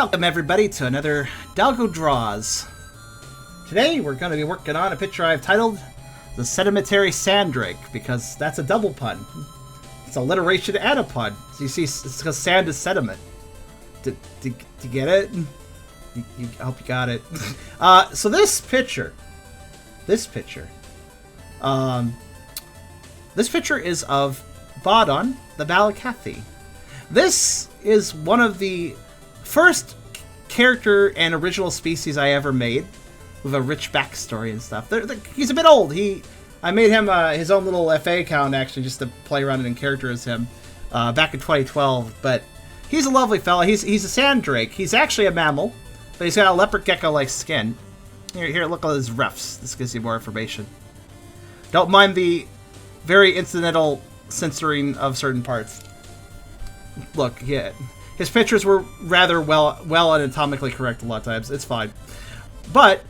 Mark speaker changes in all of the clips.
Speaker 1: Welcome everybody to another Doggo Draws. Today we're going to be working on a picture I've titled the Sedimentary Sandrake, because that's a double pun. It's alliteration and a pun. So you see, it's because sand is sediment. Did you get it? I hope you got it. So this picture is of Baadan the Balukath. This is one of the first character and original species I ever made, with a rich backstory and stuff. He's a bit old. I made him his own little FA account actually, just to play around in character as him, back in 2012. But he's a lovely fella. He's a sandrake. He's actually a mammal, but he's got a leopard gecko-like skin. Here, look at his refs. This gives you more information. Don't mind the very incidental censoring of certain parts. Look, yeah, his pictures were rather well anatomically correct a lot of times. It's fine, but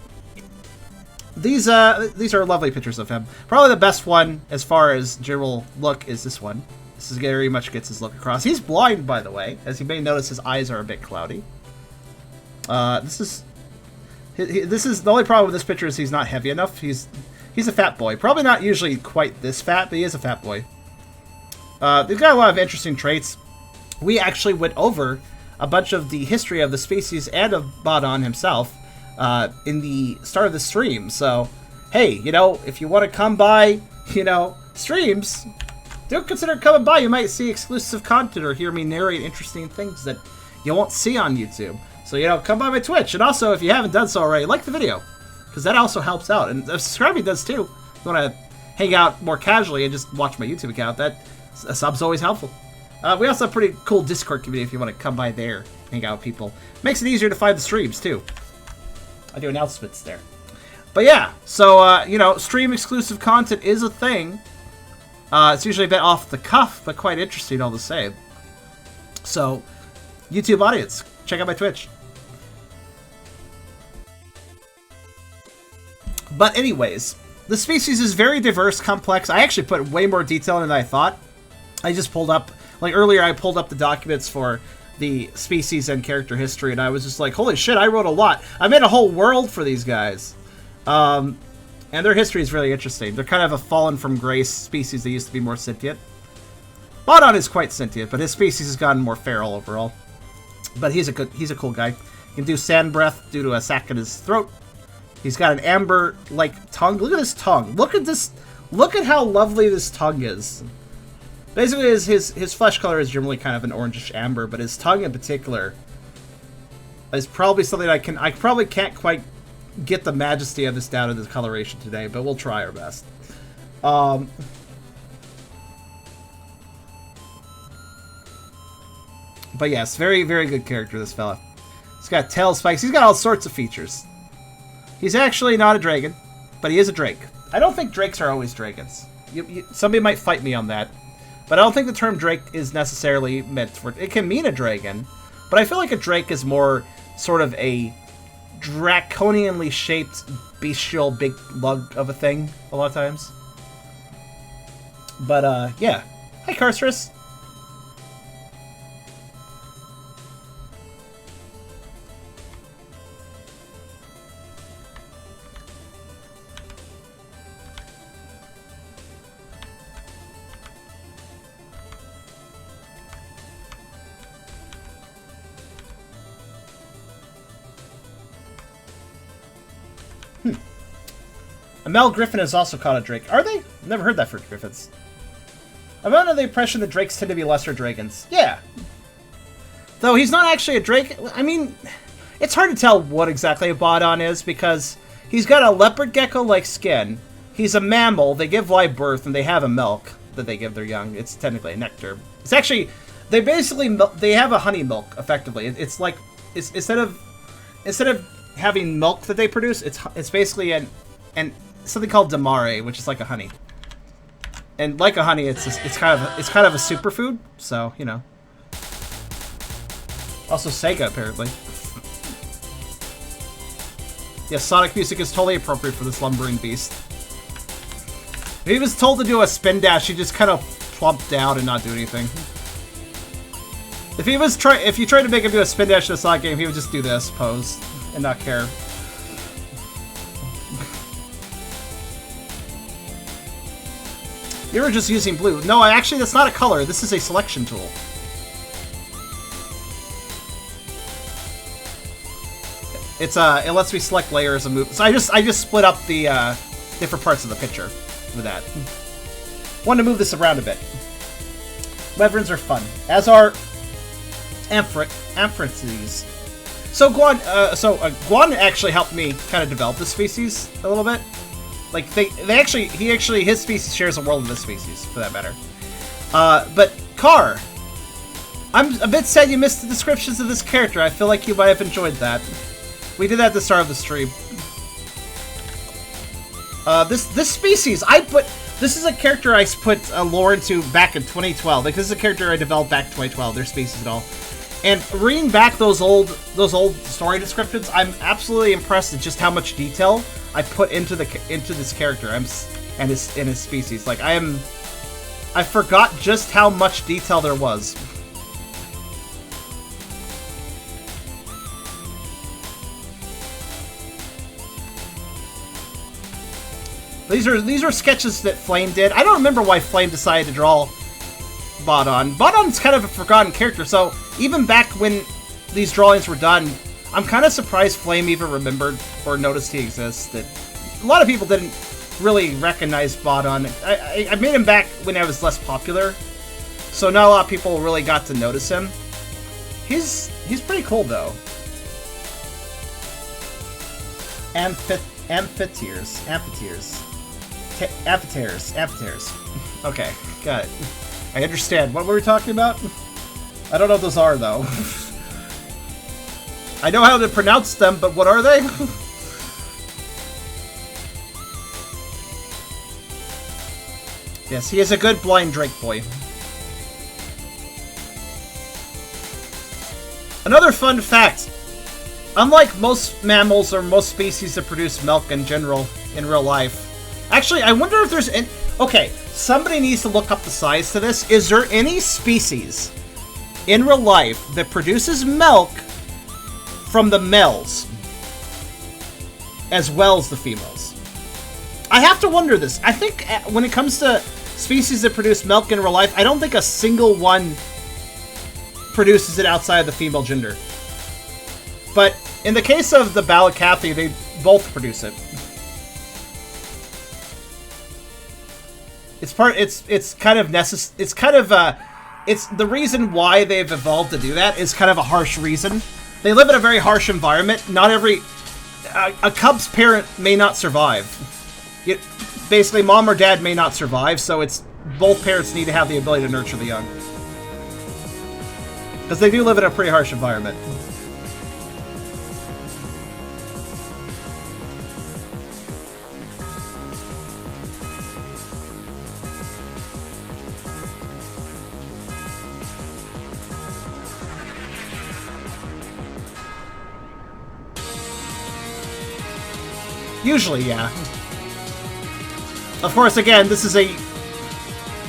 Speaker 1: these are lovely pictures of him. Probably the best one as far as general look is this one. This is very much gets his look across. He's blind, by the way, as you may notice. His eyes are a bit cloudy. This is the only problem with this picture is he's not heavy enough. He's a fat boy. Probably not usually quite this fat, but he is a fat boy. They've got a lot of interesting traits. We actually went over a bunch of the history of the species and of Baadan himself in the start of the stream. So, hey, if you want to come by, streams, do consider coming by. You might see exclusive content or hear me narrate interesting things that you won't see on YouTube. So, come by my Twitch. And also, if you haven't done so already, like the video, because that also helps out. And subscribing does too. If you want to hang out more casually and just watch my YouTube account, a sub's always helpful. We also have a pretty cool Discord community if you want to come by there, hang out with people. Makes it easier to find the streams, too. I do announcements there. But yeah, so, stream exclusive content is a thing. It's usually a bit off the cuff, but quite interesting all the same. So, YouTube audience, check out my Twitch. But anyways, the species is very diverse, complex. I actually put way more detail in than I thought. I just pulled up, earlier I pulled up the documents for the species and character history, and I was just like, holy shit, I wrote a lot. I made a whole world for these guys. And their history is really interesting. They're kind of a fallen from grace species that used to be more sentient. Baadan is quite sentient, but his species has gotten more feral overall. But he's a cool guy. He can do sand breath due to a sac in his throat. He's got an amber-like tongue. Look at his tongue. Look at this. Look at how lovely this tongue is. Basically, his flesh color is generally kind of an orangish amber, but his tongue in particular is probably something I probably can't quite get the majesty of this down in this coloration today, but we'll try our best. But yes, very, very good character, this fella. He's got tail spikes. He's got all sorts of features. He's actually not a dragon, but he is a drake. I don't think drakes are always dragons. Somebody might fight me on that. But I don't think the term drake is necessarily meant for... It can mean a dragon, but I feel like a drake is more sort of a draconianly shaped, bestial, big lug of a thing, a lot of times. But, yeah. Hi, Carcerus. A male griffin is also called a drake. Are they? I've never heard that for griffins. I'm under the impression that drakes tend to be lesser dragons. Yeah. Though he's not actually a drake. I mean, it's hard to tell what exactly a Baadan is, because he's got a leopard gecko-like skin. He's a mammal. They give live birth, and they have a milk that they give their young. It's technically a nectar. It's actually... They have a honey milk, effectively. It's like... Instead of having milk that they produce, it's basically something called damare, which is like a honey. And like a honey, it's kind of a superfood. So also Sega apparently. Yeah, Sonic music is totally appropriate for this lumbering beast. If he was told to do a spin dash, he just kind of plumped down and not do anything. If you tried to make him do a spin dash in a Sonic game, he would just do this pose and not care. You were just using blue. No, actually, that's not a color. This is a selection tool. It lets me select layers and move. So I just split up the different parts of the picture with that. Wanted to move this around a bit. Wyverns are fun, as are amphitheses. So Guan actually helped me kind of develop this species a little bit. Like his species shares a world with this species, for that matter. But Car, I'm a bit sad you missed the descriptions of this character. I feel like you might have enjoyed that. We did that at the start of the stream. This species, this is a character I put lore into back in 2012. Like, this is a character I developed back in 2012. Their species and all. And reading back those old story descriptions, I'm absolutely impressed at just how much detail I put into this character and his species. Like, I forgot just how much detail there was. These are sketches that Flame did. I don't remember why Flame decided to draw Baadan. Baadan's kind of a forgotten character, so even back when these drawings were done, I'm kind of surprised Flame even remembered or noticed he existed. A lot of people didn't really recognize Baadan. I made him back when I was less popular, so not a lot of people really got to notice him. He's pretty cool though. Amphitheres. Okay, got it. I understand. What were we talking about? I don't know what those are, though. I know how to pronounce them, but what are they? Yes, he is a good blind Drake boy. Another fun fact. Unlike most mammals or most species that produce milk in general in real life. Actually, I wonder if there's any... Okay, somebody needs to look up the size to this. Is there any species in real life that produces milk from the males as well as the females? I have to wonder this. I think when it comes to species that produce milk in real life, I don't think a single one produces it outside of the female gender. But in the case of the Balukath, they both produce it. It's the reason why they've evolved to do that is kind of a harsh reason. They live in a very harsh environment. Not every a cub's parent may not survive. Basically, mom or dad may not survive, so it's both parents need to have the ability to nurture the young. Because they do live in a pretty harsh environment. Usually, yeah. Of course, again, this is a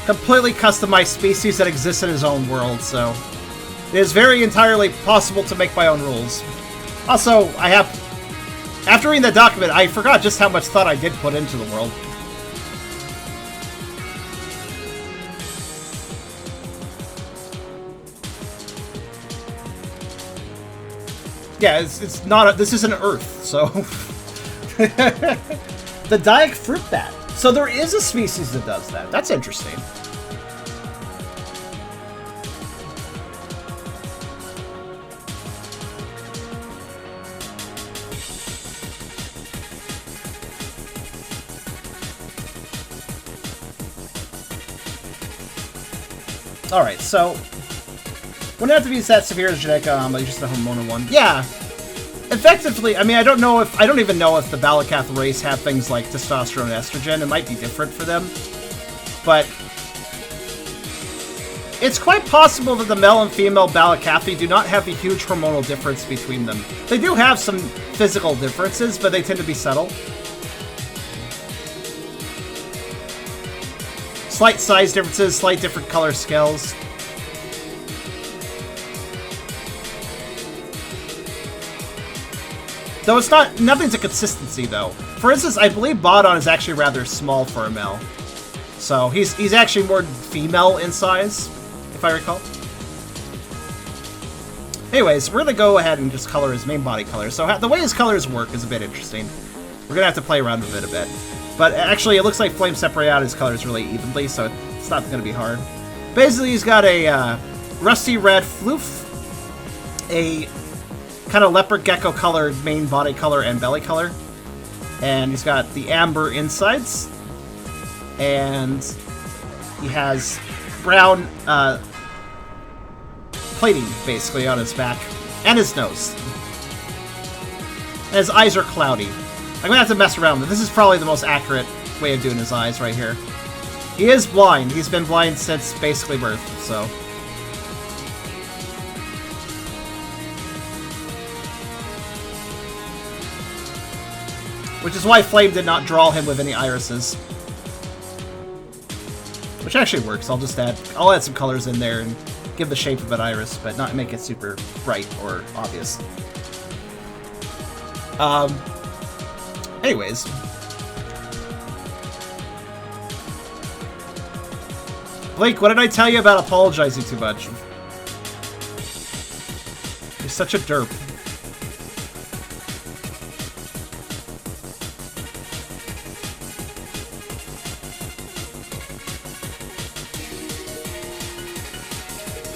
Speaker 1: completely customized species that exists in his own world, so it is very entirely possible to make my own rules. Also, after reading that document, I forgot just how much thought I did put into the world. Yeah, it's not. This isn't Earth, so. The Dayak fruit bat. So there is a species that does that. That's interesting. Alright, so wouldn't have to be that severe as genetic anomaly, just a hormonal one. Yeah. Effectively, I mean, I don't even know if the Balukath race have things like testosterone and estrogen. It might be different for them. But it's quite possible that the male and female Balukathi do not have a huge hormonal difference between them. They do have some physical differences, but they tend to be subtle. Slight size differences, slight different color scales. Though it's not, nothing's a consistency though. For instance, I believe Baadan is actually rather small for a male. So he's actually more female in size, if I recall. Anyways, we're gonna go ahead and just color his main body color. So the way his colors work is a bit interesting. We're gonna have to play around with it a bit. But actually, it looks like Flame separated out his colors really evenly, so it's not gonna be hard. Basically, he's got a rusty red floof, a kind of leopard gecko colored main body color and belly color, and he's got the amber insides, and he has brown plating basically on his back and his nose, and his eyes are cloudy. I'm gonna have to mess around with it. This is probably the most accurate way of doing his eyes right here. He is blind. He's been blind since basically birth, so. Which is why Flame did not draw him with any irises. Which actually works. I'll add some colors in there and give the shape of an iris, but not make it super bright or obvious. Anyways. Blake, what did I tell you about apologizing too much? You're such a derp.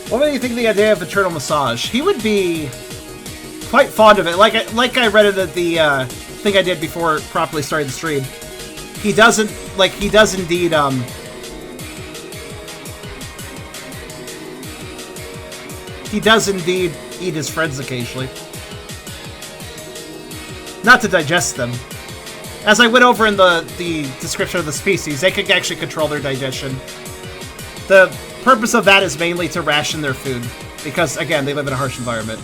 Speaker 1: What do you think of the idea of maternal massage? He would be quite fond of it. Like I read it at the thing I did before properly starting the stream. He does indeed eat his friends occasionally. Not to digest them. As I went over in the description of the species, they can actually control their digestion. The purpose of that is mainly to ration their food, because again, they live in a harsh environment.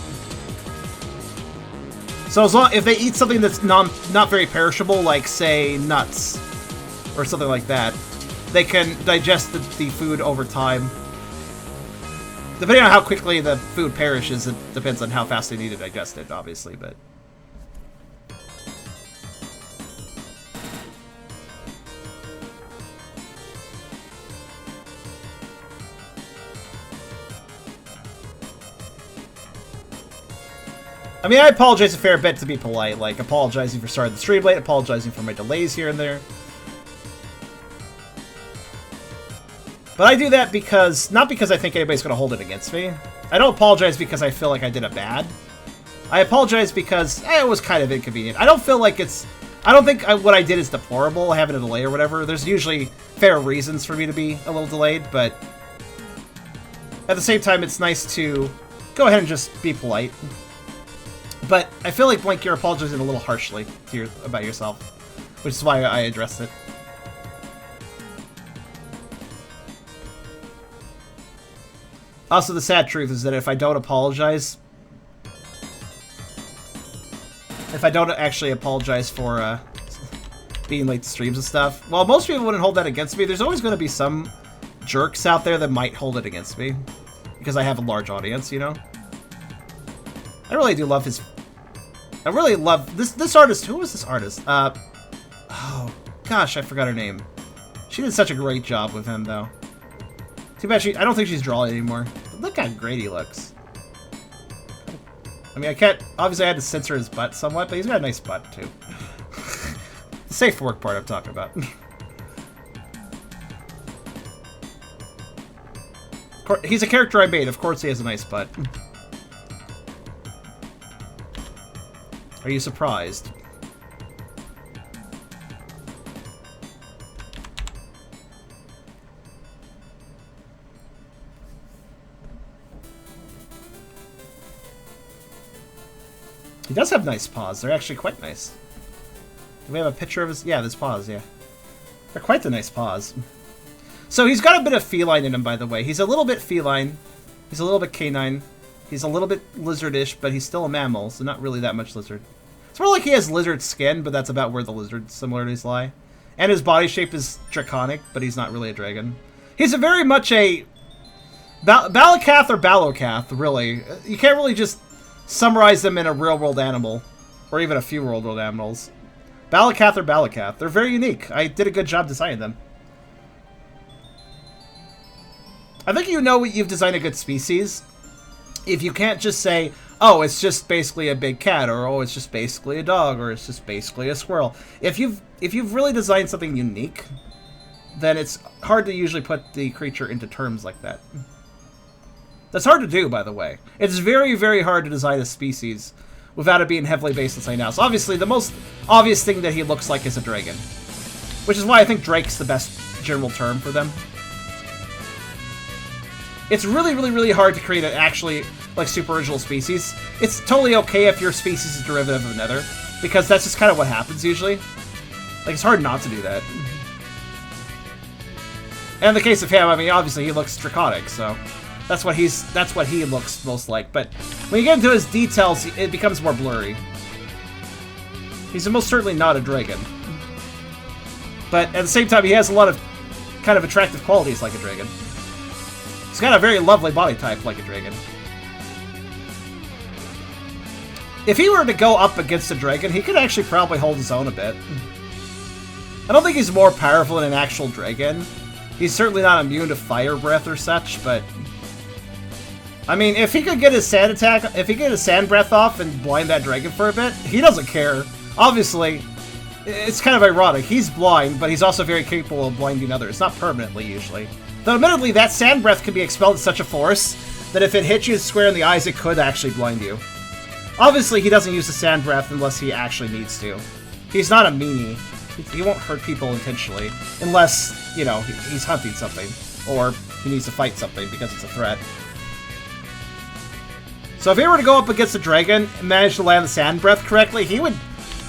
Speaker 1: So if they eat something that's not very perishable, like say nuts or something like that, they can digest the food over time. Depending on how quickly the food perishes, it depends on how fast they need to digest it, obviously, but... I mean, I apologize a fair bit to be polite, like apologizing for starting the stream late, apologizing for my delays here and there. But I do that because, not because I think anybody's going to hold it against me. I don't apologize because I feel like I did it bad. I apologize because it was kind of inconvenient. I don't feel like I don't think what I did is deplorable, having a delay or whatever. There's usually fair reasons for me to be a little delayed, but at the same time, it's nice to go ahead and just be polite. But I feel like, Blink, you're apologizing a little harshly about yourself, which is why I addressed it. Also, the sad truth is that if I don't apologize... If I don't actually apologize for being late to streams and stuff, well, most people wouldn't hold that against me. There's always going to be some jerks out there that might hold it against me. Because I have a large audience, you know? I really do love his... I really love... This artist... Who was this artist? Oh, gosh, I forgot her name. She did such a great job with him, though. Too bad I don't think she's drawing anymore. But look how great he looks. I mean, I can't... Obviously, I had to censor his butt somewhat, but he's got a nice butt, too. The safe work part I'm talking about. He's a character I made. Of course he has a nice butt. Are you surprised? He does have nice paws. They're actually quite nice. Do we have a picture of his... Yeah, his paws, yeah. They're quite the nice paws. So he's got a bit of feline in him, by the way. He's a little bit feline. He's a little bit canine. He's a little bit lizardish, but he's still a mammal, so not really that much lizard. It's more like he has lizard skin, but that's about where the lizard similarities lie. And his body shape is draconic, but he's not really a dragon. He's a very much a... Balukath or Balukath, really. You can't really just summarize them in a real-world animal. Or even a few old animals. Balukath or Balukath. They're very unique. I did a good job designing them. I think you know you've designed a good species if you can't just say, oh, it's just basically a big cat, or oh, it's just basically a dog, or it's just basically a squirrel. If you've really designed something unique, then it's hard to usually put the creature into terms like that. That's hard to do, by the way. It's very, very hard to design a species without it being heavily based on something else. Obviously, the most obvious thing that he looks like is a dragon, which is why I think Drake's the best general term for them. It's really, really, really hard to create an actually, like, super original species. It's totally okay if your species is derivative of another, because that's just kind of what happens usually. Like, it's hard not to do that. And in the case of him, I mean, obviously he looks draconic, so that's what he looks most like. But when you get into his details, it becomes more blurry. He's most certainly not a dragon. But at the same time, he has a lot of kind of attractive qualities like a dragon. He's got a very lovely body type like a dragon. If he were to go up against a dragon, he could actually probably hold his own a bit. I don't think he's more powerful than an actual dragon. He's certainly not immune to fire breath or such, but... I mean, if he could get his sand attack, if he could get his sand breath off and blind that dragon for a bit, he doesn't care. Obviously, it's kind of ironic. He's blind, but he's also very capable of blinding others. Not permanently, usually. Though, admittedly, that sand breath can be expelled with such a force that if it hits you square in the eyes, it could actually blind you. Obviously, he doesn't use the sand breath unless he actually needs to. He's not a meanie. He won't hurt people intentionally, unless, you know, he's hunting something, or he needs to fight something because it's a threat. So if he were to go up against a dragon and manage to land the sand breath correctly, he would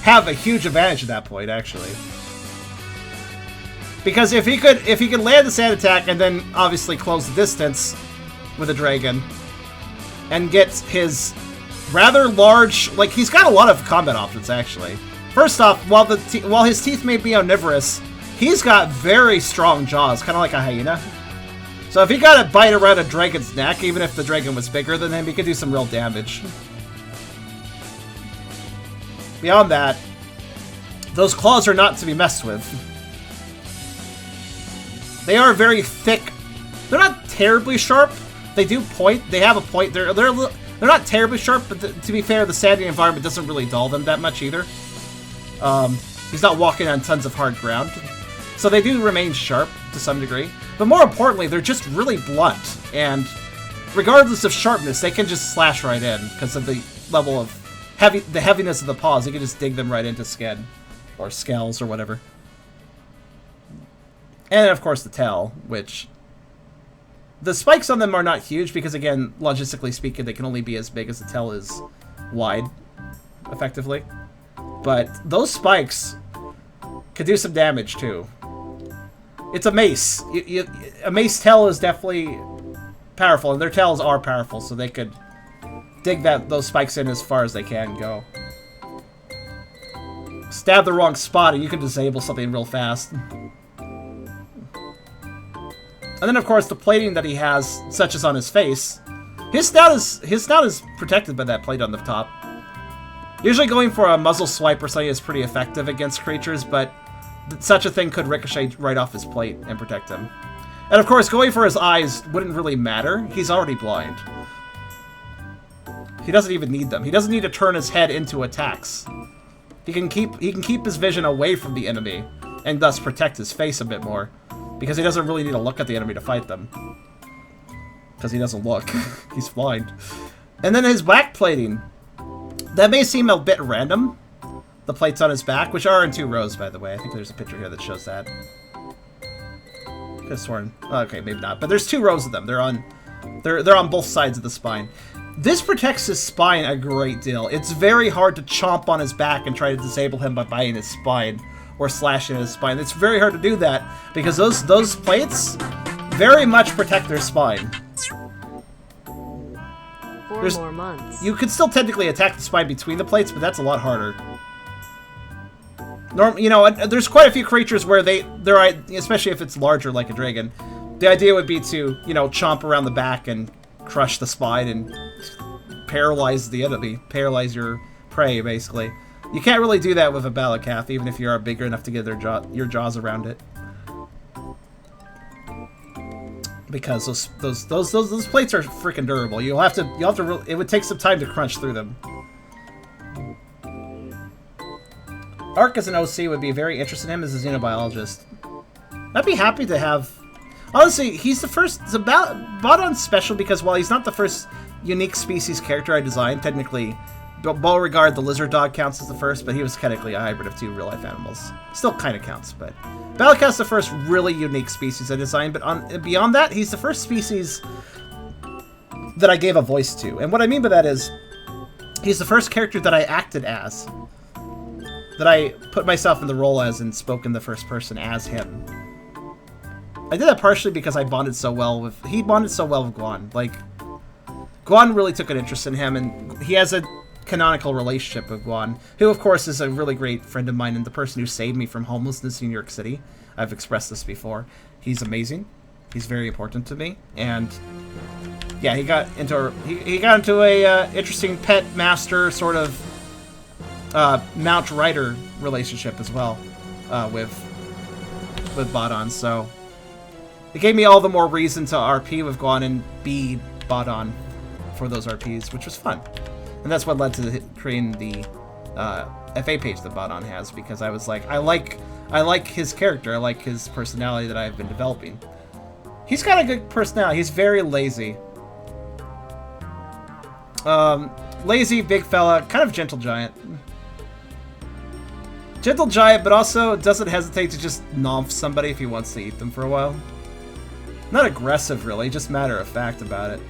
Speaker 1: have a huge advantage at that point, actually. Because if he could land the sand attack and then obviously close the distance with a dragon and get his rather large, like, he's got a lot of combat options actually. First off, while his teeth may be omnivorous, he's got very strong jaws, kind of like a hyena. So if he got a bite around a dragon's neck, even if the dragon was bigger than him, he could do some real damage. Beyond that, those claws are not to be messed with. They are very thick. They're not terribly sharp. They do point. They have a point. They're not terribly sharp, but to be fair, the sandy environment doesn't really dull them that much either. He's not walking on tons of hard ground. So they do remain sharp to some degree. But more importantly, they're just really blunt. And regardless of sharpness, they can just slash right in because of the level of the heaviness of the paws. You can just dig them right into skin or scales or whatever. And of course the tail, which the spikes on them are not huge because, again, logistically speaking, they can only be as big as the tail is wide, effectively. But those spikes could do some damage too. It's a mace. A mace tail is definitely powerful, and their tails are powerful, so they could dig those spikes in as far as they can go. Stab the wrong spot, and you can disable something real fast. And then, of course, the plating that he has, such as on his face, his snout is protected by that plate on the top. Usually going for a muzzle swipe or something is pretty effective against creatures, but such a thing could ricochet right off his plate and protect him. And of course, going for his eyes wouldn't really matter. He's already blind. He doesn't even need them. He doesn't need to turn his head into attacks. He can keep his vision away from the enemy, and thus protect his face a bit more. Because he doesn't really need to look at the enemy to fight them. Because he doesn't look. He's blind. And then his back plating. That may seem a bit random. The plates on his back, which are in 2 rows, by the way. I think there's a picture here that shows that. Could have sworn. Okay, maybe not. But there's 2 rows of them. They're on both sides of the spine. This protects his spine a great deal. It's very hard to chomp on his back and try to disable him by biting his spine or slashing his spine. It's very hard to do that because those plates very much protect their spine.
Speaker 2: 4 more months.
Speaker 1: You could still technically attack the spine between the plates, but that's a lot harder. You know, there's quite a few creatures where they're especially if it's larger like a dragon. The idea would be to, you know, chomp around the back and crush the spine and paralyze the enemy, paralyze your prey, basically. You can't really do that with a Balukath, even if you are bigger enough to get your jaws around it. Because those plates are freaking durable. You'll have to. It would take some time to crunch through them. Ark as an OC would be very interested in him as a xenobiologist. I'd be happy to have. Honestly, he's the first. Baadan's special because while he's not the first unique species character I designed, technically, Beauregard the lizard dog counts as the first, but he was technically a hybrid of 2 real-life animals. Still kind of counts, but Balukath's the first really unique species I designed. But beyond that, he's the first species that I gave a voice to, and what I mean by that is, he's the first character that I acted as. That I put myself in the role as and spoke in the first person as him. I did that partially because he bonded so well with Guan. Like, Guan really took an interest in him, and he has a canonical relationship with Guan, who of course is a really great friend of mine and the person who saved me from homelessness in New York City. I've expressed this before. He's amazing. He's very important to me, and yeah, he got into a interesting pet master sort of mount rider relationship as well with Baadan, so it gave me all the more reason to RP with Guan and be Baadan for those RPs, which was fun. And that's what led to creating the FA page that Baadan has, because I was like, I like his character, I like his personality that I've been developing. He's got a good personality. He's very lazy. Lazy, big fella, kind of gentle giant. Gentle giant, but also doesn't hesitate to just nomf somebody if he wants to eat them for a while. Not aggressive, really, just matter of fact about it.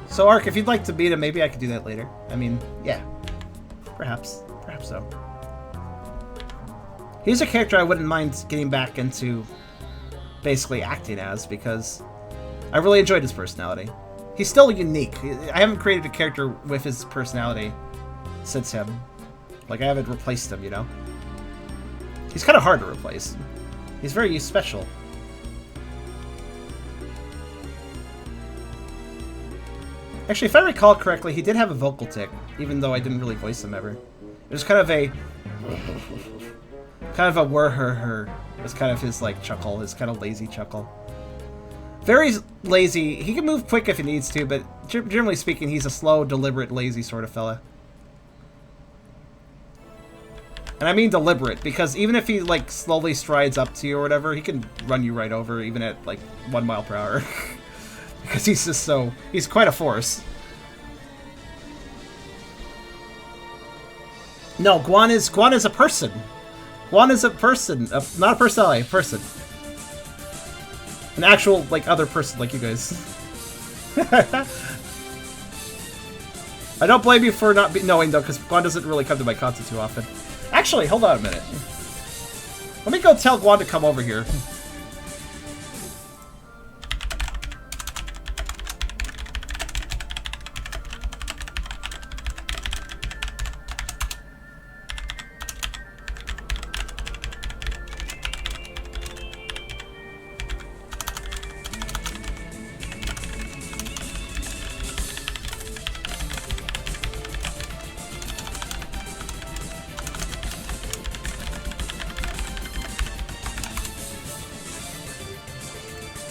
Speaker 1: So, Ark, if you'd like to beat him, maybe I could do that later. I mean, yeah. Perhaps. Perhaps so. He's a character I wouldn't mind getting back into basically acting as, because I really enjoyed his personality. He's still unique. I haven't created a character with his personality since him. Like, I haven't replaced him, you know? He's kind of hard to replace. He's very special. Actually, if I recall correctly, he did have a vocal tick, even though I didn't really voice him ever. It was kind of a whir-her-her. It was kind of his, like, chuckle, his kind of lazy chuckle. Very lazy. He can move quick if he needs to, but generally speaking, he's a slow, deliberate, lazy sort of fella. And I mean deliberate, because even if he, like, slowly strides up to you or whatever, he can run you right over, even at, like, 1 mile per hour. Because he's just so... he's quite a force. No, Guan is a person. Guan is a person. Not a personality, a person. An actual, like, other person like you guys. I don't blame you for not knowing, though, because Guan doesn't really come to my content too often. Actually, hold on a minute. Let me go tell Guan to come over here.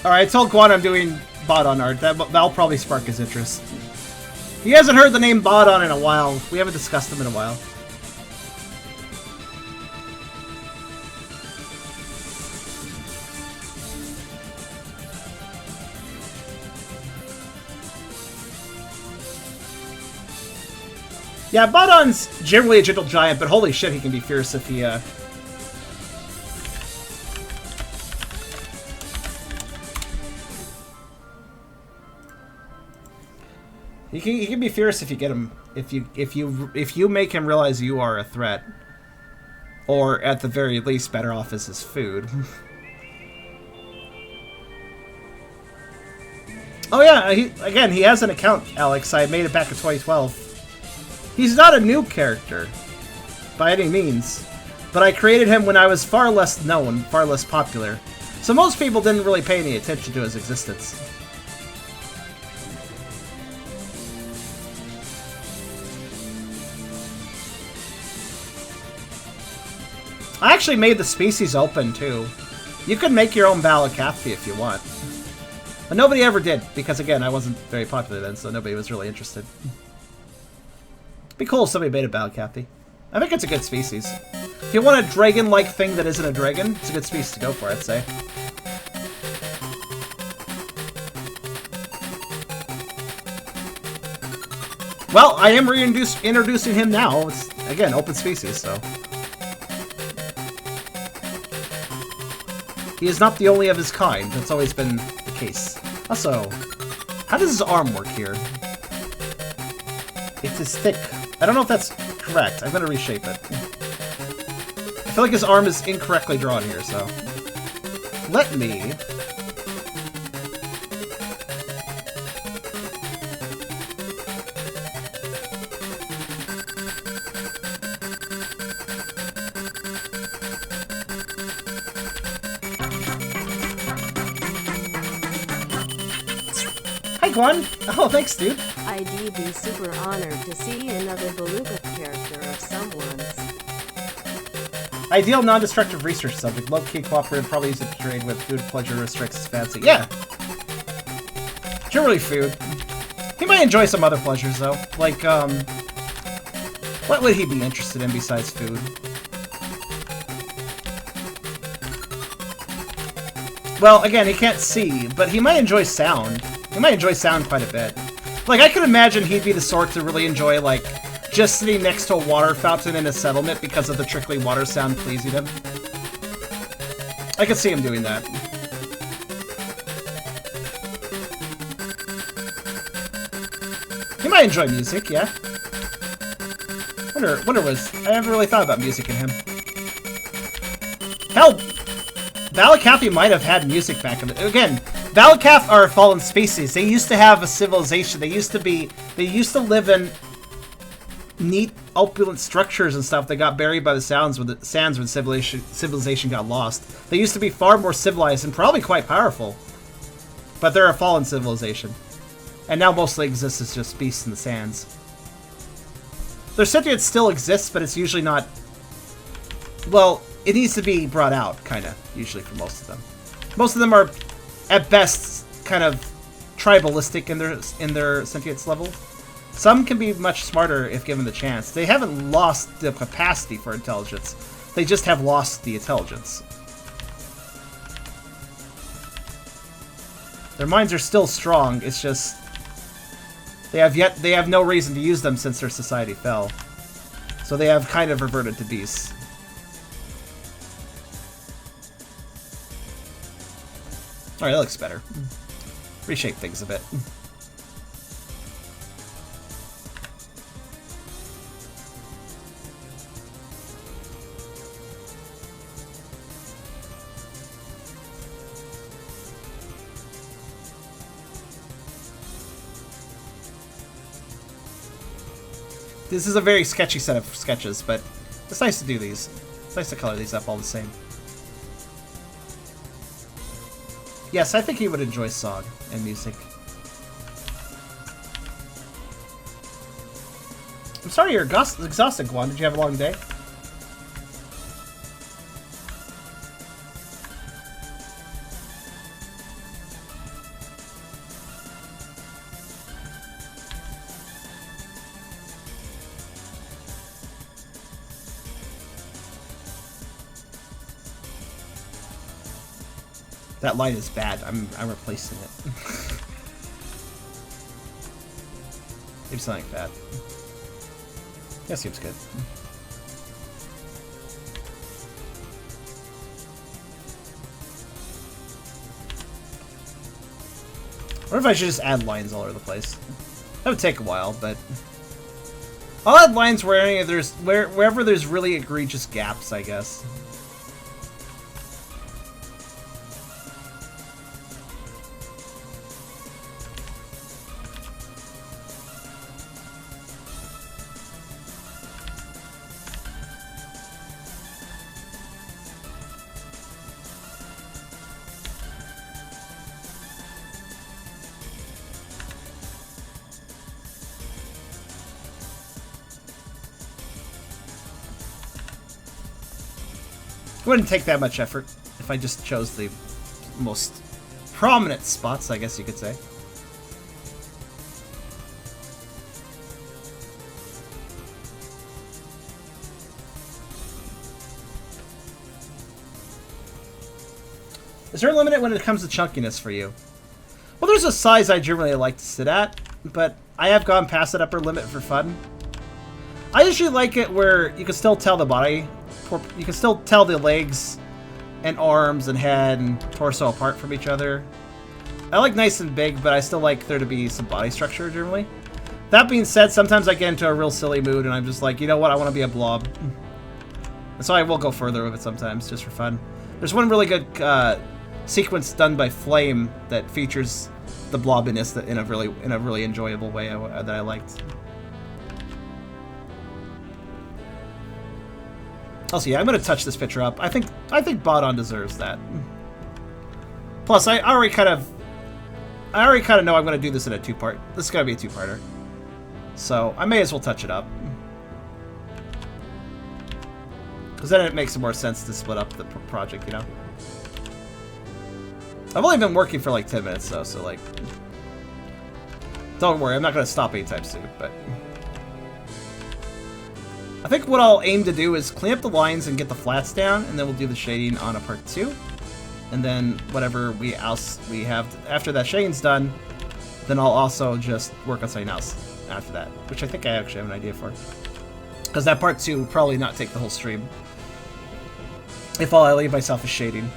Speaker 1: Alright, I told Guan I'm doing Baadan art. That'll probably spark his interest. He hasn't heard the name Baadan in a while. We haven't discussed him in a while. Yeah, Baadan's generally a gentle giant, but holy shit, he can be fierce if he, He can be fierce if you get him, if you make him realize you are a threat, or at the very least better off as his food. Oh yeah, he has an account, Alex. I made it back in 2012. He's not a new character by any means, but I created him when I was far less known, far less popular. So most people didn't really pay any attention to his existence. I actually made the species open, too. You could make your own Balukath if you want. But nobody ever did, because again, I wasn't very popular then, so nobody was really interested. It'd be cool if somebody made a Balukath. I think it's a good species. If you want a dragon-like thing that isn't a dragon, it's a good species to go for, I'd say. Well, I am introducing him now. It's, again, open species, so... He is not the only of his kind. That's always been the case. Also, how does his arm work here? It is thick. I don't know if that's correct. I'm going to reshape it. I feel like his arm is incorrectly drawn here, so... Let me... One? Oh, thanks, dude.
Speaker 2: I'd be super honored to see another Balukath character of someone's.
Speaker 1: Ideal non-destructive research subject. Low-key cooperative, probably easy to trade with. Food pleasure restricts his fancy. Yeah! Generally food. He might enjoy some other pleasures, though. Like, what would he be interested in besides food? Well, again, he can't see, but he might enjoy sound. He might enjoy sound quite a bit. Like, I could imagine he'd be the sort to really enjoy, like, just sitting next to a water fountain in a settlement because of the trickly water sound pleasing him. I could see him doing that. He might enjoy music, yeah. Wonder was... I haven't really thought about music in him. Hell, Balukath might have had music back in the... Again, Balukath are a fallen species. They used to have a civilization. They used to live in neat, opulent structures and stuff that got buried by the sands when civilization got lost. They used to be far more civilized and probably quite powerful. But they're a fallen civilization. And now mostly exists as just beasts in the sands. Their sentience still exists, but it's usually not... Well, it needs to be brought out, kind of, usually for most of them. Most of them are... at best, kind of tribalistic in their sentience level. Some can be much smarter if given the chance. They haven't lost the capacity for intelligence. They just have lost the intelligence. Their minds are still strong. It's just they have no reason to use them since their society fell. So they have kind of reverted to beasts. Alright, that looks better. Reshape things a bit. This is a very sketchy set of sketches, but it's nice to do these. It's nice to color these up all the same. Yes, I think he would enjoy song and music. I'm sorry you're exhausted, Guan. Did you have a long day? That line is bad. I'm replacing it. Maybe something like that. That seems good. What if I should just add lines all over the place? That would take a while, but I'll add lines wherever there's really egregious gaps, I guess. wouldn't take that much effort if I just chose the most prominent spots, I guess you could say. Is there a limit when it comes to chunkiness for you? Well, there's a size I generally like to sit at, but I have gone past that upper limit for fun. I usually like it where you can still tell the body, you can still tell the legs and arms and head and torso apart from each other. I like nice and big, but I still like there to be some body structure generally. That being said, sometimes I get into a real silly mood and I'm just like, you know what, I want to be a blob. And so I will go further with it sometimes, just for fun. There's one really good sequence done by Flame that features the blobbiness in a really enjoyable way that I liked. Also, yeah, I'm gonna touch this picture up. I think Baadan deserves that. Plus, I already kind of know I'm gonna do this in a two-part. This is gonna be a two-parter, so I may as well touch it up, because then it makes more sense to split up the project, you know. I've only been working for like 10 minutes though, so like, don't worry, I'm not gonna stop anytime soon, but I think what I'll aim to do is clean up the lines and get the flats down, and then we'll do the shading on a part 2. And then whatever else we have after that shading's done, then I'll also just work on something else after that, which I think I actually have an idea for. Because that part 2 will probably not take the whole stream if all I leave myself is shading.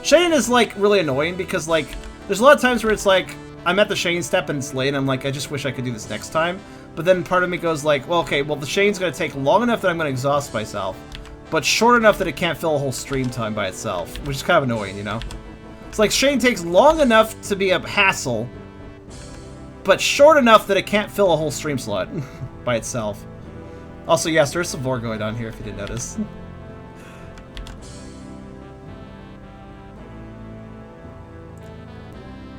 Speaker 1: Shading is like really annoying because like there's a lot of times where it's like I'm at the shading step and it's late and I'm like, I just wish I could do this next time. But then part of me goes like, well, okay, well the shading's gonna take long enough that I'm gonna exhaust myself, but short enough that it can't fill a whole stream time by itself, which is kind of annoying, you know? It's like shading takes long enough to be a hassle, but short enough that it can't fill a whole stream slot by itself. Also, yes, there's some Vore going on here if you didn't notice.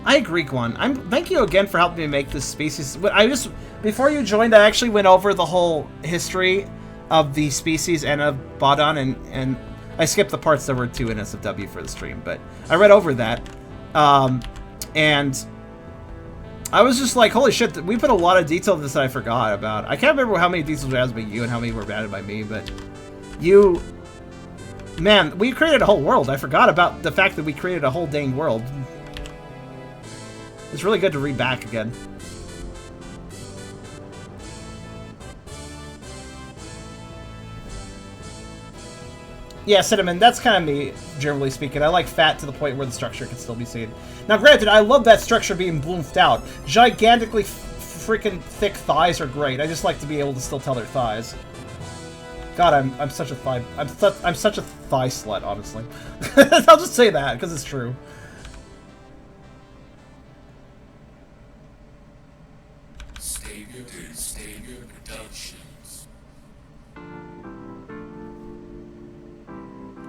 Speaker 1: I agree, Guan. Thank you again for helping me make this species. Before you joined, I actually went over the whole history of the species and of Baadan, and I skipped the parts that were too NSFW for the stream, but I read over that, and I was just like, holy shit, we put a lot of detail in this that I forgot about. I can't remember how many details were added by you and how many were added by me, but you... Man, we created a whole world. I forgot about the fact that we created a whole dang world. It's really good to read back again. Yeah, Cinnamon, that's kind of me, generally speaking. I like fat to the point where the structure can still be seen. Now, granted, I love that structure being bloofed out. Gigantically freaking thick thighs are great. I just like to be able to still tell their thighs. God, I'm such a thigh... I'm such a thigh slut, honestly. I'll just say that, because it's true.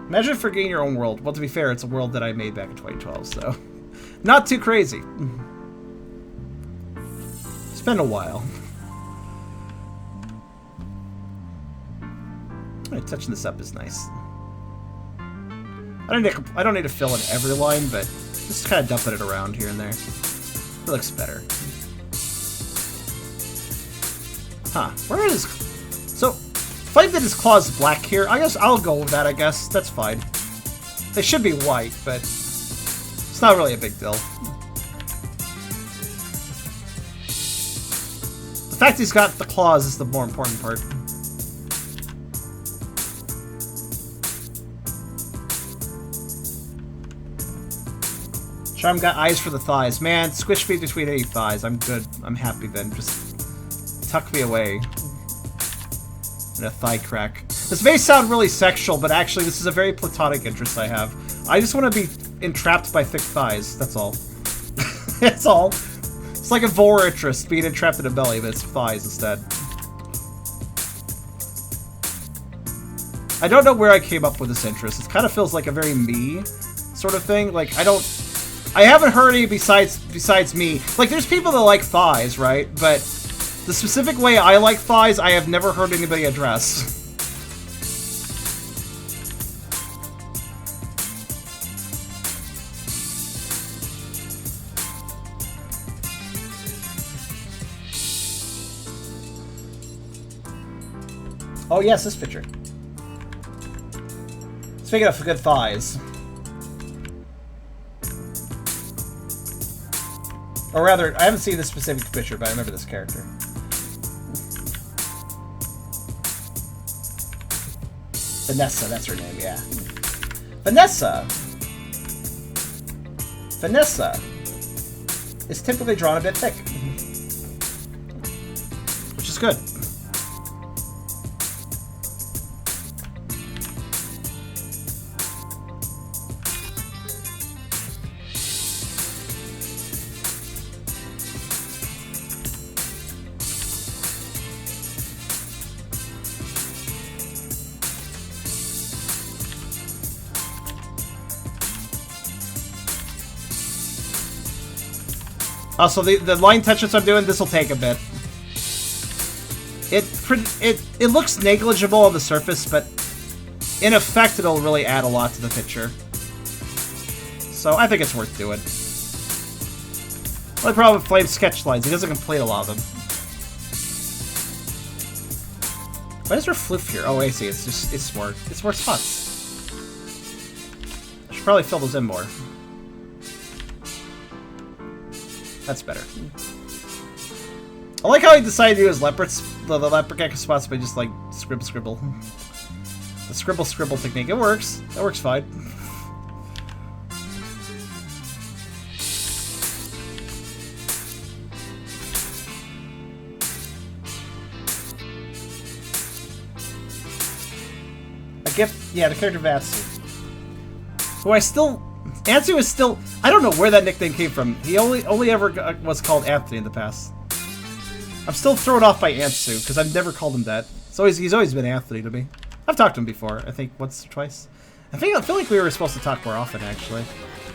Speaker 1: Imagine forgetting your own world. Well, to be fair, it's a world that I made back in 2012, so... Not too crazy. It's been a while. Alright, touching this up is nice. I don't need to fill in every line, but just kind of dumping it around here and there. It looks better. Huh. Where is... So... Flame did his claws black here. I guess I'll go with that, I guess. That's fine. They should be white, but it's not really a big deal. The fact he's got the claws is the more important part. Charm got eyes for the thighs. Man, squish me between any thighs. I'm good. I'm happy then. Just tuck me away. And a thigh crack. This may sound really sexual, but actually this is a very platonic interest I have. I just want to be entrapped by thick thighs, that's all. That's all. It's like a Vore interest, being entrapped in a belly, but it's thighs instead. I don't know where I came up with this interest. It kind of feels like a very me sort of thing. Like, I haven't heard any besides me. Like, there's people that like thighs, right? But the specific way I like thighs, I have never heard anybody address. Oh yes, this picture. Speaking of good thighs. Or rather, I haven't seen this specific picture, but I remember this character. Vanessa, that's her name, yeah. Vanessa! Vanessa is typically drawn a bit thick. Which is good. Also, the line touches I'm doing, this will take a bit. It looks negligible on the surface, but in effect, it'll really add a lot to the picture. So I think it's worth doing. Only problem with Flame's sketch lines, he doesn't complete a lot of them. Why is there floof here? Oh, I see. It's more spots. I should probably fill those in more. That's better. I like how he decided to do his the leopard gecko spots by just like scribble. The scribble technique. It works. That works fine. A gift. Yeah, the character of Atsu. Who I still. Atsu is still... I don't know where that nickname came from. He only ever was called Anthony in the past. I'm still thrown off by Atsu, because I've never called him that. He's always been Anthony to me. I've talked to him before, I think once or twice. I feel like we were supposed to talk more often, actually.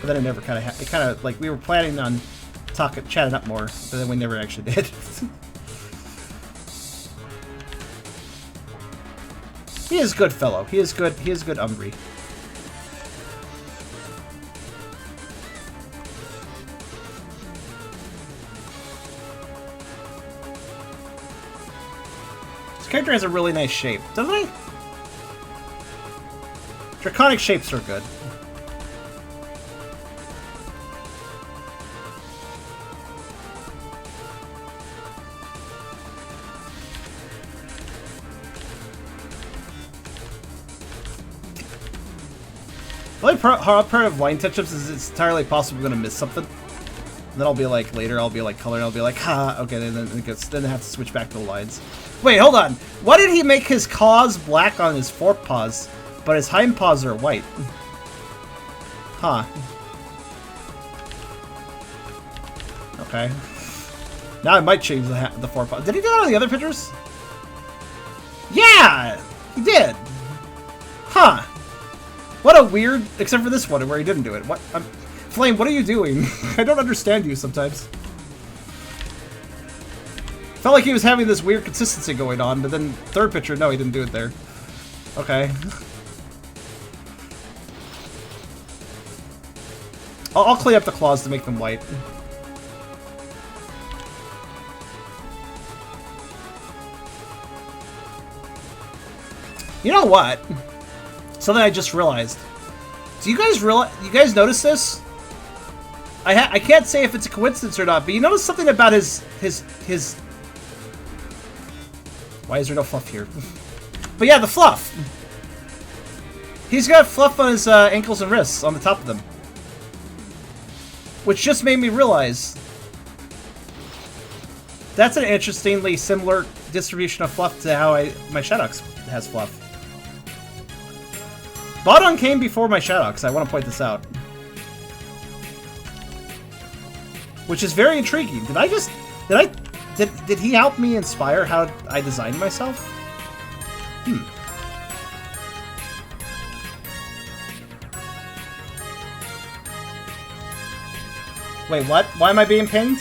Speaker 1: But then it never kind of... like, we were planning on chatting up more, but then we never actually did. He is a good fellow. He is good Umbri. Character has a really nice shape, doesn't he? Draconic shapes are good. The only hard part of line touch-ups is it's entirely possible I'm going to miss something. And then I'll be like, later I'll be like color and I'll be like, ha, okay, then I have to switch back to the lines. Wait, hold on. Why did he make his claws black on his forepaws, but his hind paws are white? Huh. Okay. Now I might change the forepaws. Did he do that on the other pictures? Yeah! He did! Huh. What a weird... Except for this one where he didn't do it. What? Flame, what are you doing? I don't understand you sometimes. Felt like he was having this weird consistency going on, but then third picture, no, he didn't do it there. Okay. I'll clean up the claws to make them white. You know what? Something I just realized. Do you guys You guys notice this? I can't say if it's a coincidence or not, but you notice something about his. Why is there no fluff here? But yeah, the fluff. He's got fluff on his ankles and wrists on the top of them, which just made me realize that's an interestingly similar distribution of fluff to how my Shadox has fluff. Baadan came before my Shadox. I want to point this out. Which is very intriguing. Did he help me inspire how I designed myself? Wait, what? Why am I being pinged?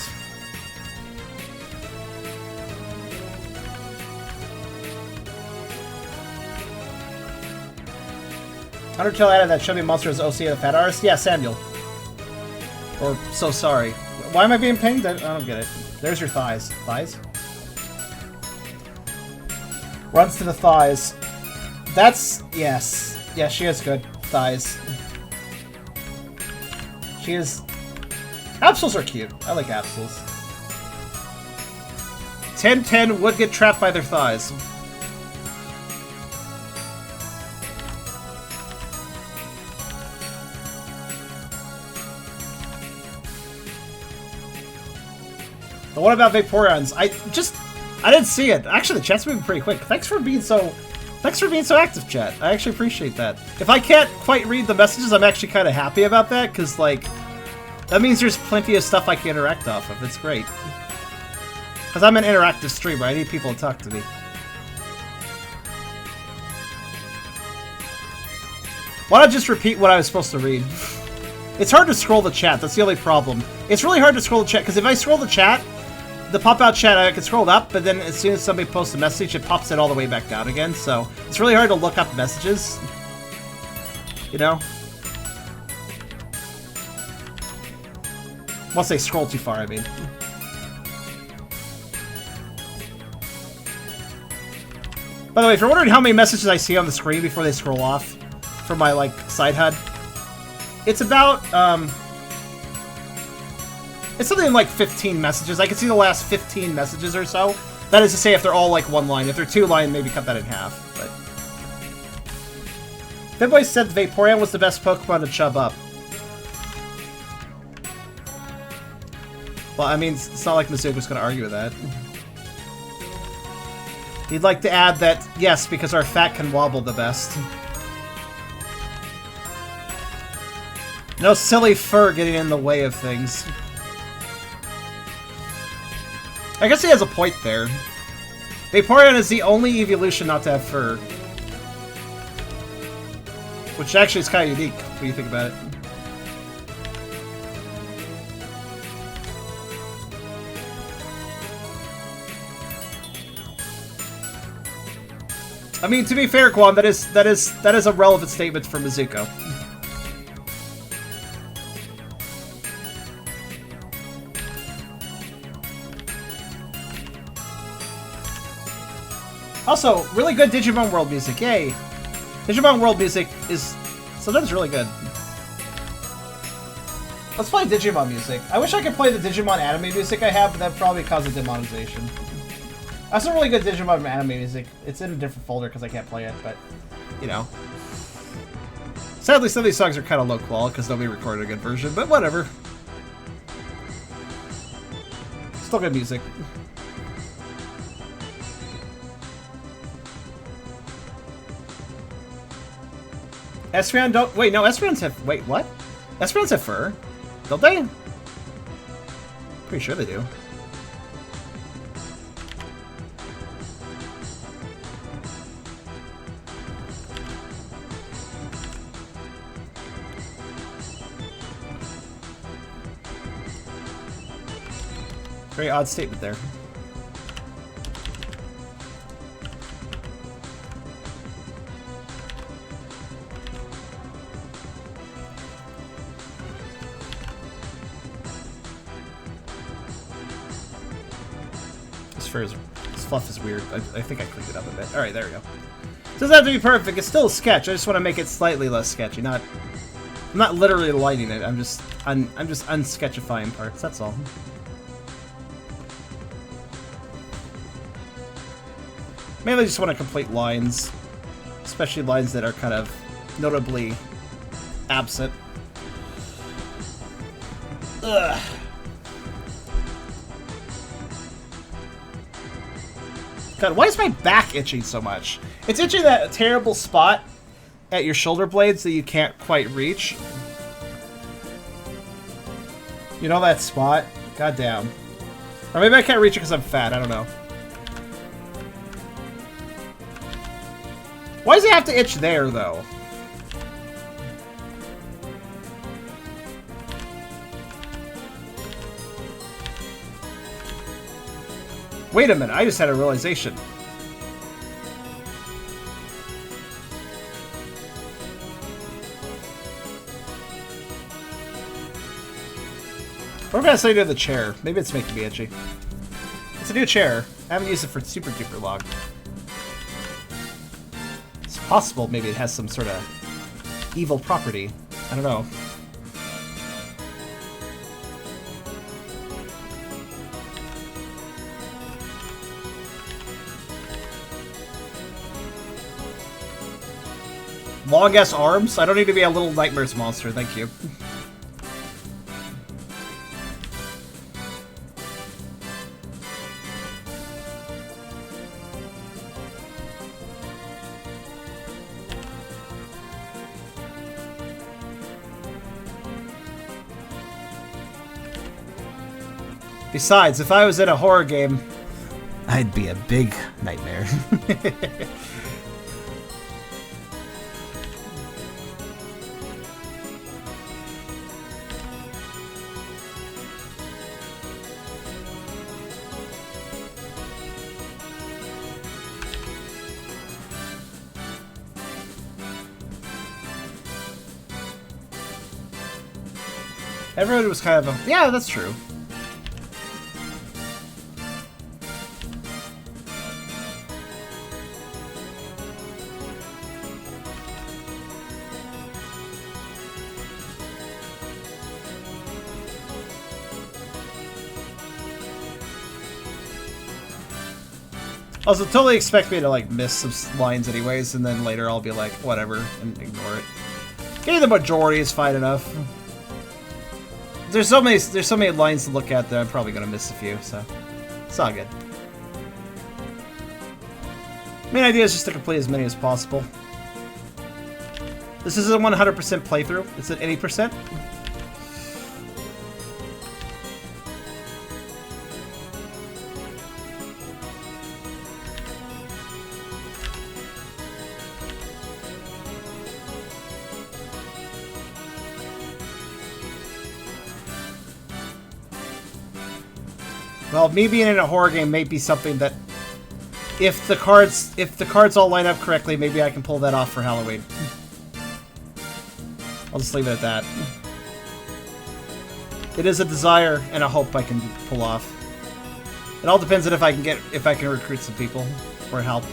Speaker 1: Undertale added that Chubby Monster is OC of the Fat Artist? Yeah, Samuel. Or so sorry. Why am I being pinged? I don't get it. There's your thighs. Thighs? Runs to the thighs. That's... yes. Yeah, she has good thighs. She is... Apsels are cute. I like apsels. 10-10 would get trapped by their thighs. But what about Vaporeons? I didn't see it. Actually, the chat's moving pretty quick. Thanks for being so active, chat. I actually appreciate that. If I can't quite read the messages, I'm actually kind of happy about that, because, like, that means there's plenty of stuff I can interact off of. It's great. Because I'm an interactive streamer. I need people to talk to me. Why not just repeat what I was supposed to read? It's hard to scroll the chat. That's the only problem. It's really hard to scroll the chat, because if I scroll the chat, the pop-out chat, I can scroll up, but then as soon as somebody posts a message, it pops it all the way back down again, so it's really hard to look up messages. You know? Once they scroll too far, I mean. By the way, if you're wondering how many messages I see on the screen before they scroll off from my, like, side HUD, it's about, it's something like 15 messages. I can see the last 15 messages or so. That is to say if they're all like one line. If they're two line, maybe cut that in half. But Finboy said Vaporeon was the best Pokemon to chub up. Well, I mean, it's not like Mizuko's going to argue with that. He'd like to add that, yes, because our fat can wobble the best. No silly fur getting in the way of things. I guess he has a point there. Vaporeon is the only evolution not to have fur. Which actually is kind of unique, when you think about it. I mean, to be fair, Quan, that is a relevant statement for Mizuko. Also, really good Digimon World music, yay! Digimon World music is sometimes really good. Let's play Digimon music. I wish I could play the Digimon anime music I have, but that'd probably cause a demonetization. That's some really good Digimon anime music. It's in a different folder because I can't play it, but, you know. Sadly, some of these songs are kind of low quality because nobody recorded a good version, but whatever. Still good music. Espeon don't... Wait, no, Espeons have... Wait, what? Espeons have fur? Don't they? Pretty sure they do. Very odd statement there. This fluff is weird. I think I cleaned it up a bit. Alright, there we go. It doesn't have to be perfect. It's still a sketch. I just want to make it slightly less sketchy. I'm not literally lighting it. I'm just unsketchifying parts. That's all. Mainly just want to complete lines. Especially lines that are kind of notably absent. Ugh. God, why is my back itching so much? It's itching that terrible spot at your shoulder blades that you can't quite reach. You know that spot? God damn. Or maybe I can't reach it because I'm fat. I don't know. Why does it have to itch there, though? Wait a minute, I just had a realization. What am I say to the chair? Maybe it's making me itchy. It's a new chair. I haven't used it for super duper long. possible maybe it has some sort of evil property. I don't know. Long-ass arms? I don't need to be a little nightmares monster, thank you. Besides, if I was in a horror game, I'd be a big nightmare. Everyone was kind of a... Yeah, that's true. Also, totally expect me to, like, miss some lines anyways, and then later I'll be like, whatever, and ignore it. Getting the majority is fine enough. There's so many lines to look at that I'm probably gonna miss a few, so it's all good. Main idea is just to complete as many as possible. This isn't a 100% playthrough, it's at 80%. Well, me being in a horror game may be something that, if the cards all line up correctly, maybe I can pull that off for Halloween. I'll just leave it at that. It is a desire and a hope I can pull off. It all depends on if I can recruit some people or help.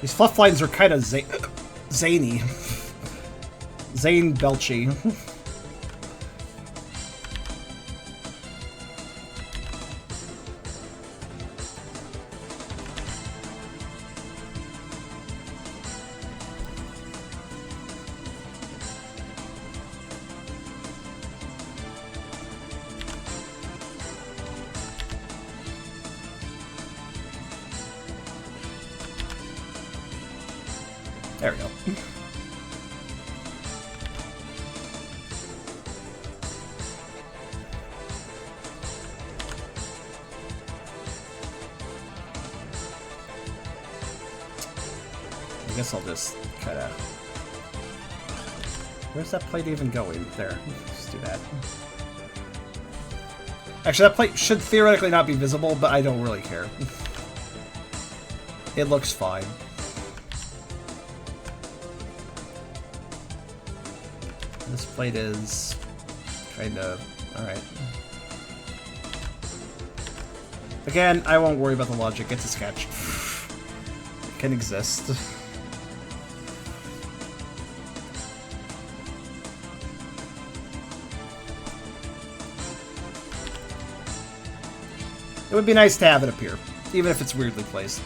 Speaker 1: These fluff lines are kind of zany. Zane Belchy. There we go. I guess I'll just kind of... Where's that plate even going? There. Let's do that. Actually, that plate should theoretically not be visible, but I don't really care. It looks fine. This plate is kind of... Alright. Again, I won't worry about the logic. It's a sketch. It can exist. It would be nice to have it appear, even if it's weirdly placed.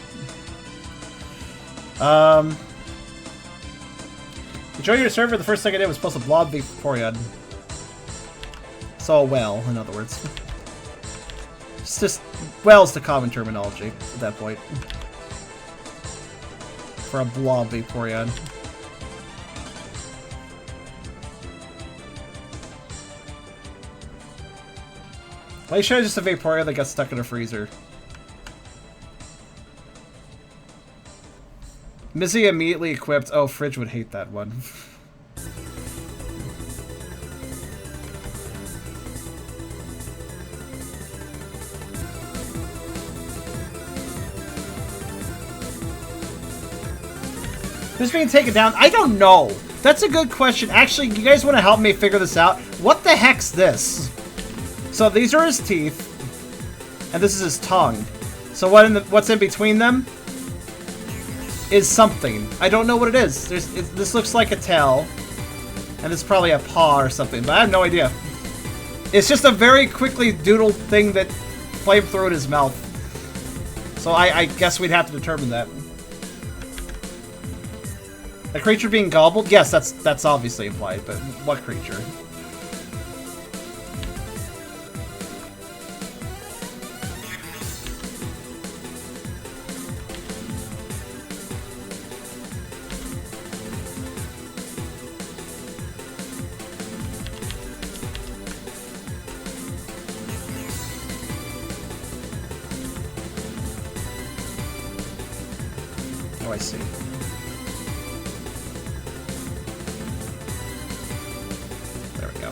Speaker 1: Join your server, the first thing I did was post a blob Vaporeon. So, well, in other words. It's just, well's the common terminology at that point. For a blob Vaporeon. Why should I just a Vaporeon that got stuck in a freezer? Mizzy immediately equipped. Oh, Fridge would hate that one. Who's being taken down? I don't know. That's a good question. Actually, you guys want to help me figure this out? What the heck's this? So these are his teeth, and this is his tongue. So what's in between them is something. I don't know what it is. This looks like a tail, and it's probably a paw or something, but I have no idea. It's just a very quickly doodled thing that flamed through in his mouth. So I guess we'd have to determine that. A creature being gobbled? Yes, that's obviously implied, but what creature? Oh, I see. There we go.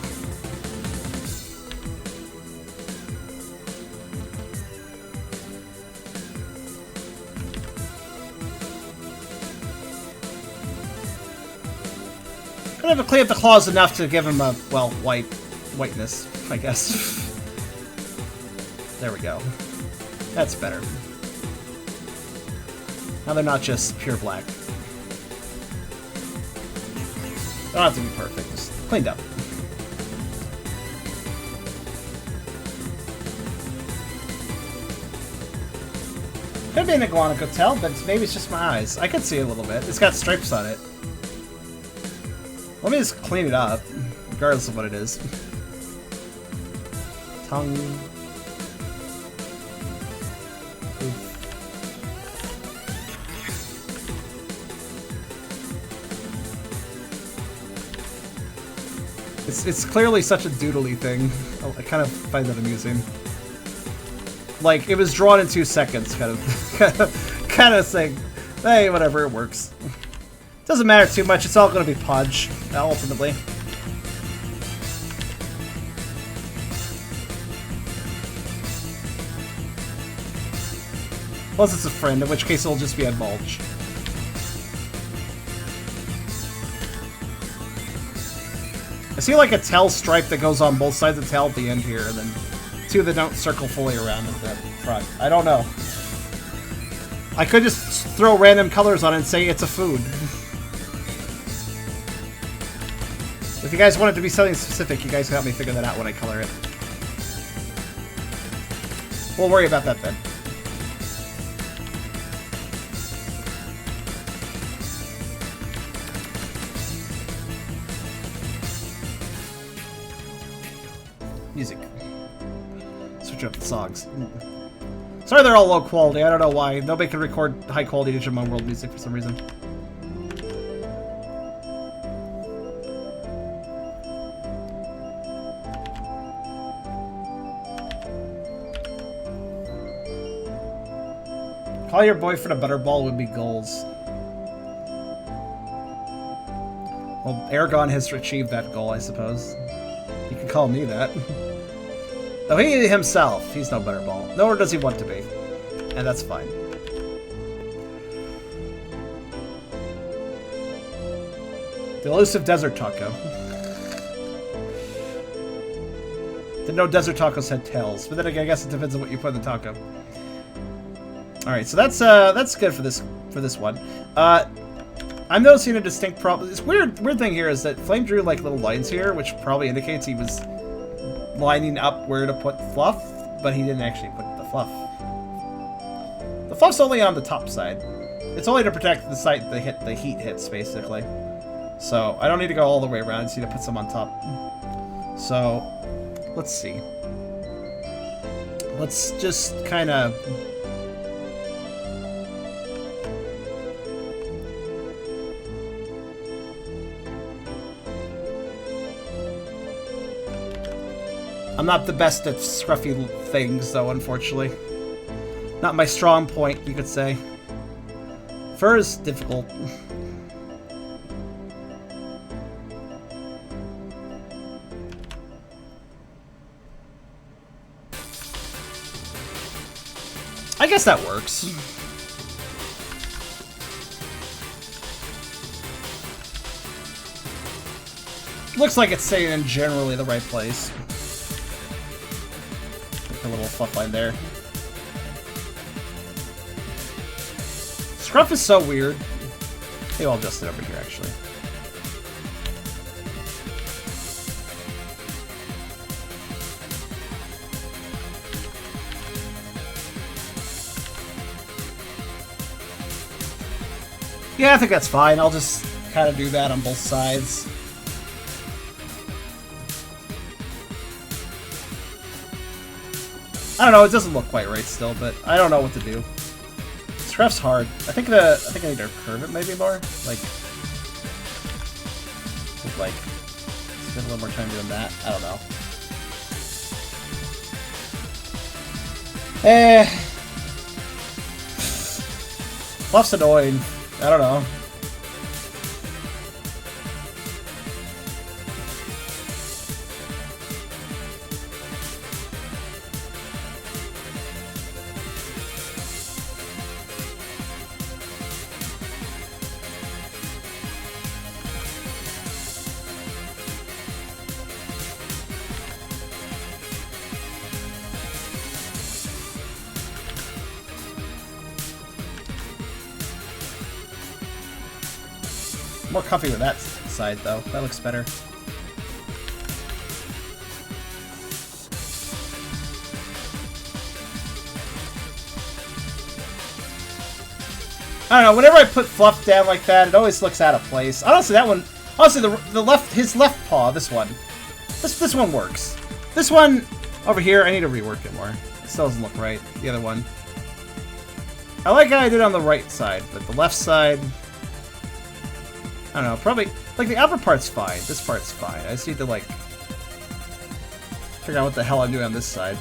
Speaker 1: Gonna have to clean up the claws enough to give him a, well, whiteness, I guess. There we go. That's better. Now they're not just pure black. They don't have to be perfect, just cleaned up. Could be an iguana tail, but maybe it's just my eyes. I could see a little bit. It's got stripes on it. Let me just clean it up, regardless of what it is. Tongue. It's clearly such a doodly thing. I kind of find that amusing. Like, it was drawn in 2 seconds, kind of thing. Hey, whatever, it works. Doesn't matter too much, it's all going to be Podge, ultimately. Unless it's a friend, in which case it'll just be a mulch. I see like a tail stripe that goes on both sides of the tail at the end here, and then 2 that don't circle fully around at the front. I don't know. I could just throw random colors on it and say it's a food. If you guys want it to be something specific, you guys can help me figure that out when I color it. We'll worry about that then. Music. Switch up the songs. Sorry they're all low quality, I don't know why. Nobody can record high quality Digimon World music for some reason. Call your boyfriend a butterball would be goals. Well, Aragon has achieved that goal, I suppose. You can call me that. Though he himself, he's no butterball. Nor does he want to be. And that's fine. The elusive desert taco. Didn't know desert tacos had tails, but then again, I guess it depends on what you put in the taco. Alright, so that's good for this one. I'm noticing a distinct problem. This weird thing here is that Flame drew like little lines here, which probably indicates he was lining up where to put fluff, but he didn't actually put the fluff. The fluff's only on the top side. It's only to protect the site the heat hits, basically. So I don't need to go all the way around. I just need to put some on top. So let's see. Let's just kind of. I'm not the best at scruffy things, though, unfortunately. Not my strong point, you could say. Fur is difficult. I guess that works. Looks like it's staying in generally the right place. Like a little fluff line there. Scruff is so weird. Maybe I'll adjust it over here, actually. Yeah, I think that's fine. I'll just kind of do that on both sides. I don't know, it doesn't look quite right still, but I don't know what to do. Scruff's hard. I think I need to curve it maybe more. Like spend a little more time doing that. I don't know. Fluff's annoying. I don't know. More comfy with that side, though. That looks better. I don't know. Whenever I put fluff down like that, it always looks out of place. Honestly, that one. Honestly, his left paw. This one. This one works. This one over here, I need to rework it more. It still doesn't look right. The other one. I like how I did it on the right side, but the left side. I don't know, probably, like, the upper part's fine. This part's fine. I just need to, like, figure out what the hell I'm doing on this side.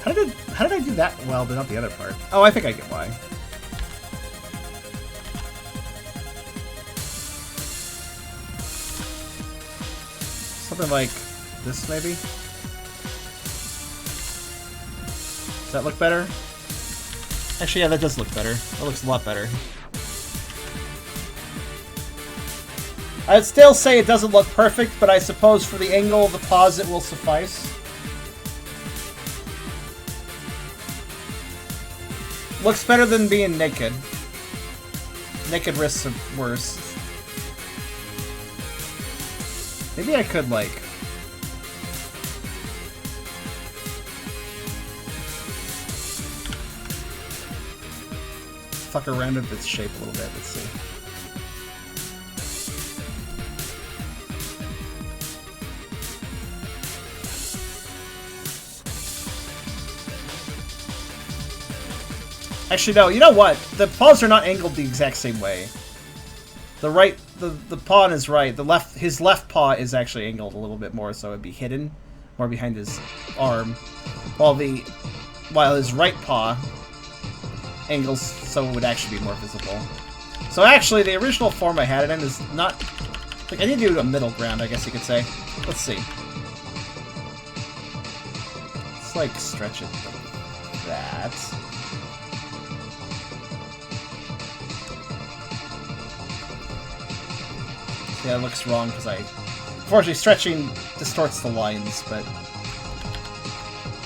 Speaker 1: How did I do that well, but not the other part? Oh, I think I get why. Something like this, maybe? Does that look better? Actually, yeah, that does look better. That looks a lot better. I'd still say it doesn't look perfect, but I suppose for the angle of the paws it will suffice. Looks better than being naked. Naked wrists are worse. Maybe I could, like... fuck around with its shape a little bit. Let's see. Actually, no. You know what? The paws are not angled the exact same way. The paw on his right, his left paw is actually angled a little bit more, so it'd be hidden more behind his arm, while his right paw angles so it would actually be more visible. So actually, the original form I had it in is not like I need to do a middle ground, I guess you could say. Let's see. Let's like stretch it like that. Yeah, it looks wrong because unfortunately, stretching distorts the lines, but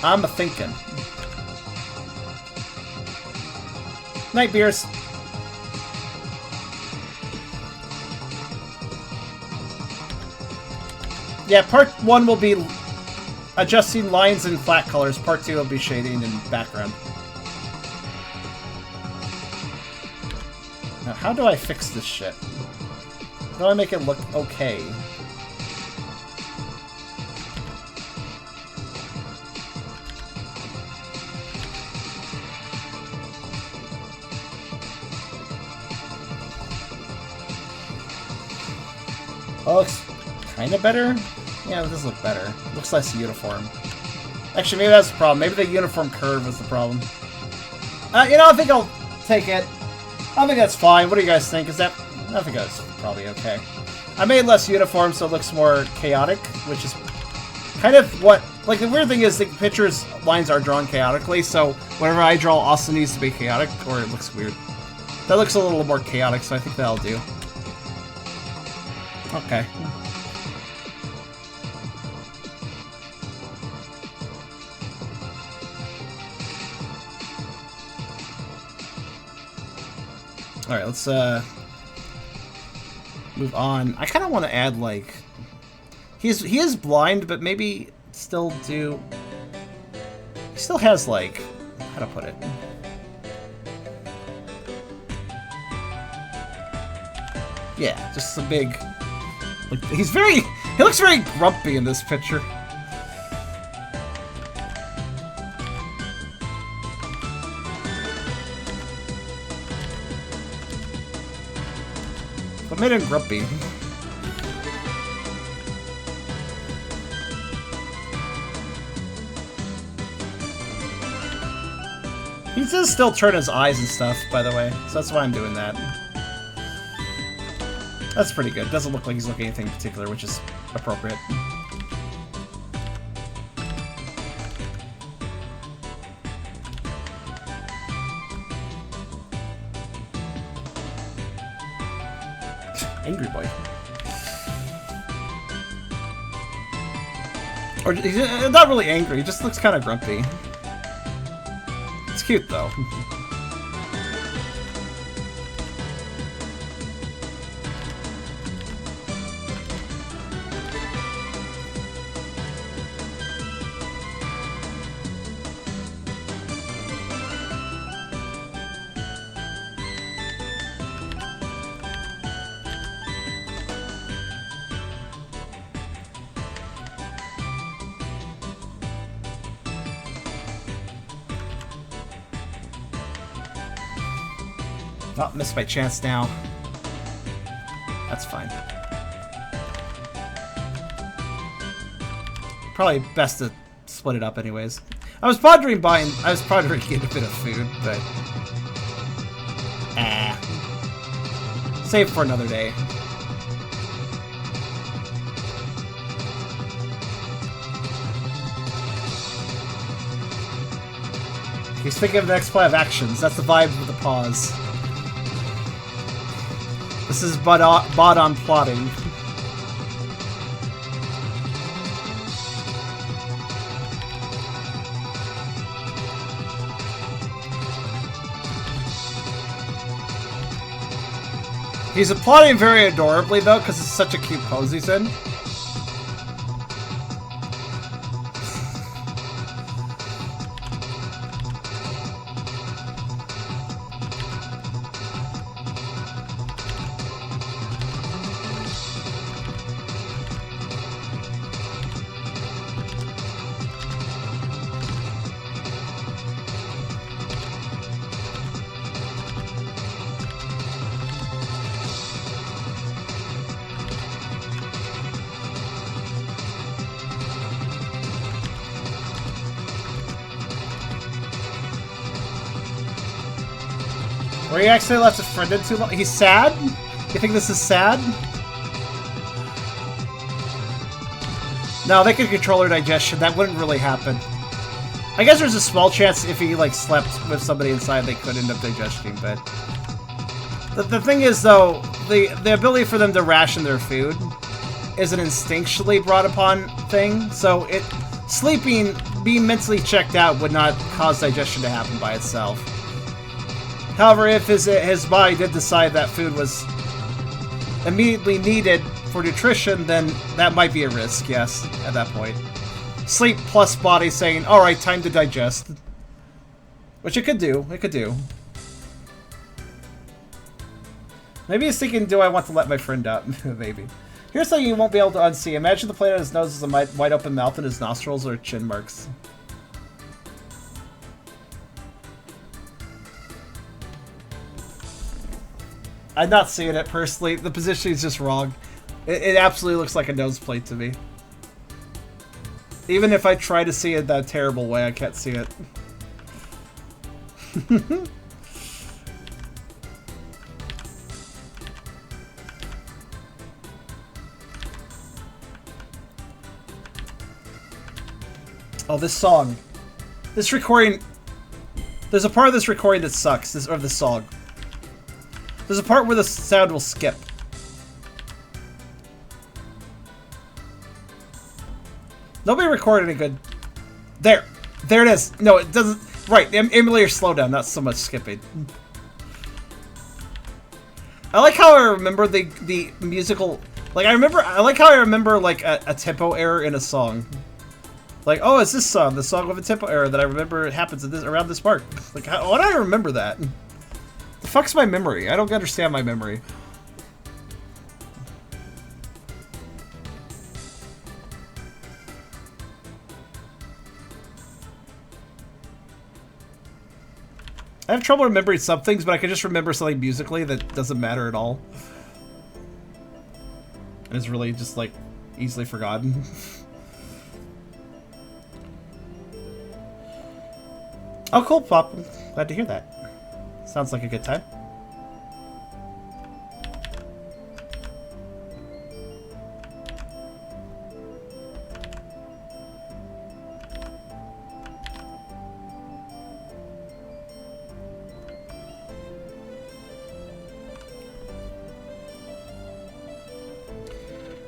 Speaker 1: I'm a-thinking. Night, Beers. Yeah, part 1 will be adjusting lines and flat colors. Part 2 will be shading and background. Now, how do I fix this shit? How do I make it look okay? Oh, looks kind of better. Yeah, this looks better. Looks less uniform. Actually, maybe that's the problem. Maybe the uniform curve was the problem. You know, I think I'll take it. I think that's fine. What do you guys think? Is that... I think that's probably okay. I made less uniform so it looks more chaotic, which is kind of what... Like, the weird thing is the picture's lines are drawn chaotically, so whatever I draw also needs to be chaotic, or it looks weird. That looks a little more chaotic, so I think that'll do. Okay. Alright, let's move on. I kind of want to add, like... He is blind, but maybe still do... He still has, like... How to put it? Yeah, just a big... Like, he's very... He looks very grumpy in this picture. What made him grumpy? He does still turn his eyes and stuff, by the way, so that's why I'm doing that. That's pretty good. Doesn't look like he's looking at anything in particular, which is appropriate. Angry boy. Or he's not really angry, he just looks kind of grumpy. It's cute though. Oh, missed my chance now. That's fine. Probably best to split it up anyways. I was pondering getting a bit of food, but... Save for another day. He's thinking of the next play of actions. That's the vibe of the pause. This is Baadan plotting. He's applauding very adorably though, because it's such a cute pose he's in. Or he actually left a friend in too long. He's sad? You think this is sad? No, they could control her digestion. That wouldn't really happen. I guess there's a small chance if he, like, slept with somebody inside, they could end up digesting, but... The thing is, though, the ability for them to ration their food is an instinctually brought upon thing, so sleeping, being mentally checked out would not cause digestion to happen by itself. However, if his body did decide that food was immediately needed for nutrition, then that might be a risk, yes, at that point. Sleep plus body saying, alright, time to digest. Which it could do, Maybe he's thinking, do I want to let my friend out? Maybe. Here's something you won't be able to unsee. Imagine the plate on his nose is a wide open mouth and his nostrils are chin marks. I'm not seeing it personally. The position is just wrong. It absolutely looks like a nose plate to me. Even if I try to see it that terrible way, I can't see it. Oh, this song. This recording... There's a part of this recording that sucks. This song. There's a part where the sound will skip. Nobody recorded any good... There! There it is! No, it doesn't... Right, emulator slowdown, not so much skipping. I like how I remember the musical... Like, I like how I remember, like, a tempo error in a song. Like, oh, it's this song, the song with a tempo error that I remember it happens around this part. Like, why do I remember that? The fuck's my memory? I don't understand my memory. I have trouble remembering some things, but I can just remember something musically that doesn't matter at all. And is really just, like, easily forgotten. Oh, cool, Pop. I'm glad to hear that. Sounds like a good time.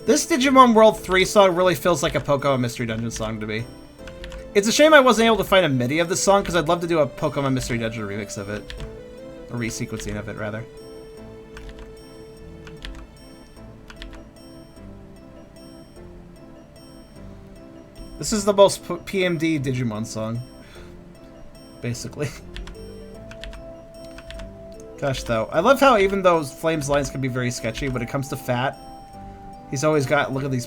Speaker 1: This Digimon World 3 song really feels like a Pokemon Mystery Dungeon song to me. It's a shame I wasn't able to find a MIDI of this song, because I'd love to do a Pokemon Mystery Dungeon remix of it. A resequencing of it, rather. This is the most PMD Digimon song. Basically. Gosh, though. I love how even though Flame's lines can be very sketchy, when it comes to Fat, he's always got, look at these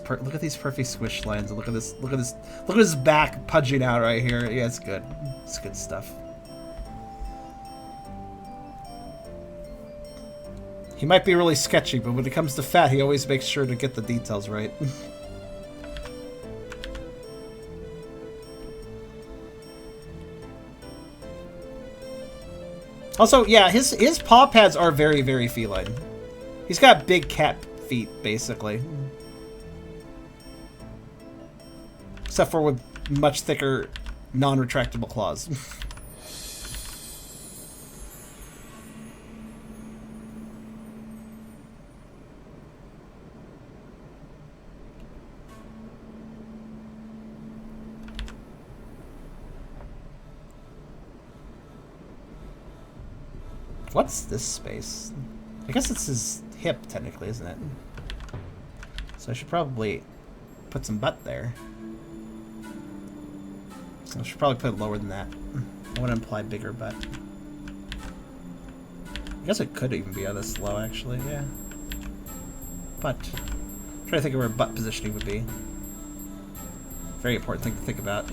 Speaker 1: perfect squish lines. Look at his back pudging out right here. Yeah, it's good. It's good stuff. He might be really sketchy, but when it comes to Fat, he always makes sure to get the details right. Also, yeah, his paw pads are very, very feline. He's got big cat feet, basically. Except for with much thicker, non-retractable claws. What's this space? I guess it's his hip, technically, isn't it? So I should probably put some butt there. So I should probably put it lower than that. I want to imply bigger butt. I guess it could even be this low, actually, yeah. But, I'm trying to think of where butt positioning would be. Very important thing to think about.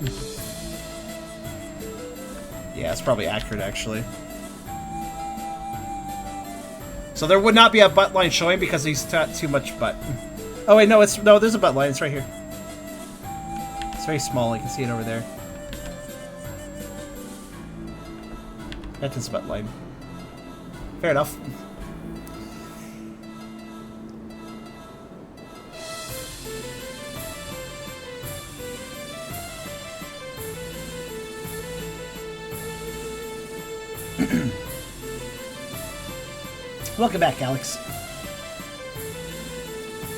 Speaker 1: Yeah, it's probably accurate, actually. So there would not be a butt line showing because he's got too much butt. Oh wait, no, there's a butt line. It's right here. It's very small. You can see it over there. That's his butt line. Fair enough. Welcome back, Alex.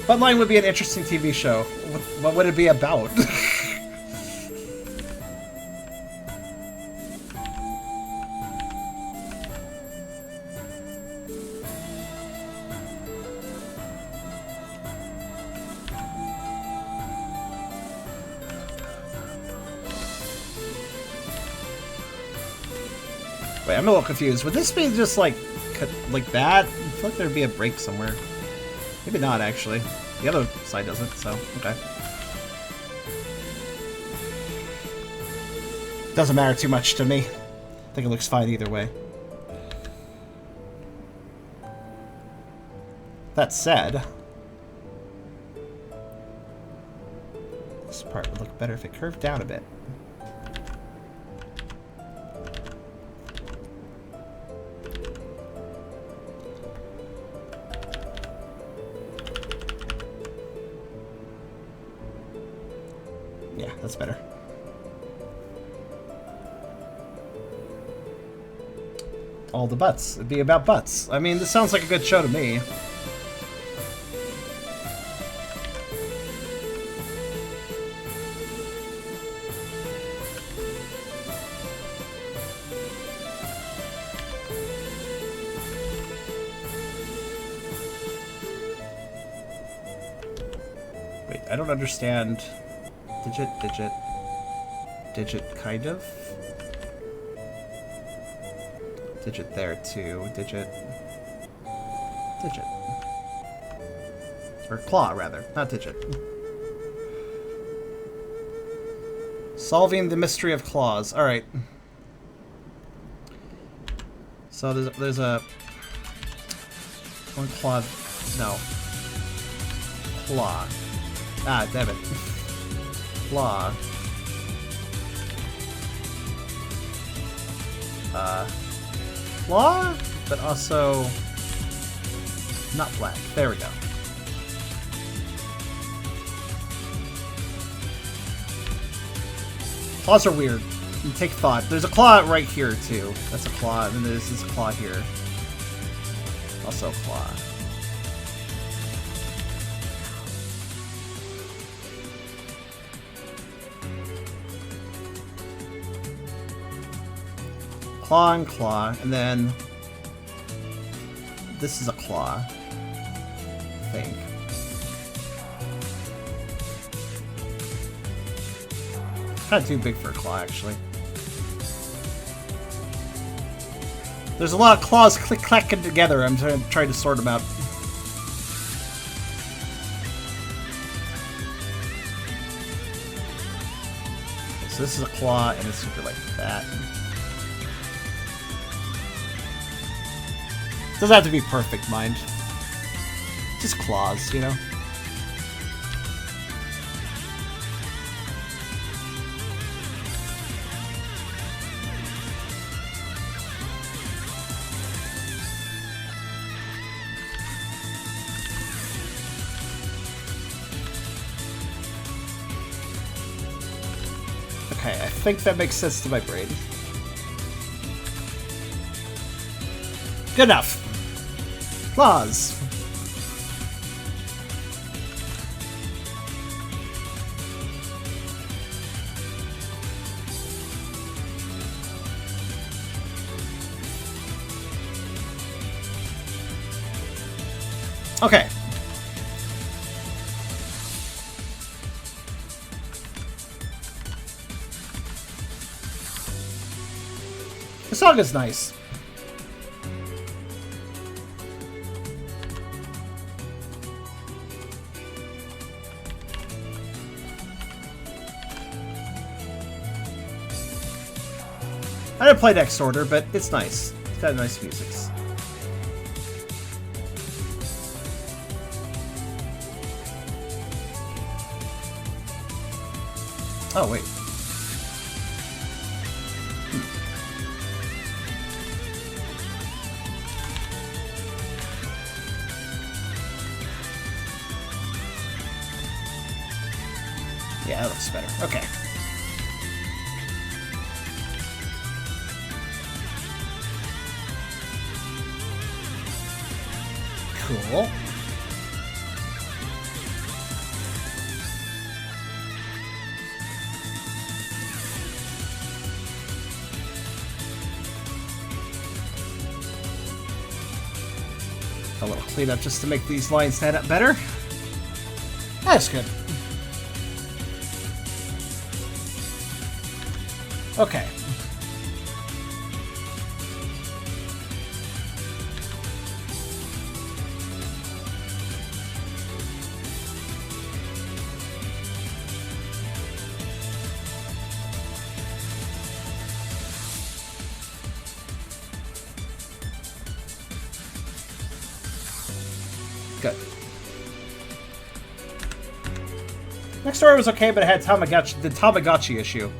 Speaker 1: Buttline would be an interesting TV show. What would it be about? Wait, I'm a little confused. Would this be just like that? I feel like there'd be a break somewhere. Maybe not, actually. The other side doesn't, so, okay. Doesn't matter too much to me. I think it looks fine either way. That said, This part would look better if it curved down a bit. Yeah, that's better. All the butts. It'd be about butts. I mean, this sounds like a good show to me. Wait, I don't understand. Digit, digit, digit, kind of. Digit there too. Digit. Digit. Or claw, rather. Not digit. Solving the mystery of claws. Alright. So there's a... One claw... No. Claw. Ah, damn it. Claw. Claw, but also not black. There we go. Claws are weird. You take thought. There's a claw right here too. That's a claw, and then there's this claw here. Also a claw. Claw and claw, and then this is a claw, I think. Kind of too big for a claw, actually. There's a lot of claws click-clacking together. I'm trying to sort them out. So this is a claw, and it's super like that. Doesn't have to be perfect, mind. Just claws, you know? Okay, I think that makes sense to my brain. Good enough. Claws. Okay. The song is nice. I didn't play Next Order, but it's nice. It's got nice music. Oh, wait. Yeah, that looks better. Okay. Cool. A little cleanup just to make these lines stand up better. That's good. Okay. Good. Next story was okay, but it had the Tamagotchi issue.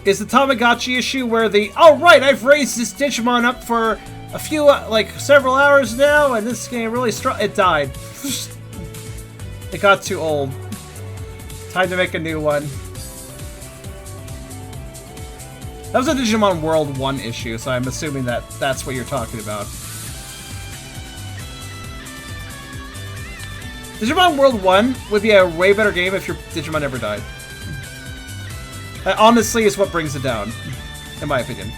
Speaker 1: Is the Tamagotchi issue where oh right, I've raised this Digimon up for a few, like, several hours now, and this game really it died. It got too old. Time to make a new one. That was a Digimon World 1 issue, so I'm assuming that's what you're talking about. Digimon World 1 would be a way better game if your Digimon never died. That honestly is what brings it down, in my opinion.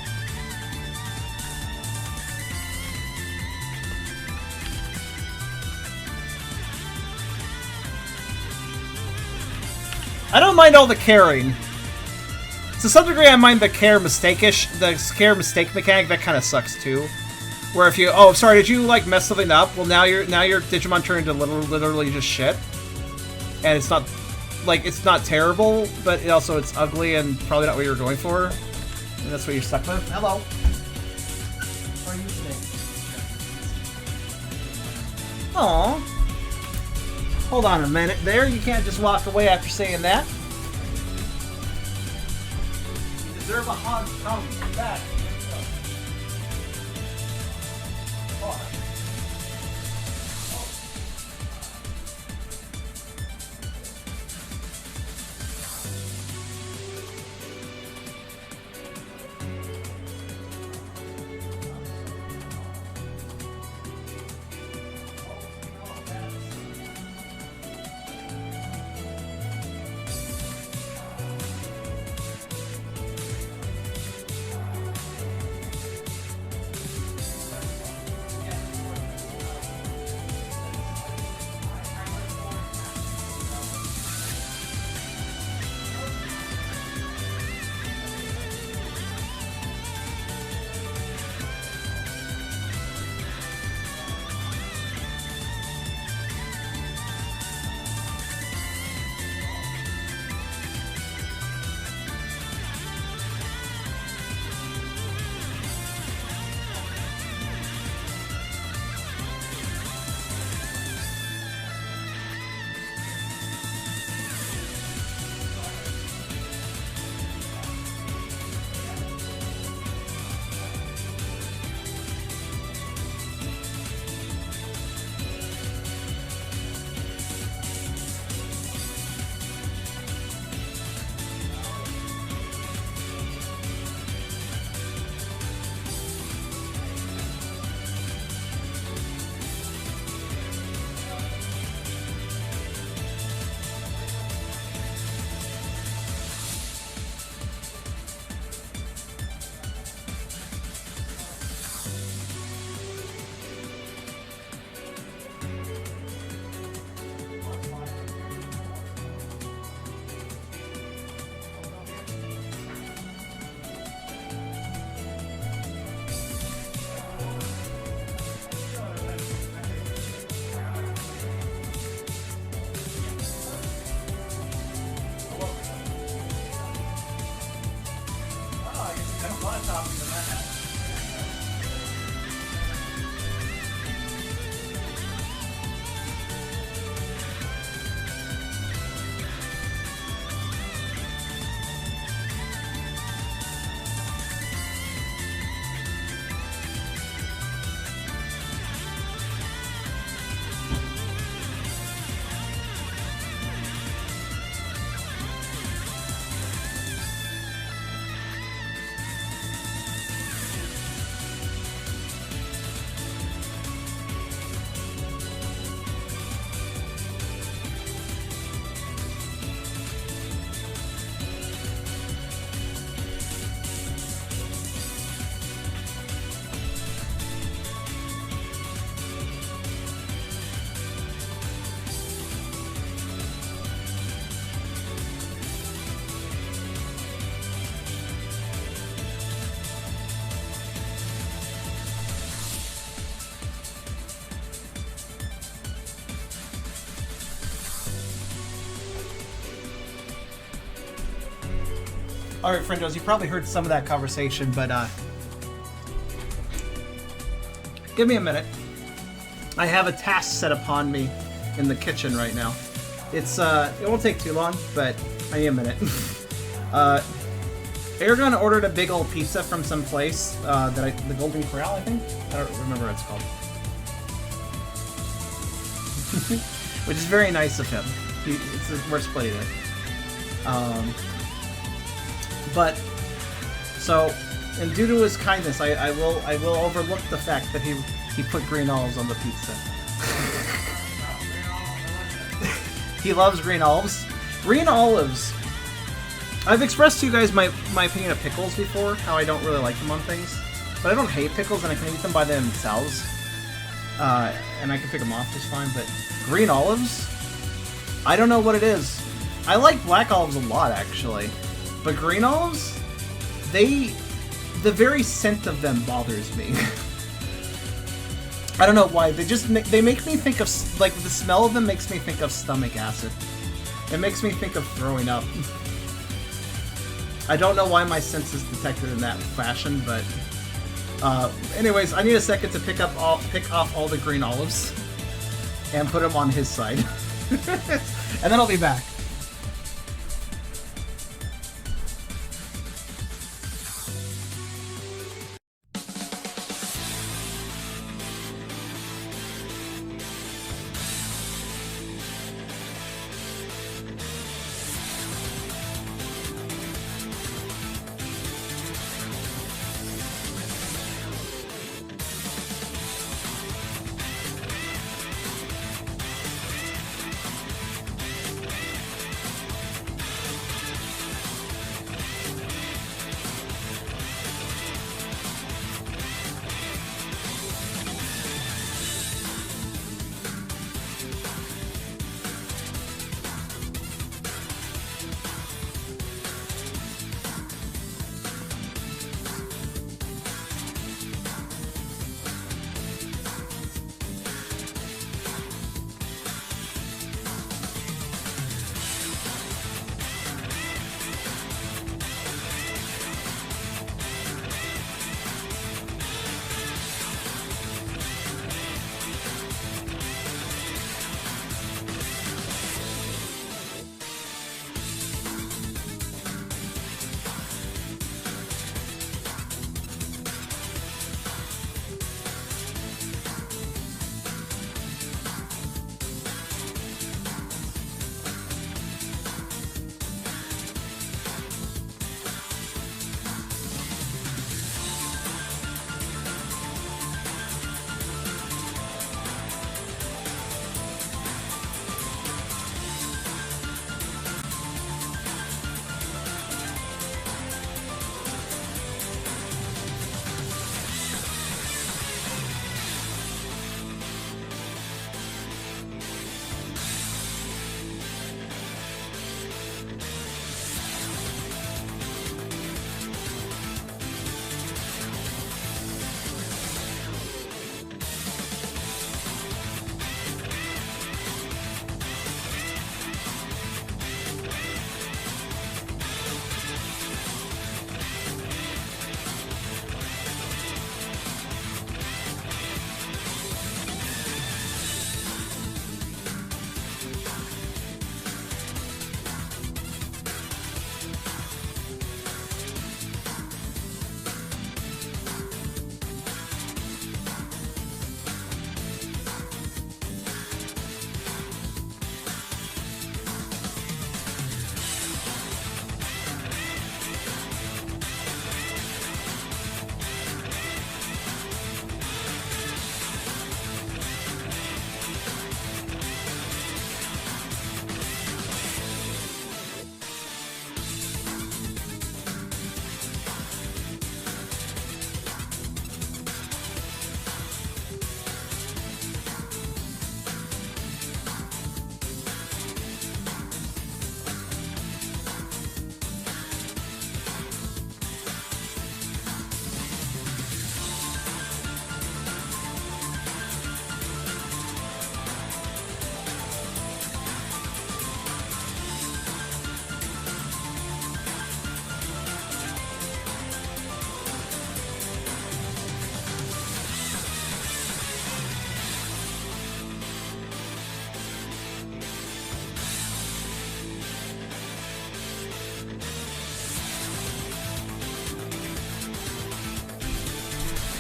Speaker 1: I don't mind all the caring. To some degree, I mind the care mistake mistake mechanic. That kind of sucks too. Where if you, oh, sorry, did you like mess something up? Well, now your Digimon turned into literally just shit, and it's not like it's not terrible, but it's ugly and probably not what you were going for. And that's what you're stuck with. Hello. How are you today? Aww. Hold on a minute there. You can't just walk away after saying that. You deserve a hug. Come back. Alright, friendos, you probably heard some of that conversation, but give me a minute. I have a task set upon me in the kitchen right now. It's it won't take too long, but I need a minute. Aragon ordered a big old pizza from some place the Golden Corral, I think. I don't remember what it's called. Which is very nice of him. We're splitting it. But so, and due to his kindness, I will overlook the fact that he put green olives on the pizza. He loves green olives. Green olives. I've expressed to you guys my opinion of pickles before, how I don't really like them on things. But I don't hate pickles, and I can eat them by themselves. And I can pick them off just fine, but green olives? I don't know what it is. I like black olives a lot, actually. But green olives? The very scent of them bothers me. I don't know why. They make me think of, like, the smell of them makes me think of stomach acid. It makes me think of throwing up. I don't know why my sense is detected in that fashion, but anyways, I need a second to pick off all the green olives and put them on his side. And then I'll be back.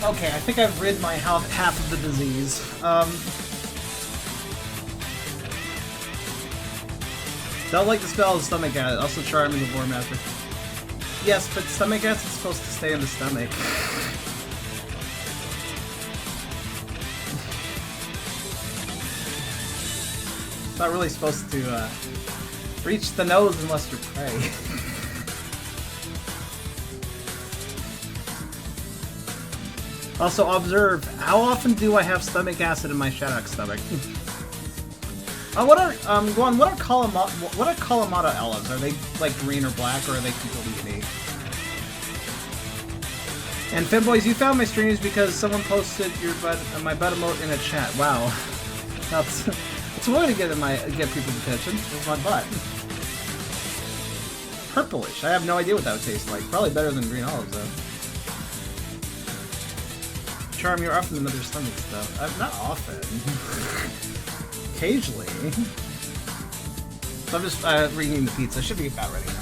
Speaker 1: Okay, I think I've rid my half of the disease. Don't like the spell of stomach acid. Also charming the Vore Master. Yes, but stomach acid is supposed to stay in the stomach. It's not really supposed to reach the nose unless you're prey. Also observe, how often do I have stomach acid in my Shadok stomach? What are Kalamata olives? Are they like green or black, or are they completely unique? And Femboys, you found my streams because someone posted your my butt emote in a chat. Wow, that's a way to get people's attention. With my butt. Purplish. I have no idea what that would taste like. Probably better than green olives though. Charm, you're often in other stomach stuff. Not often. Occasionally. So I'm just reheating the pizza. Should be about ready now.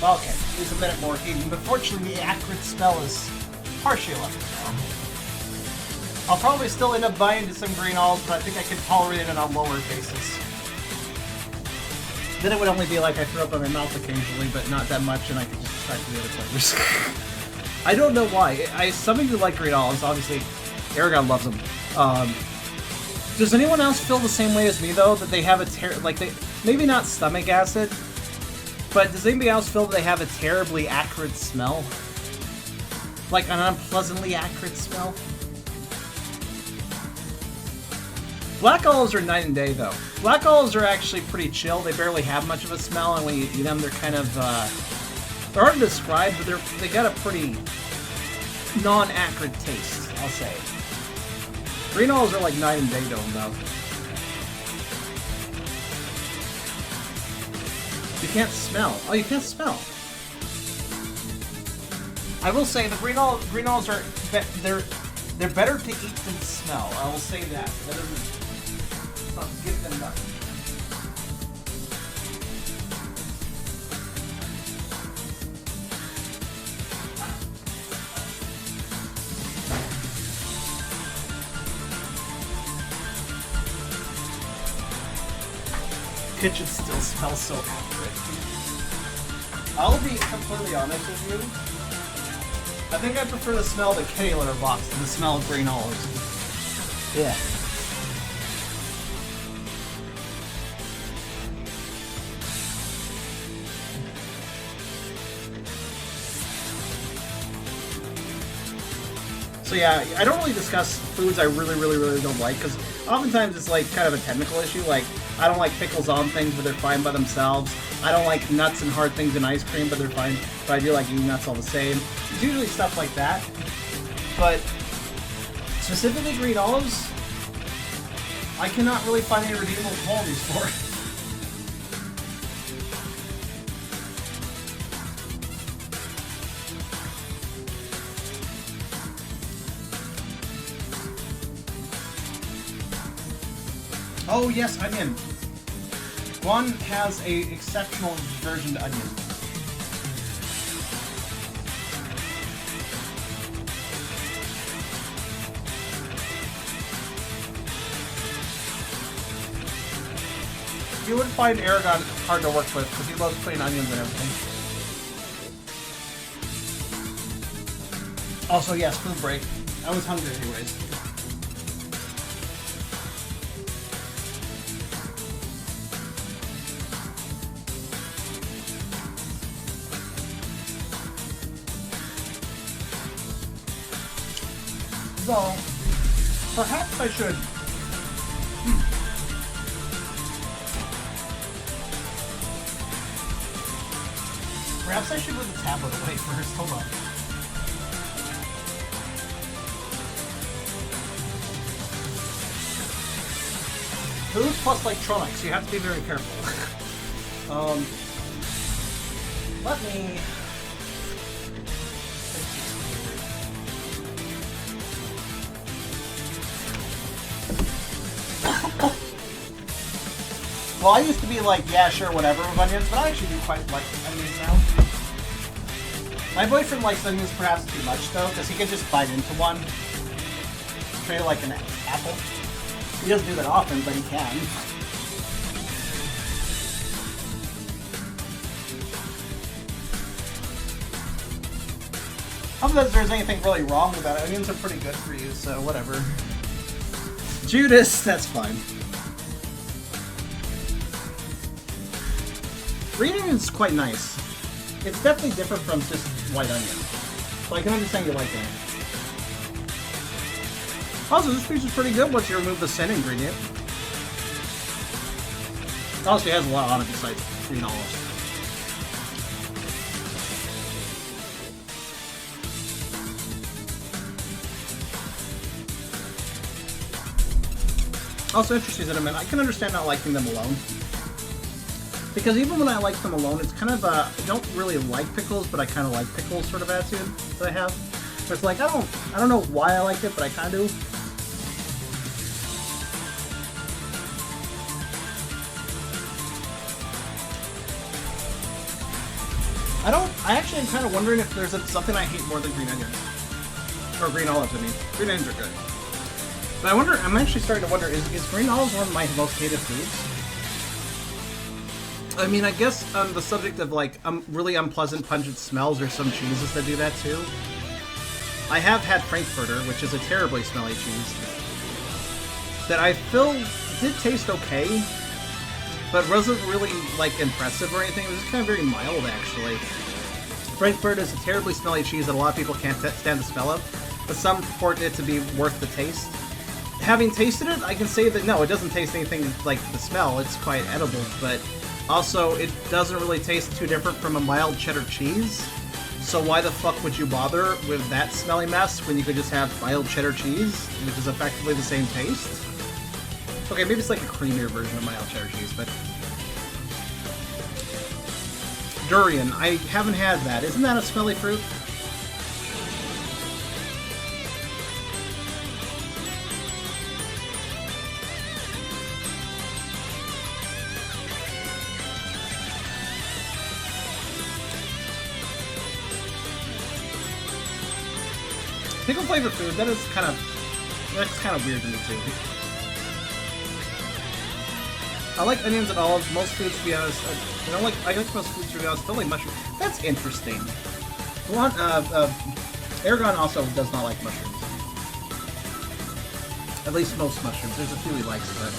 Speaker 1: Okay, there's a minute more heating, but fortunately the acrid spell is partially left now. I'll probably still end up buying into some green olives, but I think I could tolerate it on a lower basis. Then it would only be like I threw up in my mouth occasionally, but not that much, and I could just extract the other flavors. I don't know why. Some of you like green olives, obviously. Aragon loves them. Does anyone else feel the same way as me, though? That they have a maybe not stomach acid, but does anybody else feel that they have a terribly acrid smell? Like an unpleasantly acrid smell? Black olives are night and day, though. Black olives are actually pretty chill. They barely have much of a smell, and when you eat them, they're kind of, they're hard to describe, but they got a pretty non-acrid taste, I'll say. Green olives are like night and day to them, though. You can't smell. Oh, you can't smell. I will say the green olives are they're better to eat than smell. I will say that. That doesn't not give them nothing. Kitchen still smells so acrid. I'll be completely honest with you. I think I prefer the smell of the kitty litter box to the smell of green olives. Yeah. So yeah, I don't really discuss foods I really don't like, because oftentimes it's like kind of a technical issue. Like, I don't like pickles on things, but they're fine by themselves. I don't like nuts and hard things in ice cream, but they're fine. But I do like eating nuts all the same. It's usually stuff like that. But specifically green olives, I cannot really find any redeemable qualities for it. Oh yes, onion. One has a exceptional version to onion. You would find Aragon hard to work with because he loves putting onions and everything. Also, yes, food break. I was hungry anyways. So, perhaps I should... Perhaps I should put the tablet away first. Hold on. food plus electronics, so you have to be very careful. Let me... Well, I used to be like, yeah, sure, whatever with onions, but I actually do quite like onions now. My boyfriend likes onions perhaps too much, though, because he can just bite into one. Treat it like an apple. He doesn't do that often, but he can. I don't know if there's anything really wrong with that. Onions are pretty good for you, so whatever. Judas, that's fine. Green onion's quite nice. It's definitely different from just white onion. So I can understand you like that. Also, this piece is pretty good once you remove the scent ingredient. Also, it has a lot on it besides green olives. Also, interesting cinnamon. I can understand not liking them alone. Because even when I like them alone, it's kind of a, I don't really like pickles, but I kind of like pickles sort of attitude that I have. But it's like, I don't know why I like it, but I kind of do. I actually am kind of wondering if there's something I hate more than green onions. Or green olives, I mean. Green onions are good. But I wonder, I'm actually starting to wonder, is green olives one of my most hated foods? I mean, I guess on the subject of like really unpleasant pungent smells, there's some cheeses that do that too. I have had Frankfurter, which is a terribly smelly cheese, that I feel did taste okay, but wasn't really like impressive or anything. It was just kind of very mild actually. Frankfurt is a terribly smelly cheese that a lot of people can't stand the smell of, but some report it to be worth the taste. Having tasted it, I can say that no, it doesn't taste anything like the smell. It's quite edible, but also it doesn't really taste too different from a mild cheddar cheese. So why the fuck would you bother with that smelly mess when you could just have mild cheddar cheese, which is effectively the same taste? Okay, maybe it's like a creamier version of mild cheddar cheese, but... Durian. I haven't had that. Isn't that a smelly fruit? Pickle flavored food, that's kind of weird to me too. I like onions and olives. Most foods, to be honest, I like most foods to be honest. Don't like mushrooms. That's interesting. Aragon also does not like mushrooms. At least most mushrooms. There's a few he likes, but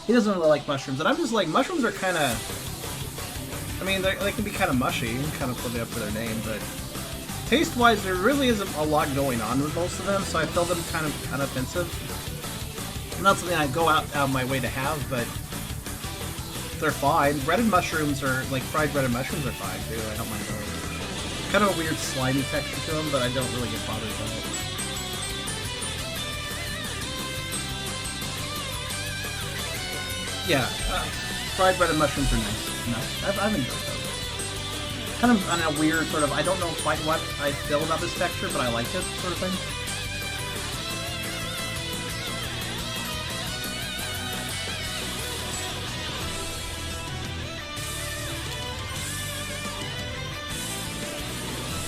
Speaker 1: he doesn't really like mushrooms. And I'm just like, mushrooms are kind of, I mean, they can be kind of mushy, kind of living up to their name, but taste-wise, there really isn't a lot going on with most of them, so I feel them kind of offensive. Not something I go out of my way to have, but they're fine. Breaded mushrooms are, like, fried breaded mushrooms are fine, too. I don't mind those. Kind of a weird slimy texture to them, but I don't really get bothered by it. Yeah, fried breaded mushrooms are nice. No, I've enjoyed those. Kind of on a weird sort of, I don't know quite what I feel about this texture, but I like it, sort of thing.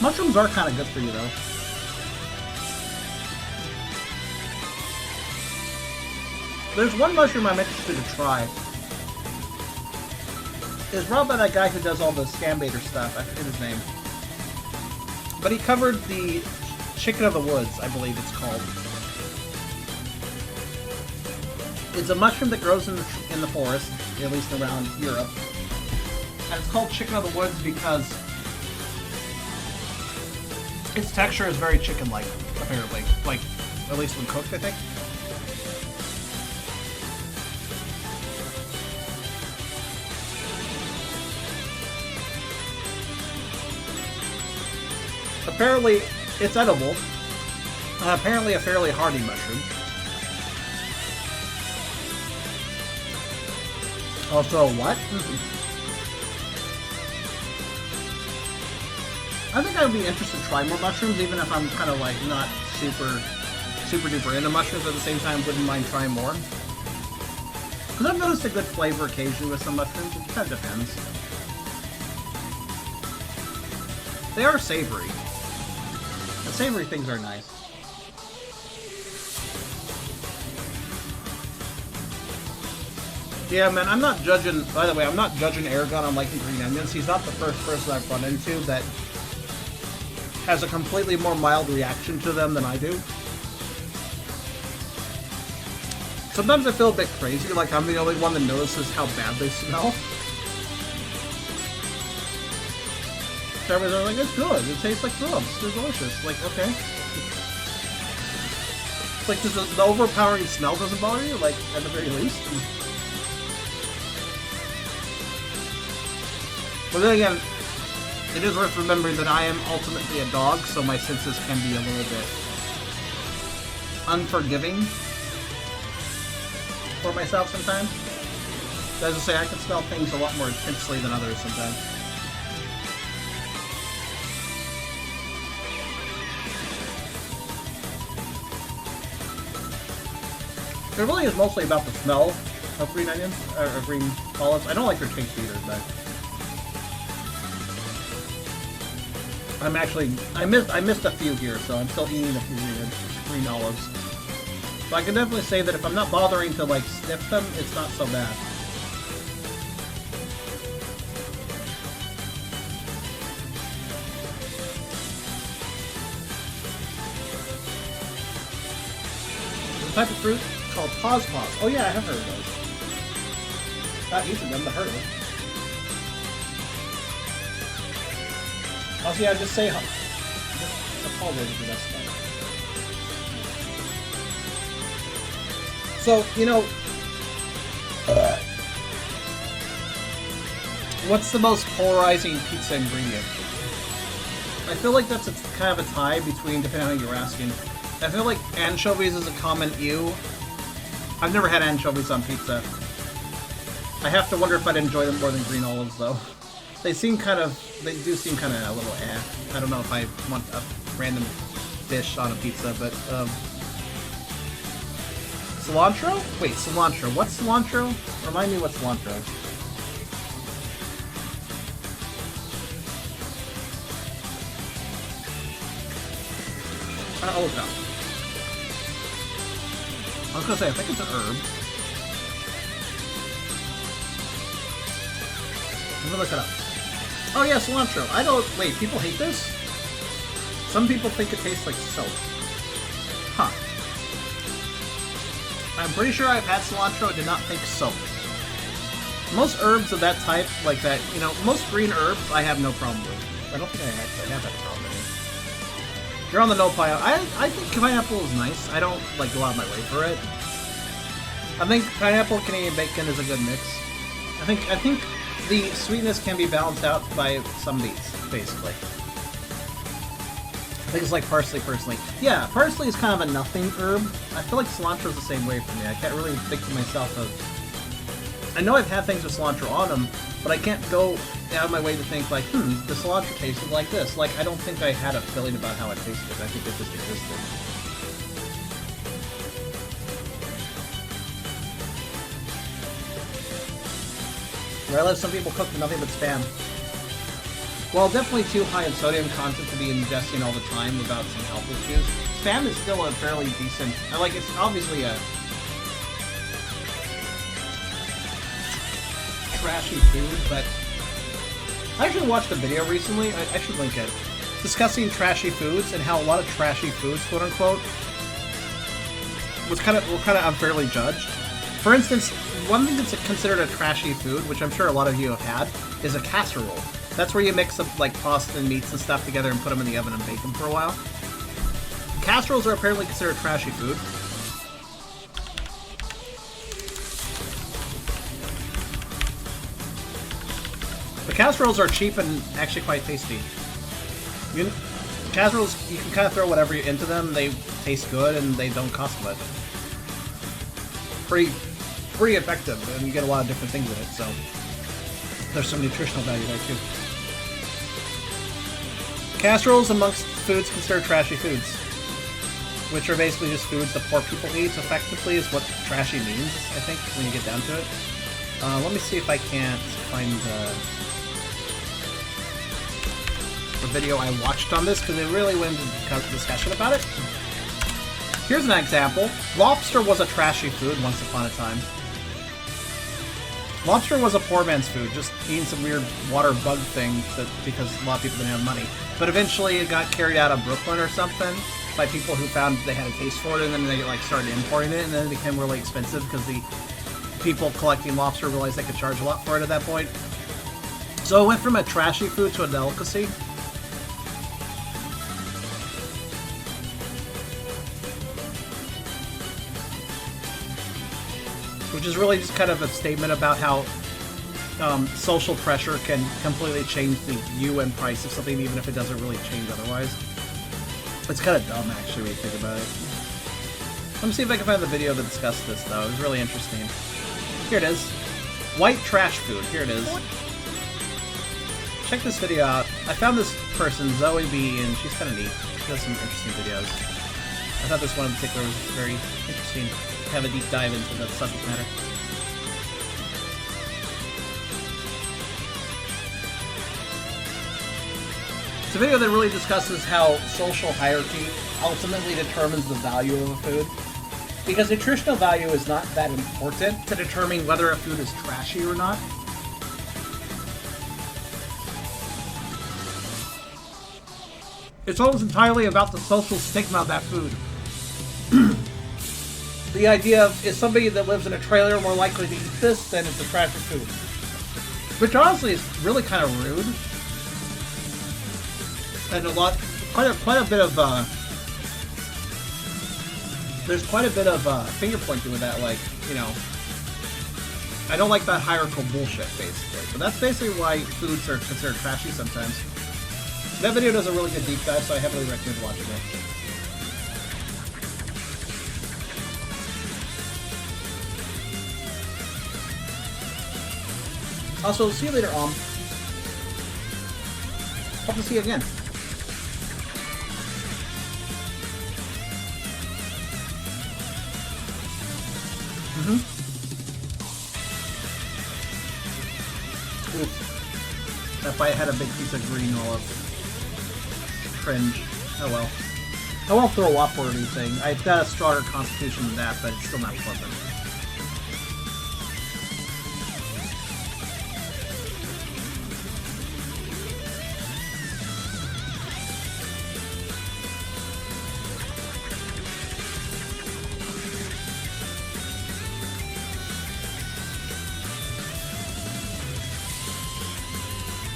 Speaker 1: Mushrooms are kind of good for you, though. There's one mushroom I'm interested to try. It's brought by that guy who does all the Scambaiter stuff. I forget his name. But he covered the chicken of the woods, I believe it's called. It's a mushroom that grows in the forest, at least around Europe. And it's called chicken of the woods because its texture is very chicken-like, apparently. Like, at least when cooked, I think. Apparently, it's edible. Apparently a fairly hardy mushroom. Also, what? I think I would be interested to try more mushrooms, even if I'm kind of like not super duper into mushrooms. At the same time, wouldn't mind trying more. Because I've noticed a good flavor occasionally with some mushrooms. It kind of depends. They are savory. The savory things are nice. Yeah, man, I'm not judging... By the way, I'm not judging Aragon on liking green onions. He's not the first person I've run into that has a completely more mild reaction to them than I do. Sometimes I feel a bit crazy, like I'm the only one that notices how bad they smell. Everybody's like, it's good, it tastes like grubs, they're delicious. Like, okay. It's like, the overpowering smell doesn't bother you, like, at the very least? But then again, it is worth remembering that I am ultimately a dog, so my senses can be a little bit unforgiving for myself sometimes. As I say, I can smell things a lot more intensely than others sometimes. It really is mostly about the smell of green onions, or green olives. I don't like their taste either, but I'm actually, I missed a few here, so I'm still eating a few green olives. So I can definitely say that if I'm not bothering to like sniff them, it's not so bad. There's a type of fruit called pawpaws. Oh yeah, I have heard of those. Not eaten them, but heard of them. Also, yeah, just say apologize for that stuff. So, you know, what's the most polarizing pizza ingredient? I feel like that's kind of a tie between, depending on who you're asking. I feel like anchovies is a common ew. I've never had anchovies on pizza. I have to wonder if I'd enjoy them more than green olives, though. They do seem kind of a little eh. I don't know if I want a random dish on a pizza, but, cilantro? Wait, cilantro. What's cilantro? Remind me what cilantro is. I'll look it up. I was gonna say, I think it's an herb. I'm gonna look it up. Oh yeah, cilantro. I don't... Wait, people hate this? Some people think it tastes like soap. Huh. I'm pretty sure I've had cilantro and did not think soap. Most herbs of that type, like that, you know, most green herbs, I have no problem with. I don't think I actually have that problem with. You're on the no pineapple. I think pineapple is nice. I don't, like, go out of my way for it. I think pineapple and Canadian bacon is a good mix. I think the sweetness can be balanced out by some beets, basically. I think it's like parsley, personally. Yeah, parsley is kind of a nothing herb. I feel like cilantro is the same way for me. I can't really think to myself of... I know I've had things with cilantro on them, but I can't go out of my way to think like, the cilantro tasted like this. Like, I don't think I had a feeling about how it tasted. I think it just existed. Where I live, some people cook with nothing but Spam. Well, definitely too high in sodium content to be ingesting all the time without some health issues. Spam is still a fairly decent... Like, it's obviously a trashy food, but... I actually watched a video recently, I should link it, discussing trashy foods and how a lot of trashy foods, quote-unquote, were kind of unfairly judged. For instance, one thing that's considered a trashy food, which I'm sure a lot of you have had, is a casserole. That's where you mix up like pasta and meats and stuff together and put them in the oven and bake them for a while. Casseroles are apparently considered trashy food. But casseroles are cheap and actually quite tasty. Casseroles, you can kind of throw whatever into them. They taste good and they don't cost much.
Speaker 3: pretty effective, and you get a lot of different things in it, so there's some nutritional value there too. Casseroles amongst foods considered trashy foods, which are basically just foods that poor people eat, effectively is what trashy means, I think, when you get down to it. Let me see if I can't find the video I watched on this, because it really went into discussion about it. Here's an example. Lobster was a trashy food once upon a time. Lobster was a poor man's food, just eating some weird water bug thing because a lot of people didn't have money. But eventually it got carried out of Brooklyn or something by people who found they had a taste for it, and then they like started importing it, and then it became really expensive because the people collecting lobster realized they could charge a lot for it at that point. So it went from a trashy food to a delicacy. Which is really just kind of a statement about how social pressure can completely change the view and price of something, even if it doesn't really change otherwise. It's kind of dumb, actually, when you think about it. Let me see if I can find the video that discussed this, though. It was really interesting. Here it is. White trash food. Here it is. Check this video out. I found this person, Zoe B, and she's kind of neat. She does some interesting videos. I thought this one in particular was very interesting. Have a deep dive into the subject matter. It's a video that really discusses how social hierarchy ultimately determines the value of a food. Because nutritional value is not that important to determine whether a food is trashy or not. It's almost entirely about the social stigma of that food. The idea of, is somebody that lives in a trailer more likely to eat this than it's a trashy food? Which honestly is really kind of rude. And quite a bit of, there's quite a bit of finger pointing with that, like, you know, I don't like that hierarchical bullshit, basically. But that's basically why foods are considered trashy sometimes. That video does a really good deep dive, so I heavily recommend watching it. Also, see you later, hope to see you again. Oops. That bite had a big piece of green olive. Cringe. Oh well. I won't throw up or anything. I've got a stronger constitution than that, but it's still not pleasant.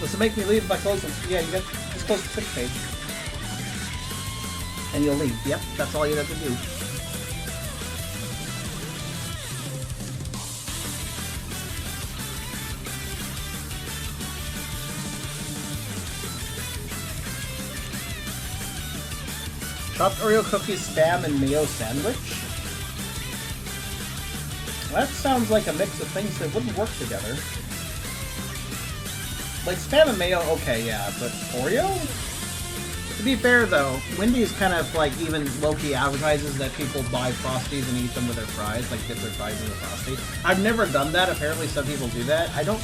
Speaker 3: Does it make me leave if I close them? Yeah, you got just close the Twitch page. And you'll leave. Yep, that's all you have to do. Chopped Oreo cookies, Spam, and mayo sandwich? That sounds like a mix of things that wouldn't work together. Like, Spam and mayo, okay, yeah, but Oreo? To be fair, though, Wendy's kind of, like, even low-key advertises that people buy Frosties and eat them with their fries, like, dip their fries in the Frosty. I've never done that. Apparently some people do that. I don't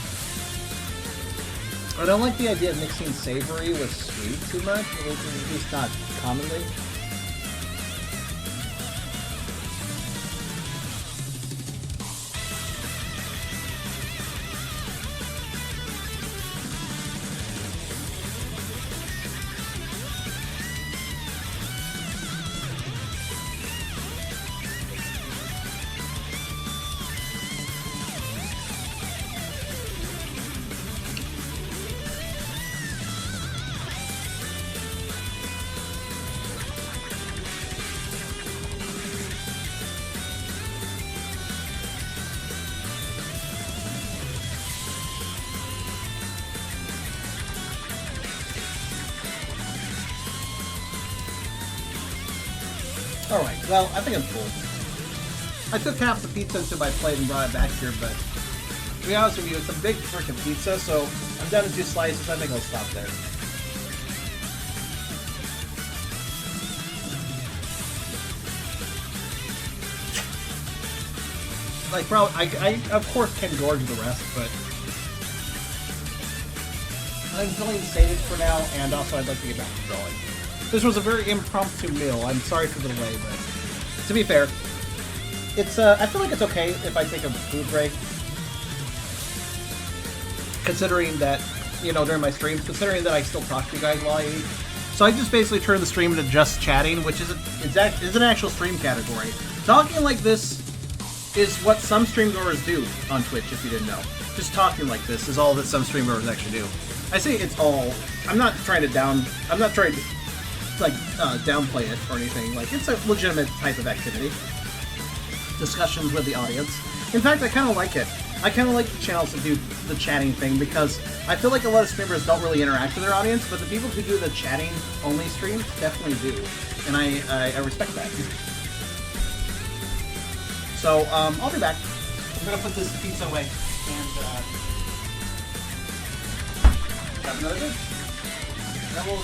Speaker 3: like the idea of mixing savory with sweet too much, at least not commonly. Alright, well, I think I'm full. I took half the pizza into my plate and brought it back here, but to be honest with you, it's a big freaking pizza, so I'm down to 2 slices. I think I'll stop there. Like, bro, I of course can gorge the rest, but I'm feeling sated for now, and also I'd like to get back to drawing. This was a very impromptu meal. I'm sorry for the delay, but to be fair, it's I feel like it's okay if I take a food break, considering that, you know, during my streams, considering that I still talk to you guys while I eat. So I just basically turned the stream into just chatting, which is an actual stream category. Talking like this is what some streamgoers do on Twitch, if you didn't know. Just talking like this is all that some streamgoers actually do. I say it's all. I'm not trying to downplay it or anything. Like, it's a legitimate type of activity. Discussions with the audience. In fact, I kind of like it. I kind of like the channels that do the chatting thing, because I feel like a lot of streamers don't really interact with their audience, but the people who do the chatting only streams definitely do, and I respect that. So, I'll be back. I'm gonna put this pizza away and have another good. Then we'll...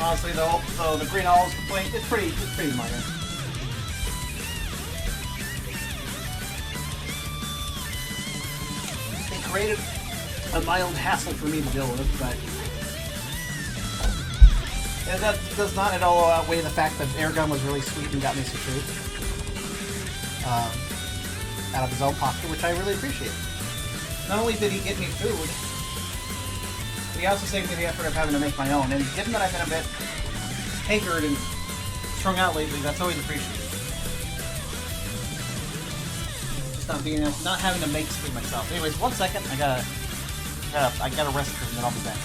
Speaker 3: Honestly, though, the green olives complaint, it's pretty minor. It created a mild hassle for me to deal with, but that does not at all outweigh the fact that Airgun was really sweet and got me some food out of his own pocket, which I really appreciate. Not only did he get me food, he also saved me the effort of having to make my own, and given that I've been a bit hankered and strung out lately, that's always appreciated. Just not having to make food myself. Anyways, 1 second, I gotta rest and then I'll be back.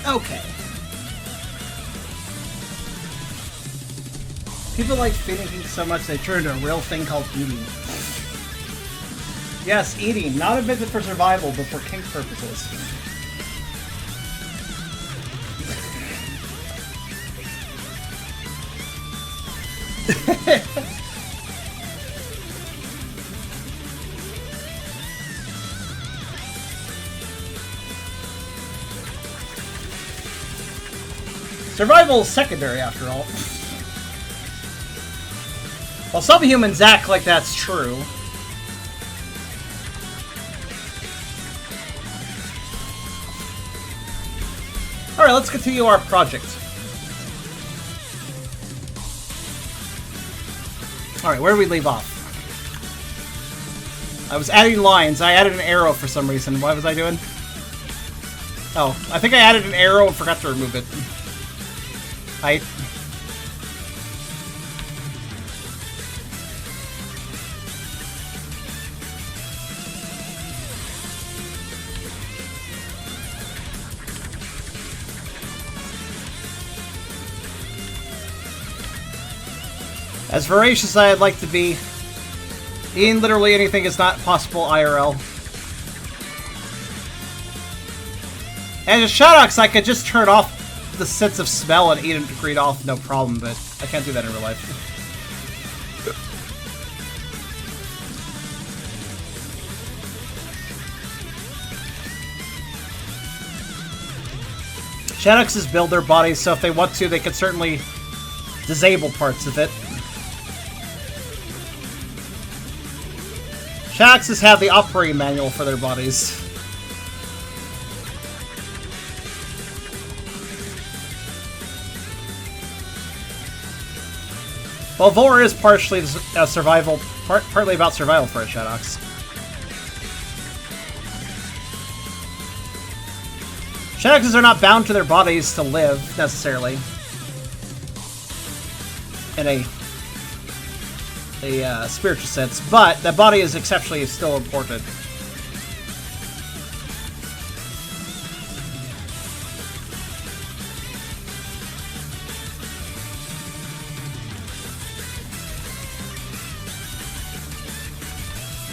Speaker 3: Okay. People like feeding things so much they turn into a real thing called eating. Yes, eating. Not invented for survival, but for kink purposes. Survival is secondary, after all. Well, some humans act like that's true. Alright, let's continue our project. Alright, where do we leave off? I was adding lines. I added an arrow for some reason. What was I doing? Oh, I think I added an arrow and forgot to remove it. As voracious as I'd like to be, eating literally anything is not possible IRL. And as Shadox, I could just turn off the sense of smell and eat and greed off, no problem, but I can't do that in real life. Shadoxes build their bodies, so if they want to, they can certainly disable parts of it. Shadoxes have the operating manual for their bodies. Well, Vore is partially survival, partly about survival for a Shadox. Shadoxes are not bound to their bodies to live, necessarily. In a spiritual sense, but the body is exceptionally still important.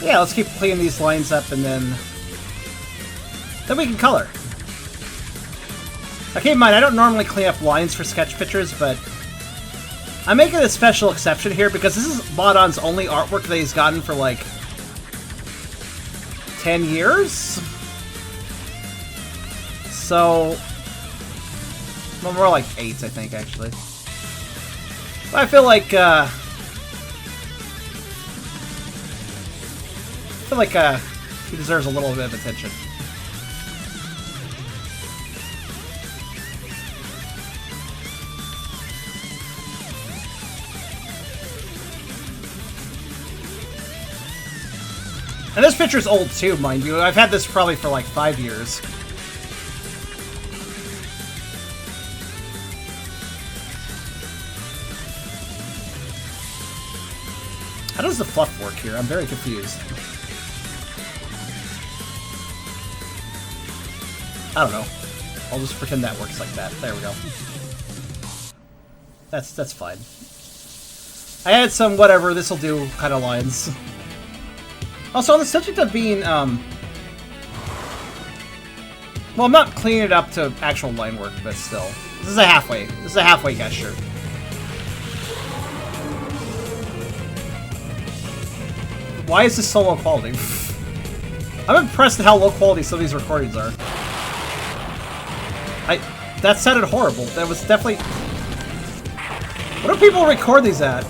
Speaker 3: Yeah, let's keep cleaning these lines up and then we can color. Now keep in mind, I don't normally clean up lines for sketch pictures, but I'm making a special exception here because this is Baadan's only artwork that he's gotten for like 10 years? So, well, more like 8, I think, actually. But I feel like, he deserves a little bit of attention. And this picture's old too, mind you. I've had this probably for like 5 years. How does the fluff work here? I'm very confused. I don't know. I'll just pretend that works like that. There we go. That's fine. I added some whatever this'll do kind of lines. Also, on the subject of being, well, I'm not cleaning it up to actual line work, but still. This is a halfway gesture. Why is this so low quality? I'm impressed at how low quality some of these recordings are. That sounded horrible. That was definitely... What do people record these at?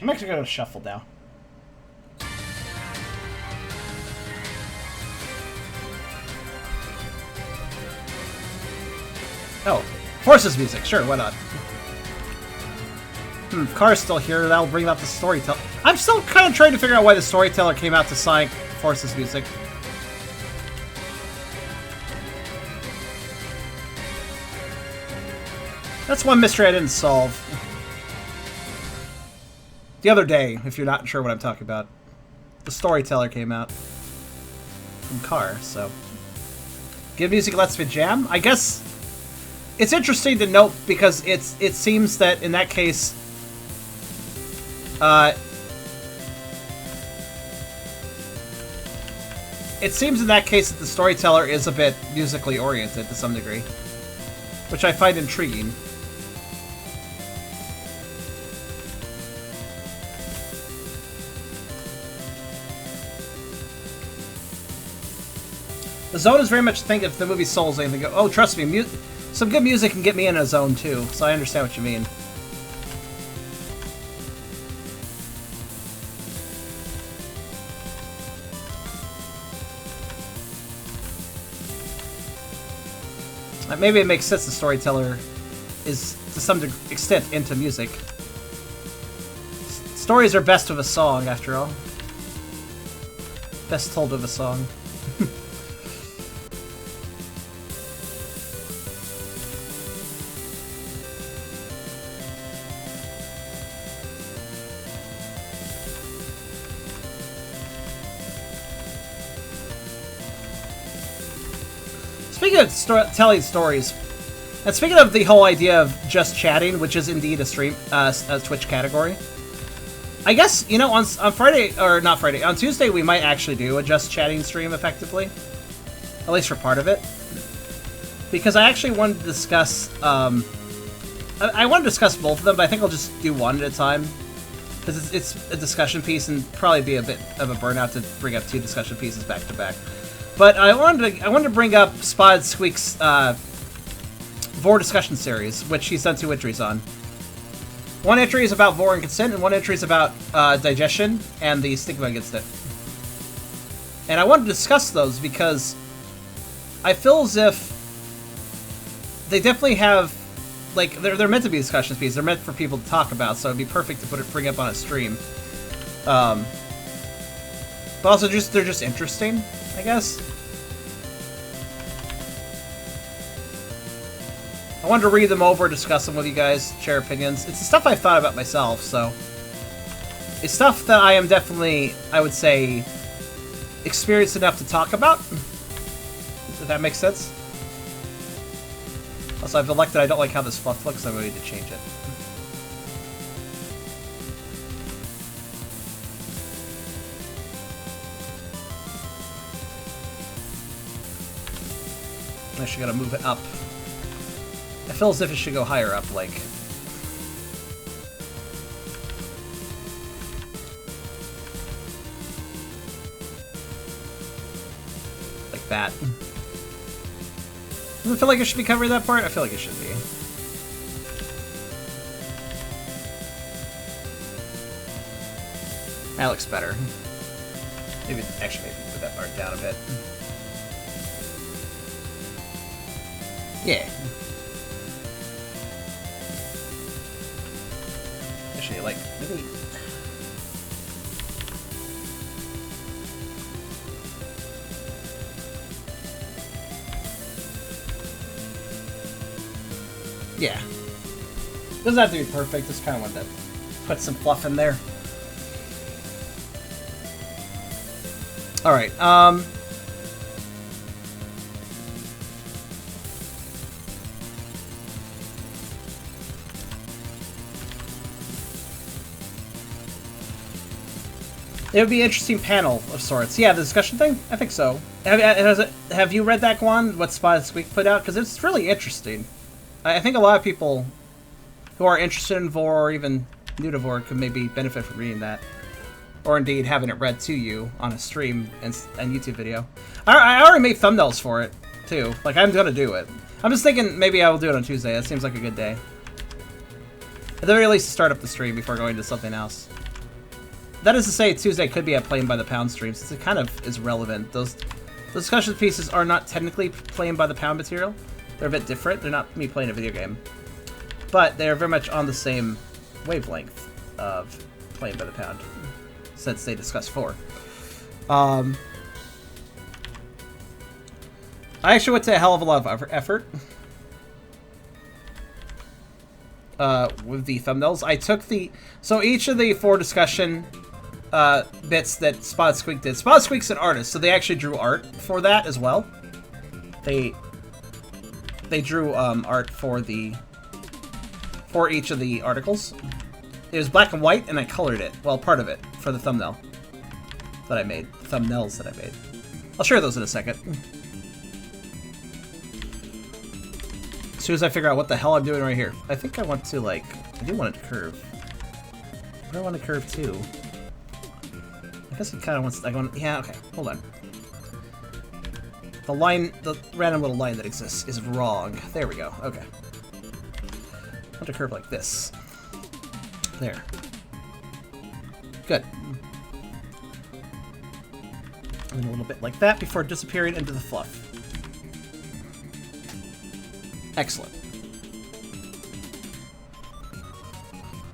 Speaker 3: I'm actually going to shuffle now. Oh, Forces music. Sure, why not? Car's still here. That'll bring up the storyteller. I'm still kind of trying to figure out why the storyteller came out to Sonic Forces music. That's one mystery I didn't solve.
Speaker 1: The other day, if you're not sure what I'm talking about, The Storyteller came out from Car, so... Give Music Let's Me Jam? I guess it's interesting to note because it seems that in that case... it seems in that case that the Storyteller is a bit musically oriented to some degree, which I find intriguing. The zone is very much think if the movie Souls, and they go, oh, trust me, some good music can get me in a zone too, so I understand what you mean. Maybe it makes sense the Storyteller is, to some extent, into music. Stories are best with a song, after all. Best told with a song. Speaking of telling stories, and speaking of the whole idea of just chatting, which is indeed a stream, a Twitch category, I guess, you know, on Friday, or not Friday, on Tuesday we might actually do a just chatting stream effectively, at least for part of it, because I actually wanted to discuss, I want to discuss both of them, but I think I'll just do one at a time, because it's a discussion piece and probably be a bit of a burnout to bring up two discussion pieces back to back. But I wanted to bring up Spotted Squeak's Vore discussion series, which he's done 2 entries on. One entry is about Vore and consent, and one entry is about digestion and the stigma against it. And I wanted to discuss those because I feel as if they definitely have, like, they're meant to be discussion pieces. They're meant for people to talk about, so it'd be perfect to bring up on a stream. But also, they're just interesting, I guess. I wanted to read them over, discuss them with you guys, share opinions. It's the stuff I've thought about myself, so... It's stuff that I am definitely, I would say, experienced enough to talk about. If that makes sense. Also, I've elected I don't like how this fluff looks, so I'm going to need to change it. I actually gotta move it up. I feel as if it should go higher up, like... like that. Doesn't it feel like it should be covering that part? I feel like it should be. That looks better. Maybe put that part down a bit. Yeah. Actually, like, maybe... yeah. Doesn't have to be perfect, just kind of want to put some fluff in there. Alright, it would be an interesting panel of sorts. Yeah, the discussion thing? I think so. Have you read that, Guan? What Spotted Squeak put out? Because it's really interesting. I think a lot of people who are interested in Vore or even new to Vore could maybe benefit from reading that. Or indeed having it read to you on a stream and YouTube video. I already made thumbnails for it, too. Like, I'm going to do it. I'm just thinking maybe I will do it on Tuesday. That seems like a good day. At the very least, start up the stream before going to something else. That is to say, Tuesday could be a Playing by the Pound stream, since it kind of is relevant. Those discussion pieces are not technically Playing by the Pound material. They're a bit different. They're not me playing a video game. But they're very much on the same wavelength of Playing by the Pound, since they discuss Vore. I actually went to a hell of a lot of effort. with the thumbnails. I took the... So each of the 4 discussion bits that Spotted Squeak did. Spotted Squeak's an artist, so they actually drew art for that as well. They drew art for each of the articles. It was black and white, and I colored it. Well, part of it for the thumbnail that I made. Thumbnails that I made. I'll share those in a second. As soon as I figure out what the hell I'm doing right here. I think I want to, like... I do want it to curve. What do I want to curve to? I guess it kind of wants... yeah, okay. Hold on. The line... The random little line that exists is wrong. There we go. Okay. I want to curve like this. There. Good. And a little bit like that before disappearing into the fluff. Excellent.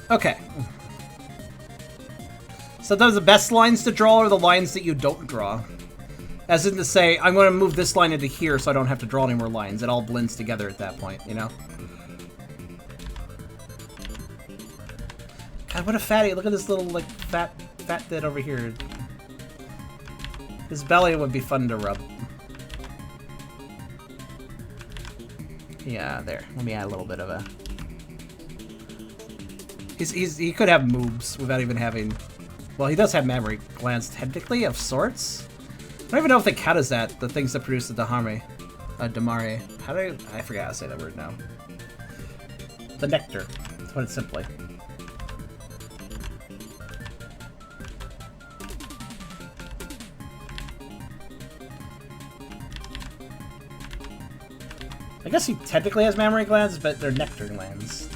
Speaker 1: Okay. Sometimes the best lines to draw are the lines that you don't draw. As in to say, I'm going to move this line into here so I don't have to draw any more lines. It all blends together at that point, you know? God, what a fatty. Look at this little, like, fat bit over here. His belly would be fun to rub. Yeah, there. Let me add a little bit of a... He could have moobs without even having... Well, he does have mammary glands, technically, of sorts. I don't even know if they count as that, the things that produce the damare. How do I forget how to say that word now. The nectar, to put it simply. I guess he technically has mammary glands, but they're nectar glands.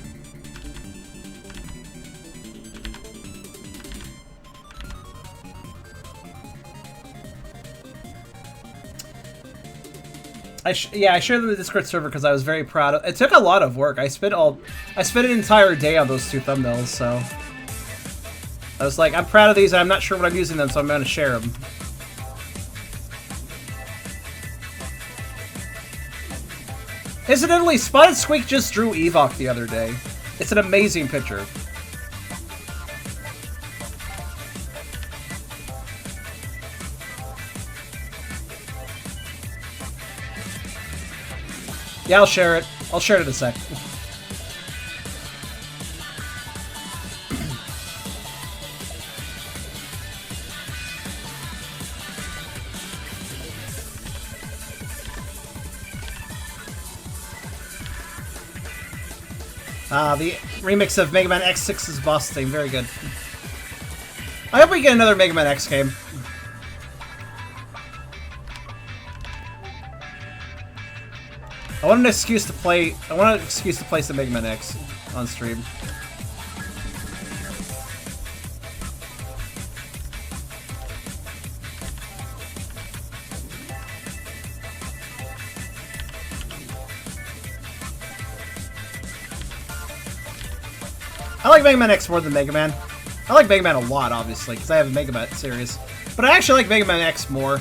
Speaker 1: I shared them in the Discord server because I was very proud of it. It took a lot of work. I spent an entire day on those 2 thumbnails, so I was like, I'm proud of these and I'm not sure what I'm using them, so I'm going to share them. Incidentally, Spotted Squeak just drew Evok the other day. It's an amazing picture. Yeah, I'll share it. I'll share it in a sec. The remix of Mega Man X6's boss theme. Very good. I hope we get another Mega Man X game. I want an excuse to play some Mega Man X on stream. I like Mega Man X more than Mega Man. I like Mega Man a lot, obviously, because I have a Mega Man series. But I actually like Mega Man X more.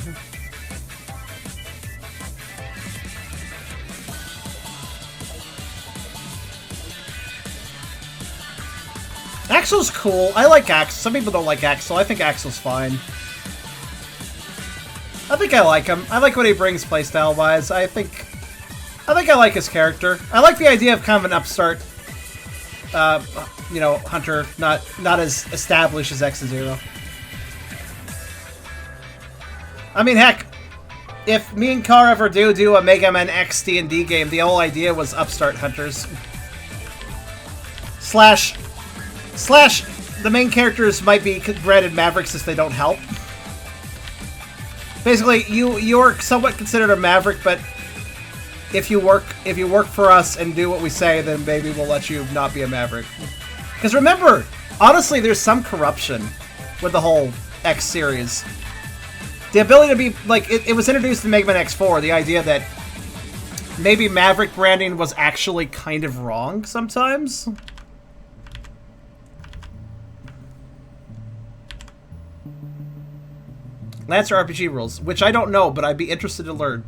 Speaker 1: Axel's cool. I like Axel. Some people don't like Axel. I think Axel's fine. I think I like him. I like what he brings playstyle-wise. I think I like his character. I like the idea of kind of an upstart, you know, hunter, not as established as X and Zero. I mean, heck, if me and Car ever do a Mega Man X D&D game, the whole idea was upstart hunters. Slash, the main characters might be granted Mavericks if they don't help. Basically, you're somewhat considered a Maverick, but if you work for us and do what we say, then maybe we'll let you not be a Maverick. Because remember, honestly, there's some corruption with the whole X series. The ability to be, like, it was introduced in Mega Man X4, the idea that maybe Maverick branding was actually kind of wrong sometimes. Lancer RPG rules, which I don't know, but I'd be interested to learn.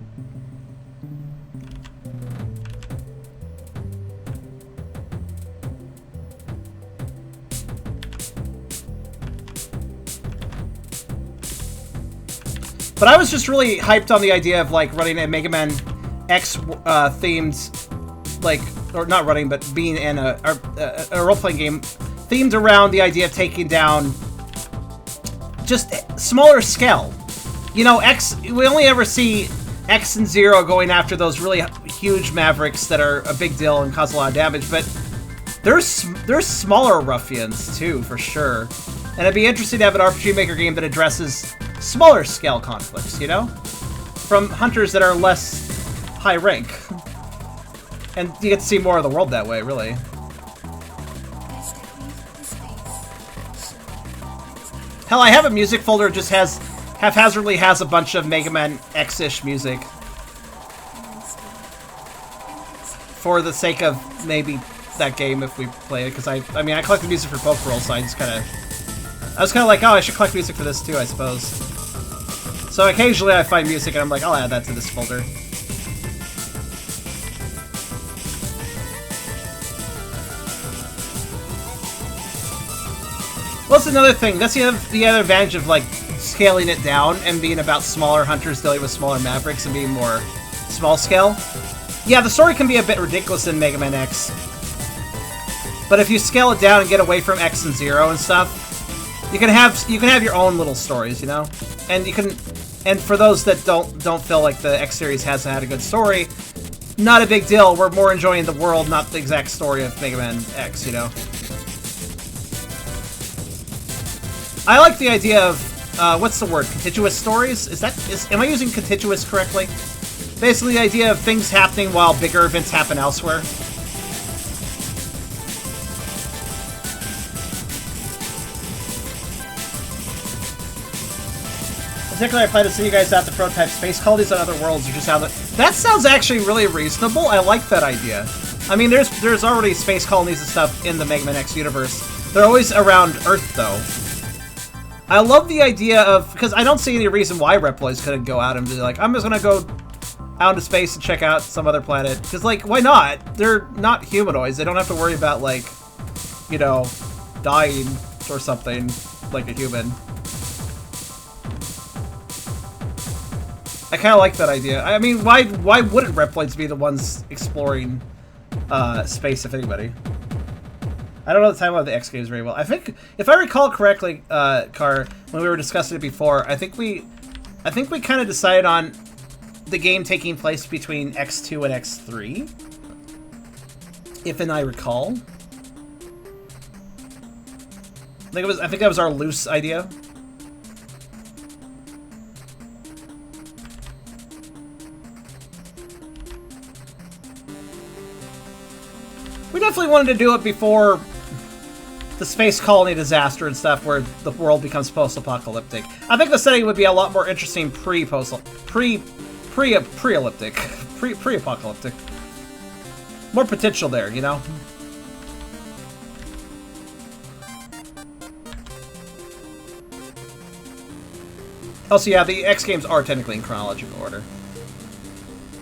Speaker 1: But I was just really hyped on the idea of like running a Mega Man X themed, like, or not running, but being in a role-playing game themed around the idea of taking down just smaller scale. You know, we only ever see X and Zero going after those really huge Mavericks that are a big deal and cause a lot of damage, but there's smaller ruffians too, for sure. And it'd be interesting to have an RPG Maker game that addresses smaller scale conflicts, you know? From hunters that are less high rank. And you get to see more of the world that way, really. Hell, I have a music folder that just haphazardly has a bunch of Mega Man X-ish music. For the sake of maybe that game if we play it, because I mean, I collected music for Pokerol, so I was kind of like, oh, I should collect music for this too, I suppose. So occasionally I find music and I'm like, I'll add that to this folder. Well, that's another thing. That's the other advantage of, like, scaling it down and being about smaller hunters dealing with smaller Mavericks and being more small scale. Yeah, the story can be a bit ridiculous in Mega Man X. But if you scale it down and get away from X and Zero and stuff, you can have your own little stories, you know? And for those that don't feel like the X series hasn't had a good story, not a big deal. We're more enjoying the world, not the exact story of Mega Man X, you know? I like the idea of, what's the word? Contiguous stories? Am I using contiguous correctly? Basically the idea of things happening while bigger events happen elsewhere. Particularly, I plan to send you guys out the prototype space colonies on other worlds. You just have that sounds actually really reasonable. I like that idea. I mean, there's already space colonies and stuff in the Mega Man X universe. They're always around Earth, though. I love the idea of, because I don't see any reason why Reploids couldn't go out and be like, I'm just gonna go out into space and check out some other planet. Because, like, why not? They're not humanoids. They don't have to worry about, like, you know, dying or something like a human. I kind of like that idea. I mean, why wouldn't Reploids be the ones exploring space, if anybody? I don't know the timeline of the X games very well. I think, if I recall correctly, Car, when we were discussing it before, I think we kind of decided on the game taking place between X2 and X3, if I recall. I think that was our loose idea. We definitely wanted to do it before the space colony disaster and stuff, where the world becomes post-apocalyptic. I think the setting would be a lot more interesting pre-apocalyptic. More potential there, you know? Also, yeah, the X games are technically in chronological order.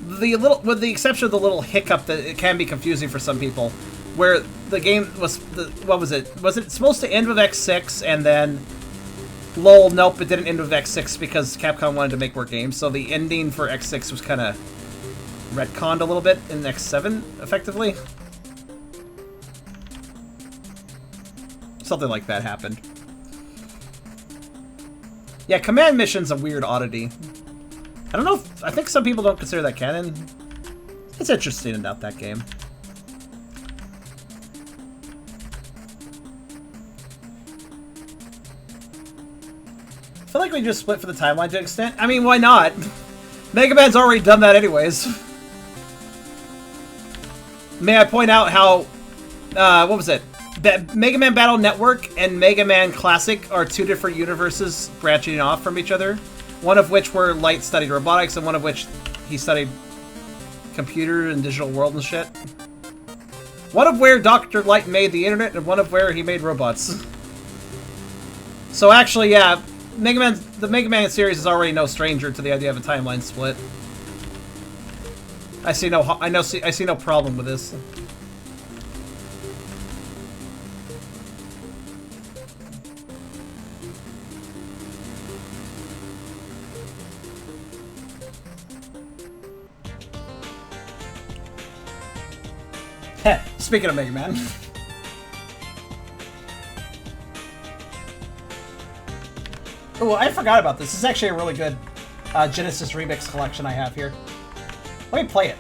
Speaker 1: With the exception of the little hiccup that it can be confusing for some people, where the game was, what was it? Was it supposed to end with X6 and then, lol, nope, it didn't end with X6 because Capcom wanted to make more games, so the ending for X6 was kind of retconned a little bit in X7, effectively. Something like that happened. Yeah, command mission's a weird oddity. I don't know if, I think some people don't consider that canon. It's interesting about that game. I feel like we just split for the timeline to an extent. I mean, why not? Mega Man's already done that anyways. May I point out how, what was it? Mega Man Battle Network and Mega Man Classic are two different universes branching off from each other. One of which where Light studied robotics, and one of which he studied computer and digital world and shit. One of where Dr. Light made the internet, and one of where he made robots. So actually, yeah, the Mega Man series is already no stranger to the idea of a timeline split. I see no problem with this.
Speaker 3: Heh, speaking of Mega Man. Oh, I forgot about this. This is actually a really good Genesis Remix collection I have here. Let me play it.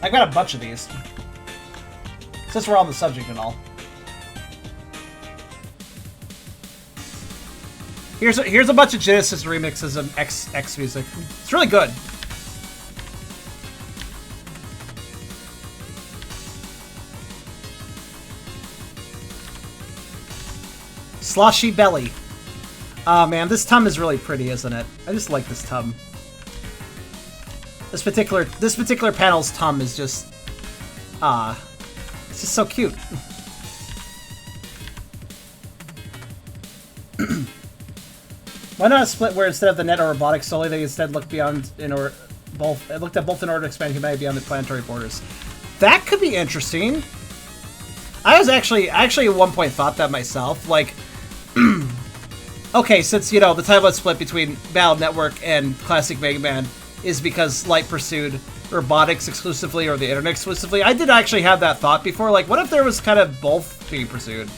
Speaker 3: I've got a bunch of these. Since we're on the subject and all. Here's a bunch of Genesis remixes of X music. It's really good. Sloshy Belly. Oh man, this Tum is really pretty, isn't it? I just like this Tum. This particular panel's Tum is just it's just so cute. Why not a split where instead of the net or robotics solely, they instead look beyond looked at both in order to expand humanity beyond the planetary borders? That could be interesting. I actually at one point thought that myself. Like, okay, since you know the timeline split between Battle Network and Classic Mega Man is because Light pursued robotics exclusively or the internet exclusively. I did actually have that thought before. Like, what if there was kind of both being pursued?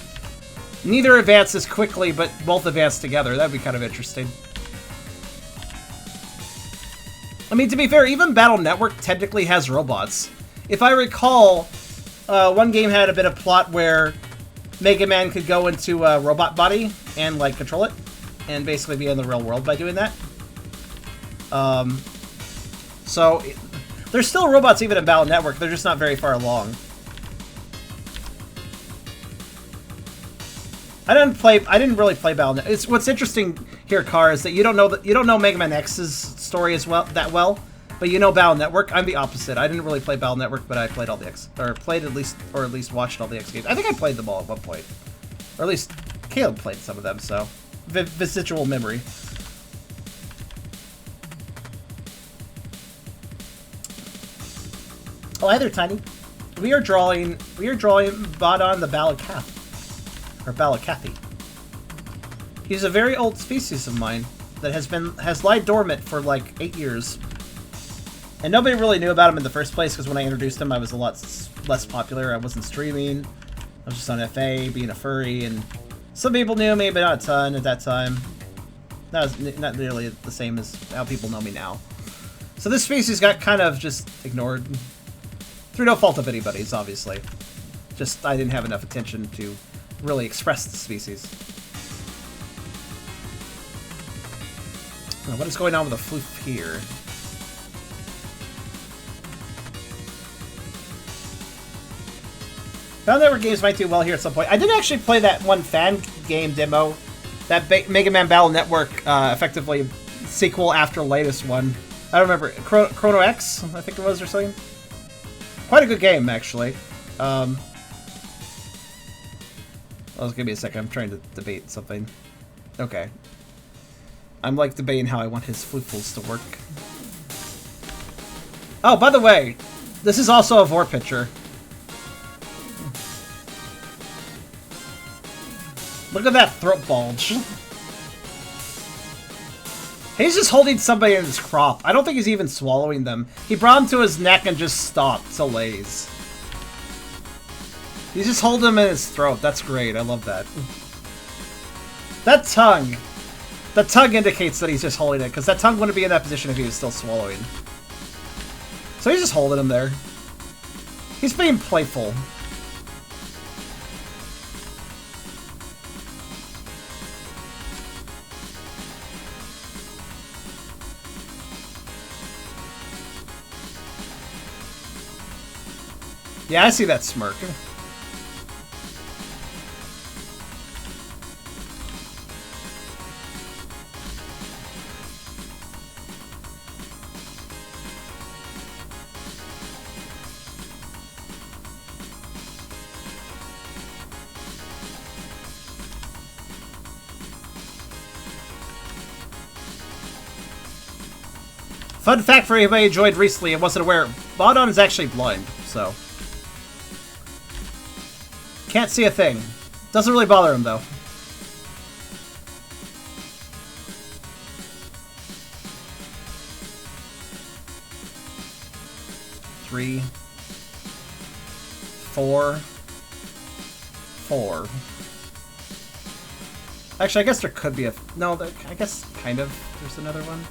Speaker 3: Neither advances quickly, but both advance together. That'd be kind of interesting. I mean, to be fair, even Battle Network technically has robots. If I recall, one game had a bit of plot where Mega Man could go into a robot body and, like, control it, and basically be in the real world by doing that. So, there's still robots even in Battle Network, they're just not very far along. I didn't really play Battle Network. It's what's interesting here, Car, is that you don't know Mega Man X's story as well, but you know Battle Network. I'm the opposite. I didn't really play Battle Network, but I played all the X, or at least watched all the X games. I think I played them all at one point, or at least Caleb played some of them. So, visual memory. Oh, hi there, Tiny. We are drawing Baadan the Balukath. Or Balukathi. He's a very old species of mine that has lied dormant for like 8 years. And nobody really knew about him in the first place because when I introduced him I was a lot less popular. I wasn't streaming. I was just on FA, being a furry, and some people knew me, but not a ton at that time. That was not nearly the same as how people know me now. So this species got kind of just ignored. Through no fault of anybody's, obviously. Just I didn't have enough attention to really express the species. Now, what is going on with the floof here? Battle Network games might do well here at some point. I did actually play that one fan game demo, that Mega Man Battle Network, effectively sequel after latest one. I don't remember, Chrono X, I think it was, or something. Quite a good game, actually. Oh, give me a second. I'm trying to debate something. Okay. I'm like debating how I want his floofles to work. Oh, by the way, this is also a Vore picture. Look at that throat bulge. He's just holding somebody in his crop. I don't think he's even swallowing them. He brought him to his neck and just stopped to laze. He's just holding him in his throat. That's great. I love that. That tongue. The tongue indicates that he's just holding it, because that tongue wouldn't be in that position if he was still swallowing. So he's just holding him there. He's being playful. Yeah, I see that smirk. Fun fact for anybody who joined recently and wasn't aware, Baadan is actually blind, so... Can't see a thing. Doesn't really bother him, though.
Speaker 1: 4, 4. Actually, I guess there could be a... No, I guess kind of. There's another one.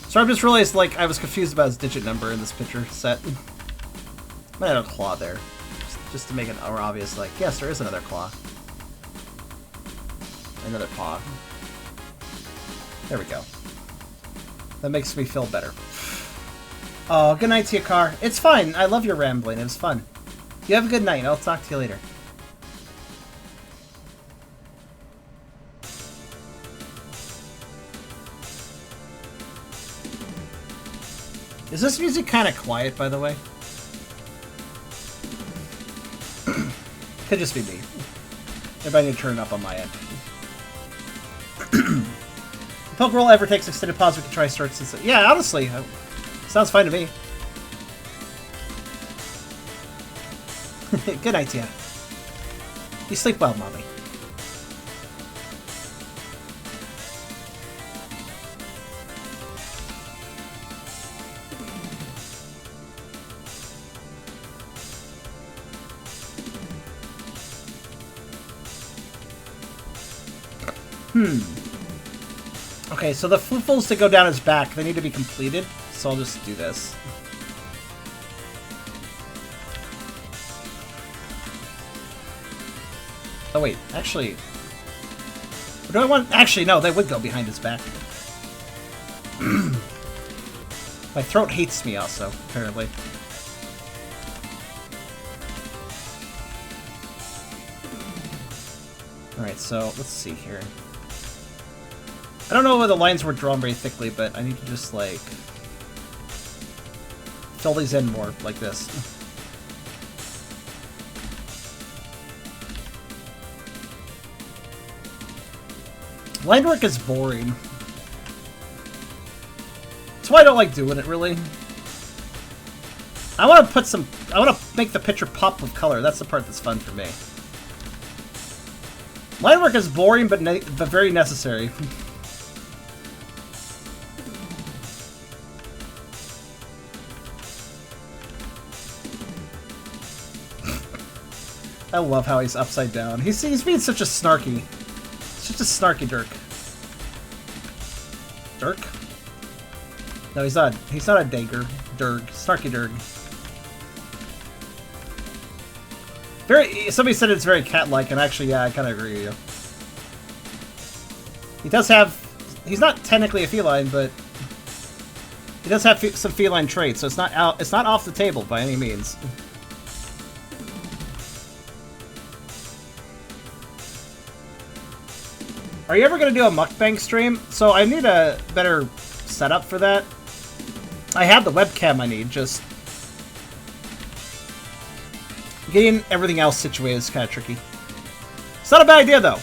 Speaker 1: So I just realized, like, I was confused about his digit number in this picture set. Might have a claw there. Just to make it more obvious, like, yes, there is another claw. Another paw. There we go. That makes me feel better. Oh, good night to you, Car. It's fine. I love your rambling. It was fun. You have a good night. I'll talk to you later. Is this music kind of quiet, by the way? Could just be me. Maybe I need to turn it up on my end. If Pokeroll ever takes extended pause, we can try starts. Yeah, honestly, sounds fine to me. Good night to you. You sleep well, mommy. Okay, so the footfalls that go down his back, they need to be completed, so I'll just do this. Oh wait, actually... Do I want... Actually, no, they would go behind his back. My throat hates me also, apparently. Alright, so let's see here. I don't know whether the lines were drawn very thickly, but I need to just, like, fill these in more, like this. Line work is boring. That's why I don't like doing it, really. I want to put some... I want to make the picture pop with color. That's the part that's fun for me. Line work is boring, but very necessary. I love how he's upside down. He's being such a snarky. Such a snarky Dirk. Dirk? No, he's not. He's not a Dager. Dirk. Snarky Dirk. Somebody said it's very cat-like, and actually, yeah, I kind of agree with you. He does have... He's not technically a feline, but... He does have some feline traits, so it's not off the table by any means. Are you ever going to do a mukbang stream? So I need a better setup for that. I have the webcam I need, just... Getting everything else situated is kind of tricky. It's not a bad idea, though.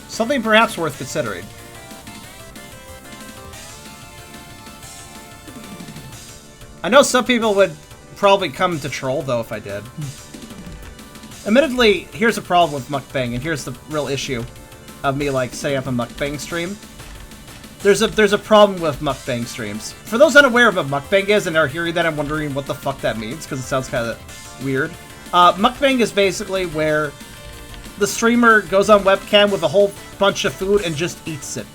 Speaker 1: Something perhaps worth considering. I know some people would probably come to troll, though, if I did. Admittedly, here's a problem with mukbang, and here's the real issue of me, like, setting up a mukbang stream. There's a problem with mukbang streams. For those unaware of what mukbang is and are hearing that, I'm wondering what the fuck that means, because it sounds kind of weird. Mukbang is basically where the streamer goes on webcam with a whole bunch of food and just eats it.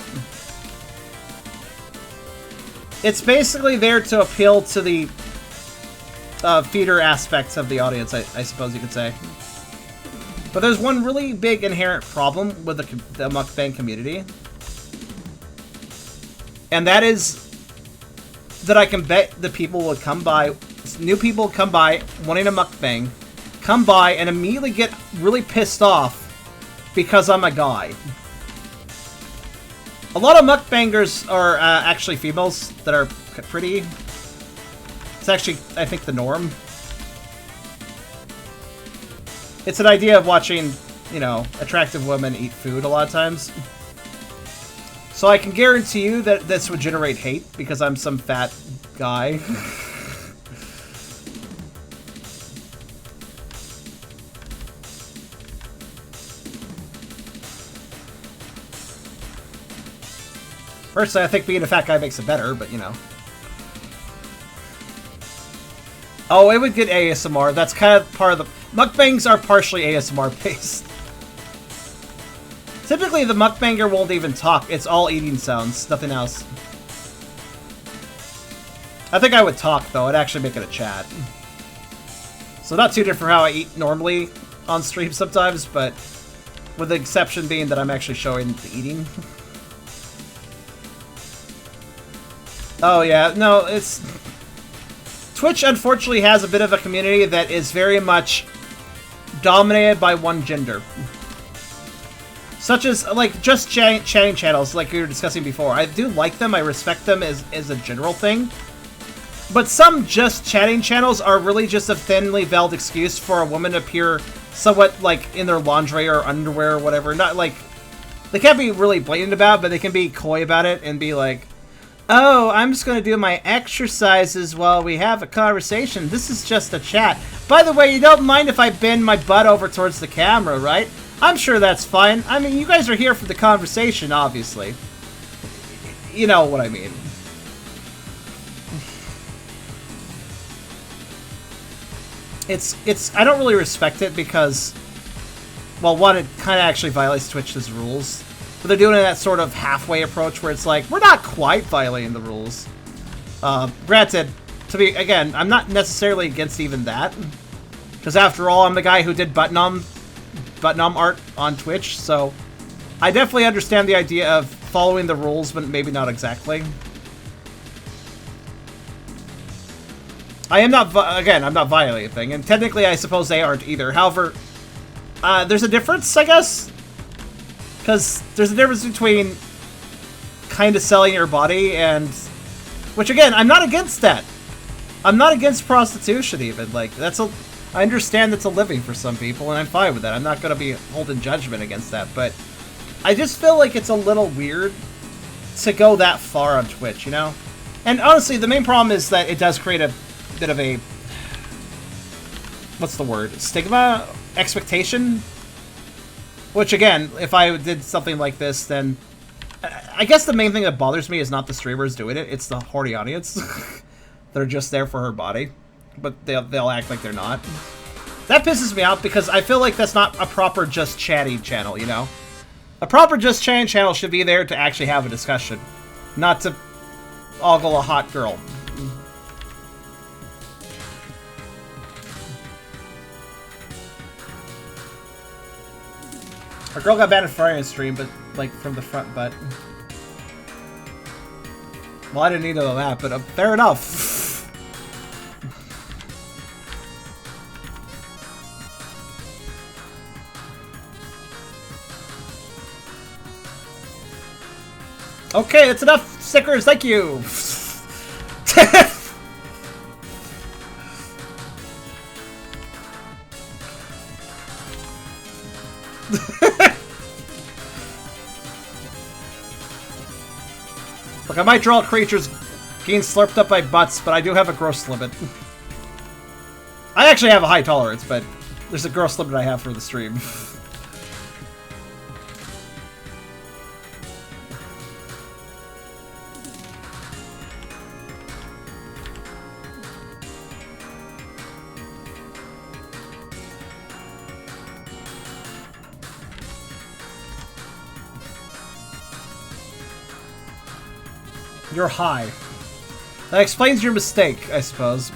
Speaker 1: It's basically there to appeal to the feeder aspects of the audience, I suppose you could say. But there's one really big inherent problem with the mukbang community. And that is that I can bet the people will come by, new people come by wanting a mukbang, come by and immediately get really pissed off because I'm a guy. A lot of mukbangers are actually females that are pretty. It's actually, I think, the norm. It's an idea of watching, you know, attractive women eat food a lot of times. So I can guarantee you that this would generate hate because I'm some fat guy. Personally, I think being a fat guy makes it better, but you know. Oh, it would get ASMR. That's kind of part of the... Mukbangs are partially ASMR based. Typically, the mukbanger won't even talk. It's all eating sounds, nothing else. I think I would talk, though. I'd actually make it a chat. So not too different from how I eat normally on stream sometimes, but with the exception being that I'm actually showing the eating. Oh, yeah. No, it's... Twitch, unfortunately, has a bit of a community that is very much dominated by one gender. Such as, like, just chatting channels, like we were discussing before. I do like them, I respect them as a general thing. But some just chatting channels are really just a thinly veiled excuse for a woman to appear somewhat, like, in their lingerie or underwear or whatever. Not, like... They can't be really blatant about it, but they can be coy about it and be like, oh, I'm just going to do my exercises while we have a conversation. This is just a chat. By the way, you don't mind if I bend my butt over towards the camera, right? I'm sure that's fine. I mean, you guys are here for the conversation, obviously. You know what I mean. I don't really respect it because, well, one, it kind of actually violates Twitch's rules. But they're doing that sort of halfway approach where it's like, we're not quite violating the rules. Granted, again, I'm not necessarily against even that. Because after all, I'm the guy who did button-on art on Twitch, so I definitely understand the idea of following the rules, but maybe not exactly. I'm not violating anything, and technically I suppose they aren't either. However, there's a difference, I guess? Because there's a difference between kind of selling your body and... Which, again, I'm not against that. I'm not against prostitution, even. Like, I understand that's a living for some people, and I'm fine with that. I'm not going to be holding judgment against that, but I just feel like it's a little weird to go that far on Twitch, you know? And honestly, the main problem is that it does create a bit of a... What's the word? Stigma? Expectation? Which, again, if I did something like this, then... I guess the main thing that bothers me is not the streamers doing it, it's the horny audience. They're just there for her body. But they'll act like they're not. That pisses me off because I feel like that's not a proper just chatting channel, you know? A proper just chatting channel should be there to actually have a discussion. Not to ogle a hot girl. Our girl got banned in Friday stream, but, like, from the front butt. Well, I didn't need to know that, but fair enough. Okay, that's enough stickers, thank you! Look, I might draw creatures getting slurped up by butts, but I do have a gross limit. I actually have a high tolerance, but there's a gross limit I have for the stream. You're high. That explains your mistake, I suppose.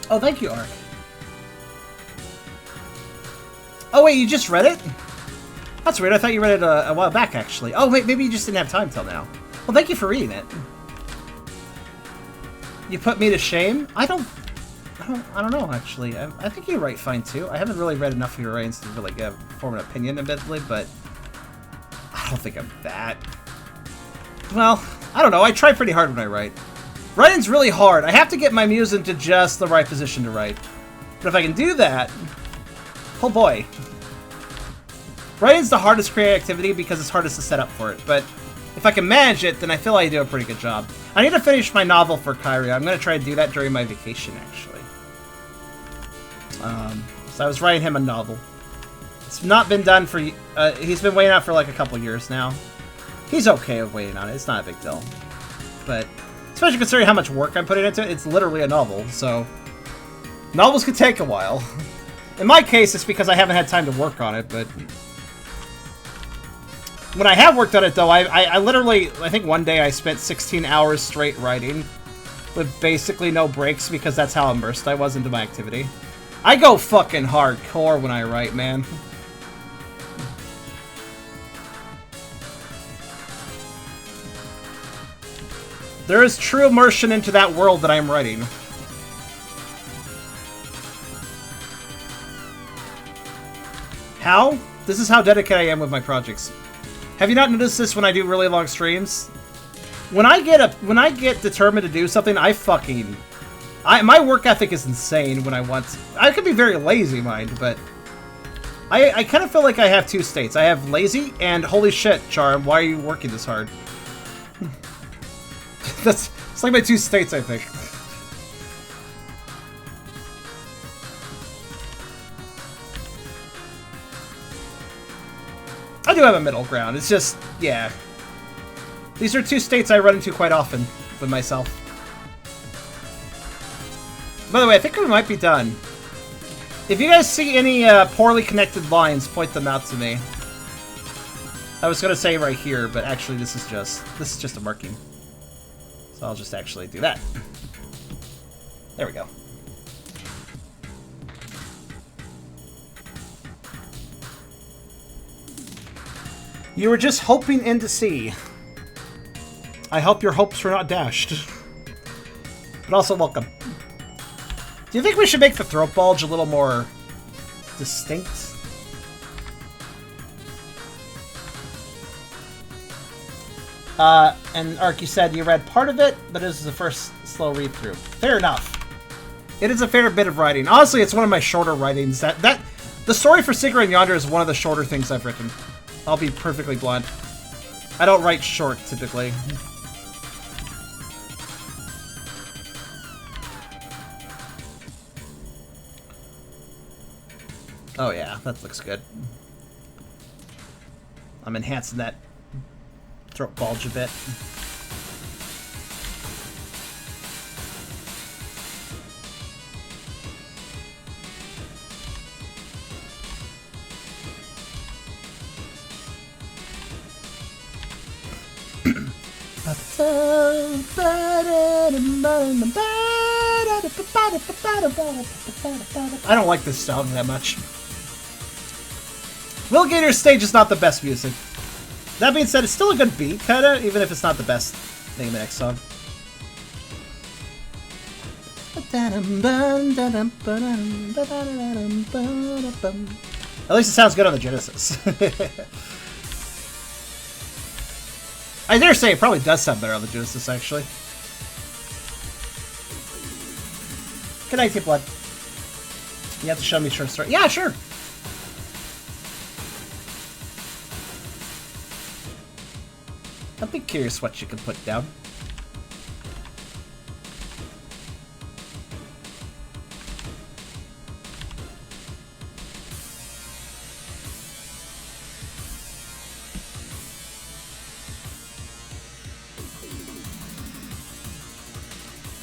Speaker 1: Oh, thank you, Ark. Oh, wait, you just read it? That's weird. I thought you read it a while back, actually. Oh, wait, maybe you just didn't have time till now. Well, thank you for reading it. You put me to shame? I don't know, actually. I think you write fine, too. I haven't really read enough of your writings to really form an opinion, admittedly, but I don't think I'm that. Well, I don't know. I try pretty hard when I write. Writing's really hard. I have to get my muse into just the right position to write. But if I can do that... Oh boy. Writing's the hardest creative activity because it's hardest to set up for it. But if I can manage it, then I feel like I do a pretty good job. I need to finish my novel for Kyria. I'm going to try to do that during my vacation, actually. So I was writing him a novel. It's not been done for... he's been waiting out for like a couple years now. He's okay with waiting on it. It's not a big deal. But... especially considering how much work I'm putting into it, it's literally a novel, so... novels could take a while. In my case, it's because I haven't had time to work on it, but... when I have worked on it, though, I literally... I think one day I spent 16 hours straight writing, with basically no breaks, because that's how immersed I was into my activity. I go fucking hardcore when I write, man. There is true immersion into that world that I'm writing. How? This is how dedicated I am with my projects. Have you not noticed this when I do really long streams? When I get determined to do something, my work ethic is insane when I want to. I can be very lazy, mind, but I kind of feel like I have two states. I have lazy and holy shit, Charm, why are you working this hard? It's like my two states, I think. I do have a middle ground. It's just, yeah. These are two states I run into quite often with myself. By the way, I think we might be done. If you guys see any poorly connected lines, point them out to me. I was gonna say right here, but actually this is just a marking. So I'll just actually do that. There we go. You were just hoping in to see. I hope your hopes were not dashed. But also welcome. Do you think we should make the throat bulge a little more distinct? And Ark, you said you read part of it, but this is the first slow read-through. Fair enough. It is a fair bit of writing. Honestly, it's one of my shorter writings. The story for Sigrid and Yonder is one of the shorter things I've written. I'll be perfectly blunt. I don't write short, typically. Oh yeah, that looks good. I'm enhancing that throat bulge a bit. I don't like this song that much. Will Gator's stage is not the best music. That being said, it's still a good beat, kinda, even if it's not the best thing in the next song. At least it sounds good on the Genesis. I dare say it probably does sound better on the Genesis, actually. Good night, Blood. You have to show me short story. Yeah, sure. I'd be curious what you can put down.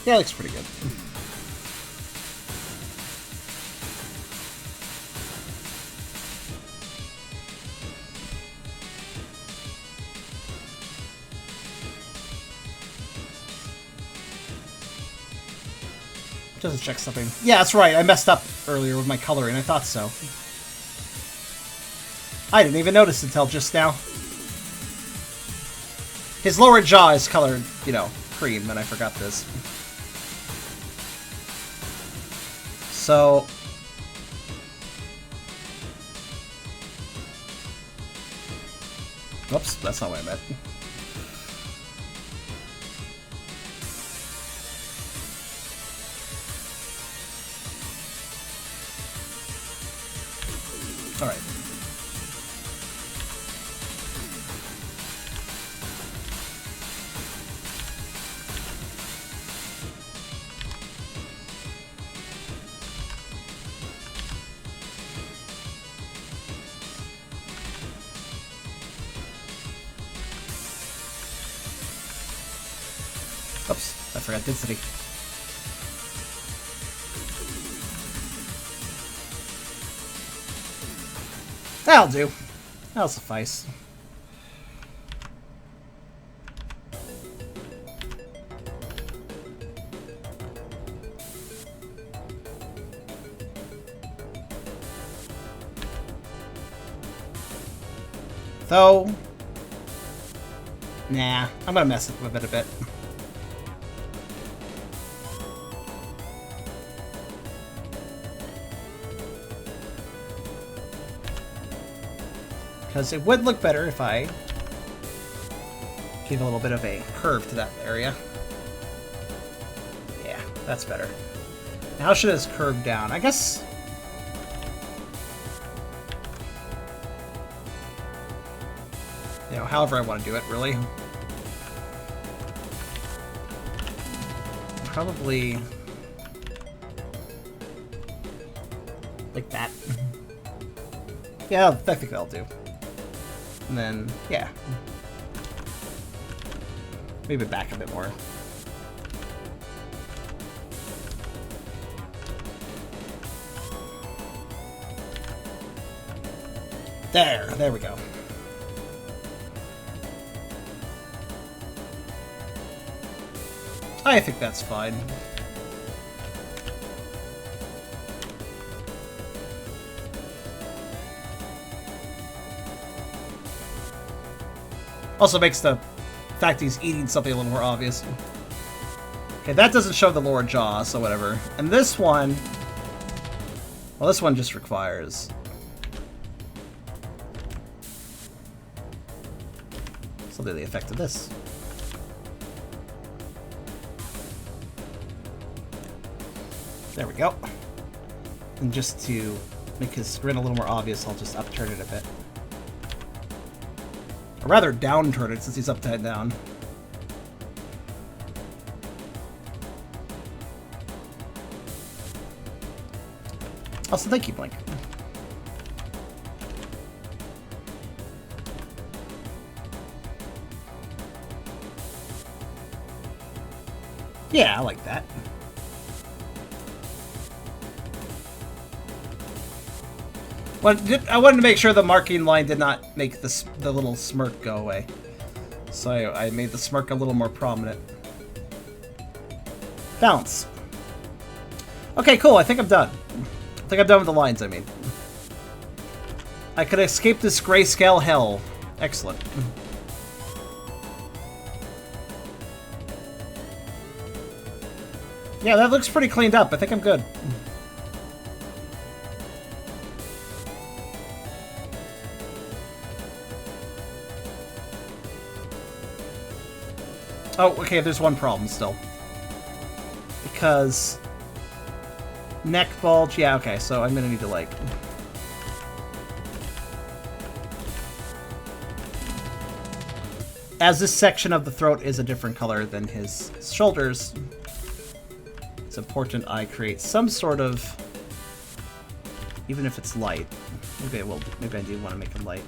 Speaker 1: Yeah, it looks pretty good. Just to check something. Yeah, that's right. I messed up earlier with my coloring. I thought so. I didn't even notice until just now. His lower jaw is colored, you know, cream, and I forgot this. So... Whoops, that's not what I meant. Oops, I forgot density. That'll do. That'll suffice. Though, nah, I'm gonna mess with it a bit. Because it would look better if I gave a little bit of a curve to that area. Yeah, that's better. Now how should this curve down? I guess... you know, however I want to do it, really. Probably... like that. Yeah, I think that'll do. And then, yeah. Maybe back a bit more. There we go. I think that's fine. Also makes the fact he's eating something a little more obvious. Okay, that doesn't show the lower jaw, so whatever. And this one... well, this one just requires... something to the effect of this. There we go. And just to make his grin a little more obvious, I'll just upturn it a bit. Or rather, downturn it since he's upside down. Also, thank you, Blink. Yeah, I like that. Well, I wanted to make sure the marking line did not make the little smirk go away. So I made the smirk a little more prominent. Bounce. Okay, cool. I think I'm done. I think I'm done with the lines I made. I could escape this grayscale hell. Excellent. Yeah, that looks pretty cleaned up. I think I'm good. Oh, okay, there's one problem still. Because... neck bulge, yeah, okay, so I'm gonna need to, like... as this section of the throat is a different color than his shoulders, it's important I create some sort of... even if it's light. Maybe I will, maybe I do want to make it light.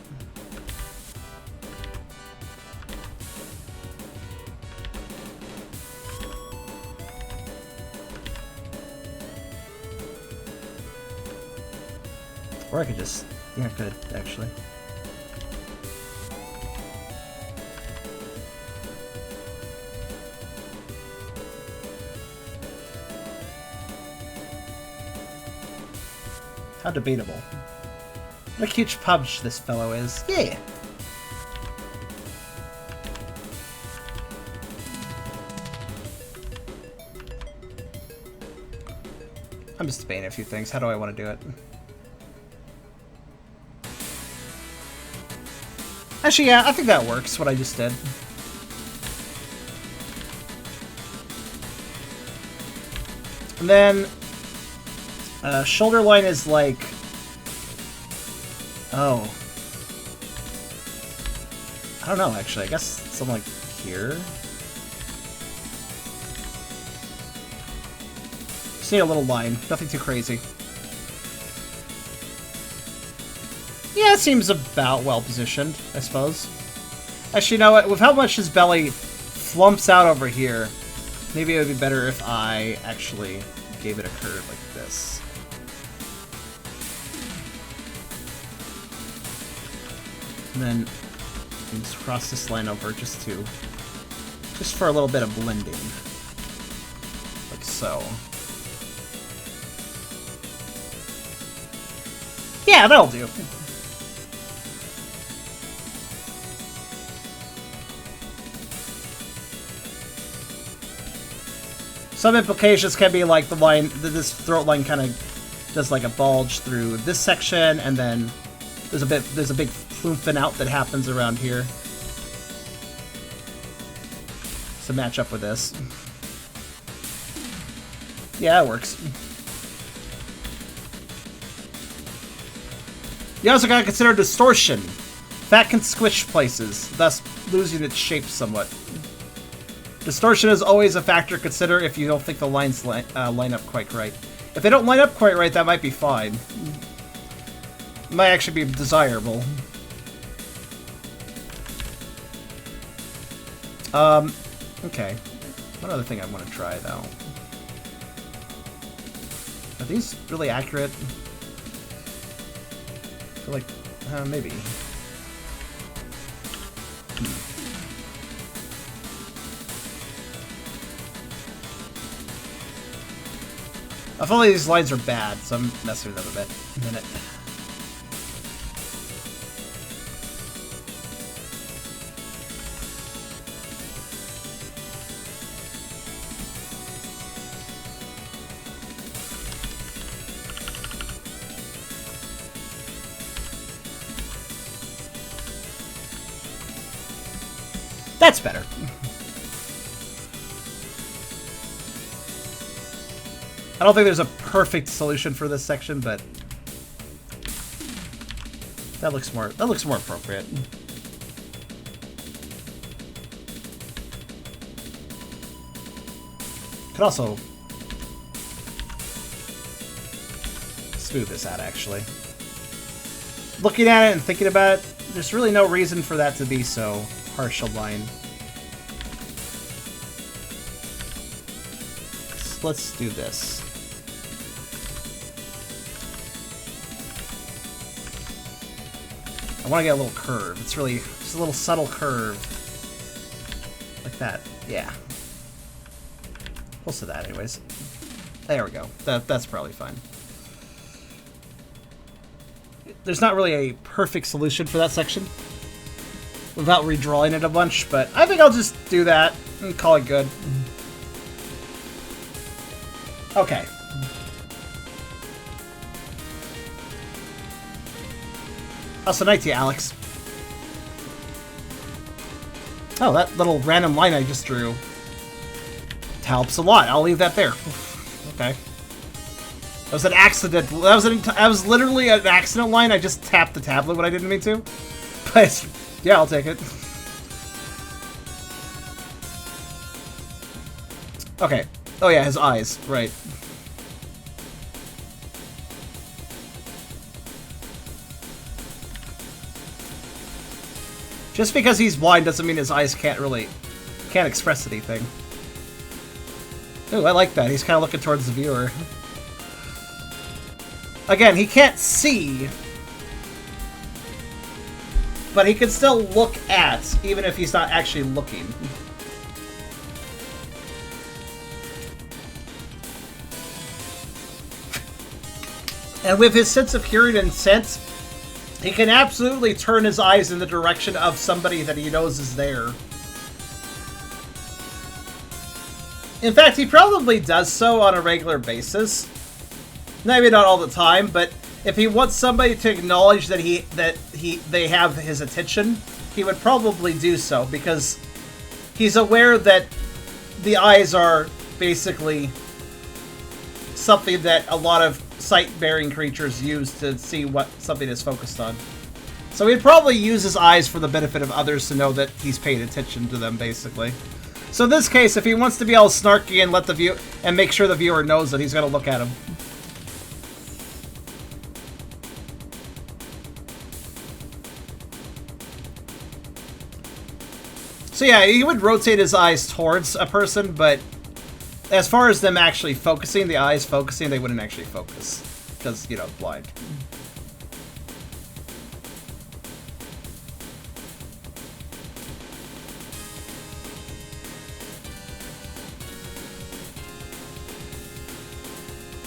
Speaker 1: Or I could just... yeah, I could, actually. How debatable. What a huge pudge this fellow is. Yeah! I'm just debating a few things. How do I want to do it? Actually, yeah, I think that works, what I just did. And then... shoulder line is like... oh. I don't know, actually. I guess something like here? Just need a little line. Nothing too crazy. Yeah, it seems about well positioned, I suppose. Actually, you know what? With how much his belly flumps out over here, Maybe it would be better if I actually gave it a curve like this. And then just cross this line over just for a little bit of blending. Like so. Yeah, that'll do. Some implications can be like the line, this throat line kind of does like a bulge through this section, and then there's a big floofing out that happens around here to match up with this. Yeah, it works. You also gotta consider distortion. Fat can squish places, thus losing its shape somewhat. Distortion is always a factor to consider if you don't think the lines line up quite right. If they don't line up quite right, that might be fine. It might actually be desirable. Okay. One other thing I want to try, though. Are these really accurate? I feel like, maybe. I feel like these lines are bad, so I'm messing with them a bit. A minute. That's better. I don't think there's a perfect solution for this section, but that looks more appropriate. Could also smooth this out, actually. Looking at it and thinking about it, there's really no reason for that to be so harsh a line. So let's do this. I want to get a little curve. It's really just a little subtle curve. Like that. Yeah. Close to that, anyways. There we go. That's probably fine. There's not really a perfect solution for that section without redrawing it a bunch, but I think I'll just do that and call it good. Okay. Also, night to you, Alex. Oh, that little random line I just drew helps a lot. I'll leave that there. Okay. That was an accident. That was literally an accident line. I just tapped the tablet when I didn't mean to. But yeah, I'll take it. Okay. Oh yeah, his eyes. Right. Just because he's blind doesn't mean his eyes can't express anything. Ooh, I like that. He's kind of looking towards the viewer. Again, he can't see, but he can still look at, even if he's not actually looking. And with his sense of hearing and scent, he can absolutely turn his eyes in the direction of somebody that he knows is there. In fact, he probably does so on a regular basis. Maybe not all the time, but if he wants somebody to acknowledge that they have his attention, he would probably do so, because he's aware that the eyes are basically something that a lot of sight-bearing creatures use to see what something is focused on. So he'd probably use his eyes for the benefit of others to know that he's paying attention to them, basically. So in this case, if he wants to be all snarky and let the view and make sure the viewer knows that he's going to look at him. So yeah, he would rotate his eyes towards a person, but as far as them actually focusing, the eyes focusing, they wouldn't actually focus. Because, you know, blind.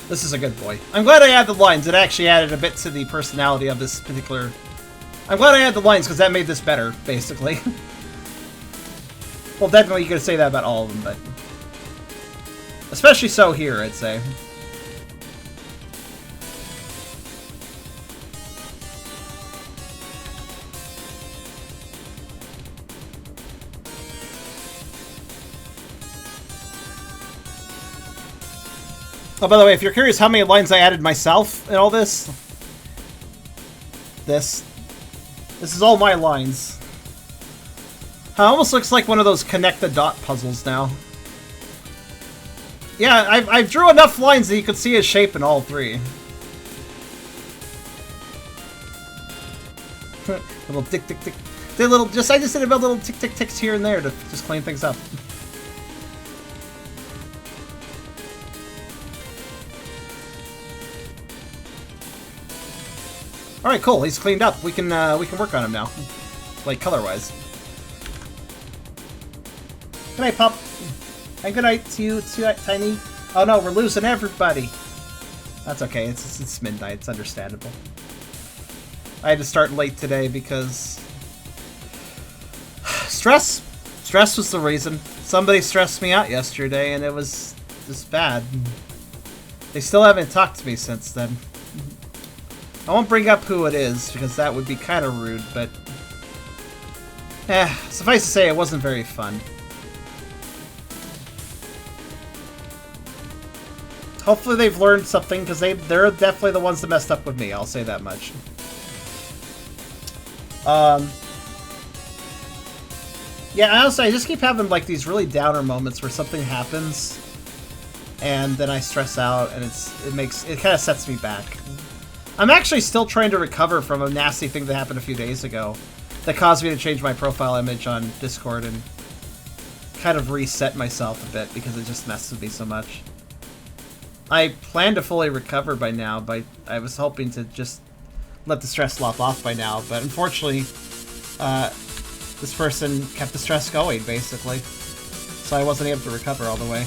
Speaker 1: This is a good boy. I'm glad I added the lines. It actually added a bit to the personality of this particular... I'm glad I added the lines because that made this better, basically. Well, definitely you could say that about all of them, but... especially so here, I'd say. Oh, by the way, if you're curious how many lines I added myself in all this... This is all my lines. It almost looks like one of those connect the dot puzzles now. Yeah, I drew enough lines that you could see his shape in all three. Little tick tick tick. I just did about little tick tick ticks here and there to just clean things up. All right, cool. He's cleaned up. We can work on him now, like color-wise. Good night, Pup. And good night to you, Tiny. Oh no, we're losing everybody. That's okay. It's midnight. It's understandable. I had to start late today because stress. Stress was the reason. Somebody stressed me out yesterday, and it was just bad. They still haven't talked to me since then. I won't bring up who it is, because that would be kind of rude, but... suffice to say, it wasn't very fun. Hopefully they've learned something, because they're definitely the ones that messed up with me, I'll say that much. Yeah, honestly, I just keep having, like, these really downer moments where something happens, and then I stress out, and it kind of sets me back. I'm actually still trying to recover from a nasty thing that happened a few days ago that caused me to change my profile image on Discord and kind of reset myself a bit because it just messed with me so much. I plan to fully recover by now, but I was hoping to just let the stress lop off by now, but unfortunately, this person kept the stress going, basically, so I wasn't able to recover all the way.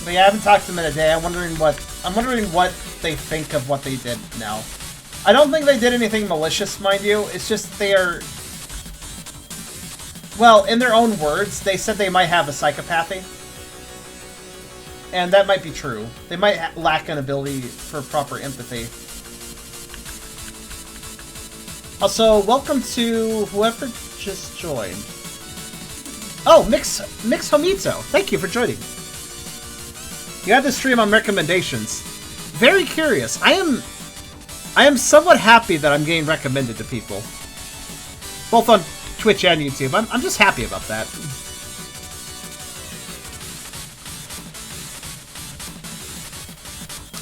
Speaker 1: But yeah, I haven't talked to them in a day. I'm wondering what they think of what they did now. I don't think they did anything malicious, mind you. It's just they are... Well, in their own words, they said they might have a psychopathy. And that might be true. They might lack an ability for proper empathy. Also, welcome to whoever just joined. Oh, Mix Homito. Thank you for joining. You had this stream on recommendations. Very curious. I am somewhat happy that I'm getting recommended to people. Both on Twitch and YouTube. I'm just happy about that.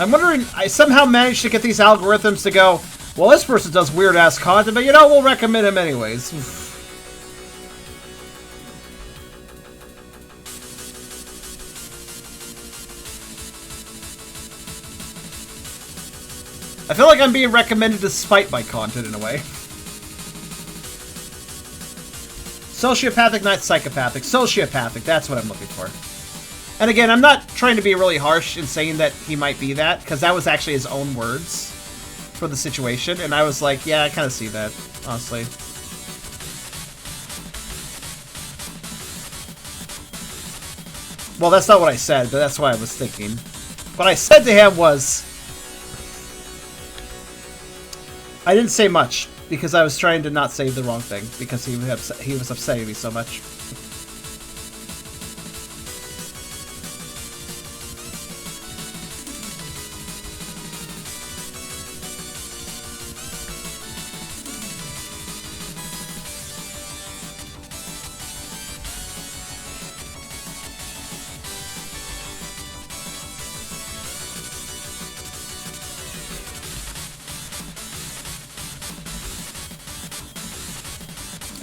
Speaker 1: I'm wondering, I somehow managed to get these algorithms to go, well, this person does weird-ass content, but you know, we'll recommend him anyways. I feel like I'm being recommended despite my content, in a way. Sociopathic, not psychopathic. Sociopathic, that's what I'm looking for. And again, I'm not trying to be really harsh in saying that he might be that, because that was actually his own words for the situation, and I was like, yeah, I kind of see that, honestly. Well, that's not what I said, but that's what I was thinking. What I said to him was... I didn't say much, because I was trying to not say the wrong thing, because he was upsetting me so much.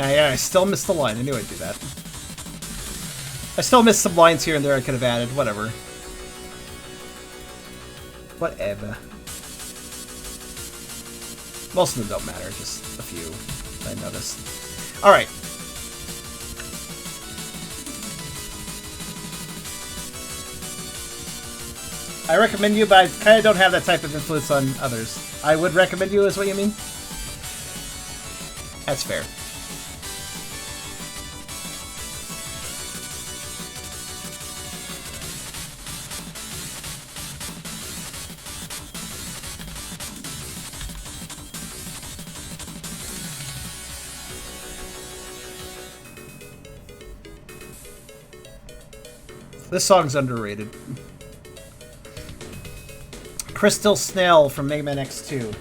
Speaker 1: Yeah, I still missed the line. I knew I'd do that. I still missed some lines here and there I could have added. Whatever. Whatever. Most of them don't matter, just a few I noticed. Alright. I recommend you, but I kind of don't have that type of influence on others. I would recommend you is what you mean? That's fair. This song's underrated. Crystal Snail from Mega Man X2.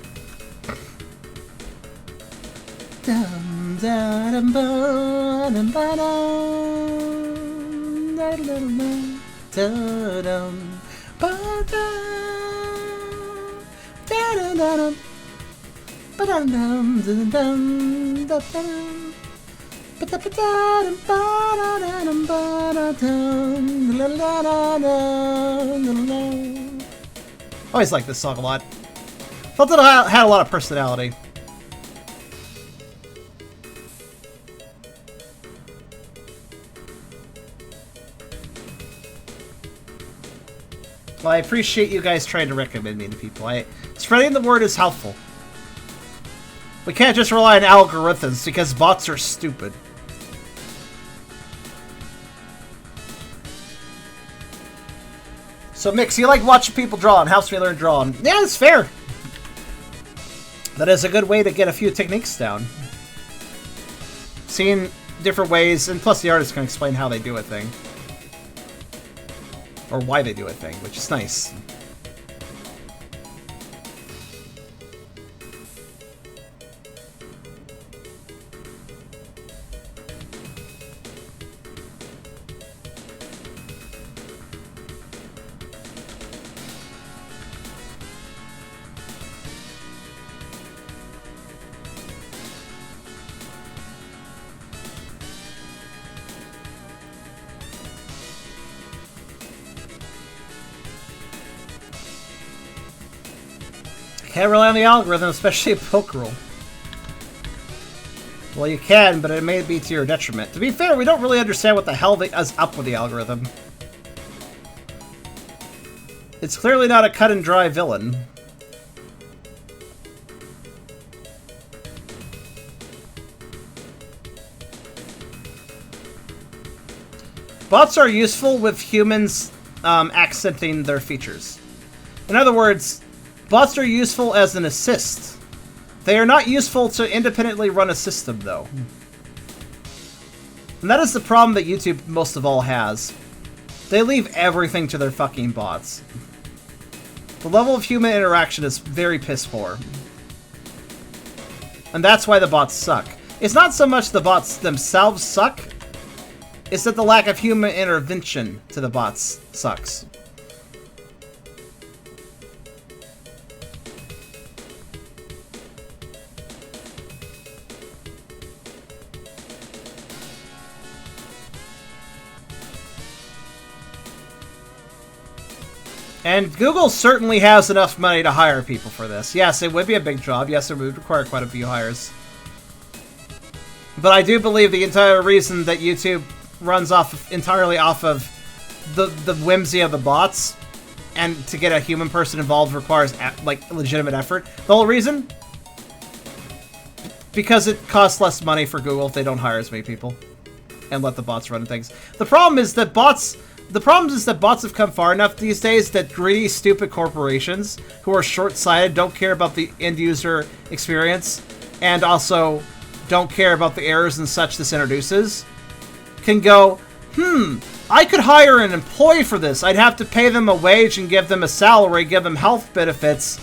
Speaker 1: Always liked this song a lot. Felt that it had a lot of personality. Well, I appreciate you guys trying to recommend me to people. Spreading the word is helpful. We can't just rely on algorithms because bots are stupid. So, Mix, you like watching people draw and helps me learn drawing. Yeah, it's fair. That is a good way to get a few techniques down. Seeing different ways, and plus the artist can explain how they do a thing. Or why they do a thing, which is nice. Can't rely on the algorithm, especially a poke roll. Well, you can, but it may be to your detriment. To be fair, we don't really understand what the hell is up with the algorithm. It's clearly not a cut-and-dry villain. Bots are useful with humans accenting their features. In other words, bots are useful as an assist. They are not useful to independently run a system, though. And that is the problem that YouTube most of all has. They leave everything to their fucking bots. The level of human interaction is very piss poor. And that's why the bots suck. It's not so much the bots themselves suck, it's that the lack of human intervention to the bots sucks. And Google certainly has enough money to hire people for this. Yes, it would be a big job. Yes, it would require quite a few hires. But I do believe the entire reason that YouTube runs entirely off of the whimsy of the bots, and to get a human person involved requires like legitimate effort. The whole reason? Because it costs less money for Google if they don't hire as many people and let the bots run things. The problem is that bots have come far enough these days that greedy, stupid corporations who are short-sighted, don't care about the end-user experience, and also don't care about the errors and such this introduces, can go, I could hire an employee for this. I'd have to pay them a wage and give them a salary, give them health benefits,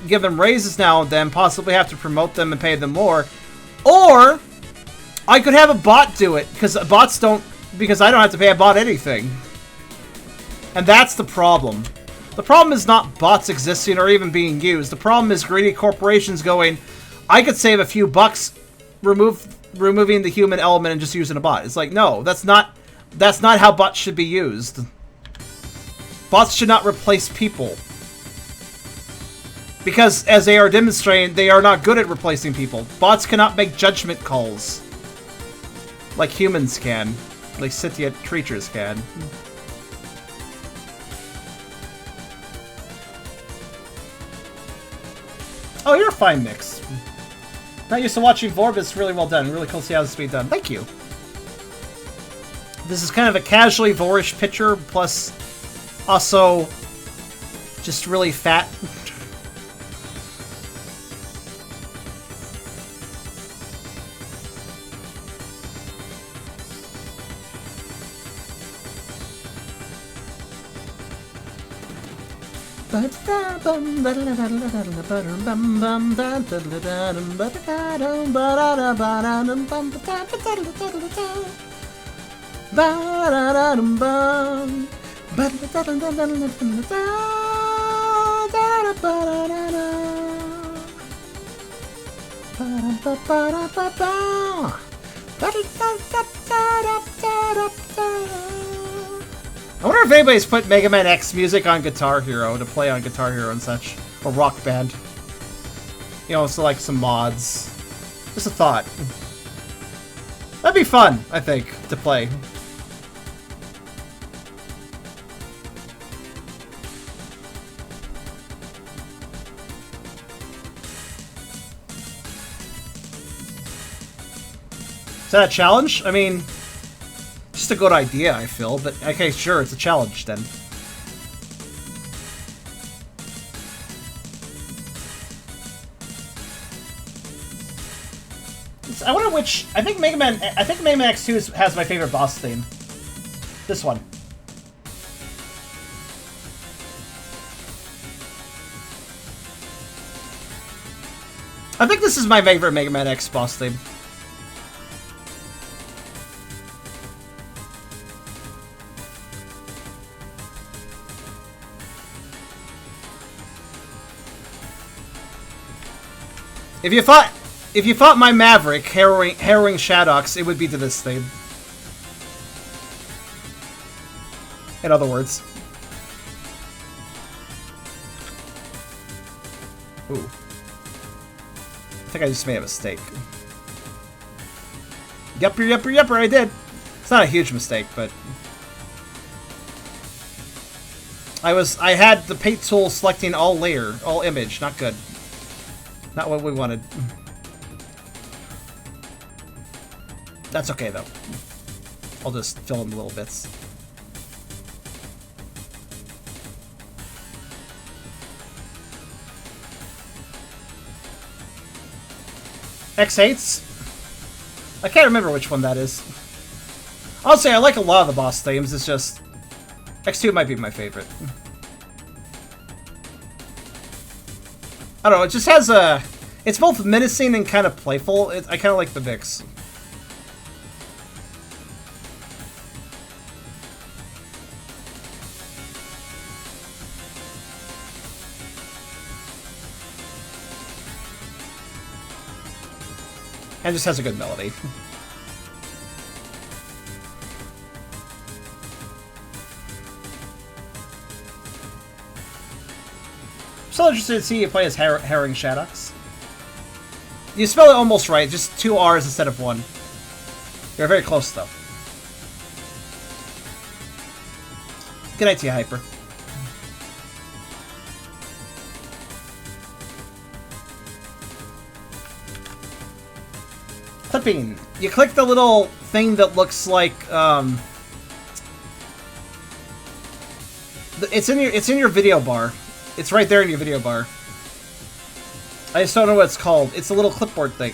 Speaker 1: give them raises now and then, possibly have to promote them and pay them more. Or I could have a bot do it, because I don't have to pay a bot anything. And that's the problem. The problem is not bots existing or even being used. The problem is greedy corporations going, I could save a few bucks, remove removing the human element and just using a bot. It's like, no, that's not how bots should be used. Bots should not replace people. Because, as they are demonstrating, they are not good at replacing people. Bots cannot make judgment calls. Like humans can. Like sentient creatures can. Oh, you're a fine mix. Not used to watching Vore, but it's really well done. Really cool to see how this is being done. Thank you. This is kind of a casually Vore-ish picture, plus also just really fat. I wonder if anybody's put Mega Man X music on Guitar Hero to play on Guitar Hero and such. Or Rock Band. You know, so like some mods. Just a thought. That'd be fun, I think, to play. Is that a challenge? I mean, just a good idea, I feel. But, okay, sure, it's a challenge, then. I wonder which... I think Mega Man X2 has my favorite boss theme. This one. I think this is my favorite Mega Man X boss theme. If you fought my Maverick, harrowing Shadox, it would be to this theme. In other words. Ooh. I think I just made a mistake. Yupper, I did. It's not a huge mistake, but... I had the paint tool selecting all layer, all image, not good. Not what we wanted. That's okay, though. I'll just fill in the little bits. X8s? I can't remember which one that is. Honestly, I like a lot of the boss themes, it's just... X2 might be my favorite. I don't know, it just has a... It's both menacing and kind of playful. I kind of like the mix. And just has a good melody. So interested to see you play as Herring Shadox. You spell it almost right, just 2 R's instead of 1. You're very close, though. Good night to you, Hyper. Clipping. You click the little thing that looks like, it's in your video bar. It's right there in your video bar. I just don't know what it's called. It's a little clipboard thing.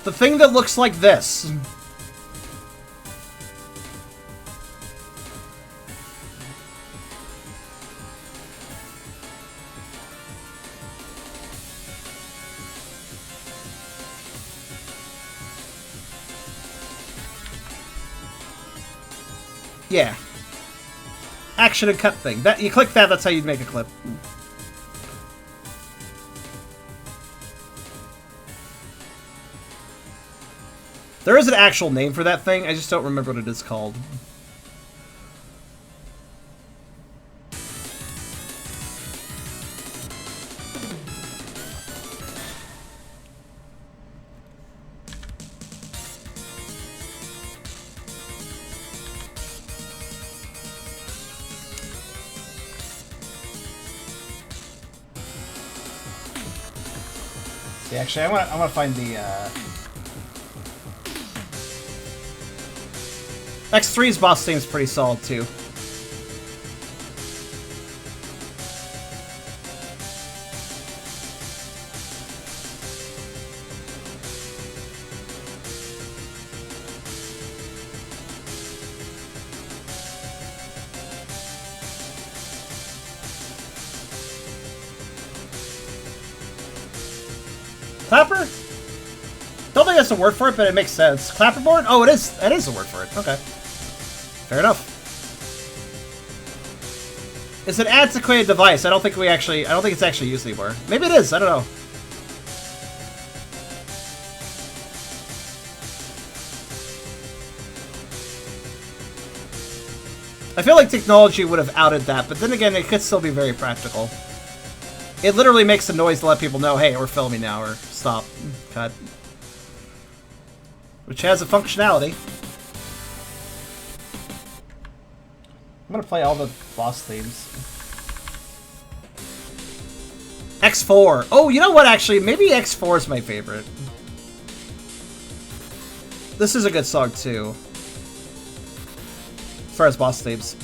Speaker 1: The thing that looks like this. Yeah. Action and cut thing. That you click that, that's how you'd make a clip. There is an actual name for that thing. I just don't remember what it is called. See, actually, I want to find the X3's boss seems pretty solid too. Clapper? Don't think that's a word for it, but it makes sense. Clapperboard? Oh, it is. It is a word for it. Okay. Fair enough. It's an antiquated device. I don't think it's actually used anymore. Maybe it is. I don't know. I feel like technology would have outed that, but then again, it could still be very practical. It literally makes a noise to let people know, hey, we're filming now, or stop, cut. Which has a functionality. I'm gonna play all the boss themes. X4. Oh, you know what, actually? Maybe X4 is my favorite. This is a good song, too. As far as boss themes.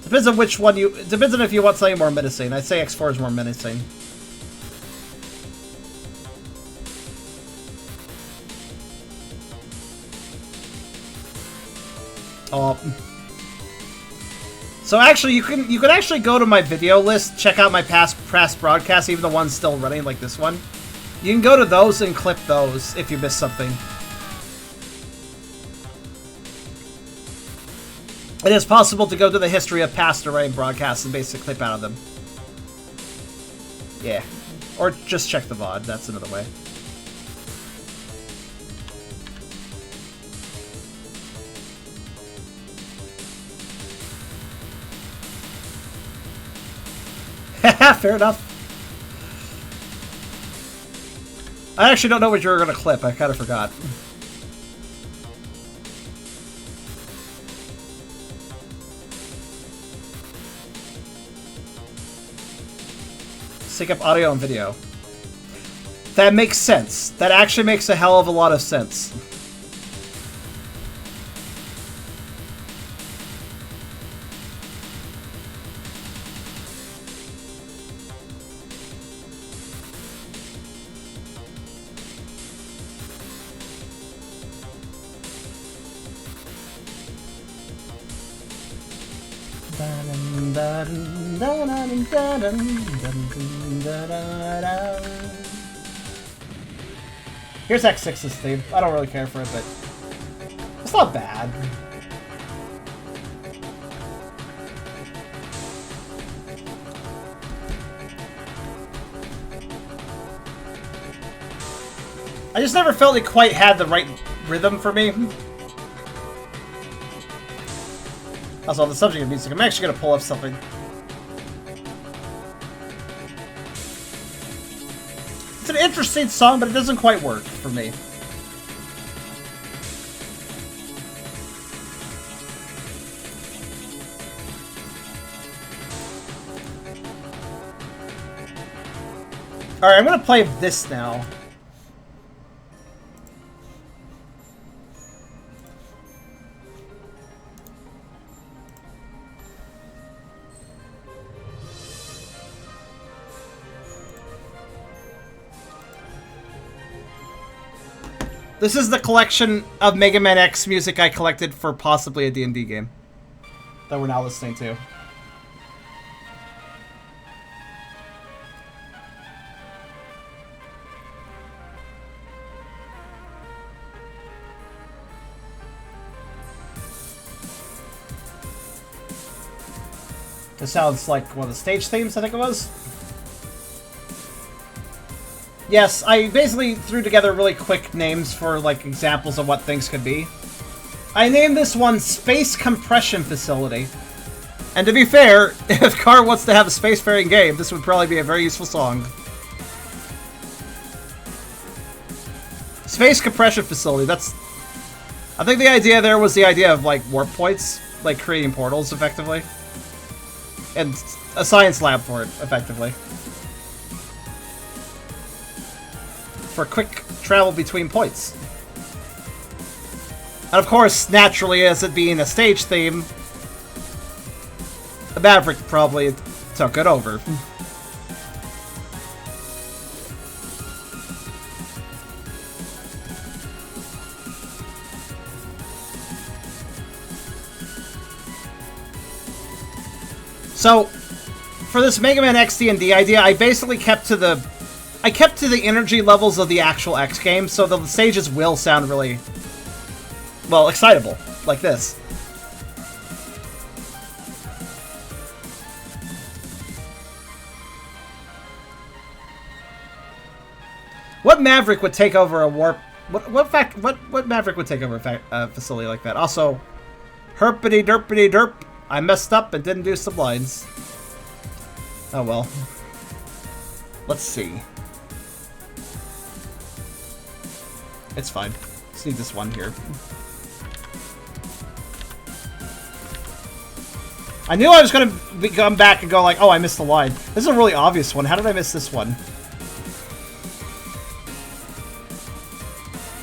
Speaker 1: Depends on which one you... Depends on if you want something more menacing. I'd say X4 is more menacing. Oh. So actually, you can actually go to my video list, check out my past broadcasts, even the ones still running, like this one. You can go to those and clip those if you missed something. It is possible to go to the history of past running broadcasts and basically clip out of them. Yeah. Or just check the VOD, that's another way. Fair enough. I actually don't know what you were going to clip. I kind of forgot. Sync up audio and video. That makes sense. That actually makes a hell of a lot of sense. Here's X6's theme. I don't really care for it, but it's not bad. I just never felt it quite had the right rhythm for me. Also, on the subject of music, I'm actually going to pull up something. It's an interesting song, but it doesn't quite work for me. Alright, I'm going to play this now. This is the collection of Mega Man X music I collected for possibly a D&D game that we're now listening to. This sounds like one of the stage themes, I think it was. Yes, I basically threw together really quick names for, like, examples of what things could be. I named this one Space Compression Facility. And to be fair, if Car wants to have a spacefaring game, this would probably be a very useful song. Space Compression Facility, that's... I think the idea there was the idea of, like, warp points. Like, creating portals, effectively. And a science lab for it, effectively. For quick travel between points. And of course, naturally, as it being a stage theme, the Maverick probably took it over. So, for this Mega Man X D&D idea, I basically kept to the energy levels of the actual X game, so the stages will sound really, well, excitable, like this. What Maverick would take over a warp? What Maverick would take over a facility like that? Also, herpity derpity derp. I messed up and didn't do some lines. Oh well. Let's see. It's fine. Just need this one here. I knew I was going to come back and go like, oh, I missed the line. This is a really obvious one. How did I miss this one?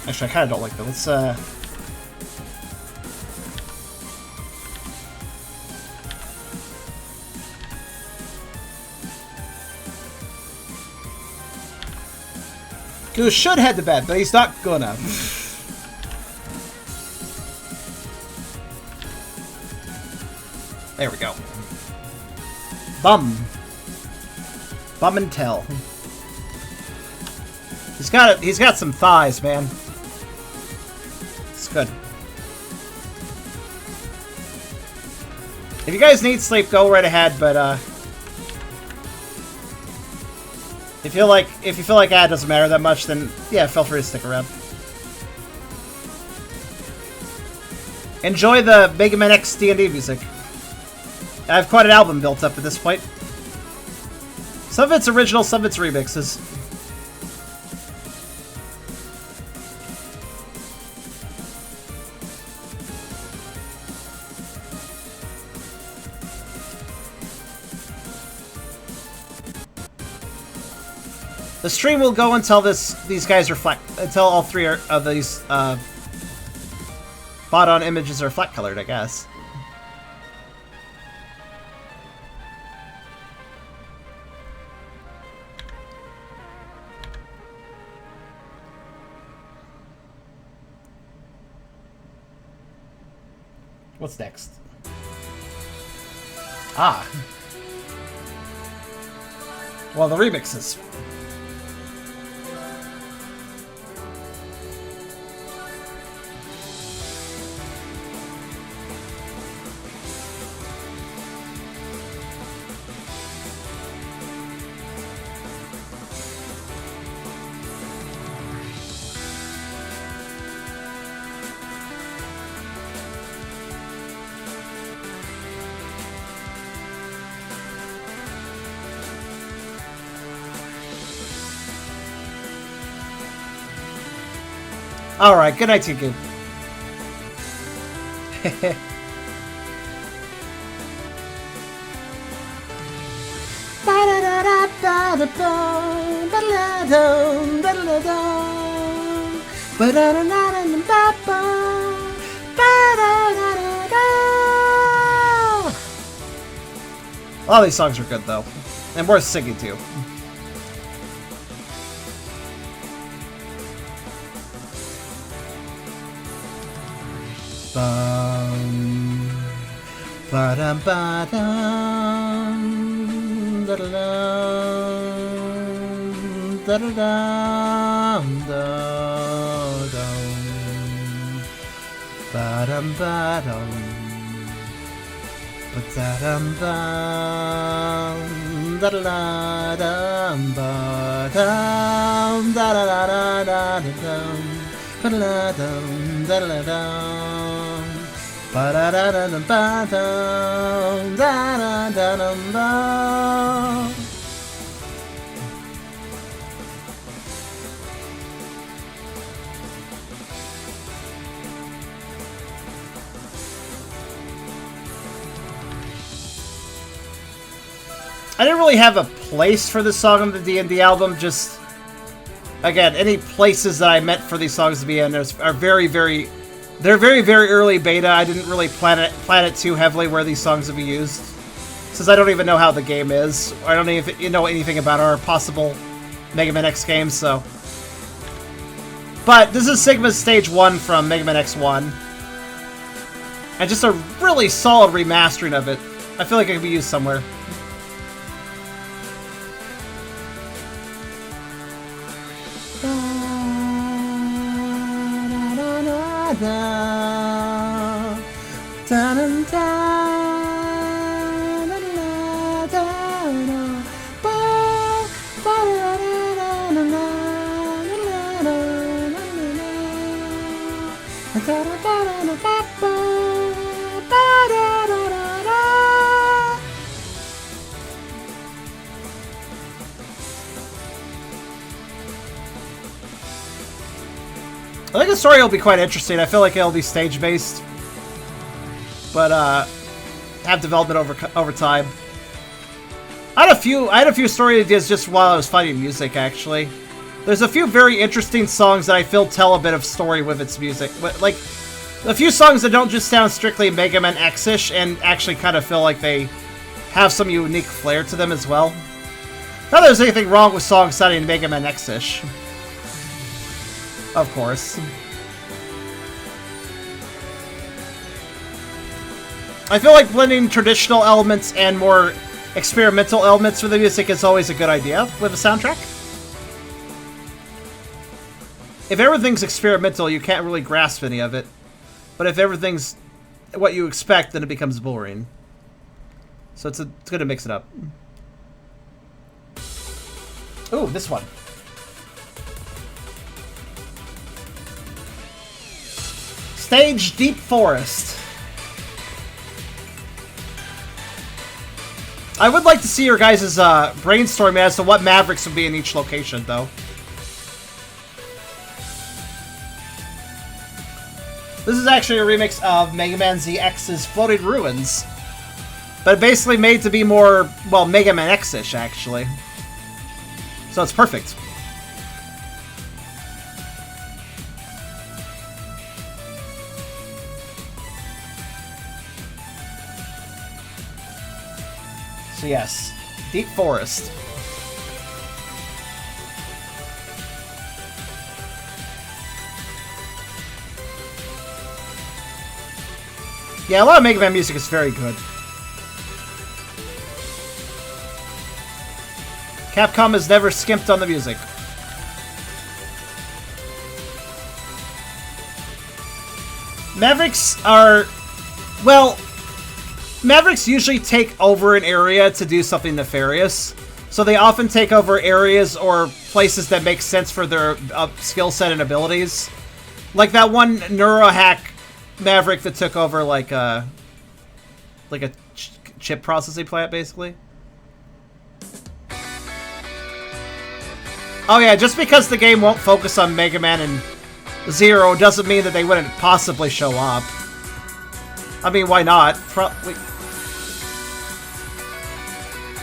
Speaker 1: Actually, I kind of don't like that. Let's, Goose should head to bed, but he's not gonna. There we go. Bum. Bum and tell. He's got some thighs, man. It's good. If you guys need sleep, go right ahead, but if you feel like it doesn't matter that much, then yeah, feel free to stick around. Enjoy the Mega Man X D&D music. I have quite an album built up at this point. Some of it's original, some of it's remixes. The stream will go until these guys reflect, until all three of these Baadan images are flat colored, I guess. What's next? Ah. Well, the remixes. Alright, good night to you. All these songs are good though, and worth singing to. Bum, ba-dum, ba-dum, da-da-dum, da-da-dum, da-dum, ba-dum, ba-dum, Ba-da-dum-bum, da-da-da-dum, ba-dum, da-da-da-da-da-dum, ba-da-da-dum, da-da-da-dum, ba-da-da-da-dum, ba-dum, da-da-da-dum-bum. I didn't really have a place for this song on the D&D album, just... Again, any places that I meant for these songs to be in are very, very... They're very, very early beta. I didn't really plan it too heavily where these songs would be used. Since I don't even know how the game is. I don't even know anything about our possible Mega Man X games, so... But this is Sigma's Stage 1 from Mega Man X1. And just a really solid remastering of it. I feel like it could be used somewhere. I think the story will be quite interesting. I feel like it'll be stage-based, but have development over time. I had a few story ideas just while I was finding music. Actually, there's a few very interesting songs that I feel tell a bit of story with its music. Like a few songs that don't just sound strictly Mega Man X-ish and actually kind of feel like they have some unique flair to them as well. Not that there's anything wrong with songs sounding Mega Man X-ish. Of course. I feel like blending traditional elements and more experimental elements for the music is always a good idea with a soundtrack. If everything's experimental, you can't really grasp any of it. But if everything's what you expect, then it becomes boring. So it's good to mix it up. Ooh, this one. Stage Deep Forest. I would like to see your guys' brainstorming as to what Mavericks would be in each location, though. This is actually a remix of Mega Man ZX's Floating Ruins, but basically made to be more, well, Mega Man X-ish, actually. So it's perfect. So yes, Deep Forest. Yeah, a lot of Mega Man music is very good. Capcom has never skimped on the music. Mavericks are... well... Mavericks usually take over an area to do something nefarious. So they often take over areas or places that make sense for their skill set and abilities. Like that one neurohack Maverick that took over like a chip processing plant, basically. Oh yeah, just because the game won't focus on Mega Man and Zero doesn't mean that they wouldn't possibly show up. I mean, why not?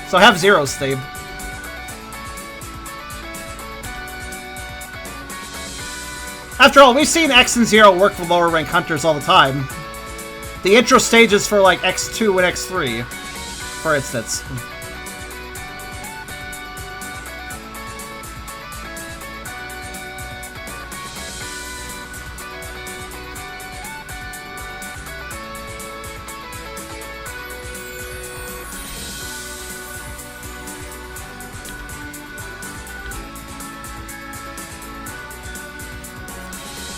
Speaker 1: So have Zero's theme. After all, we've seen X and Zero work with lower rank hunters all the time. The intro stages for like X2 and X3, for instance.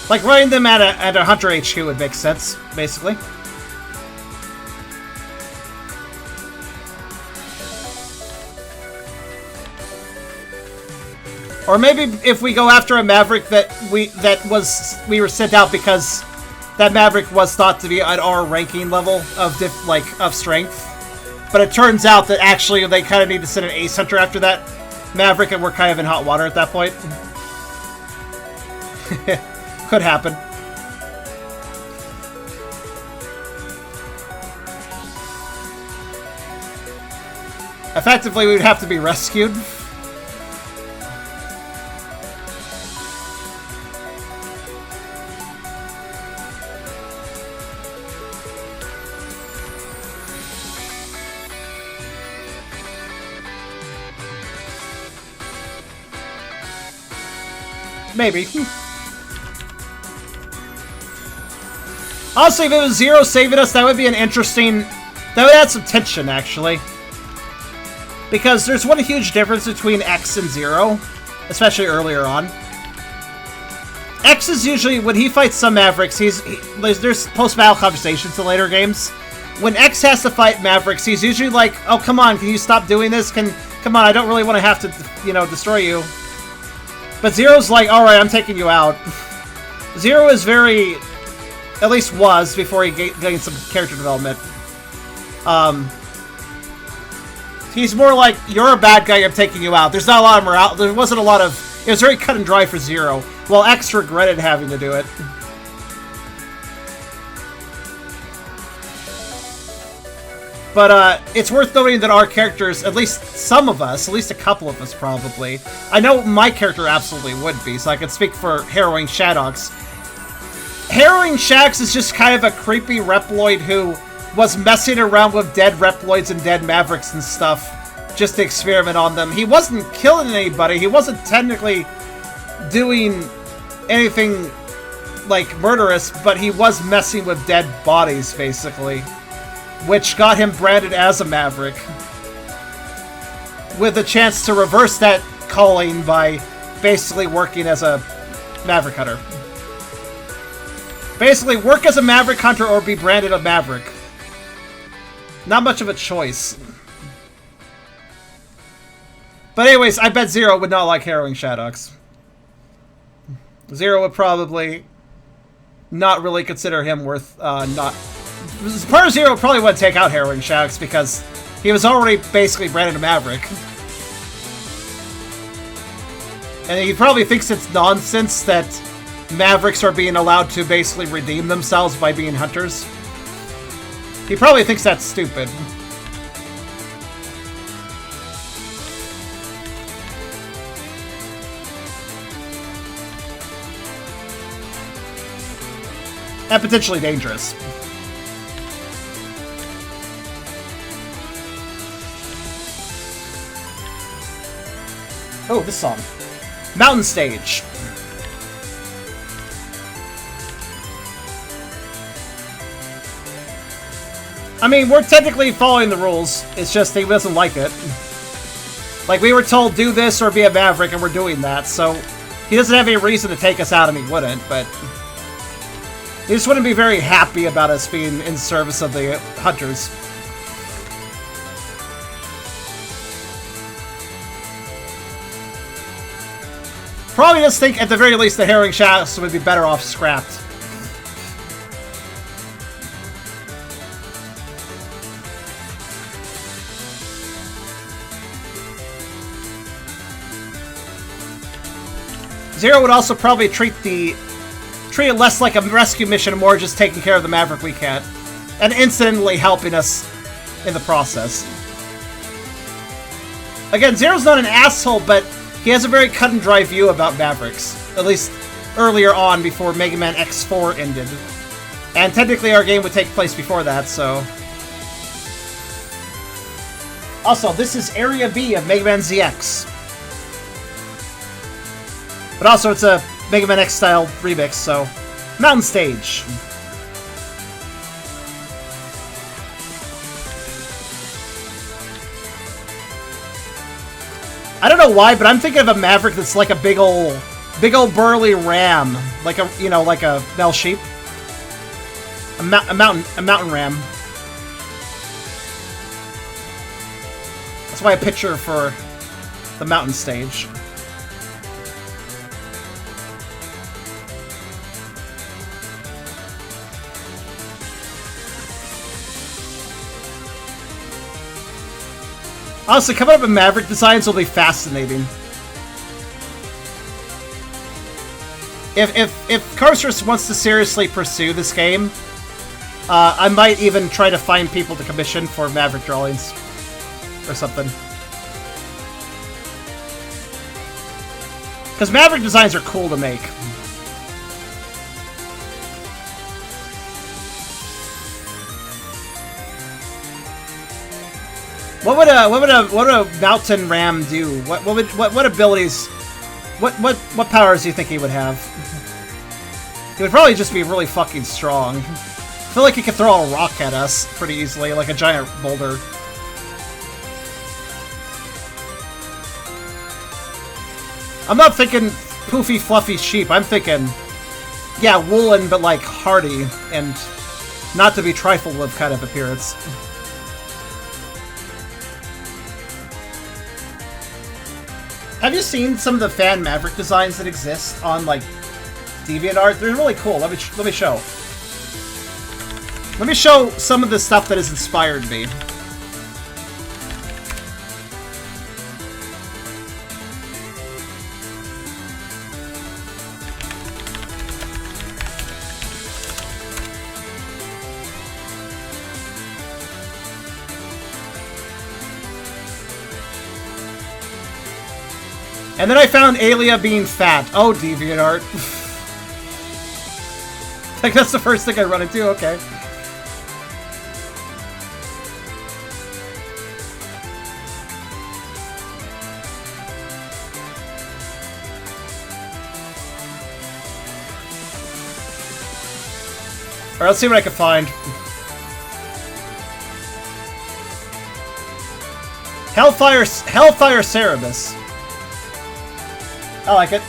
Speaker 1: Like, running them at a Hunter HQ would make sense, basically. Or maybe if we go after a Maverick that we were sent out because that Maverick was thought to be at our ranking level of of strength. But it turns out that actually they kind of need to send an Ace Hunter after that Maverick, and we're kind of in hot water at that point. Could happen. Effectively, we would have to be rescued. Maybe. Honestly, if it was Zero saving us, that would be an interesting... That would add some tension, actually. Because there's one huge difference between X and Zero, especially earlier on. X is usually, when he fights some Mavericks, there's post-battle conversations in later games. When X has to fight Mavericks, he's usually like, oh, come on, can you stop doing this? Come on, I don't really want to have to, you know, destroy you. But Zero's like, alright, I'm taking you out. Zero is very... At least was, before he gained some character development. He's more like, you're a bad guy, I'm taking you out. There's not a lot of morale. There wasn't a lot of... It was very cut and dry for Zero. While X regretted having to do it. But it's worth noting that our characters, at least some of us, at least a couple of us probably, I know my character absolutely would be, so I can speak for Harrowing Shadox. Harrowing Shadox is just kind of a creepy Reploid who was messing around with dead Reploids and dead Mavericks and stuff just to experiment on them. He wasn't killing anybody, he wasn't technically doing anything like murderous, but he was messing with dead bodies, basically. Which got him branded as a Maverick. With a chance to reverse that calling by basically working as a Maverick Hunter. Basically, work as a Maverick Hunter or be branded a Maverick. Not much of a choice. But anyways, I bet Zero would not like Harrowing Shadox. Zero would probably not really consider him worth, not... Part of Zero probably would take out Harrowing Shadox because he was already basically branded a Maverick. And he probably thinks it's nonsense that Mavericks are being allowed to basically redeem themselves by being hunters. He probably thinks that's stupid. And potentially dangerous. Oh, this song. Mountain Stage. I mean, we're technically following the rules. It's just he doesn't like it. Like, we were told do this or be a Maverick, and we're doing that, so he doesn't have any reason to take us out, and he wouldn't, but he just wouldn't be very happy about us being in service of the hunters. Probably just think, at the very least, the Harrowing Shadox would be better off scrapped. Zero would also probably treat it less like a rescue mission and more just taking care of the Maverick we can't. And incidentally helping us in the process. Again, Zero's not an asshole, but he has a very cut and dry view about Mavericks. At least earlier on, before Mega Man X4 ended. And technically our game would take place before that, so... Also, this is Area B of Mega Man ZX. But also, it's a Mega Man X-style remix, so... Mountain Stage. I don't know why, but I'm thinking of a Maverick that's like a big old burly ram. Like a, you know, like a Mel Sheep. A mountain ram. That's my picture for the Mountain Stage. Honestly, coming up with Maverick designs will be fascinating. If Carcerus wants to seriously pursue this game, I might even try to find people to commission for Maverick drawings or something. Because Maverick designs are cool to make. What would a mountain ram do? What abilities? What powers do you think he would have? He would probably just be really fucking strong. I feel like he could throw a rock at us pretty easily, like a giant boulder. I'm not thinking poofy, fluffy sheep. I'm thinking, yeah, woolen, but like hardy and not to be trifled with kind of appearance. Have you seen some of the fan Maverick designs that exist on like DeviantArt? They're really cool. Let me show. Let me show some of the stuff that has inspired me. And then I found Alia being fat. Oh, DeviantArt. Like, that's the first thing I run into? Okay. Alright, let's see what I can find. Hellfire Cerebus. I like it.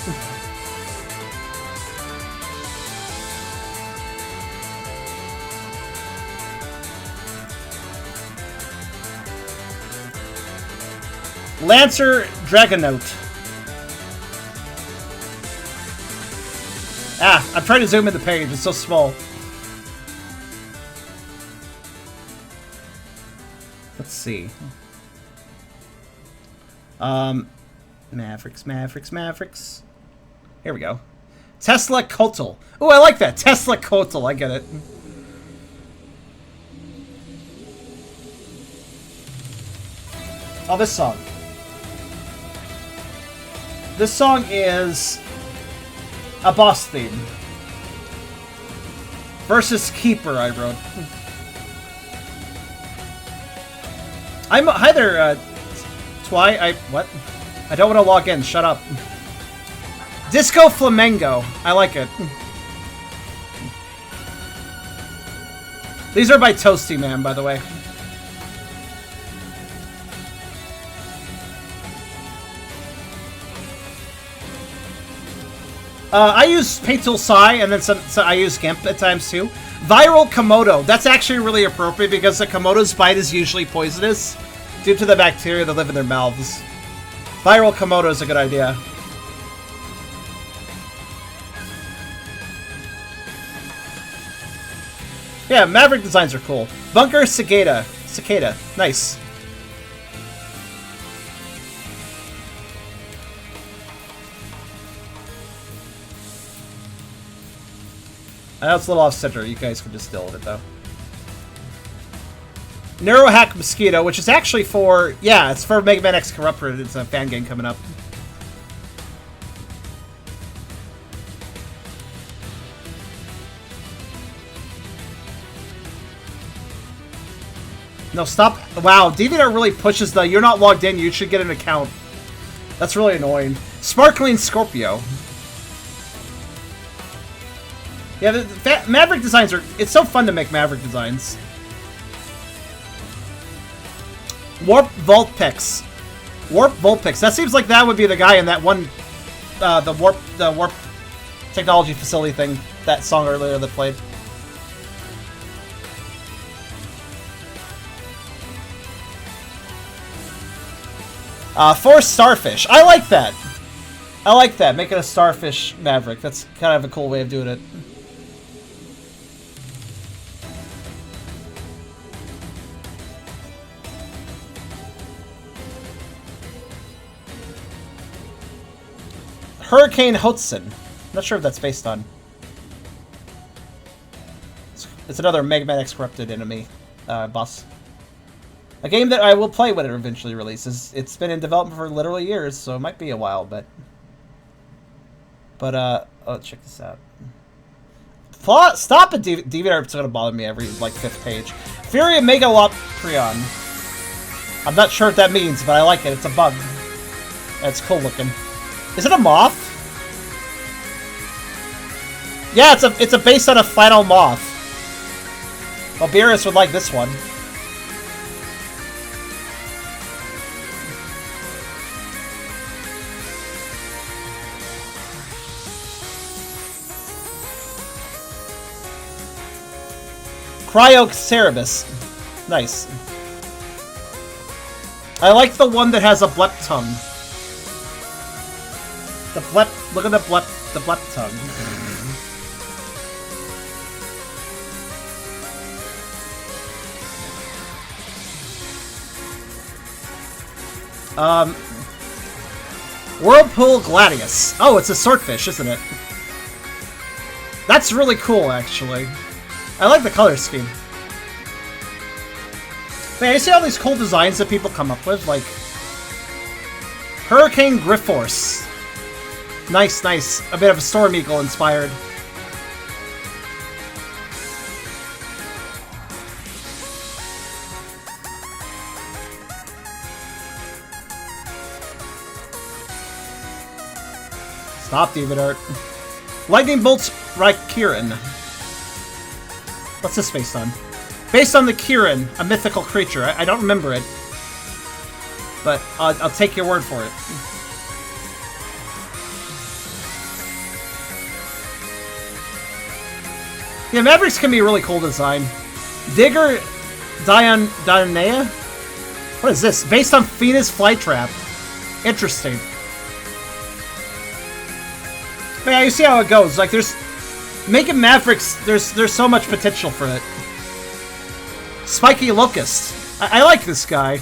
Speaker 1: Lancer Dragonote. Ah, I'm trying to zoom in the page. It's so small. Let's see. Mavericks. Here we go. Tesla Kotal. Oh, I like that. Tesla Kotal. I get it. Oh, this song. This song is a boss theme. Versus Keeper, I wrote. Hi there, what? I don't want to log in. Shut up. Disco Flamengo. I like it. These are by Toasty Man, by the way. I use Paint Tool Sai, and then so I use GIMP at times too. Viral Komodo. That's actually really appropriate because the Komodo's bite is usually poisonous due to the bacteria that live in their mouths. Viral Komodo is a good idea. Yeah, Maverick designs are cool. Bunker Cicada. Nice. I know it's a little off-center. You guys can just deal with it, though. Neurohack Mosquito, which is actually for... Yeah, it's for Mega Man X Corruptor. It's a fan game coming up. No, stop. Wow, DeviantArt really pushes the "you're not logged in, you should get an account." That's really annoying. Sparkling Scorpio. Yeah, the Maverick designs are... It's so fun to make Maverick designs. Warp Vulpix. That seems like that would be the guy in that one... the Warp Technology Facility thing. That song earlier that played. Force Starfish. I like that. I like that. Make it a Starfish Maverick. That's kind of a cool way of doing it. Hurricane Hotson. Not sure if that's based on. It's another Mega Man X corrupted enemy boss. A game that I will play when it eventually releases. It's been in development for literally years, so it might be a while, but oh, check this out. Stop it, DeviantArt's gonna bother me every, like, 5th page. Fury Megaloprion. I'm not sure what that means, but I like it. It's a bug. It's cool looking. Is it a moth? Yeah, it's a based on a final moth. Well, Beerus would like this one. Cryocerebus. Nice. I like the one that has a blep tongue. The blep. Look at the blep tongue. Whirlpool Gladius. Oh, it's a swordfish, isn't it? That's really cool, actually. I like the color scheme. Man, you see all these cool designs that people come up with, like Hurricane Griforce. Nice, nice. A bit of a Storm Eagle inspired. Stop, DeviantArt. Lightning Bolts Raikirin. What's this based on? Based on the Kirin, a mythical creature. I don't remember it. But I'll take your word for it. Yeah, Mavericks can be a really cool design. Digger Dionea? What is this? Based on Phoenix Flytrap. Interesting. But yeah, you see how it goes. Like, there's... Making Mavericks, there's so much potential for it. Spiky Locust. I like this guy.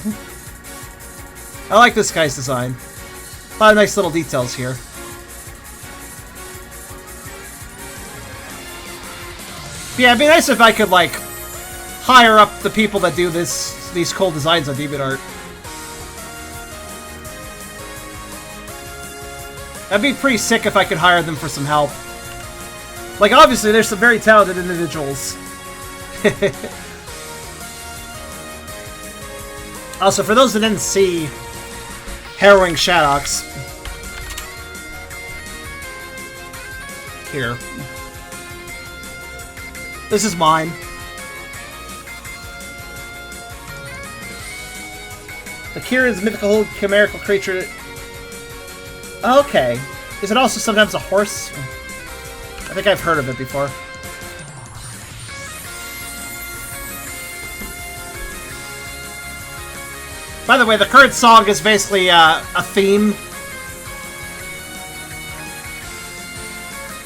Speaker 1: I like this guy's design. A lot of nice little details here. But yeah, it'd be nice if I could, like, hire up the people that do these cool designs on DeviantArt. That'd be pretty sick if I could hire them for some help. Like, obviously, there's some very talented individuals. Also, for those that didn't see Harrowing Shadows, here. This is mine. The Kirin's mythical chimerical creature. Okay. Is it also sometimes a horse? I think I've heard of it before. By the way, the current song is basically a theme.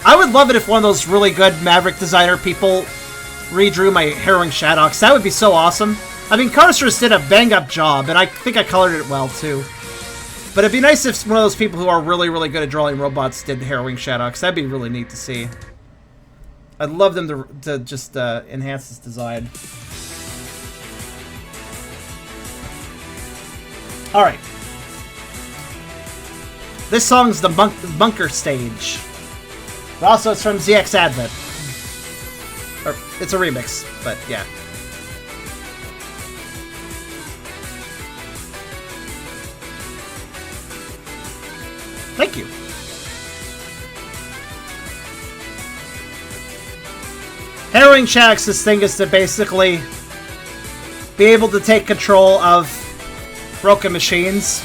Speaker 1: I would love it if one of those really good Maverick designer people redrew my Harrowing Shadows. That would be so awesome. I mean, Carsters did a bang-up job, and I think I colored it well, too. But it'd be nice if one of those people who are really, really good at drawing robots did Harrowing Shadows. That'd be really neat to see. I'd love them to just enhance this design. Alright. This song's the Bunker Stage. But also, it's from ZX Advent. Or, it's a remix, but yeah. Thank you. Harrowing Shadows' thing is to basically be able to take control of broken machines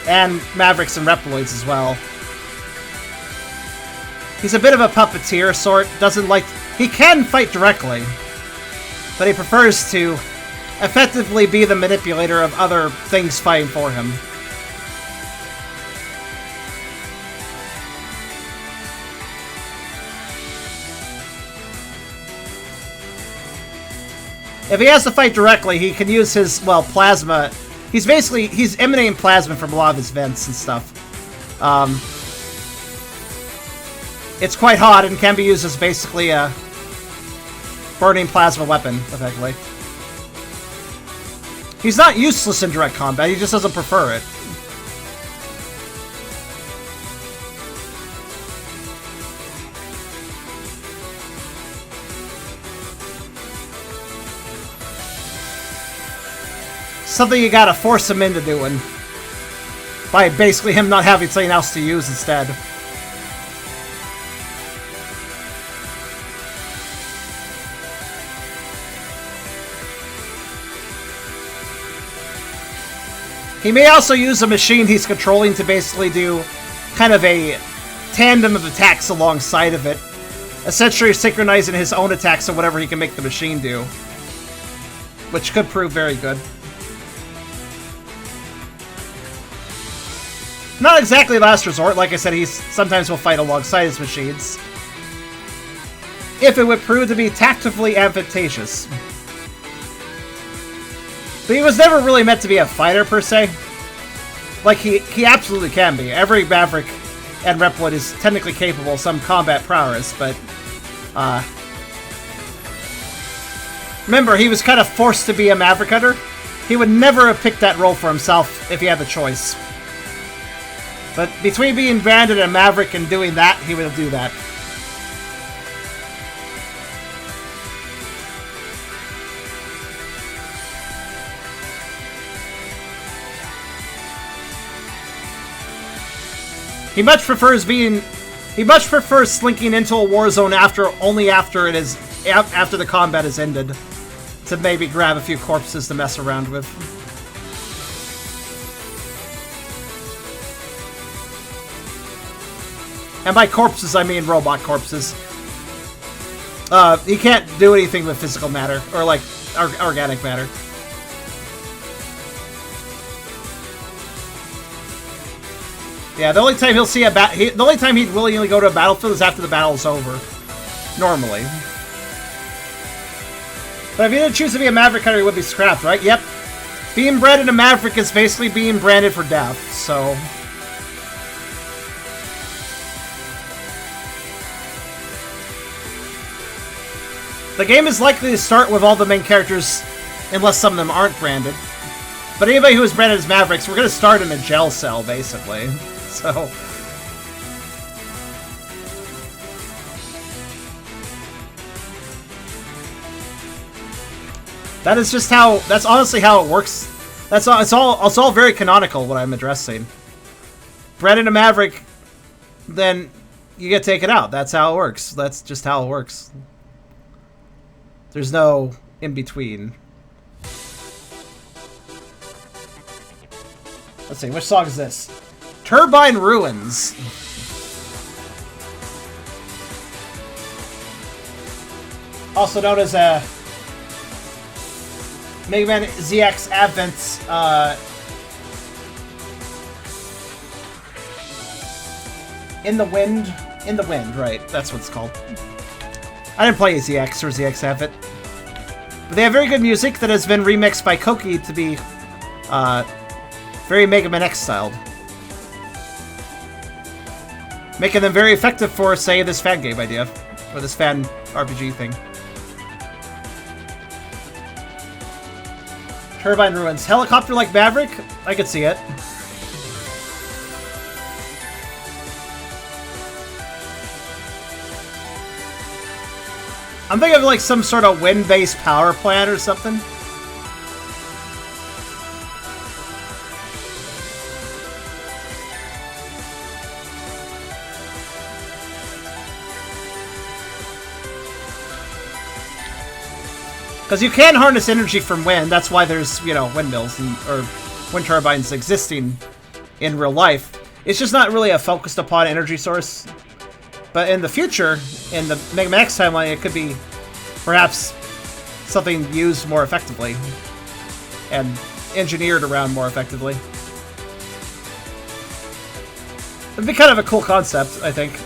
Speaker 1: and Mavericks and Reploids as well. He's a bit of a puppeteer sort, doesn't like... He can fight directly, but he prefers to effectively be the manipulator of other things fighting for him. If he has to fight directly, he can use his, well, plasma. He's emanating plasma from a lot of his vents and stuff. It's quite hot and can be used as basically a burning plasma weapon, effectively. He's not useless in direct combat, he just doesn't prefer it. Something you gotta force him into doing. By basically him not having something else to use instead. He may also use a machine he's controlling to basically do kind of a tandem of attacks alongside of it. Essentially synchronizing his own attacks and whatever he can make the machine do. Which could prove very good. Not exactly last resort. Like I said, he sometimes will fight alongside his machines. If it would prove to be tactically advantageous. But he was never really meant to be a fighter, per se. Like, he absolutely can be. Every Maverick and Reploid is technically capable of some combat prowess, but... remember, he was kind of forced to be a Maverick Hunter. He would never have picked that role for himself if he had the choice. But between being branded a Maverick and doing that, he would do that. He much prefers slinking into a war zone only after the combat is ended, to maybe grab a few corpses to mess around with. And by corpses, I mean robot corpses. He can't do anything with physical matter, or like organic matter. Yeah, the only time he'll see the only time he'd willingly go to a battlefield is after the battle's over. Normally. But if he didn't choose to be a Maverick Hunter, he would be scrapped, right? Yep. Being branded a Maverick is basically being branded for death, so... The game is likely to start with all the main characters, unless some of them aren't branded. But anybody who is branded as Mavericks, we're going to start in a jail cell, basically. So... that is just how... that's honestly how it works. It's all very canonical, what I'm addressing. Branded a Maverick, then you get taken out. That's how it works. That's just how it works. There's no in-between. Let's see, which song is this? Turbine Ruins. Also known as Mega Man ZX Advent's In the Wind, right. That's what it's called. I didn't play ZX or ZX Advent. But they have very good music that has been remixed by Koki to be very Mega Man X styled. Making them very effective for, say, this fan game idea. Or this fan RPG thing. Turbine Ruins. Helicopter like Maverick? I could see it. I'm thinking of like some sort of wind-based power plant or something. Because you can harness energy from wind, that's why there's, you know, windmills or wind turbines existing in real life. It's just not really a focused upon energy source. But in the future, in the Mega Man X timeline, it could be perhaps something used more effectively and engineered around more effectively. It'd be kind of a cool concept, I think.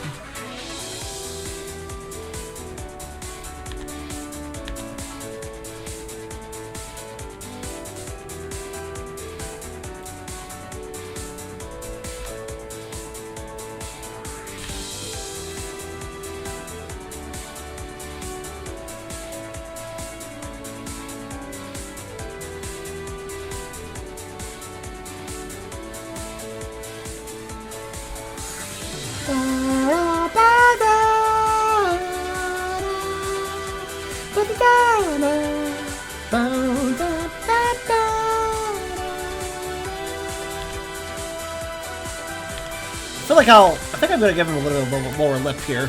Speaker 1: think I'm gonna give him a little lower lip here.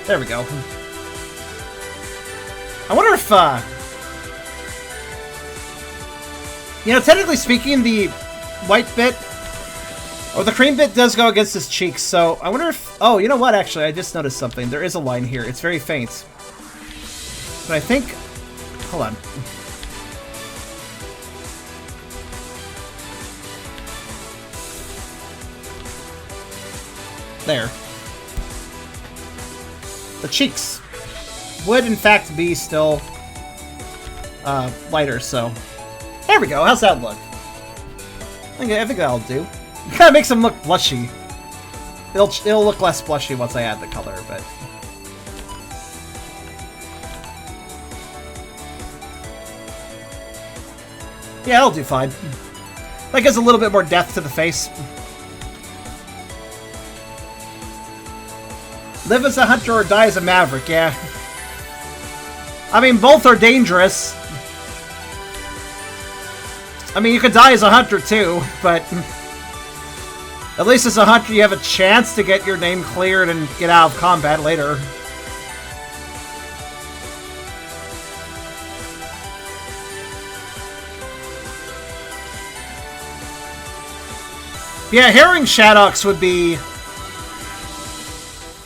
Speaker 1: There we go. I wonder if, you know, technically speaking, the white bit, or the cream bit does go against his cheeks, so I wonder if... Oh, you know what, actually, I just noticed something. There is a line here. It's very faint. But I think... Hold on. There. The cheeks would, in fact, be still lighter, so... There we go. How's that look? I think that'll do. It kind of makes him look blushy. It'll look less blushy once I add the color, but... Yeah, it'll do fine. That gives a little bit more depth to the face. Live as a hunter or die as a maverick, yeah. I mean, both are dangerous. I mean, you could die as a hunter too, but... At least as a hunter you have a chance to get your name cleared and get out of combat later. Yeah, Herring Shaddox would be...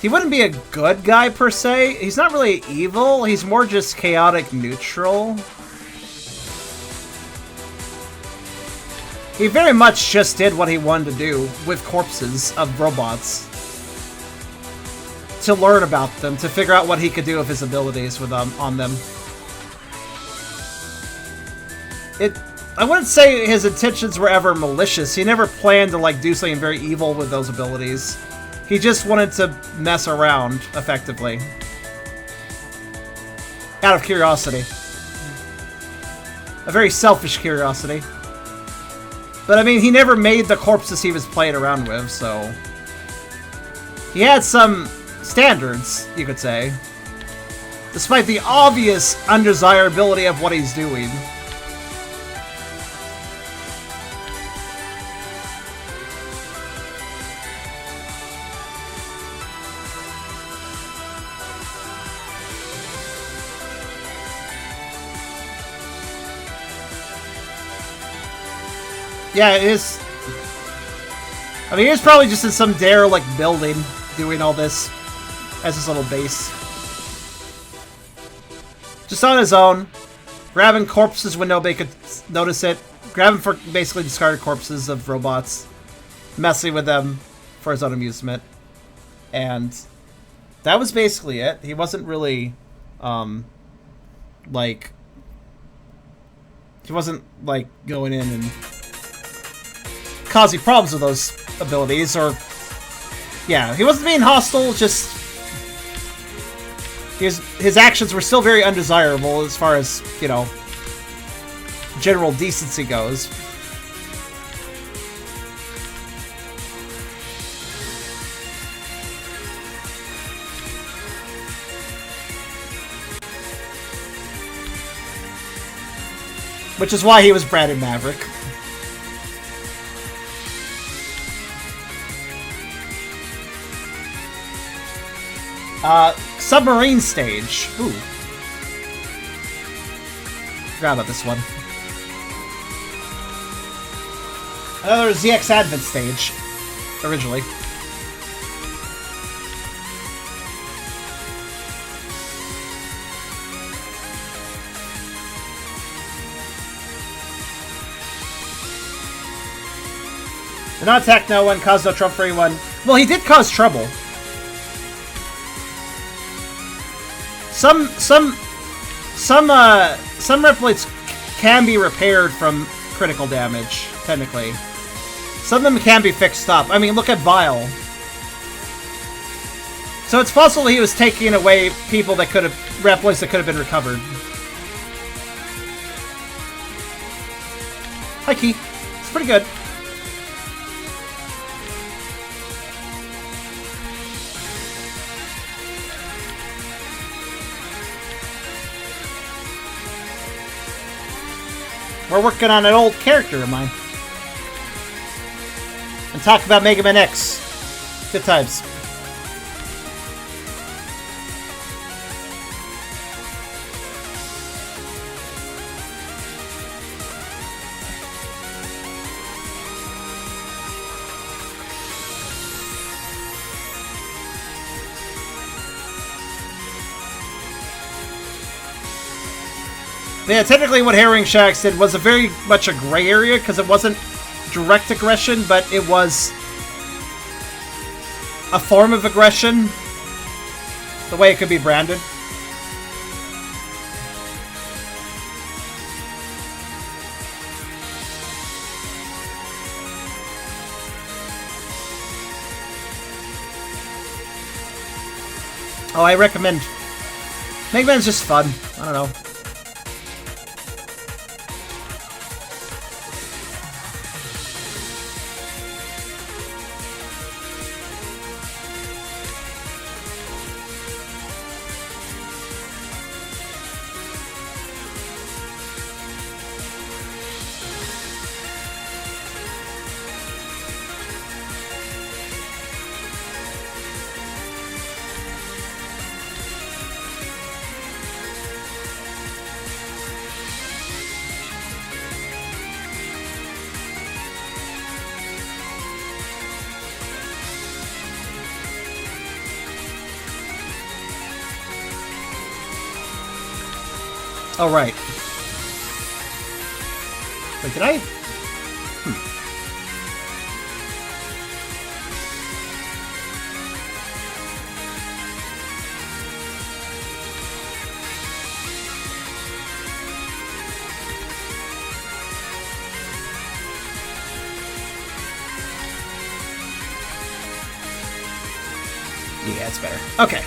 Speaker 1: He wouldn't be a good guy per se. He's not really evil, he's more just chaotic neutral. He very much just did what he wanted to do with corpses of robots. To learn about them, to figure out what he could do with his abilities with on them. I wouldn't say his intentions were ever malicious. He never planned to like do something very evil with those abilities. He just wanted to mess around, effectively. Out of curiosity. A very selfish curiosity. But I mean, he never made the corpses he was playing around with, so... He had some standards, you could say. Despite the obvious undesirability of what he's doing. Yeah, it is. I mean, he was probably just in some derelict building doing all this as his little base. Just on his own, grabbing corpses when nobody could notice it, grabbing for basically discarded corpses of robots, messing with them for his own amusement. And that was basically it. He wasn't really, like... He wasn't, like, going in and... causing problems with those abilities, or... Yeah, he wasn't being hostile, just... His actions were still very undesirable as far as, you know, general decency goes. Which is why he was branded Maverick. Submarine stage. Ooh. Forgot about this one. Another ZX Advent stage. Originally. Did not attack no one, caused no trouble for anyone. Well, he did cause trouble. Some replicates can be repaired from critical damage, technically. Some of them can be fixed up. I mean, look at Vile. So it's possible he was taking away people that could have... replicates that could have been recovered. Hi, Key. It's pretty good. We're working on an old character of mine. And talk about Mega Man X. Good times. Yeah, technically what Herring Shacks did was a very much a gray area because it wasn't direct aggression, but it was a form of aggression, the way it could be branded. Oh, I recommend. Mega Man's just fun. I don't know. Oh, right. Wait, did I? Yeah, it's better. Okay.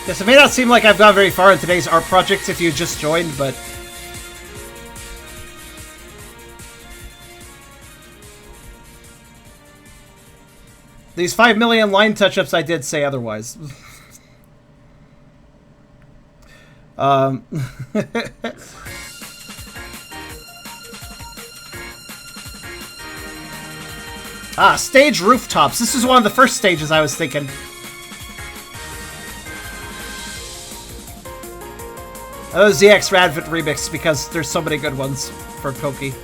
Speaker 1: Yes, it may not seem like I've gone very far in today's art projects if you just joined, but... These 5 million line touch-ups, I did say otherwise. Stage rooftops. This is one of the first stages I was thinking. Oh, ZX Radfit remix, because there's so many good ones for Koki.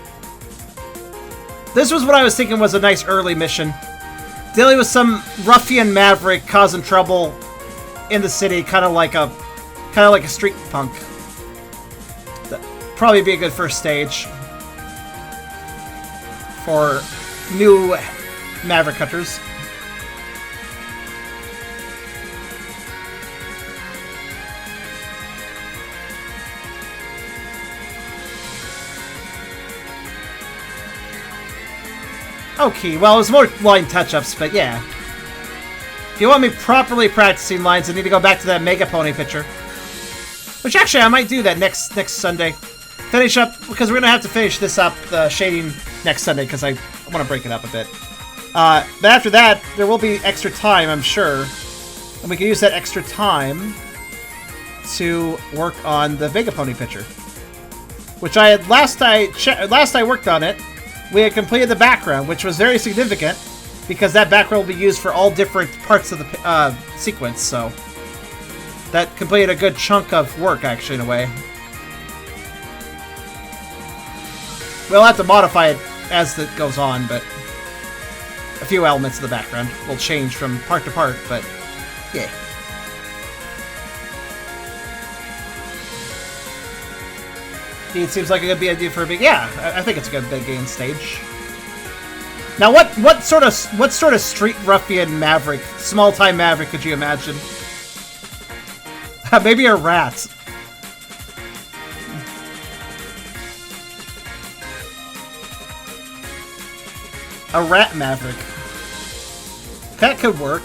Speaker 1: This was what I was thinking was a nice early mission. Dealing with some ruffian maverick causing trouble in the city, kind of like a street punk. That'd probably be a good first stage for new maverick hunters. Okay, well, it was more line touch-ups, but yeah. If you want me properly practicing lines, I need to go back to that Mega Pony picture. Which, actually, I might do that next Sunday. Finish up, because we're going to have to finish this up, the shading, next Sunday, because I want to break it up a bit. But after that, there will be extra time, I'm sure. And we can use that extra time to work on the Mega Pony picture. Which I had, last I worked on it, we had completed the background, which was very significant, because that background will be used for all different parts of the sequence, so... That completed a good chunk of work, actually, in a way. We'll have to modify it as it goes on, but... A few elements of the background will change from part to part, but... Yeah. It seems like a good idea for a big... Yeah, I think it's a good big game stage. Now, what sort of street ruffian maverick, small-time maverick could you imagine? Maybe a rat. A rat maverick. That could work.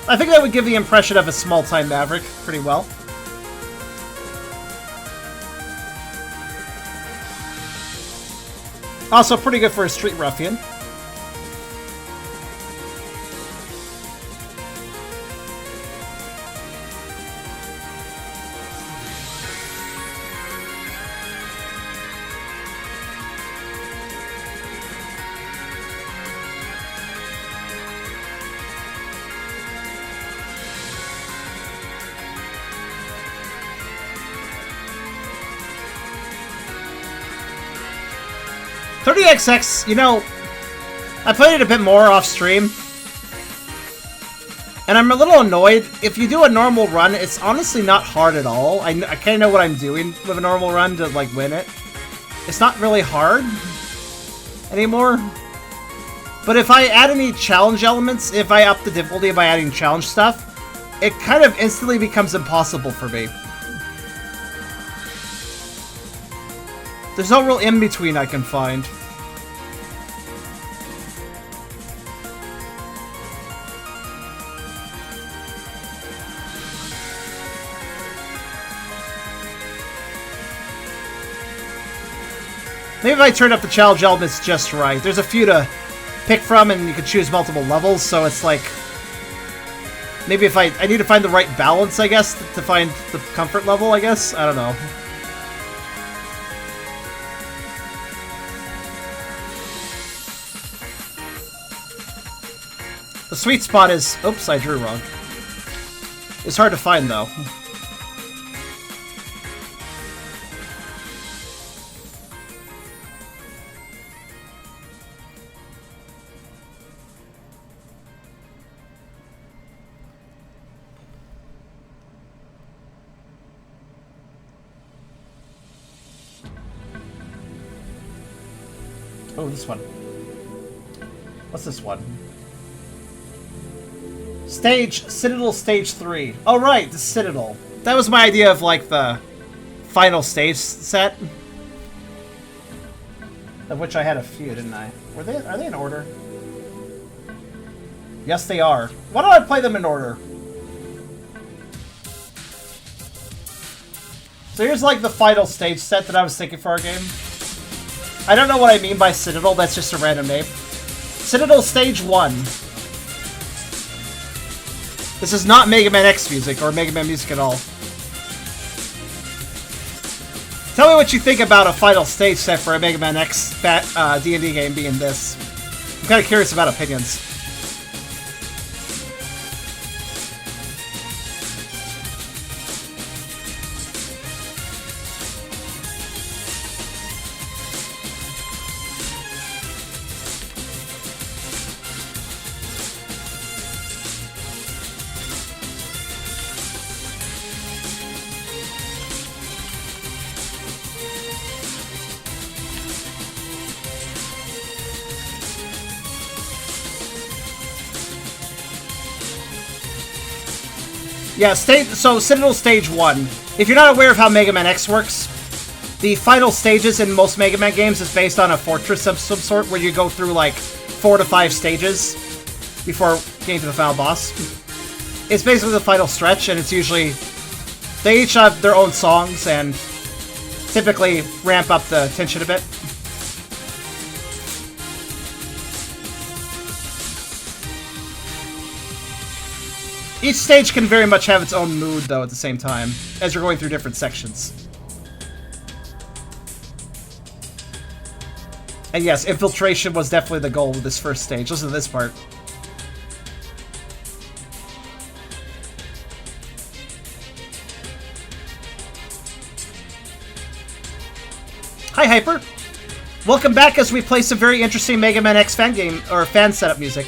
Speaker 1: I think that would give the impression of a small-time maverick pretty well. Also pretty good for a street ruffian. 30XX, you know, I played it a bit more off stream. And I'm a little annoyed. If you do a normal run, it's honestly not hard at all. I kind of know what I'm doing with a normal run to, like, win it. It's not really hard anymore. But if I add any challenge elements, if I up the difficulty by adding challenge stuff, it kind of instantly becomes impossible for me. There's no real in-between I can find. Maybe if I turn up the challenge elements just right. There's a few to pick from, and you can choose multiple levels, so it's like... Maybe if I need to find the right balance, I guess, to find the comfort level, I guess? I don't know. The sweet spot is... Oops, I drew wrong. It's hard to find, though. Oh, this one. What's this one? Citadel Stage 3. Oh, right, the Citadel. That was my idea of, like, the final stage set. Of which I had a few, didn't I? Are they in order? Yes, they are. Why don't I play them in order? So here's, like, the final stage set that I was thinking for our game. I don't know what I mean by Citadel, that's just a random name. Citadel Stage 1. This is not Mega Man X music, or Mega Man music at all. Tell me what you think about a final stage set for a Mega Man X D&D game being this. I'm kind of curious about opinions. Yeah, so Citadel Stage 1. If you're not aware of how Mega Man X works, the final stages in most Mega Man games is based on a fortress of some sort where you go through like 4 to 5 stages before getting to the final boss. It's basically the final stretch, and it's usually... They each have their own songs and typically ramp up the tension a bit. Each stage can very much have its own mood, though, at the same time, as you're going through different sections. And yes, infiltration was definitely the goal with this first stage. Listen to this part. Hi, Hyper! Welcome back as we play some very interesting Mega Man X fan game, or fan setup music.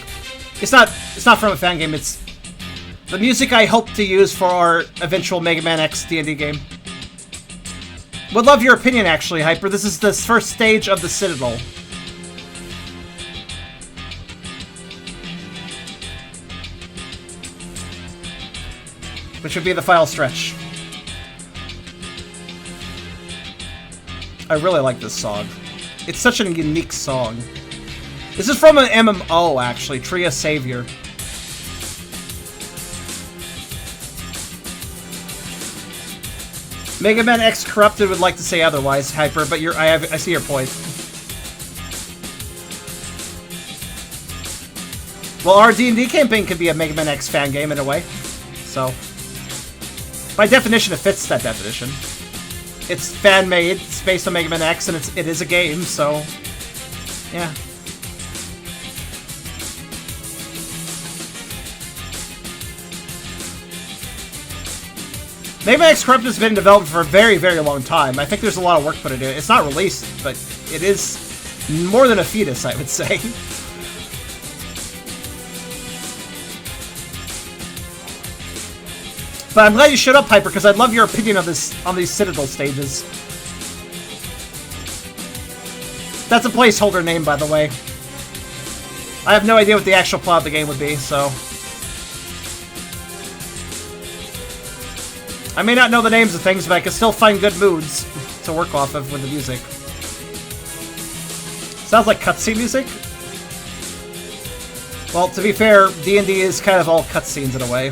Speaker 1: It's not from a fan game, it's the music I hope to use for our eventual Mega Man X D&D game. Would love your opinion, actually, Hyper. This is the first stage of the Citadel. Which would be the final stretch. I really like this song. It's such a unique song. This is from an MMO, actually, Tria Savior. Mega Man X Corrupted would like to say otherwise, Hyper, but I see your point. Well, our D&D campaign could be a Mega Man X fan game in a way, so by definition, it fits that definition. It's fan-made, it's based on Mega Man X, and it is a game, so yeah. Mega Man X Corrupted has been in development for a very, very long time. I think there's a lot of work put into it. It's not released, but it is More than a fetus, I would say. But I'm glad you showed up, Piper, because I'd love your opinion on these Citadel stages. That's a placeholder name, by the way. I have no idea what the actual plot of the game would be, so... I may not know the names of things, but I can still find good moods to work off of with the music. Sounds like cutscene music? Well, to be fair, D&D is kind of all cutscenes in a way.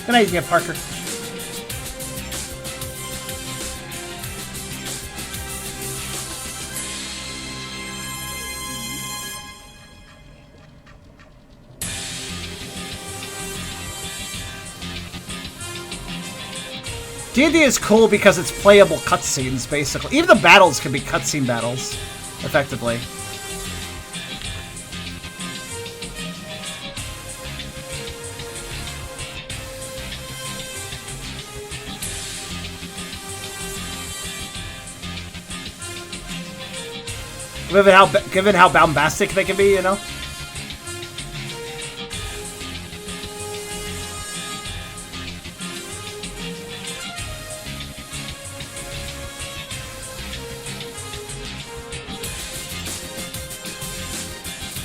Speaker 1: Good night, again, Parker. D&D is cool because it's playable cutscenes, basically. Even the battles can be cutscene battles, effectively. Given how bombastic they can be, you know?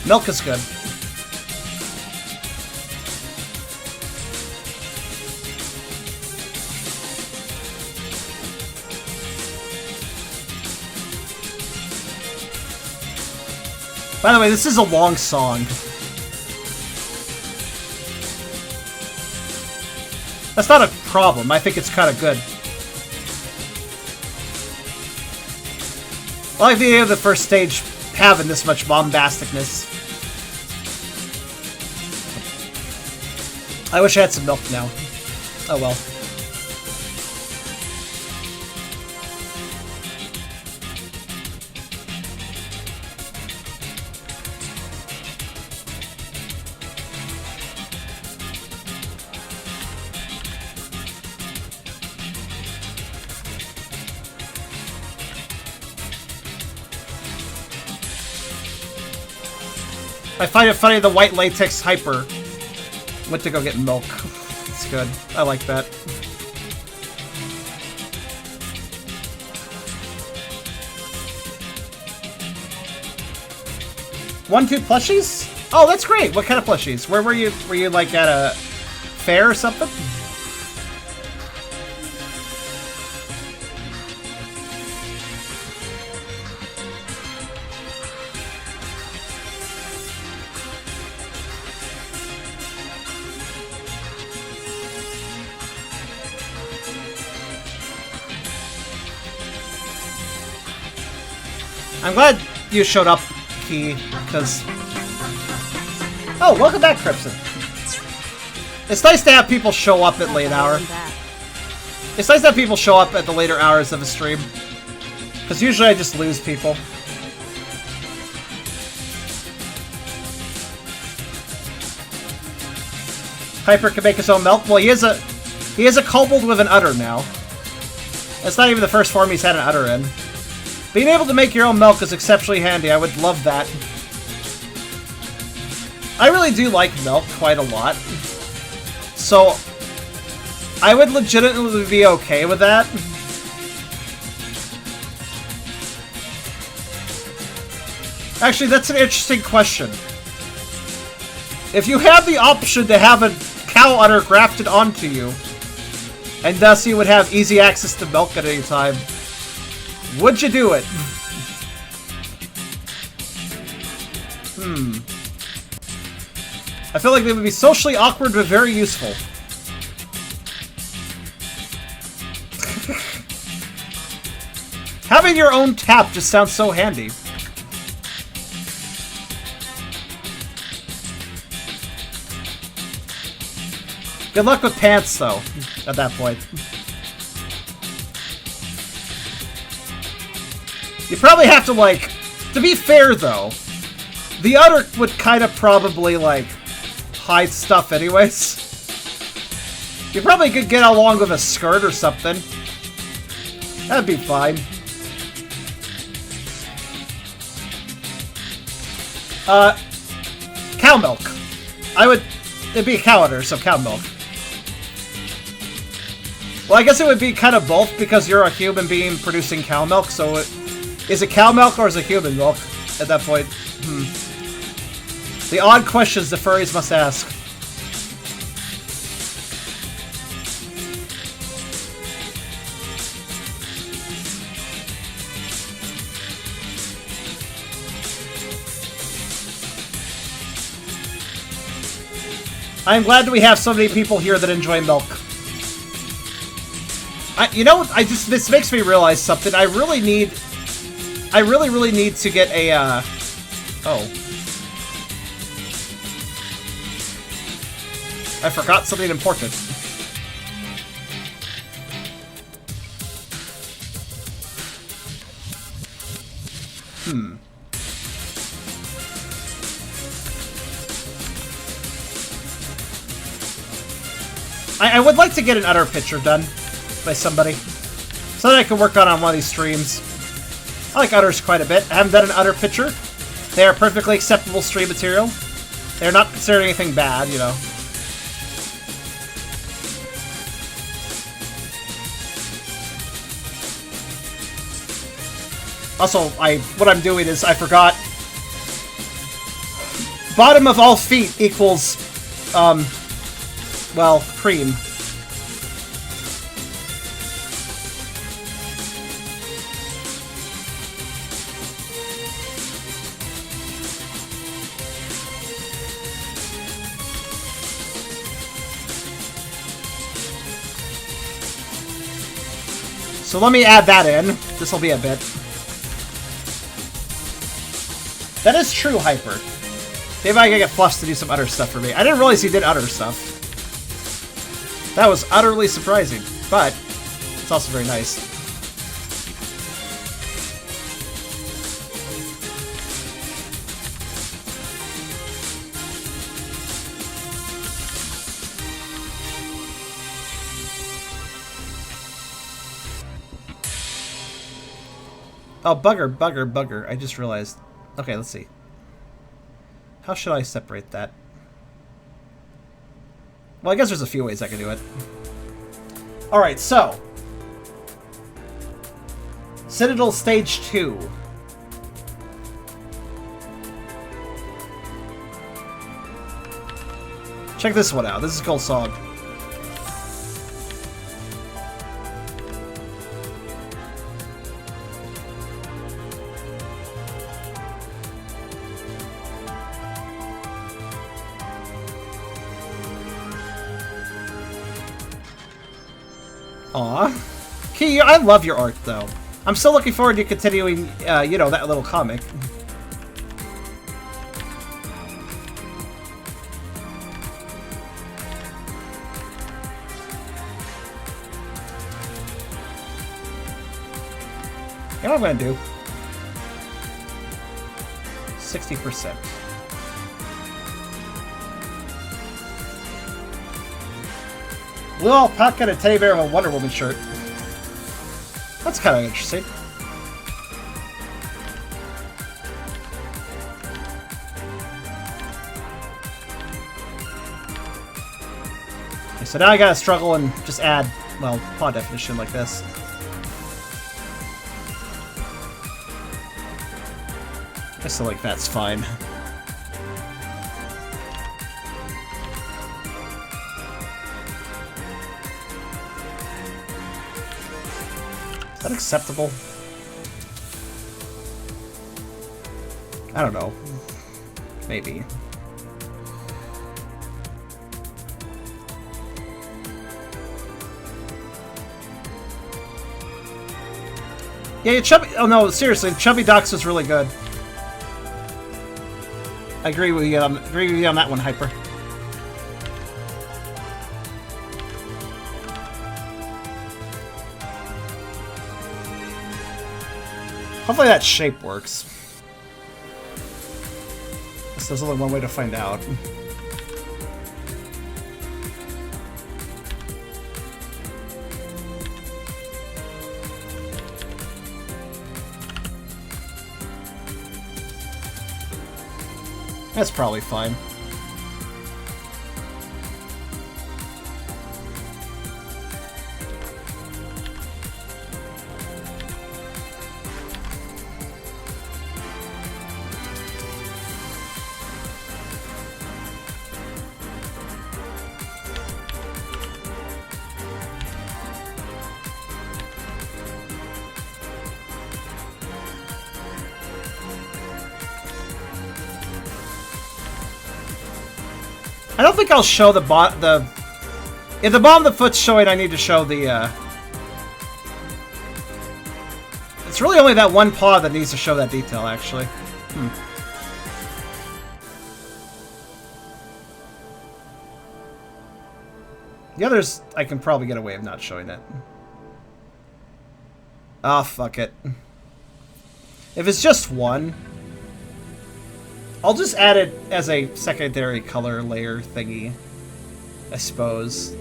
Speaker 1: Milk is good. By the way, this is a long song. That's not a problem. I think it's kind of good. I like the idea of the first stage having this much bombasticness. I wish I had some milk now. Oh well. I find it funny the white latex hyper went to go get milk. It's good. I like that. One, 2 plushies? Oh, that's great. What kind of plushies? Where were you? Were you like at a fair or something? I'm glad you showed up, Key, because... Oh, welcome back, Crimson. It's nice to have people show up at late hour. It's nice to have people show up at the later hours of a stream. Because usually I just lose people. Piper can make his own milk. Well, he is a kobold with an udder now. That's not even the first form he's had an udder in. Being able to make your own milk is exceptionally handy. I would love that. I really do like milk quite a lot. So, I would legitimately be okay with that. Actually, that's an interesting question. If you have the option to have a cow udder grafted onto you, and thus you would have easy access to milk at any time, would you do it? I feel like they would be socially awkward but very useful. Having your own tap just sounds so handy. Good luck with pants, though, at that point. You probably have to, like... To be fair, though, the udder would kind of probably, like, hide stuff anyways. You probably could get along with a skirt or something. That'd be fine. Cow milk. It'd be a cow udder, so cow milk. Well, I guess it would be kind of both, because you're a human being producing cow milk, so is it cow milk or is it human milk at that point? The odd questions the furries must ask. I'm glad that we have so many people here that enjoy milk. You know, this makes me realize something. I really need to get a, oh. I forgot something important. I would like to get an udder picture done by somebody, so that I can work on one of these streams. I like udders quite a bit. I haven't done an udder picture. They are perfectly acceptable stream material. They're not considered anything bad, you know. Also, what I'm doing is I forgot. Bottom of all feet equals, well, cream. So let me add that in. This will be a bit. That is true, Hyper. Maybe I can get Fluffs to do some udder stuff for me. I didn't realize he did udder stuff. That was utterly surprising, but it's also very nice. Oh, bugger. I just realized. Okay, let's see. How should I separate that? Well, I guess there's a few ways I can do it. Alright, so. Citadel Stage 2. Check this one out. This is a cool song. Aw. Key, I love your art, though. I'm still looking forward to continuing, you know, that little comic. You know what I'm gonna do? 60%. Little alpaca and a teddy bear with a Wonder Woman shirt. That's kind of interesting. Okay, so now I gotta struggle and just add, well, paw definition like this. I still like that's fine. Is that acceptable? I don't know. Maybe. Yeah, Chubby... Oh no, seriously, Chubby Ducks was really good. I agree with you on that one, Hyper. Hopefully that shape works. There's only one way to find out. That's probably fine. I don't think I'll show the if the bottom of the foot's showing, I need to show the it's really only that one paw that needs to show that detail, actually. The others, I can probably get away with not showing it. Ah, fuck it. If it's just one, I'll just add it as a secondary color layer thingy, I suppose.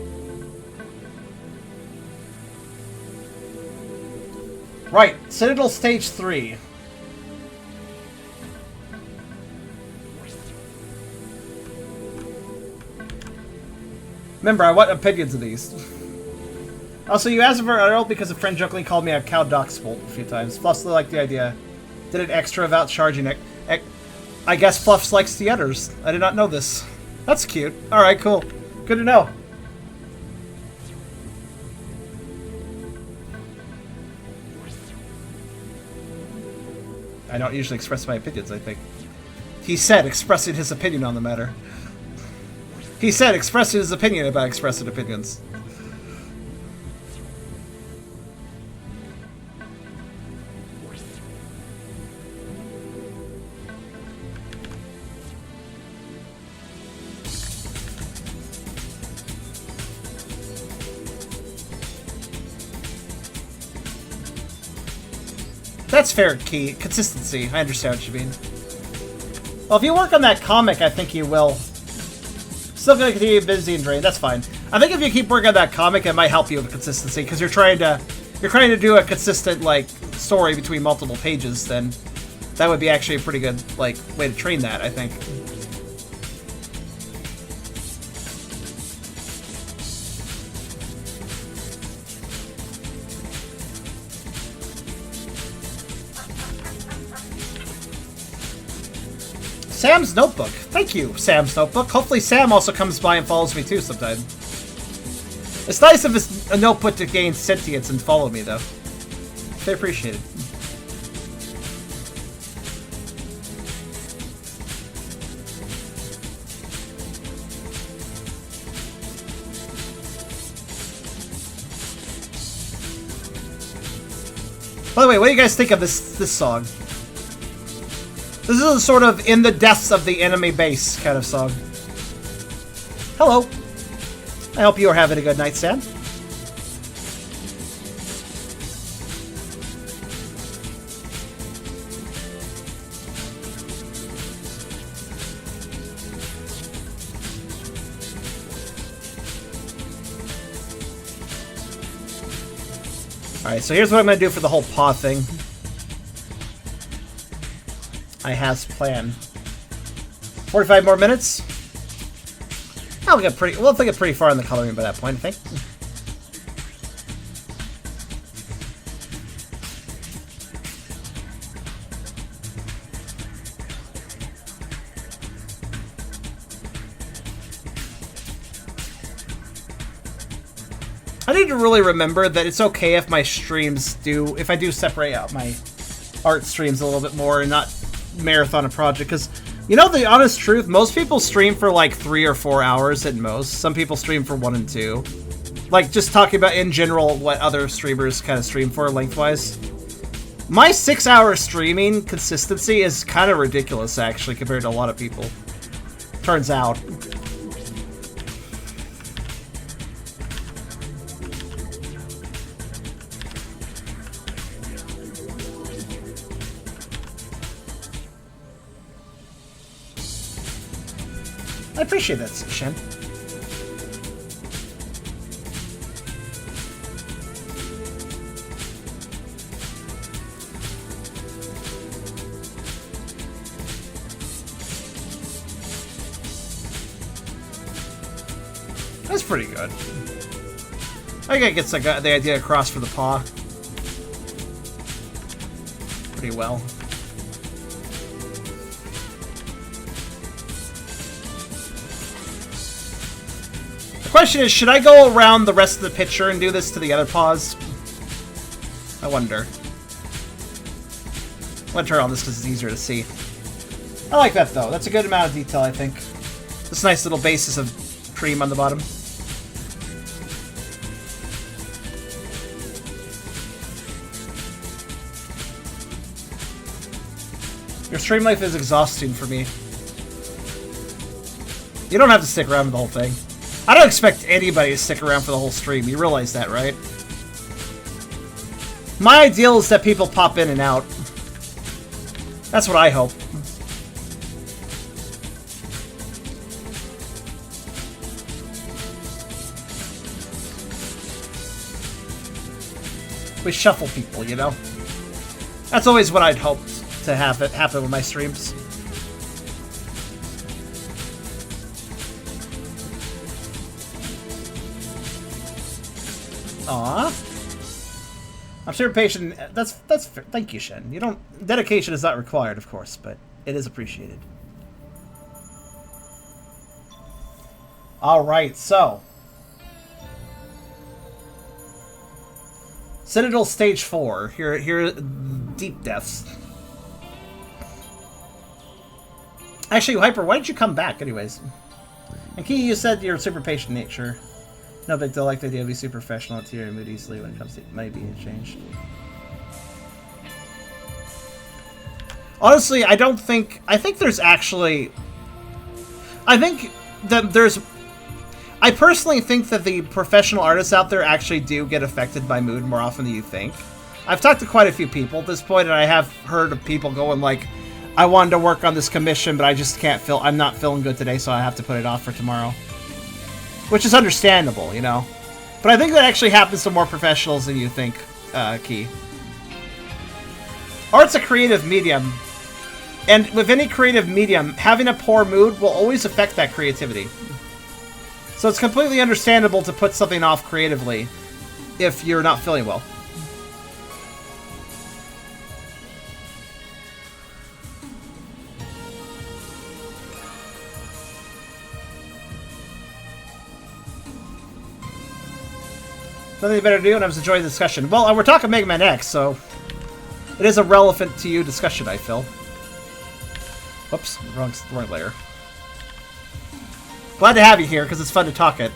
Speaker 1: Right, Citadel Stage 3. Remember, I want opinions of these. Also, you asked for an Earl because a friend jokingly called me a cow doxbolt a few times. Fluffs liked the idea. Did it extra without charging it. I guess Fluffs likes the udders. I did not know this. That's cute. Alright, cool. Good to know. I don't usually express my opinions, I think. He said, expressing his opinion on the matter. He said, expressing his opinion about expressing opinions. That's fair, Key. Consistency. I understand what you mean. Well, if you work on that comic, I think you will. Still gonna continue busy and drained. That's fine. I think if you keep working on that comic, it might help you with consistency because you're trying to do a consistent like story between multiple pages. Then that would be actually a pretty good like way to train that, I think. Sam's Notebook. Thank you, Sam's Notebook. Hopefully Sam also comes by and follows me too sometime. It's nice if it's a notebook to gain sentience and follow me, though. They appreciate it. By the way, what do you guys think of this song? This is a sort of in the depths of the enemy base kind of song. Hello. I hope you are having a good night, Sam. Alright, so here's what I'm going to do for the whole paw thing. I has planned. 45 more minutes. We'll get pretty far in the coloring by that point, I think. I need to really remember that it's okay if my streams if I do separate out my art streams a little bit more and not marathon a project, because you know the honest truth, most people stream for like 3 or 4 hours at most. Some people stream for 1 and 2. Like just talking about in general what other streamers kind of stream for lengthwise. My 6-hour streaming consistency is kind of ridiculous actually compared to a lot of people. Turns out. I appreciate that, Shen. That's pretty good. I think it gets the idea across for the paw pretty well. The question is, should I go around the rest of the picture and do this to the other paws? I wonder. I'm gonna turn on this because it's easier to see. I like that though. That's a good amount of detail, I think. This nice little basis of cream on the bottom. Your stream life is exhausting for me. You don't have to stick around for the whole thing. I don't expect anybody to stick around for the whole stream. You realize that, right? My ideal is that people pop in and out. That's what I hope. We shuffle people, you know? That's always what I'd hoped to have it happen with my streams. Aw. I'm super patient. That's thank you, Shen. You don't dedication is not required, of course, but it is appreciated. All right, so Citadel Stage 4. Here, deep depths. Actually, Hyper, why did you come back, anyways? And Key, you said you're super patient nature. No big deal, like the idea of be super professional at tier and mood easily when it comes to maybe changed. Honestly, I think there's actually... I think that there's... I personally think that the professional artists out there actually do get affected by mood more often than you think. I've talked to quite a few people at this point, and I have heard of people going like, I wanted to work on this commission, but I just can't feel... I'm not feeling good today, so I have to put it off for tomorrow. Which is understandable, you know? But I think that actually happens to more professionals than you think, Key. Art's a creative medium. And with any creative medium, having a poor mood will always affect that creativity. So it's completely understandable to put something off creatively if you're not feeling well. Nothing better to do, and I was enjoying the discussion. Well, we're talking Mega Man X, so it is a relevant to you discussion, I feel. Whoops, wrong layer. Glad to have you here, because it's fun to talk it.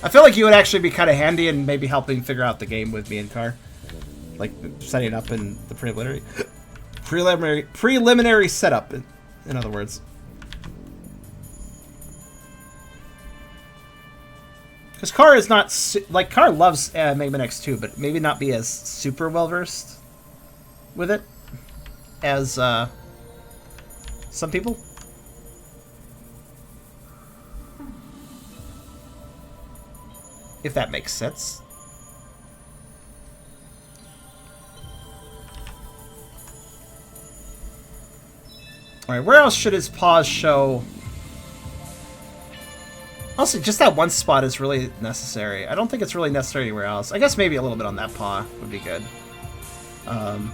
Speaker 1: I feel like you would actually be kind of handy in maybe helping figure out the game with me and Car. Like, setting up in the preliminary setup, in other words. Because Car is not... like, Car loves Mega Man X2, but maybe not be as super well-versed with it as some people. If that makes sense. Alright, where else should his paws show... Also, just that one spot is really necessary. I don't think it's really necessary anywhere else. I guess maybe a little bit on that paw would be good. Keep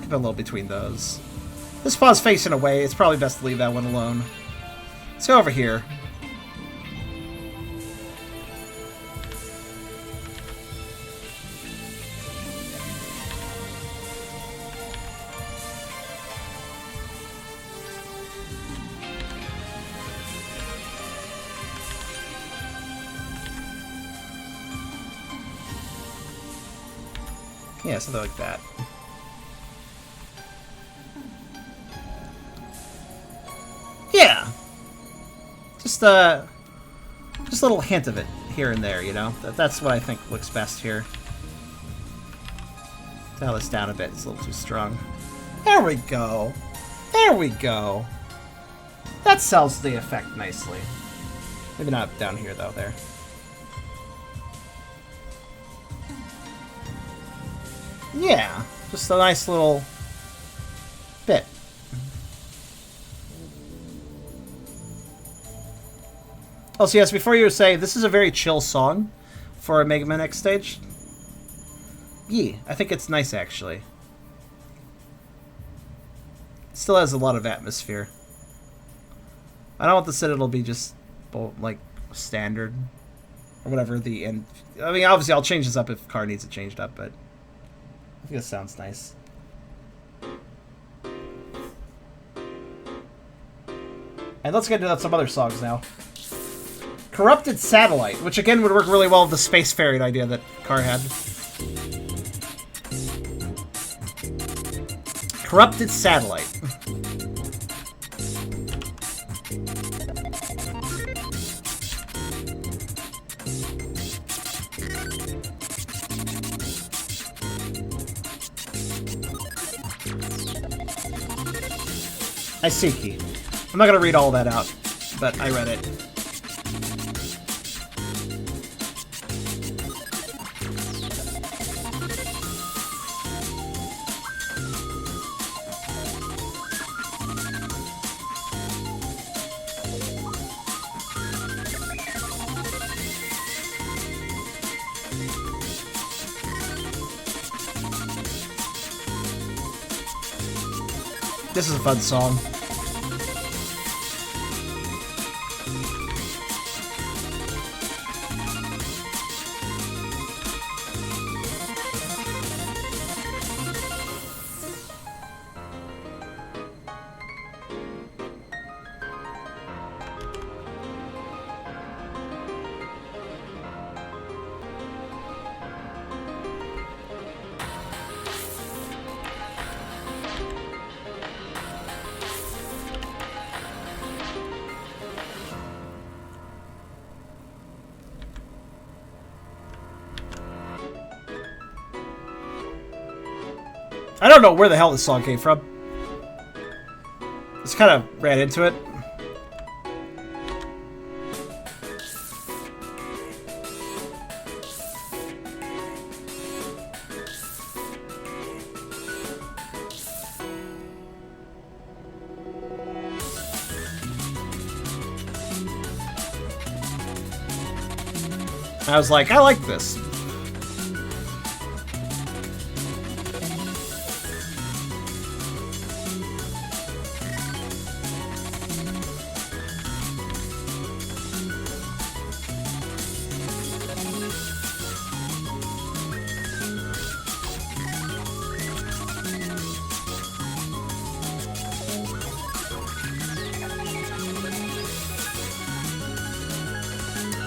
Speaker 1: it a little between those. This paw's facing away. It's probably best to leave that one alone. Let's go over here. Yeah, something like that. Yeah! Just a little hint of it here and there, you know? That's what I think looks best here. Dial this down a bit, it's a little too strong. There we go! There we go! That sells the effect nicely. Maybe not down here, though. There. Yeah, just a nice little bit. Also, yes, before you say, this is a very chill song for a Mega Man X stage. Yeah, I think it's nice, actually. It still has a lot of atmosphere. I don't want the Citadel to be just, like, standard. Or whatever the end... I mean, obviously, I'll change this up if Car needs it changed up, but... I think it sounds nice. And let's get into some other songs now. Corrupted Satellite, which again would work really well with the Space Ferret idea that Car had. Corrupted Satellite. Isiki. I'm not gonna read all that out, but I read it. This is a fun song. I don't know where the hell this song came from. Just kind of ran into it. I was like, I like this.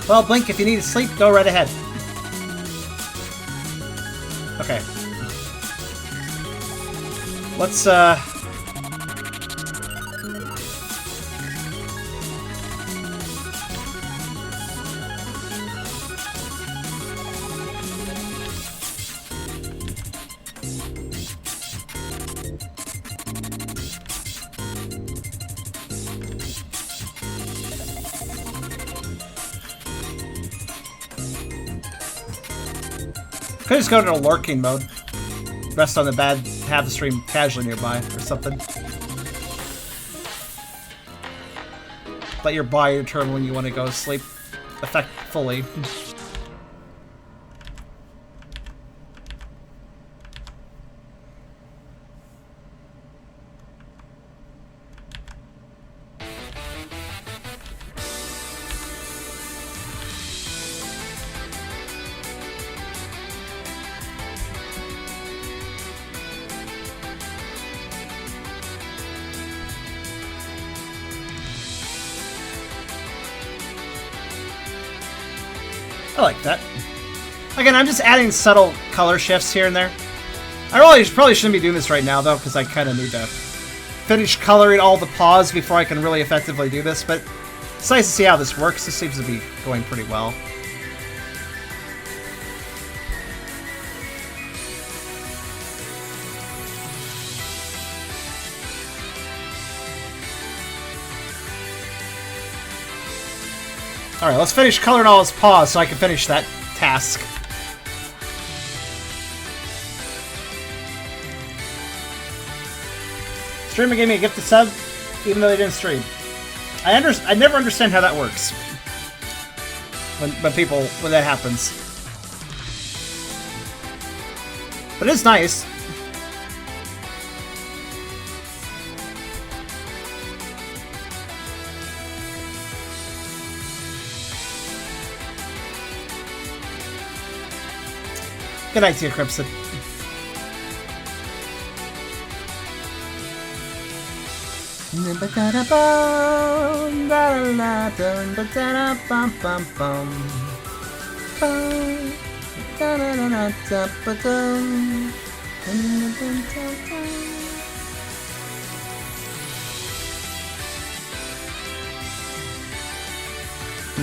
Speaker 1: Well, Blink, if you need to sleep, go right ahead. Okay. Let's, could just go into lurking mode. Rest on the bed, have the stream casually nearby, or something. Let your body determine when you want to go to sleep effectively. I like that. Again, I'm just adding subtle color shifts here and there. I probably shouldn't be doing this right now, though, because I kind of need to finish coloring all the paws before I can really effectively do this, but it's nice to see how this works. This seems to be going pretty well. Alright, let's finish coloring all his paws so I can finish that task. Streamer gave me a gifted sub, even though they didn't stream. I never understand how that works. When that happens. But it's nice. Good night to you, Crimson.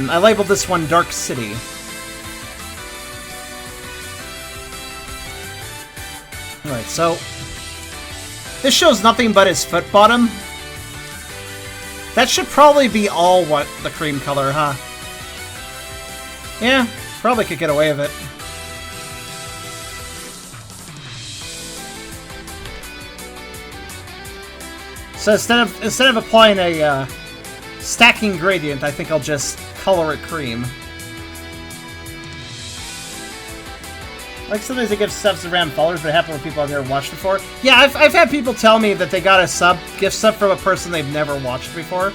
Speaker 1: I labeled this one Dark City. Alright, so this shows nothing but his foot bottom. That should probably be all what the cream color, huh? Yeah, probably could get away with it. So instead of applying a stacking gradient, I think I'll just color it cream. Like sometimes they give subs to random followers, but it happened with people I've never watched before. Yeah, I've had people tell me that they got a gift sub from a person they've never watched before.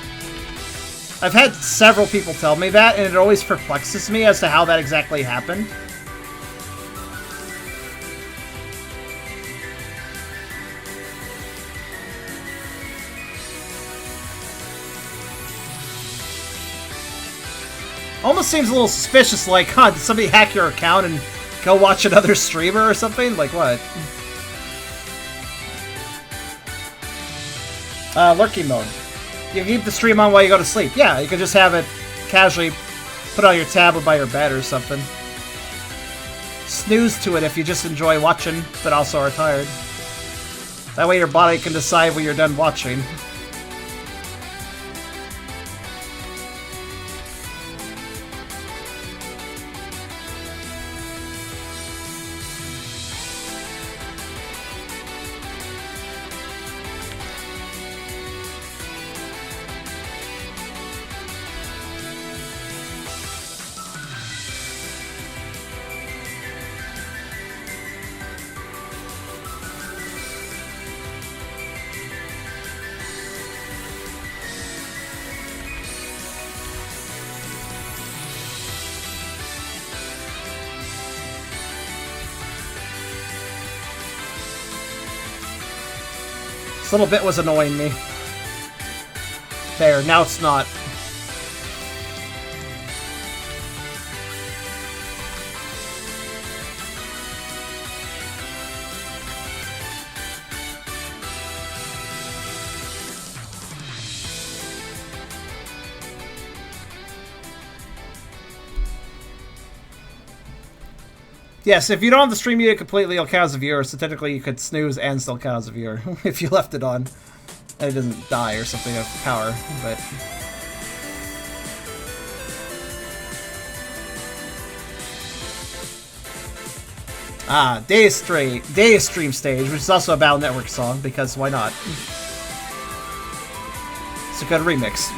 Speaker 1: I've had several people tell me that, and it always perplexes me as to how that exactly happened. Almost seems a little suspicious, like, huh, did somebody hack your account and go watch another streamer or something? Like what? Lurking mode. You keep the stream on while you go to sleep. Yeah, you can just have it casually put on your tab or by your bed or something. Snooze to it if you just enjoy watching, but also are tired. That way your body can decide when you're done watching. This little bit was annoying me. There, now it's not. Yes, if you don't have the stream muted completely, it'll count as a viewer, so technically you could snooze and still count as a viewer if you left it on. And it doesn't die or something of power, but... Ah, Day Stream Stage, which is also a Battle Network song, because why not? It's a good remix.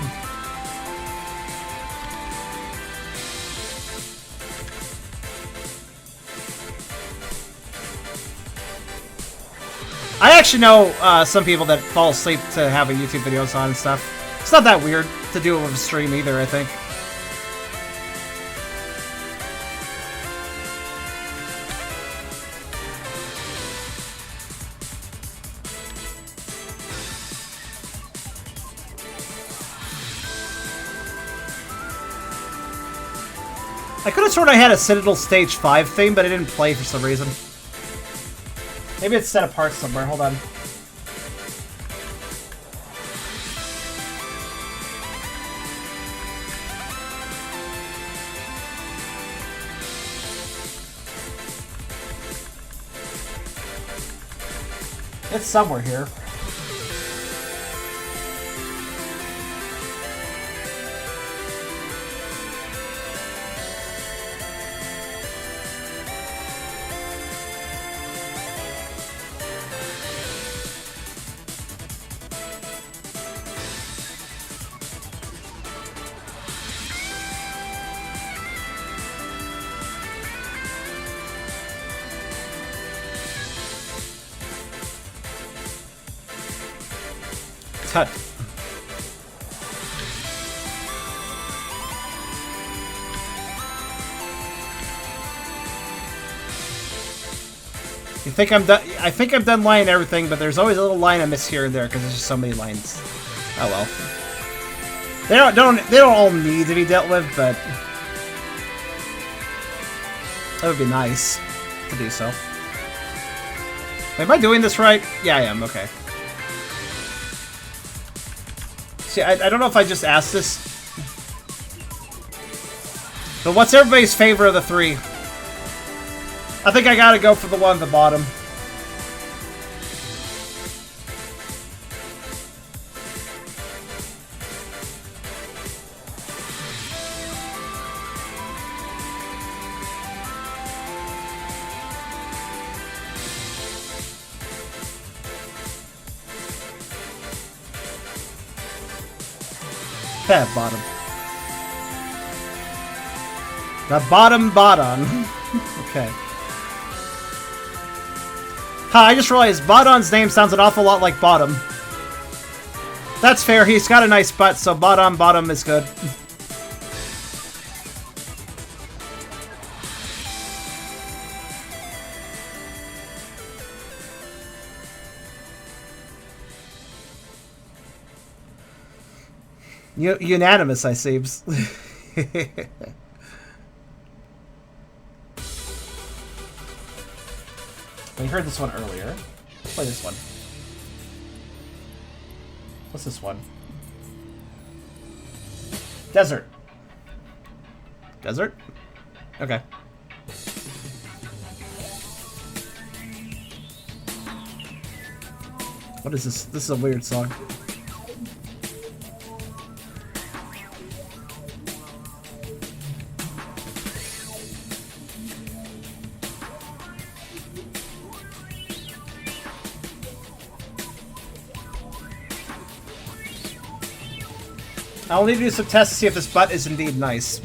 Speaker 1: I actually know some people that fall asleep to having YouTube videos on and stuff. It's not that weird to do it with a stream either, I think. I could have sworn I had a Citadel Stage 5 theme, but it didn't play for some reason. Maybe it's set apart somewhere. Hold on. It's somewhere here. Cut. You think I'm done? I think I'm done lining everything, but there's always a little line I miss here and there because there's just so many lines. Oh well. They don't all need to be dealt with, but that would be nice to do so. Am I doing this right? Yeah, I am. Okay. See, I don't know if I just asked this, but what's everybody's favorite of the three? I think I gotta go for the one at the bottom. Yeah, bottom. The bottom. Okay. I just realized Baadan's name sounds an awful lot like Bottom. That's fair, he's got a nice butt, so Bottom is good. Unanimous, I seems. We heard this one earlier. Let's play this one. What's this one? Desert. Desert? Okay. What is this? This is a weird song. I'll need to do some tests to see if this butt is indeed nice.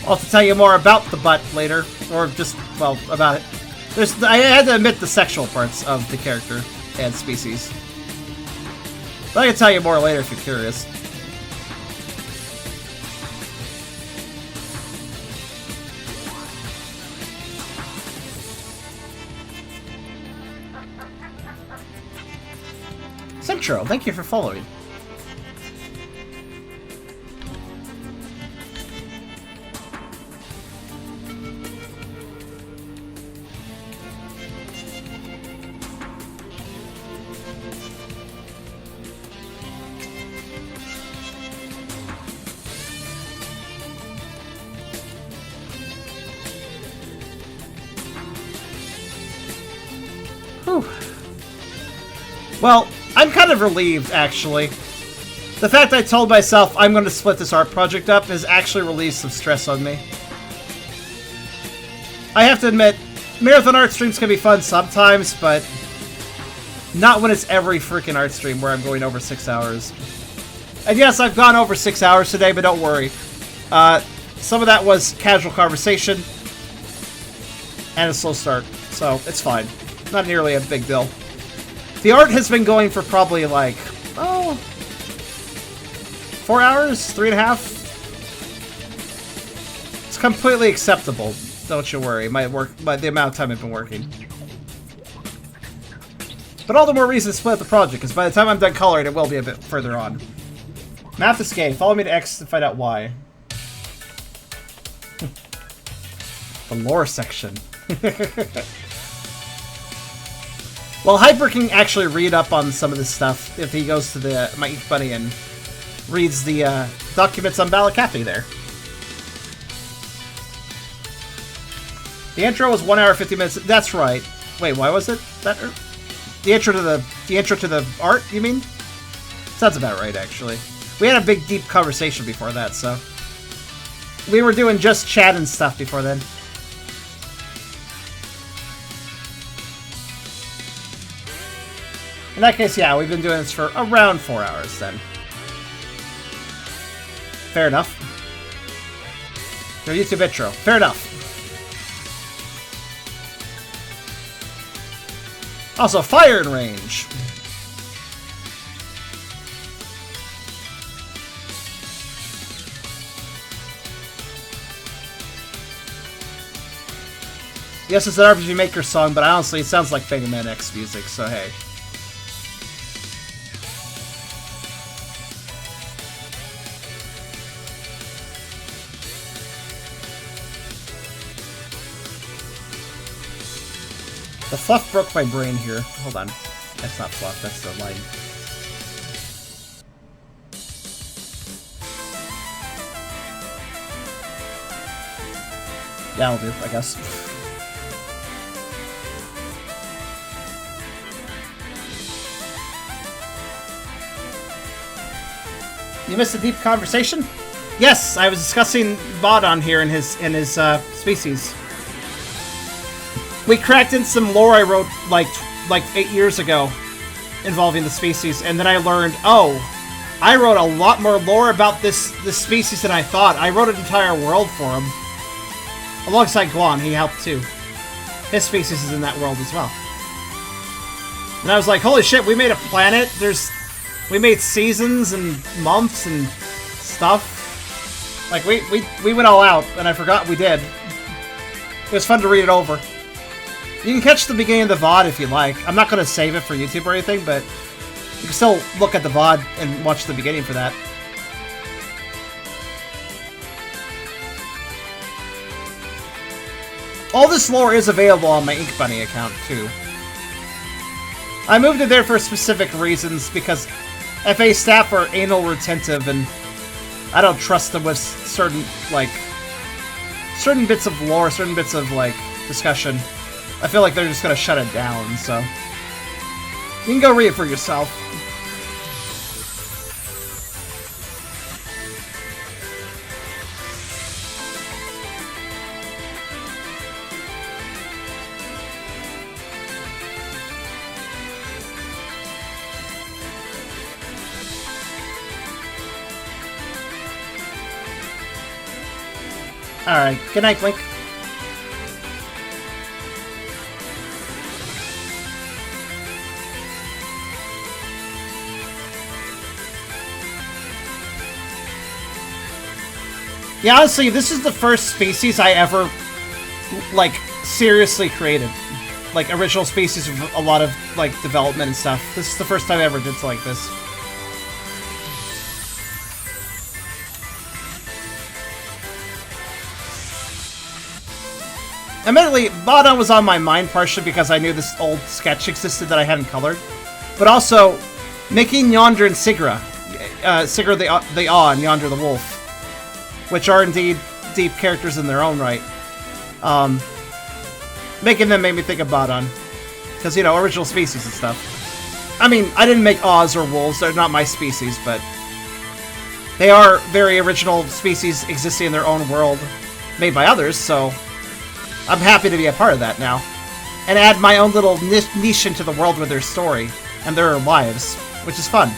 Speaker 1: I'll have to tell you more about the butt later, or just, well, about it. I had to admit the sexual parts of the character and species. But I can tell you more later if you're curious. Centro, thank you for following. Well, I'm kind of relieved, actually. The fact I told myself I'm going to split this art project up has actually released some stress on me. I have to admit, marathon art streams can be fun sometimes, but not when it's every freaking art stream where I'm going over 6 hours. And yes, I've gone over 6 hours today, but don't worry. Some of that was casual conversation and a slow start, so it's fine. Not nearly a big deal. The art has been going for probably like, 4 hours? 3.5? It's completely acceptable. Don't you worry. The amount of time I've been working. But all the more reason to split up the project, because by the time I'm done coloring, it will be a bit further on. Math is gay. Follow me to X to find out why. The lore section. Well, Hyper can actually read up on some of this stuff if he goes to my Ink Bunny and reads the documents on Balukath there. The intro was 1 hour 50 minutes. That's right. Wait, why was it that? The intro to the art, you mean? Sounds about right, actually. We had a big, deep conversation before that, so we were doing just chat and stuff before then. In that case, yeah, we've been doing this for around 4 hours then. Fair enough. Your YouTube intro. Fair enough. Also, firing range. Yes, it's an RPG Maker song, but honestly, it sounds like Mega Man X music, so hey. The fluff broke my brain here. Hold on. That's not fluff, that's the line. Yeah, I'll do, I guess. You missed a deep conversation? Yes, I was discussing Baadan here in his species. We cracked in some lore I wrote like 8 years ago involving the species, and then I learned, oh, I wrote a lot more lore about this species than I thought. I wrote an entire world for him. Alongside Guan, he helped too. His species is in that world as well. And I was like, holy shit, we made a planet, we made seasons and months and stuff. Like, we went all out, and I forgot we did. It was fun to read it over. You can catch the beginning of the VOD if you like. I'm not going to save it for YouTube or anything, but you can still look at the VOD and watch the beginning for that. All this lore is available on my Ink Bunny account, too. I moved it there for specific reasons, because FA staff are anal retentive, and I don't trust them with certain bits of lore, certain bits of, discussion. I feel like they're just gonna shut it down, so you can go read it for yourself. Alright, good night, Link. Yeah, honestly, this is the first species I ever, seriously created. Original species with a lot of, development and stuff. This is the first time I ever did something like this. Admittedly, Baadan was on my mind partially because I knew this old sketch existed that I hadn't colored. But also, making Yonder and Sigra. Sigra the Awe and Yonder the Wolf. Which are indeed deep characters in their own right. Making them made me think of Baadan. Because, original species and stuff. I mean, I didn't make Aws or Wolves, they're not my species, but they are very original species existing in their own world, made by others, so I'm happy to be a part of that now. And add my own little niche into the world with their story, and their lives, which is fun.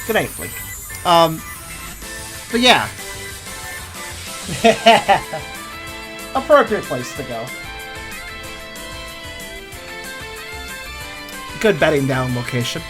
Speaker 1: Good night, Blink. But yeah. Appropriate place to go. Good bedding down location.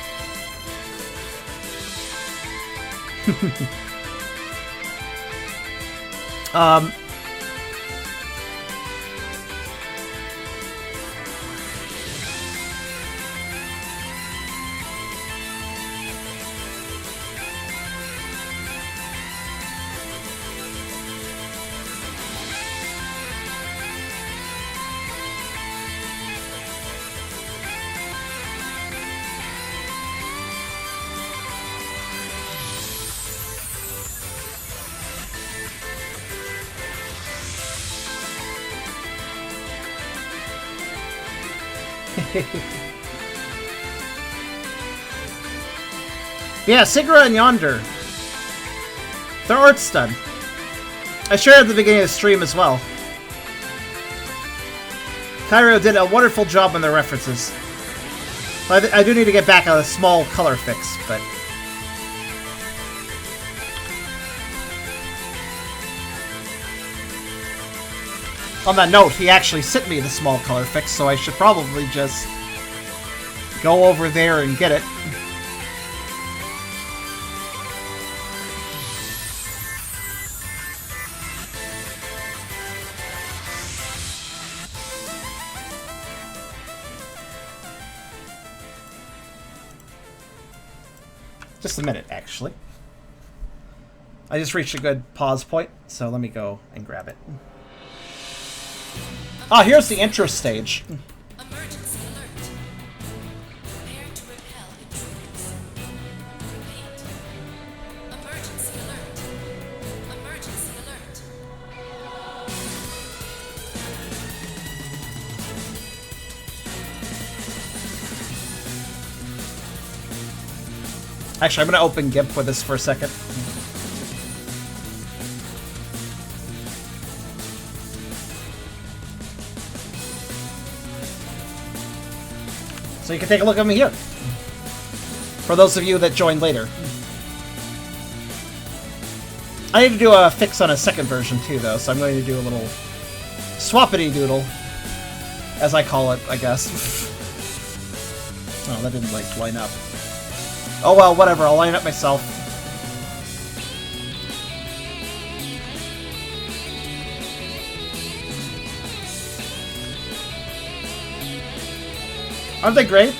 Speaker 1: Yeah, Sigra and Yonder. Their art's done. I shared at the beginning of the stream as well. Cairo did a wonderful job on their references. I do need to get back on a small color fix, but... On that note, he actually sent me the small color fix, so I should probably just go over there and get it. Just a minute, actually. I just reached a good pause point, so let me go and grab it. Ah, here's the intro stage.
Speaker 4: Emergency alert. Prepare to repel intruders. Repeat. Emergency alert. Emergency alert.
Speaker 1: Actually, I'm going to open GIMP with this for a second. So you can take a look at me here. For those of you that joined later. I need to do a fix on a second version too, though, so I'm going to do a little swappity-doodle, as I call it, I guess. Oh, that didn't, like, line up. Oh well, whatever, I'll line up myself. Aren't they great?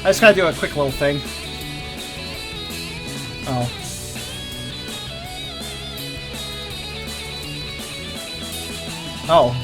Speaker 1: I just gotta do a quick little thing. Oh. Oh.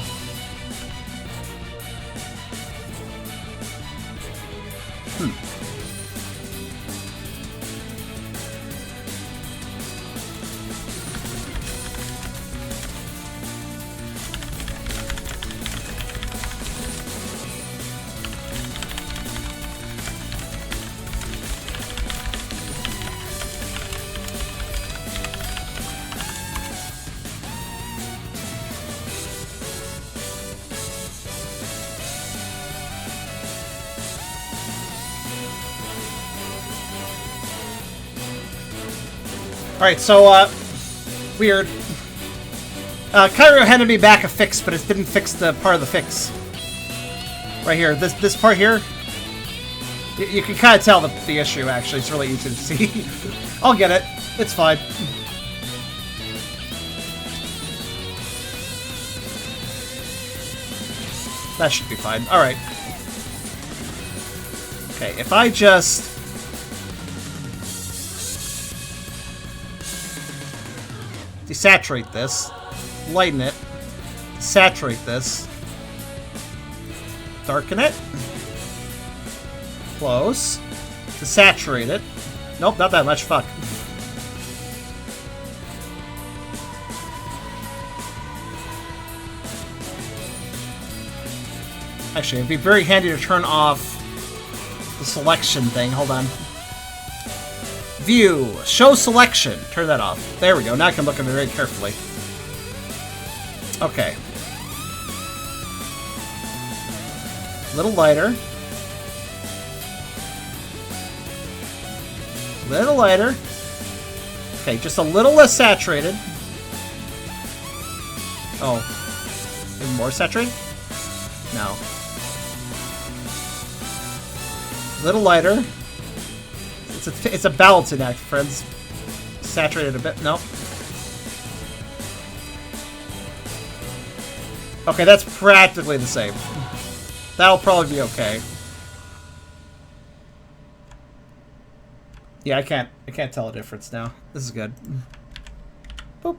Speaker 1: Alright, so, weird. Cairo handed me back a fix, but it didn't fix the part of the fix. Right here, this part here. You can kind of tell the issue, actually. It's really easy to see. I'll get it. It's fine. That should be fine. Alright. Okay, if I just... desaturate this, lighten it, saturate this, darken it, close, desaturate it. Nope, not that much, fuck. Actually, it'd be very handy to turn off the selection thing. Hold on. View. Show selection. Turn that off. There we go. Now I can look at it very carefully. Okay. A little lighter. Little lighter. Okay, just a little less saturated. Oh. Even more saturated? No. Little lighter. It's a balancing act, friends. Saturated a bit. Nope. Okay, that's practically the same. That'll probably be okay. Yeah, I can't tell a difference now. This is good. Boop.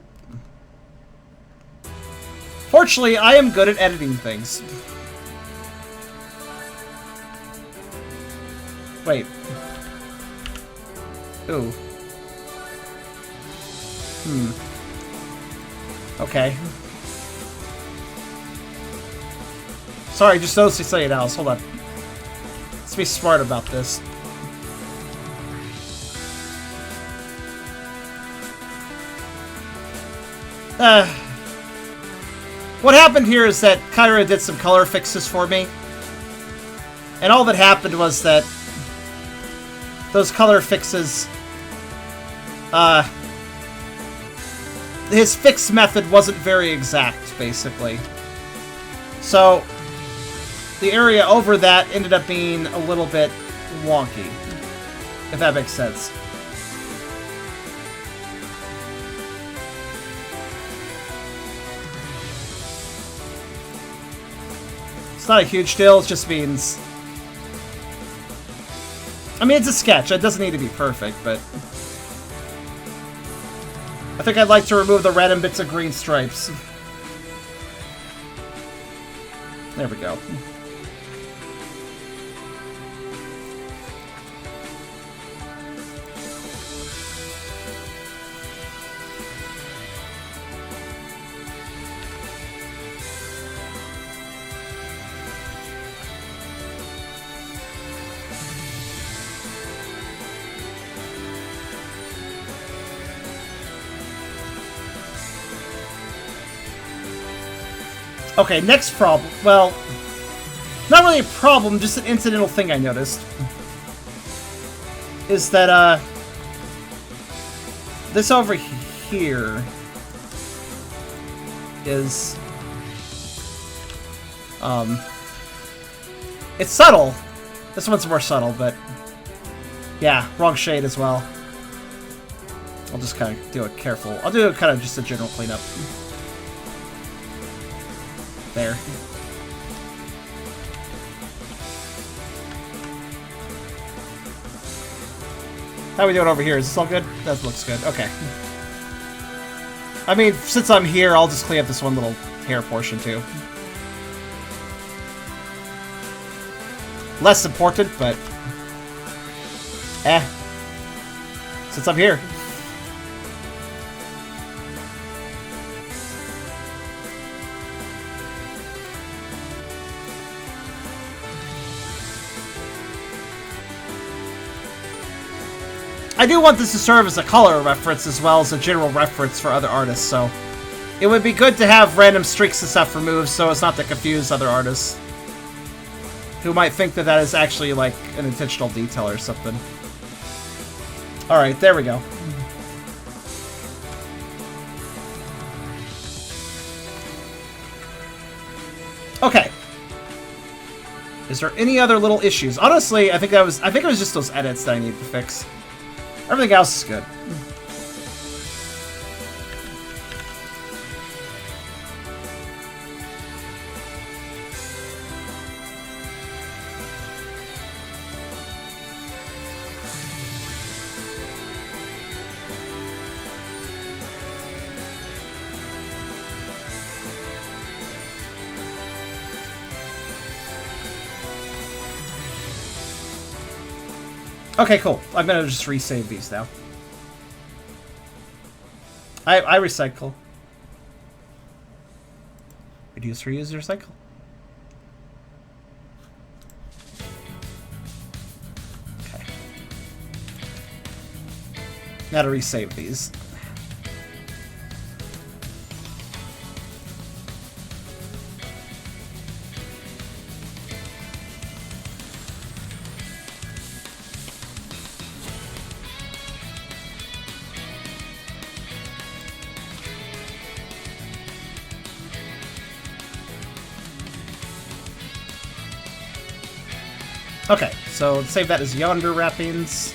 Speaker 1: Fortunately, I am good at editing things. Wait. Ooh. Okay. Sorry, just noticed something else. Hold on. Let's be smart about this. What happened here is that Kyra did some color fixes for me. And all that happened was that those color fixes, his fix method wasn't very exact, basically. So, the area over that ended up being a little bit wonky, if that makes sense. It's not a huge deal, it just means... I mean, it's a sketch, it doesn't need to be perfect, but... I think I'd like to remove the random bits of green stripes. There we go. Okay, next problem. Well, not really a problem, just an incidental thing I noticed. Is that, this over here is, it's subtle. This one's more subtle, but yeah, wrong shade as well. I'll just kind of do it careful. I'll do kind of just a general cleanup. There. How are we doing over here? Is this all good? That looks good. Okay. I mean, since I'm here, I'll just clean up this one little hair portion too. Less important, but... since I'm here. I do want this to serve as a color reference as well as a general reference for other artists, so it would be good to have random streaks and stuff removed so as not to confuse other artists who might think that that is actually like an intentional detail or something. Alright, there we go. Okay. Is there any other little issues? Honestly, I think it was just those edits that I need to fix. Everything else is good. Okay, cool. I'm gonna just resave these now. I recycle. Reduce, reuse, recycle. Okay. Now to resave these. Okay, so let's save that as yonder wrappings.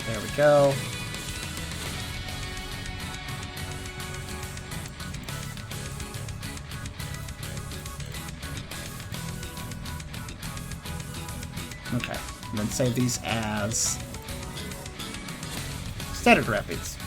Speaker 1: There we go. Okay, and then save these as standard wrappings.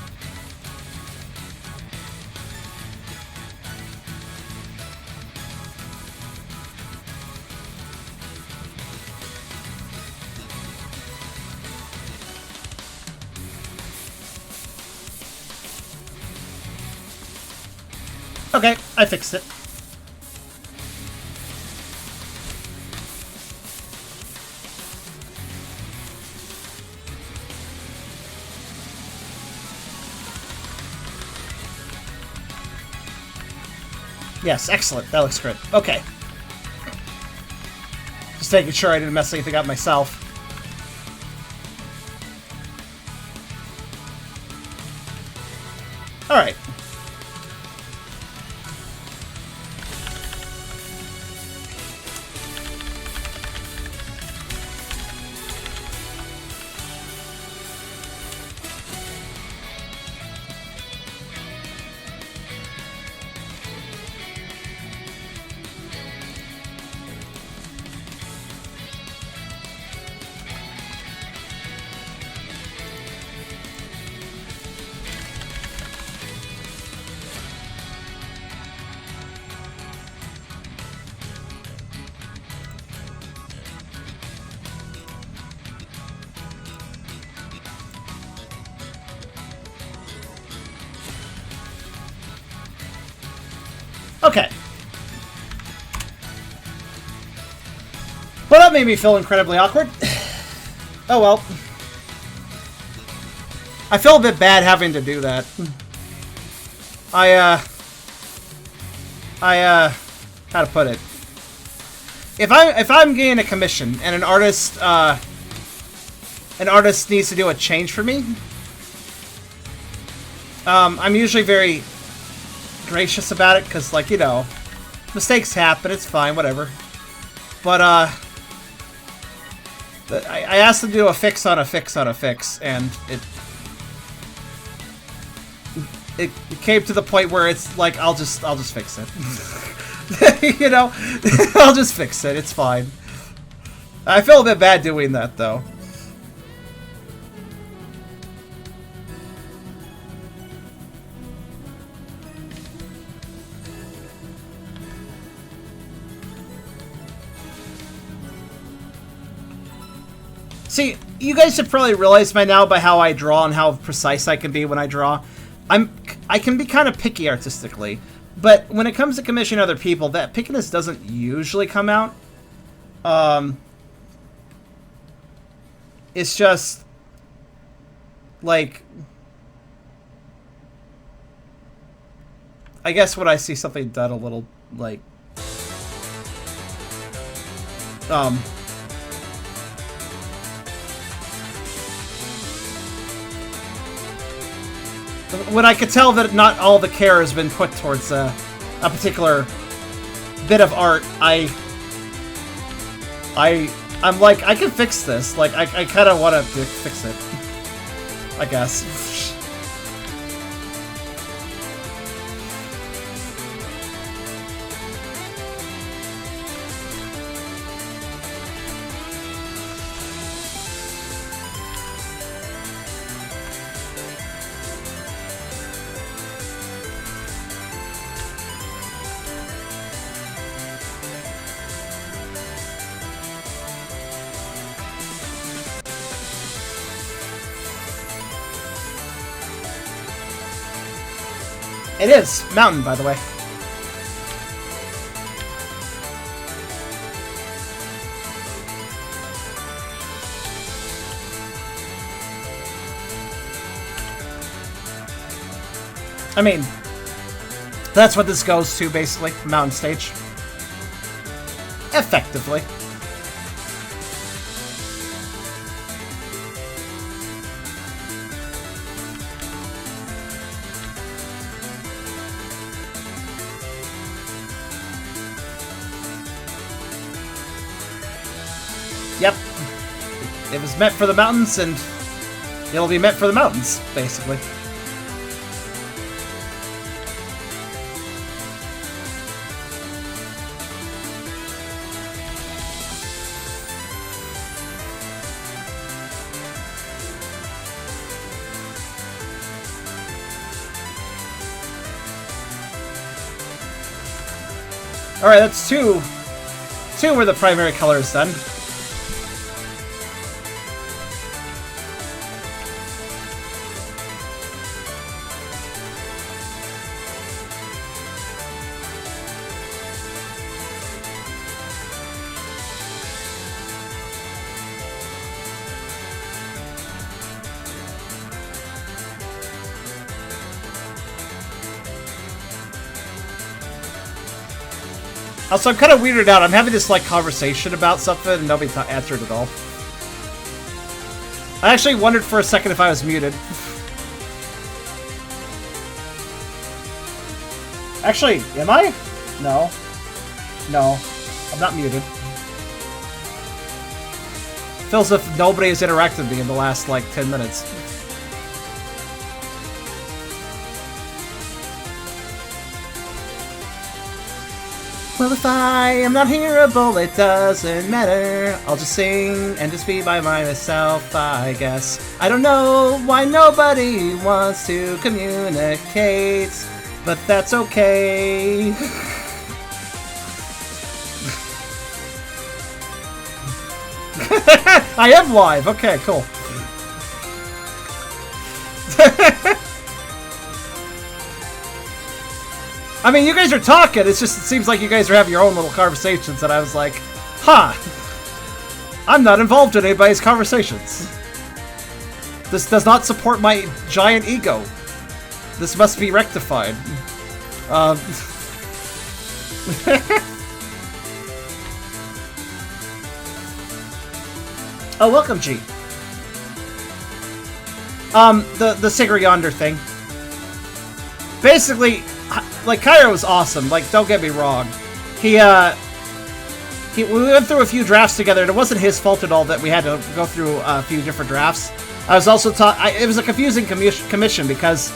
Speaker 1: Okay, I fixed it. Yes, excellent. That looks good. Okay. Just making sure I didn't mess anything up myself. Alright. Okay. Well, that made me feel incredibly awkward. Oh well. I feel a bit bad having to do that. How to put it? If I'm getting a commission and an artist needs to do a change for me, I'm usually very gracious about it, because, like, you know, mistakes happen, it's fine, whatever. But, I asked them to do a fix on a fix on a fix, and it came to the point where it's like, I'll just fix it. You know? I'll just fix it, it's fine. I feel a bit bad doing that, though. See, you guys have probably realized by now by how I draw and how precise I can be when I draw. I can be kind of picky artistically, but when it comes to commissioning other people, that pickiness doesn't usually come out. It's just like, I guess when I see something done a little like when I could tell that not all the care has been put towards a particular bit of art, I'm like, I can fix this. Like, I kind of want to fix it, I guess. It is mountain, by the way. I mean, that's what this goes to, basically. Mountain stage. Effectively. Yep. It was meant for the mountains, and it'll be meant for the mountains, basically. Alright, that's two. Two where the primary color is done. Also, I'm kind of weirded out. I'm having this, like, conversation about something and nobody answered at all. I actually wondered for a second if I was muted. Actually, am I? No. No. I'm not muted. Feels as if nobody has interacted with me in the last, like, 10 minutes. Well, if I am not hearable, it doesn't matter. I'll just sing and just be by myself, I guess. I don't know why nobody wants to communicate, but that's okay. I am live. Okay, cool. I mean, you guys are talking. It's just, it seems like you guys are having your own little conversations, and I was like, huh. I'm not involved in anybody's conversations. This does not support my giant ego. This must be rectified. Oh, welcome, G. The Sigrid Yonder thing. Basically, like, Cairo was awesome. Like, don't get me wrong. We went through a few drafts together, and it wasn't his fault at all that we had to go through a few different drafts. I was also it was a confusing commission because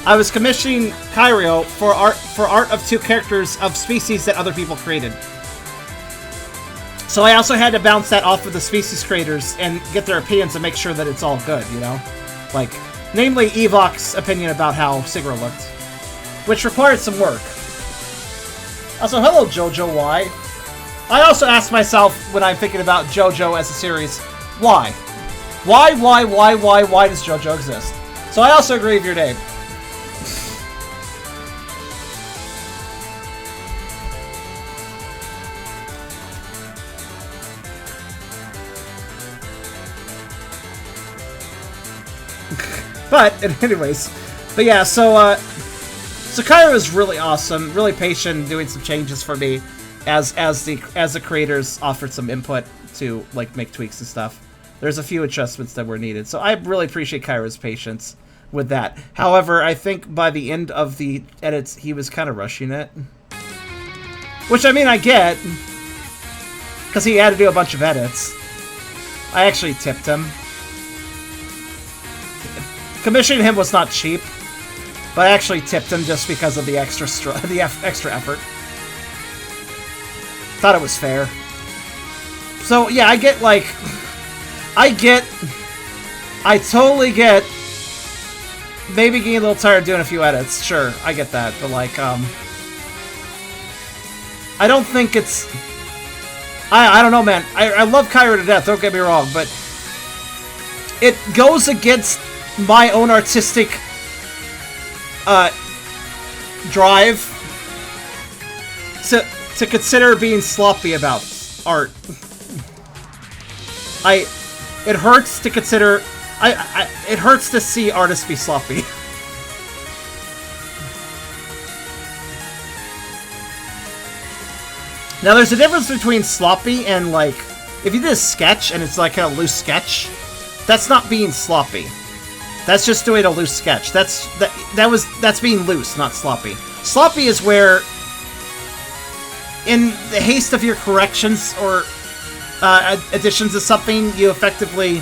Speaker 1: I was commissioning Cairo for art of 2 characters of species that other people created. So I also had to bounce that off of the species creators and get their opinions and make sure that it's all good, you know? Like, namely Evok's opinion about how Sigrid looked, which required some work. Also, hello JoJo Y. I also ask myself when I'm thinking about JoJo as a series, why? Why does JoJo exist? So I also agree with your name. But, anyways, but yeah, so Cairo is really awesome, really patient, doing some changes for me, as the creators offered some input to, like, make tweaks and stuff. There's a few adjustments that were needed, so I really appreciate Cairo's patience with that. However, I think by the end of the edits, he was kind of rushing it, which, I mean, I get, because he had to do a bunch of edits. I actually tipped him. Commissioning him was not cheap, but I actually tipped him just because of the extra effort. Thought it was fair. So yeah, I totally get maybe getting a little tired of doing a few edits. Sure, I get that, but like, I don't think it's. I don't know, man. I love Cairo to death. Don't get me wrong, but it goes against my own artistic drive to consider being sloppy about art. It hurts to consider. It hurts to see artists be sloppy. Now, there's a difference between sloppy and, like, if you did a sketch and it's like a loose sketch, that's not being sloppy. That's just doing a loose sketch. That's being loose, not sloppy. Sloppy is where, in the haste of your corrections or additions of something, you effectively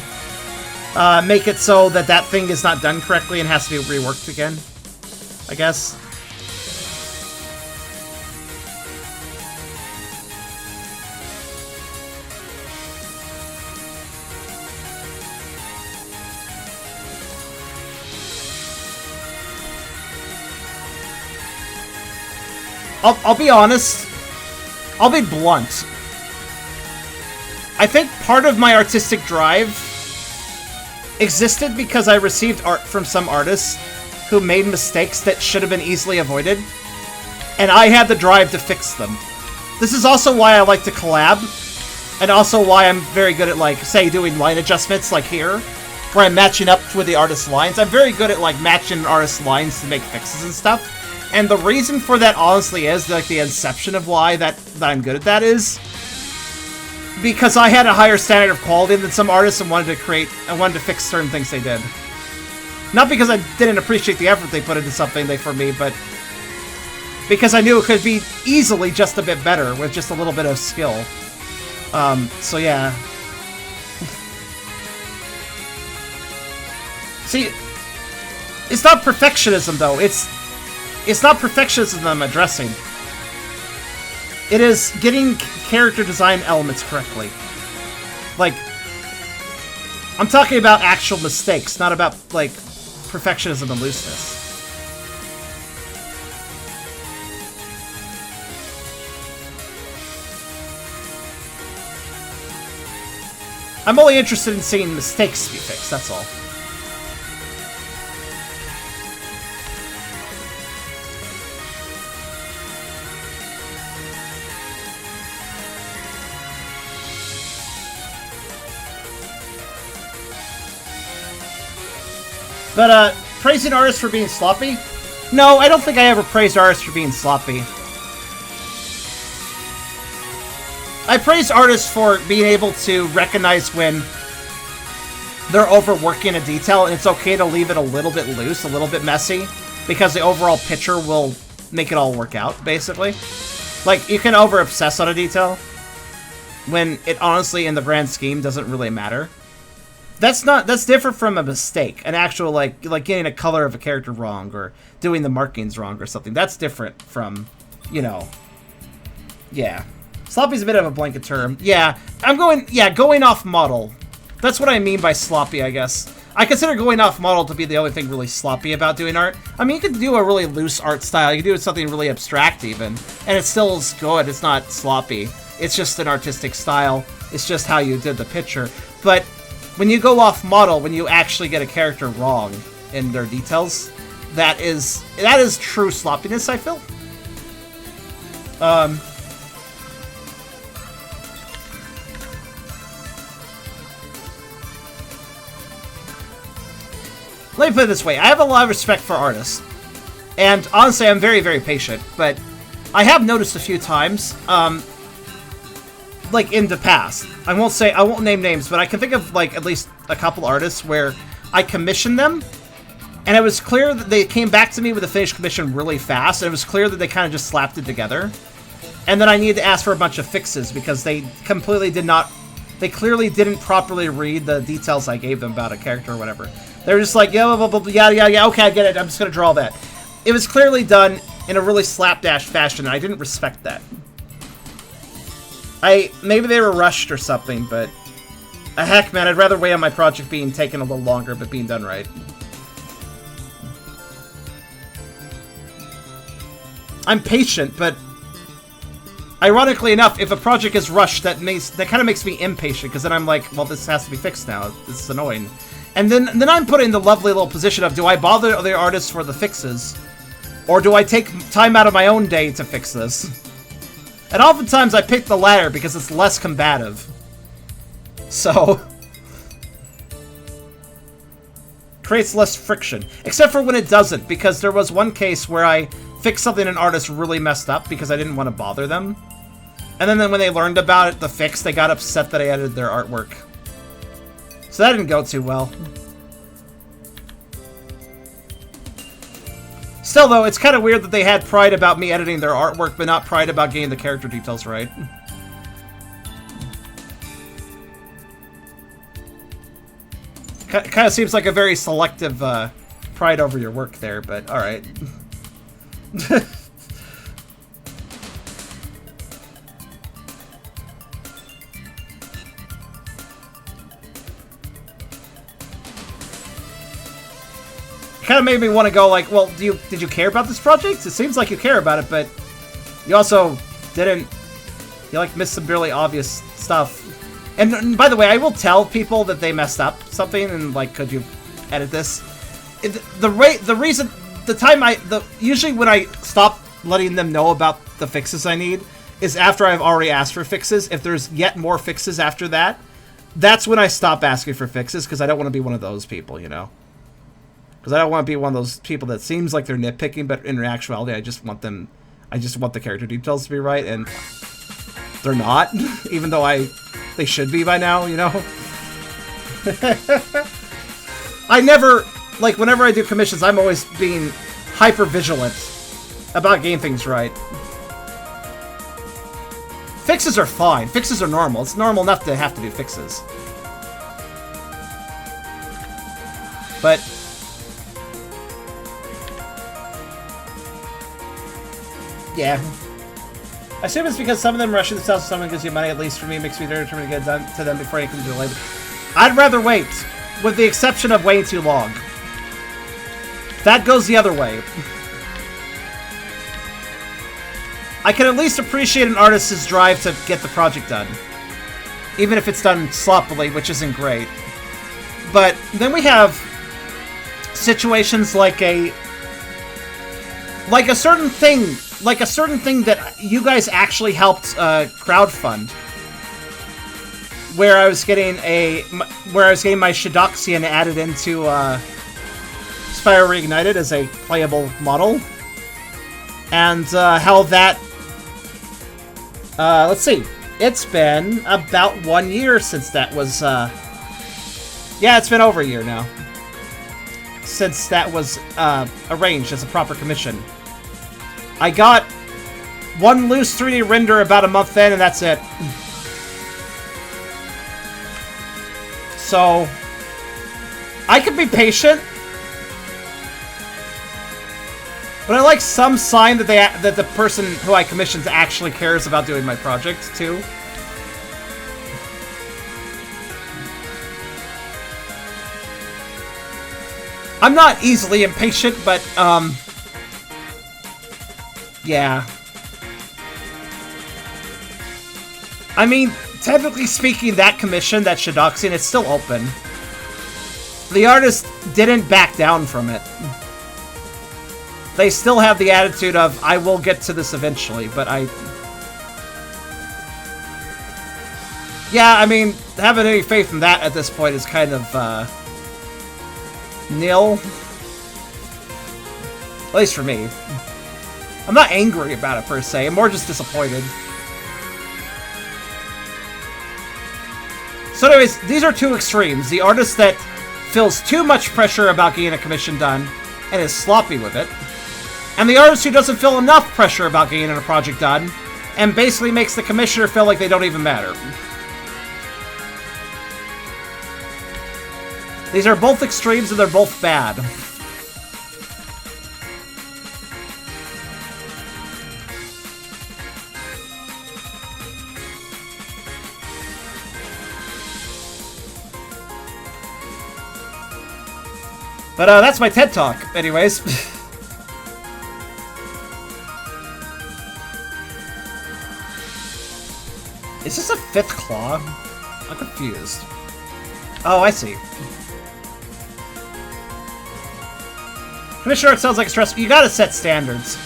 Speaker 1: make it so that that thing is not done correctly and has to be reworked again, I guess. I'll be honest. I'll be blunt. I think part of my artistic drive existed because I received art from some artists who made mistakes that should have been easily avoided, and I had the drive to fix them. This is also why I like to collab, and also why I'm very good at, like, say, doing line adjustments, like here, where I'm matching up with the artist's lines. I'm very good at, like, matching artist's lines to make fixes and stuff. And the reason for that, honestly, is like the inception of why that I'm good at that is because I had a higher standard of quality than some artists and wanted to fix certain things they did. Not because I didn't appreciate the effort they put into something for me, but because I knew it could be easily just a bit better with just a little bit of skill. So yeah. See, it's not perfectionism though. It's not perfectionism I'm addressing. It is getting character design elements correctly. Like, I'm talking about actual mistakes, not about, like, perfectionism and looseness. I'm only interested in seeing mistakes be fixed, that's all. But, praising artists for being sloppy? No, I don't think I ever praised artists for being sloppy. I praise artists for being able to recognize when they're overworking a detail, and it's okay to leave it a little bit loose, a little bit messy, because the overall picture will make it all work out, basically. Like, you can over-obsess on a detail, when it honestly, in the grand scheme, doesn't really matter. That's different from a mistake. An actual, like getting a color of a character wrong, or doing the markings wrong, or something. That's different from, you know... Yeah. Sloppy's a bit of a blanket term. Yeah, going off model. That's what I mean by sloppy, I guess. I consider going off model to be the only thing really sloppy about doing art. I mean, you can do a really loose art style. You can do something really abstract, even. And it still is good. It's not sloppy. It's just an artistic style. It's just how you did the picture. But... when you go off model, when you actually get a character wrong in their details, that is true sloppiness, I feel. Let me put it this way. I have a lot of respect for artists. And honestly, I'm very, very patient. But I have noticed a few times, like in the past, I won't name names, but I can think of like at least a couple artists where I commissioned them, and it was clear that they came back to me with a finished commission really fast, and it was clear that they kind of just slapped it together. And then I needed to ask for a bunch of fixes because they clearly didn't properly read the details I gave them about a character or whatever. They were just like, yeah, blah, blah, blah, yeah, okay, I get it, I'm just gonna draw that. It was clearly done in a really slapdash fashion, and I didn't respect that. Maybe they were rushed or something, but... heck, man, I'd rather wait on my project being taken a little longer, but being done right. I'm patient, but... ironically enough, if a project is rushed, that kind of makes me impatient, because then I'm like, well, this has to be fixed now. This is annoying. And then I'm put in the lovely little position of, do I bother the artists for the fixes? Or do I take time out of my own day to fix this? And oftentimes I pick the latter because it's less combative. So... creates less friction. Except for when it doesn't, because there was one case where I fixed something an artist really messed up because I didn't want to bother them. And then when they learned about it, the fix, they got upset that I edited their artwork. So that didn't go too well. Still, though, it's kind of weird that they had pride about me editing their artwork, but not pride about getting the character details right. Kind of seems like a very selective pride over your work there, but alright. Kind of made me want to go like, well, did you care about this project? It seems like you care about it, but you also didn't. You like missed some really obvious stuff. And by the way, I will tell people that they messed up something and like, could you edit this? Usually when I stop letting them know about the fixes I need is after I've already asked for fixes. If there's yet more fixes after that, that's when I stop asking for fixes because I don't want to be one of those people, you know. Because I don't want to be one of those people that seems like they're nitpicking, but in actuality, I just want the character details to be right, and they're not, even though they should be by now, you know? I never, like, whenever I do commissions, I'm always being hyper vigilant about getting things right. Fixes are fine. Fixes are normal. It's normal enough to have to do fixes. But yeah. I assume it's because some of them rushing themselves, someone gives you money, at least for me, makes me determined to get done to them before anything delayed. I'd rather wait, with the exception of waiting too long. That goes the other way. I can at least appreciate an artist's drive to get the project done. Even if it's done sloppily, which isn't great. But then we have situations like a certain thing that you guys actually helped crowdfund, where I was getting my Shidoxian added into Spyro Reignited as a playable model, and how that let's see, it's been about 1 year since that was yeah, it's been over a year now since that was arranged as a proper commission. I got one loose 3D render about a month in, and that's it. So I could be patient, but I like some sign that the person who I commissioned actually cares about doing my project too. I'm not easily impatient, but yeah. I mean, technically speaking, that commission, that Shidoxian, it's still open. The artist didn't back down from it. They still have the attitude of, I will get to this eventually, but yeah, I mean, having any faith in that at this point is kind of, nil. At least for me. I'm not angry about it, per se. I'm more just disappointed. So anyways, these are two extremes. The artist that feels too much pressure about getting a commission done and is sloppy with it. And the artist who doesn't feel enough pressure about getting a project done and basically makes the commissioner feel like they don't even matter. These are both extremes and they're both bad. But that's my TED Talk, anyways. Is this a fifth claw? I'm confused. Oh, I see. Commissioner art sounds like a stress. You gotta set standards.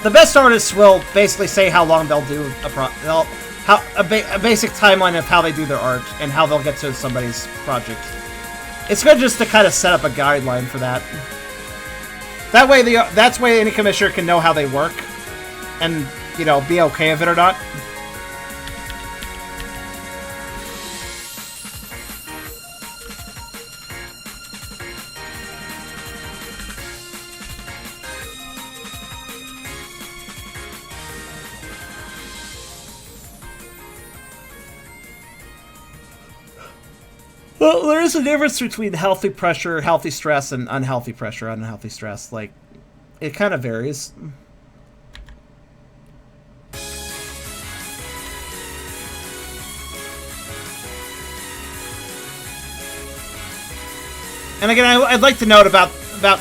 Speaker 1: The best artists will basically say how long they'll do a basic timeline of how they do their art and how they'll get to somebody's project. It's good just to kind of set up a guideline for that. That way, that's way any commissioner can know how they work, and you know, be okay with it or not. Well, there is a difference between healthy pressure, healthy stress, and unhealthy pressure, unhealthy stress. Like, it kind of varies. And again, I'd like to note about the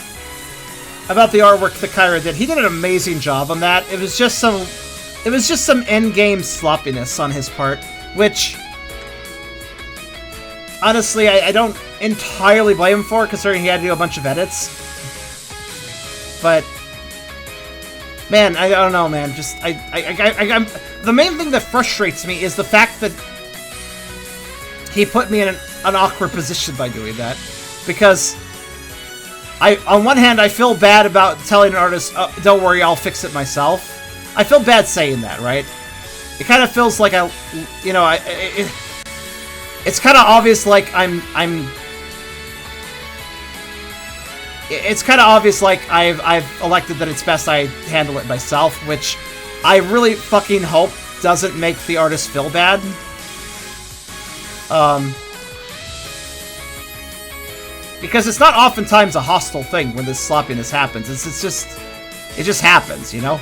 Speaker 1: artwork that Kyra did. He did an amazing job on that. It was just some end-game sloppiness on his part, which honestly, I don't entirely blame him for, considering he had to do a bunch of edits. But man, I don't know, man. Just I'm the main thing that frustrates me is the fact that he put me in an awkward position by doing that. because on one hand, I feel bad about telling an artist, oh, don't worry, I'll fix it myself. I feel bad saying that, right? It kind of feels like it's kind of obvious like it's kind of obvious like I've elected that it's best I handle it myself, which I really fucking hope doesn't make the artist feel bad. Because it's not oftentimes a hostile thing when this sloppiness happens. It just happens, you know?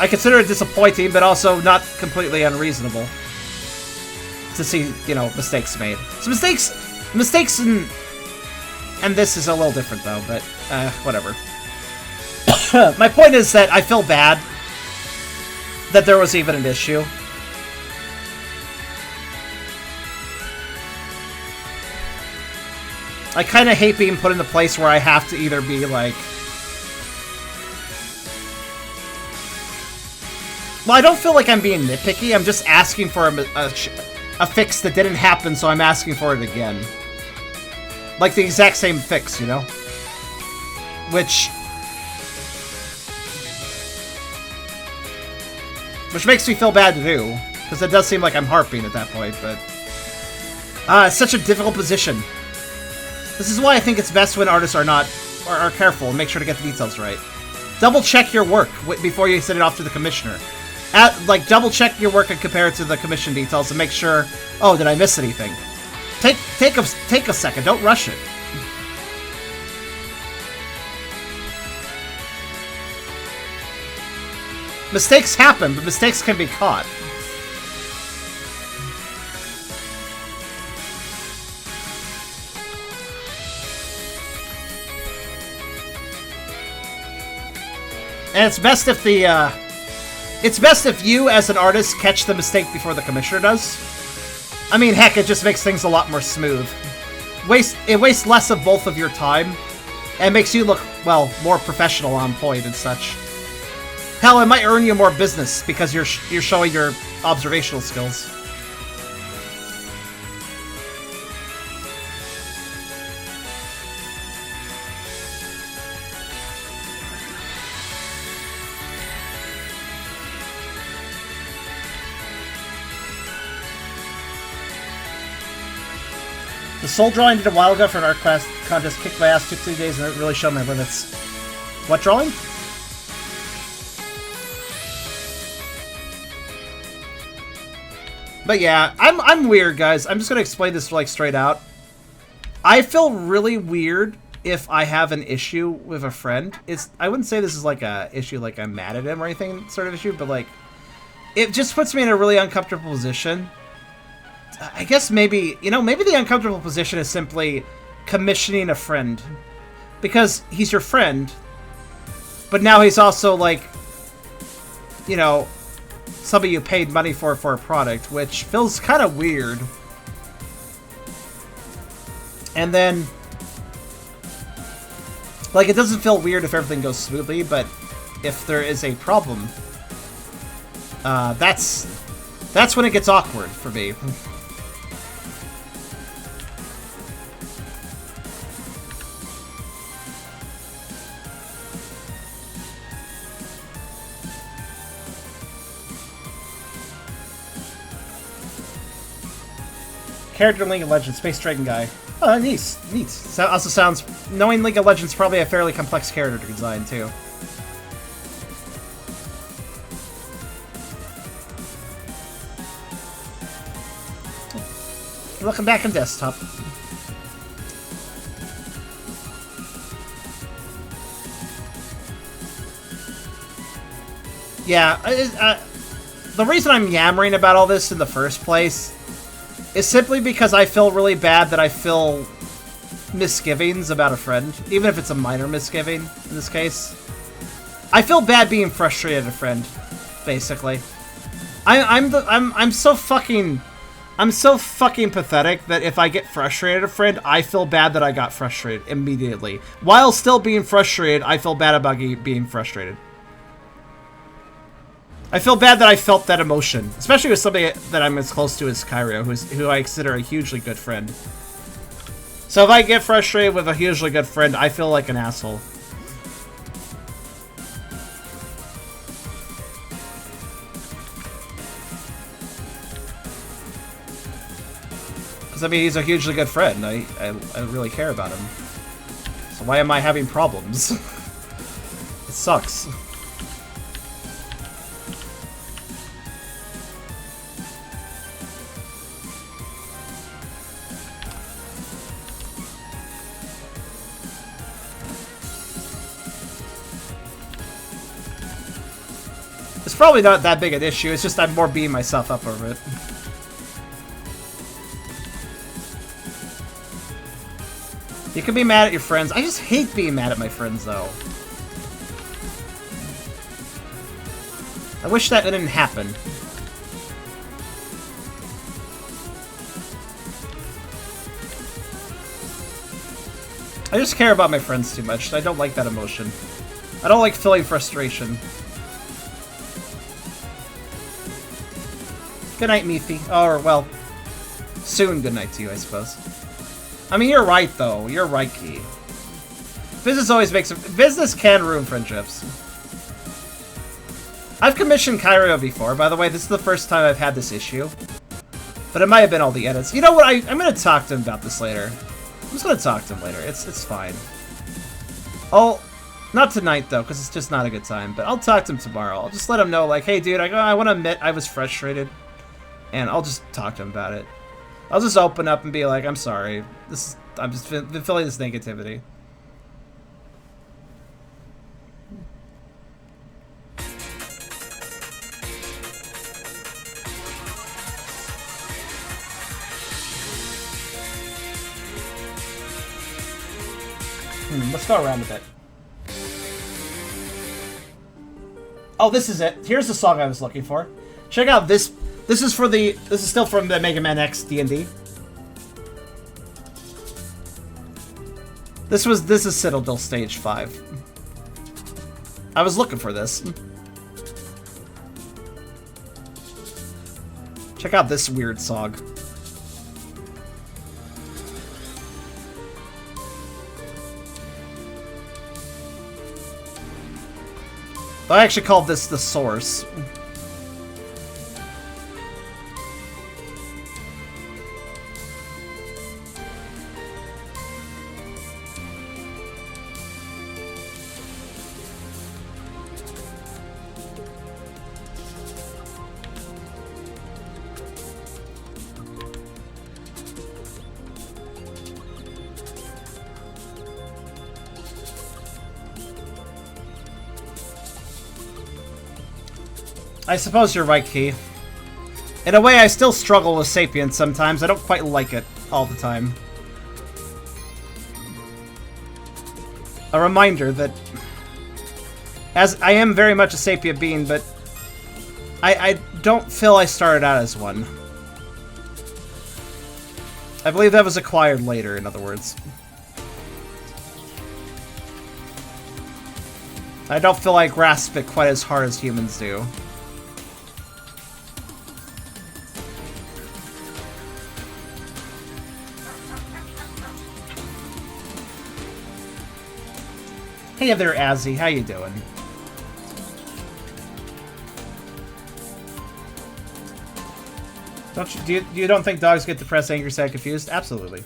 Speaker 1: I consider it disappointing, but also not completely unreasonable to see, you know, mistakes made. So mistakes and this is a little different though, but whatever. My point is that I feel bad that there was even an issue. I kind of hate being put in the place where I have to either be like... Well, I don't feel like I'm being nitpicky. I'm just asking for a fix that didn't happen, so I'm asking for it again. Like the exact same fix, you know? Which makes me feel bad to do, because it does seem like I'm harping at that point, but... it's such a difficult position. This is why I think it's best when artists are careful and make sure to get the details right. Double check your work before you send it off to the commissioner. Double check your work and compare it to the commission details and make sure, oh, did I miss anything? Take a second, don't rush it. Mistakes happen, but mistakes can be caught. And it's best if you, as an artist, catch the mistake before the commissioner does. I mean, heck, it just makes things a lot more smooth. It wastes less of both of your time, and makes you look, well, more professional on point and such. Hell, it might earn you more business because you're showing your observational skills. The soul drawing did a while ago for an art class contest kicked my ass 2 days and it really showed my limits. What drawing? But yeah, I'm weird, guys. I'm just gonna explain this like straight out. I feel really weird if I have an issue with a friend. I wouldn't say this is like a issue like I'm mad at him or anything sort of issue, but like it just puts me in a really uncomfortable position. I guess maybe the uncomfortable position is simply commissioning a friend. Because he's your friend, but now he's also like, you know, somebody you paid money for a product, which feels kind of weird. And then, like, it doesn't feel weird if everything goes smoothly, but if there is a problem, that's when it gets awkward for me. Character in League of Legends, Space Dragon guy. Oh, neat. So also sounds... Knowing League of Legends probably a fairly complex character to design, too. Welcome back on desktop. Yeah, the reason I'm yammering about all this in the first place is simply because I feel really bad that I feel misgivings about a friend, even if it's a minor misgiving in this case. I feel bad being frustrated at a friend, basically. I'm so fucking I'm so fucking pathetic that if I get frustrated at a friend, I feel bad that I got frustrated immediately. While still being frustrated, I feel bad about being frustrated. I feel bad that I felt that emotion, especially with somebody that I'm as close to as Kyrio, who I consider a hugely good friend. So if I get frustrated with a hugely good friend, I feel like an asshole. Because, I mean, he's a hugely good friend. I really care about him. So why am I having problems? It sucks. It's probably not that big an issue, it's just I'm more beating myself up over it. You can be mad at your friends. I just hate being mad at my friends, though. I wish that didn't happen. I just care about my friends too much. I don't like that emotion. I don't like feeling frustration. Good night, Mifi. Or, well, soon good night to you, I suppose. I mean, you're right, though. You're right, Key. Business always makes... Business can ruin friendships. I've commissioned Kyrio before. By the way, this is the first time I've had this issue. But it might have been all the edits. You know what? I'm going to talk to him about this later. I'm just going to talk to him later. It's fine. Oh, not tonight, though, because it's just not a good time. But I'll talk to him tomorrow. I'll just let him know, like, hey, dude, I want to admit I was frustrated. And I'll just talk to him about it. I'll just open up and be like, I'm sorry. I'm just been feeling this negativity. Let's go around a bit. Oh, this is it. Here's the song I was looking for. Check out this. This is still from the Mega Man X D&D. This is Citadel Stage 5. I was looking for this. Check out this weird song. I actually called this the source. I suppose you're right, Key. In a way, I still struggle with Sapience sometimes. I don't quite like it all the time. A reminder that... As I am very much a sapient being, but... I don't feel I started out as one. I believe that was acquired later, in other words. I don't feel I grasp it quite as hard as humans do. Hey there, Azzy. How you doing? You don't think dogs get depressed, angry, sad, confused? Absolutely.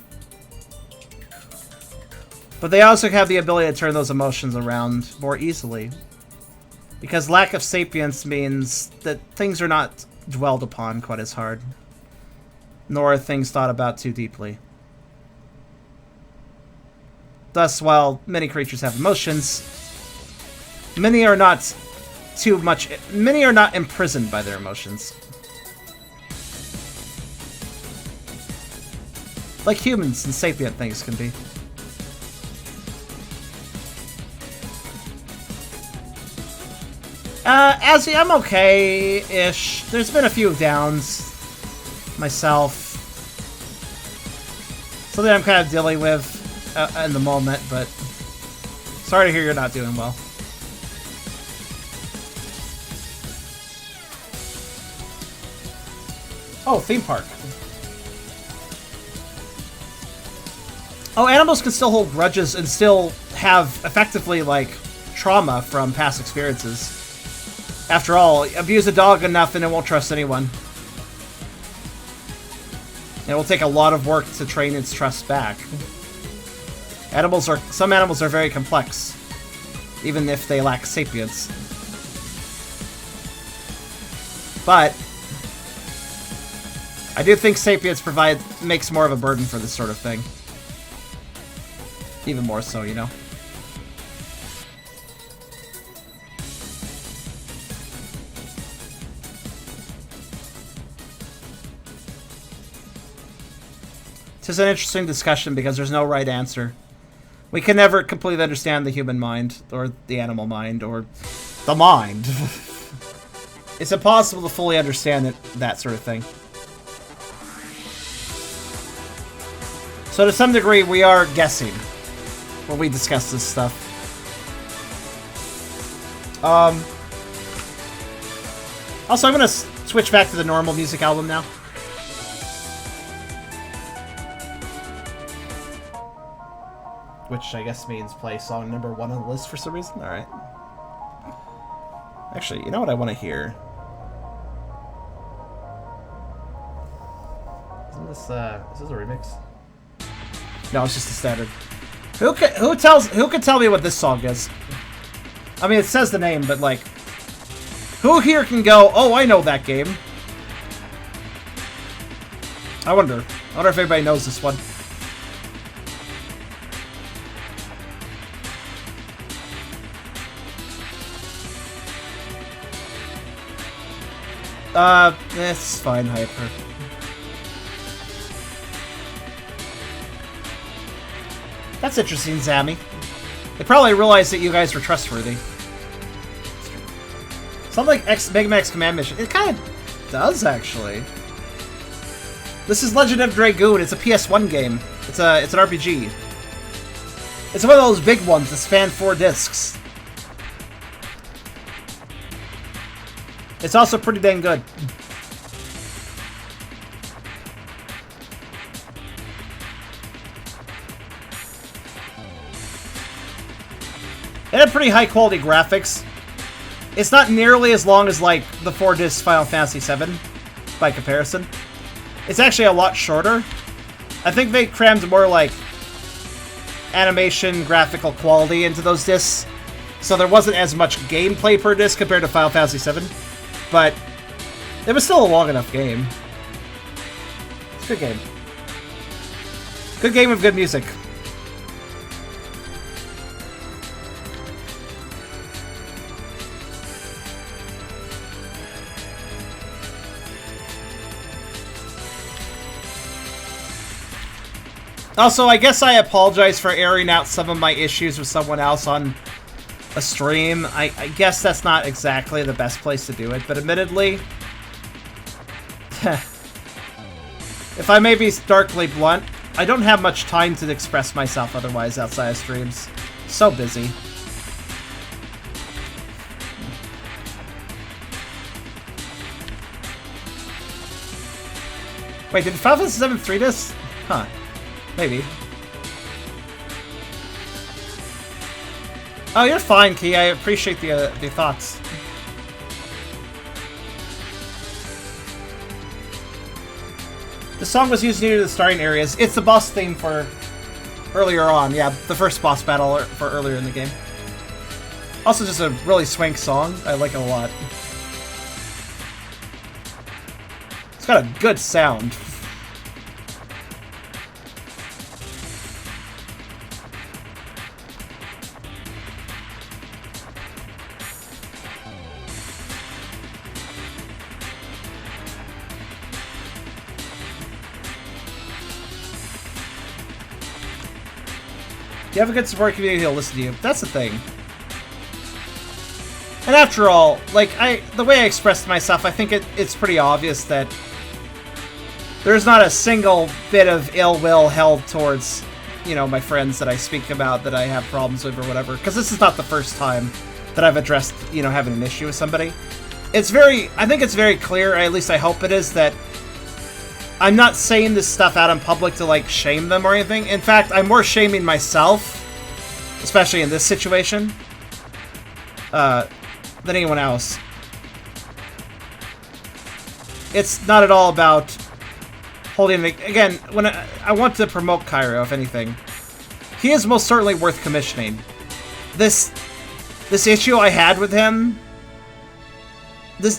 Speaker 1: But they also have the ability to turn those emotions around more easily. Because lack of sapience means that things are not dwelled upon quite as hard. Nor are things thought about too deeply. Thus, while many creatures have emotions, many are not imprisoned by their emotions. Like humans and sapient things can be. Azzy, I'm okay-ish. There's been a few downs. myself. Something I'm kind of dealing with in the moment, but sorry to hear you're not doing well. Oh, theme park. Oh, animals can still hold grudges and still have effectively, like, trauma from past experiences. After all, abuse a dog enough and it won't trust anyone. And it will take a lot of work to train its trust back. Some animals are very complex, even if they lack sapience. But I do think sapience makes more of a burden for this sort of thing. Even more so, you know. It's an interesting discussion because there's no right answer. We can never completely understand the human mind, or the animal mind, or the mind. It's impossible to fully understand that sort of thing. So to some degree, we are guessing when we discuss this stuff. Also, I'm going to switch back to the normal music album now. Which I guess means play song number 1 on the list for some reason. Alright. Actually, you know what I want to hear? Isn't this, is this a remix? No, it's just a standard. Who can tell me what this song is? I mean, it says the name, but like, who here can go, oh, I know that game? I wonder if everybody knows this one. It's fine, Hyper. That's interesting, Zammy. They probably realized that you guys were trustworthy. Something like Mega Man's Command Mission. It kind of does, actually. This is Legend of Dragoon. It's a PS1 game. It's an RPG. It's one of those big ones that span 4 discs. It's also pretty dang good. It had pretty high quality graphics. It's not nearly as long as like the 4-disc Final Fantasy VII by comparison. It's actually a lot shorter. I think they crammed more like animation, graphical quality into those discs, so there wasn't as much gameplay per disc compared to Final Fantasy VII. But it was still a long enough game. It's a good game. Good game with good music. Also, I guess I apologize for airing out some of my issues with someone else on a stream. I guess that's not exactly the best place to do it, but admittedly, if I may be starkly blunt, I don't have much time to express myself otherwise outside of streams. So busy. Wait, did Final Fantasy VII 3 discs? Huh. Maybe. Oh, you're fine, Key. I appreciate the thoughts. The song was used near the starting areas. It's the boss theme for earlier on. Yeah, the first boss battle for earlier in the game. Also, just a really swank song. I like it a lot. It's got a good sound. You have a good support community who'll listen to you. That's the thing. And after all, like, the way I expressed myself, I think it's pretty obvious that there's not a single bit of ill will held towards, you know, my friends that I speak about that I have problems with or whatever. Because this is not the first time that I've addressed, you know, having an issue with somebody. I think it's very clear, at least I hope it is, that I'm not saying this stuff out in public to, like, shame them or anything. In fact, I'm more shaming myself, especially in this situation, than anyone else. It's not at all about holding... Again, when I want to promote Cairo, if anything. He is most certainly worth commissioning. This issue I had with him...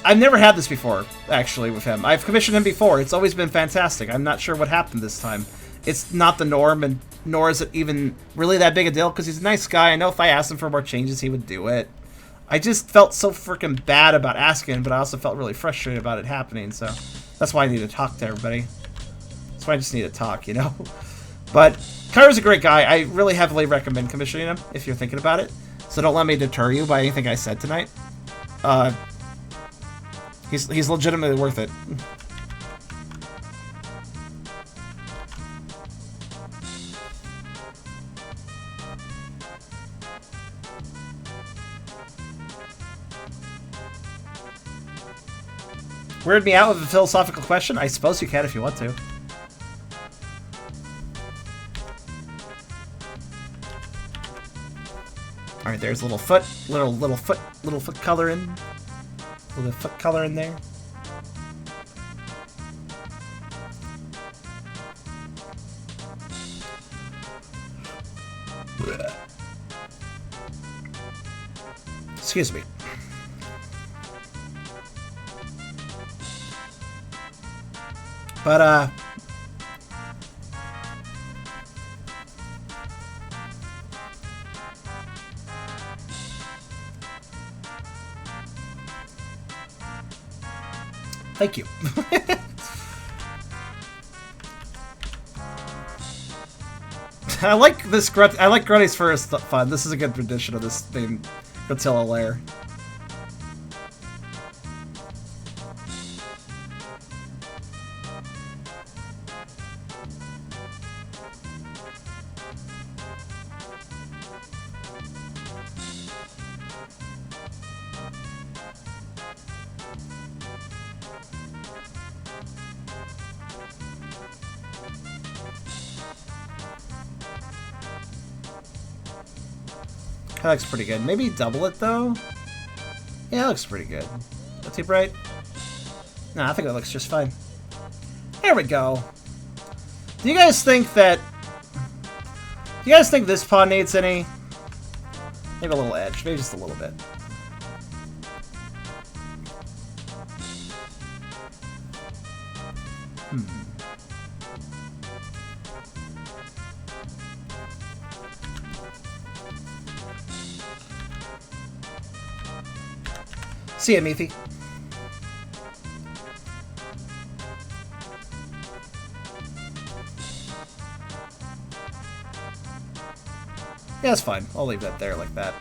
Speaker 1: I've never had this before, actually, with him. I've commissioned him before. It's always been fantastic. I'm not sure what happened this time. It's not the norm, and nor is it even really that big a deal, because he's a nice guy. I know if I asked him for more changes, he would do it. I just felt so freaking bad about asking, but I also felt really frustrated about it happening, so that's why I need to talk to everybody. That's why I just need to talk, you know? But Cairo's a great guy. I really heavily recommend commissioning him, if you're thinking about it. So don't let me deter you by anything I said tonight. He's legitimately worth it. Weird me out with a philosophical question? I suppose you can if you want to. Alright, there's a little foot color in. A little foot color in there. Excuse me. But, thank you. I like this grunt. I like Grunty's fur is fun. This is a good rendition of this thing, Gruntillo lair. That looks pretty good. Maybe double it, though? Yeah, that looks pretty good. That's too bright? No, I think that looks just fine. There we go. Do you guys think that... Do you guys think this paw needs any... Maybe a little edge. Maybe just a little bit. See ya, Meathy. Yeah, it's fine. I'll leave that there like that.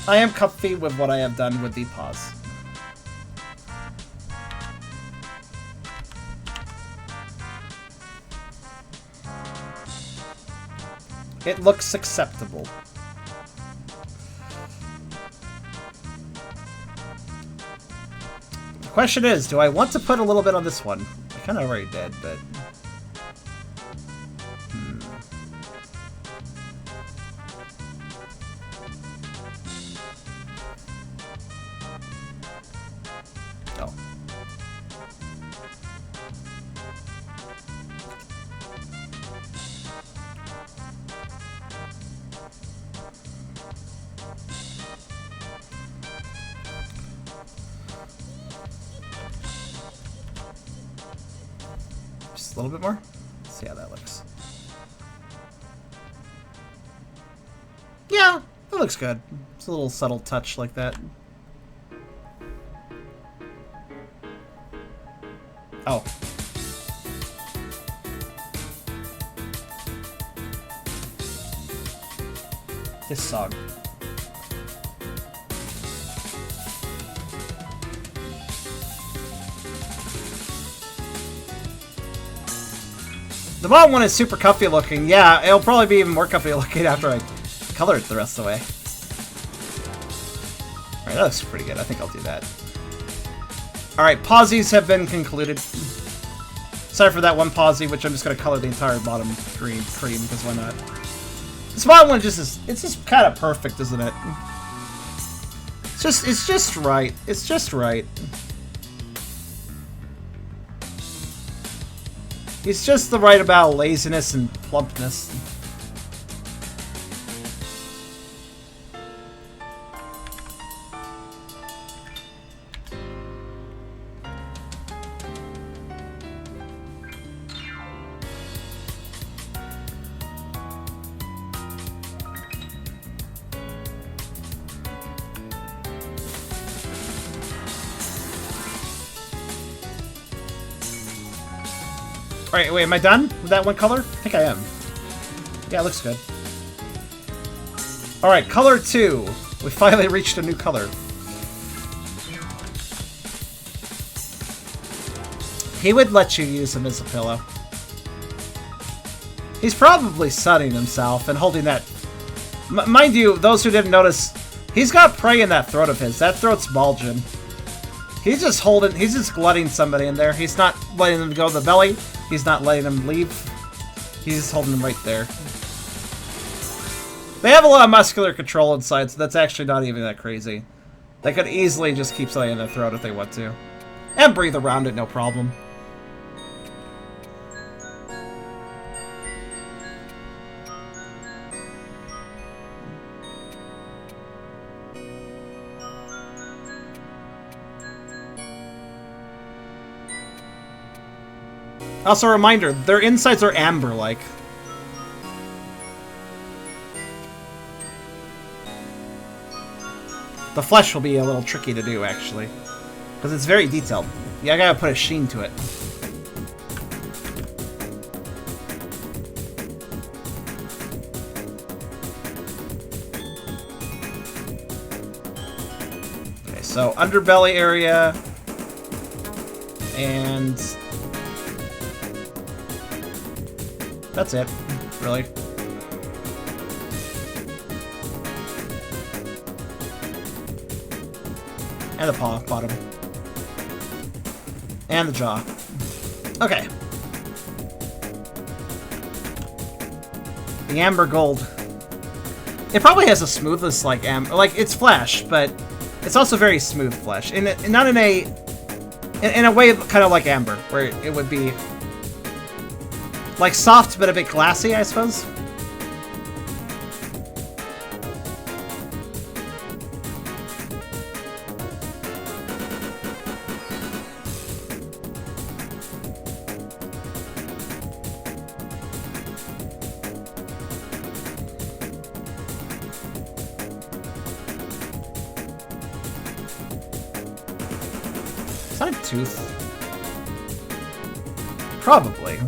Speaker 1: I am comfy with what I have done with the paws. It looks acceptable. The question is, do I want to put a little bit on this one? I kind of already did, but... Oh. Just a little bit more. Let's see how that looks. Yeah, looks good. It's a little subtle touch like that. Oh. This song. The bottom one is super comfy looking. Yeah, it'll probably be even more comfy looking after I color it the rest of the way. Alright, that looks pretty good. I think I'll do that. Alright, pauses have been concluded. Sorry for that one pause, which I'm just going to color the entire bottom cream, because why not? This bottom one just is, it's just kind of perfect, isn't it? It's just right. It's just right. He's just the right amount of laziness and plumpness. Alright, wait, am I done with that one color? I think I am. Yeah, it looks good. Alright, color 2. We finally reached a new color. He would let you use him as a pillow. He's probably sunning himself and holding that... mind you, those who didn't notice, he's got prey in that throat of his. That throat's bulging. He's just holding... he's just glutting somebody in there. He's not letting them go to the belly. He's not letting them leave. He's just holding them right there. They have a lot of muscular control inside, so that's actually not even that crazy. They could easily just keep something in their throat if they want to. And breathe around it, no problem. Also, a reminder, their insides are amber-like. The flesh will be a little tricky to do, actually. Because it's very detailed. Yeah, I gotta put a sheen to it. Okay, so underbelly area. And... that's it, really. And the paw, bottom. And the jaw. Okay. The amber gold. It probably has the smoothest, like, like, it's flesh, but it's also very smooth flesh. Not in a way kind of like amber, where it would be... like soft, but a bit glassy, I suppose. Is that a tooth? Probably.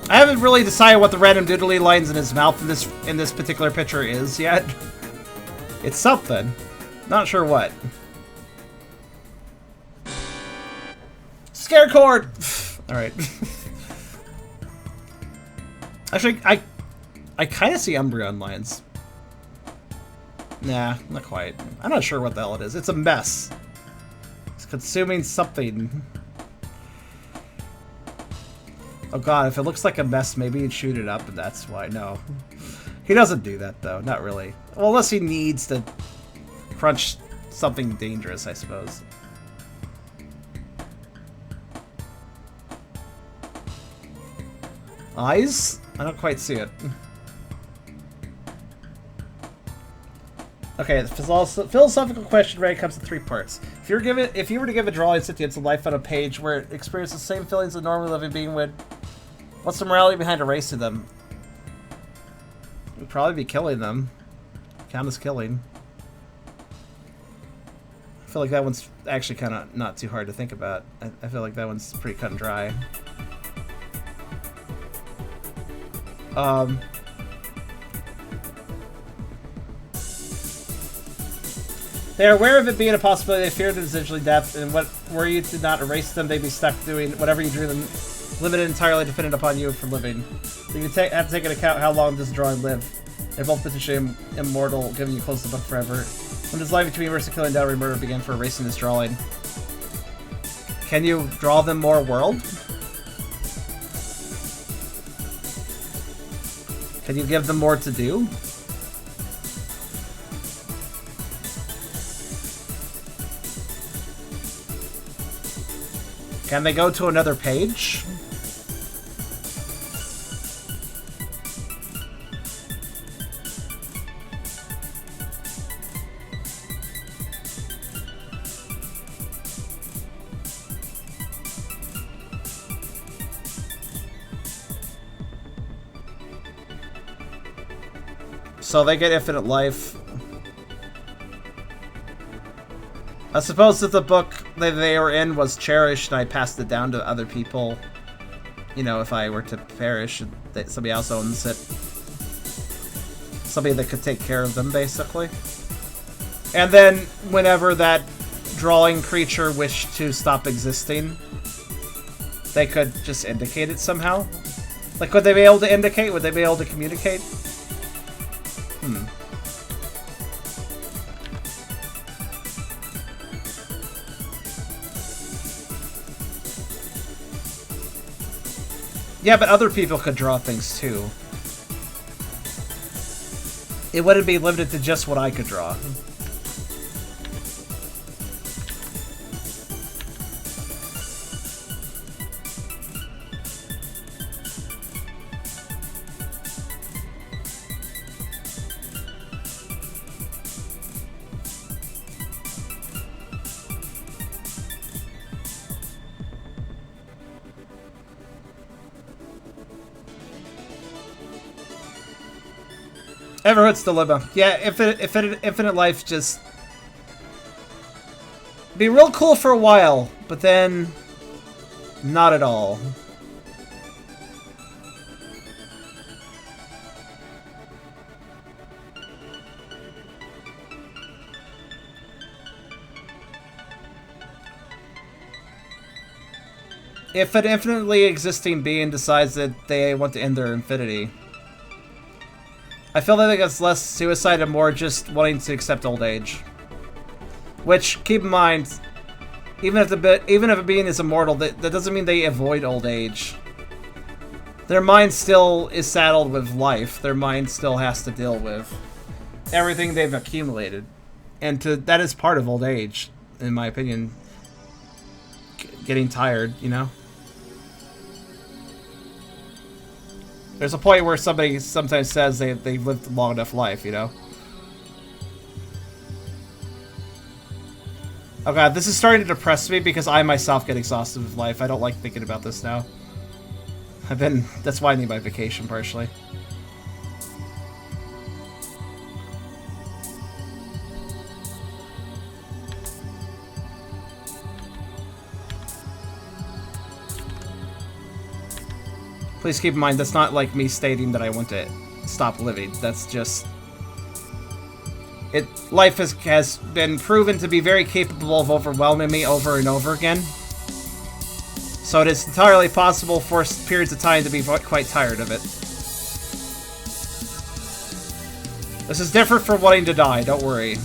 Speaker 1: I haven't really decided what the random doodly lines in his mouth in this particular picture is yet. It's something. Not sure what. scare cord! Alright. Actually, I kind of see Umbreon lines. Nah, not quite. I'm not sure what the hell it is. It's a mess. It's consuming something. Oh god, if it looks like a mess, maybe he'd shoot it up, and that's why. No. He doesn't do that, though. Not really. Well, unless he needs to crunch something dangerous, I suppose. Eyes? I don't quite see it. Okay, the philosophical question Ray comes in 3 parts. If you were to give a drawing sentience a life on a page where it experiences the same feelings a normally living being would, what's the morality behind erasing them? We'd probably be killing them. Count as killing. I feel like that one's actually kind of not too hard to think about. I feel like that one's pretty cut and dry. They are aware of it being a possibility. They fear the essentially death, and were you to not erase them, they'd be stuck doing whatever you drew them, limited entirely dependent upon you for living. So you have to take into account how long does the drawing live. They're both potentially immortal, giving you close to the book forever. When does life between mercy, killing, dowry, murder begin for erasing this drawing? Can you draw them more world? Can you give them more to do? Can they go to another page? So they get infinite life. I suppose if the book that they were in was cherished and I passed it down to other people, you know, if I were to perish, somebody else owns it. Somebody that could take care of them, basically. And then, whenever that drawing creature wished to stop existing, they could just indicate it somehow. Like, would they be able to indicate? Would they be able to communicate? Yeah, but other people could draw things too. It wouldn't be limited to just what I could draw. Everhood's dilemma. Yeah, infinite life just be real cool for a while, but then not at all. If an infinitely existing being decides that they want to end their infinity, I feel like it's less suicide and more just wanting to accept old age. Which, keep in mind, even if a being is immortal, that doesn't mean they avoid old age. Their mind still is saddled with life. Their mind still has to deal with everything they've accumulated. And that is part of old age, in my opinion. Getting tired, you know? There's a point where somebody sometimes says they've lived a long enough life, you know? Oh god, this is starting to depress me because I myself get exhausted with life. I don't like thinking about this now. That's why I need my vacation, partially. Please keep in mind, that's not like me stating that I want to stop living. That's just... Life has been proven to be very capable of overwhelming me over and over again. So it is entirely possible for periods of time to be quite tired of it. This is different from wanting to die, don't worry.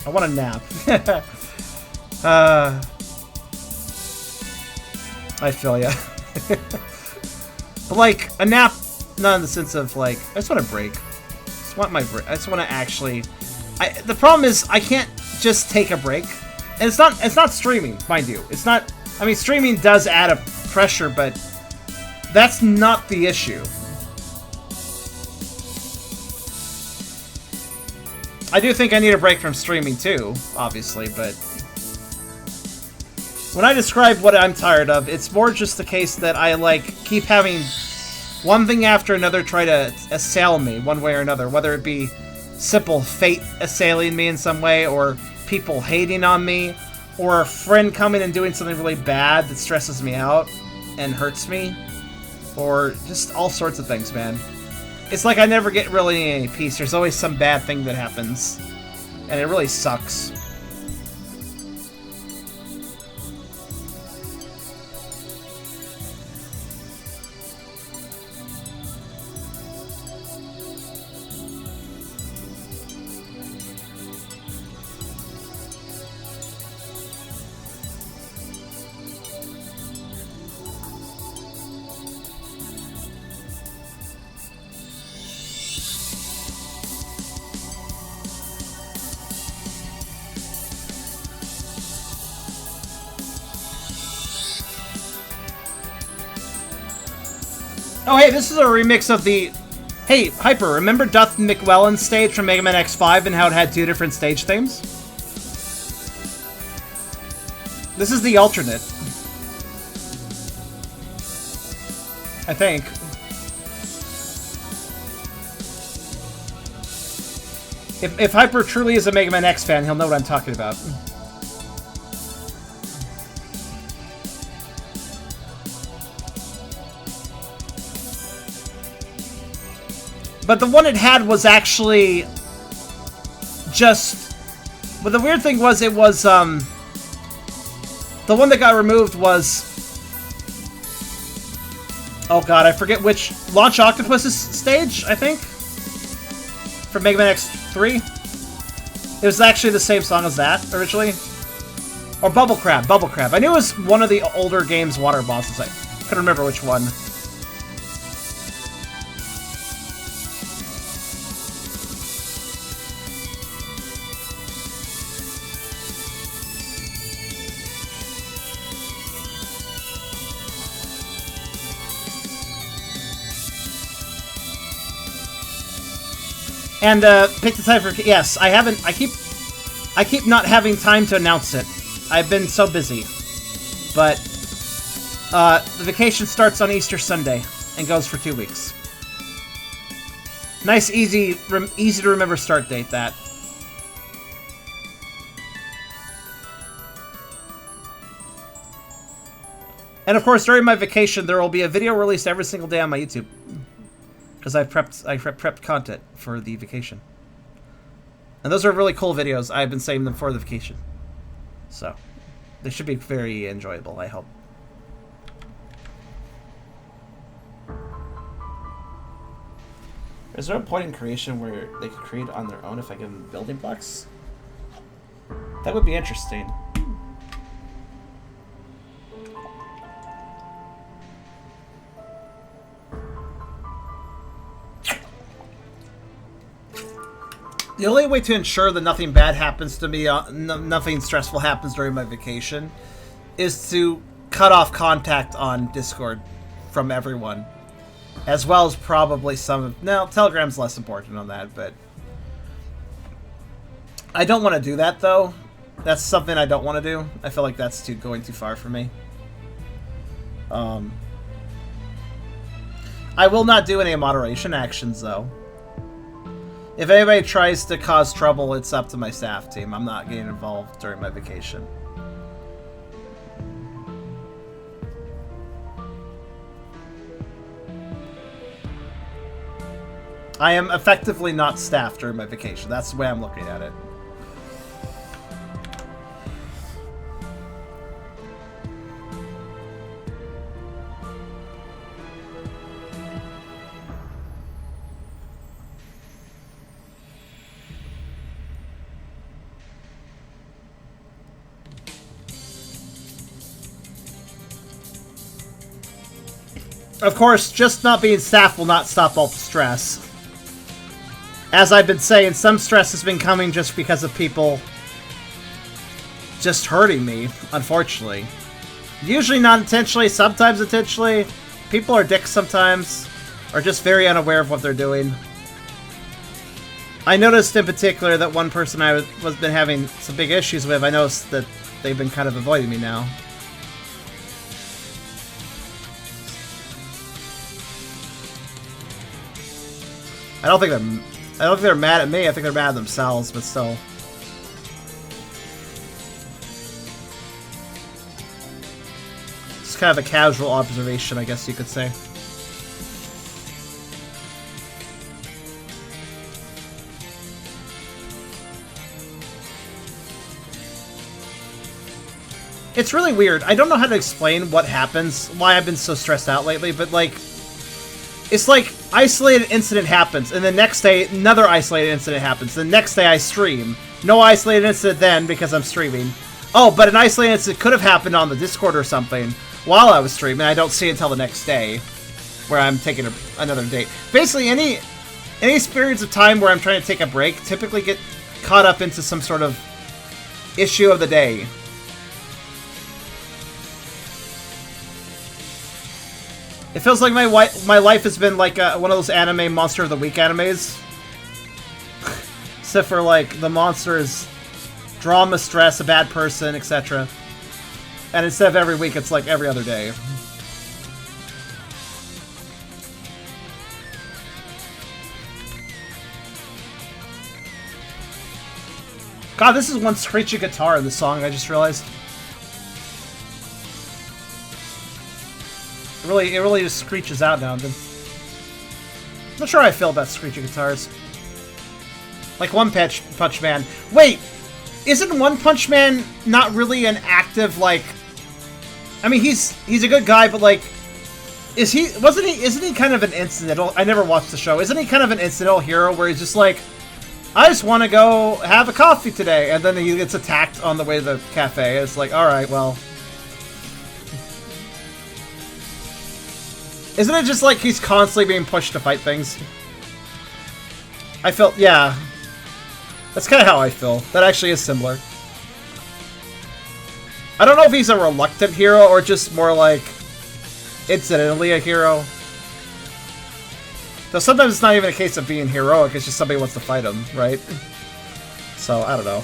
Speaker 1: I want a nap. I feel ya. But like, a nap, not in the sense of like, I just want a break. I just want my break. I just want to actually... the problem is, I can't just take a break. And it's not streaming, mind you. It's not... I mean, streaming does add a pressure, but that's not the issue. I do think I need a break from streaming too, obviously, but... When I describe what I'm tired of, it's more just the case that I, like, keep having one thing after another try to assail me one way or another, whether it be simple fate assailing me in some way, or people hating on me, or a friend coming and doing something really bad that stresses me out and hurts me, or just all sorts of things, man. It's like I never get really any peace. There's always some bad thing that happens, and it really sucks. Oh, hey, this is a remix of the... Hey, Hyper, remember Duff McWellen's stage from Mega Man X5 and how it had two different stage themes? This is the alternate. I think. If Hyper truly is a Mega Man X fan, he'll know what I'm talking about. But the one it had was actually just... But the weird thing was, it was, the one that got removed was... Oh god, I forget which... Launch Octopus's stage, I think? From Mega Man X3? It was actually the same song as that, originally. Or Bubble Crab, Bubble Crab. I knew it was one of the older game's water bosses. I couldn't remember which one. And pick the time for... Yes, I haven't... I keep not having time to announce it. I've been so busy. But the vacation starts on Easter Sunday and goes for 2 weeks. Nice, easy to remember start date, that. And of course, during my vacation, there will be a video released every single day on my YouTube. Because I prepped content for the vacation. And those are really cool videos. I've been saving them for the vacation. So, they should be very enjoyable, I hope. Is there a point in creation where they could create on their own if I give them building blocks? That would be interesting. The only way to ensure that nothing bad happens to me, nothing stressful happens during my vacation, is to cut off contact on Discord from everyone. As well as probably some of... No, Telegram's less important on that, but... I don't want to do that, though. That's something I don't want to do. I feel like that's going too far for me. I will not do any moderation actions, though. If anybody tries to cause trouble, it's up to my staff team. I'm not getting involved during my vacation. I am effectively not staffed during my vacation. That's the way I'm looking at it. Of course, just not being staffed will not stop all the stress. As I've been saying, some stress has been coming just because of people just hurting me, unfortunately. Usually not intentionally, sometimes intentionally. People are dicks sometimes, or just very unaware of what they're doing. I noticed in particular that one person I was been having some big issues with, I noticed that they've been kind of avoiding me now. I don't think they're mad at me. I think they're mad at themselves, but still. It's kind of a casual observation, I guess you could say. It's really weird. I don't know how to explain what happens, why I've been so stressed out lately, but like, it's like isolated incident happens, and the next day another isolated incident happens. The next day I stream. No isolated incident then because I'm streaming. Oh, but an isolated incident could have happened on the Discord or something while I was streaming. I don't see it until the next day, where I'm taking another date. Basically, any periods of time where I'm trying to take a break typically get caught up into some sort of issue of the day. It feels like my life has been like one of those anime Monster of the Week animes. Except for like the monster is drama, stress, a bad person, etc. And instead of every week, it's like every other day. God, this is one screechy guitar in the song, I just realized. It really just screeches out now and then. I'm not sure how I feel about screechy guitars. Like One Punch Man. Wait! Isn't One Punch Man not really an active, like... I mean, he's a good guy, but like... Isn't he kind of an incidental... I never watched the show. Isn't he kind of an incidental hero where he's just like... I just want to go have a coffee today, and then he gets attacked on the way to the cafe. It's like, alright, well... Isn't it just like he's constantly being pushed to fight things? I felt, yeah. That's kind of how I feel. That actually is similar. I don't know if he's a reluctant hero or just more like incidentally a hero. Though sometimes it's not even a case of being heroic, it's just somebody wants to fight him, right? So, I don't know.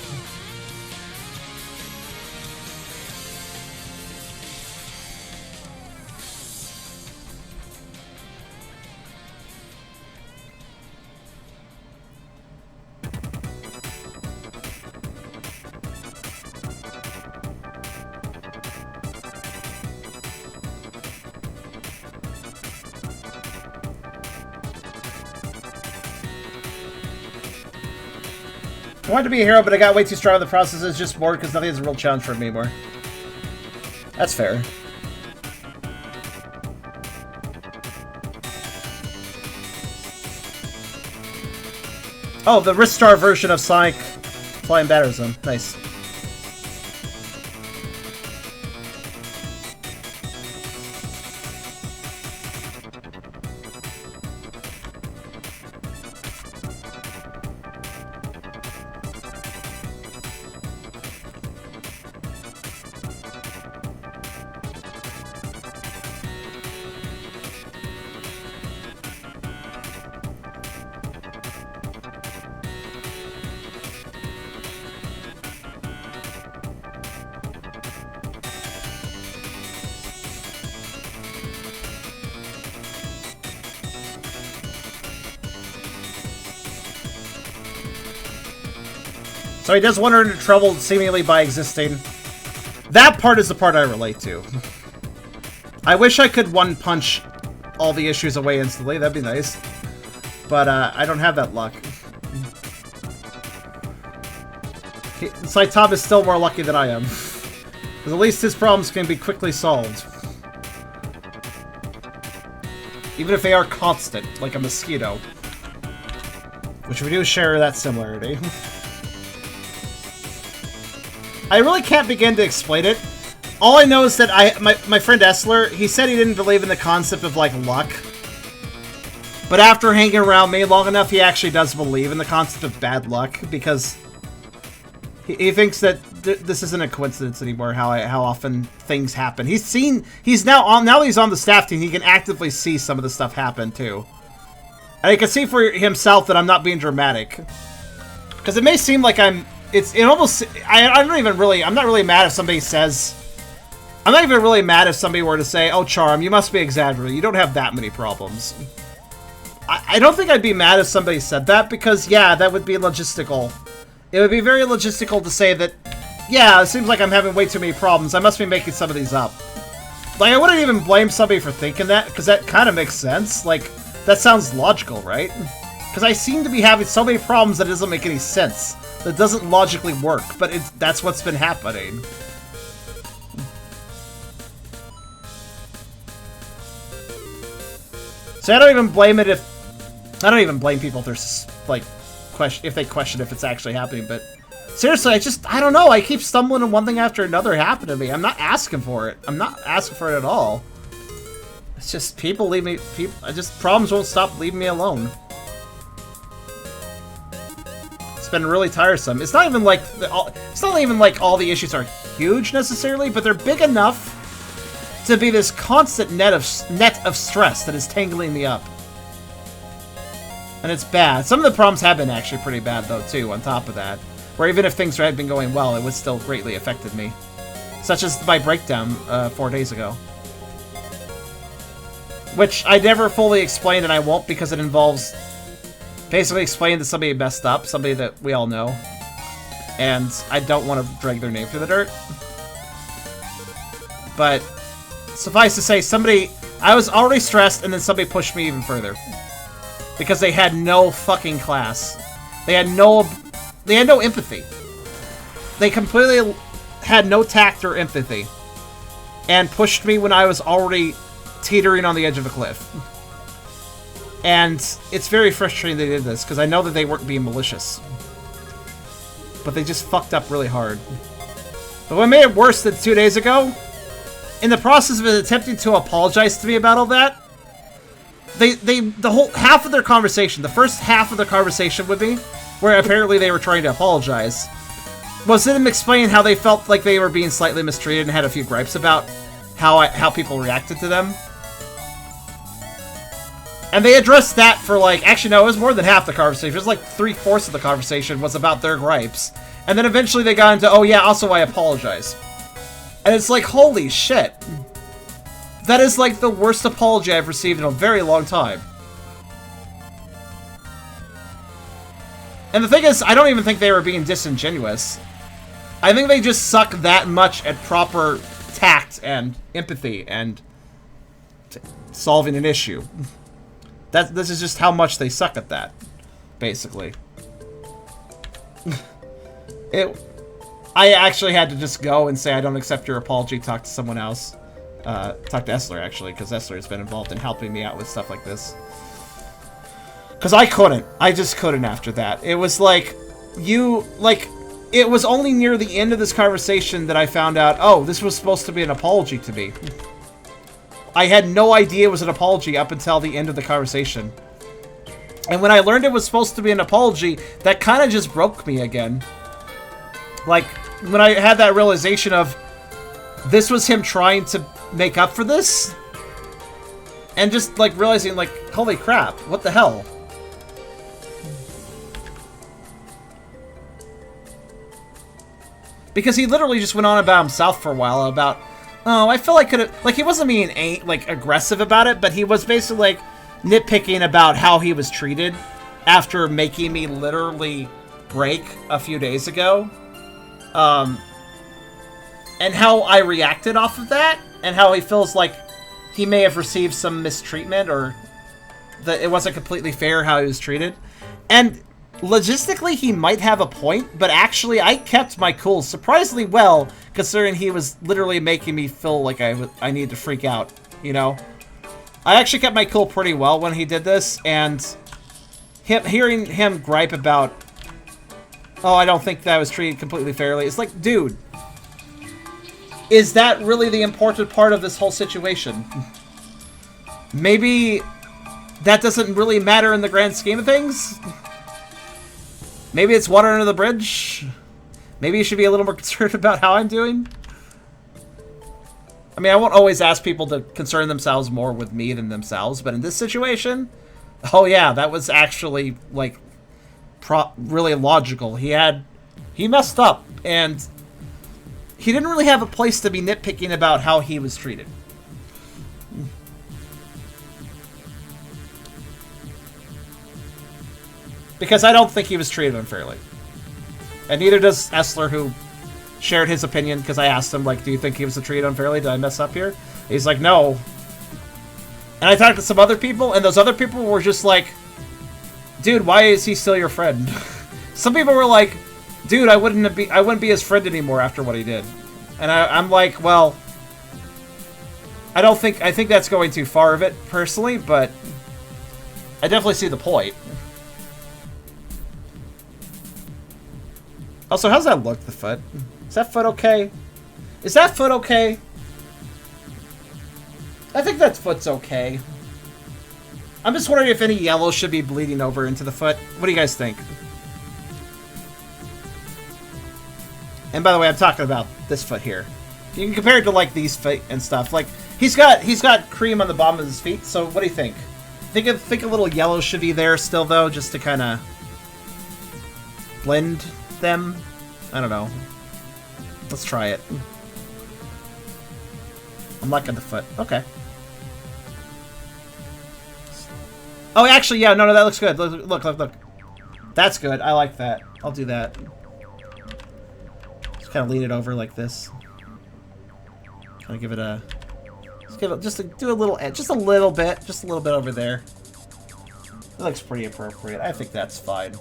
Speaker 1: I wanted to be a hero, but I got way too strong in the process. It's just bored because nothing is a real challenge for me anymore. That's fair. Oh, the Ristar version of Sonic Flying Battle Zone. Nice. So he does wander into trouble seemingly by existing. That part is the part I relate to. I wish I could one-punch all the issues away instantly. That'd be nice. but I don't have that luck. Saitama is still more lucky than I am. Because at least his problems can be quickly solved. Even if they are constant, like a mosquito. Which we do share that similarity. I really can't begin to explain it. All I know is that my friend Essler, he said he didn't believe in the concept of, like, luck. But after hanging around me long enough, he actually does believe in the concept of bad luck, because he thinks that this isn't a coincidence anymore, how often things happen. He's now that he's on the staff team, he can actively see some of the stuff happen, too. And he can see for himself that I'm not being dramatic. Because it may seem like I'm not really mad if somebody says... I'm not even really mad if somebody were to say, oh, Charm, you must be exaggerating. You don't have that many problems. I don't think I'd be mad if somebody said that, because, yeah, that would be logistical. It would be very logistical to say that, yeah, it seems like I'm having way too many problems. I must be making some of these up. Like, I wouldn't even blame somebody for thinking that, because that kind of makes sense. Like, that sounds logical, right? Because I seem to be having so many problems that it doesn't make any sense. That doesn't logically work, but that's what's been happening. So I don't even blame people if there's, like, if they question if it's actually happening, but seriously, I don't know, I keep stumbling and one thing after another happened to me. I'm not asking for it. I'm not asking for it at all. It's just problems won't stop leaving me alone. It's been really tiresome. It's not even like all the issues are huge necessarily, but they're big enough to be this constant net of stress that is tangling me up. And it's bad. Some of the problems have been actually pretty bad, though, too, on top of that. Where even if things had been going well, it would still greatly affected me. Such as my breakdown 4 days ago. Which I never fully explained, and I won't, because it involves basically explaining that somebody messed up, somebody that we all know. And I don't want to drag their name through the dirt. But suffice to say, I was already stressed, and then somebody pushed me even further. Because they had no fucking class. They had no empathy. They completely had no tact or empathy. And pushed me when I was already teetering on the edge of a cliff. And it's very frustrating they did this, because I know that they weren't being malicious. But they just fucked up really hard. But what made it worse than 2 days ago, in the process of attempting to apologize to me about all that, the whole half of their conversation, the first half of the conversation with me, where apparently they were trying to apologize, was them explaining how they felt like they were being slightly mistreated and had a few gripes about how people reacted to them. And they addressed that for, like, actually no, it was more than half the conversation. It was like 3/4 of the conversation was about their gripes. And then eventually they got into, oh yeah, also I apologize. And it's like, holy shit. That is like the worst apology I've received in a very long time. And the thing is, I don't even think they were being disingenuous. I think they just suck that much at proper tact and empathy and solving an issue. This is just how much they suck at that, basically. I actually had to just go and say I don't accept your apology, talk to someone else. Talk to Essler, actually, because Essler has been involved in helping me out with stuff like this. Because I couldn't. I just couldn't after that. It was like, it was only near the end of this conversation that I found out, oh, this was supposed to be an apology to me. I had no idea it was an apology up until the end of the conversation. And when I learned it was supposed to be an apology, that kind of just broke me again. Like, when I had that realization of, this was him trying to make up for this? And just, like, realizing, like, holy crap, what the hell? Because he literally just went on about himself for a while, about, oh, I feel like could have, like, he wasn't being, like, aggressive about it, but he was basically, like, nitpicking about how he was treated after making me literally break a few days ago. And how I reacted off of that, and how he feels like he may have received some mistreatment, or that it wasn't completely fair how he was treated. And logistically, he might have a point, but actually, I kept my cool surprisingly well, considering he was literally making me feel like I need to freak out, you know? I actually kept my cool pretty well when he did this, and hearing him gripe about, oh, I don't think that I was treated completely fairly, it's like, dude, is that really the important part of this whole situation? Maybe that doesn't really matter in the grand scheme of things? Maybe it's water under the bridge? Maybe you should be a little more concerned about how I'm doing? I mean, I won't always ask people to concern themselves more with me than themselves, but in this situation, oh yeah, that was actually, like, really logical. He messed up, and he didn't really have a place to be nitpicking about how he was treated. Because I don't think he was treated unfairly. And neither does Essler, who shared his opinion, because I asked him, like, do you think he was treated unfairly? Did I mess up here? He's like, no. And I talked to some other people, and those other people were just like, dude, why is he still your friend? Some people were like, dude, I wouldn't be his friend anymore after what he did. And I'm like, well, I think that's going too far of it, personally, but I definitely see the point. Also, how's that look, the foot? Is that foot okay? Is that foot okay? I think that foot's okay. I'm just wondering if any yellow should be bleeding over into the foot. What do you guys think? And by the way, I'm talking about this foot here. You can compare it to, like, these feet and stuff. Like, he's got cream on the bottom of his feet, so what do you think? Think a little yellow should be there still, though, just to kind of blend them? I don't know. Let's try it. I'm liking the foot. Okay. Oh, actually, yeah, no, that looks good. Look. That's good. I like that. I'll do that. Just kind of lean it over like this. Kind of give it a... do a little edge. Just a little bit over there. It looks pretty appropriate. I think that's fine.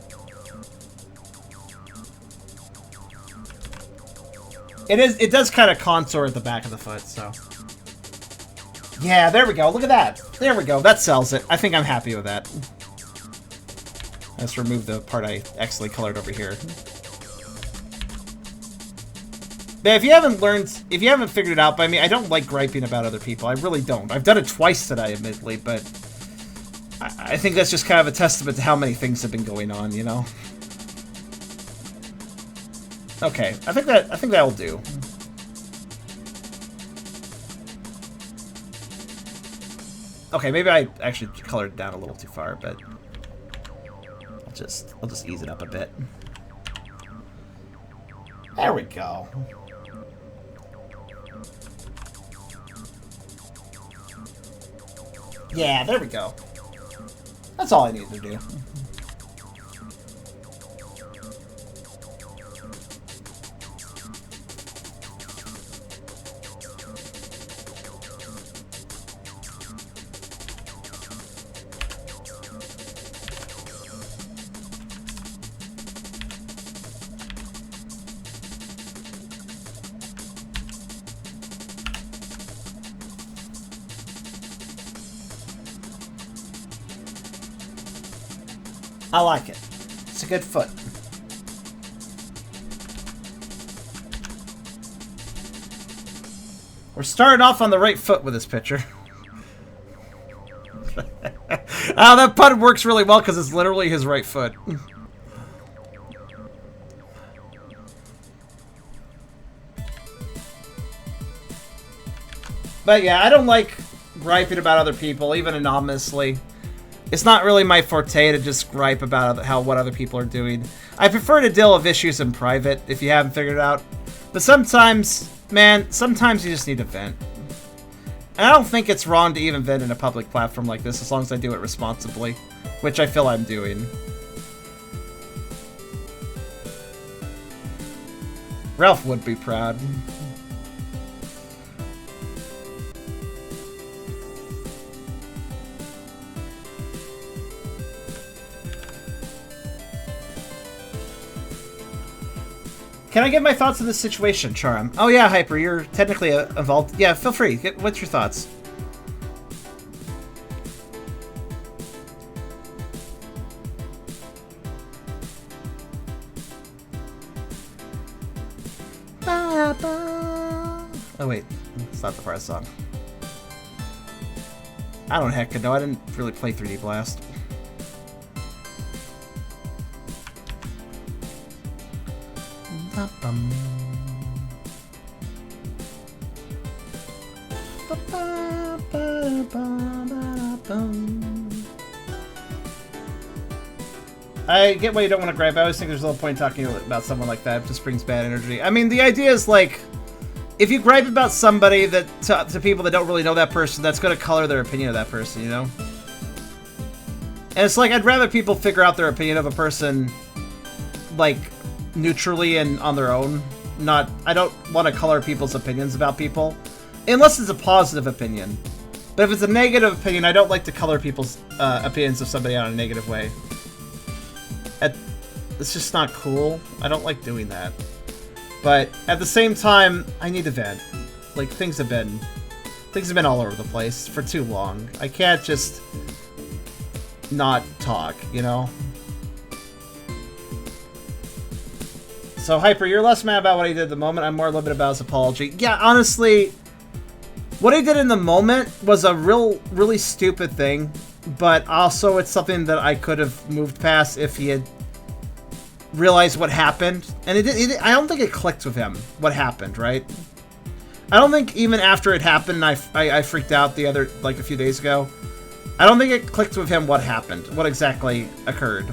Speaker 1: It does kind of contour at the back of the foot, so... Yeah, there we go. Look at that. There we go. That sells it. I think I'm happy with that. Let's remove the part I accidentally colored over here. But if you haven't figured it out by me, I don't like griping about other people. I really don't. I've done it twice today, admittedly, but I think that's just kind of a testament to how many things have been going on, you know? Okay, I think that'll do. Okay, maybe I actually colored it down a little too far, but I'll just ease it up a bit. There we go. Yeah, there we go. That's all I need to do. I like it. It's a good foot. We're starting off on the right foot with this picture. That pun works really well because it's literally his right foot. But yeah, I don't like griping about other people, even anonymously. It's not really my forte to just gripe about what other people are doing. I prefer to deal with issues in private, if you haven't figured it out. But sometimes, man, sometimes you just need to vent. And I don't think it's wrong to even vent in a public platform like this, as long as I do it responsibly. Which I feel I'm doing. Ralph would be proud. Can I give my thoughts on this situation, Charm? Oh yeah, Hyper, you're technically involved. Yeah, feel free. What's your thoughts? Oh wait, it's not the part of the song. I don't heck know. I didn't really play 3D Blast. I get why you don't want to gripe. I always think there's a little point talking about someone like that. It just brings bad energy. I mean, the idea is like, if you gripe about somebody that to people that don't really know that person, that's going to color their opinion of that person, you know? And it's like, I'd rather people figure out their opinion of a person, like, neutrally and on their own. I don't want to color people's opinions about people, unless it's a positive opinion. But if it's a negative opinion, I don't like to color people's opinions of somebody out in a negative way. It's just not cool. I don't like doing that. But at the same time, I need to vent. Like, things have been all over the place for too long. I can't just not talk, you know? So, Hyper, you're less mad about what he did at the moment. I'm more livid about his apology. Yeah, honestly, what he did in the moment was a really stupid thing. But also, it's something that I could have moved past if he had realized what happened. And I don't think it clicked with him what happened, right? I don't think even after it happened, I freaked out a few days ago. I don't think it clicked with him what happened, what exactly occurred.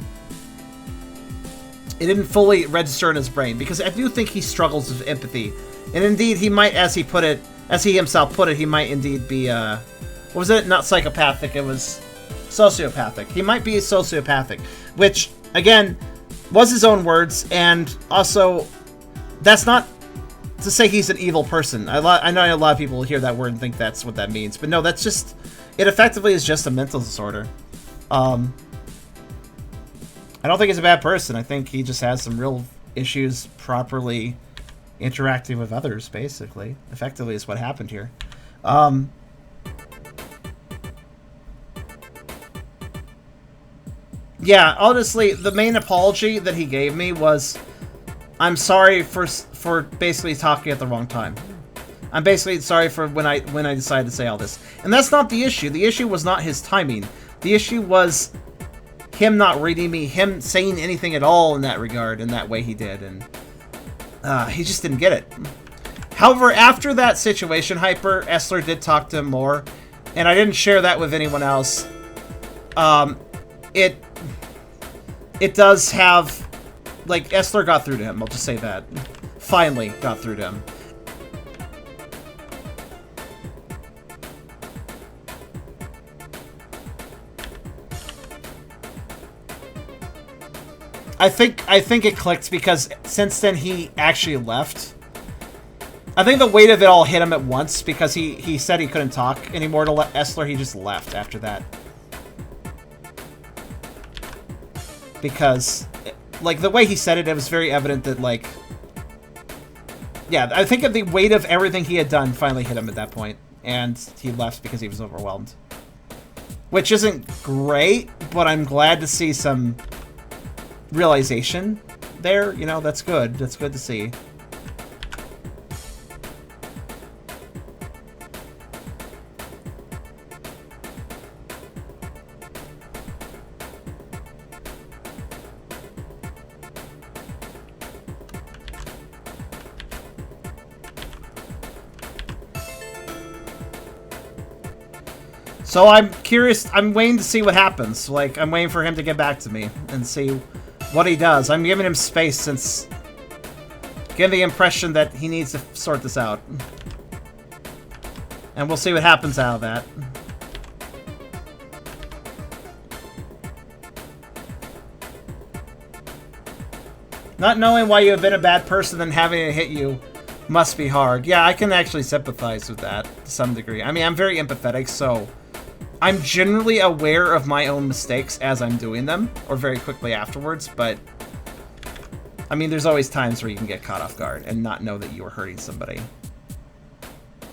Speaker 1: It didn't fully register in his brain, because I do think he struggles with empathy. And indeed, he might, as he himself put it, he might indeed be, what was it? Not psychopathic, it was sociopathic. He might be sociopathic, which, again, was his own words, and also, that's not to say he's an evil person. I know a lot of people will hear that word and think that's what that means, but no, that's just, it effectively is just a mental disorder. I don't think he's a bad person. I think he just has some real issues properly interacting with others, basically. Effectively is what happened here. Yeah, honestly, the main apology that he gave me was, I'm sorry for basically talking at the wrong time. I'm basically sorry for when I decided to say all this. And that's not the issue. The issue was not his timing. The issue was him not reading me, him saying anything at all in that regard, in that way he did, and he just didn't get it. However, after that situation, Hyper, Essler did talk to him more, and I didn't share that with anyone else. It does have, like, Essler got through to him, I'll just say that. Finally got through to him. I think it clicked because since then he actually left. I think the weight of it all hit him at once because he said he couldn't talk anymore to Essler. He just left after that. Because, like, the way he said it, it was very evident that, like... Yeah, I think the weight of everything he had done finally hit him at that point. And he left because he was overwhelmed. Which isn't great, but I'm glad to see some realization there. You know, that's good. That's good to see. So I'm curious, I'm waiting to see what happens. Like, I'm waiting for him to get back to me and see what he does. I'm giving him space since... Getting the impression that he needs to sort this out. And we'll see what happens out of that. Not knowing why you have been a bad person and having it hit you must be hard. Yeah, I can actually sympathize with that to some degree. I mean, I'm very empathetic, so... I'm generally aware of my own mistakes as I'm doing them, or very quickly afterwards, but I mean, there's always times where you can get caught off guard and not know that you were hurting somebody.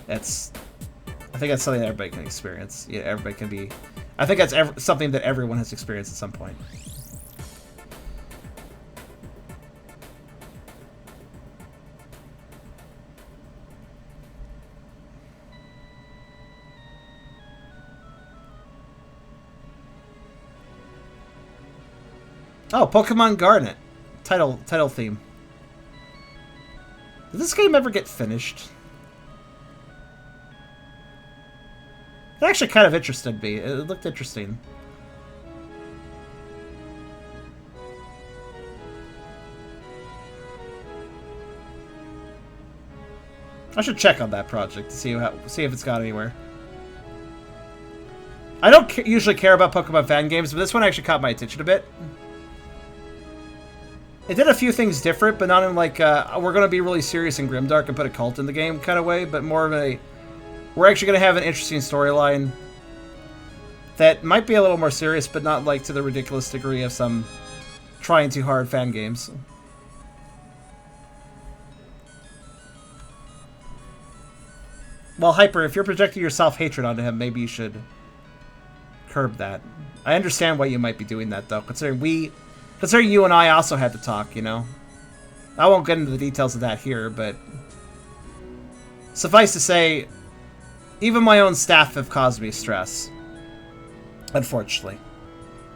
Speaker 1: I think that's something that everybody can experience. Yeah, everybody can be... I think that's something that everyone has experienced at some point. Oh, Pokemon Garnet. Title theme. Did this game ever get finished? It actually kind of interested me. It looked interesting. I should check on that project to see if it's got anywhere. I don't usually care about Pokemon fan games, but this one actually caught my attention a bit. It did a few things different, but not in like, we're going to be really serious and grimdark and put a cult in the game kind of way, but more of a... We're actually going to have an interesting storyline that might be a little more serious, but not like to the ridiculous degree of some trying too hard fan games. Well, Hyper, if you're projecting your self-hatred onto him, maybe you should curb that. I understand why you might be doing that, though, considering you and I also had to talk, you know? I won't get into the details of that here, but... Suffice to say, even my own staff have caused me stress. Unfortunately.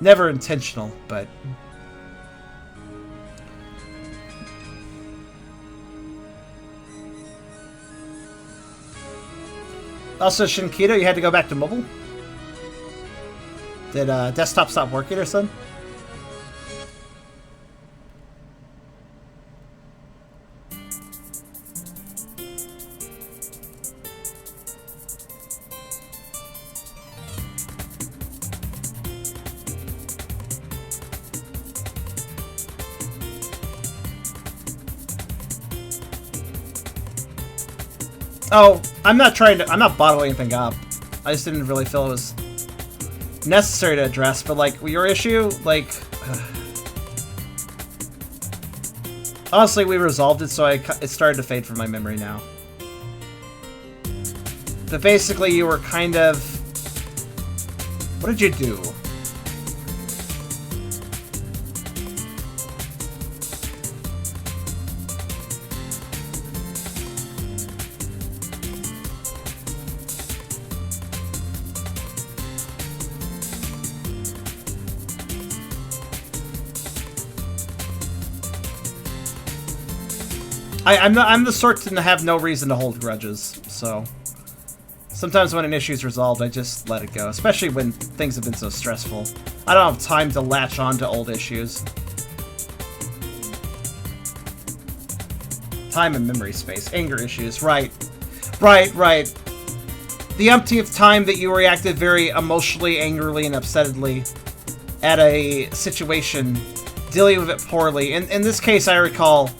Speaker 1: Never intentional, but... Also, Shinkito, you had to go back to mobile? Did desktop stop working or something? Oh, I'm not bottling anything up. I just didn't really feel it was necessary to address, but like, your issue, like... Honestly, we resolved it, so it started to fade from my memory now. But basically, you were kind of... What did you do? I'm the sort to have no reason to hold grudges, so... Sometimes when an issue's resolved, I just let it go, especially when things have been so stressful. I don't have time to latch on to old issues. Time and memory space. Anger issues. Right. Right. The umpteenth time that you reacted very emotionally, angrily, and upsettedly at a situation, dealing with it poorly. In this case, I recall...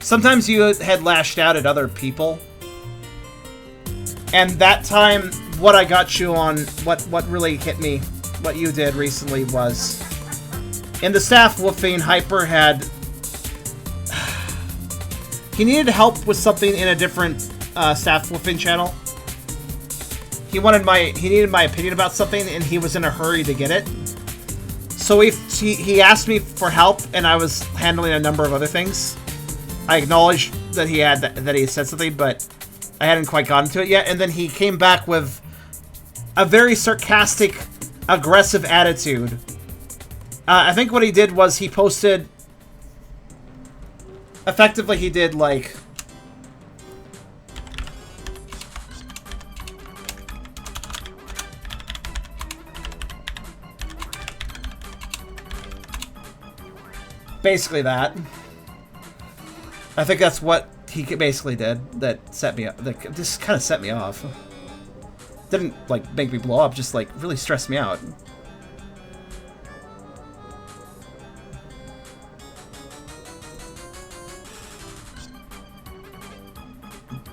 Speaker 1: Sometimes you had lashed out at other people. And that time, what I got you on, what really hit me, what you did recently was... In the staff woofing, Hyper had... He needed help with something in a different staff woofing channel. He needed my opinion about something, and he was in a hurry to get it. So he asked me for help, and I was handling a number of other things. I acknowledged that he had said something, but I hadn't quite gotten to it yet. And then he came back with a very sarcastic, aggressive attitude. I think what he did was he posted... Effectively, he did, like... Basically that. I think that's what he basically did that set me up. That just kind of set me off. Didn't, like, make me blow up, just, like, really stressed me out.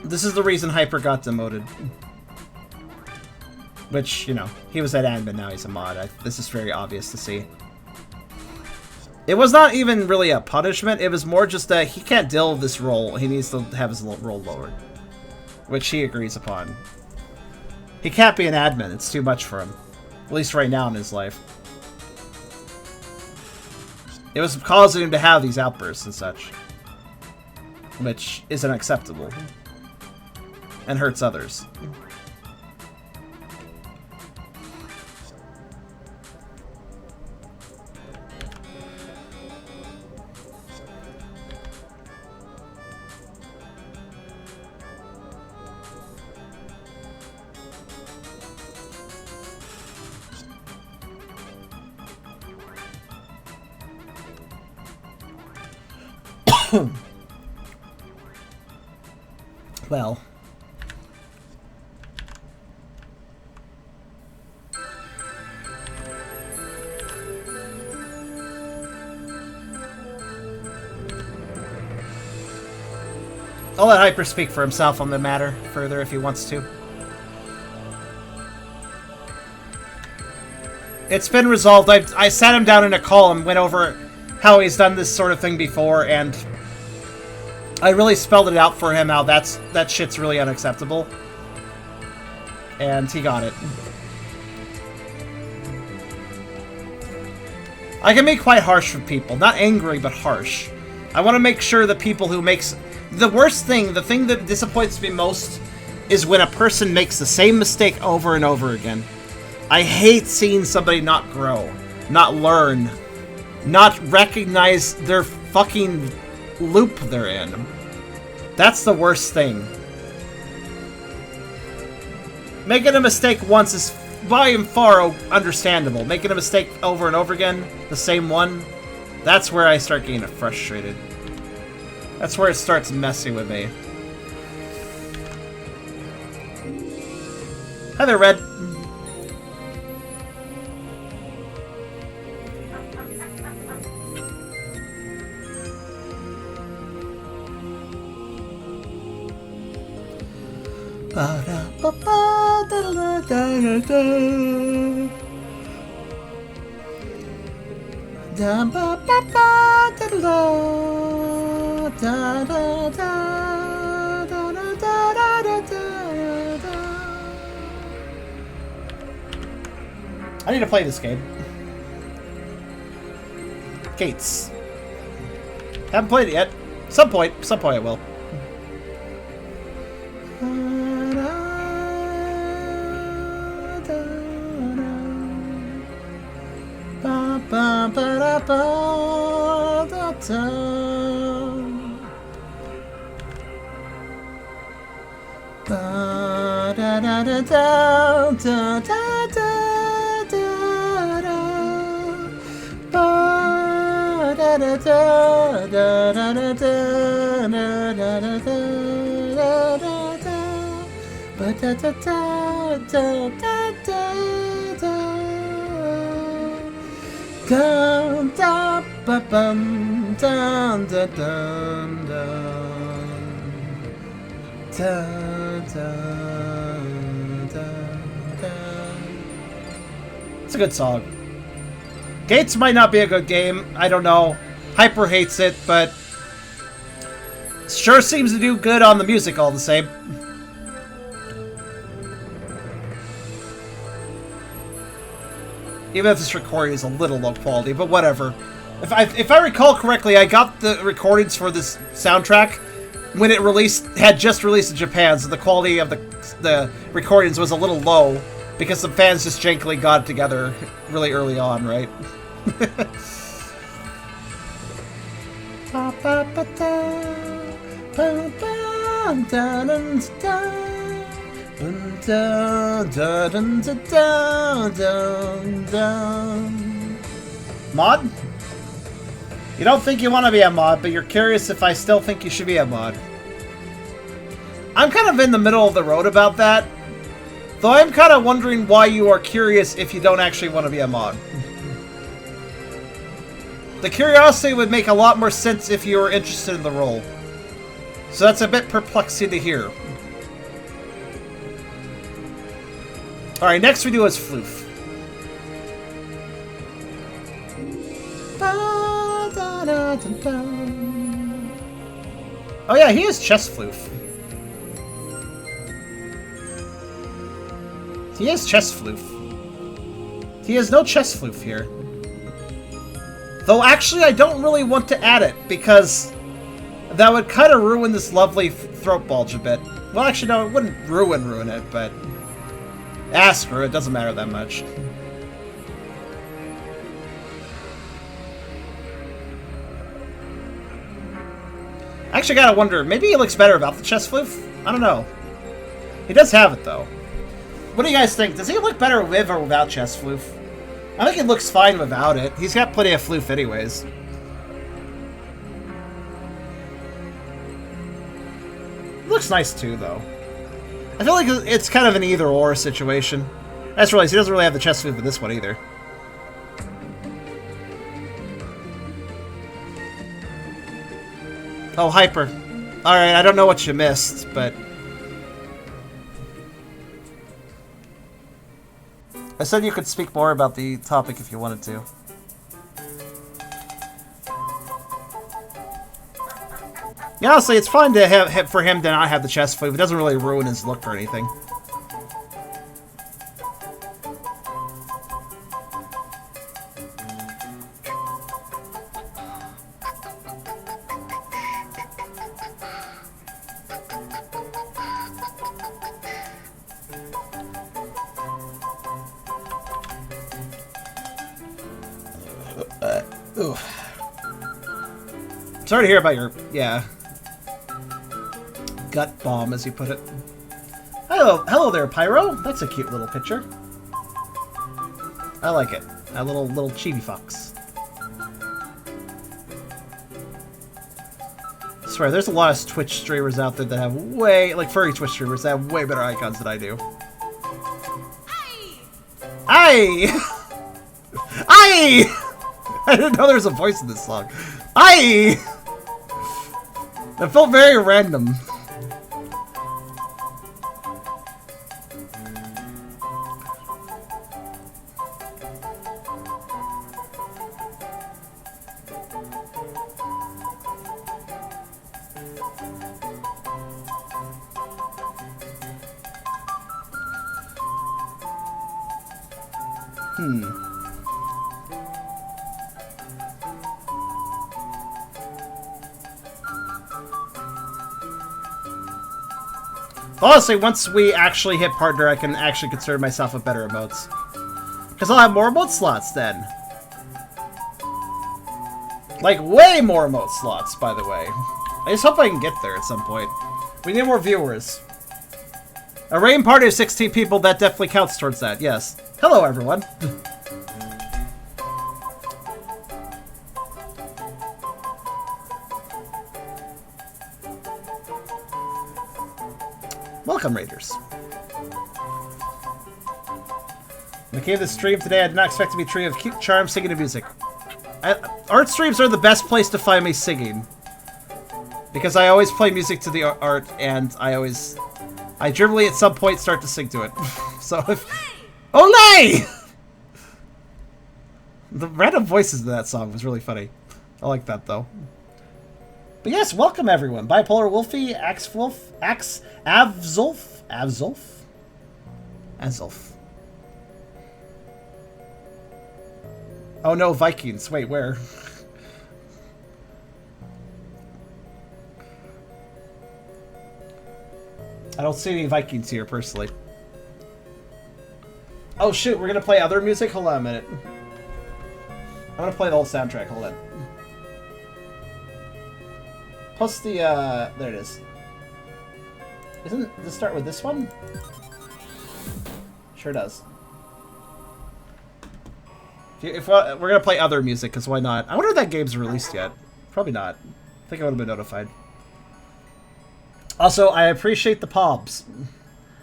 Speaker 1: This is the reason Hyper got demoted. Which, you know, he was at admin, now he's a mod. This is very obvious to see. It was not even really a punishment. It was more just that he can't deal with this role. He needs to have his role lowered, which he agrees upon. He can't be an admin. It's too much for him, at least right now in his life. It was causing him to have these outbursts and such, which isn't acceptable and hurts others. Well, I'll let Hyper speak for himself on the matter further if he wants to. It's been resolved. I sat him down in a call and went over how he's done this sort of thing before, and I really spelled it out for him how that shit's really unacceptable. And he got it. I can be quite harsh with people. Not angry, but harsh. I want to make sure that people who makes... The worst thing, the thing that disappoints me most, is when a person makes the same mistake over and over again. I hate seeing somebody not grow, not learn, not recognize their fucking loop they're in. That's the worst thing. Making a mistake once is by and far understandable. Making a mistake over and over again, the same one, that's where I start getting frustrated. That's where it starts messing with me. Hi there, Red. I need to play this game. Gates. Haven't played it yet. Some point I will. It's a good song. Gates might not be a good game. I don't know. Hyper hates it, but sure seems to do good on the music all the same. Even if this recording is a little low quality, but whatever. If I recall correctly, I got the recordings for this soundtrack when it had just released in Japan, so the quality of the recordings was a little low because the fans just jankily got it together really early on, right? Mod? You don't think you want to be a mod, but you're curious if I still think you should be a mod. I'm kind of in the middle of the road about that, though I'm kind of wondering why you are curious if you don't actually want to be a mod. The curiosity would make a lot more sense if you were interested in the role. So that's a bit perplexing to hear. Alright, next we do is Floof. dun, dun. Oh yeah, he is chest floof. He is chest floof. He has no chest floof here. Though actually I don't really want to add it, because that would kind of ruin this lovely throat bulge a bit. Well, actually no, it wouldn't ruin it, but... screw it, doesn't matter that much. I actually gotta wonder, maybe he looks better without the chest floof? I don't know. He does have it, though. What do you guys think? Does he look better with or without chest floof? I think he looks fine without it. He's got plenty of floof anyways. It looks nice too, though. I feel like it's kind of an either-or situation. I just realized he doesn't really have the chest floof with this one either. Oh, Hyper. Alright, I don't know what you missed, but... I said you could speak more about the topic if you wanted to. Yeah, honestly, it's fine to have for him to not have the chest floof. It doesn't really ruin his look or anything. Sorry to hear about your, gut bomb, as you put it. Hello there, Pyro. That's a cute little picture. I like it. A little chibi fox. I swear, there's a lot of Twitch streamers out there that have furry Twitch streamers that have way better icons than I do. Aye! Aye! I didn't know there was a voice in this song. Aye! That felt very random. Honestly, once we actually hit partner, I can actually consider myself a better emotes. Because I'll have more emote slots then. Like, way more emote slots, by the way. I just hope I can get there at some point. We need more viewers. A rain party of 16 people, that definitely counts towards that, yes. Hello, everyone. Welcome, Raiders. When I came to the stream today, I did not expect to be a tree of cute charms singing to music. Art streams are the best place to find me singing. Because I always play music to the art, and I generally at some point start to sing to it. So if... Olay! The random voices in that song was really funny. I like that, though. But yes, welcome everyone. Bipolar Wolfie, Axwolf, Azulf. Oh no, Vikings. Wait, where? I don't see any Vikings here, personally. Oh shoot, we're gonna play other music? Hold on a minute. I'm gonna play the whole soundtrack, hold on. Plus the, there it is. Does it start with this one? Sure does. If we're gonna play other music, because why not? I wonder if that game's released yet. Probably not. I think I would have been notified. Also, I appreciate the pobs.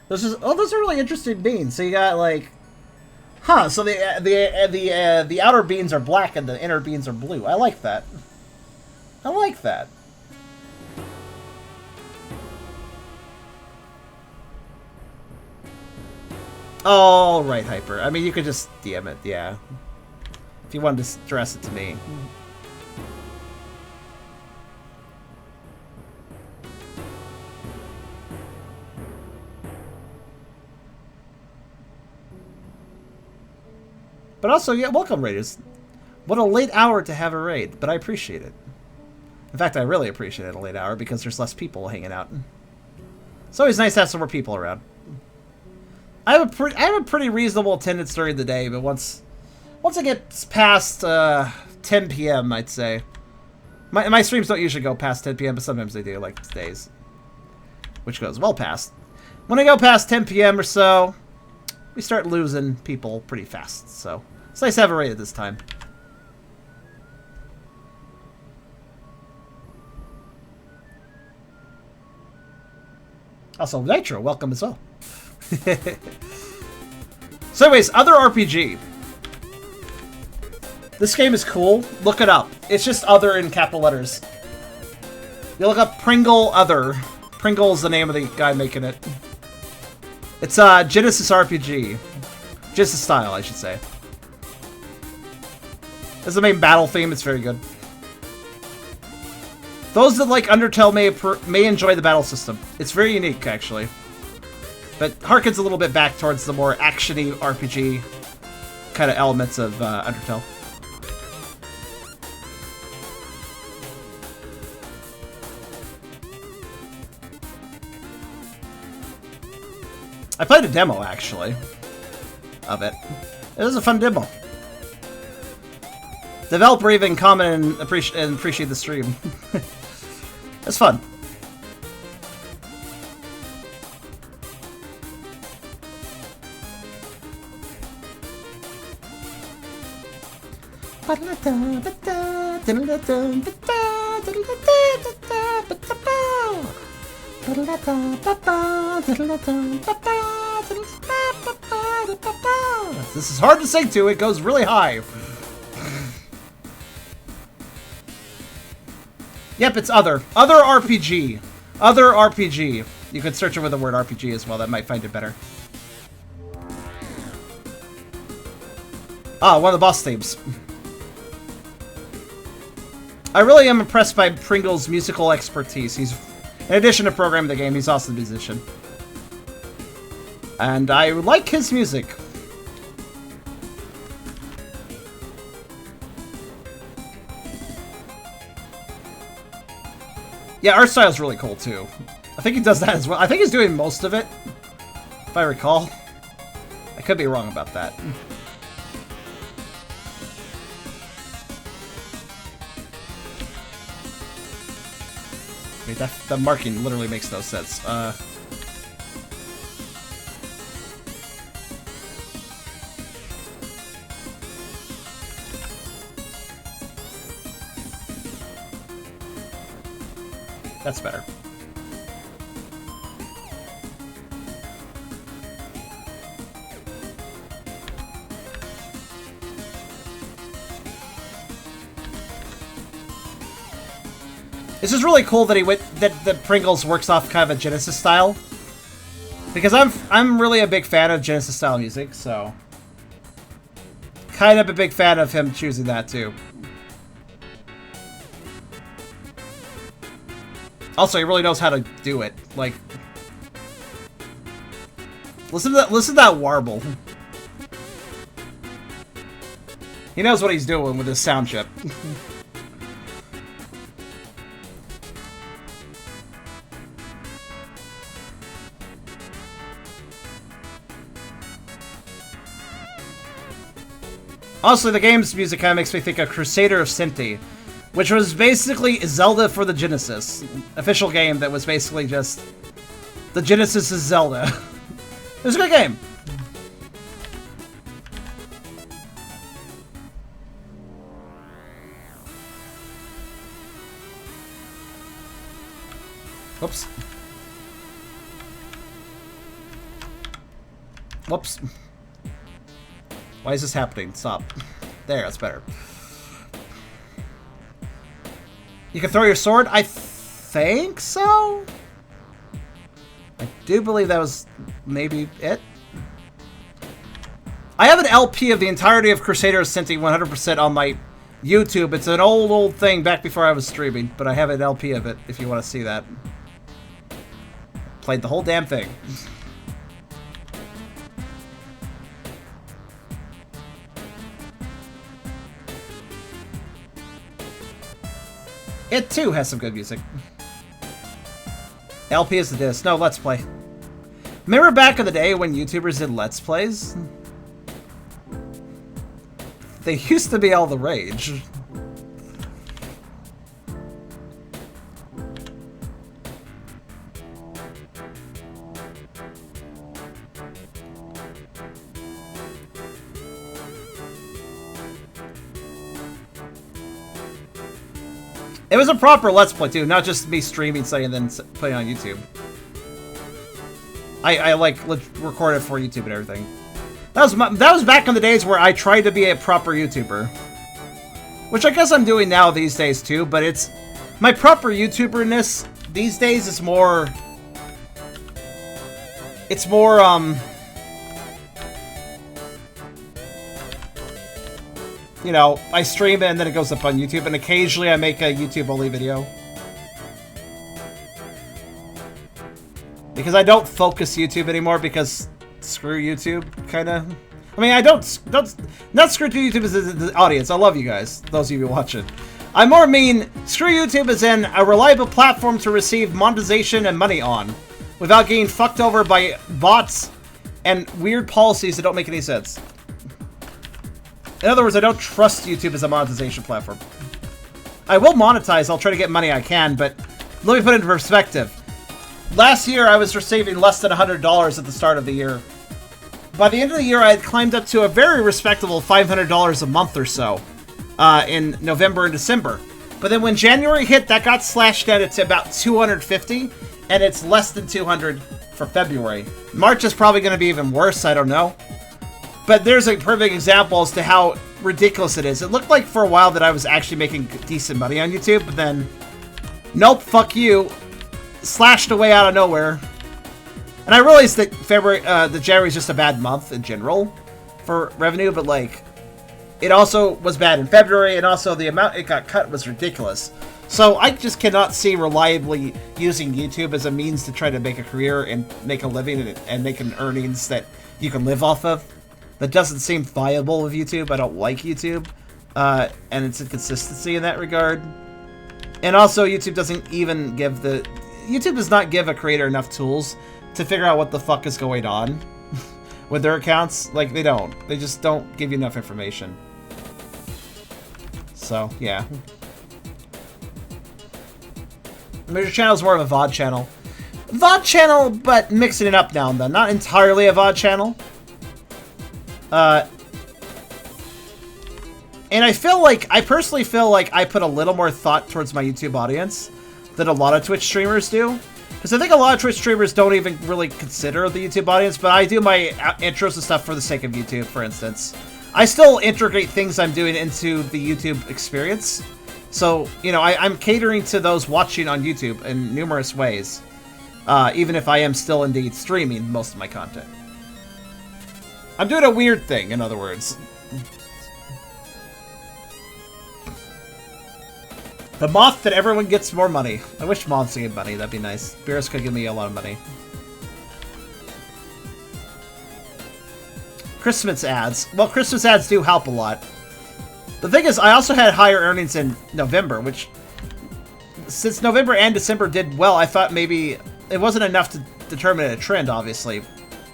Speaker 1: Those are really interesting beans. So you got like, huh? So the outer beans are black and the inner beans are blue. I like that. I like that. Oh, right, Hyper. I mean, you could just DM it, yeah. If you wanted to stress it to me. But also, yeah, welcome raiders. What a late hour to have a raid, but I appreciate it. In fact, I really appreciate it a late hour because there's less people hanging out. It's always nice to have some more people around. I have a pretty reasonable attendance during the day, but once it gets past 10 p.m., I'd say. My streams don't usually go past 10 p.m., but sometimes they do, like days. Which goes well past. When I go past 10 p.m. or so, we start losing people pretty fast. So it's nice to have a raid at this time. Also, Nitro, welcome as well. So anyways, other RPG. This game is cool. Look it up. It's just other in capital letters. You look up Pringle Other. Pringle is the name of the guy making it. It's Genesis RPG. Genesis style, I should say. This is the main battle theme. It's very good. Those that like Undertale may enjoy the battle system. It's very unique, actually. But harkens a little bit back towards the more action-y RPG kind of elements of Undertale. I played a demo, actually, of it. It was a fun demo. Developer even comment and appreciate the stream. It's fun. This is hard to sing to. It goes really high. Yep, it's Other. Other RPG. Other RPG. You could search it with the word RPG as well. That might find it better. Ah, one of the boss themes. I really am impressed by Pringle's musical expertise. He's, in addition to programming the game, he's also a musician. And I like his music. Yeah, art style's really cool too. I think he does that as well. I think he's doing most of it, if I recall. I could be wrong about that. Wait, that marking literally makes no sense. That's better. This is really cool that that Pringles works off kind of a Genesis style, because I'm really a big fan of Genesis style music, so kind of a big fan of him choosing that too. Also, he really knows how to do it. Like, listen to that warble. He knows what he's doing with his sound chip. Also, the game's music kind of makes me think of Crusader of Sinti, which was basically Zelda for the Genesis. Official game that was basically just the Genesis' Zelda. It was a good game. Whoops. Whoops. Why is this happening? Stop. There, that's better. You can throw your sword? I think so? I do believe that was maybe it. I have an LP of the entirety of Crusader of Sinti 100% on my YouTube. It's an old thing back before I was streaming, but I have an LP of it if you want to see that. Played the whole damn thing. It too has some good music. LP is the disc. No, Let's Play. Remember back in the day when YouTubers did Let's Plays? They used to be all the rage. It was a proper Let's Play too, not just me streaming something and then putting it on YouTube. I like record it for YouTube and everything. That was back in the days where I tried to be a proper YouTuber, which I guess I'm doing now these days too. But it's my proper YouTuberness these days is more. It's more you know, I stream it and then it goes up on YouTube, and occasionally I make a YouTube-only video. Because I don't focus YouTube anymore, because screw YouTube, kinda. I mean, I don't not screw YouTube as the audience. I love you guys, those of you watching. I more mean, screw YouTube as in a reliable platform to receive monetization and money on, without getting fucked over by bots and weird policies that don't make any sense. In other words, I don't trust YouTube as a monetization platform. I will monetize, I'll try to get money I can, but let me put it into perspective. Last year, I was receiving less than $100 at the start of the year. By the end of the year, I had climbed up to a very respectable $500 a month or so in November and December. But then when January hit, that got slashed down to about $250, and it's less than $200 for February. March is probably going to be even worse, I don't know. But there's a perfect example as to how ridiculous it is. It looked like for a while that I was actually making decent money on YouTube, but then, nope, fuck you, slashed away out of nowhere. And I realized that January is just a bad month in general for revenue, but like, it also was bad in February, and also the amount it got cut was ridiculous. So I just cannot see reliably using YouTube as a means to try to make a career and make a living and make an earnings that you can live off of. That doesn't seem viable with YouTube. I don't like YouTube, and it's inconsistency in that regard. And also, YouTube doesn't even give YouTube does not give a creator enough tools to figure out what the fuck is going on with their accounts. Like, they don't. They just don't give you enough information. So, yeah. Your channel is more of a VOD channel. VOD channel, but mixing it up now and then. Not entirely a VOD channel. And I personally feel like I put a little more thought towards my YouTube audience than a lot of Twitch streamers do. Because I think a lot of Twitch streamers don't even really consider the YouTube audience, but I do my intros and stuff for the sake of YouTube, for instance. I still integrate things I'm doing into the YouTube experience. So, you know, I'm catering to those watching on YouTube in numerous ways. Even if I am still indeed streaming most of my content. I'm doing a weird thing, in other words. The moth that everyone gets more money. I wish moths get money, that'd be nice. Bears could give me a lot of money. Christmas ads. Well, Christmas ads do help a lot. The thing is, I also had higher earnings in November, which... Since November and December did well, I thought maybe it wasn't enough to determine a trend, obviously.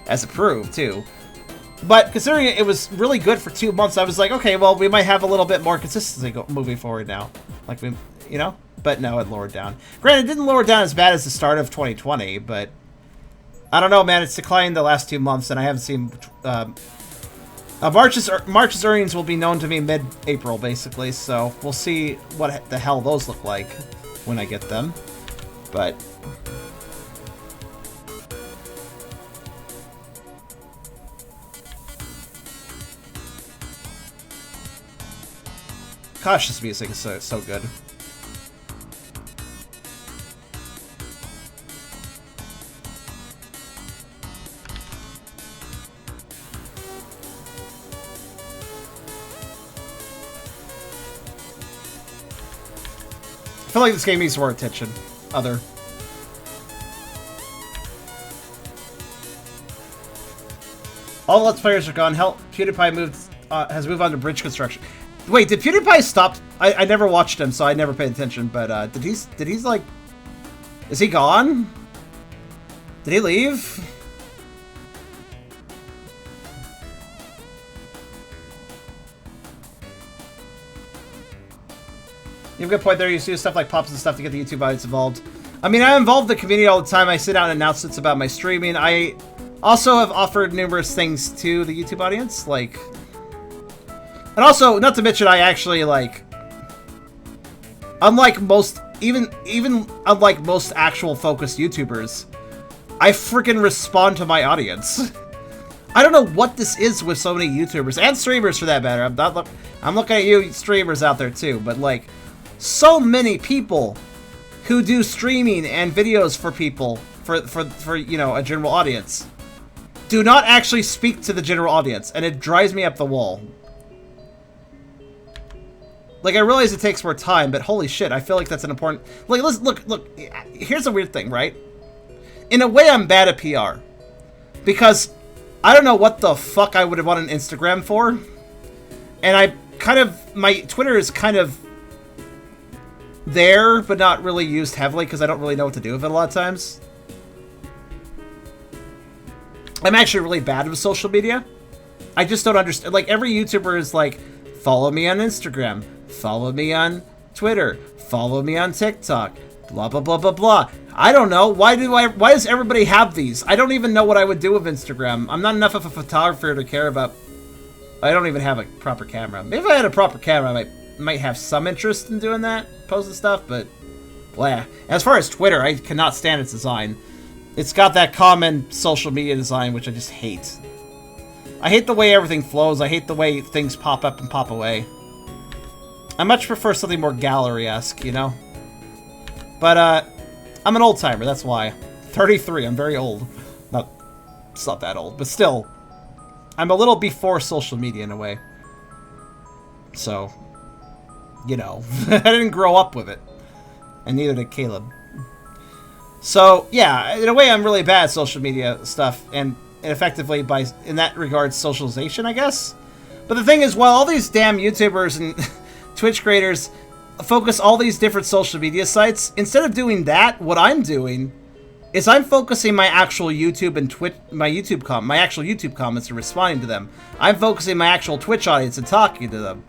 Speaker 1: As it proved, too. But considering it was really good for 2 months, I was like, okay, well, we might have a little bit more consistency moving forward now. Like, we, you know? But no, it lowered down. Granted, it didn't lower down as bad as the start of 2020, but... I don't know, man. It's declined the last 2 months, and I haven't seen... March's earnings will be known to me mid-April, basically, so we'll see what the hell those look like when I get them. But... Gosh, this music is so good. I feel like this game needs more attention. All Let's Players are gone. Hell, PewDiePie has moved on to bridge construction. Wait, did PewDiePie stop? I never watched him, so I never paid attention. But did he's like, is he gone? Did he leave? You have a good point there. You do stuff like pops and stuff to get the YouTube audience involved. I mean, I involve the community all the time. I sit down and announcements about my streaming. I also have offered numerous things to the YouTube audience, like... And also, not to mention, I actually, like... Unlike most... Even unlike most actual focused YouTubers, I freaking respond to my audience. I don't know what this is with so many YouTubers, and streamers for that matter. I'm looking at you streamers out there too, but like... So many people who do streaming and videos for people, for you know, a general audience, do not actually speak to the general audience, and it drives me up the wall. Like, I realize it takes more time, but holy shit, I feel like that's an important... Like, look, here's a weird thing, right? In a way, I'm bad at PR. Because I don't know what the fuck I would have wanted an Instagram for. And I kind of... My Twitter is kind of... there, but not really used heavily because I don't really know what to do with it a lot of times. I'm actually really bad with social media. I just don't understand. Like, every YouTuber is like, follow me on Instagram, follow me on Twitter, follow me on TikTok, blah, blah, blah, blah, blah. I don't know. Why does everybody have these? I don't even know what I would do with Instagram. I'm not enough of a photographer to care about... I don't even have a proper camera. Maybe if I had a proper camera, I might have some interest in doing that, posting stuff, but blah. As far as Twitter, I cannot stand its design. It's got that common social media design, which I just hate. I hate the way everything flows. I hate the way things pop up and pop away. I much prefer something more gallery-esque, you know? But, I'm an old-timer, that's why. 33, I'm very old. It's not that old, but still. I'm a little before social media in a way. So... You know, I didn't grow up with it. And neither did Caleb. So, yeah, in a way I'm really bad at social media stuff. And effectively, in that regard, socialization, I guess. But the thing is, while all these damn YouTubers and Twitch creators focus all these different social media sites, instead of doing that, what I'm doing is I'm focusing my actual YouTube and Twitch, my actual YouTube comments and responding to them. I'm focusing my actual Twitch audience and talking to them.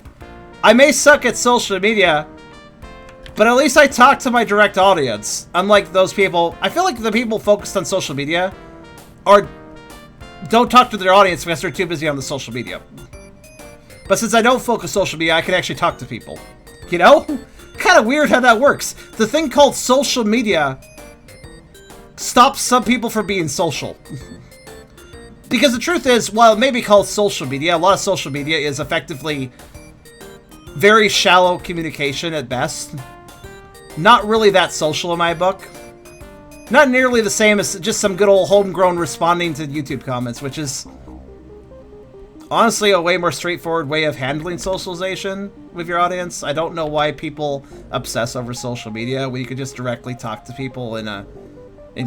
Speaker 1: I may suck at social media, but at least I talk to my direct audience. Unlike those people, I feel like the people focused on social media don't talk to their audience because they're too busy on the social media. But since I don't focus social media, I can actually talk to people. You know? Kind of weird how that works. The thing called social media stops some people from being social. Because the truth is, while it may be called social media, a lot of social media is effectively very shallow communication at best. Not really that social in my book. Not nearly the same as just some good old homegrown responding to YouTube comments, which is honestly a way more straightforward way of handling socialization with your audience. I don't know why people obsess over social media when you could just directly talk to people in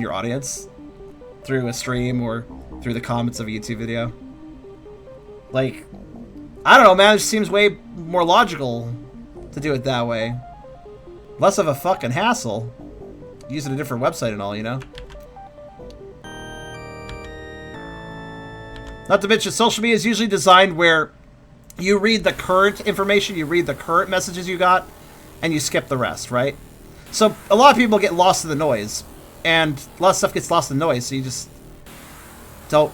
Speaker 1: your audience through a stream or through the comments of a YouTube video. Like, I don't know, man. It just seems way more logical to do it that way. Less of a fucking hassle. Using a different website and all, you know? Not to mention, social media is usually designed where you read the current information, you read the current messages you got, and you skip the rest, right? So, a lot of people get lost in the noise. And a lot of stuff gets lost in the noise, so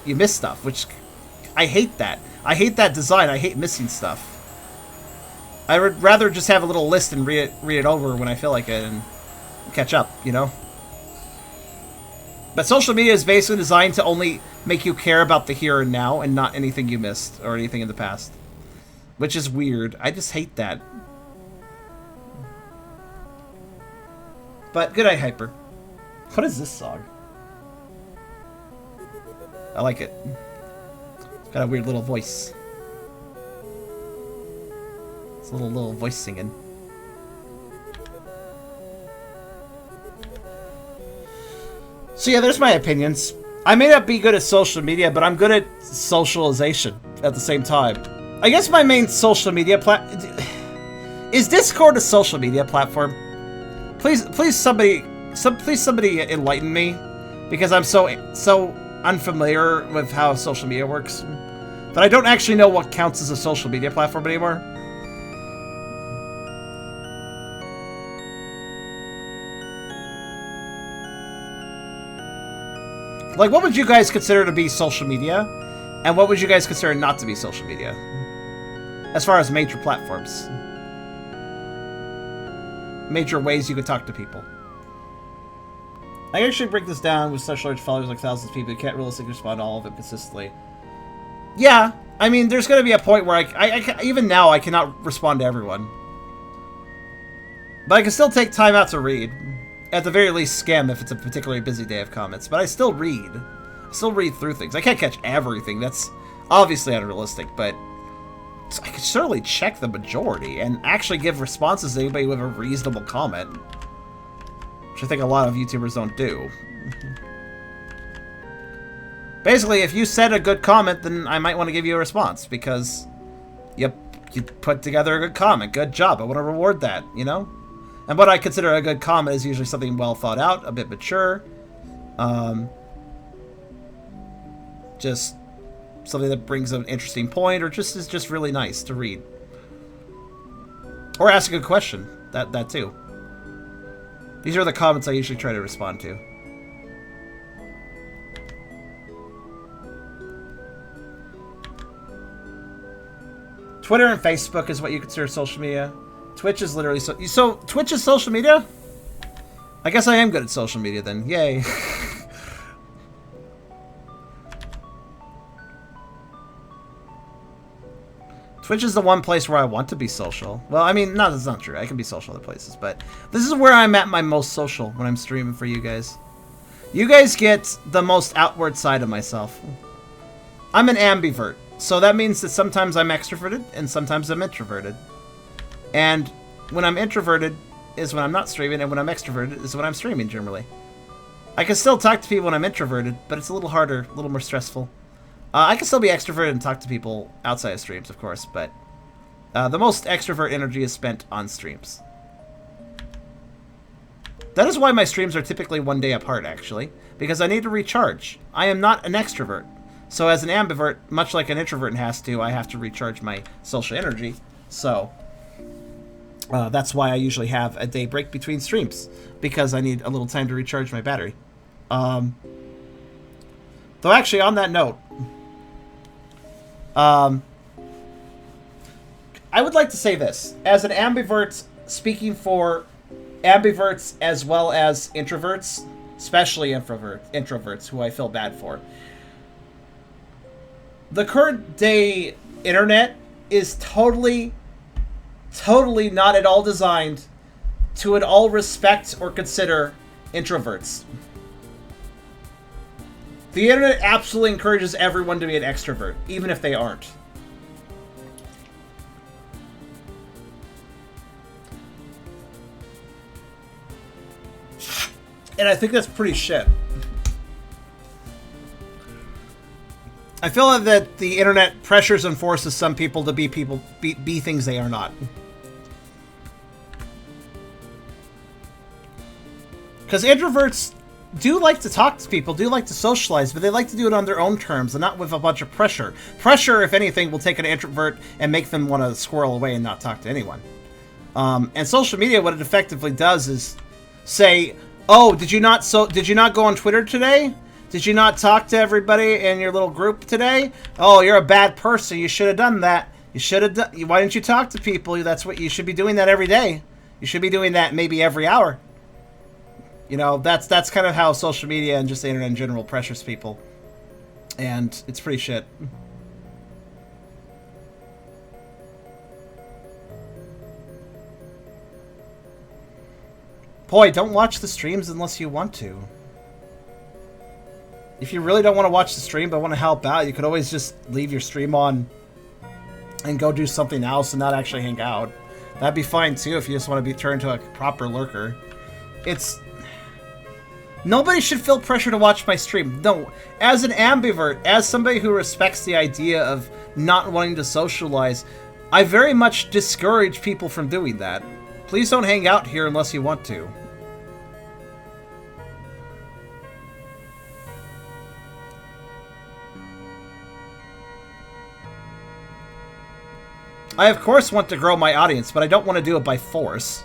Speaker 1: you miss stuff, which... I hate that. I hate that design. I hate missing stuff. I would rather just have a little list and read it over when I feel like it and catch up, you know? But social media is basically designed to only make you care about the here and now and not anything you missed or anything in the past. Which is weird. I just hate that. But good night, Hyper. What is this song? I like it. Got a weird little voice. It's a little voice singing. So yeah, there's my opinions. I may not be good at social media, but I'm good at socialization at the same time. I guess my main social media is Discord a social media platform? Please somebody enlighten me, because I'm so unfamiliar with how social media works that I don't actually know what counts as a social media platform anymore. Like, what would you guys consider to be social media, and what would you guys consider not to be social media, as far as major platforms? Major ways you could talk to people. I actually break this down with such large followers like thousands of people. You can't realistically respond to all of it consistently. Yeah, I mean, there's going to be a point where I even now I cannot respond to everyone. But I can still take time out to read. At the very least, skim if it's a particularly busy day of comments. But I still read. I still read through things. I can't catch everything. That's obviously unrealistic, but I can certainly check the majority and actually give responses to anybody with a reasonable comment. Which I think a lot of YouTubers don't do. Basically, if you said a good comment, then I might want to give you a response, because you put together a good comment. Good job. I want to reward that, you know? And what I consider a good comment is usually something well thought out, a bit mature. Just something that brings an interesting point, or just is just really nice to read. Or ask a good question. That too. These are the comments I usually try to respond to. Twitter and Facebook is what you consider social media. Twitch is literally so Twitch is social media? I guess I am good at social media then. Yay. Twitch is the one place where I want to be social. Well, I mean, no, that's not true. I can be social other places, but this is where I'm at my most social when I'm streaming for you guys. You guys get the most outward side of myself. I'm an ambivert, so that means that sometimes I'm extroverted and sometimes I'm introverted. And when I'm introverted is when I'm not streaming, and when I'm extroverted is when I'm streaming, generally. I can still talk to people when I'm introverted, but it's a little harder, a little more stressful. I can still be extroverted and talk to people outside of streams, of course, but the most extrovert energy is spent on streams. That is why my streams are typically one day apart, actually, because I need to recharge. I am not an extrovert, so as an ambivert, much like an introvert has to, I have to recharge my social energy, so that's why I usually have a day break between streams, because I need a little time to recharge my battery. Though actually, on that note, I would like to say this. As an ambivert, speaking for ambiverts as well as introverts, especially introverts, who I feel bad for, the current day internet is totally not at all designed to at all respect or consider introverts. The internet absolutely encourages everyone to be an extrovert, even if they aren't. And I think that's pretty shit. I feel that the internet pressures and forces some people to be things they are not. Because introverts do like to talk to people, do like to socialize, but they like to do it on their own terms and not with a bunch of pressure. Pressure, if anything, will take an introvert and make them want to squirrel away and not talk to anyone. And social media, what it effectively does is say, "Oh, did you not go on Twitter today? Did you not talk to everybody in your little group today? Oh, you're a bad person. You should have done that. You should have done. Why didn't you talk to people? That's what you should be doing. That every day. You should be doing that maybe every hour." You know, that's kind of how social media and just the internet in general pressures people. And it's pretty shit. Boy, don't watch the streams unless you want to. If you really don't want to watch the stream but want to help out, you could always just leave your stream on and go do something else and not actually hang out. That'd be fine too if you just want to be turned to a proper lurker. Nobody should feel pressure to watch my stream. No, as an ambivert, as somebody who respects the idea of not wanting to socialize, I very much discourage people from doing that. Please don't hang out here unless you want to. I, of course, want to grow my audience, but I don't want to do it by force.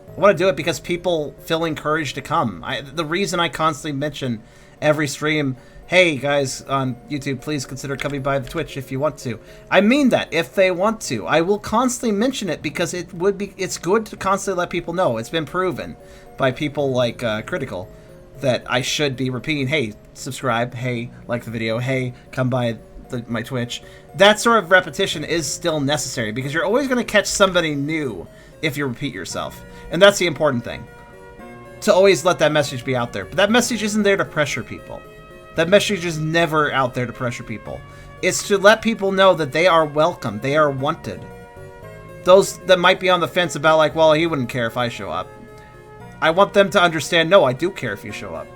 Speaker 1: I want to do it because people feel encouraged to come. The reason I constantly mention every stream, hey guys on YouTube, please consider coming by the Twitch if you want to. I mean that, if they want to. I will constantly mention it because it's good to constantly let people know. It's been proven by people like Critical that I should be repeating, hey, subscribe, hey, like the video, hey, come by my Twitch. That sort of repetition is still necessary because you're always going to catch somebody new if you repeat yourself. And that's the important thing. To always let that message be out there. But that message isn't there to pressure people. That message is never out there to pressure people. It's to let people know that they are welcome. They are wanted. Those that might be on the fence about like, well, he wouldn't care if I show up. I want them to understand, no, I do care if you show up.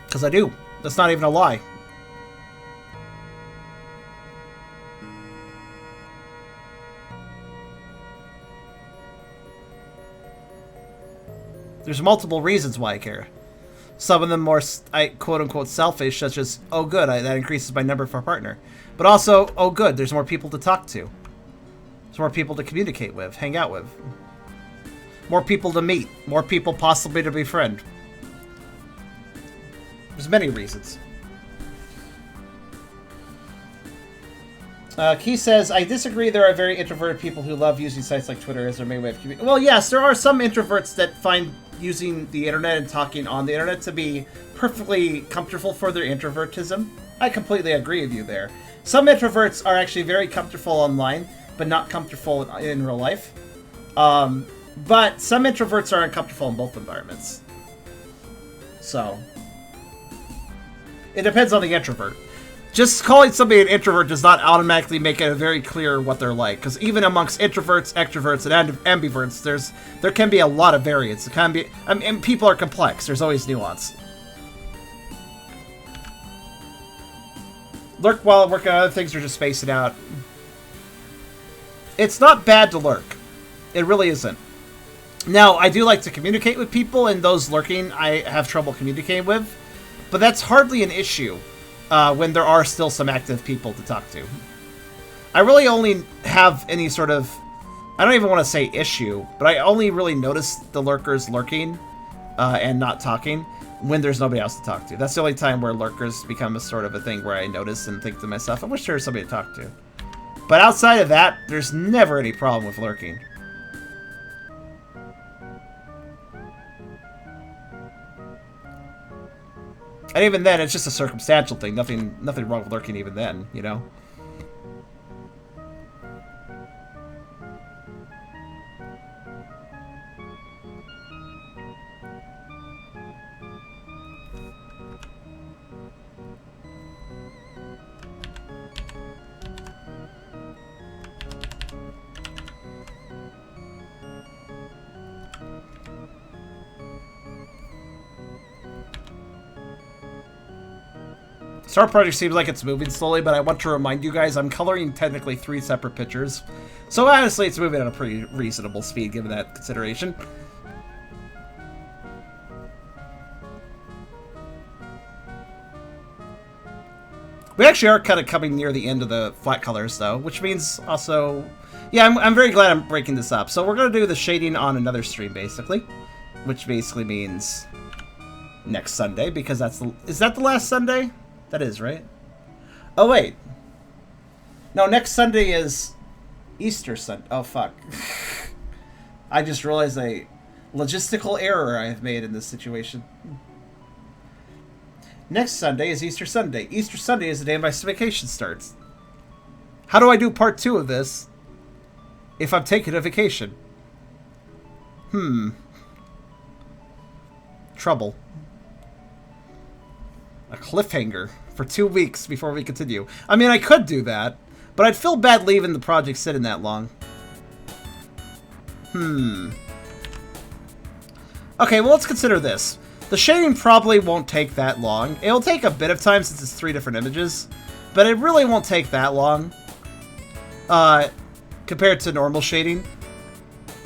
Speaker 1: Because I do. That's not even a lie. There's multiple reasons why I care. Some of them more, quote-unquote, selfish, such as, oh good, that increases my number for a partner. But also, oh good, there's more people to talk to. There's more people to communicate with, hang out with. More people to meet. More people possibly to befriend. There's many reasons. Key says, I disagree there are very introverted people who love using sites like Twitter as their main way of communicating. Well, yes, there are some introverts that find using the internet and talking on the internet to be perfectly comfortable for their introvertism. I completely agree with you there. Some introverts are actually very comfortable online, but not comfortable in real life. But some introverts are uncomfortable in both environments. So, it depends on the introvert. Just calling somebody an introvert does not automatically make it very clear what they're like, because even amongst introverts, extroverts, and ambiverts, there can be a lot of variance. It can be, and people are complex. There's always nuance. Lurk while working on other things or just space it out. It's not bad to lurk. It really isn't. Now, I do like to communicate with people, and those lurking I have trouble communicating with, but that's hardly an issue. When there are still some active people to talk to. I really only have any sort of, I don't even want to say issue, but I only really notice the lurkers lurking and not talking when there's nobody else to talk to. That's the only time where lurkers become a sort of a thing where I notice and think to myself, I wish there was somebody to talk to. But outside of that, there's never any problem with lurking. And even then, it's just a circumstantial thing. Nothing wrong with lurking even then, you know? Star Project seems like it's moving slowly, but I want to remind you guys I'm coloring technically 3 separate pictures. So honestly, it's moving at a pretty reasonable speed given that consideration. We actually are kind of coming near the end of the flat colors though, which means also... Yeah, I'm very glad I'm breaking this up. So we're going to do the shading on another stream basically, which basically means next Sunday because that's the... Is that the last Sunday? That is, right? Oh, wait. No, next Sunday is Easter Sunday. Oh, fuck. I just realized a logistical error I have made in this situation. Next Sunday is Easter Sunday. Easter Sunday is the day my vacation starts. How do I do part 2 of this if I'm taking a vacation? Trouble. A cliffhanger for 2 weeks before we continue. I mean, I could do that, But I'd feel bad leaving the project sitting that long. Okay, well, let's consider this. The shading probably won't take that long. It'll take a bit of time since it's 3 different images, but it really won't take that long compared to normal shading.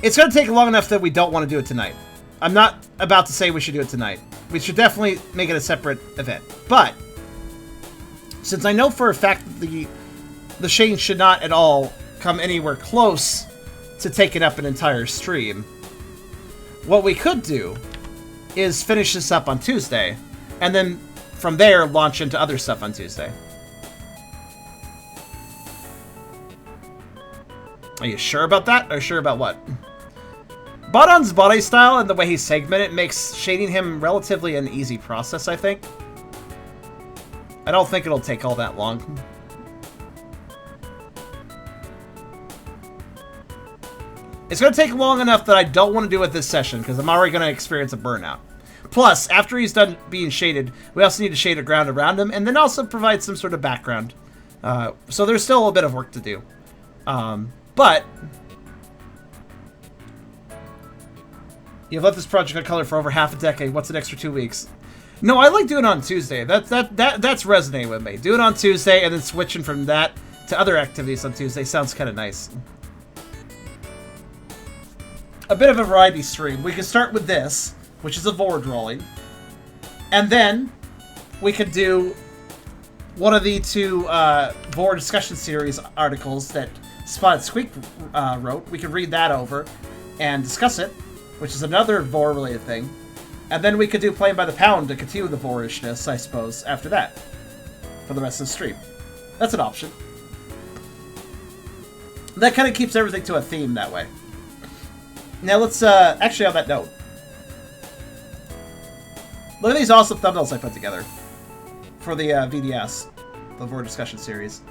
Speaker 1: It's going to take long enough that we don't want to do it tonight. I'm not about to say we should do it tonight. We should definitely make it a separate event. But since I know for a fact that the shading should not at all come anywhere close to taking up an entire stream, what we could do is finish this up on Tuesday, and then from there launch into other stuff on Tuesday. Are you sure about that? Or sure about what? Baadan's body style and the way he's segmented makes shading him relatively an easy process, I think. I don't think it'll take all that long. It's going to take long enough that I don't want to do it this session, because I'm already going to experience a burnout. Plus, after he's done being shaded, we also need to shade the ground around him, and then also provide some sort of background. So there's still a bit of work to do. But you've let this project on color for over half a decade. What's an extra 2 weeks? No, I like doing it on Tuesday. That's resonating with me. Do it on Tuesday, and then switching from that to other activities on Tuesday sounds kind of nice. A bit of a variety stream. We could start with this, which is a Vore drawing, and then we could do one of the 2 Vore discussion series articles that Spotted Squeak wrote. We could read that over and discuss it, which is another Vore-related thing. And then we could do Playing by the Pound to continue the Vore-ishness, I suppose, after that, for the rest of the stream. That's an option. That kind of keeps everything to a theme that way. Now let's, actually on that note, look at these awesome thumbnails I put together for the VDS, the Vore discussion series.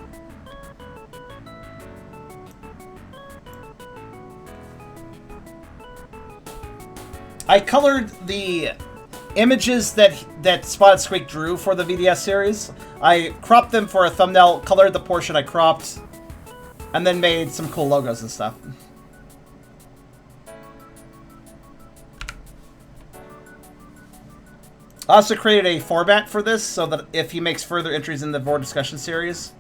Speaker 1: I colored the images that Spotted Squeak drew for the VDS series. I cropped them for a thumbnail, colored the portion I cropped, and then made some cool logos and stuff. I also created a format for this so that if he makes further entries in the Vore discussion series,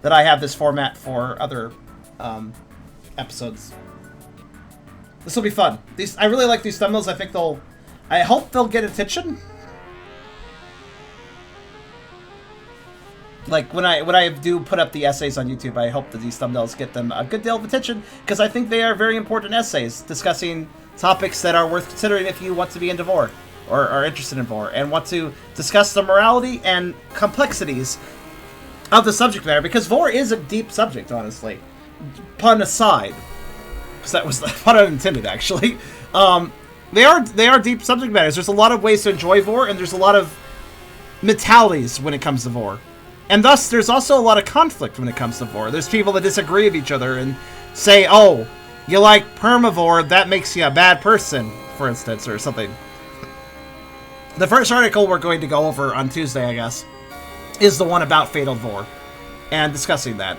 Speaker 1: that I have this format for other episodes. This will be fun. I really like these thumbnails. I hope they'll get attention. Like when I do put up the essays on YouTube, I hope that these thumbnails get them a good deal of attention, because I think they are very important essays discussing topics that are worth considering if you want to be into Vore or are interested in Vore and want to discuss the morality and complexities of the subject matter, because Vore is a deep subject, honestly. Pun aside. Because that was pun unintended, actually. They are deep subject matters. There's a lot of ways to enjoy Vore, and there's a lot of mentalities when it comes to Vore. And thus, there's also a lot of conflict when it comes to Vore. There's people that disagree with each other and say, oh, you like permavore, that makes you a bad person, for instance, or something. The first article we're going to go over on Tuesday, I guess, is the one about Fatal Vore, and discussing that.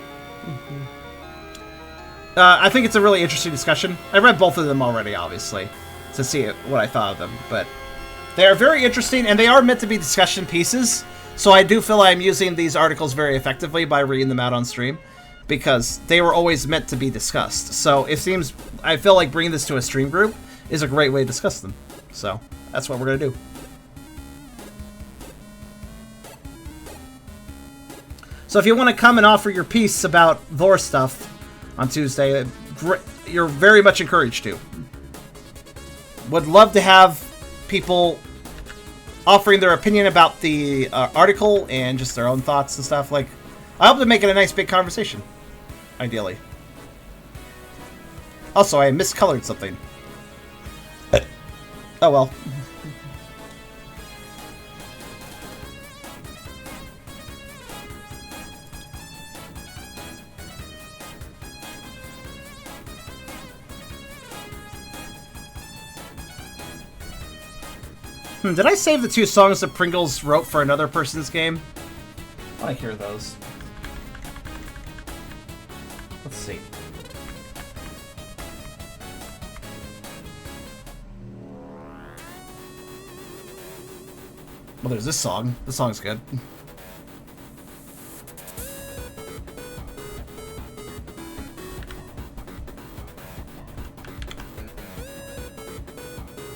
Speaker 1: I think it's a really interesting discussion. I read both of them already, obviously, to see what I thought of them, but they are very interesting, and they are meant to be discussion pieces, so I do feel I'm using these articles very effectively by reading them out on stream, because they were always meant to be discussed. So I feel like bringing this to a stream group is a great way to discuss them. So that's what we're going to do. So if you want to come and offer your piece about Vore stuff on Tuesday, you're very much encouraged to. Would love to have people offering their opinion about the article and just their own thoughts and stuff. Like, I hope to make it a nice big conversation, ideally. Also, I miscolored something. Oh well. Did I save the 2 songs that Pringles wrote for another person's game? I want to hear those. Let's see. Well, there's this song. This song's good.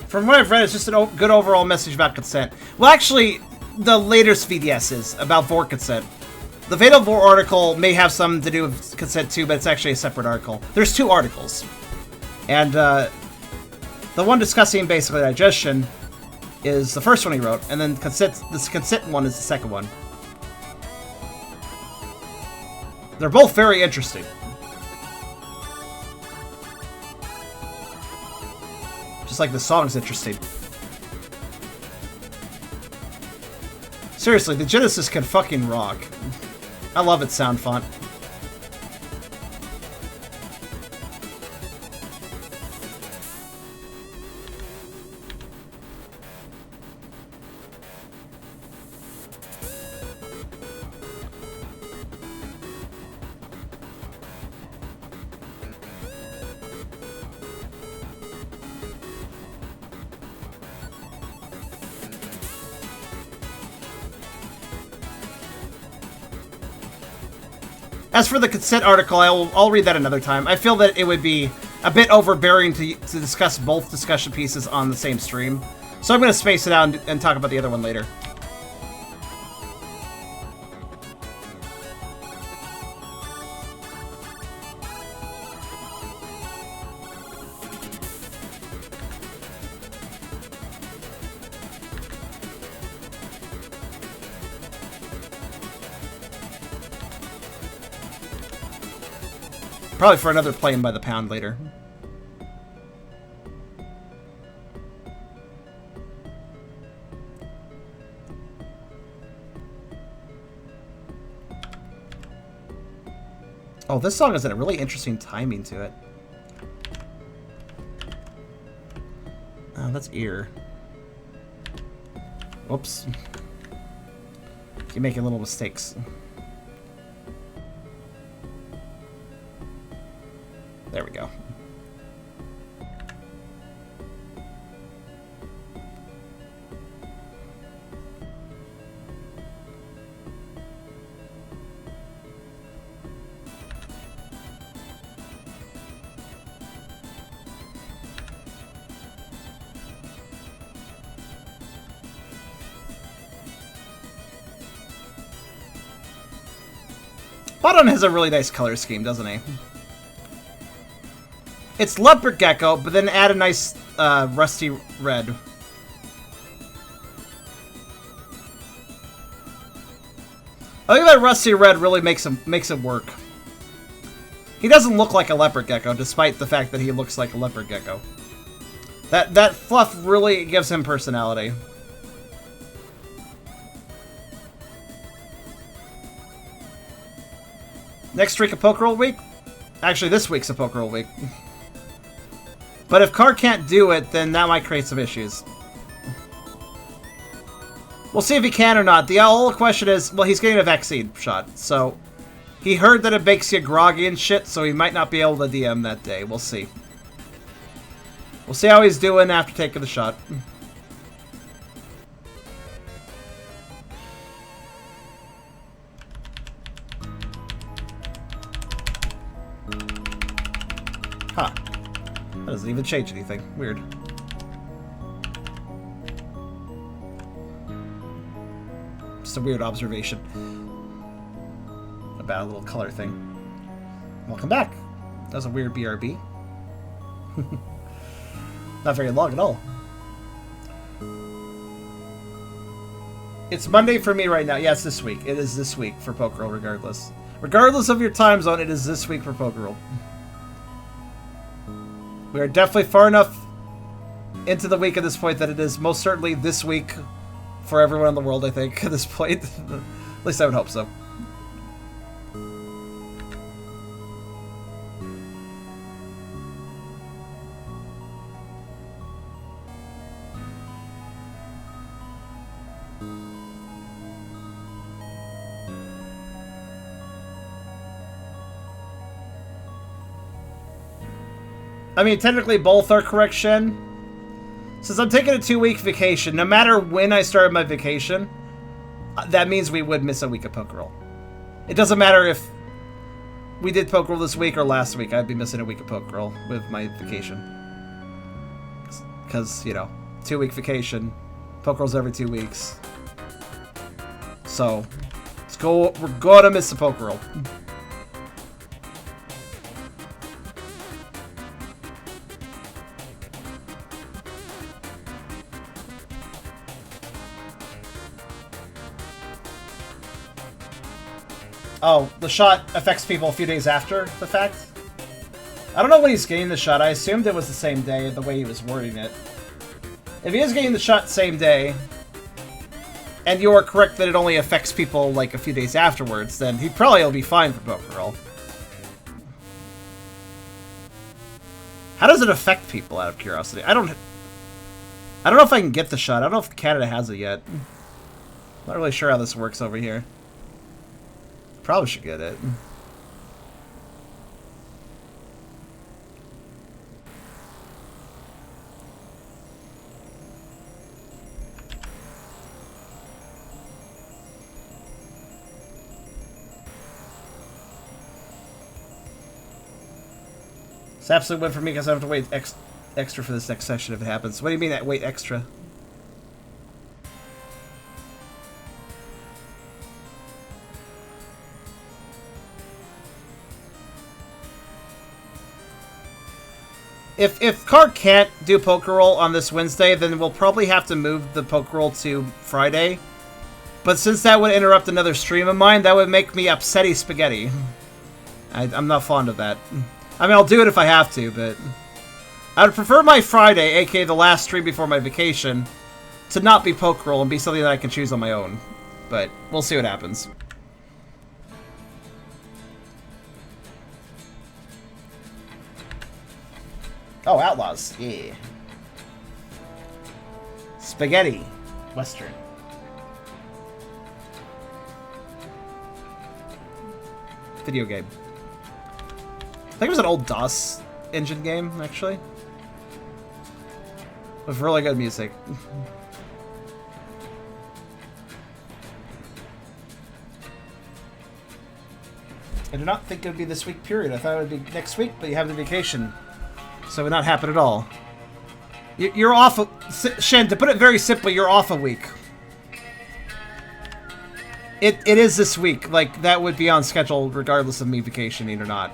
Speaker 1: From what I've read, it's just a good overall message about consent. Well, actually, the latest VDS is about Vore consent. The Fatal Vore article may have something to do with consent too, but it's actually a separate article. There's 2 articles. And the one discussing basically digestion is the first one he wrote, and then this consent one is the second one. They're both very interesting. Just like the song's interesting. Seriously, the Genesis can fucking rock. I love its sound font. As for the consent article, I'll read that another time. I feel that it would be a bit overbearing to discuss both discussion pieces on the same stream. So I'm going to space it out and talk about the other one later. Probably for another playing by the pound later. Oh, this song has a really interesting timing to it. Oh, that's ear. Whoops. Keep making little mistakes. There we go. Baadan has a really nice color scheme, doesn't he? It's leopard gecko, but then add a nice rusty red. I think that rusty red really makes him work. He doesn't look like a leopard gecko, despite the fact that he looks like a leopard gecko. That fluff really gives him personality. Next streak of Poker Roll Week? Actually, this week's a Poker Roll Week. But if Carr can't do it, then that might create some issues. We'll see if he can or not. The whole question is, well, he's getting a vaccine shot, so he heard that it makes you groggy and shit, so he might not be able to DM that day. We'll see. We'll see how he's doing after taking the shot. Huh. That doesn't even change anything. Weird. Just a weird observation about a little color thing. Welcome back. That was a weird BRB. Not very long at all. It's Monday for me right now. Yeah, it's this week. It is this week for Poker Roll, regardless. Regardless of your time zone, it is this week for Poker Roll. We are definitely far enough into the week at this point that it is most certainly this week for everyone in the world, I think, at this point. At least I would hope so. I mean, technically both are correct, Shen. Since I'm taking a 2-week vacation, no matter when I started my vacation, that means we would miss a week of Poke Roll. It doesn't matter if we did Poke Roll this week or last week, I'd be missing a week of Poke Roll with my vacation. Because, you know, 2-week vacation, Poke Roll's every 2 weeks. So, we're gonna miss a Poke Roll. Oh, the shot affects people a few days after the fact? I don't know when he's getting the shot. I assumed it was the same day, the way he was wording it. If he is getting the shot same day, and you are correct that it only affects people like a few days afterwards, then he probably will be fine for Poke Roll. How does it affect people, out of curiosity? I don't know if I can get the shot. I don't know if Canada has it yet. Not really sure how this works over here. Probably should get it. It's absolute win for me because I don't have to wait extra for this next session if it happens. What do you mean that wait extra? If Card can't do Poke Roll on this Wednesday, then we'll probably have to move the Poke Roll to Friday. But since that would interrupt another stream of mine, that would make me upsetty spaghetti. I'm not fond of that. I mean, I'll do it if I have to, but I would prefer my Friday, aka the last stream before my vacation, to not be Poke Roll and be something that I can choose on my own. But we'll see what happens. Oh, Outlaws. Yeah. Spaghetti. Western. Video game. I think it was an old DOS engine game, actually. With really good music. I do not think it would be this week, period. I thought it would be next week, but you have the vacation. So it would not happen at all. You're off Shen, to put it very simply, you're off a week. It is this week. Like, that would be on schedule regardless of me vacationing or not.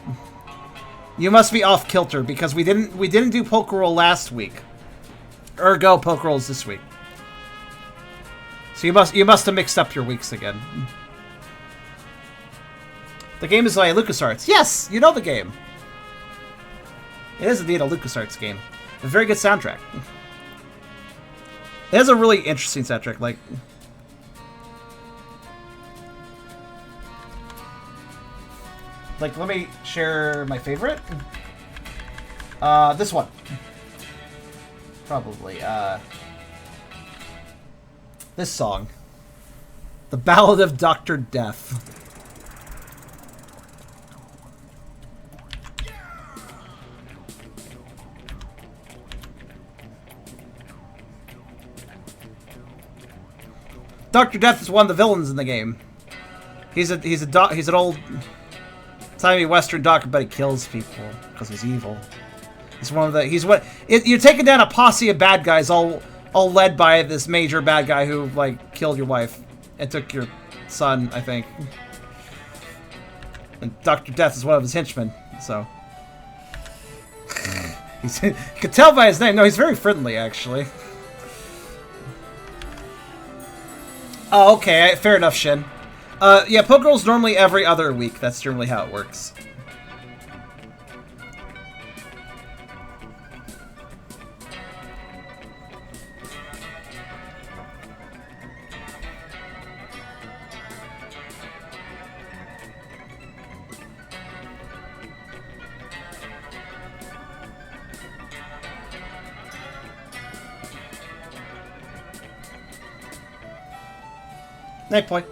Speaker 1: You must be off kilter because we didn't do Poke Roll last week. Ergo, Poke Rolls this week. So you must have mixed up your weeks again. The game is by LucasArts. Yes, you know the game. It is indeed a LucasArts game. A very good soundtrack. It has a really interesting soundtrack. Like let me share my favorite. This one. Probably. This song. The Ballad of Dr. Death. Dr. Death is one of the villains in the game. He's an old timey Western doctor, but he kills people because he's evil. He's one of the you're taking down a posse of bad guys, all led by this major bad guy who like killed your wife and took your son, I think. And Dr. Death is one of his henchmen, so you can tell by his name. No, he's very friendly actually. Oh, okay, fair enough, Shin. Yeah, Poke Roll's normally every other week. That's generally how it works. Night point.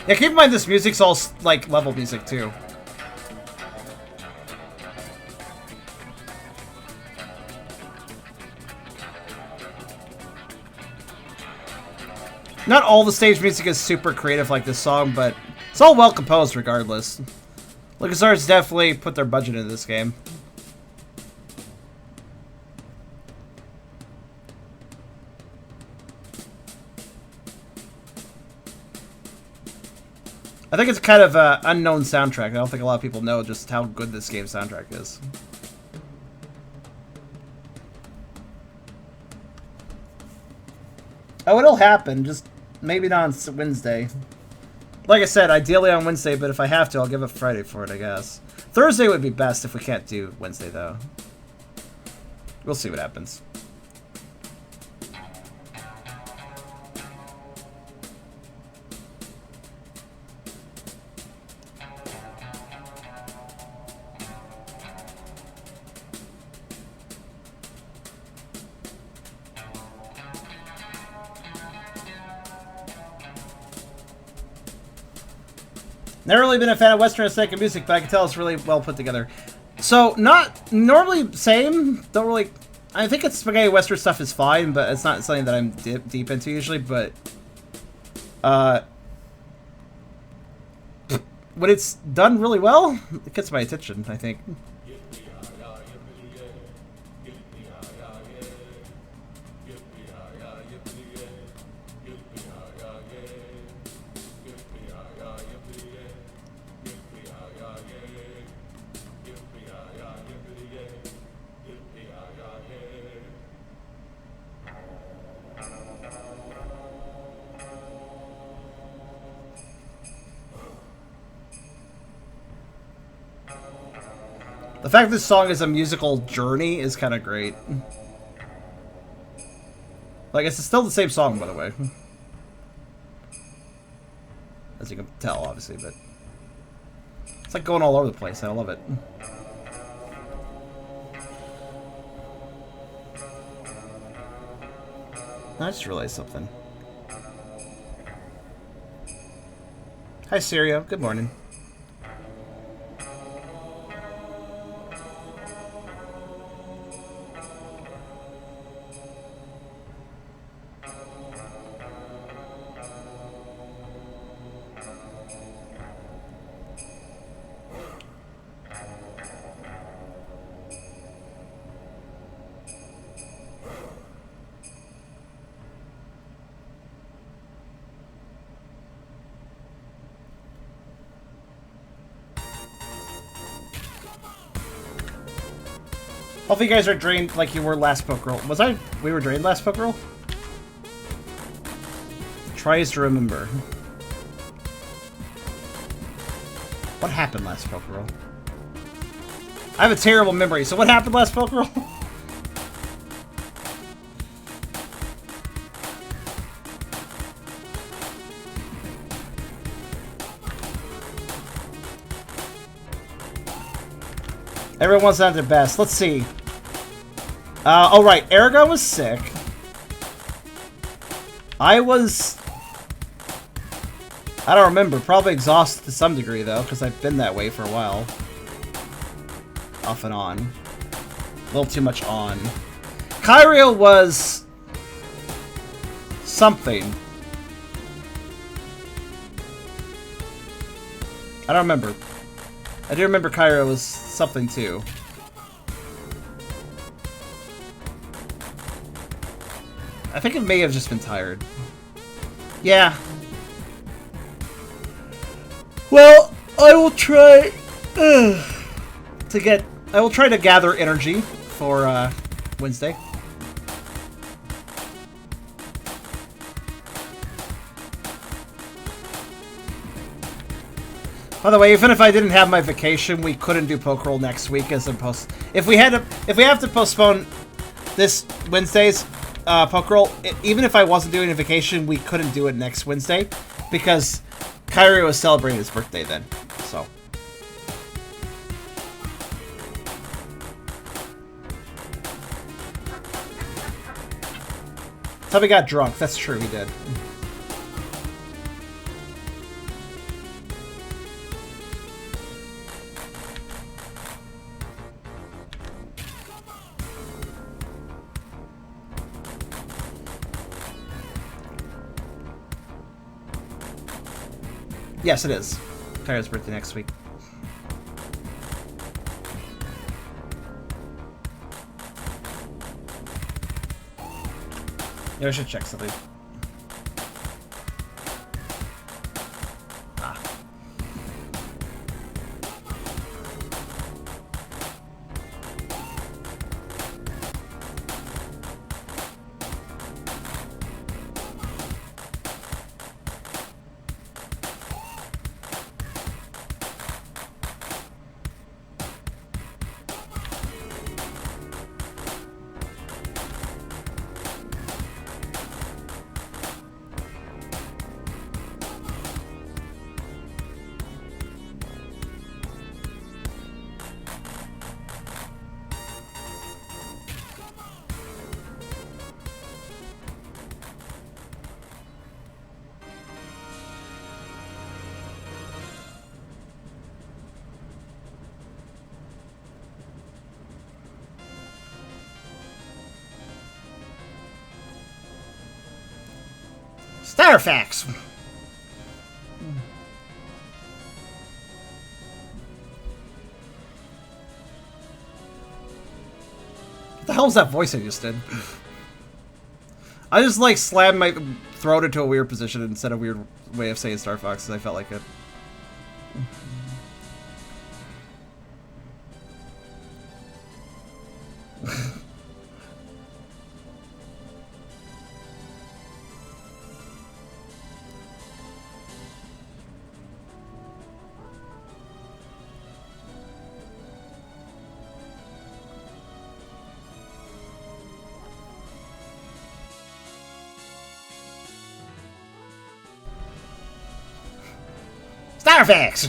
Speaker 1: Yeah, keep in mind this music's all like level music too. Not all the stage music is super creative like this song, but it's all well composed regardless. LucasArts definitely put their budget into this game. I think it's kind of an unknown soundtrack. I don't think a lot of people know just how good this game's soundtrack is. Oh, it'll happen, just maybe not on Wednesday. Like I said, ideally on Wednesday, but if I have to, I'll give up Friday for it, I guess. Thursday would be best if we can't do Wednesday, though. We'll see what happens. Never really been a fan of Western aesthetic music, but I can tell it's really well put together. So, not normally same. Don't really. I think it's spaghetti Western stuff is fine, but it's not something that I'm deep into usually. But when it's done really well, it gets my attention, I think. The fact this song is a musical journey is kind of great. Like, it's still the same song, by the way. As you can tell, obviously, but... it's like going all over the place. I love it. I just realized something. Hi, Sirio. Good morning. Hopefully you guys are drained like you were last poke roll. Was I? We were drained last poke roll? Tries to remember. What happened last poke roll? I have a terrible memory, so what happened last poke roll? Everyone's not their best. Let's see. Oh, right. Aragon was sick. I was... I don't remember. Probably exhausted to some degree, though, because I've been that way for a while. Off and on. A little too much on. Kyriel was... something. I don't remember. I do remember Kyriel was something, too. I think it may have just been tired. Yeah. Well, I will try to get... I will try to gather energy for Wednesday. By the way, even if I didn't have my vacation, we couldn't do poke roll next week as opposed. If we have to postpone this Wednesday's poke roll, even if I wasn't doing a vacation, we couldn't do it next Wednesday because Kyrie was celebrating his birthday then. So. Tubby got drunk. That's true, he did. Yes, it is. Kyra's birthday next week. Yeah, I should check something. Ah. Starfax! What the hell was that voice I just did? I just like slammed my throat into a weird position and said a weird way of saying Star Fox because I felt like it. Starfax!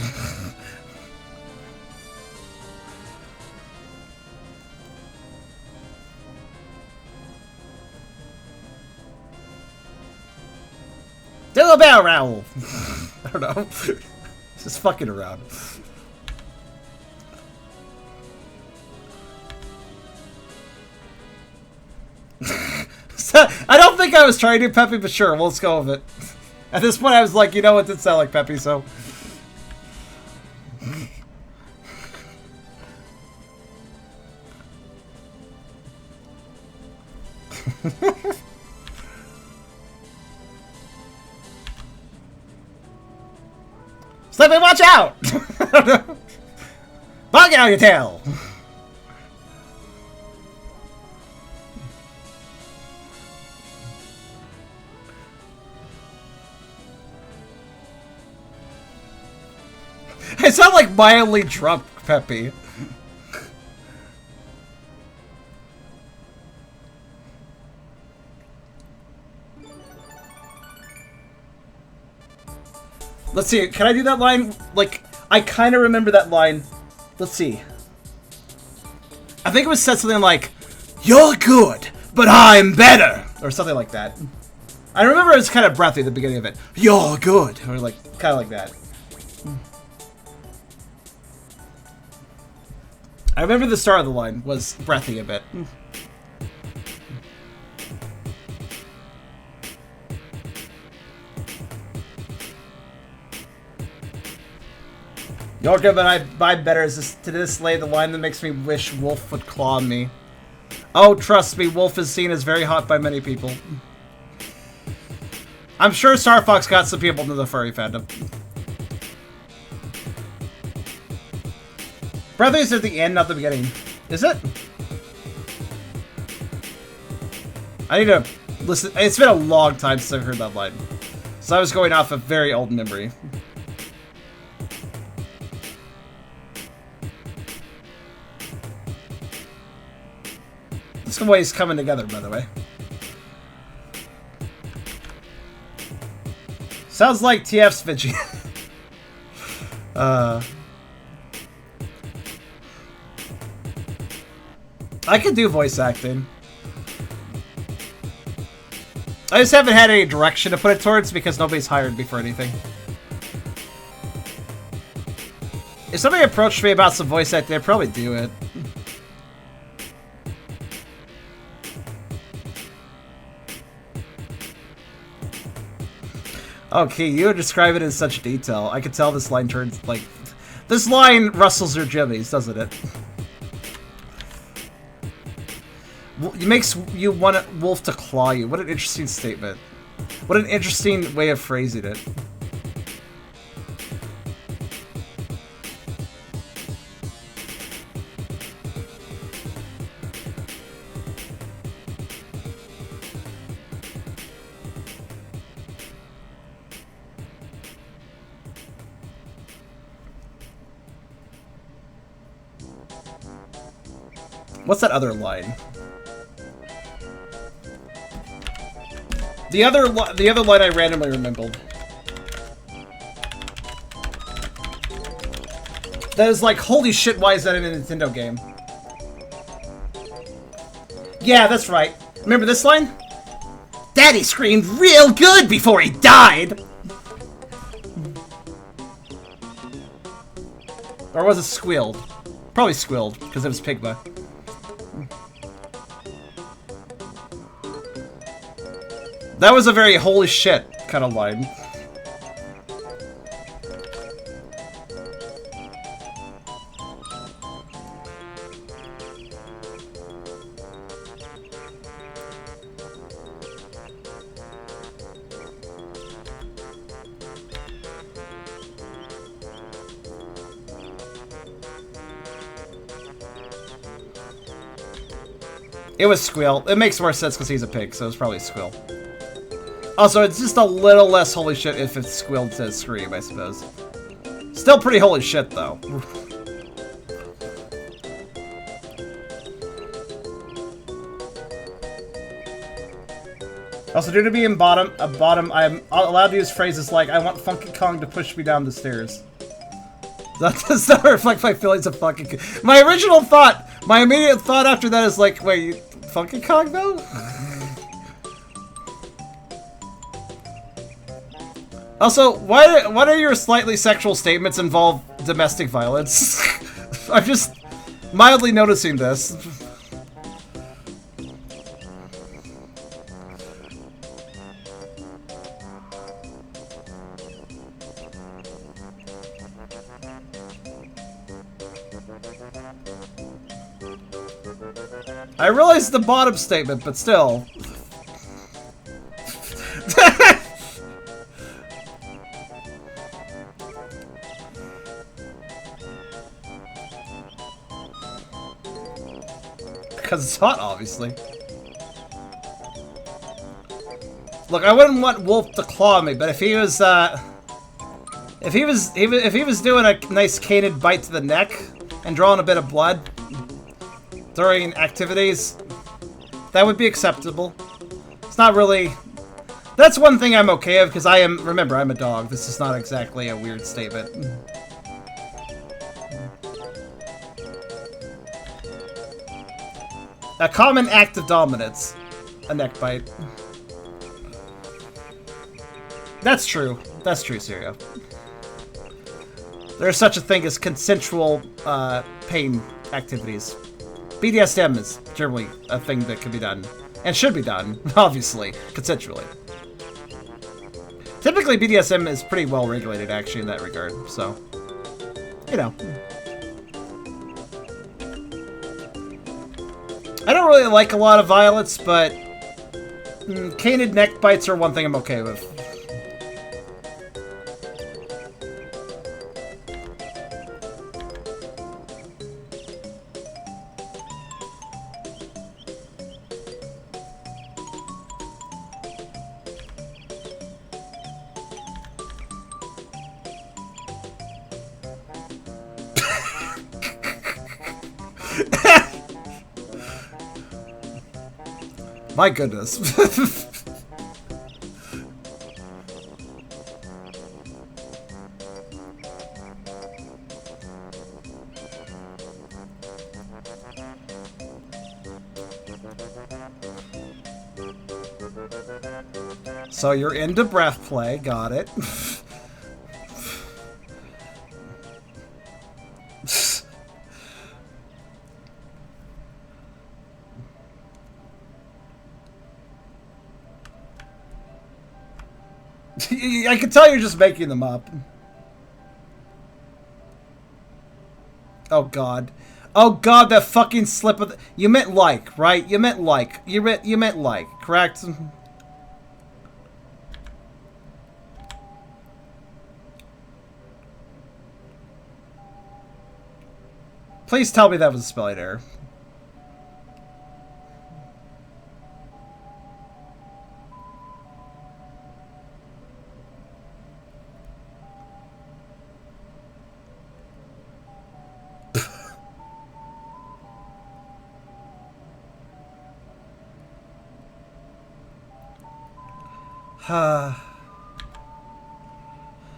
Speaker 1: Do a barrel roll! I don't know. Just fucking around. So, I don't think I was trying to Peppy, but sure, let's go with it. At this point, I was like, you know what, it did sound like Peppy, so... Slippy, watch out! Bug out your tail! I sound like mildly drunk, Peppy. Let's see, can I do that line? Like, I kind of remember that line. Let's see. I think it was said something like, "You're good, but I'm better," or something like that. I remember it was kind of breathy at the beginning of it. "You're good," or like, kind of like that. I remember the start of the line was breathy a bit. You're good, but I'm better. Is this to this day the line that makes me wish Wolf would claw me? Oh, trust me, Wolf is seen as very hot by many people. I'm sure Star Fox got some people into the furry fandom. Brothers at the end, not the beginning. Is it? I need to listen. It's been a long time since I've heard that line. So I was going off a very old memory. This way is coming together, by the way. Sounds like TF's Vinci. I can do voice acting. I just haven't had any direction to put it towards because nobody's hired me for anything. If somebody approached me about some voice acting, I'd probably do it. Okay, you describe it in such detail. I could tell this line turns, like... This line rustles your jimmies, doesn't it? It makes you want a wolf to claw you. What an interesting statement. What an interesting way of phrasing it. What's that other line? The other line I randomly remembered. That is like, holy shit, why is that in a Nintendo game? Yeah, that's right. Remember this line? Daddy screamed real good before he died! Or was it squealed? Probably squealed, because it was Pigma. That was a very holy shit kind of line. It was Squeal. It makes more sense because he's a pig, so it's probably Squeal. Also, it's just a little less holy shit if it's Squeal instead of Scream, I suppose. Still pretty holy shit, though. Also, due to be in bottom, I'm allowed to use phrases like, I want Funky Kong to push me down the stairs. That does not reflect my feelings of Funky Kong. My original thought, my immediate thought after that is like, wait, Funky Kong, though? Also, why do your slightly sexual statements involve domestic violence? I'm just mildly noticing this. I realize the bottom statement, but still. Because it's hot, obviously. Look, I wouldn't want Wolf to claw me, but if he was doing a nice canid bite to the neck and drawing a bit of blood during activities, that would be acceptable. It's not really... That's one thing I'm okay with, because remember, I'm a dog. This is not exactly a weird statement. A common act of dominance. A neck bite. That's true. That's true, Sirio. There's such a thing as consensual pain activities. BDSM is generally a thing that can be done. And should be done, obviously, consensually. Typically, BDSM is pretty well regulated, actually, in that regard, so... You know. I don't really like a lot of violence, but... canid neck bites are one thing I'm okay with. My goodness. So you're into breath play, got it. I can tell you're just making them up. Oh god. Oh god, that fucking slip of the... You meant like, right? You meant like. You meant like, correct? Please tell me that was a spelling error.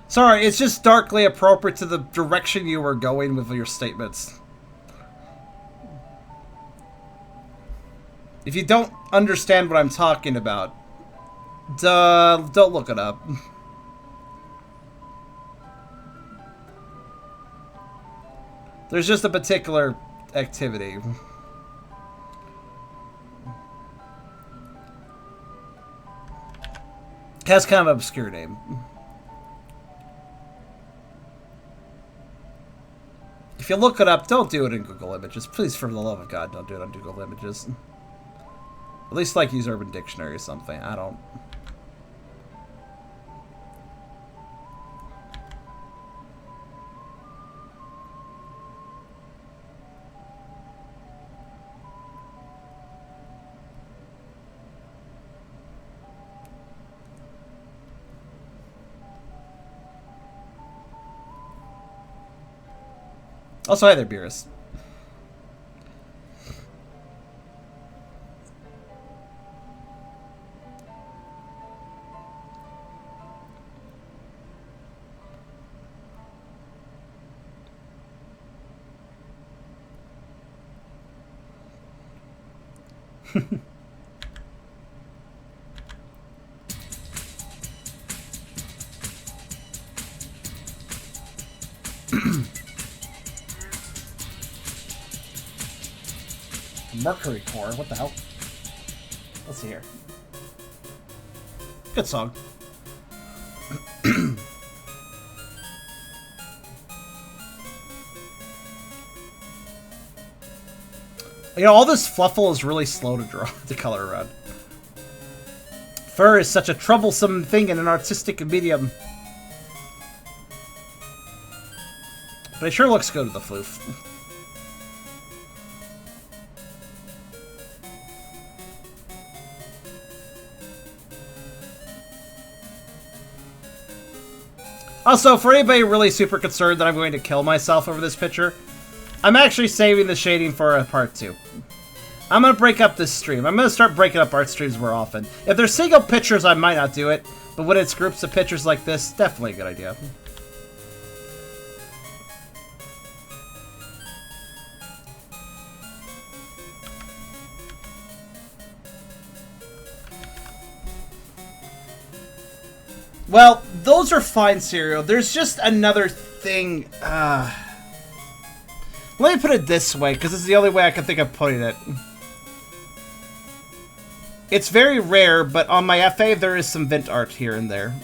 Speaker 1: Sorry, it's just darkly appropriate to the direction you were going with your statements. If you don't understand what I'm talking about, don't look it up. There's just a particular activity. It has kind of an obscure name. If you look it up, don't do it in Google Images. Please, for the love of God, don't do it on Google Images. At least, like, use Urban Dictionary or something. I don't... Also, hi there, Beerus. Mercury Core, what the hell? Let's see here. Good song. You know, all this fluffle is really slow to draw, to color around. Fur is such a troublesome thing in an artistic medium. But it sure looks good with the floof. Also, for anybody really super concerned that I'm going to kill myself over this picture, I'm actually saving the shading for a part 2. I'm going to break up this stream. I'm going to start breaking up art streams more often. If they're single pictures, I might not do it. But when it's groups of pictures like this, definitely a good idea. Well, those are fine, Serial. There's just another thing. Let me put it this way, because it's the only way I can think of putting it. It's very rare, but on my FA there is some Vint art here and there.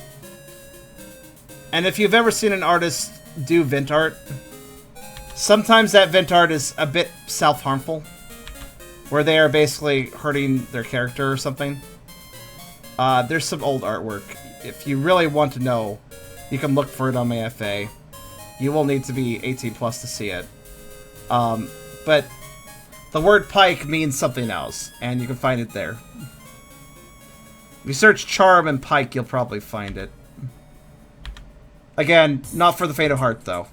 Speaker 1: And if you've ever seen an artist do Vint art, sometimes that Vint art is a bit self-harmful, where they are basically hurting their character or something. There's some old artwork. If you really want to know, you can look for it on my FA. You will need to be 18 plus to see it. But the word pike means something else, and you can find it there. If you search charm and pike, you'll probably find it. Again, not for the faint of heart, though.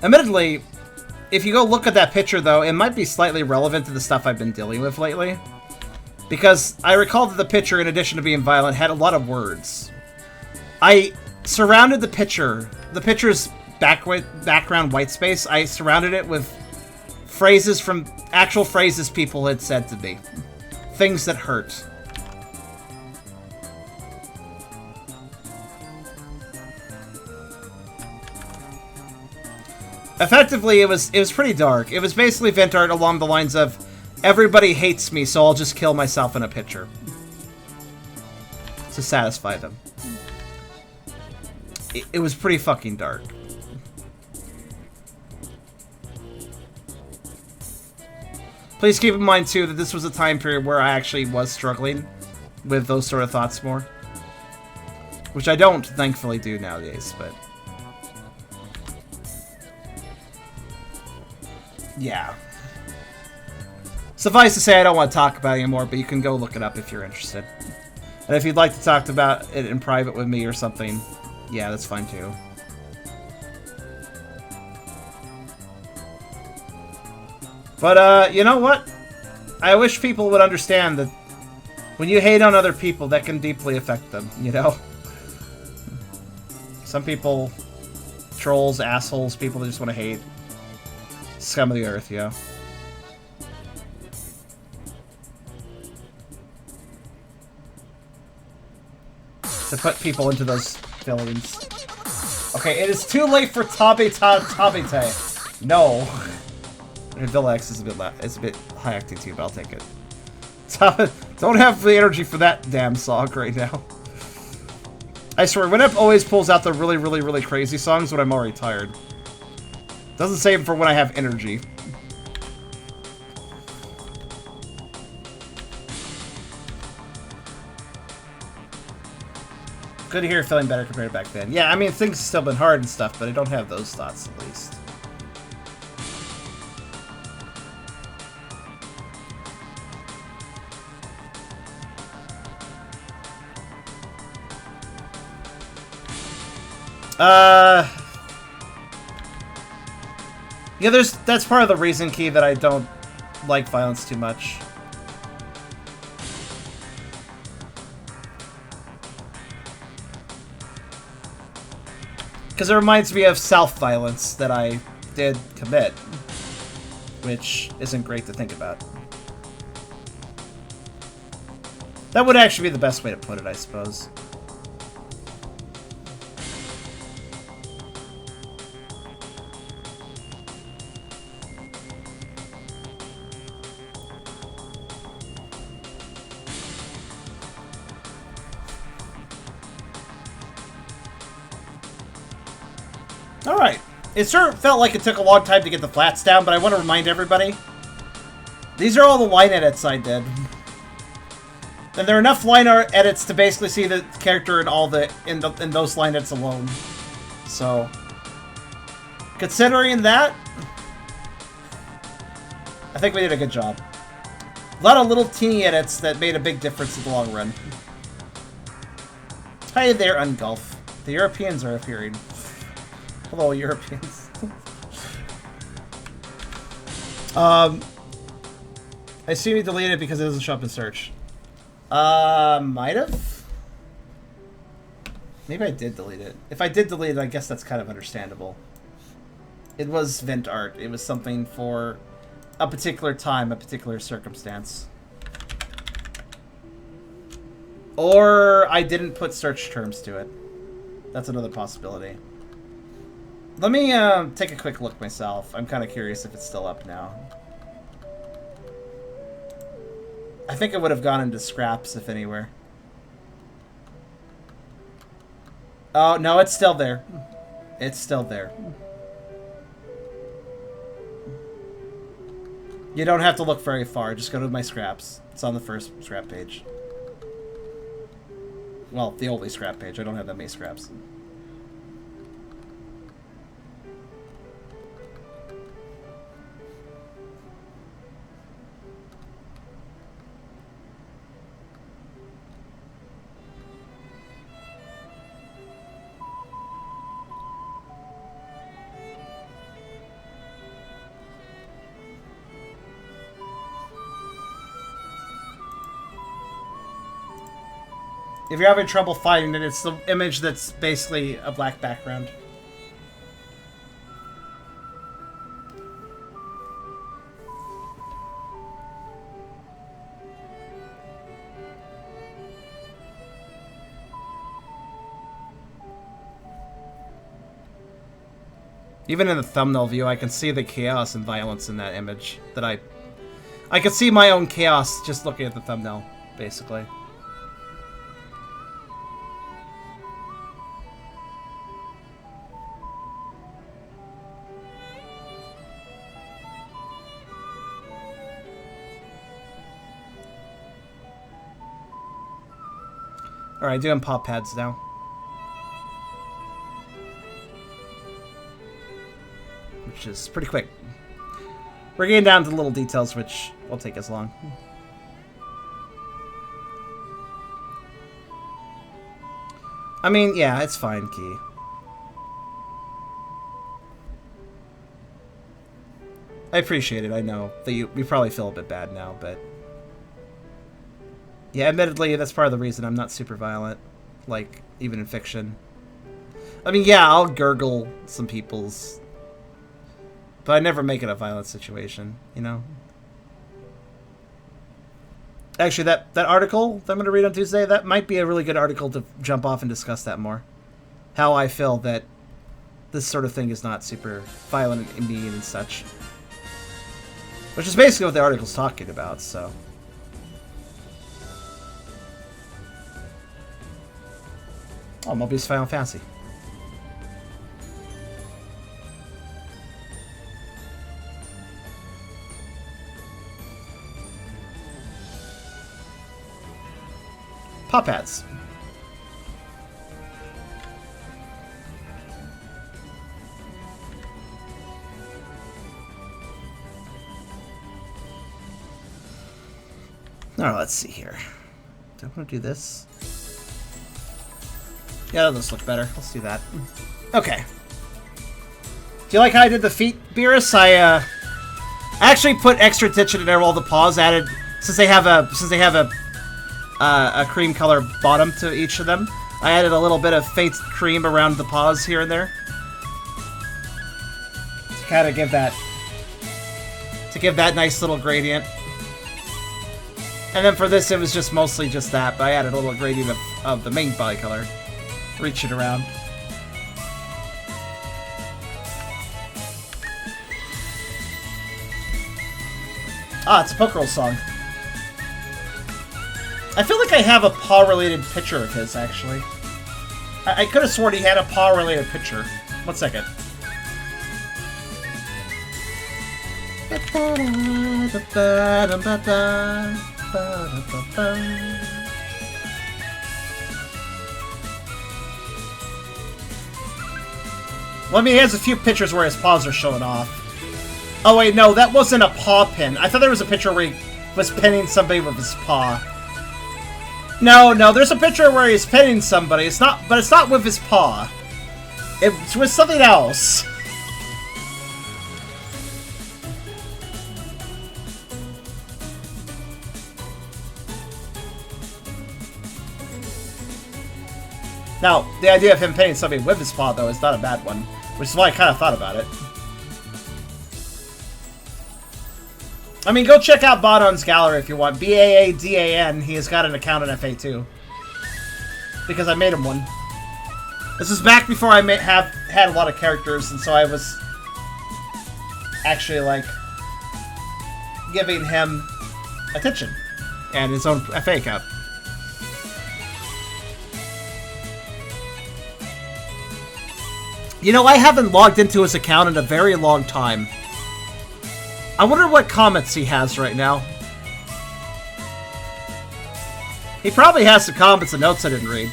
Speaker 1: Admittedly, if you go look at that picture, though, it might be slightly relevant to the stuff I've been dealing with lately. Because I recall that the picture, in addition to being violent, had a lot of words. I surrounded the picture's background white space, I surrounded it with phrases from actual phrases people had said to me. Things that hurt. Effectively, it was pretty dark. It was basically vent art along the lines of, everybody hates me, so I'll just kill myself in a picture. To satisfy them. It was pretty fucking dark. Please keep in mind, too, that this was a time period where I actually was struggling with those sort of thoughts more. Which I don't, thankfully, do nowadays, but... yeah. Suffice to say, I don't want to talk about it anymore, but you can go look it up if you're interested. And if you'd like to talk about it in private with me or something, yeah, that's fine too. But, you know what? I wish people would understand that when you hate on other people, that can deeply affect them, you know? Some people, trolls, assholes, people that just want to hate. Scum of the earth, yo. To put people into those feelings. Okay, it is too late for Tabite. No. Villa X is a bit high acting too, but I'll take it. Don't have the energy for that damn song right now. I swear, Winamp always pulls out the really, really, really crazy songs when I'm already tired. Doesn't save them for when I have energy. Good to hear you're feeling better compared to back then. Yeah, I mean, things have still been hard and stuff, but I don't have those thoughts, at least. Yeah, that's part of the reason, Key, that I don't like violence too much. Because it reminds me of self-violence that I did commit. Which isn't great to think about. That would actually be the best way to put it, I suppose. Alright. It sure felt like it took a long time to get the flats down, but I want to remind everybody. These are all the line edits I did. And there are enough line art edits to basically see the character in all in those line edits alone. So, considering that, I think we did a good job. A lot of little teeny edits that made a big difference in the long run. Hi there, Ungulf. The Europeans are appearing. Hello, Europeans. I assume you deleted it because it doesn't show up in search. Might have? Maybe I did delete it. If I did delete it, I guess that's kind of understandable. It was vent art. It was something for a particular time, a particular circumstance. Or I didn't put search terms to it. That's another possibility. Let me take a quick look myself. I'm kind of curious if it's still up now. I think it would have gone into scraps, if anywhere. Oh, no, it's still there. It's still there. You don't have to look very far. Just go to my scraps. It's on the first scrap page. Well, the only scrap page. I don't have that many scraps. If you're having trouble finding it, it's the image that's basically a black background. Even in the thumbnail view, I can see the chaos and violence in that image. That I could see my own chaos just looking at the thumbnail, basically. Alright, doing pop pads now. Which is pretty quick. We're getting down to little details, which won't take as long. I mean, yeah, it's fine, Key. I appreciate it, I know. That you probably feel a bit bad now, but... Yeah, admittedly, that's part of the reason I'm not super violent. Like, even in fiction. I mean, yeah, I'll gurgle some people's... But I never make it a violent situation, you know? Actually, that article that I'm going to read on Tuesday, that might be a really good article to jump off and discuss that more. How I feel that this sort of thing is not super violent and mean and such. Which is basically what the article's talking about, so... Oh, Mobius Final Fantasy. Pop ads. Alright, let's see here. Do I want to do this? Yeah, this looks better. Let's do that. Okay. Do you like how I did the feet, Beerus? I actually put extra attention in there while the paws added, since they have a cream color bottom to each of them. I added a little bit of faint cream around the paws here and there to kind of give that nice little gradient. And then for this, it was just mostly just that, but I added a little gradient of the main body color. Reach it around. Ah, it's a Pokerol song. I feel like I have a paw-related picture of his, actually. I could have sworn he had a paw-related picture. 1 second. Well, I mean, he has a few pictures where his paws are showing off. Oh, wait, no, that wasn't a paw pin. I thought there was a picture where he was pinning somebody with his paw. No, there's a picture where he's pinning somebody. But it's not with his paw. It's with something else. Now, the idea of him pinning somebody with his paw, though, is not a bad one. Which is why I kind of thought about it. I mean, go check out Baadan's gallery if you want. Baadan. He has got an account on FA too. Because I made him one. This is back before I had a lot of characters, and so I was actually, like, giving him attention. And his own FA account. You know, I haven't logged into his account in a very long time. I wonder what comments he has right now. He probably has some comments and notes I didn't read.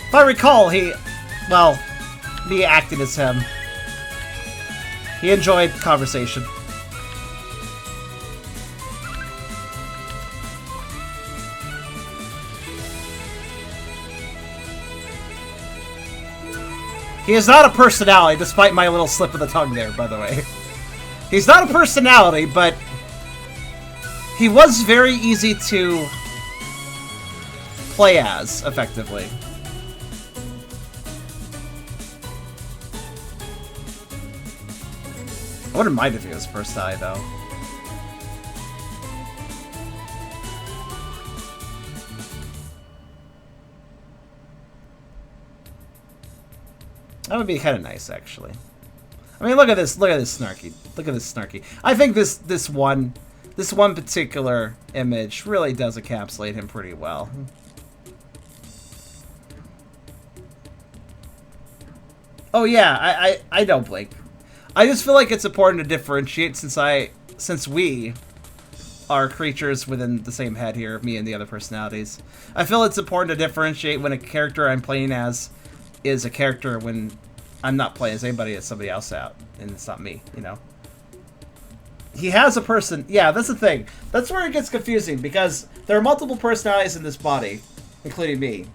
Speaker 1: If I recall, well, me acting as him. He enjoyed conversation. He is not a personality, despite my little slip of the tongue there, by the way. He's not a personality, but he was very easy to play as, effectively. wouldn't mind if he was personality, though. That would be kind of nice, actually. I mean, look at this. Look at this snarky. Look at this snarky. I think this one particular image really does encapsulate him pretty well. Oh yeah, I don't blink. I just feel like it's important to differentiate since we are creatures within the same head here, me and the other personalities. I feel it's important to differentiate when a character I'm playing as is a character when I'm not playing as anybody, it's somebody else out, and it's not me, you know? He has a person... Yeah, that's the thing. That's where it gets confusing, because there are multiple personalities in this body, including me.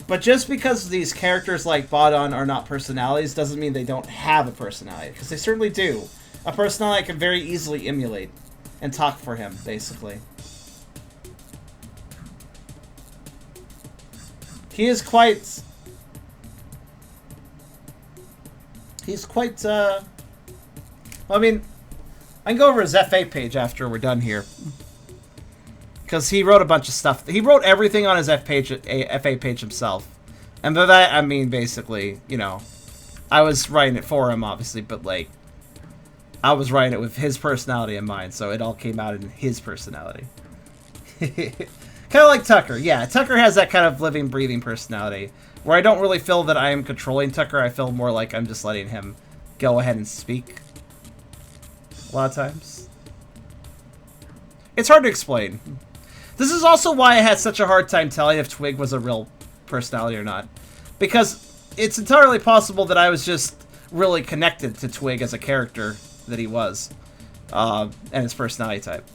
Speaker 1: But just because these characters like Baadan are not personalities doesn't mean they don't have a personality, because they certainly do. A personality I can very easily emulate and talk for him, basically. He is quite... He's quite, well, I mean, I can go over his FA page after we're done here. Because he wrote a bunch of stuff. He wrote everything on his FA page himself. And by that, I mean, basically, you know, I was writing it for him, obviously, but, like, I was writing it with his personality in mind, so it all came out in his personality. Kind of like Tucker. Yeah, Tucker has that kind of living, breathing personality. Where I don't really feel that I am controlling Tucker, I feel more like I'm just letting him go ahead and speak. A lot of times. It's hard to explain. This is also why I had such a hard time telling if Twig was a real personality or not. Because it's entirely possible that I was just really connected to Twig as a character that he was. And his personality type.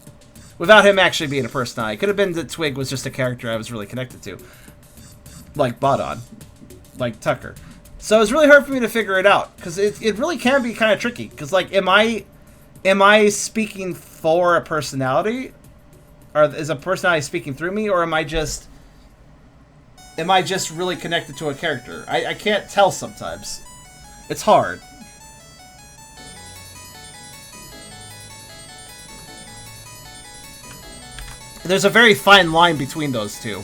Speaker 1: Without him actually being a personality. It could have been that Twig was just a character I was really connected to. Like Baadan. Like Tucker. So it's really hard for me to figure it out. Because it really can be kind of tricky. Because, like, am I speaking for a personality? Or is a personality speaking through me? Or am I just really connected to a character? I can't tell sometimes. It's hard. There's a very fine line between those two.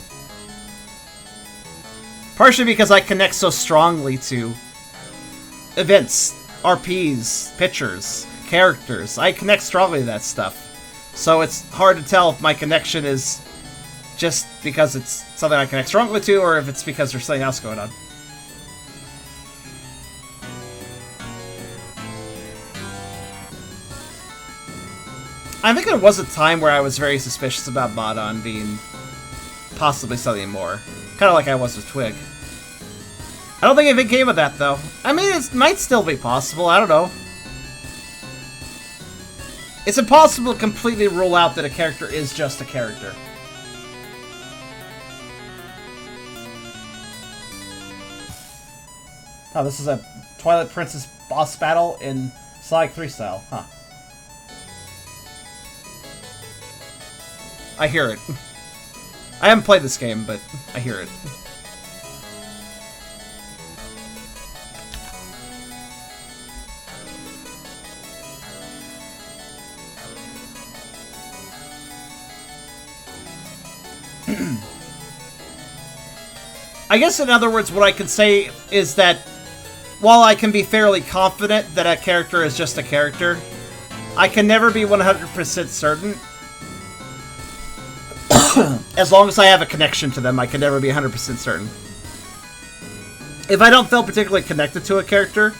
Speaker 1: Partially because I connect so strongly to events, RPs, pictures, characters. I connect strongly to that stuff. So it's hard to tell if my connection is just because it's something I connect strongly to, or if it's because there's something else going on. I think there was a time where I was very suspicious about Baadan being possibly something more. Kind of like I was with Twig. I don't think anything came of that, though. I mean, it might still be possible. I don't know. It's impossible to completely rule out that a character is just a character. Oh, this is a Twilight Princess boss battle in Sonic 3 style. Huh. I hear it. I haven't played this game, but I hear it. I guess, in other words, what I can say is that while I can be fairly confident that a character is just a character, I can never be 100% certain. As long as I have a connection to them, I can never be 100% certain. If I don't feel particularly connected to a character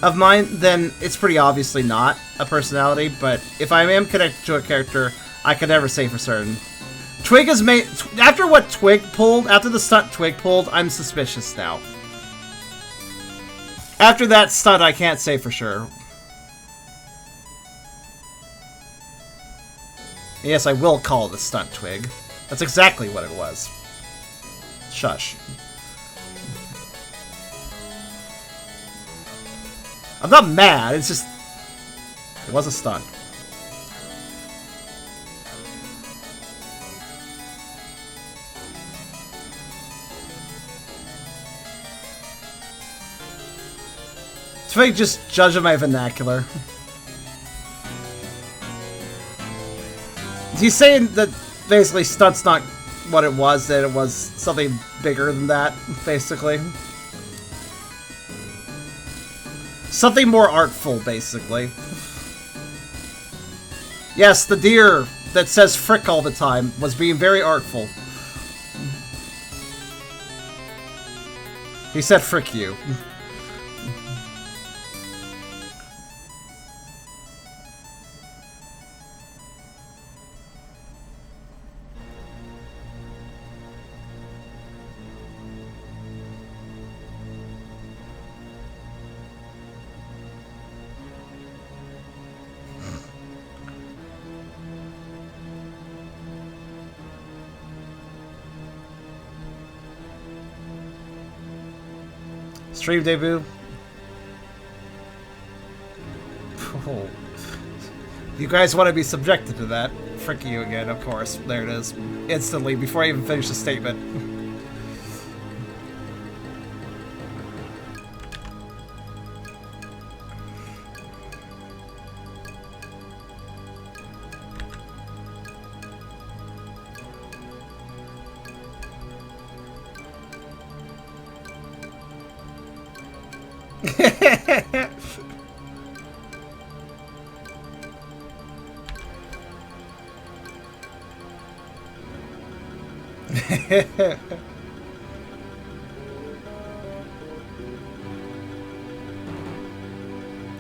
Speaker 1: of mine, then it's pretty obviously not a personality, but if I am connected to a character, I can never say for certain. Twig is made... After what Twig pulled, after the stunt Twig pulled, I'm suspicious now. After that stunt, I can't say for sure. Yes, I will call the stunt Twig. That's exactly what it was. Shush. I'm not mad, it's just... It was a stunt. Twig just judging my vernacular. He's saying that basically stunt's not what it was, that it was something bigger than that, basically. Something more artful, basically. Yes, the deer that says frick all the time was being very artful. He said frick you. Stream debut. Oh. You guys want to be subjected to that? Frick you again, of course. There it is. Instantly, before I even finish the statement.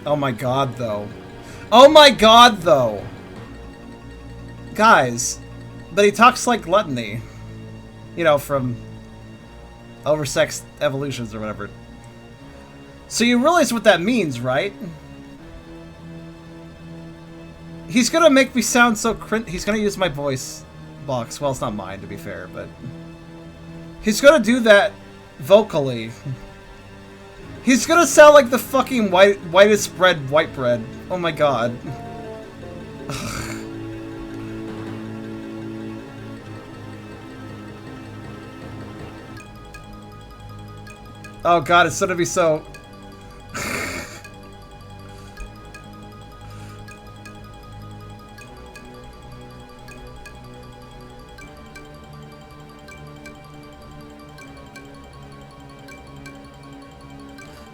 Speaker 1: Oh my god, though. Oh my god, though! Guys, but he talks like Gluttony. You know, from Oversexed Evolutions or whatever. So you realize what that means, right? He's gonna make me sound so he's gonna use my voice box. Well, it's not mine, to be fair, but... He's gonna do that vocally. He's gonna sound like the fucking whitest bread white bread. Oh my god. Oh god, it's gonna be so...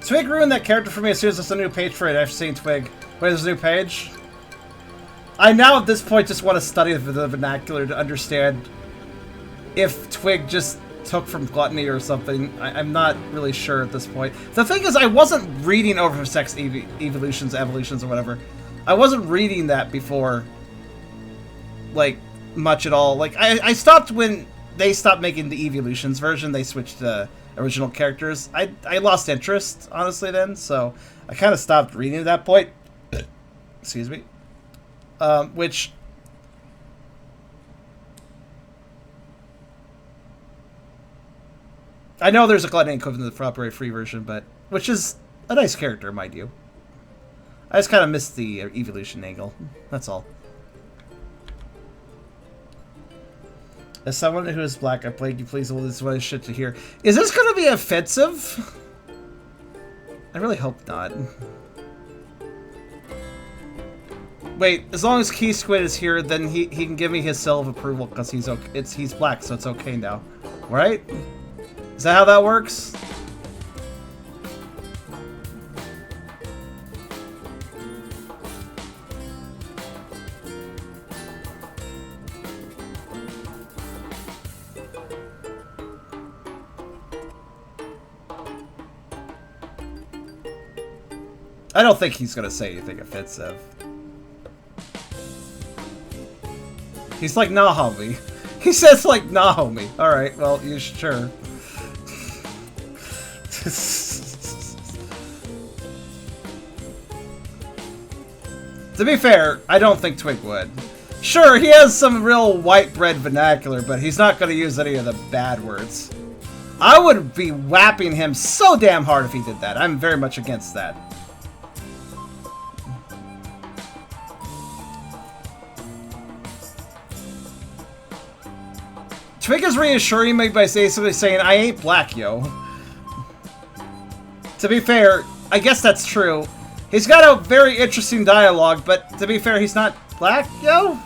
Speaker 1: Twig ruined that character for me as soon as there's a new page for it. I've seen Twig. Wait, there's a new page? I now at this point just want to study the vernacular to understand if Twig just took from Gluttony or something. I'm not really sure at this point. The thing is, I wasn't reading Oversex Evolutions, or whatever. I wasn't reading that before, like, much at all. Like, I stopped when they stopped making the Evolutions version. They switched to original characters. I lost interest, honestly, then, so I kind of stopped reading at that point. Excuse me. Which... I know there's a Gluttony equivalent to the proper free version, but... Which is a nice character, mind you. I just kind of missed the evolution angle. That's all. As someone who is black, I beg you please, this is what I shit to hear. Is this going to be offensive? I really hope not. Wait, as long as Key Squid is here, then he can give me his seal of approval because he's okay. He's black, so it's okay now, right? Is that how that works? I don't think he's gonna say anything offensive. He's like, nah, homie. He says like, nah, homie. Alright, well, you sure. To be fair, I don't think Twig would. Sure, he has some real white bread vernacular, but he's not gonna use any of the bad words. I would be whapping him so damn hard if he did that. I'm very much against that. Twig is reassuring me by basically saying, I ain't black, yo. To be fair, I guess that's true. He's got a very interesting dialogue, but to be fair, he's not black, yo?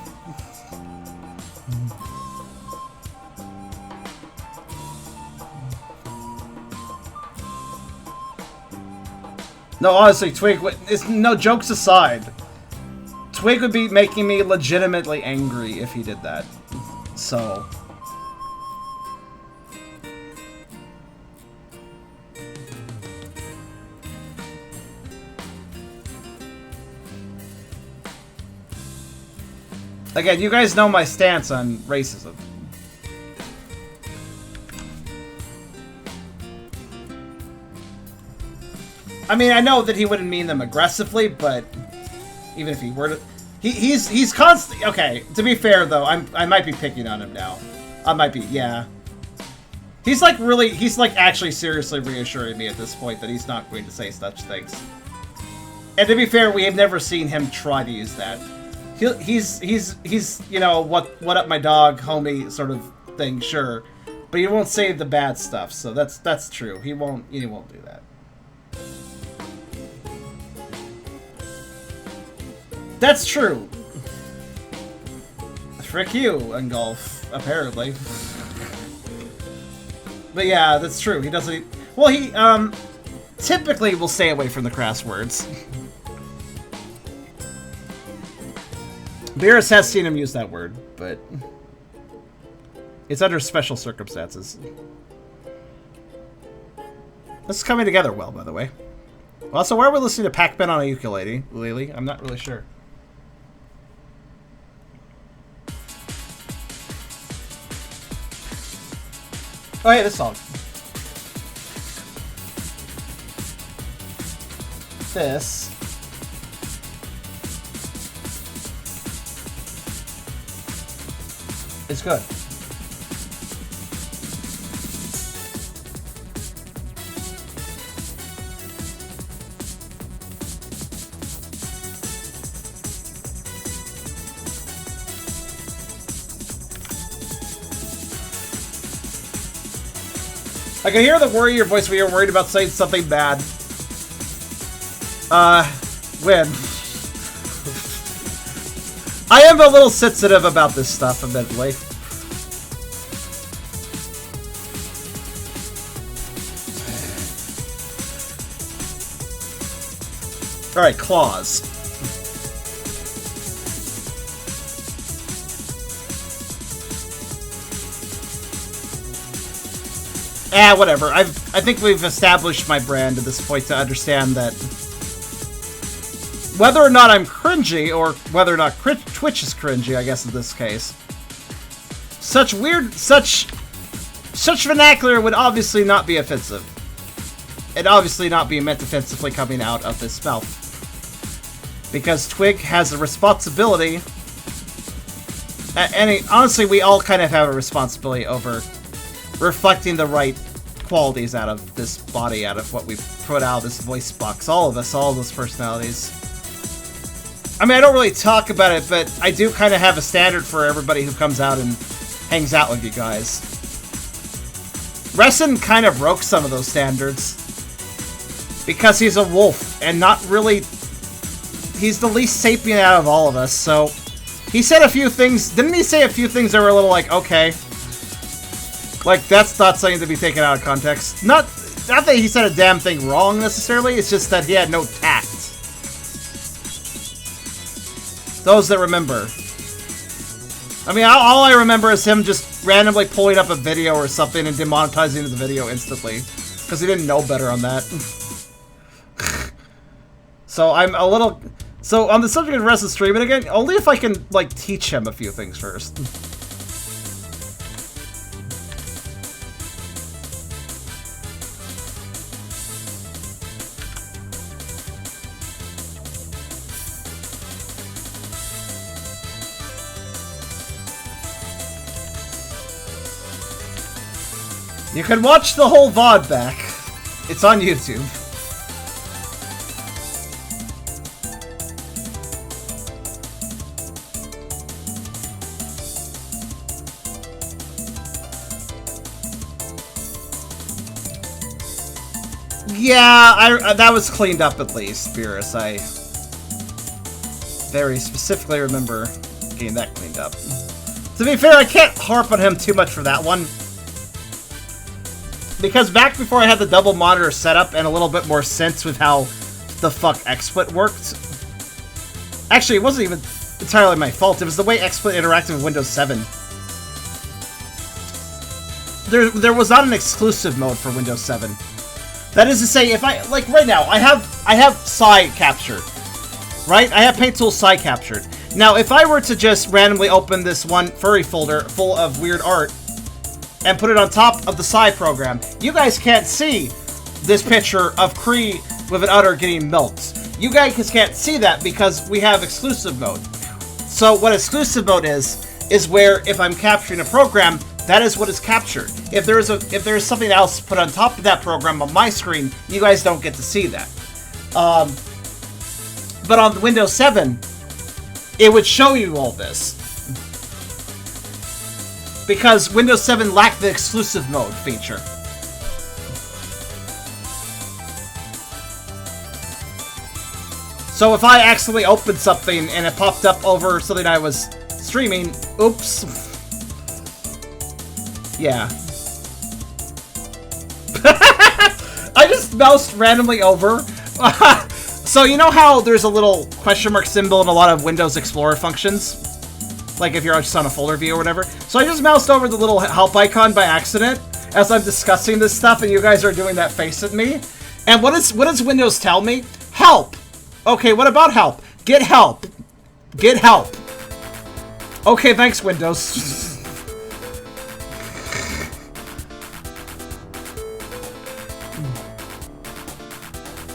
Speaker 1: No, honestly, Twig, no jokes aside, Twig would be making me legitimately angry if he did that. So... Again, you guys know my stance on racism. I mean, I know that he wouldn't mean them aggressively, but even if he were to... He's constantly... Okay, to be fair, though, I might be picking on him now. I might be, yeah. He's like really... He's like actually seriously reassuring me at this point that he's not going to say such things. And to be fair, we have never seen him try to use that. He's you know, what up my dog, homie sort of thing, sure. But he won't say the bad stuff, so that's true. He won't do that. That's true. Frick you, Engulf, apparently. But yeah, that's true. He doesn't... Well, he, typically will stay away from the crass words. Beerus has seen him use that word, but it's under special circumstances. This is coming together well, by the way. Also, why are we listening to Pac-Man on a ukulele? I'm not really sure. Oh, yeah, this song. This... It's good. I can hear the worry in your voice when you're worried about saying something bad. When? I am a little sensitive about this stuff, admittedly. Alright, claws. Whatever. I think we've established my brand at this point to understand that whether or not I'm cringy, or whether or not Twitch is cringy, I guess in this case, such vernacular would obviously not be offensive. It'd obviously not be meant offensively coming out of this mouth. Because Twig has a responsibility, and honestly, we all kind of have a responsibility over reflecting the right qualities out of this body, out of what we put out of this voice box. All of us, all of those personalities. I mean, I don't really talk about it, but I do kind of have a standard for everybody who comes out and hangs out with you guys. Resin kind of broke some of those standards. Because he's a wolf, and not really... He's the least sapient out of all of us, so... He said a few things... Didn't he say a few things that were a little like, okay... Like, that's not something to be taken out of context. Not that he said a damn thing wrong, necessarily. It's just that he had no tact. Those that remember. I mean, all I remember is him just randomly pulling up a video or something and demonetizing the video instantly. Because he didn't know better on that. So I'm a little... So, on the subject of Resin streaming again, only if I can, like, teach him a few things first. You can watch the whole VOD back. It's on YouTube. Yeah, that was cleaned up at least, Beerus. I very specifically remember getting that cleaned up. To be fair, I can't harp on him too much for that one. Because back before I had the double monitor setup and a little bit more sense with how the fuck XSplit worked. Actually, it wasn't even entirely my fault. It was the way XSplit interacted with Windows 7. There was not an exclusive mode for Windows 7. That is to say, if I, like right now, I have Psy captured. Right? I have Paint Tool Psy captured. Now, if I were to just randomly open this one furry folder full of weird art and put it on top of the Psy program, you guys can't see this picture of Kree with an udder getting milked. You guys can't see that because we have exclusive mode. So what exclusive mode is where if I'm capturing a program, that is what is captured. If there's something else put on top of that program on my screen, you guys don't get to see that. But on Windows 7, it would show you all this. Because Windows 7 lacked the exclusive mode feature. So if I accidentally opened something and it popped up over something I was streaming, oops. Yeah. I just moused randomly over. So you know how there's a little question mark symbol in a lot of Windows Explorer functions? Like if you're just on a folder view or whatever. So I just moused over the little help icon by accident as I'm discussing this stuff and you guys are doing that face at me. And what does Windows tell me? Help! Okay, what about help? Get help. Get help. Okay, thanks, Windows.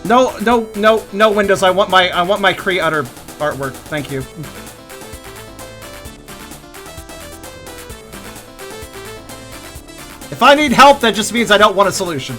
Speaker 1: No, Windows. I want my Kree Udder artwork. Thank you. If I need help, that just means I don't want a solution.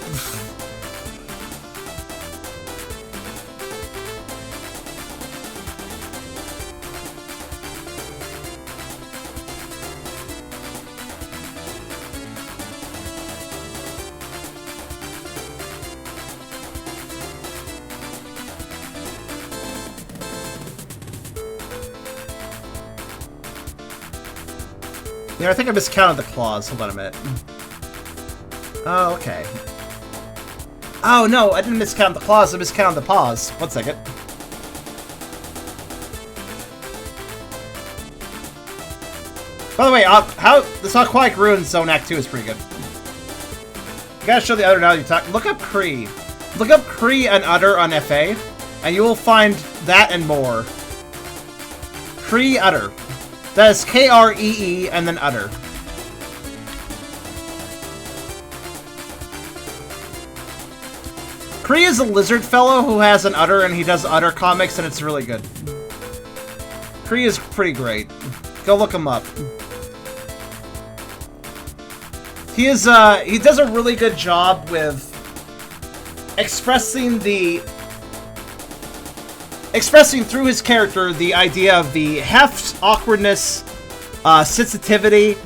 Speaker 1: Yeah, I think I miscounted the claws. Hold on a minute. Oh, okay. Oh, no, I didn't miscount the claws. I miscounted the paws. 1 second. By the way, how this Aquatic Ruins Zone Act 2 is pretty good. You gotta show the udder now you talk. Look up Kree. Look up Kree and udder on FA, and you will find that and more. Kree udder. That is Kree and then udder. Kree is a lizard fellow who has an udder and he does udder comics and it's really good. Kree is pretty great. Go look him up. He does a really good job with expressing through his character the idea of the heft, awkwardness, sensitivity,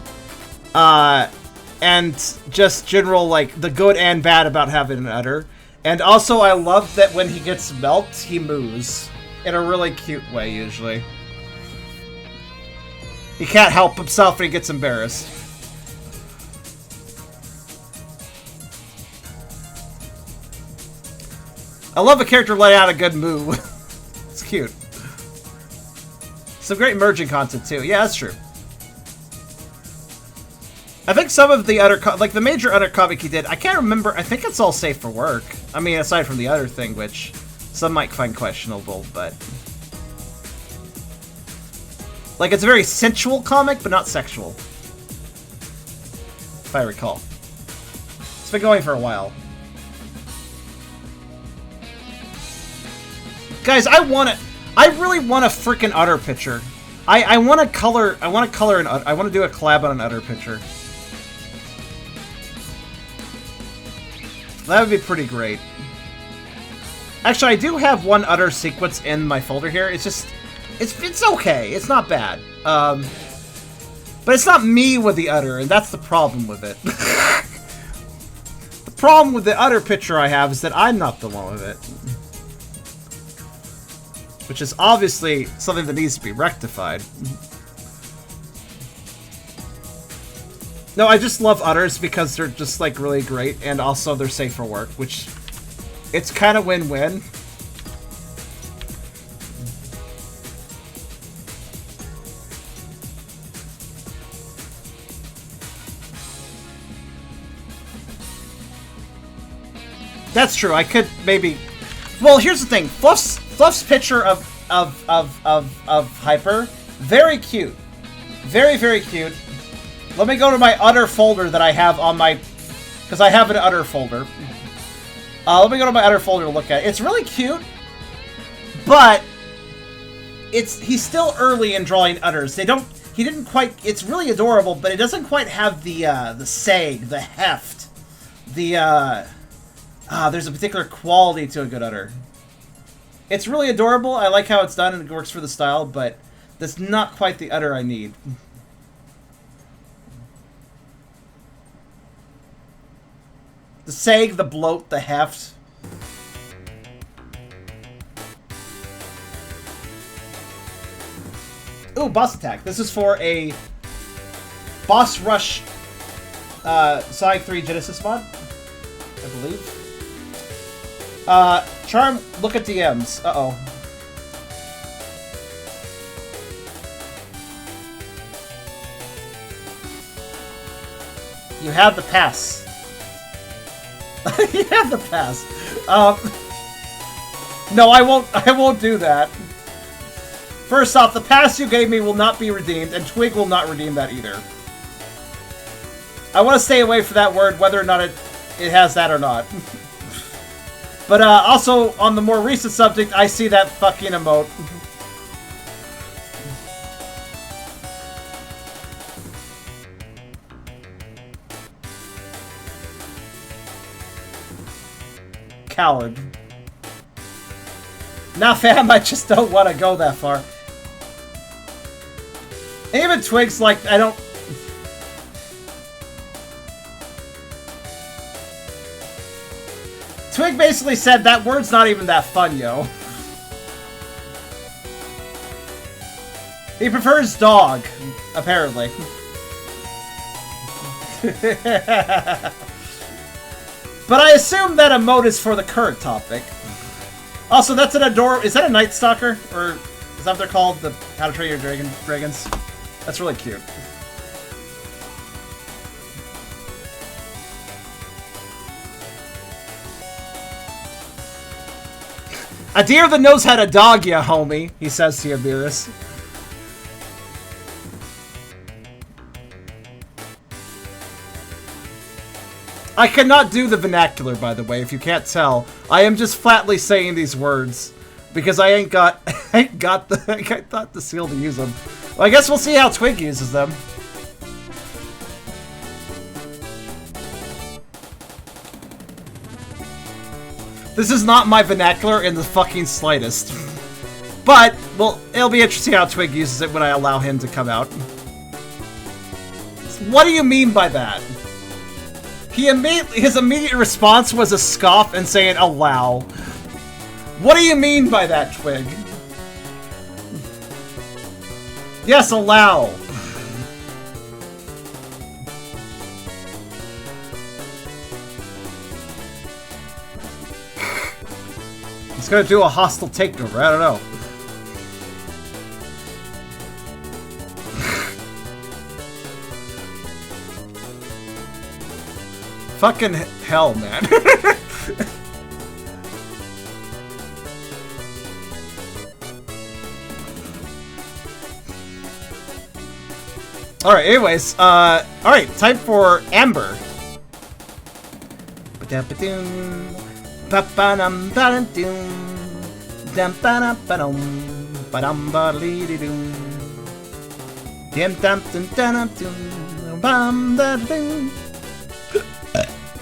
Speaker 1: and just general, like, the good and bad about having an udder. And also, I love that when he gets milked, he moos. In a really cute way, usually. He can't help himself when he gets embarrassed. I love a character letting out a good moo. It's cute. Some great merging content, too. Yeah, that's true. I think some of the other, like the major other comic he did, I can't remember. I think it's all safe for work. I mean, aside from the other thing, which some might find questionable, but... Like, it's a very sensual comic, but not sexual. If I recall. It's been going for a while. Guys, I really want a freaking udder picture. I want to color an udder. I want to do a collab on an udder picture. That would be pretty great. Actually, I do have one udder sequence in my folder here. It's just, it's okay. It's not bad. But it's not me with the udder, and that's the problem with it. problem with the udder picture I have is that I'm not the one with it. Which is obviously something that needs to be rectified. No, I just love udders because they're just like really great, and also they're safe for work, which it's kind of win-win. That's true. I could maybe. Well, here's the thing. Fluff's picture of Hyper, very cute, very cute. Let me go to my udder folder that I have on my, because I have an udder folder. Let me go to my udder folder to look at it. It's really cute, but he's still early in drawing udders. He didn't quite. It's really adorable, but it doesn't quite have the sag, the heft, there's a particular quality to a good udder. It's really adorable. I like how it's done and it works for the style, but that's not quite the udder I need. The sag, the bloat, the heft. Ooh, boss attack. This is for a boss rush Sonic 3 Genesis mod, I believe. Charm, look at DMs. Uh-oh. You have the pass. You have the pass. No, I won't do that. First off, the pass you gave me will not be redeemed, and Twig will not redeem that either. I want to stay away from that word, whether or not it has that or not. But also, on the more recent subject, I see that fucking emote. Coward. Nah, fam, I just don't want to go that far. Even Twig's like, I don't... Twig basically said that word's not even that fun, yo. He prefers dog, apparently. But I assume that emote is for the current topic. Also, that's an adorable... Is that a Night Stalker? Or is that what they're called? The How to Train Your Dragons? That's really cute. A deer that knows how to dog ya, homie, he says to Abiris. I cannot do the vernacular, by the way, if you can't tell. I am just flatly saying these words because I ain't got the skill to use them. Well, I guess we'll see how Twig uses them. This is not my vernacular in the fucking slightest. But, well, it'll be interesting how Twig uses it when I allow him to come out. What do you mean by that? His immediate response was a scoff and saying, allow. What do you mean by that, Twig? Yes, allow. He's gonna do a hostile takeover, I don't know. Fucking hell, man. Alright, anyways, alright, time for Amber.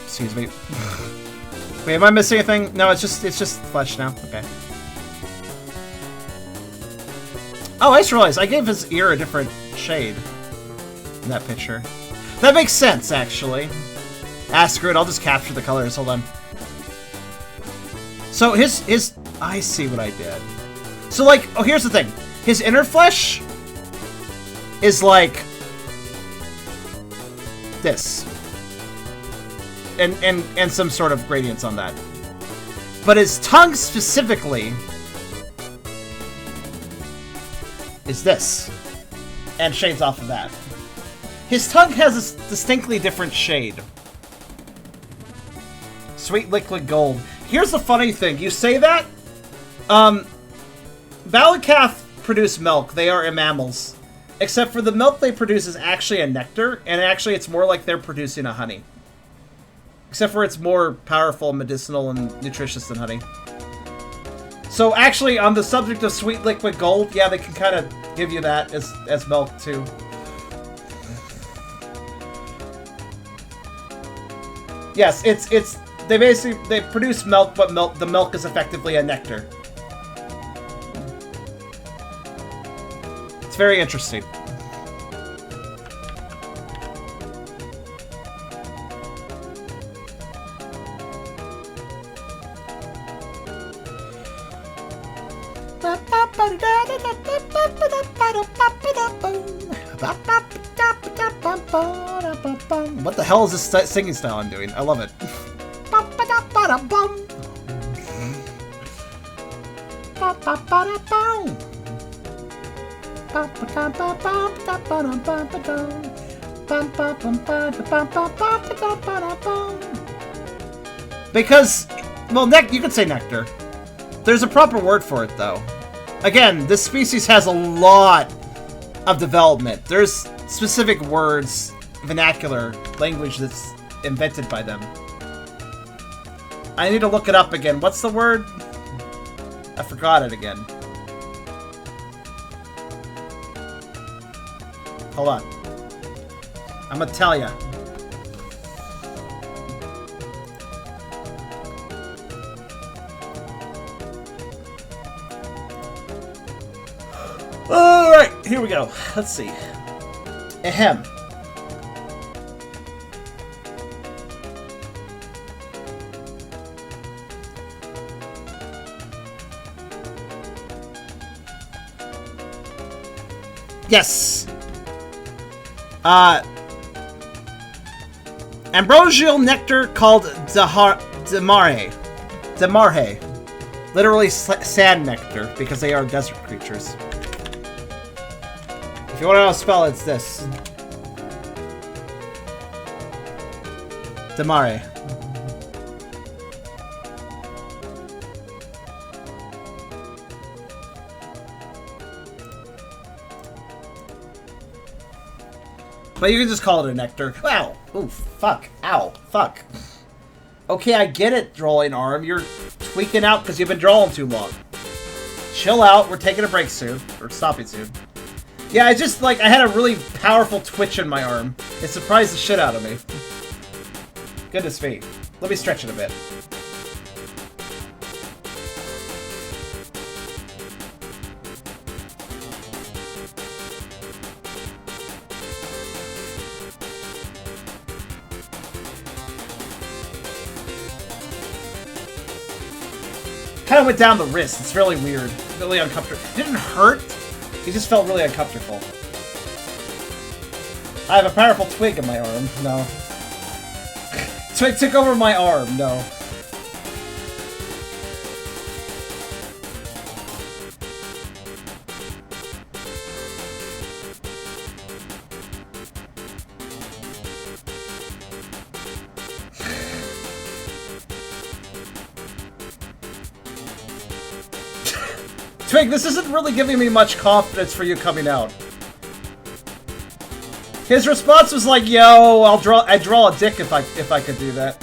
Speaker 1: Excuse me. Wait, am I missing anything? No, it's just flesh now. Okay. Oh, I just realized I gave his ear a different shade in that picture. That makes sense, actually. Ah, screw it. I'll just capture the colors. Hold on. So his I see what I did. So like, oh, here's the thing. His inner flesh is like this. And some sort of gradients on that. But his tongue specifically is this. And shades off of that. His tongue has a distinctly different shade. Sweet liquid gold. Here's the funny thing. You say that? Balukath produce milk. They are mammals. Except for the milk they produce is actually a nectar. And actually it's more like they're producing a honey. Except for it's more powerful, medicinal, and nutritious than honey. So actually, on the subject of sweet liquid gold, yeah, they can kind of give you that as milk too. Yes, it's they produce milk, but the milk is effectively a nectar. It's very interesting. What the hell is this singing style I'm doing? I love it. Because, well, you could say nectar. There's a proper word for it, though. Again, this species has a lot of development. There's specific words, vernacular language that's invented by them. I need to look it up again. What's the word? I forgot it again. Hold on. I'm gonna tell ya. Alright, here we go. Let's see. Ahem. Yes. Ambrosial nectar called Demarhe. Literally sand nectar, because they are desert creatures. If you want to know how to spell it, it's this. Demarhe. But you can just call it a nectar. Wow. Ooh, fuck. Ow. Fuck. Okay, I get it, drawing arm. You're tweaking out because you've been drawing too long. Chill out. We're taking a break soon. Or stopping soon. Yeah, I just, like, I had a really powerful twitch in my arm. It surprised the shit out of me. Goodness me. Let me stretch it a bit. Kind of went down the wrist. It's really weird. Really uncomfortable. It didn't hurt. It just felt really uncomfortable. I have a powerful twig in my arm. No. Twig took over my arm. No. Twig, this isn't really giving me much confidence for you coming out. His response was like, "Yo, I'd draw a dick if I could do that."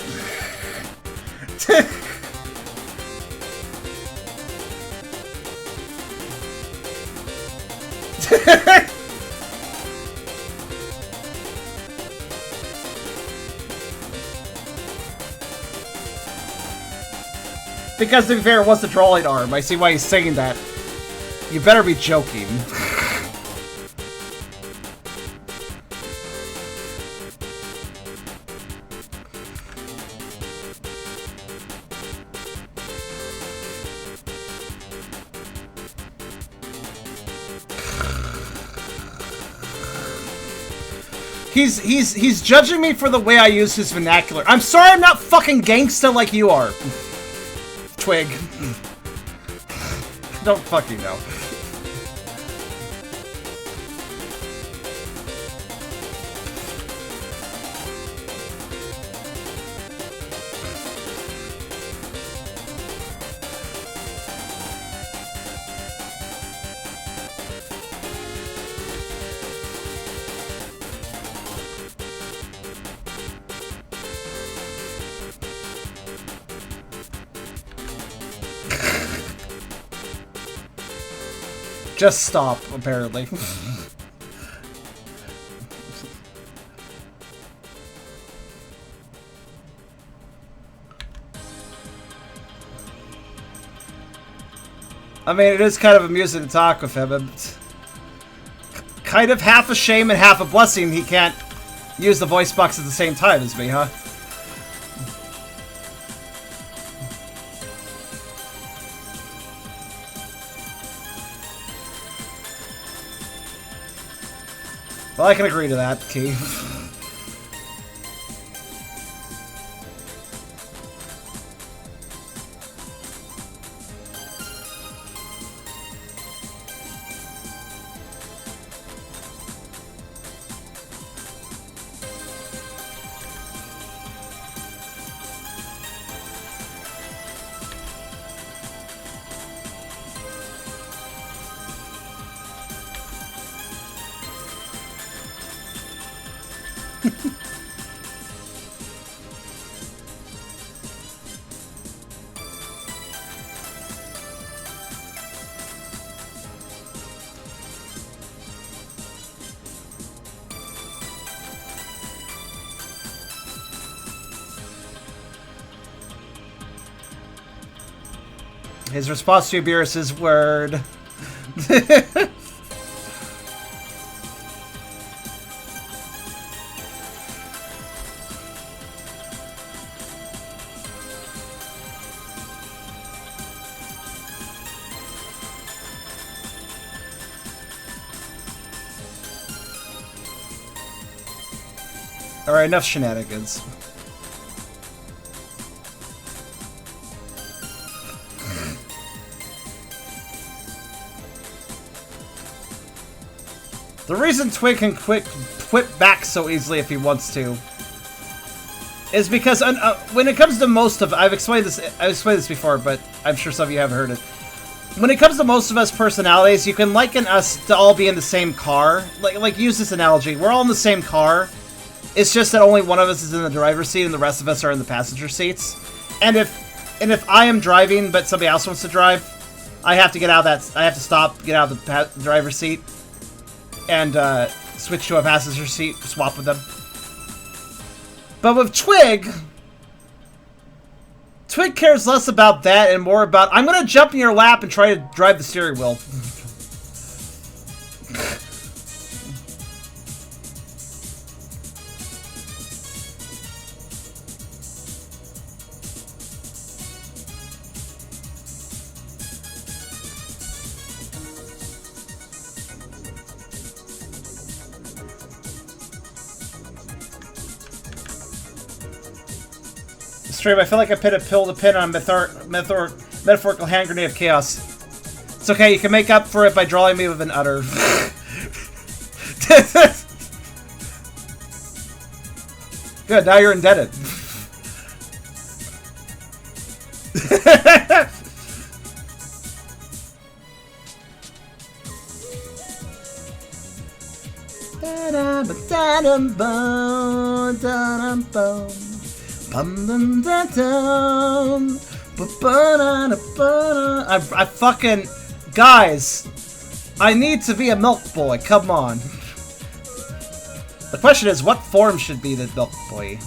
Speaker 1: Because to be fair, it was the drawing arm. I see why he's saying that. You better be joking. He's judging me for the way I use his vernacular. I'm sorry I'm not fucking gangsta like you are. Twig. Don't fucking know. Just stop, apparently. I mean, it is kind of amusing to talk with him. It's kind of half a shame and half a blessing he can't use the voice box at the same time as me, huh? Well, I can agree to that, Key. His response to Beerus's word. Alright, enough shenanigans. The reason Twig can quit back so easily if he wants to is because when it comes to most of I've explained this before, but I'm sure some of you haven't heard it. When it comes to most of us personalities, you can liken us to all be in the same car. Like use this analogy: we're all in the same car. It's just that only one of us is in the driver's seat and the rest of us are in the passenger seats. And if I am driving but somebody else wants to drive, I have to get out of that. I have to stop, get out of the driver's seat, and switch to a passenger seat, swap with them. But with Twig cares less about that and more about, I'm gonna jump in your lap and try to drive the steering wheel. Stream, I feel like I pinned a pill to pin on a metaphorical hand grenade of chaos. It's okay, you can make up for it by drawing me with an udder. Good, now you're indebted. I fucking... Guys, I need to be a milk boy, come on. The question is, what form should be the milk boy?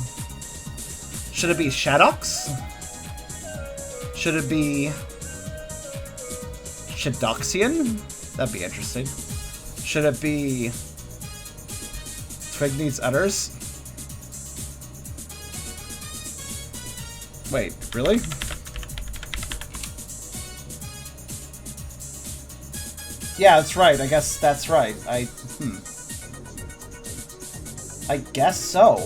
Speaker 1: Should it be Shadox? Should it be... Shadoxian? That'd be interesting. Should it be... Twig needs udders? Wait, really? Yeah, that's right. I guess that's right. I guess so.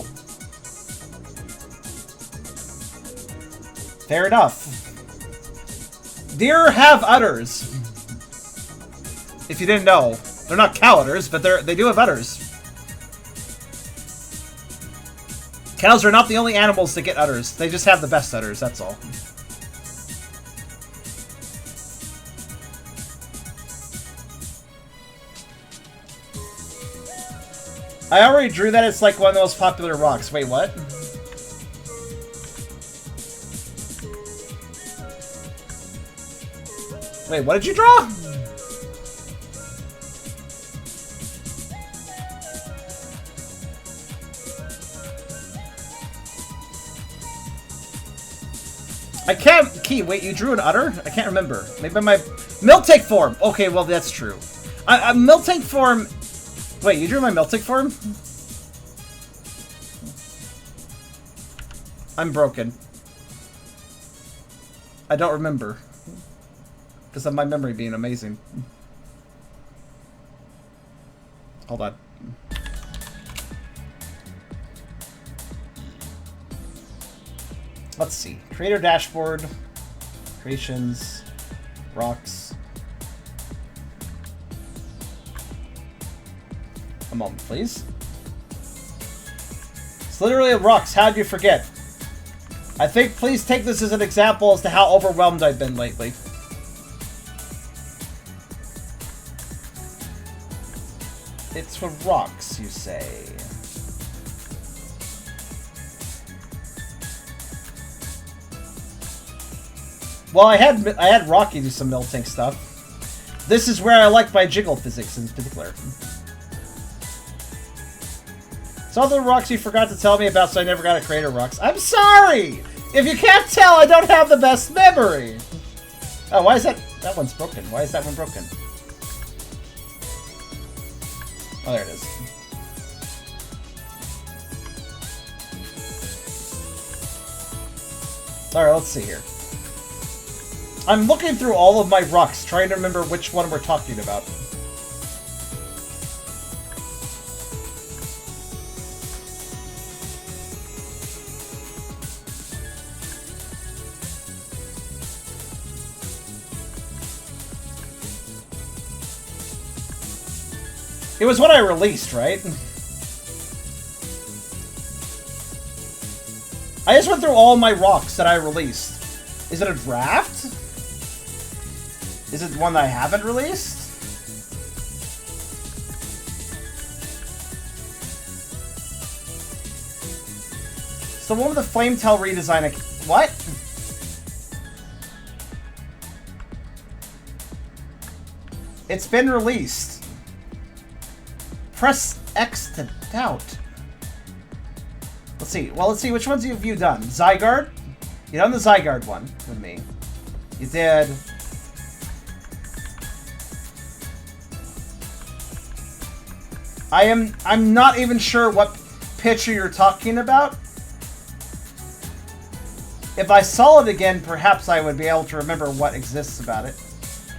Speaker 1: Fair enough. Deer have udders. If you didn't know. They're not cow udders, but they do have udders. Cows are not the only animals that get udders. They just have the best udders, that's all. I already drew that. It's like one of the most popular rocks. Wait, what? Wait, what did you draw? I can't... Key, wait, you drew an udder? I can't remember. Maybe my... Miltank form! Okay, well, that's true. Miltank form... Wait, you drew my Miltank form? I'm broken. I don't remember. Because of my memory being amazing. Hold on. Let's see. Creator dashboard. Creations. Rocks. A moment, please. It's literally rocks. How'd you forget? I think please take this as an example as to how overwhelmed I've been lately. It's for rocks, you say. Well, I had Rocky do some Miltank stuff. This is where I like my jiggle physics in particular. Some other rocks you forgot to tell me about, so I never got a Creator Rocks. I'm sorry! If you can't tell, I don't have the best memory! Oh, why is that... That one's broken. Why is that one broken? Oh, there it is. Alright, let's see here. I'm looking through all of my rocks, trying to remember which one we're talking about. It was what I released, right? I just went through all my rocks that I released. Is it a draft? Is it one that I haven't released? It's the one with the Flametail redesign. What? It's been released. Press X to doubt. Let's see. Well, let's see. Which ones have you done? Zygarde? You done the Zygarde one with me. You did... I'm not even sure what picture you're talking about. If I saw it again, perhaps I would be able to remember what exists about it.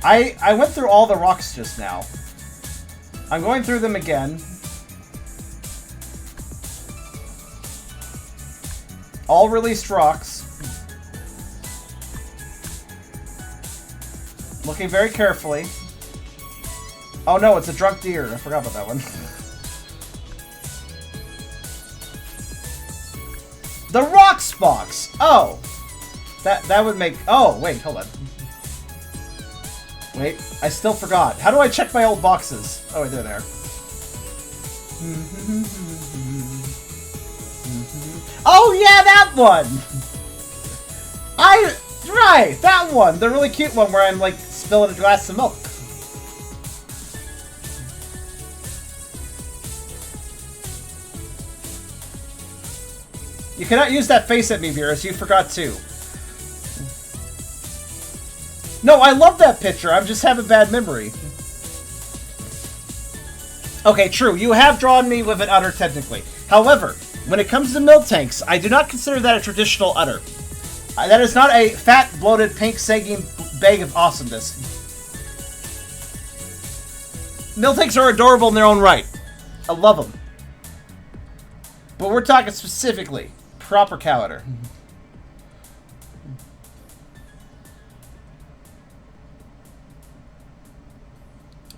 Speaker 1: I went through all the rocks just now. I'm going through them again. All released rocks. Looking very carefully. Oh no, it's a drunk deer. I forgot about that one. The Rocks box! Oh! That would make... Oh, wait, hold on. Wait, I still forgot. How do I check my old boxes? Oh, wait, they're there. Oh, yeah, that one! Right, that one! The really cute one where I'm, like, spilling a glass of milk. You cannot use that face at me, Virus. You forgot too. No, I love that picture. I just have a bad memory. Okay, true. You have drawn me with an udder, technically. However, when it comes to Miltanks, I do not consider that a traditional udder. That is not a fat, bloated, pink, sagging bag of awesomeness. Miltanks are adorable in their own right. I love them. But we're talking specifically proper cow udder.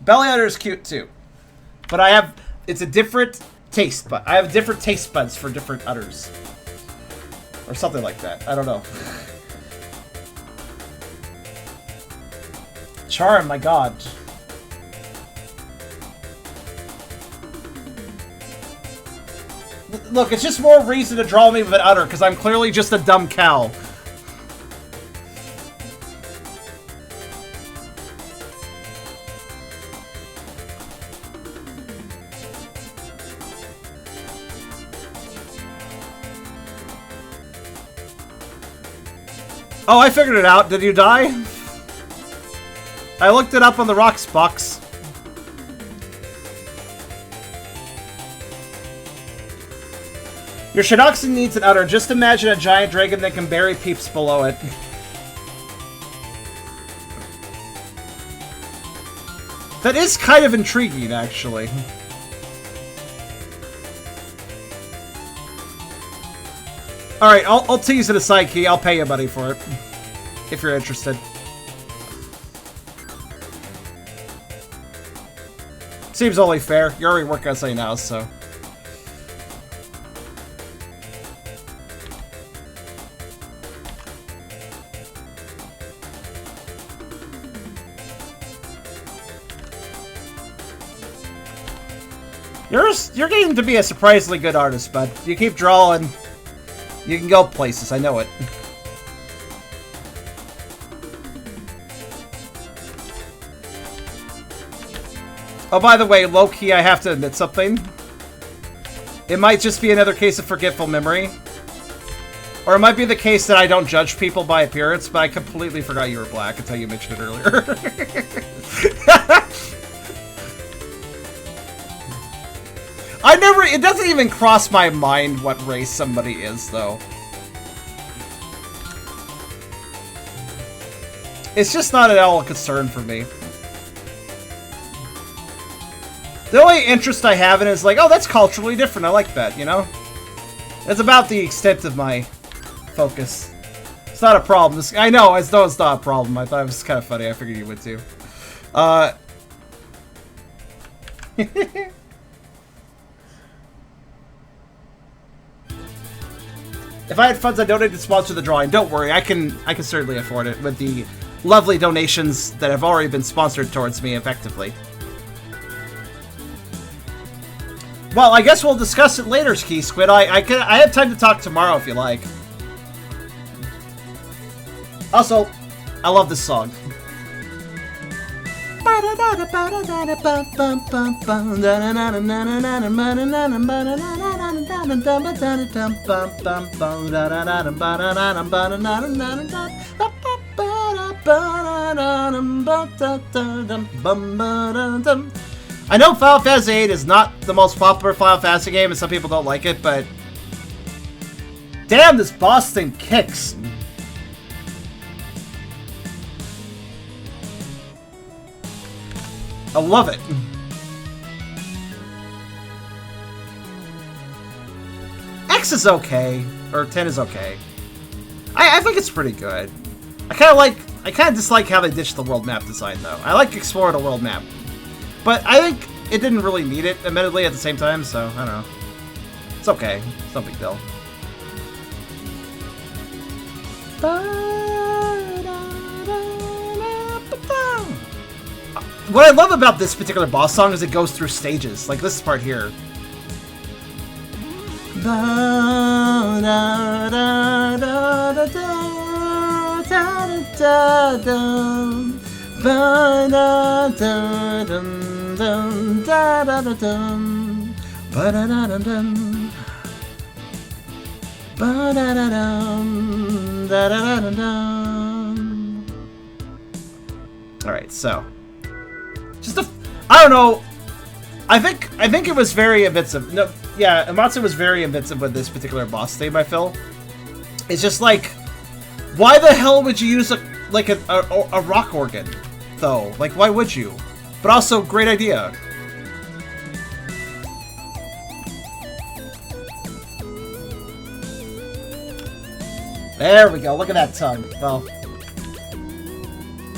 Speaker 1: Belly udder is cute too. But it's a different taste, but I have different taste buds for different udders. Or something like that. I don't know. Charm, my god. Look, it's just more reason to draw me with an udder, because I'm clearly just a dumb cow. Oh, I figured it out. Did you die? I looked it up on the rocks box. Your Shinoxin needs an udder. Just imagine a giant dragon that can bury peeps below it. That is kind of intriguing, actually. Alright, I'll tease it a side key. I'll pay you money for it. If you're interested. Seems only fair. You're already working on something else, so... You're getting to be a surprisingly good artist, bud. You keep drawing, you can go places, I know it. Oh, by the way, low-key, I have to admit something. It might just be another case of forgetful memory. Or it might be the case that I don't judge people by appearance, but I completely forgot you were black until you mentioned it earlier. It doesn't even cross my mind what race somebody is, though. It's just not at all a concern for me. The only interest I have in it is like, oh, that's culturally different. I like that, you know? It's about the extent of my focus. It's not a problem. I know it's not a problem. I thought it was kind of funny. I figured you would too. If I had funds, I'd donate to sponsor the drawing. Don't worry, I can certainly afford it with the lovely donations that have already been sponsored towards me effectively. Well, I guess we'll discuss it later, Ski Squid. I have time to talk tomorrow if you like. Also, I love this song. I know Final Fantasy VIII is not the most popular Final Fantasy game, and some people don't like it, but damn, this boss thing kicks. I love it. X is okay, or 10 is okay. I think it's pretty good. I kind of dislike how they ditched the world map design, though. I like exploring a world map, but I think it didn't really need it, admittedly, at the same time. So I don't know. It's okay. It's no big deal. What I love about this particular boss song is it goes through stages, like this part here. Alright, so I don't know. I think it was very invincive. No, yeah, Amatsu was very invincive with this particular boss theme, I feel. It's just like, why the hell would you use a rock organ, though? Like, why would you? But also, great idea. There we go. Look at that tongue. Well,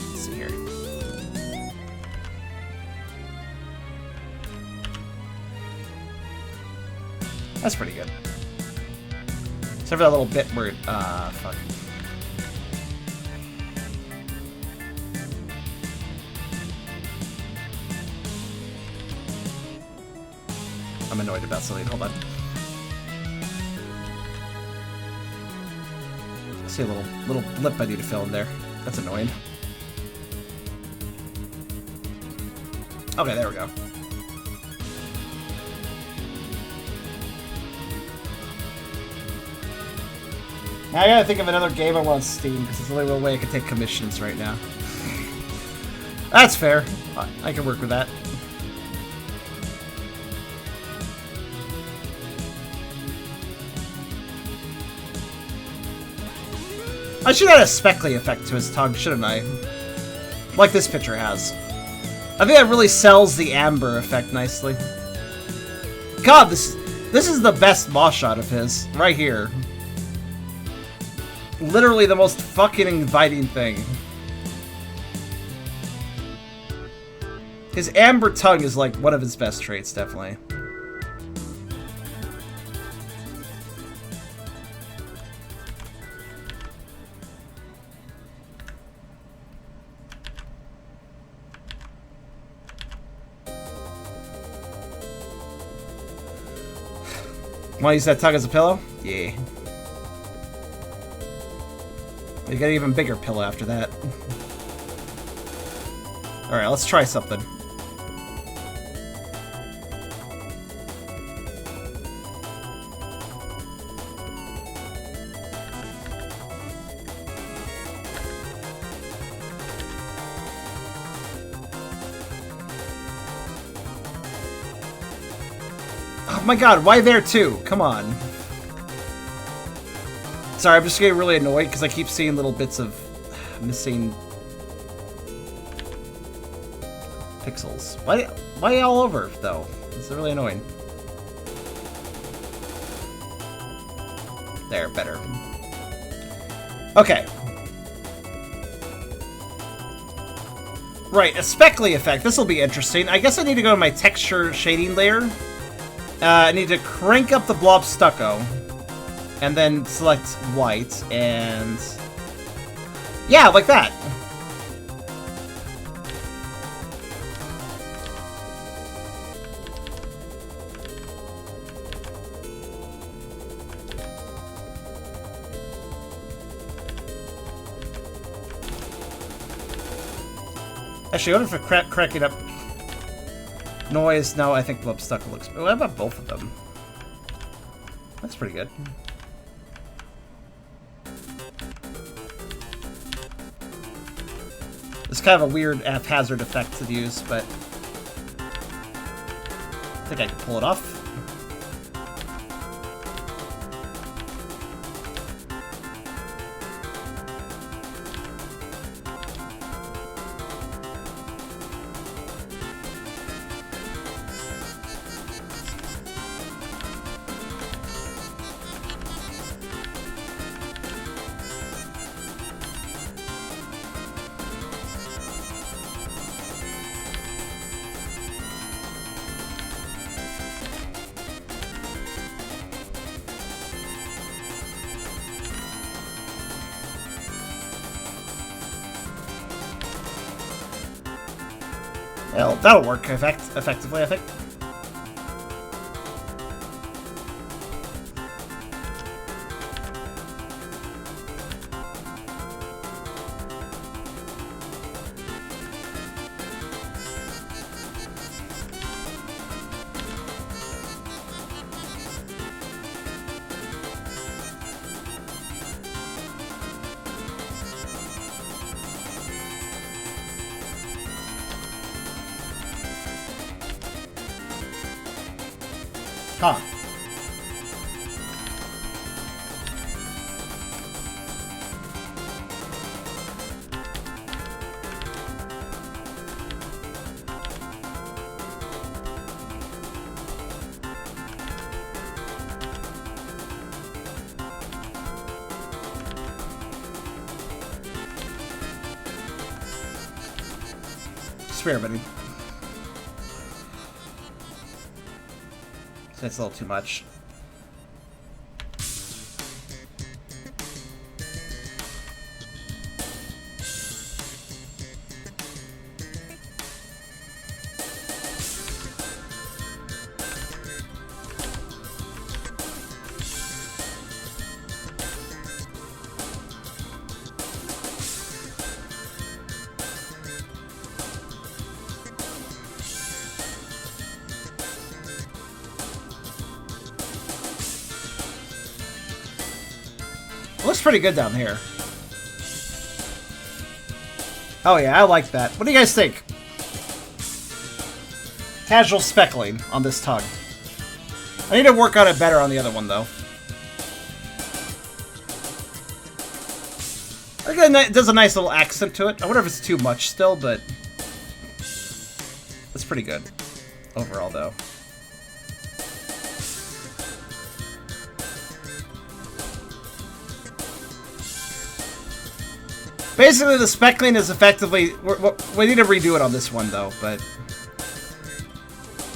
Speaker 1: let's see here. That's pretty good. Except for that little bit where it, fuck. I'm annoyed about something. Hold on. I see a little blip I need to fill in there. That's annoying. Okay, there we go. Now I gotta think of another game I want on Steam, because it's the only way I can take commissions right now. That's fair. I can work with that. I should add a speckly effect to his tongue, shouldn't I? Like this picture has. I think that really sells the amber effect nicely. God, this is the best boss shot of his. Right here. Literally the most fucking inviting thing. His amber tongue is like one of his best traits, definitely. Want to use that tongue as a pillow? Yeah. You get an even bigger pillow after that. Alright, let's try something. Oh my god, why there too? Come on. Sorry, I'm just getting really annoyed because I keep seeing little bits of missing pixels. Why all over, though? It's really annoying. There, better. Okay. Right, a speckly effect. This will be interesting. I guess I need to go to my texture shading layer. I need to crank up the blob stucco. And then select white, and... yeah, like that! Actually, I wonder if I crack it up... noise, no, I think blob stucco looks... oh, how about both of them? That's pretty good. It's kind of a weird haphazard effect to use, but I think I can pull it off. Well, that'll work effectively, I think. Huh. experimenting. That's a little too much. Looks pretty good down here. Oh yeah, I like that. What do you guys think? Casual speckling on this tongue. I need to work on it better on the other one, though. I think it does a nice little accent to it. I wonder if it's too much still, but... it's pretty good. Overall, though. Basically, the speckling is effectively... we need to redo it on this one, though, but...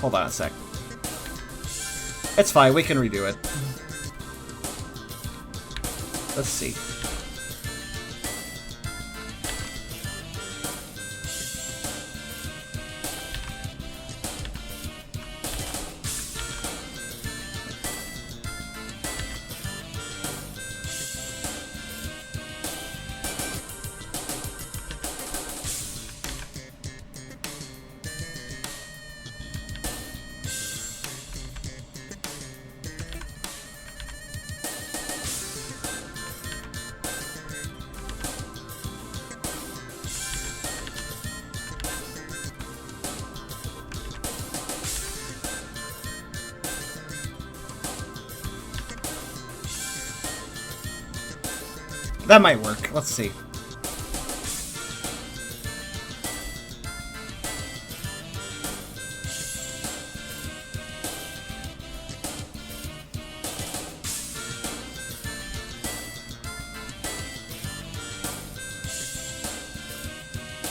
Speaker 1: hold on a sec. It's fine, we can redo it. Let's see. That might work. Let's see.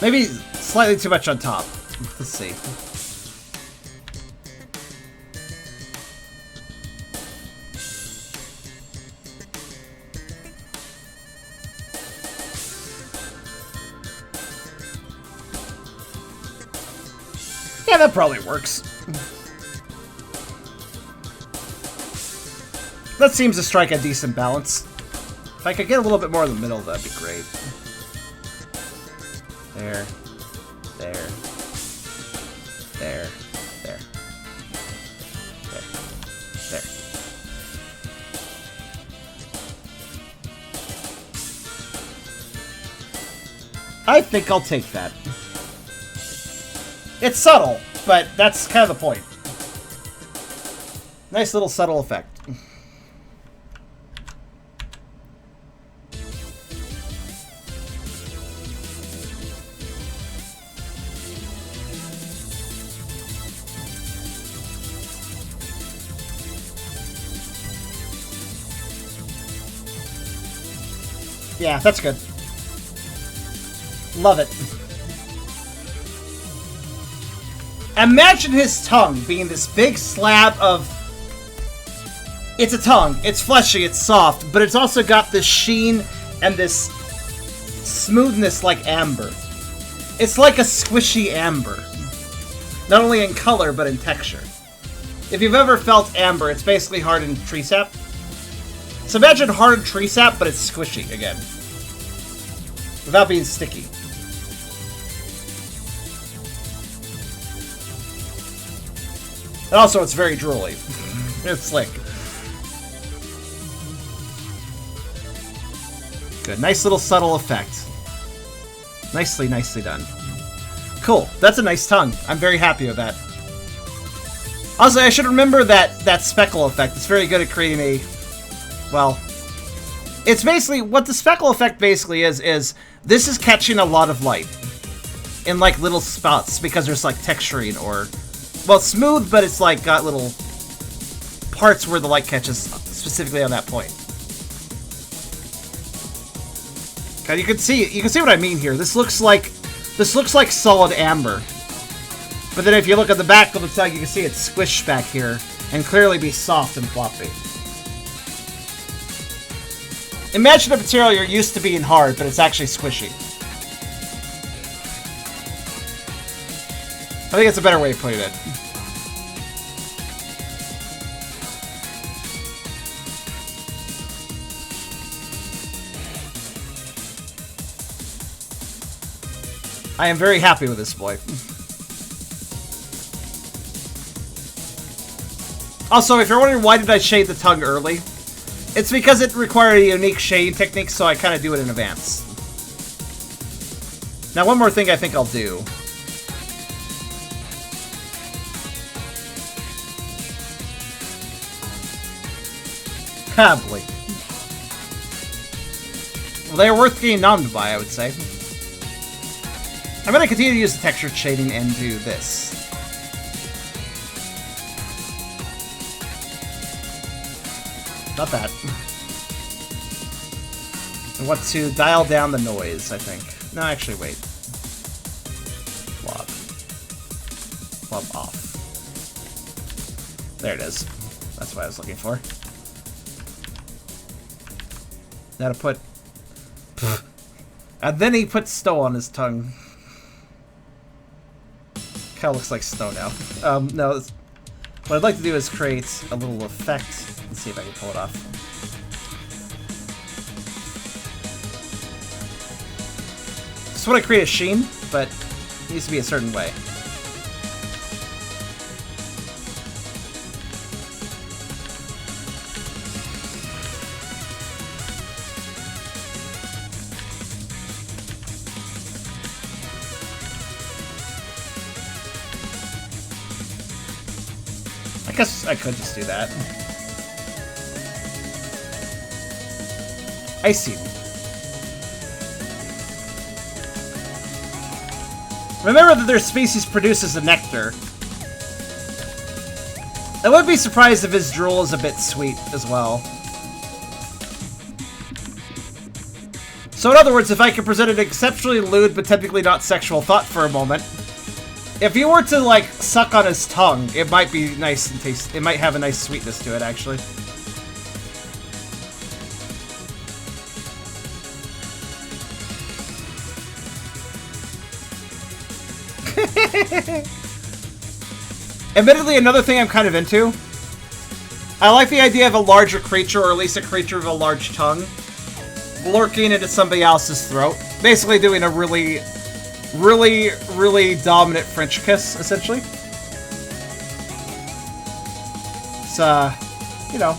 Speaker 1: Maybe slightly too much on top. Let's see. Yeah, that probably works. That seems to strike a decent balance. If I could get a little bit more in the middle, that'd be great. There. There. There. There. There. There. I think I'll take that. It's subtle, but that's kind of the point. Nice little subtle effect. Yeah, that's good. Love it. Imagine his tongue being this big slab of... it's a tongue. It's fleshy, it's soft, but it's also got this sheen and this smoothness like amber. It's like a squishy amber. Not only in color, but in texture. If you've ever felt amber, it's basically hardened tree sap. So imagine hardened tree sap, but it's squishy again. Without being sticky. And also, it's very drooly. It's slick. Good. Nice little subtle effect. Nicely, nicely done. Cool. That's a nice tongue. I'm very happy with that. Also, I should remember that speckle effect. It's very good at creating a... well... it's basically... what the speckle effect basically is this is catching a lot of light. In, like, little spots, because there's, like, texturing or... well, it's smooth, but it's like got little parts where the light catches specifically on that point. Okay, you can see what I mean here. This looks like solid amber But then if you look at the back of the tongue, you can see it's squished back here and clearly be soft and floppy. Imagine a material you're used to being hard, but it's actually squishy. I think it's a better way of putting it. I am very happy with this boy. Also, if you're wondering why did I shade the tongue early, it's because it required a unique shading technique, so I kind of do it in advance. Now, one more thing I think I'll do. Boy. Well, they are worth getting numbed by, I would say. I'm going to continue to use the textured shading and do this. Not that. I want to dial down the noise, I think. No, actually, wait. Blob. Blob off. There it is. That's what I was looking for. Now to put... And then he put snow on his tongue. Kind of looks like snow now. No, what I'd like to do is create a little effect. Let's see if I can pull it off. Just want to create a sheen, but it needs to be a certain way. I guess I could just do that. I see. Remember that their species produces a nectar. I wouldn't be surprised if his drool is a bit sweet as well. So in other words, if I could present an exceptionally lewd but technically not sexual thought for a moment, if you were to, like, suck on his tongue, it might be nice and taste. It might have a nice sweetness to it, actually. Admittedly, another thing I'm kind of into. I like the idea of a larger creature, or at least a creature with a large tongue, lurking into somebody else's throat. Basically doing a really dominant French kiss, essentially. It's, you know.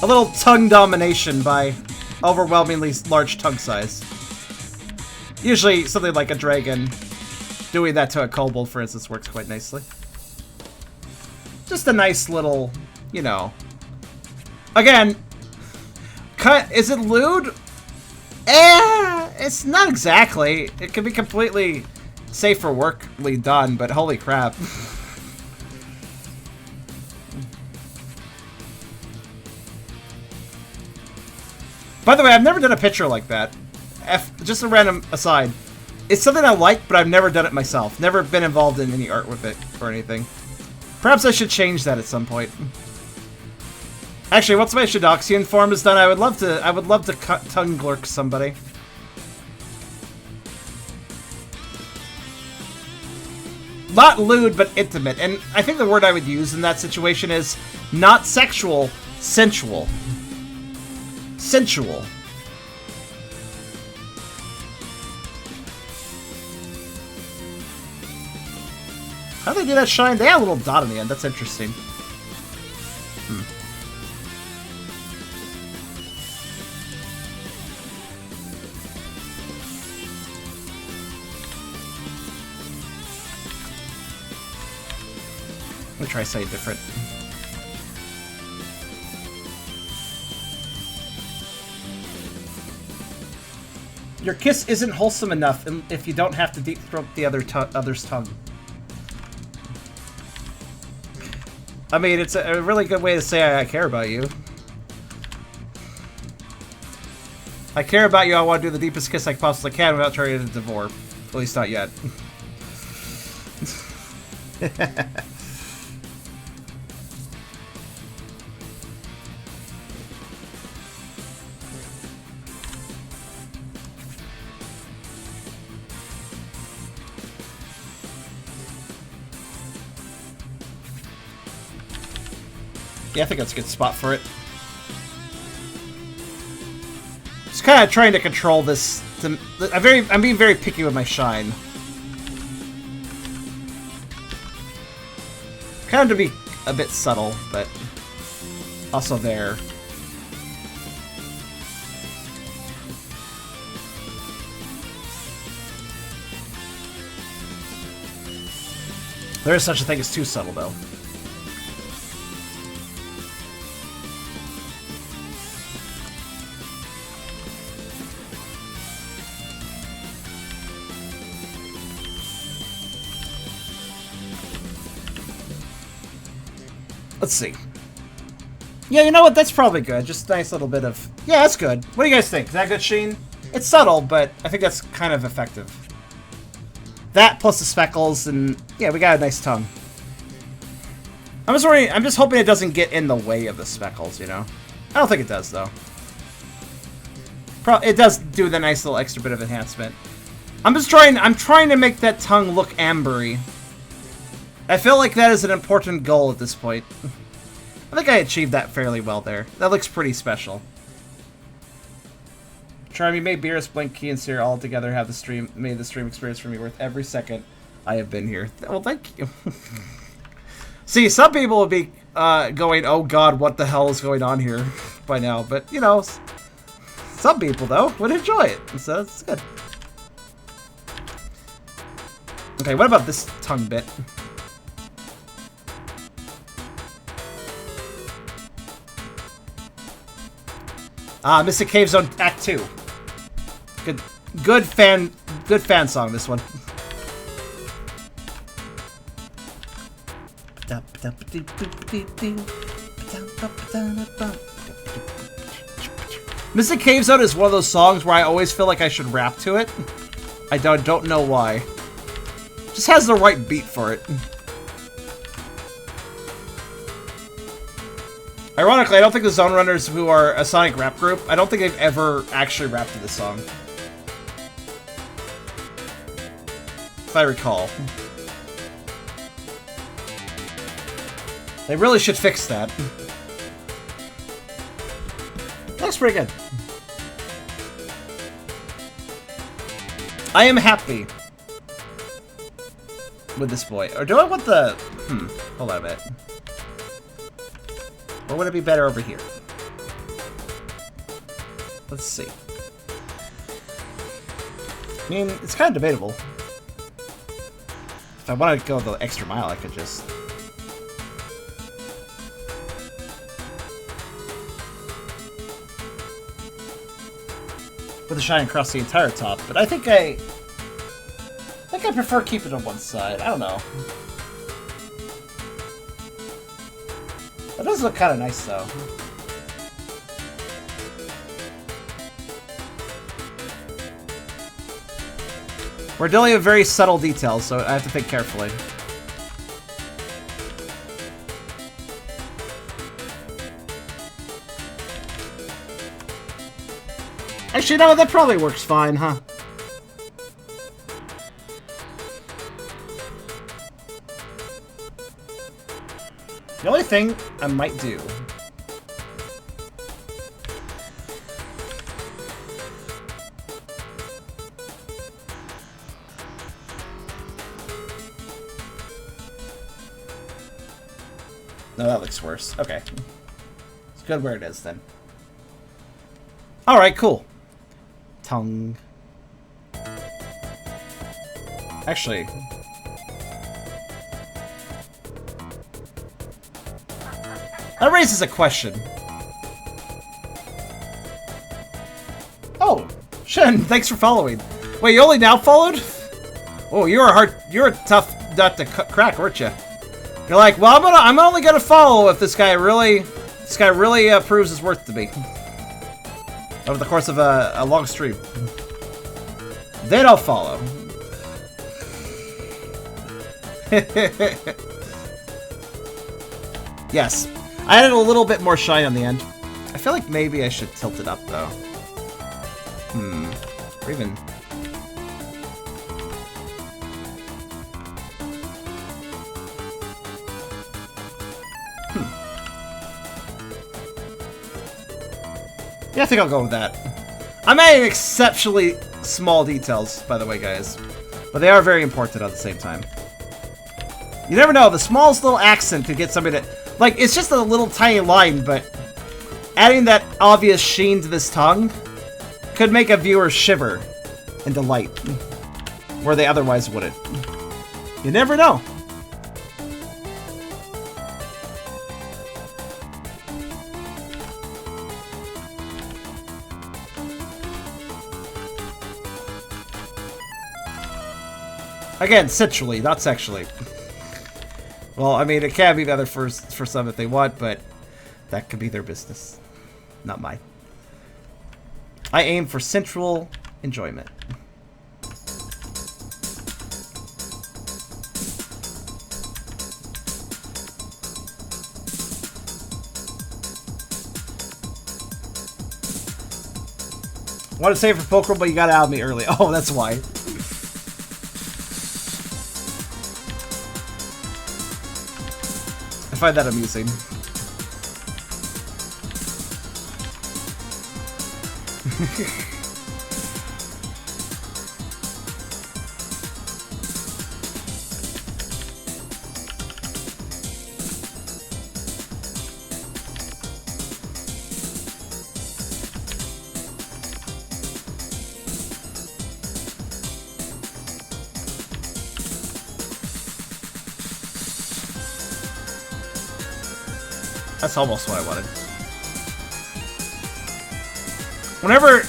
Speaker 1: A little tongue domination by overwhelmingly large tongue size. Usually something like a dragon doing that to a kobold, for instance, works quite nicely. Just a nice little, you know. Again, is it lewd? It's not exactly. It can be completely safe for workly done, but holy crap. By the way, I've never done a picture like that. Just a random aside. It's something I like, but I've never done it myself. Never been involved in any art with it or anything. Perhaps I should change that at some point. Actually, once my Shidoxian form is done, I would love to tongue glurk somebody. Not lewd, but intimate. And I think the word I would use in that situation is not sexual, sensual. Sensual. How do they do that shine? They have a little dot on the end. That's interesting. Let me try something different. Your kiss isn't wholesome enough if you don't have to deep throat the other's tongue. I mean, it's a really good way to say I care about you. I care about you. I want to do the deepest kiss I possibly can without turning into Vore. At least not yet. Yeah, I think that's a good spot for it. Just kind of trying to control this. I'm being very picky with my shine. Kind of to be a bit subtle, but also there. There is such a thing as too subtle, though. Let's see. Yeah, you know what? That's probably good. Just a nice little bit of... Yeah, that's good. What do you guys think? Is that good, Sheen? It's subtle, but I think that's kind of effective. That plus the speckles, and yeah, we got a nice tongue. I'm just hoping it doesn't get in the way of the speckles, you know? I don't think it does, though. It does do the nice little extra bit of enhancement. I'm trying to make that tongue look ambery. I feel like that is an important goal at this point. I think I achieved that fairly well there. That looks pretty special. Charmy made Beerus, Blink, Key, and Seer all together have made the stream experience for me worth every second I have been here. Well, thank you. See, some people would be going, oh god, what the hell is going on here by now. But, you know, some people, though, would enjoy it. So it's good. Okay, what about this tongue bit? Mystic Cave Zone Act 2. Good fan song, this one. Mystic Cave Zone is one of those songs where I always feel like I should rap to it. I don't know why. Just has the right beat for it. Ironically, I don't think the Zone Runners, who are a Sonic rap group, I don't think they've ever actually rapped to this song. If I recall. They really should fix that. Looks pretty good. I am happy with this boy. Or do I want the... hold on a minute. Or would it be better over here? Let's see. I mean, it's kind of debatable. If I want to go the extra mile, I could just... With the shine across the entire top, but I think I prefer keeping it on one side. I don't know. That does look kind of nice, though. We're dealing with very subtle details, so I have to think carefully. Actually, no, that probably works fine, huh? The only thing I might do... No, that looks worse. Okay. It's good where it is, then. Alright, cool. Tongue. Actually... That raises a question. Oh, Shen, thanks for following. Wait, you only now followed? Oh, you're a tough nut to crack, weren't you? You're like, well, I'm only gonna follow if this guy really proves his worth to me. over the course of a long stream. Then I'll follow. Yes. I added a little bit more shine on the end. I feel like maybe I should tilt it up, though. Or even... Yeah, I think I'll go with that. I'm adding exceptionally small details, by the way, guys. But they are very important at the same time. You never know, the smallest little accent could get somebody to... Like, it's just a little tiny line, but... adding that obvious sheen to this tongue could make a viewer shiver in delight, where they otherwise wouldn't. You never know. Again, sensually, not sexually. Well, I mean, it can be better for some if they want, but that could be their business, not mine. I aim for sensual enjoyment. I want to save for Pokemon, but you got out of me early. Oh, that's why. I find that amusing. That's almost what I wanted. Whenever...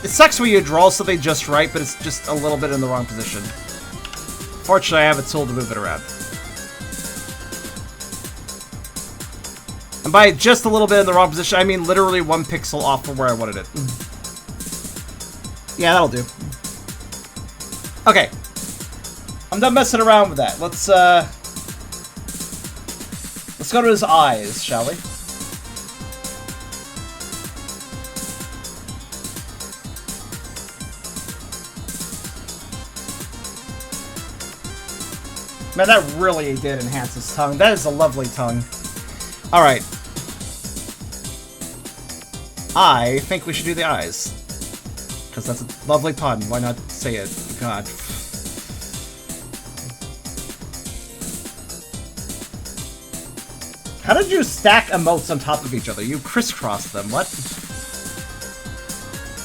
Speaker 1: It sucks when you draw something just right, but it's just a little bit in the wrong position. Fortunately, I have a tool to move it around. And by just a little bit in the wrong position, I mean literally 1 pixel off from where I wanted it. Yeah, that'll do. Okay. I'm done messing around with that. Let's go to his eyes, shall we? Man, that really did enhance his tongue. That is a lovely tongue. Alright. I think we should do the eyes. Because that's a lovely pun. Why not say it? God. How did you stack emotes on top of each other? You crisscrossed them. What?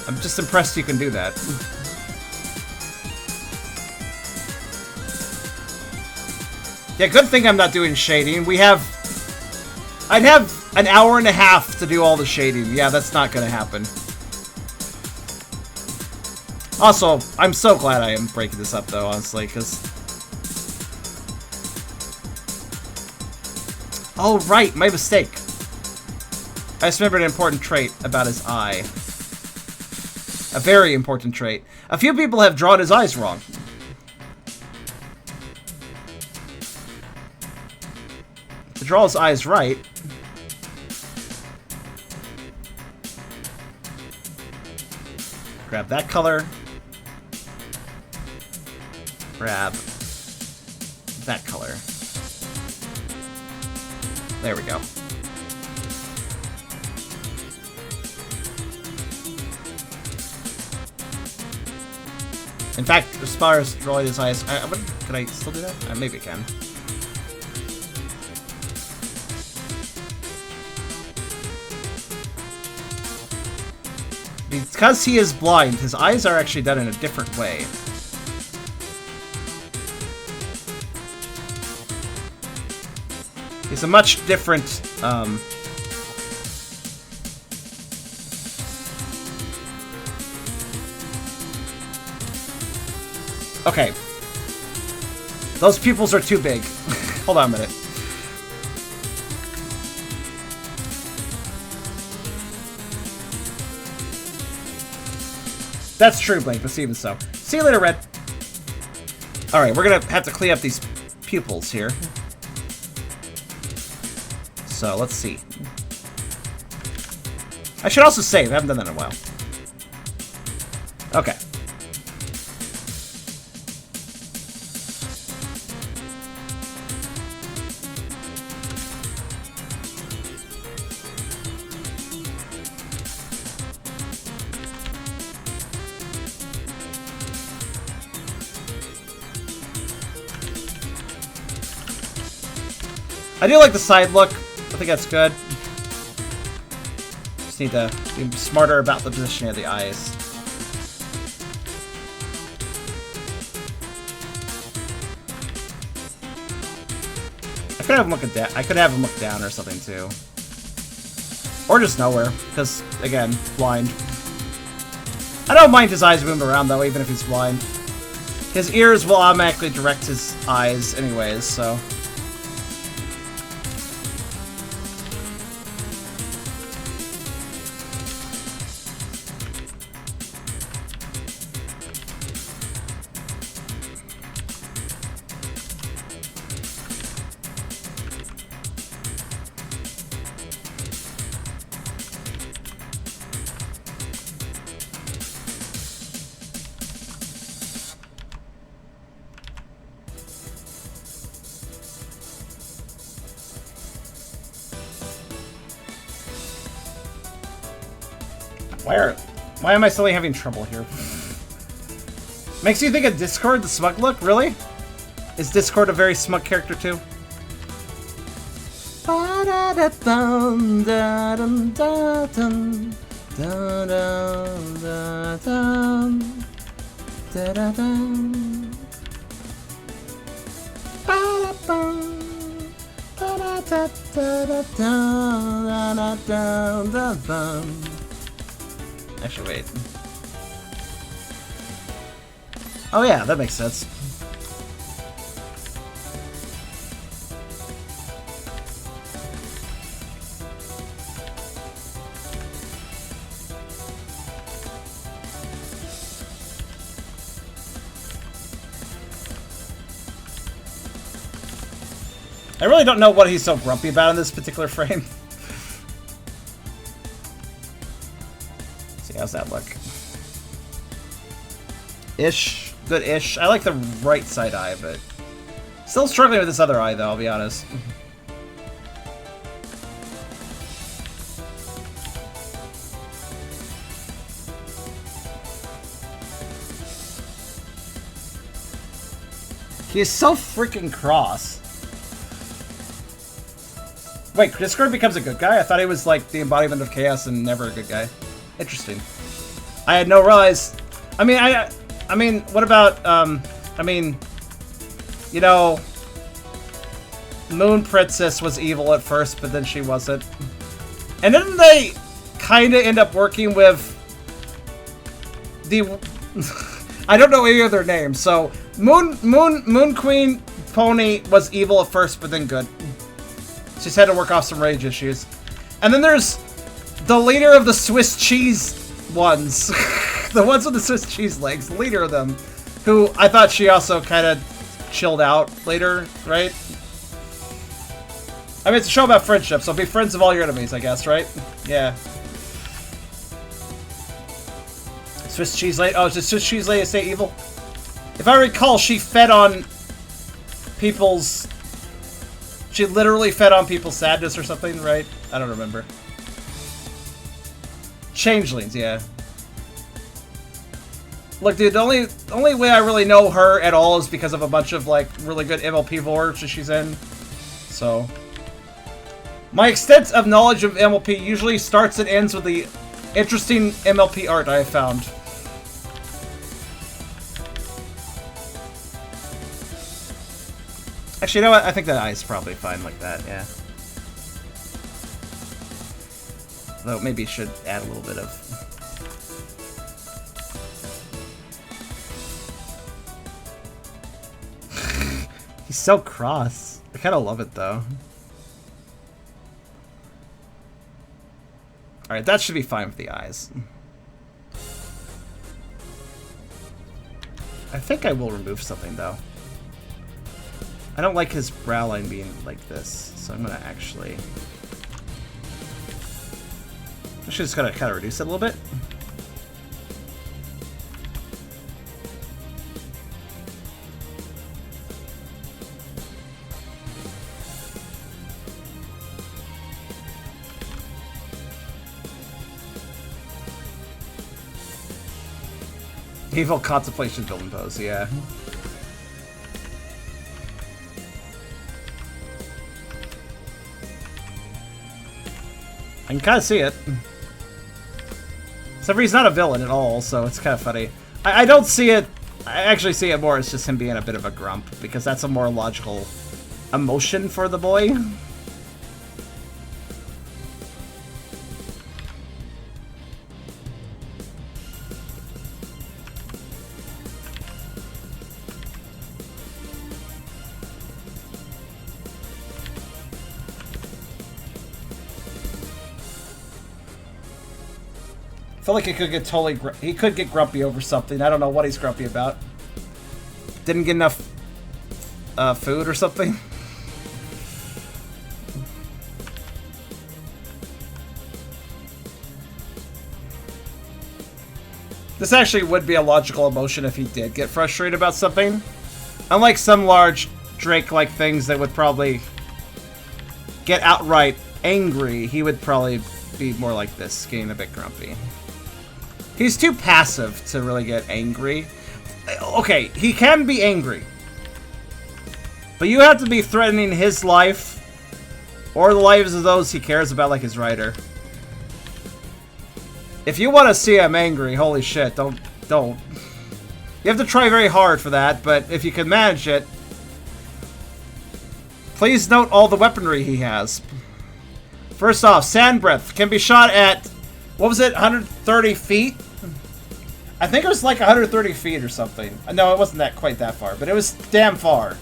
Speaker 1: I'm just impressed you can do that. Yeah, good thing I'm not doing shading. I'd have an hour and a half to do all the shading. Yeah, that's not gonna happen. Also, I'm so glad I am breaking this up, though, honestly, because... Oh, right, my mistake. I just remembered an important trait about his eye. A very important trait. A few people have drawn his eyes wrong. To draw his eyes right... Grab that color. Grab that color. There we go. In fact, as far as drawing his eyes, can I still do that? Maybe I can. Because he is blind, his eyes are actually done in a different way. It's a much different, Okay. Those pupils are too big. Hold on a minute. That's true, Blake, but even so. See you later, Red. Alright, we're gonna have to clean up these pupils here. So, let's see. I should also save. I haven't done that in a while. Okay. I do like the side look. I think that's good. Just need to be smarter about the positioning of the eyes. I could have him look down. I could have him look down or something too, or just nowhere. Because again, blind. I don't mind his eyes moving around though, even if he's blind. His ears will automatically direct his eyes, anyways. So. Why am I suddenly having trouble here? Makes you think of Discord, the smug look? Really? Is Discord a very smug character too? Actually, wait. Oh yeah, that makes sense. I really don't know what he's so grumpy about in this particular frame. See, how's that look? Ish. Good-ish. I like the right side eye, but... Still struggling with this other eye, though, I'll be honest. He is so freaking cross. Wait, Discord becomes a good guy? I thought he was like the embodiment of chaos and never a good guy. Interesting. I had no realize. I mean, what about, you know, Moon Princess was evil at first, but then she wasn't. And didn't they kind of end up working with the, I don't know any of their names, so Moon Queen Pony was evil at first, but then good. She's had to work off some rage issues. And then there's the leader of the Swiss cheese ones. The ones with the Swiss cheese legs, the leader of them, who I thought she also kind of chilled out later, right? I mean, it's a show about friendship, so be friends of all your enemies, I guess, right? Yeah. Swiss cheese lady. Oh, does Swiss cheese lady say evil? If I recall, she fed on people's... She literally fed on people's sadness or something, right? I don't remember. Changelings, yeah. Look, dude, the only way I really know her at all is because of a bunch of, like, really good MLP Vore she's in. So... My extent of knowledge of MLP usually starts and ends with the interesting MLP art I have found. Actually, you know what? I think that eye is probably fine like that, yeah. Though maybe should add a little bit of... He's so cross. I kind of love it, though. Alright, that should be fine with the eyes. I think I will remove something, though. I don't like his brow line being like this, so I'm gonna actually... I should just gotta kind of reduce it a little bit. Evil contemplation villain pose, yeah. I can kind of see it. Except for he's not a villain at all, so it's kind of funny. I don't see it... I actually see it more as just him being a bit of a grump, because that's a more logical emotion for the boy. I feel like he could get he could get grumpy over something. I don't know what he's grumpy about. Didn't get enough food or something. This actually would be a logical emotion if he did get frustrated about something. Unlike some large Drake-like things that would probably get outright angry, he would probably be more like this, getting a bit grumpy. He's too passive to really get angry. Okay, he can be angry. But you have to be threatening his life or the lives of those he cares about, like his rider. If you want to see him angry, holy shit, don't. You have to try very hard for that, but if you can manage it, please note all the weaponry he has. First off, Sand Breath can be shot at, what was it, 130 feet? I think it was like 130 feet or something. No, it wasn't quite that far, but it was damn far.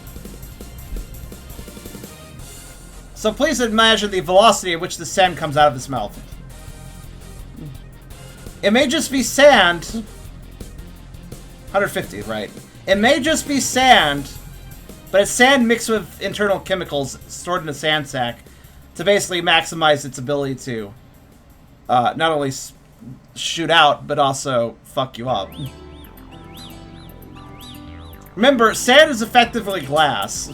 Speaker 1: So please imagine the velocity at which the sand comes out of his mouth. It may just be sand. 150, right? It may just be sand, but it's sand mixed with internal chemicals stored in a sand sack to basically maximize its ability to not only shoot out, but also fuck you up. Remember, sand is effectively glass.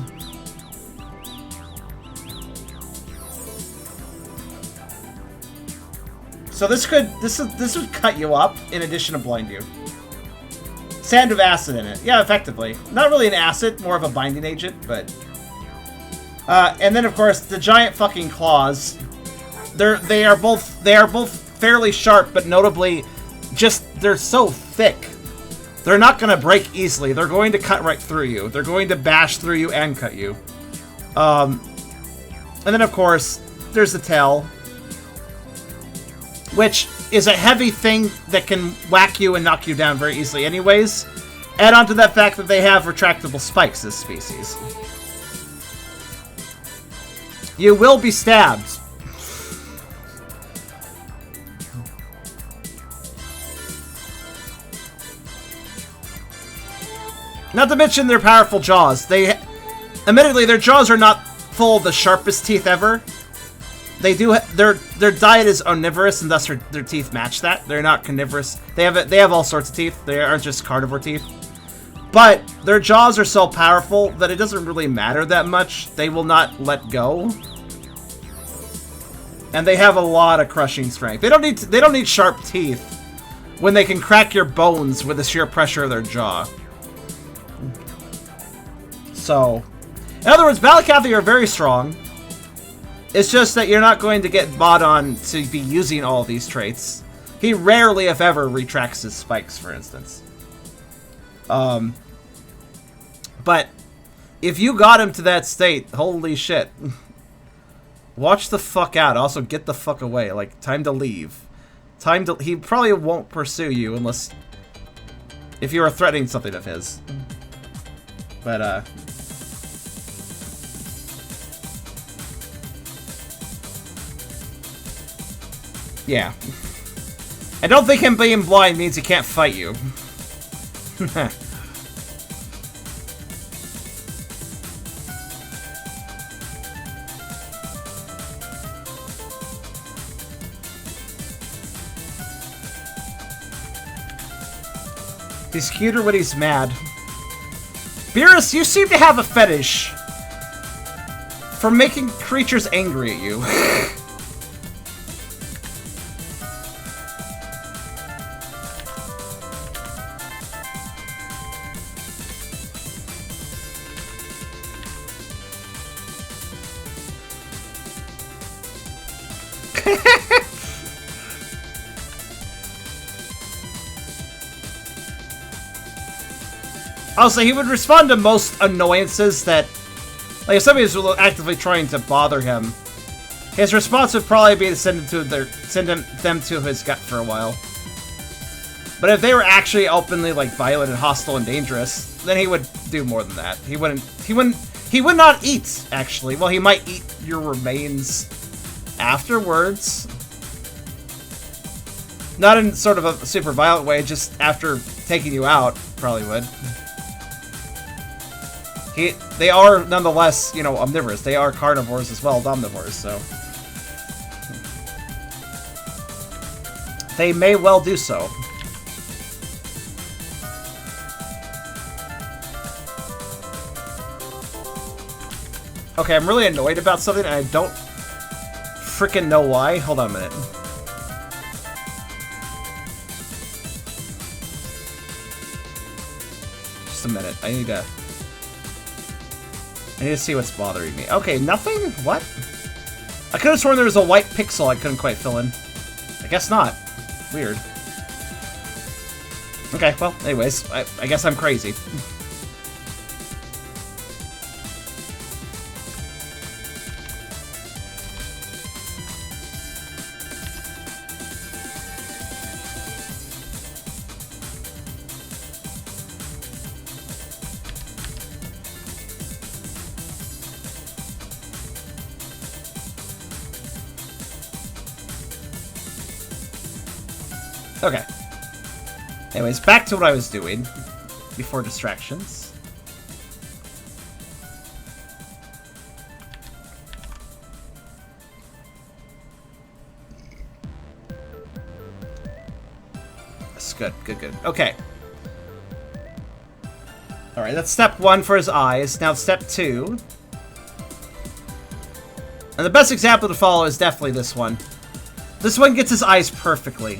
Speaker 1: So this would cut you up in addition to blind you. Sand with acid in it. Yeah, effectively. Not really an acid, more of a binding agent, but... and then, of course, the giant fucking claws. They are both fairly sharp, but notably, they're so thick. They're not going to break easily. They're going to cut right through you. They're going to bash through you and cut you. And then, of course, there's the tail, which is a heavy thing that can whack you and knock you down very easily anyways. Add on to that fact that they have retractable spikes, this species. You will be stabbed. Not to mention their powerful jaws. Admittedly, their jaws are not full of the sharpest teeth ever. They do their diet is omnivorous, and thus their teeth match that. They're not carnivorous. They have all sorts of teeth. They aren't just carnivore teeth. But their jaws are so powerful that it doesn't really matter that much. They will not let go. And they have a lot of crushing strength. They don't need sharp teeth when they can crack your bones with the sheer pressure of their jaw. So, in other words, Balukath are very strong. It's just that you're not going to get Baadan to be using all these traits. He rarely, if ever, retracts his spikes, for instance. But if you got him to that state, holy shit. Watch the fuck out. Also, get the fuck away. Like, time to leave. He probably won't pursue you unless... if you are threatening something of his. But, yeah. I don't think him being blind means he can't fight you. He's cuter when he's mad. Beerus, you seem to have a fetish for making creatures angry at you. Also, he would respond to most annoyances that, like, if somebody was actively trying to bother him, his response would probably be to send them to his gut for a while. But if they were actually openly, like, violent and hostile and dangerous, then he would do more than that. He would not eat, actually. Well, he might eat your remains afterwards. Not in sort of a super violent way, just after taking you out, probably would. They are, nonetheless, you know, omnivorous. They are carnivores as well, omnivores, so... They may well do so. Okay, I'm really annoyed about something, and I don't frickin' know why. Hold on a minute. Just a minute. I need to see what's bothering me. Okay, nothing? What? I could have sworn there was a white pixel I couldn't quite fill in. I guess not. Weird. Okay, well, anyways, I guess I'm crazy. Okay. Anyways, back to what I was doing before distractions. That's good, good, good. Okay. Alright, that's step 1 for his eyes. Now step 2. And the best example to follow is definitely this one. This one gets his eyes perfectly.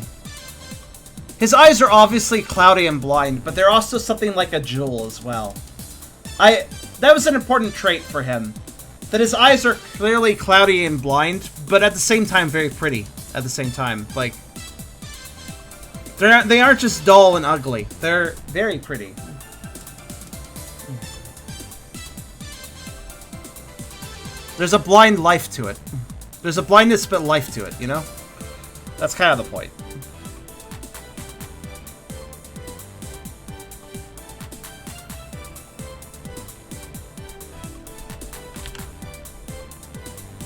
Speaker 1: His eyes are obviously cloudy and blind, but they're also something like a jewel as well. That was an important trait for him. That his eyes are clearly cloudy and blind, but at the same time very pretty. At the same time, like... They aren't just dull and ugly. They're very pretty. There's a blind life to it. There's a blindness but life to it, you know? That's kind of the point.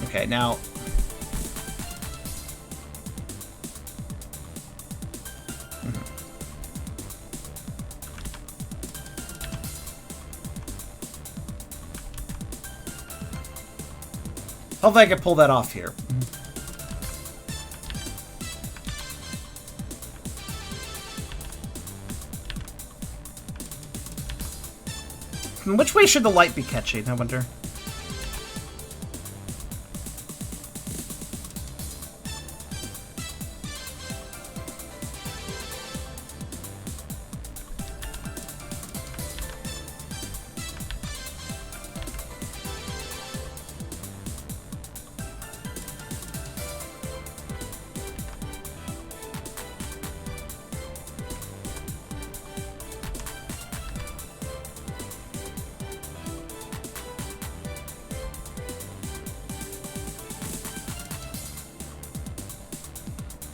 Speaker 1: Okay, now... Hopefully I can pull that off here. Which way should the light be catching, I wonder?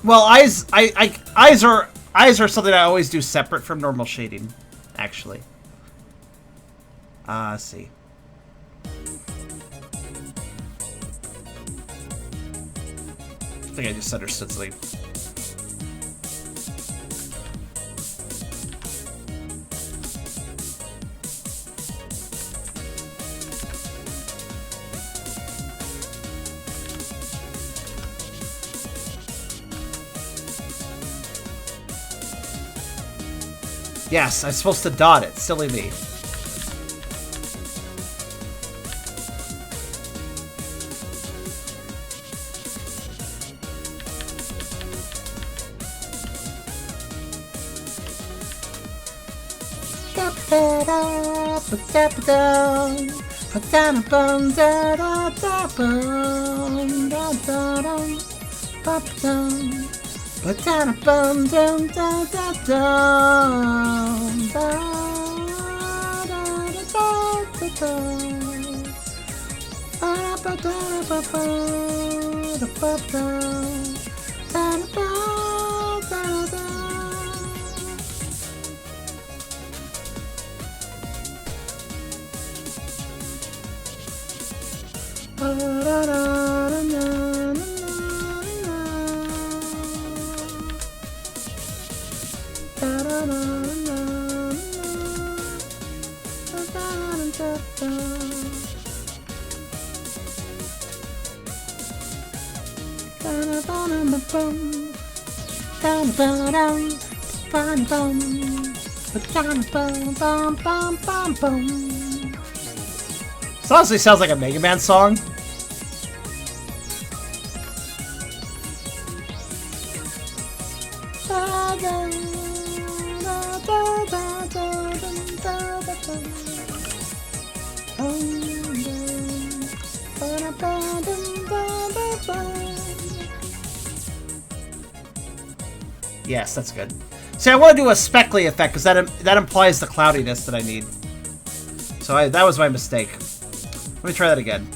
Speaker 1: Well, eyes are something I always do separate from normal shading, actually. Let's see. I think I just understood something. Yes, I'm supposed to dot it. Silly me. This honestly sounds like a Mega Man song. Yes, that's good. See, I want to do a speckly effect because that implies the cloudiness that I need. So that was my mistake. Let me try that again.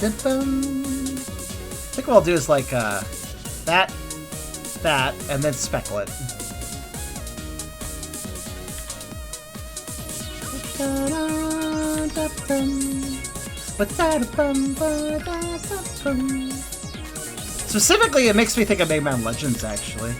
Speaker 1: I think what I'll do is like that, and then speckle it. Specifically, it makes me think of Mega Man Legends, actually.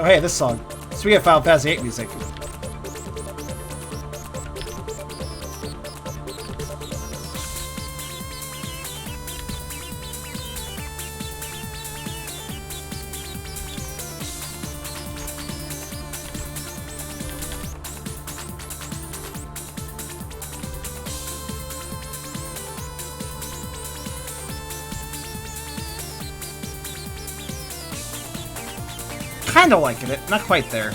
Speaker 1: Oh hey, this song. Speaking of Final Fantasy VIII music. Kind of liking it, not quite there.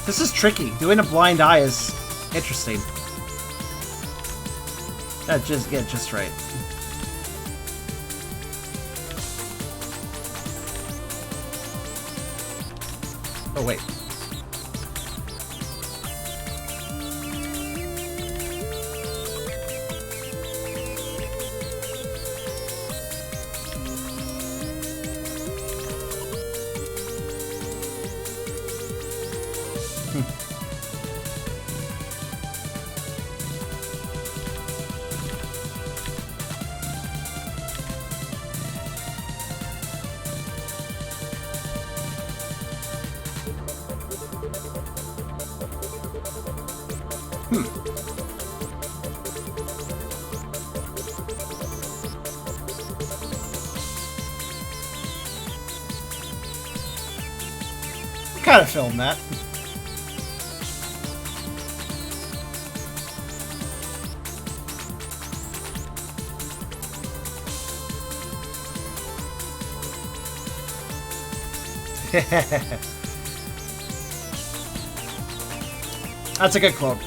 Speaker 1: This is tricky. Doing a blind eye is interesting. Just get just right. Oh wait. Kind of film that. That's a good quote.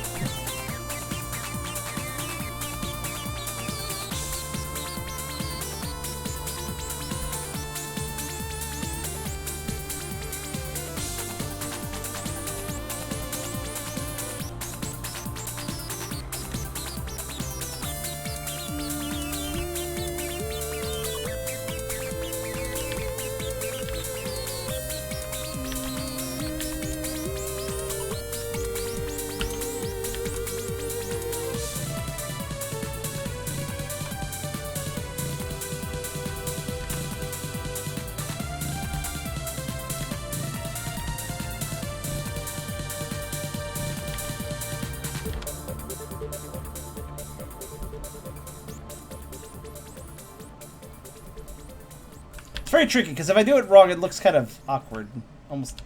Speaker 3: very tricky, because if I do it wrong, it looks kind of awkward. Almost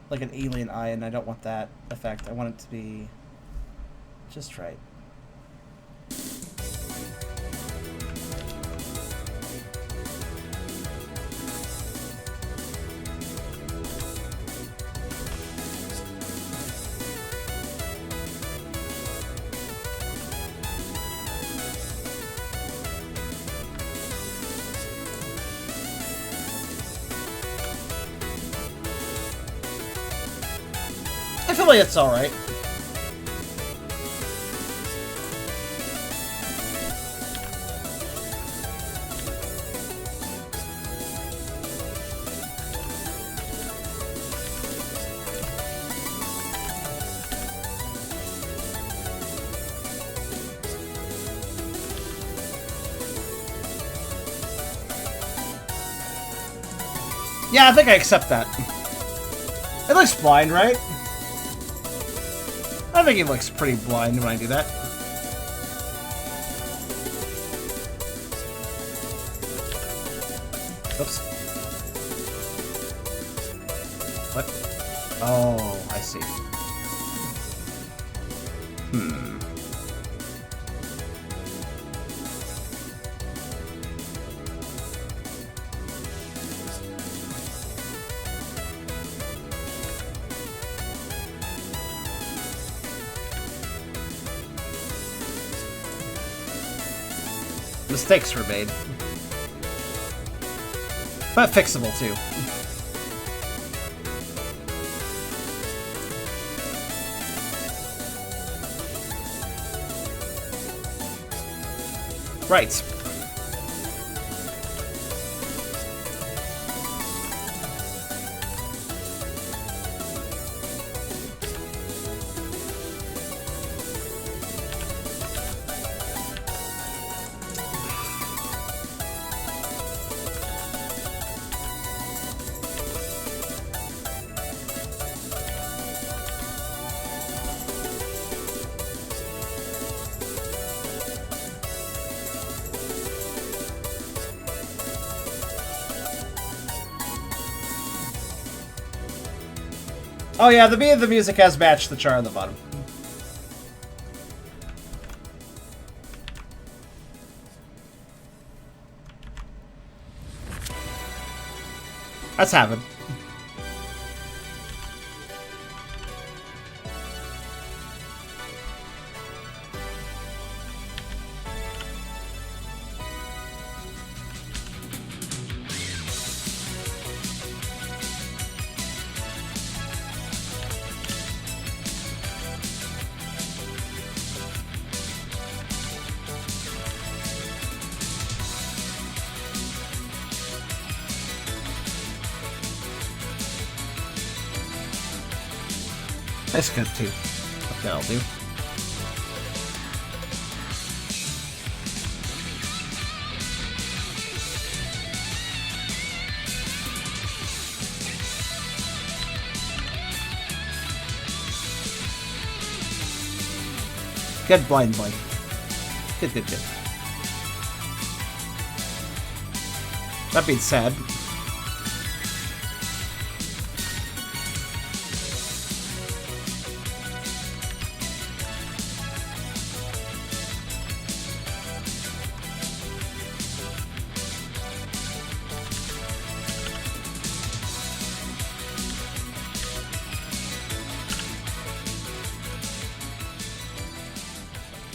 Speaker 3: like an alien eye, and I don't want that effect. I want it to be just right. I feel like it's alright. Yeah, I think I accept that. It looks blind, right? I think he looks pretty blind when I do that. Oops. What? Oh, I see. Mistakes were made. But fixable, too. Right. Oh yeah, the beat of the music has matched the char on the bottom. That's happened. That's good too. That'll do. Good blind blind. Good, good, good. That being said,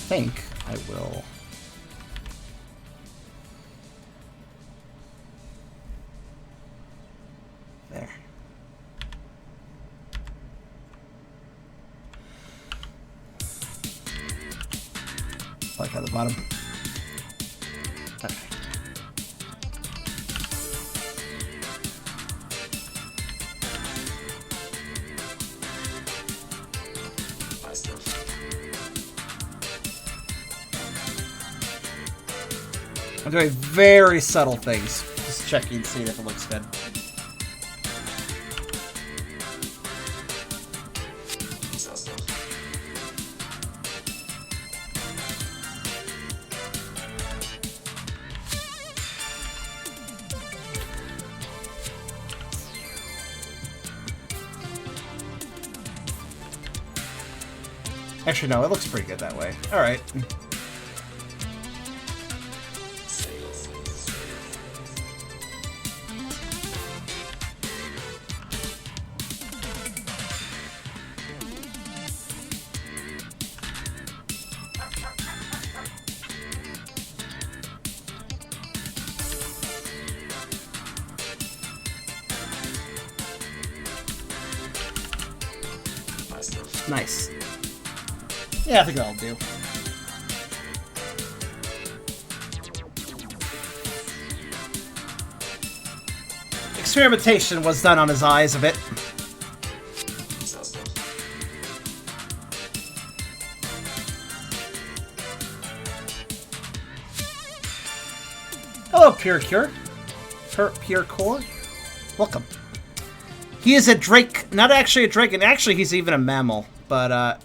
Speaker 3: I think I will. There. Like at the bottom. Okay. I'm doing very subtle things. Just checking, seeing if it looks good.
Speaker 1: Actually, no, it looks pretty good that way. Alright. Nice. Yeah, I think that'll do. Experimentation was done on his eyes a bit. Hello, Pure Cure. Pure Core. Welcome. He is a drake, not actually a drake, and actually he's even a mammal, but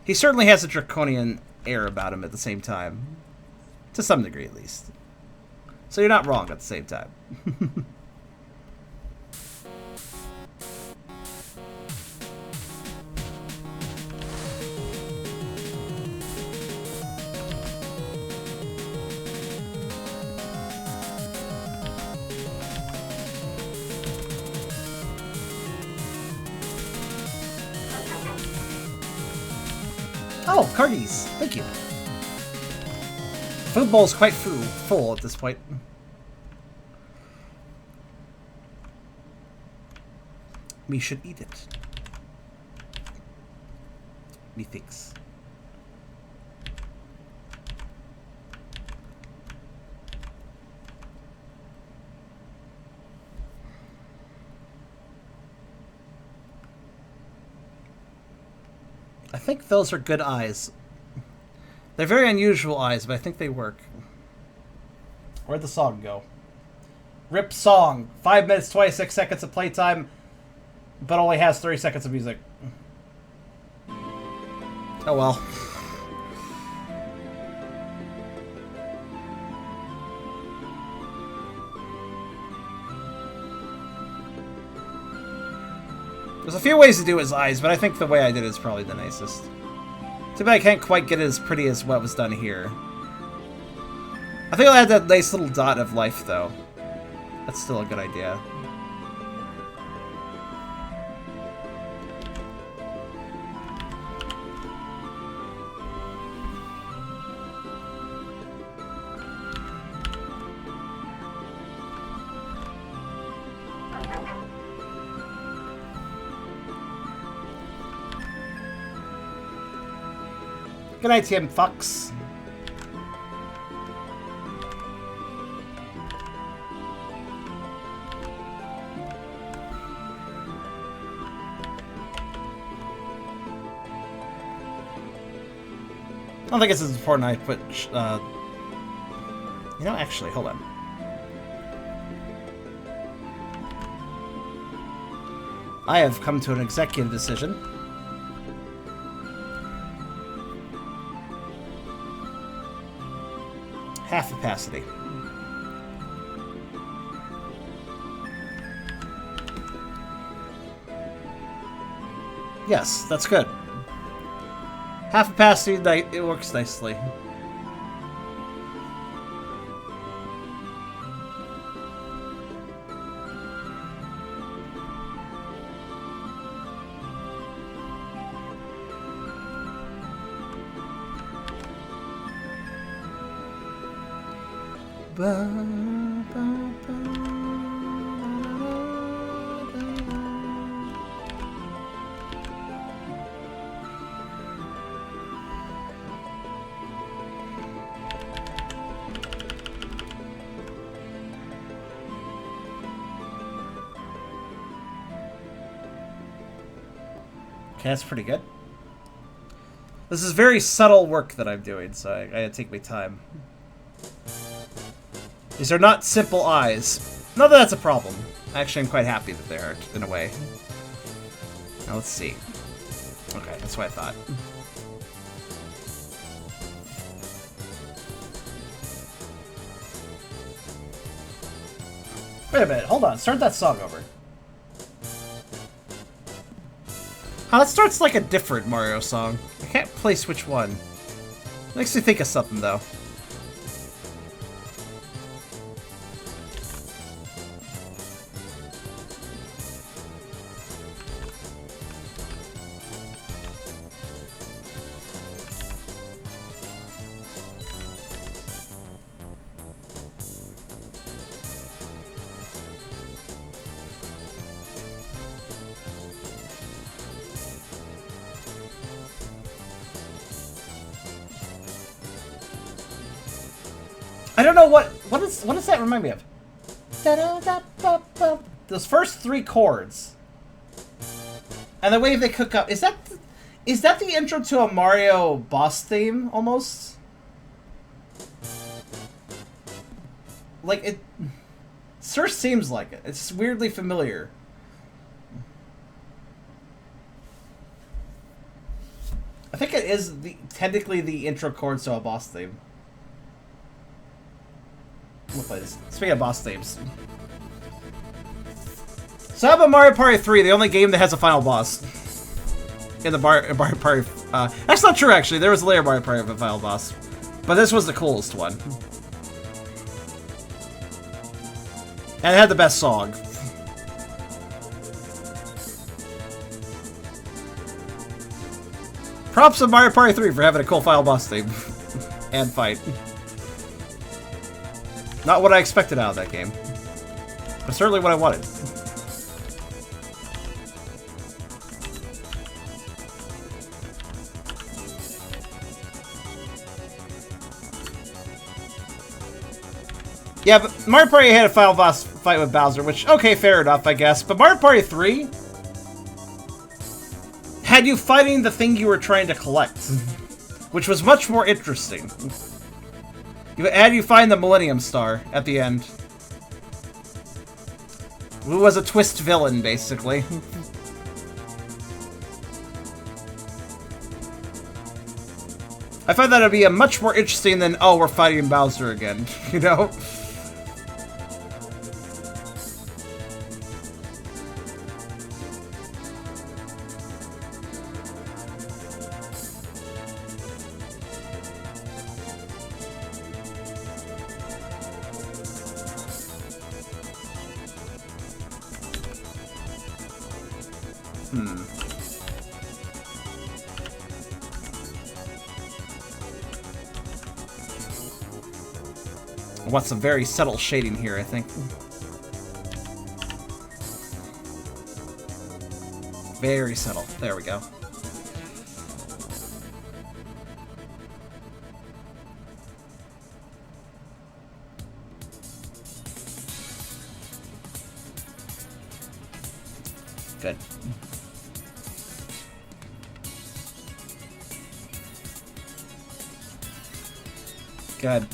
Speaker 1: he certainly has a draconian air about him at the same time. To some degree, at least. So you're not wrong at the same time. Oh, Cargies. Thank you. Food bowl's quite full at this point. We should eat it. Methinks. I think those are good eyes. They're very unusual eyes, but I think they work. Where'd the song go? Rip song. 5 minutes, 26 seconds of playtime, but only has 30 seconds of music. Oh well. There's a few ways to do his eyes, but I think the way I did it is probably the nicest. Too bad I can't quite get it as pretty as what was done here. I think I'll add that nice little dot of life, though. That's still a good idea. Good night, Tim Fox. I don't think it's as important I put, you know, actually, hold on. I have come to an executive decision. Half opacity. Yes, that's good. Half opacity, it works nicely. Okay, that's pretty good. This is very subtle work that I'm doing, so I gotta take my time. These are not simple eyes. Not that that's a problem. Actually, I'm quite happy that they are, in a way. Now, let's see. Okay, that's what I thought. Wait a minute, hold on. Start that song over. Oh, that starts like a different Mario song. I can't play place which one. Makes me think of something, though. I don't know what does that remind me of? Those first 3 chords. And the way they cook up, is that the intro to a Mario boss theme almost? Like it sure seems like it. It's weirdly familiar. I think it is technically the intro chords to a boss theme. We'll play this. Speaking of boss themes. So how about Mario Party 3, the only game that has a final boss? In the Mario Party... that's not true, actually. There was a later Mario Party with a final boss. But this was the coolest one. And it had the best song. Props to Mario Party 3 for having a cool final boss theme. And fight. Not what I expected out of that game. But certainly what I wanted. Yeah, but Mario Party had a final boss fight with Bowser, which, okay, fair enough, I guess. But Mario Party 3 had you fighting the thing you were trying to collect, which was much more interesting. Had you find the Millennium Star at the end. Who was a twist villain, basically. I find that would be a much more interesting than, oh, we're fighting Bowser again, you know? I want some very subtle shading here, I think. Very subtle. There we go. Good. Good.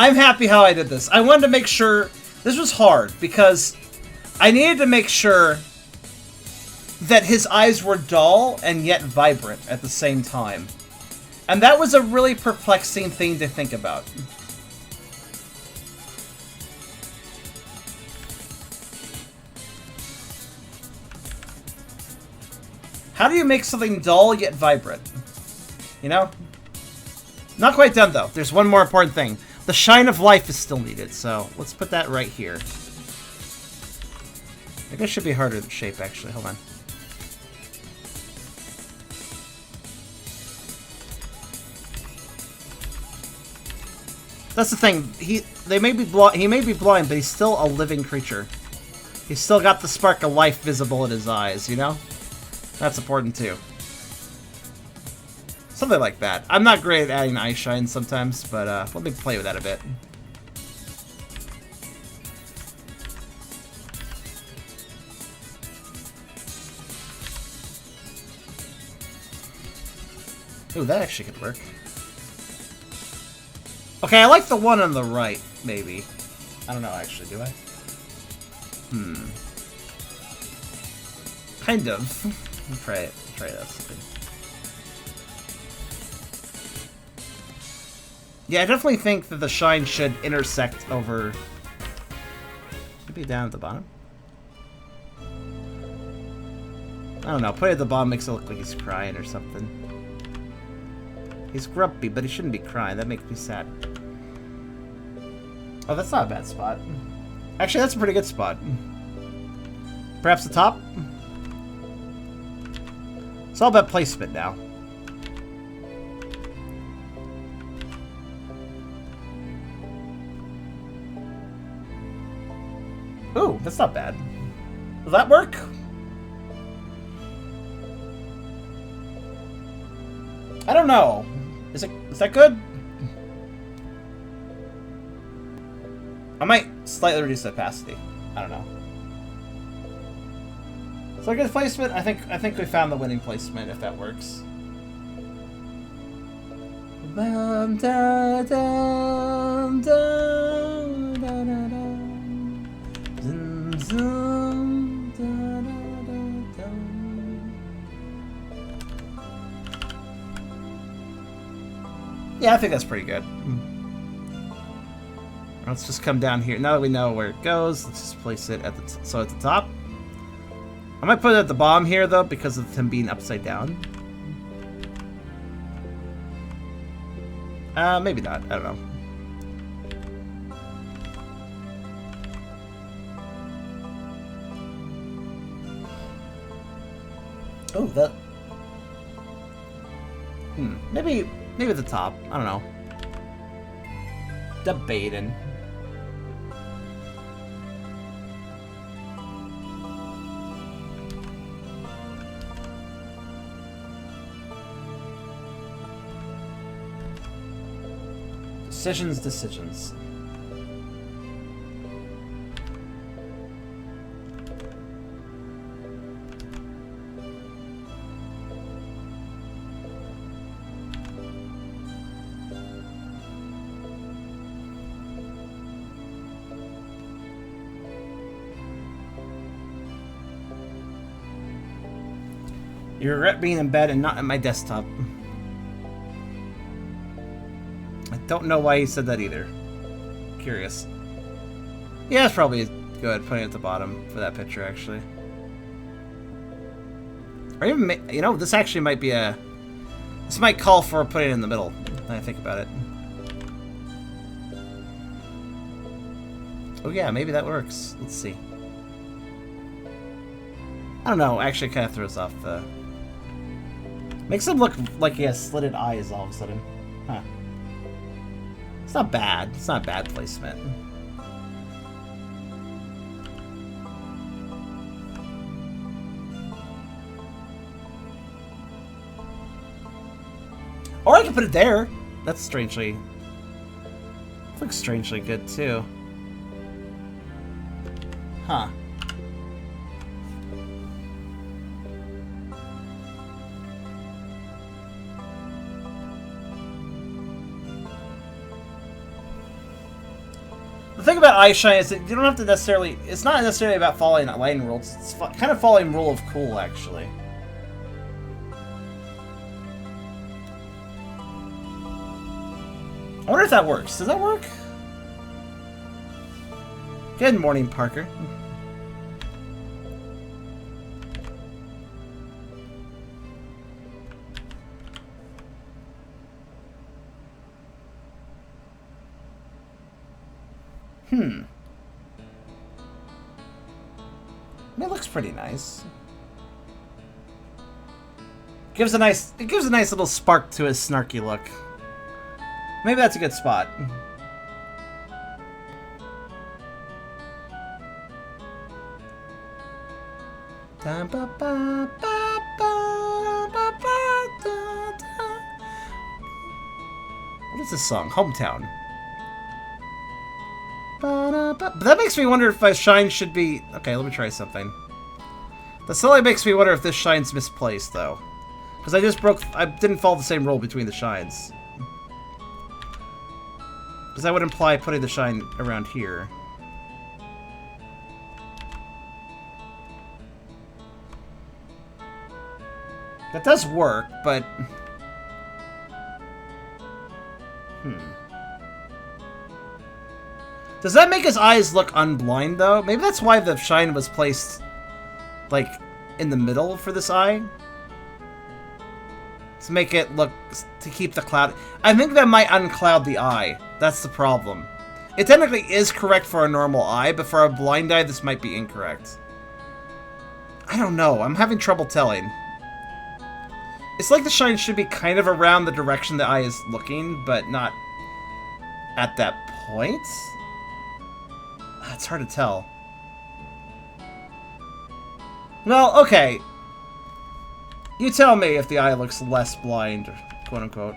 Speaker 1: I'm happy how I did this. I wanted to make sure... This was hard, because I needed to make sure that his eyes were dull and yet vibrant at the same time. And that was a really perplexing thing to think about. How do you make something dull yet vibrant? You know? Not quite done, though. There's one more important thing. The shine of life is still needed, so let's put that right here. I guess it should be harder to shape, actually. Hold on. That's the thing. He may be blind, but he's still a living creature. He's still got the spark of life visible in his eyes, you know? That's important, too. Something like that. I'm not great at adding eye shine sometimes, but let me play with that a bit. Ooh, that actually could work. Okay, I like the one on the right, maybe. I don't know, actually, do I? Kind of. Let's try it. Try this. Yeah, I definitely think that the shine should intersect over... Should be down at the bottom. don't know. Putting it at the bottom makes it look like he's crying or something. He's grumpy, but he shouldn't be crying. That makes me sad. Oh, that's not a bad spot. Actually, that's a pretty good spot. Perhaps the top? It's all about placement now. Ooh, that's not bad. Will that work? I don't know. Is that good? I might slightly reduce the opacity. I don't know. Is that a good placement? I think we found the winning placement if that works. Bum, da, dum, dum, da, da, dum. Zum, zum, da, da, da, dum. Yeah, I think that's pretty good. Let's just come down here. Now that we know where it goes, let's just place it at the at the top. I might put it at the bottom here though because of him being upside down. Maybe not. I don't know. Oh, that. Maybe at the top. I don't know. Debating. Decisions. You regret being in bed and not at my desktop. I don't know why he said that either. Curious. Yeah, it's probably good putting it at the bottom for that picture, actually. Or even, you know, this actually might be a... This might call for putting it in the middle, when I think about it. Oh yeah, maybe that works. Let's see. I don't know, actually it kind of throws off the... Makes him look like he has slitted eyes all of a sudden. Huh. It's not bad. It's not bad placement. Or I can put it there. That's strangely... Looks strangely good, too. Huh. The thing about eye shine is that you don't have to necessarily... It's not necessarily about following lighting rules. It's kind of following rule of cool, actually. I wonder if that works. Does that work? Good morning, Parker. It looks pretty nice. It gives a nice little spark to his snarky look. Maybe that's a good spot. What is this song? Hometown. But that makes me wonder if my shine should be... Okay, let me try something. That slowly makes me wonder if this shine's misplaced, though. Because I didn't follow the same rule between the shines. Because that would imply putting the shine around here. That does work, but... Does that make his eyes look unblind, though? Maybe that's why the shine was placed, like, in the middle for this eye. To make it look, to keep the cloud. I think that might uncloud the eye. That's the problem. It technically is correct for a normal eye, but for a blind eye, this might be incorrect. I don't know. I'm having trouble telling. It's like the shine should be kind of around the direction the eye is looking, but not at that point. It's hard to tell. Well, okay. You tell me if the eye looks less blind, quote unquote.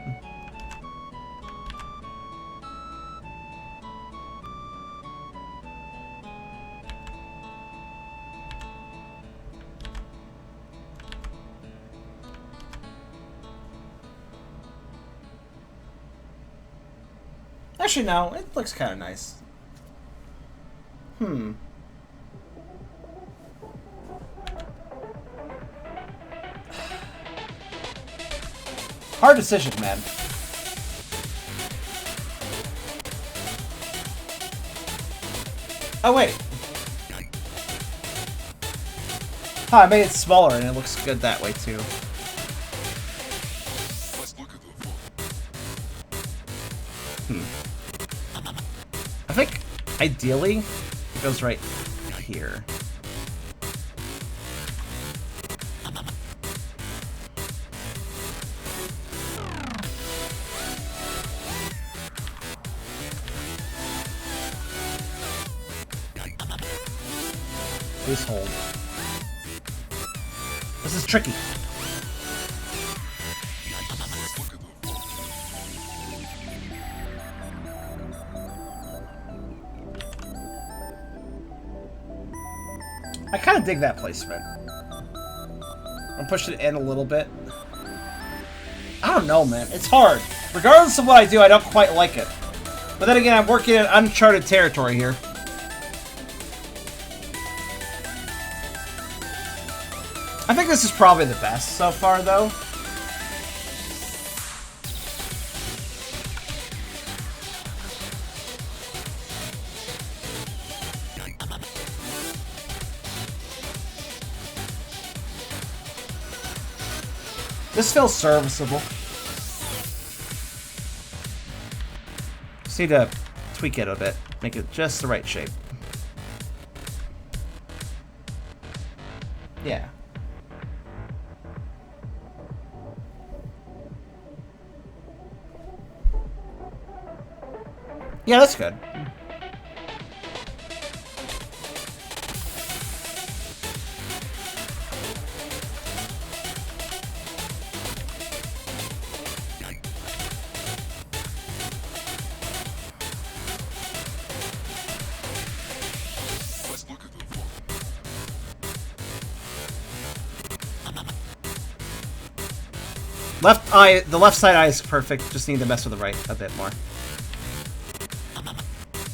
Speaker 1: Actually, no. It looks kind of nice. Hard decision, man. Oh, wait. Huh, I made it smaller and it looks good that way, too. I think, ideally, it goes right here. Please hold. This is tricky. I kind of dig that placement. I'm pushing it in a little bit. I don't know, man. It's hard. Regardless of what I do, I don't quite like it. But then again, I'm working in uncharted territory here. I think this is probably the best so far, though. This feels serviceable. Just need to tweak it a bit. Make it just the right shape. Yeah. Yeah, that's good. Left eye, the left side eye is perfect. Just need to mess with the right a bit more.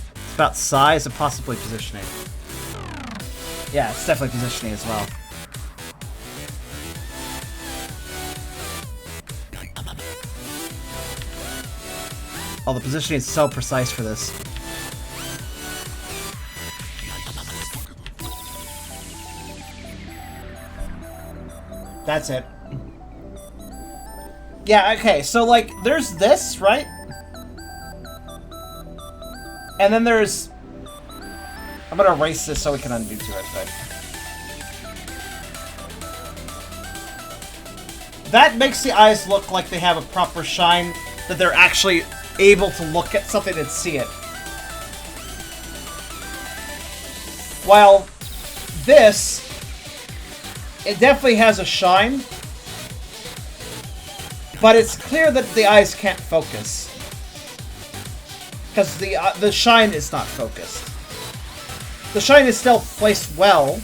Speaker 1: It's about size and possibly positioning. Yeah, it's definitely positioning as well. Oh, the positioning is so precise for this. That's it. Yeah, okay, so, like, there's this, right? And then there's... I'm gonna erase this so we can undo to it, but... That makes the eyes look like they have a proper shine, that they're actually able to look at something and see it. While this, it definitely has a shine, but it's clear that the eyes can't focus. Because the shine is not focused. The shine is still placed well.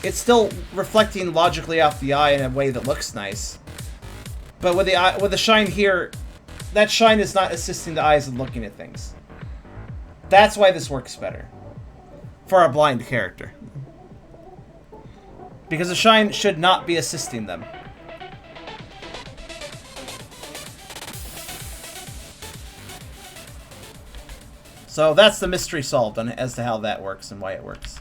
Speaker 1: It's still reflecting logically off the eye in a way that looks nice. But with the shine here, that shine is not assisting the eyes in looking at things. That's why this works better. For a blind character. Because the shine should not be assisting them. So that's the mystery solved as to how that works and why it works.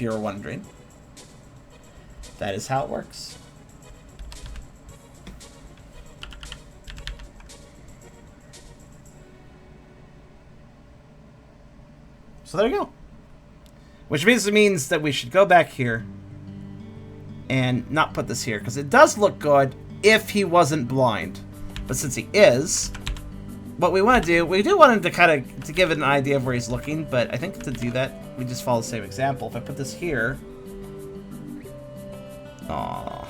Speaker 1: if you were wondering. That is how it works. So there you go. Which basically means that we should go back here and not put this here, because it does look good if he wasn't blind. But since he is, what we want to do, we do want him to kind of to give it an idea of where he's looking, but I think to do that, we just follow the same example. If I put this here... Aww.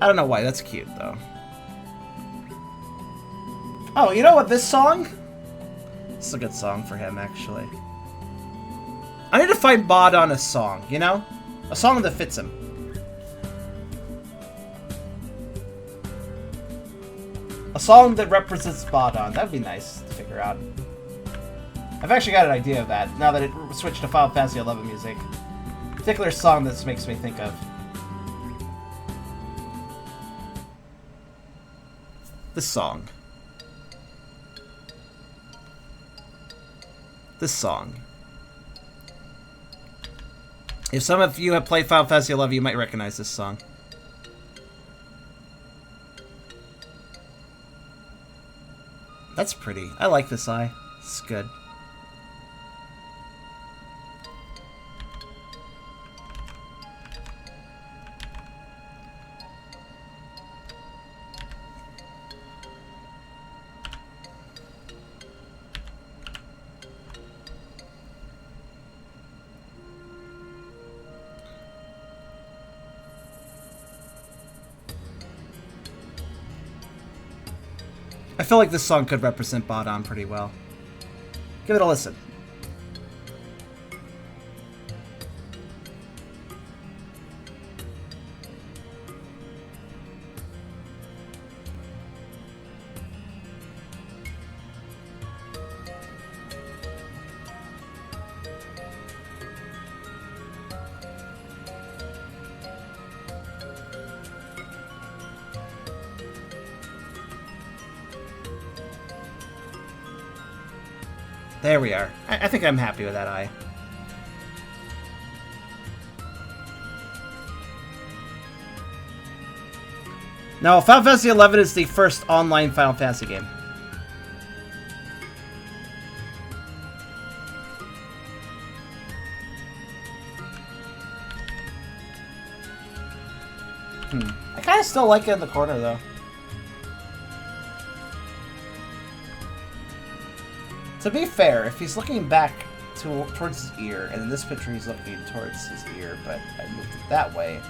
Speaker 1: I don't know why, that's cute, though. Oh, you know what, this song? This is a good song for him, actually. I need to find Baadan a song, you know? A song that fits him. A song that represents Baadan. That'd be nice to figure out. I've actually got an idea of that, now that it switched to Final Fantasy XI music. A particular song this makes me think of. This song. This song. If some of you have played Final Fantasy XI, you might recognize this song. That's pretty. I like this eye. It's good. I feel like this song could represent Baadan pretty well. Give it a listen. There we are. I think I'm happy with that eye. Now, Final Fantasy XI is the first online Final Fantasy game. I kind of still like it in the corner, though. To be fair, if he's looking back towards his ear, and in this picture he's looking towards his ear, but I moved it that way,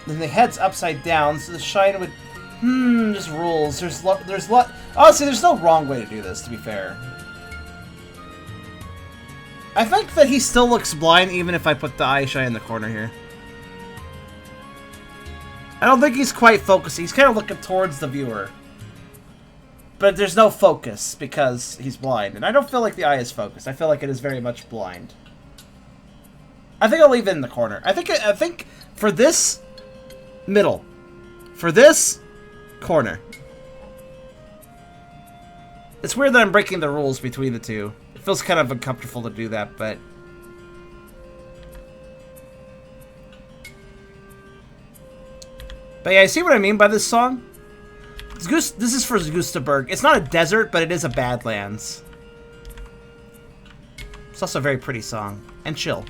Speaker 1: then the head's upside down, so the shine would... just rules. Honestly, there's no wrong way to do this, to be fair. I think that he still looks blind even if I put the eye shine in the corner here. I don't think he's quite focused. He's kind of looking towards the viewer. But there's no focus because he's blind. And I don't feel like the eye is focused. I feel like it is very much blind. I think I'll leave it in the corner. I think for this middle. For this corner. It's weird that I'm breaking the rules between the two. It feels kind of uncomfortable to do that, but... But yeah, you see what I mean by this song? This is for Gustaberg. It's not a desert, but it is a Badlands. It's also a very pretty song. And chill.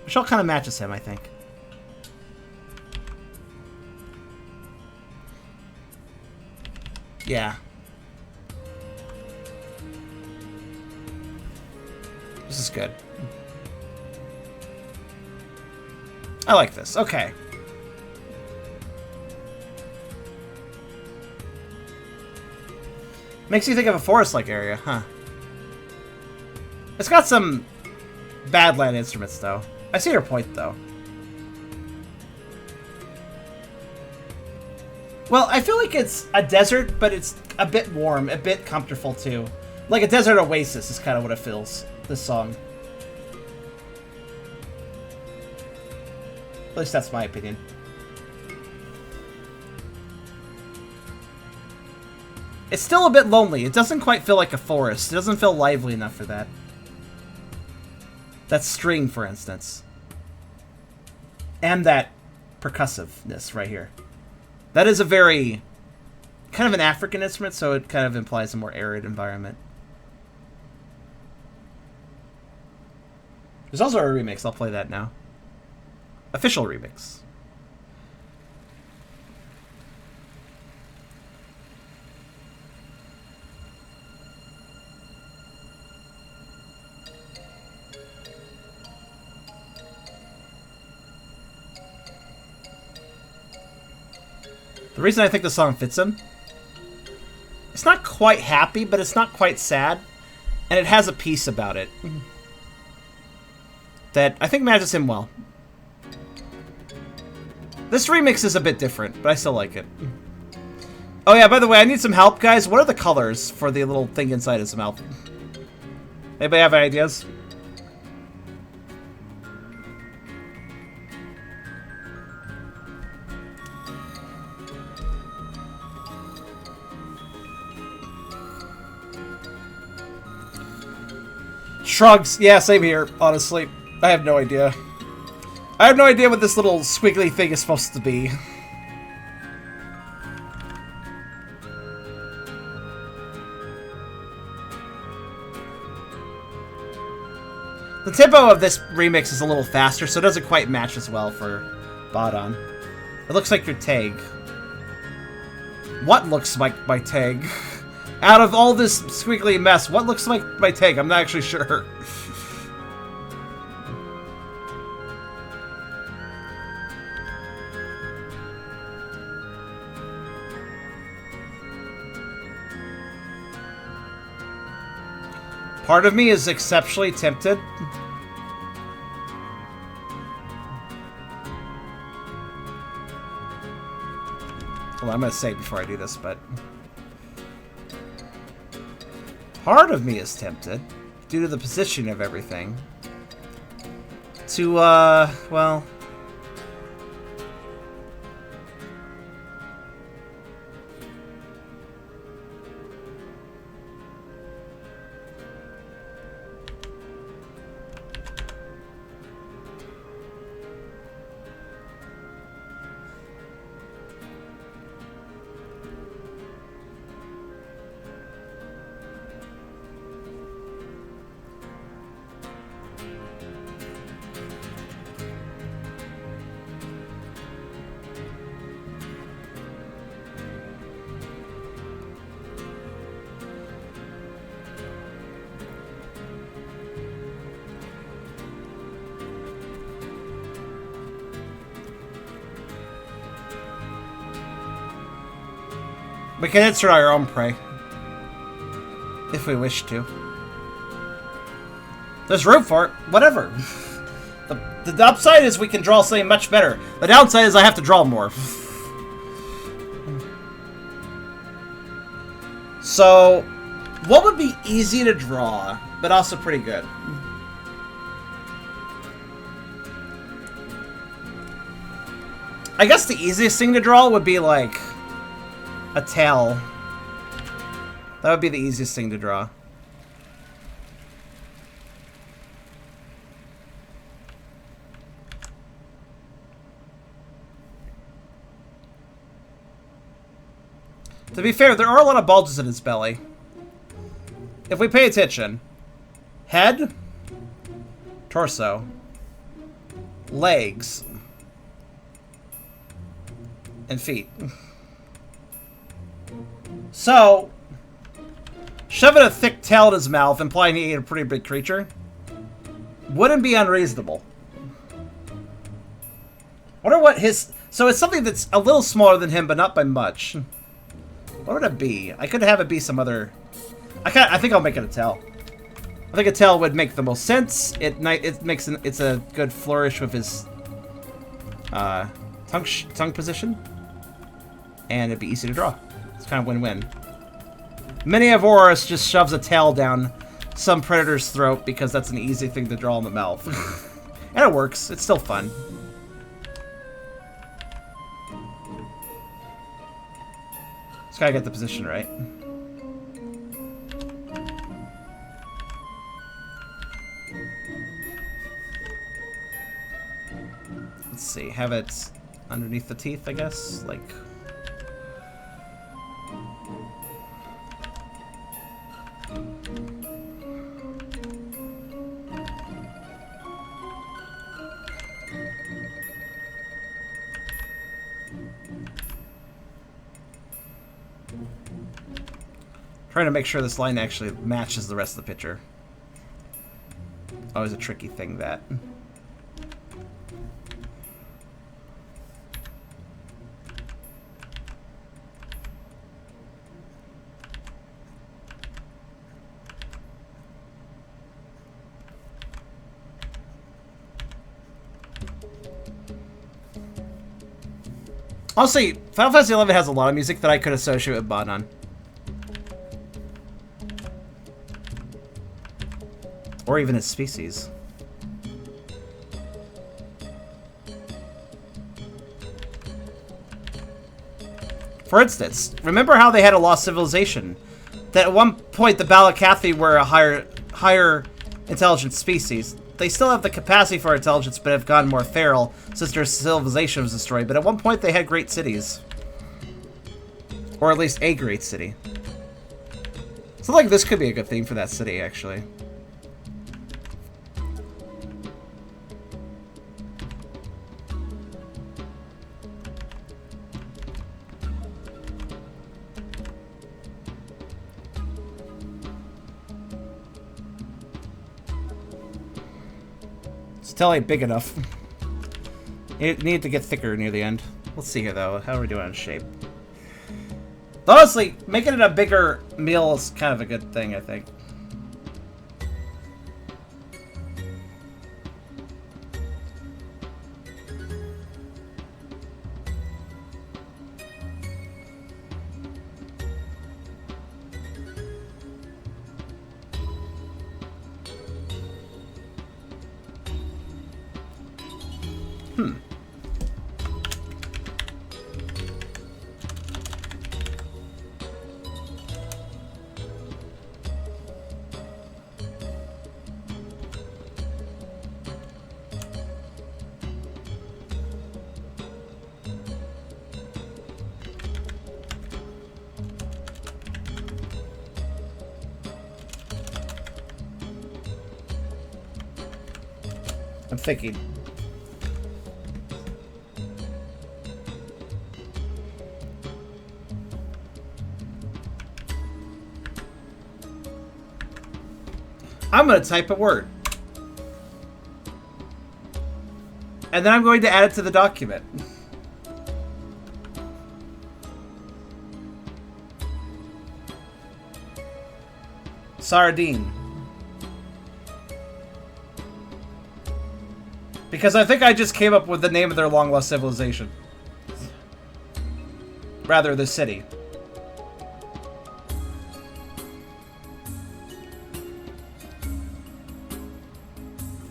Speaker 1: Which all kind of matches him, I think. Yeah. This is good. I like this. Okay. Makes you think of a forest-like area, huh? It's got some Badland instruments, though. I see your point, though. Well, I feel like it's a desert, but it's a bit warm, a bit comfortable, too. Like a desert oasis is kind of what it feels, this song. At least that's my opinion. It's still a bit lonely. It doesn't quite feel like a forest. It doesn't feel lively enough for that. That string, for instance. And that percussiveness right here. That is a very... kind of an African instrument, so it kind of implies a more arid environment. There's also a remix. I'll play that now. Official remix. The reason I think the song fits him, it's not quite happy, but it's not quite sad, and it has a piece about it that I think matches him well. This remix is a bit different, but I still like it. Oh yeah, by the way, I need some help, guys. What are the colors for the little thing inside his mouth? Anybody have ideas? Shrugs. Yeah, same here, honestly. I have no idea. I have no idea what this little squiggly thing is supposed to be. The tempo of this remix is a little faster, so it doesn't quite match as well for Baadan. It looks like your tag. What looks like my tag? Out of all this squiggly mess, what looks like my tag? I'm not actually sure. Part of me is exceptionally tempted. Well, I'm gonna say it before I do this, but... part of me is tempted, due to the position of everything, to, well... we can insert our own prey. If we wish to. There's room for it. Whatever. The upside is we can draw something much better. The downside is I have to draw more. So, what would be easy to draw, but also pretty good? I guess the easiest thing to draw would be like... a tail. That would be the easiest thing to draw. To be fair, there are a lot of bulges in his belly. If we pay attention. Head. Torso. Legs. And feet. So, shoving a thick tail in his mouth, implying he ate a pretty big creature, wouldn't be unreasonable. Wonder what his... so it's something that's a little smaller than him, but not by much. What would it be? I could have it be some other... I think I'll make it a tail. I think a tail would make the most sense. It's a good flourish with his tongue position, and it'd be easy to draw. It's kind of win-win. Many of Vore just shoves a tail down some predator's throat because that's an easy thing to draw in the mouth. And it works. It's still fun. Just gotta get the position right. see. Have it underneath the teeth, I guess? Like... Trying to make sure this line actually matches the rest of the picture. Always a tricky thing, that. Honestly, Final Fantasy XI has a lot of music that I could associate with Baadan. Or even its species. For instance, remember how they had a lost civilization? That at one point the Balukath were a higher intelligence species. They still have the capacity for intelligence, but have gone more feral since their civilization was destroyed. But at one point they had great cities. Or at least a great city. So like this could be a good theme for that city, actually. Still ain't big enough. It needed to get thicker near the end. Let's see here, though. How are we doing on shape? Honestly, making it a bigger meal is kind of a good thing, I think. I'm thinking. I'm going to type a word. And then I'm going to add it to the document. Sardine. Because I think I just came up with the name of their long-lost civilization. Rather, the city.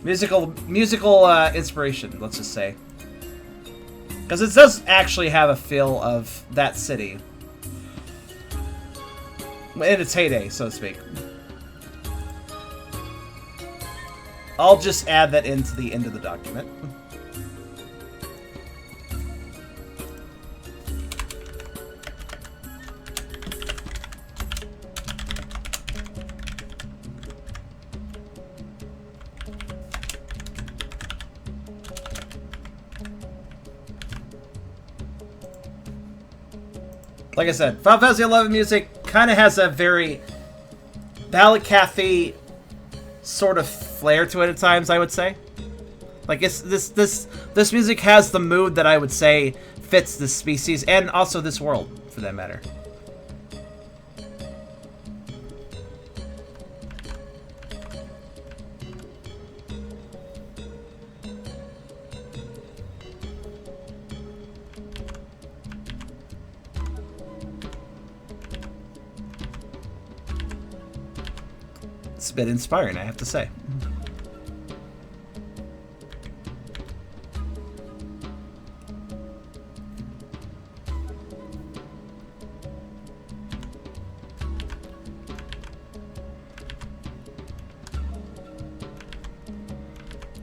Speaker 1: Musical inspiration, let's just say. Because it does actually have a feel of that city. In its heyday, so to speak. I'll just add that into the end of the document. Like I said, Final Fantasy XI music kind of has a very Balukath-y sort of flair to it at times, I would say. Like it's this music has the mood that I would say fits this species and also this world, for that matter. It's a bit inspiring, I have to say.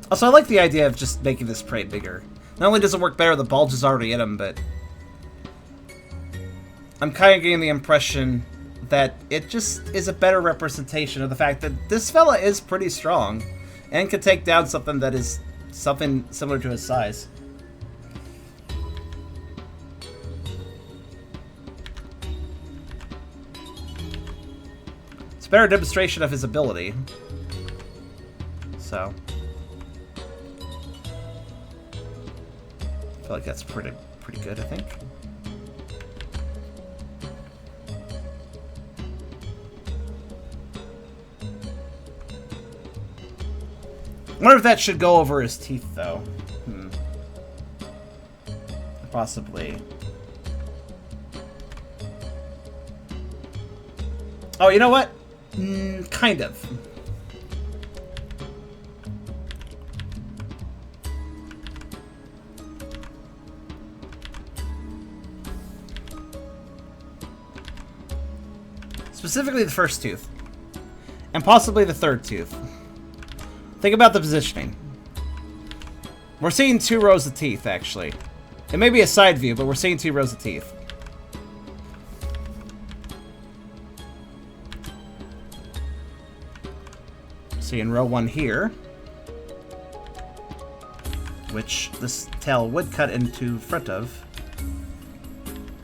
Speaker 1: Also, I like the idea of just making this prey bigger. Not only does it work better, the bulge is already in him, but I'm kind of getting the impression that it just is a better representation of the fact that this fella is pretty strong and can take down something that is something similar to his size. It's a better demonstration of his ability. So I feel like that's pretty good, I think. I wonder if that should go over his teeth, though. Possibly. Oh, you know what? Kind of. Specifically the first tooth. And possibly the third tooth. Think about the positioning. We're seeing 2 rows of teeth, actually. It may be a side view, but we're seeing 2 rows of teeth. See in row 1 here, which this tail would cut into front of.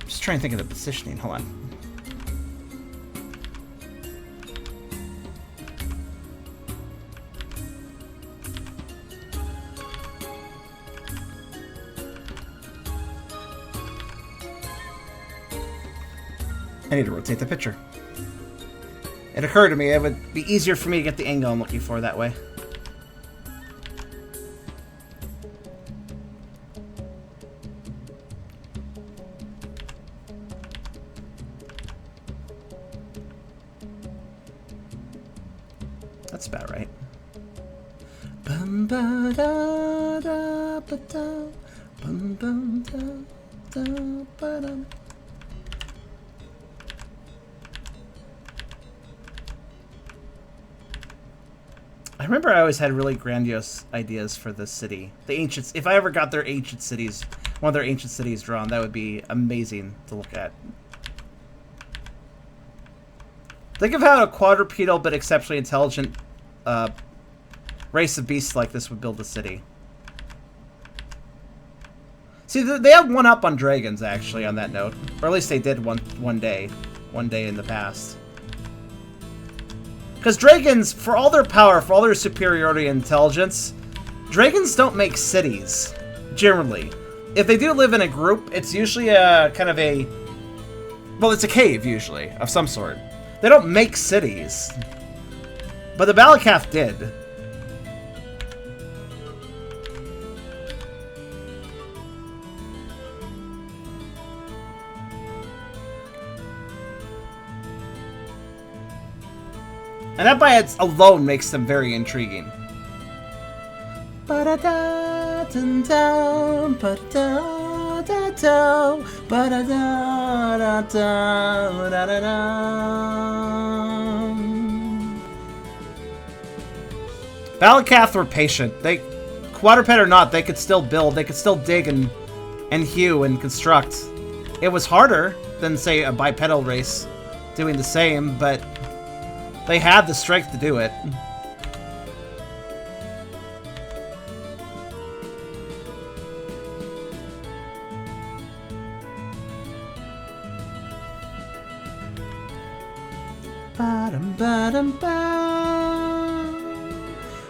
Speaker 1: Just trying to think of the positioning. Hold on. I need to rotate the picture. It occurred to me it would be easier for me to get the angle I'm looking for that way. That's about right. Bum ba da da ba da bum bum da da ba dum. I remember I always had really grandiose ideas for this city. The ancients. If I ever got their ancient cities, one of their ancient cities drawn, that would be amazing to look at. Think of how a quadrupedal but exceptionally intelligent race of beasts like this would build a city. See, they have one up on dragons, actually, on that note. Or at least they did one day in the past. Because dragons, for all their power, for all their superiority and intelligence, dragons don't make cities, generally. If they do live in a group, it's usually a kind of a... Well, it's a cave, usually, of some sort. They don't make cities. But the Balukath did. And that by its alone makes them very intriguing. Balukath were patient. They, quadruped or not, they could still build. They could still dig and hew and construct. It was harder than, say, a bipedal race doing the same, but they had the strength to do it. Ba-dum, ba-dum, ba.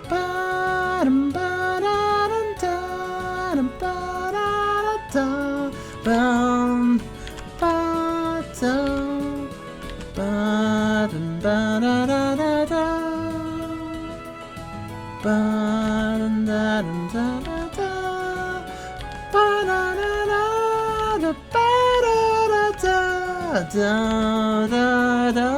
Speaker 1: Ba-dum, ba-da-dum, da-dum, ba-da-da-da. Bum, ba-dum, ba-dum, ba-da-da-da-da. Ba-dum, da-dum, da-da-da. Ba-da-da-da-da, ba-da-da-da, da-da-da-da.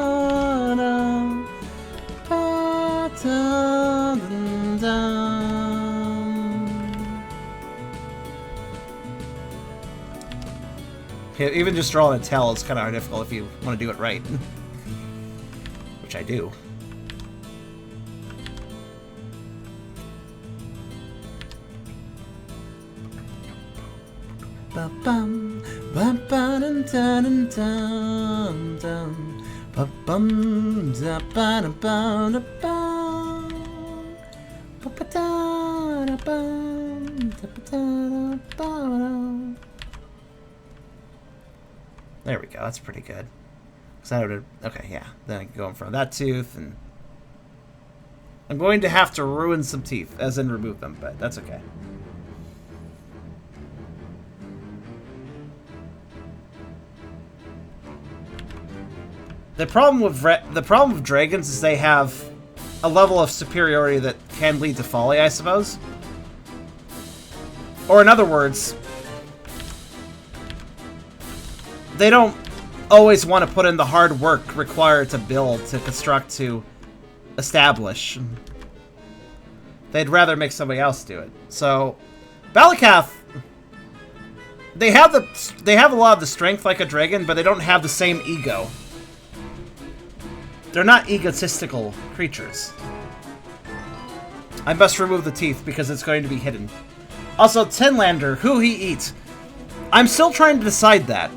Speaker 1: Yeah, even just drawing a tail is kind of difficult if you want to do it right. Which I do. Ba-bum, ba-ba-dum-dum-dum-dum, ba-bum, da-ba-dum-bum-da-bum, ba-ba-da-da-bum, da-ba-da-da-ba-dum. There we go. That's pretty good. Okay, yeah. Then I can go in front of that tooth, and I'm going to have to ruin some teeth, as in remove them, but that's okay. The problem with dragons is they have a level of superiority that can lead to folly, I suppose. Or in other words, they don't always want to put in the hard work required to build, to construct, to establish. They'd rather make somebody else do it. So, Balukath, they have a lot of the strength like a dragon, but they don't have the same ego. They're not egotistical creatures. I must remove the teeth because it's going to be hidden. Also, Tinlander, who he eats. I'm still trying to decide that.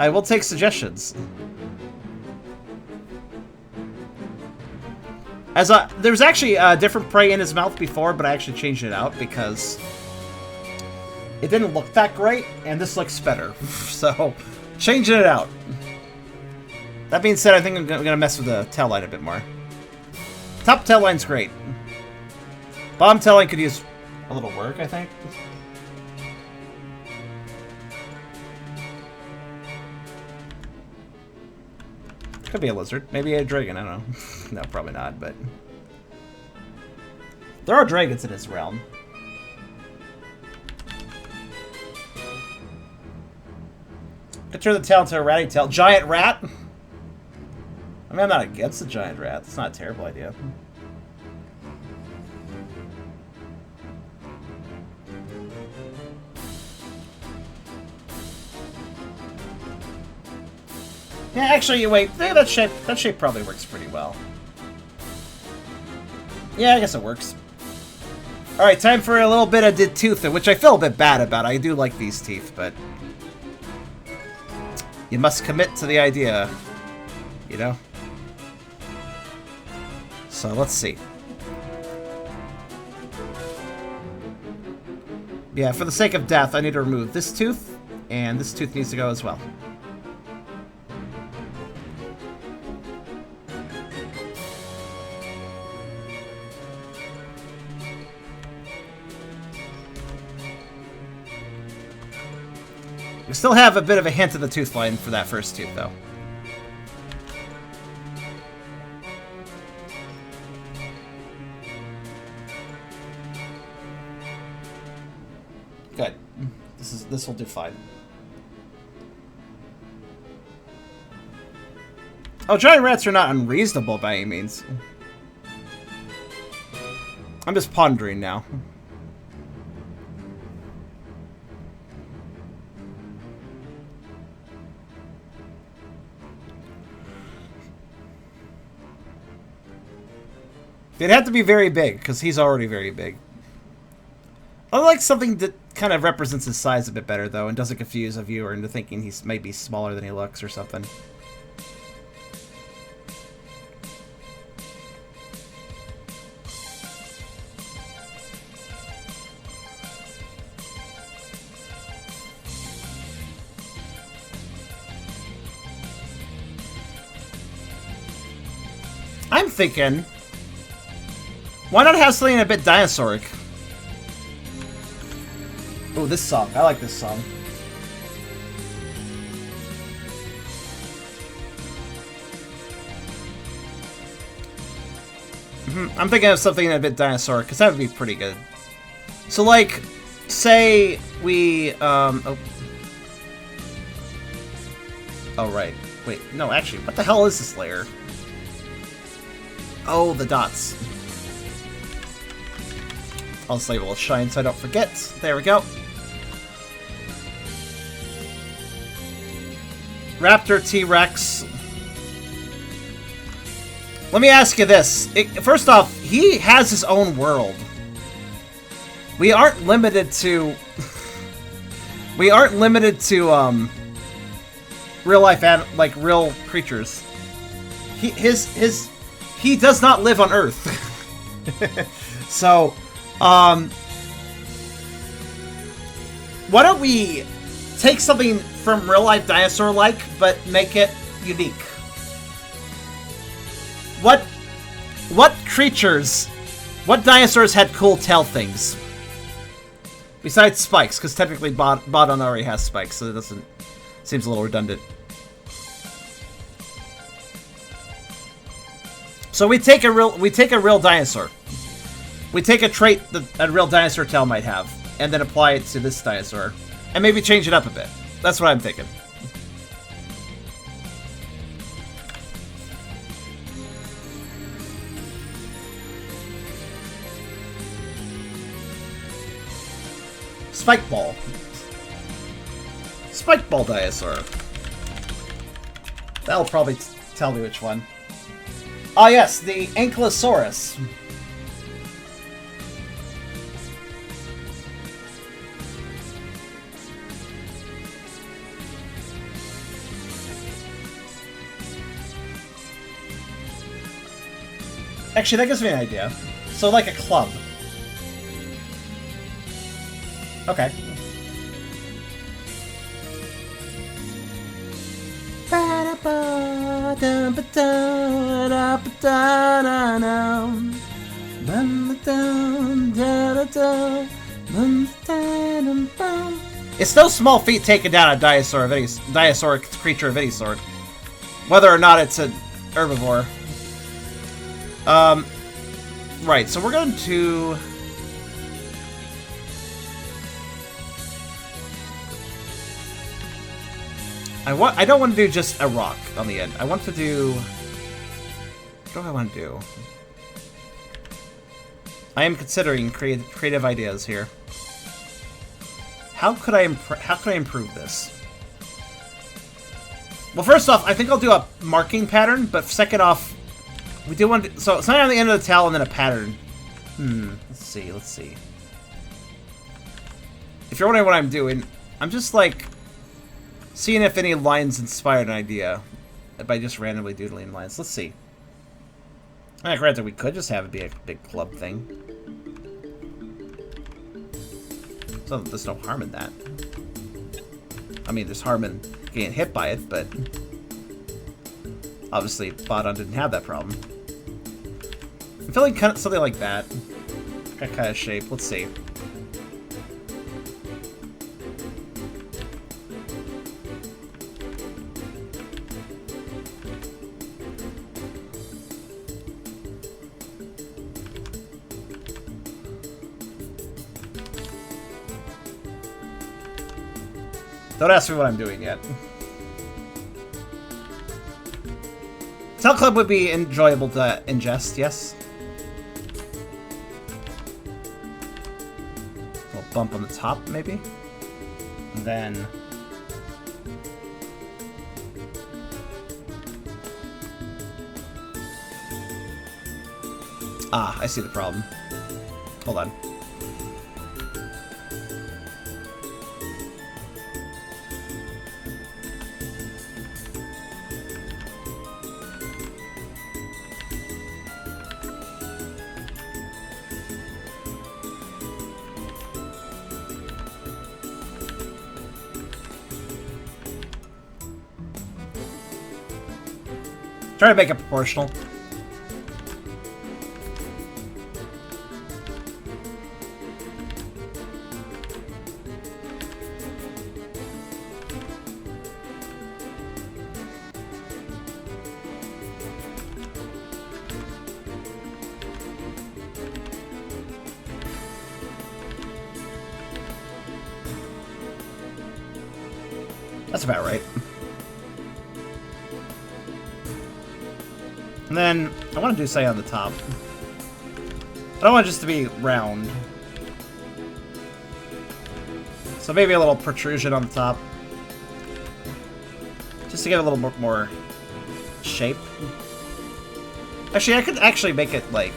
Speaker 1: I will take suggestions. There's actually a different prey in his mouth before, but I actually changed it out because it didn't look that great, and this looks better. So, changing it out. That being said, I think I'm gonna mess with the tail line a bit more. Top tail line's great. Bottom tail line could use a little work, I think. Could be a lizard. Maybe a dragon, I don't know. No, probably not, but... There are dragons in this realm. Could turn the tail into a ratty tail. Giant rat? I mean, I'm not against the giant rat. It's not a terrible idea. Yeah, actually, wait. Yeah, that shape probably works pretty well. Yeah, I guess it works. Alright, time for a little bit of the tooth, which I feel a bit bad about. I do like these teeth, but... You must commit to the idea. You know? So, let's see. Yeah, for the sake of death, I need to remove this tooth, and this tooth needs to go as well. We still have a bit of a hint of the tooth line for that first tooth, though. Good. This will do fine. Oh, giant rats are not unreasonable by any means. I'm just pondering now. They'd have to be very big, because he's already very big. I like something that kind of represents his size a bit better, though, and doesn't confuse a viewer into thinking he's maybe smaller than he looks or something. I'm thinking... Why not have something a bit dinosauric? Oh, this song. I like this song. I'm thinking of something a bit dinosauric, because that would be pretty good. So, like, say we, oh, right. Wait, no, actually, what the hell is this layer? Oh, the dots. I'll just label it shine so I don't forget. There we go. Raptor T-Rex. Let me ask you this. First off, he has his own world. We aren't limited to... We aren't limited to real life like real creatures. He does not live on Earth. So, why don't we take something from real life dinosaur-like, but make it unique? What creatures, what dinosaurs had cool tail things? Besides spikes, because technically Baadan already has spikes, so it doesn't, seems a little redundant. So we take a real dinosaur. We take a trait that a real dinosaur tail might have, and then apply it to this dinosaur, and maybe change it up a bit. That's what I'm thinking. Spike ball. Spike ball dinosaur. That'll probably tell me which one. Ah, yes, the Ankylosaurus. Actually, that gives me an idea. So, like a club. Okay. It's no small feat taking down a dinosauric creature of any sort, whether or not it's an herbivore. Right. So we're going to. I don't want to do just a rock on the end. I want to do... What do I want to do? I am considering creative ideas here. How could I improve this? Well, first off, I think I'll do a marking pattern, but second off, we do want to... So, something on the end of the tail and then a pattern. Let's see. If you're wondering what I'm doing, I'm just, like... seeing if any lines inspired an idea by just randomly doodling lines. Let's see. Granted, we could just have it be a big club thing. So there's no harm in that. I mean, there's harm in getting hit by it, but obviously Baadan didn't have that problem. I'm feeling kind of something like that. That kind of shape. Let's see. Don't ask me what I'm doing yet. Tail Club would be enjoyable to ingest, yes. A little bump on the top, maybe. And then... Ah, I see the problem. Hold on. Try to make it proportional. That's about right. And then, I want to do say on the top. I don't want it just to be round. So maybe a little protrusion on the top. Just to get a little more shape. Actually, I could actually make it like...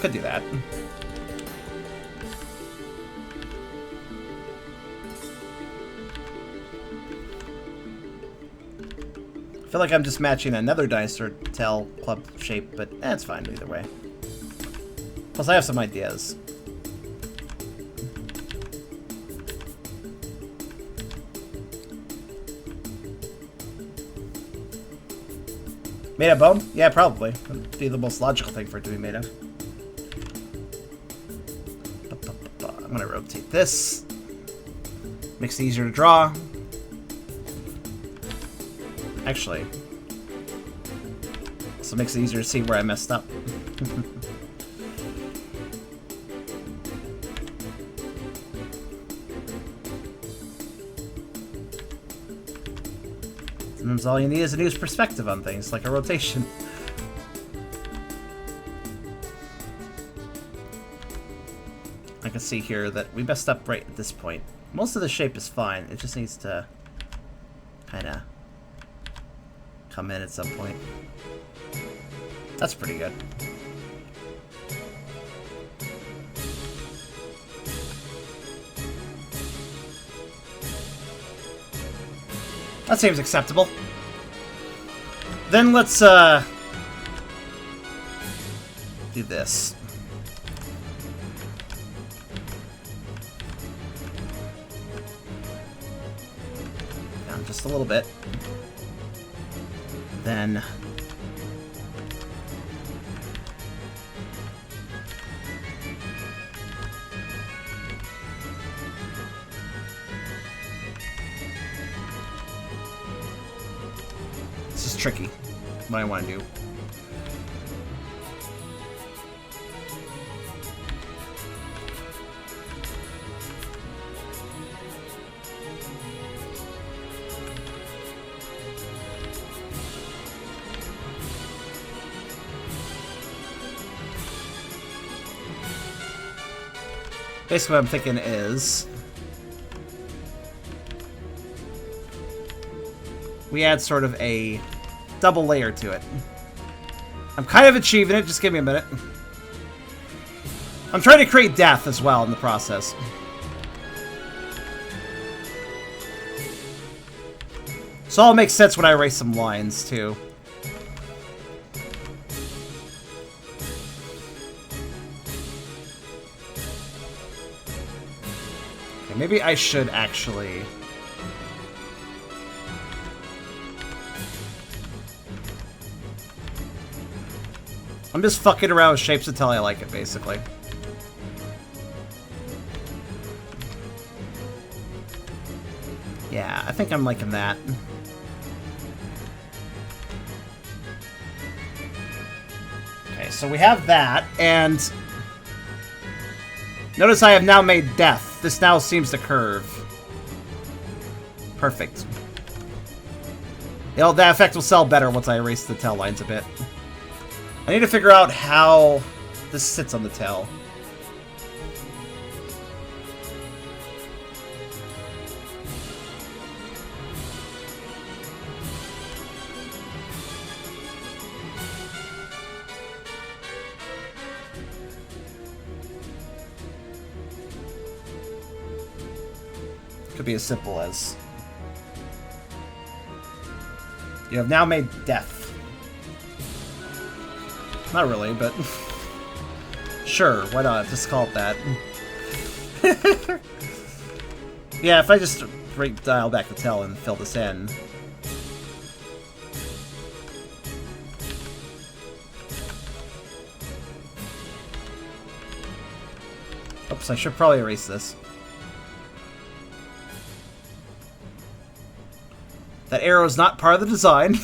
Speaker 1: could do that. I feel like I'm just matching another dinosaur tail club shape, but it's fine either way. Plus, I have some ideas. Made of bone? Yeah, probably. That'd be the most logical thing for it to be made of. I'm gonna rotate this. Makes it easier to draw. Actually, so it makes it easier to see where I messed up. Sometimes all you need is a new perspective on things, like a rotation. I can see here that we messed up right at this point. Most of the shape is fine, it just needs to kind of come in at some point. That's pretty good. That seems acceptable. Then let's do this. Down just a little bit. Then this is tricky. What I want to do. Basically, what I'm thinking is we add sort of a double layer to it. I'm kind of achieving it. Just give me a minute. I'm trying to create depth as well in the process. So all makes sense when I erase some lines too. Maybe I should actually... I'm just fucking around with shapes until I like it, basically. Yeah, I think I'm liking that. Okay, so we have that, and... Notice I have now made death. This now seems to curve. Perfect. That effect will sell better once I erase the tail lines a bit. I need to figure out how this sits on the tail. Could be as simple as you have now made death. Not really, but sure, why not? Just call it that. Yeah, if I just dial back the tail and fill this in. Oops, I should probably erase this. That arrow is not part of the design.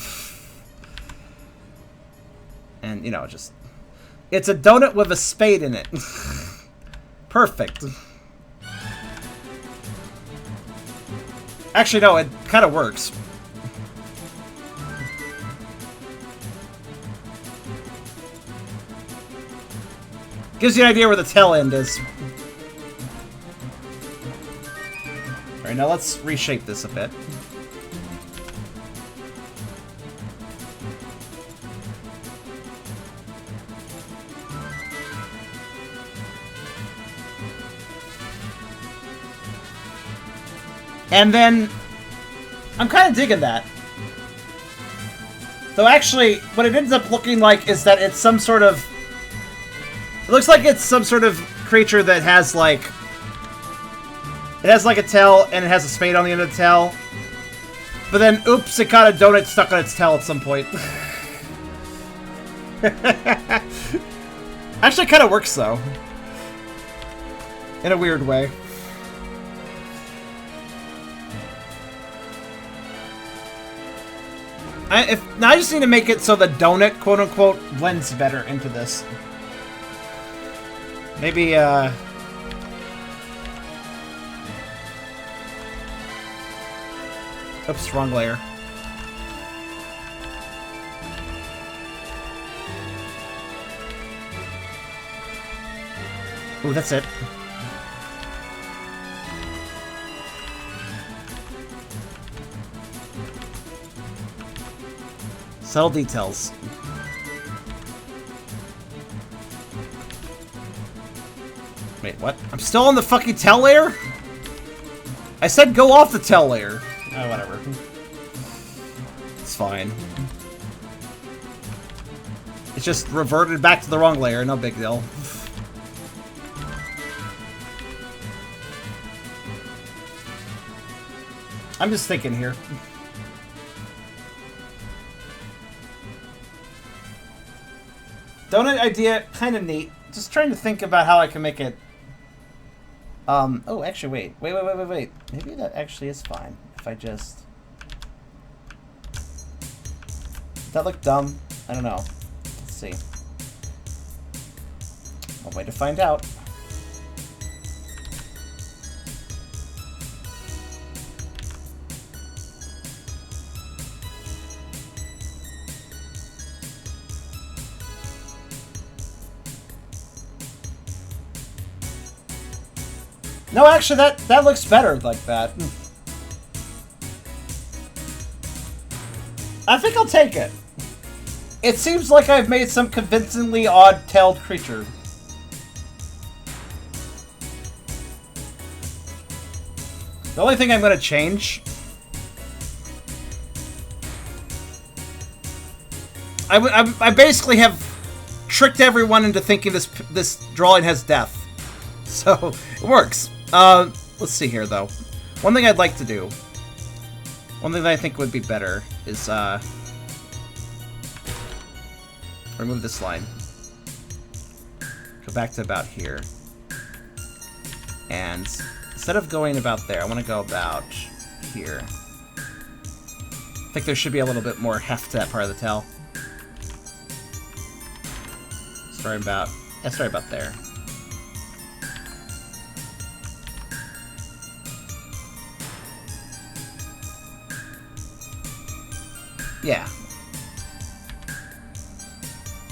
Speaker 1: And, you know, just... It's a donut with a spade in it. Perfect. Actually, no, it kind of works. Gives you an idea where the tail end is. Alright, now let's reshape this a bit. And then I'm kind of digging that. Though actually, what it ends up looking like is that it's some sort of... It looks like it's some sort of creature that has like... It has like a tail, and it has a spade on the end of the tail. But then, oops, it got a donut stuck on its tail at some point. Actually, it kind of works, though. In a weird way. Now I just need to make it so the donut, quote-unquote, blends better into this. Maybe, Oops, wrong layer. Ooh, that's it. Subtle details. Wait, what? I'm still on the fucking tail layer? I said go off the tail layer. Oh, whatever. It's fine. It's just reverted back to the wrong layer. No big deal. I'm just thinking here. Donut idea, kind of neat. Just trying to think about how I can make it... Oh, actually, wait. Maybe that actually is fine. If I just... That looked dumb? I don't know. Let's see. One way to find out. No, actually, that looks better like that. I think I'll take it. It seems like I've made some convincingly odd-tailed creature. The only thing I'm going to change... I basically have tricked everyone into thinking this drawing has death. So, it works. Let's see here, though. One thing I'd like to do... One thing that I think would be better is, remove this line. Go back to about here. And instead of going about there, I want to go about here. I think there should be a little bit more heft to that part of the tail. Starting about there. Yeah.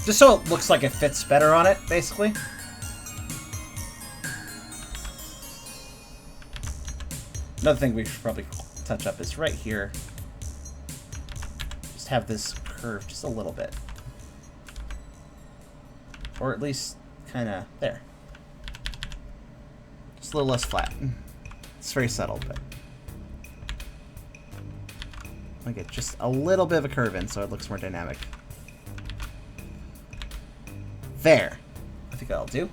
Speaker 1: Just so it looks like it fits better on it, basically. Another thing we should probably touch up is right here. Just have this curve just a little bit. Or at least kind of there. Just a little less flat. It's very subtle, but... I get just a little bit of a curve in so it looks more dynamic. There. I think that'll do.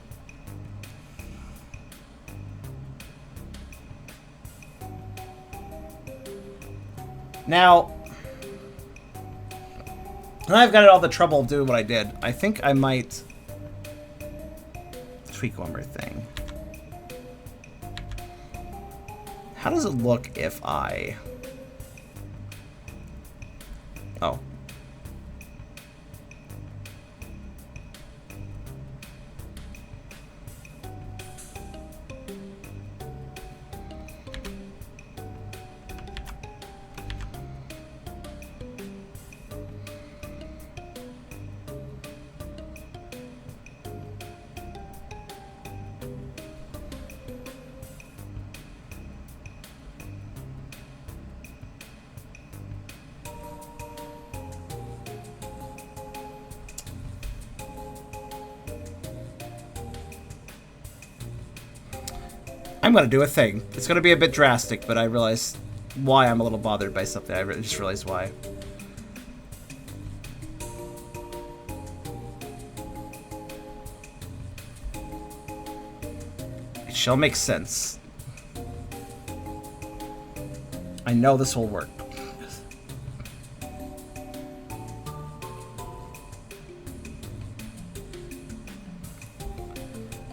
Speaker 1: Now I've got all the trouble of doing what I did. I think I might tweak one more thing. How does it look if I... Oh. I'm gonna do a thing. It's gonna be a bit drastic, but I realize why I'm a little bothered by something. Just realized why. It shall make sense. I know this will work.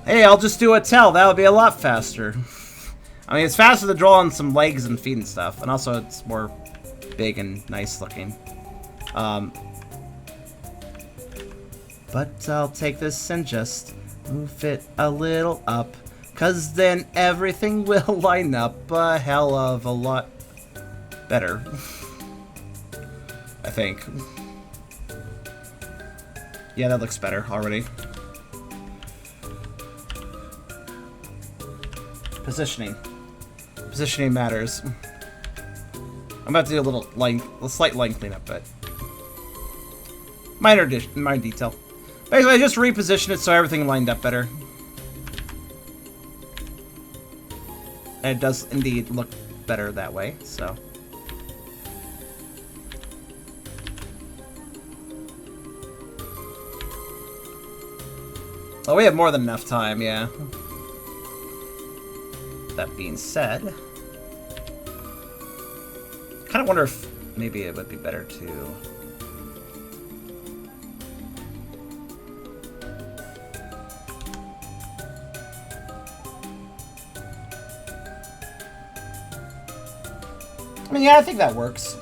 Speaker 1: Hey, I'll just do a tail. That'll be a lot faster. I mean, it's faster to draw on some legs and feet and stuff, and also it's more big and nice looking. But I'll take this and just move it a little up, 'cause then everything will line up a hell of a lot better. I think. Yeah, that looks better already. Positioning. Positioning matters. I'm about to do a slight line cleanup, but minor detail. Basically, I just repositioned it so everything lined up better. And it does indeed look better that way, so. Oh, we have more than enough time, yeah. That being said, kind of wonder if maybe it would be better to I mean, yeah, I think that works.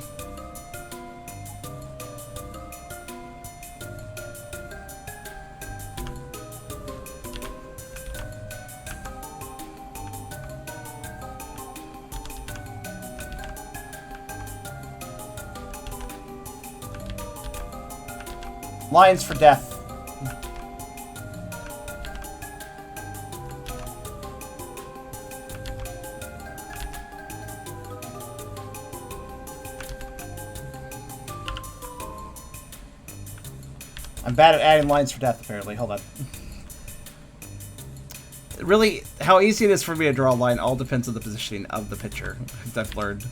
Speaker 1: Lions for death. I'm bad at adding lines for death, apparently. Hold on. Really, how easy it is for me to draw a line all depends on the positioning of the picture, I've learned.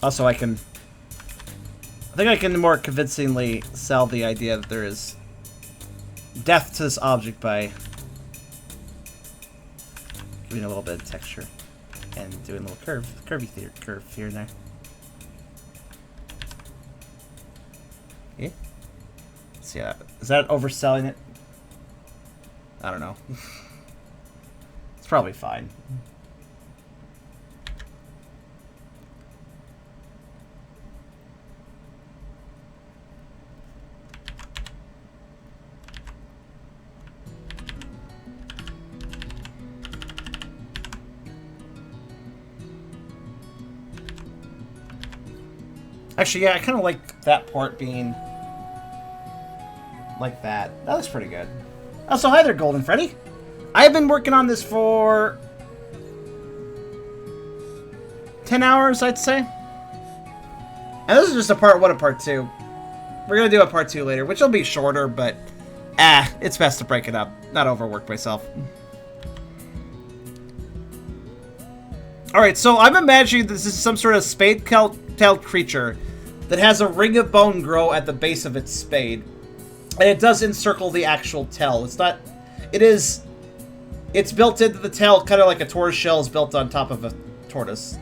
Speaker 1: Also, I think I can more convincingly sell the idea that there is death to this object by giving a little bit of texture and doing a little curve here and there. Yeah. See, is that overselling it? I don't know. It's probably fine. Actually, yeah, I kind of like that part being like that. That looks pretty good. Also, hi there, Golden Freddy. I've been working on this for 10 hours, I'd say. And this is just a part 1 and part 2. We're going to do a part 2 later, which will be shorter, but it's best to break it up. Not overwork myself. Alright, so I'm imagining this is some sort of spade-tailed creature that has a ring of bone grow at the base of its spade. And it does encircle the actual tail. It's built into the tail, kind of like a tortoise shell is built on top of a tortoise,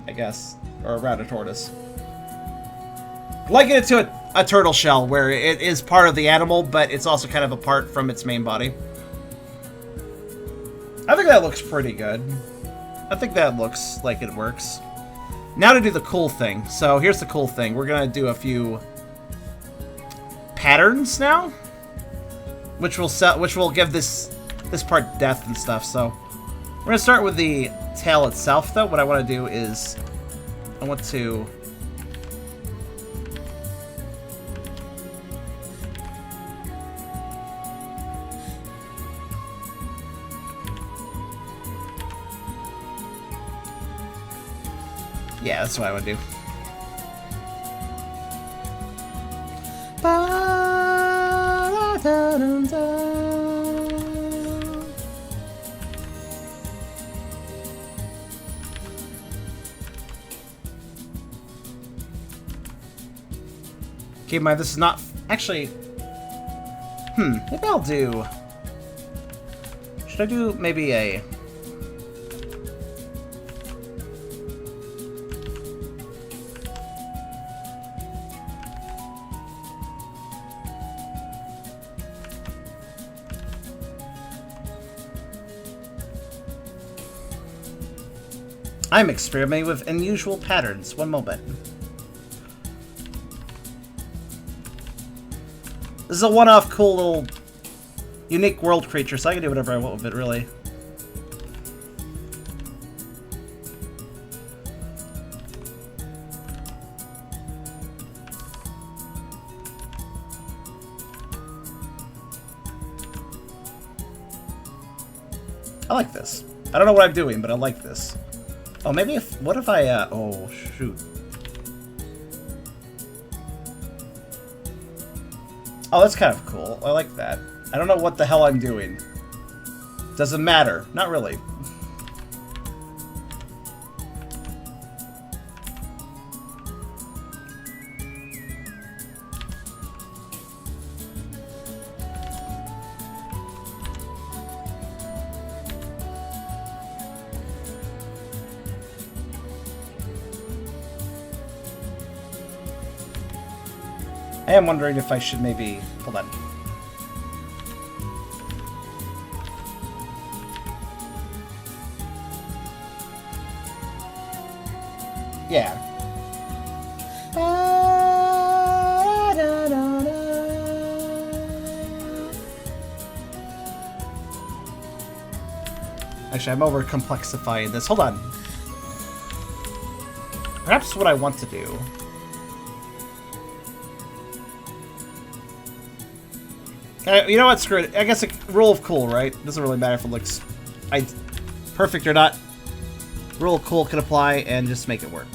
Speaker 1: I guess. Or around a tortoise. Liken it to a turtle shell, where it is part of the animal, but it's also kind of apart from its main body. I think that looks pretty good. I think that looks like it works. Now to do the cool thing. So here's the cool thing. We're gonna do a few patterns now, which will give this part depth and stuff. So we're gonna start with the tail itself, though. What I want to do is I want to Yeah, that's what I would do. Keep in mind, this is not... Actually... maybe I'll do... Should I do maybe a... I'm experimenting with unusual patterns. One moment. This is a one-off cool little unique world creature, so I can do whatever I want with it, really. I like this. I don't know what I'm doing, but I like this. Oh, maybe if... What if I, oh, shoot. Oh, that's kind of cool. I like that. I don't know what the hell I'm doing. Doesn't matter. Not really. I am wondering if I should maybe... Hold on. Yeah. Actually, I'm over-complexifying this. Hold on. Perhaps what I want to do... you know what? Screw it. I guess a rule of cool, right? Doesn't really matter if it looks perfect or not. Rule of cool can apply and just make it work.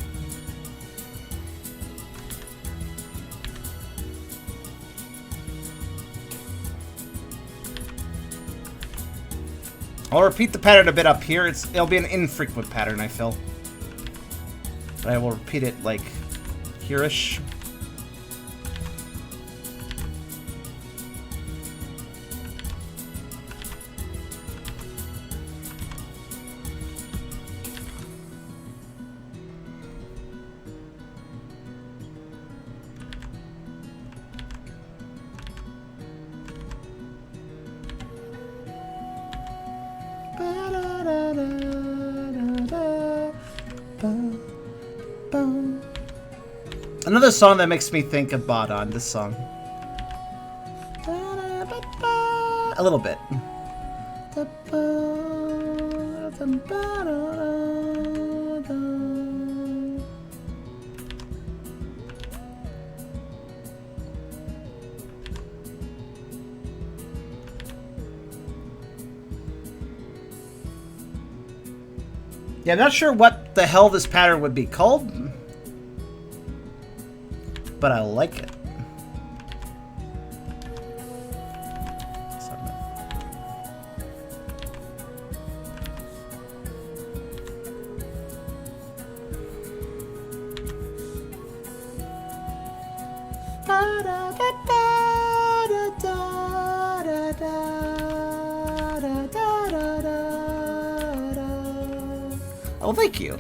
Speaker 1: I'll repeat the pattern a bit up here. It'll be an infrequent pattern, I feel. But I will repeat it like here-ish. Another song that makes me think of Baadan, this song. A little bit. Yeah, I'm not sure what the hell this pattern would be called, but I like it. Oh, thank you.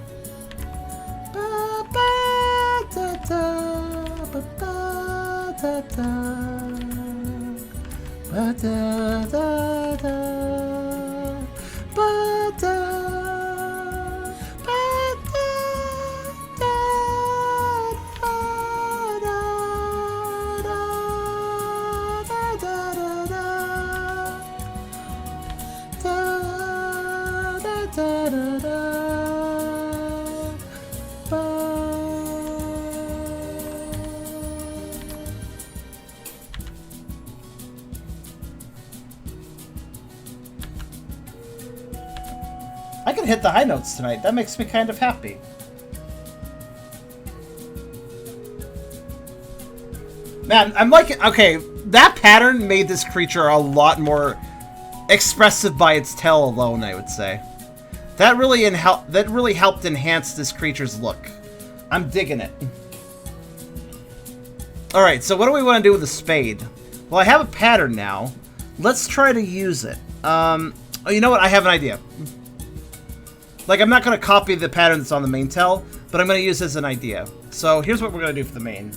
Speaker 1: I can hit the high notes tonight. That makes me kind of happy. Man, I'm like, okay, that pattern made this creature a lot more expressive by its tail alone, I would say. That really helped enhance this creature's look. I'm digging it. Alright, so what do we want to do with the spade? Well, I have a pattern now. Let's try to use it. Oh, you know what? I have an idea. Like, I'm not going to copy the pattern that's on the main tail, but I'm going to use this as an idea. So here's what we're going to do for the main.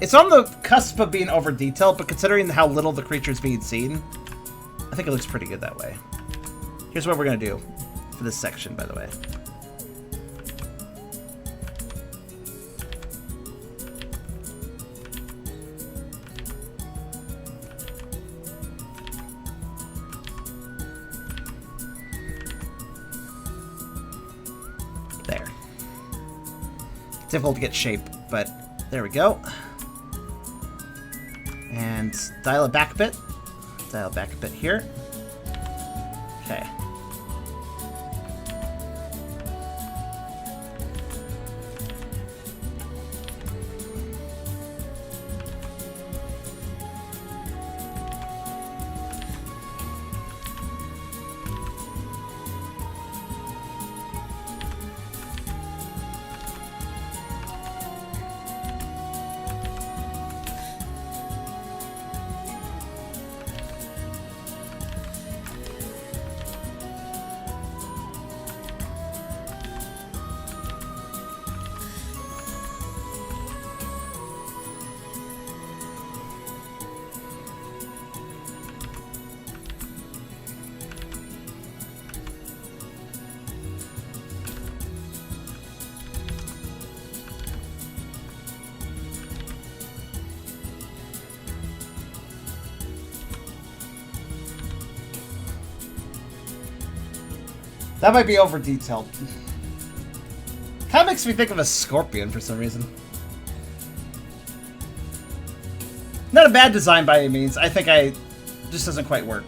Speaker 1: It's on the cusp of being over-detailed, but considering how little the creature's being seen, I think it looks pretty good that way. Here's what we're going to do for this section, by the way. There. Difficult to get shape, but there we go. And dial it back a bit. Dial it back a bit here. Okay. That might be over-detailed. Kind of makes me think of a scorpion for some reason. Not a bad design by any means. I think just doesn't quite work.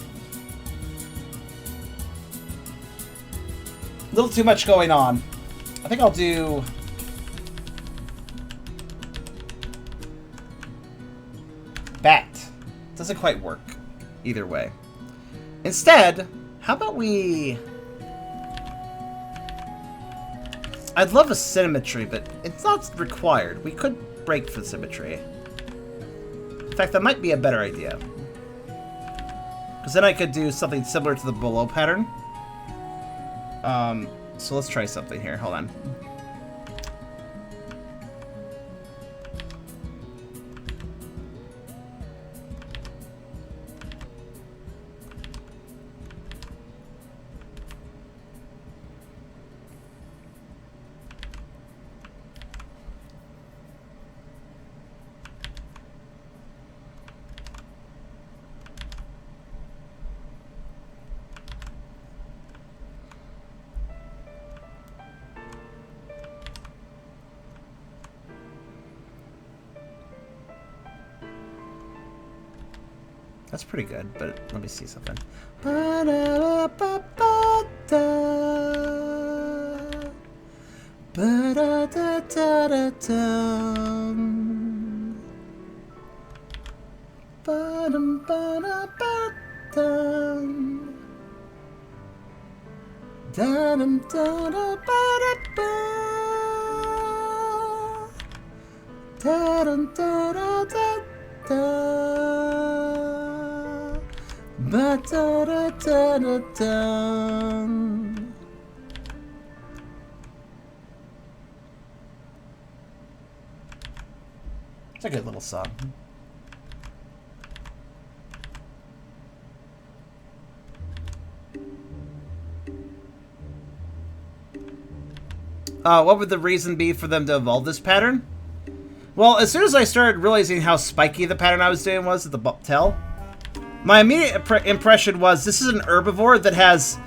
Speaker 1: A little too much going on. I think I'll do... bat. Doesn't quite work either way. Instead, how about we... I'd love a symmetry, but it's not required. We could break for symmetry. In fact, that might be a better idea. Because then I could do something similar to the below pattern. So let's try something here. Hold on. That's pretty good, but let me see something. It's a good little song. What would the reason be for them to evolve this pattern? Well, as soon as I started realizing how spiky the pattern I was doing was at the tail, my immediate impression was this is an herbivore that has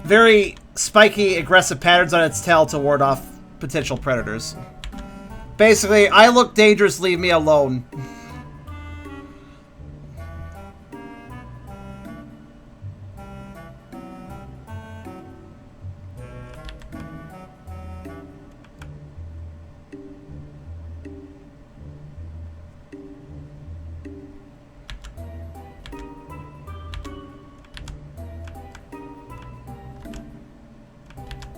Speaker 1: very spiky, aggressive patterns on its tail to ward off potential predators. Basically, I look dangerous, leave me alone.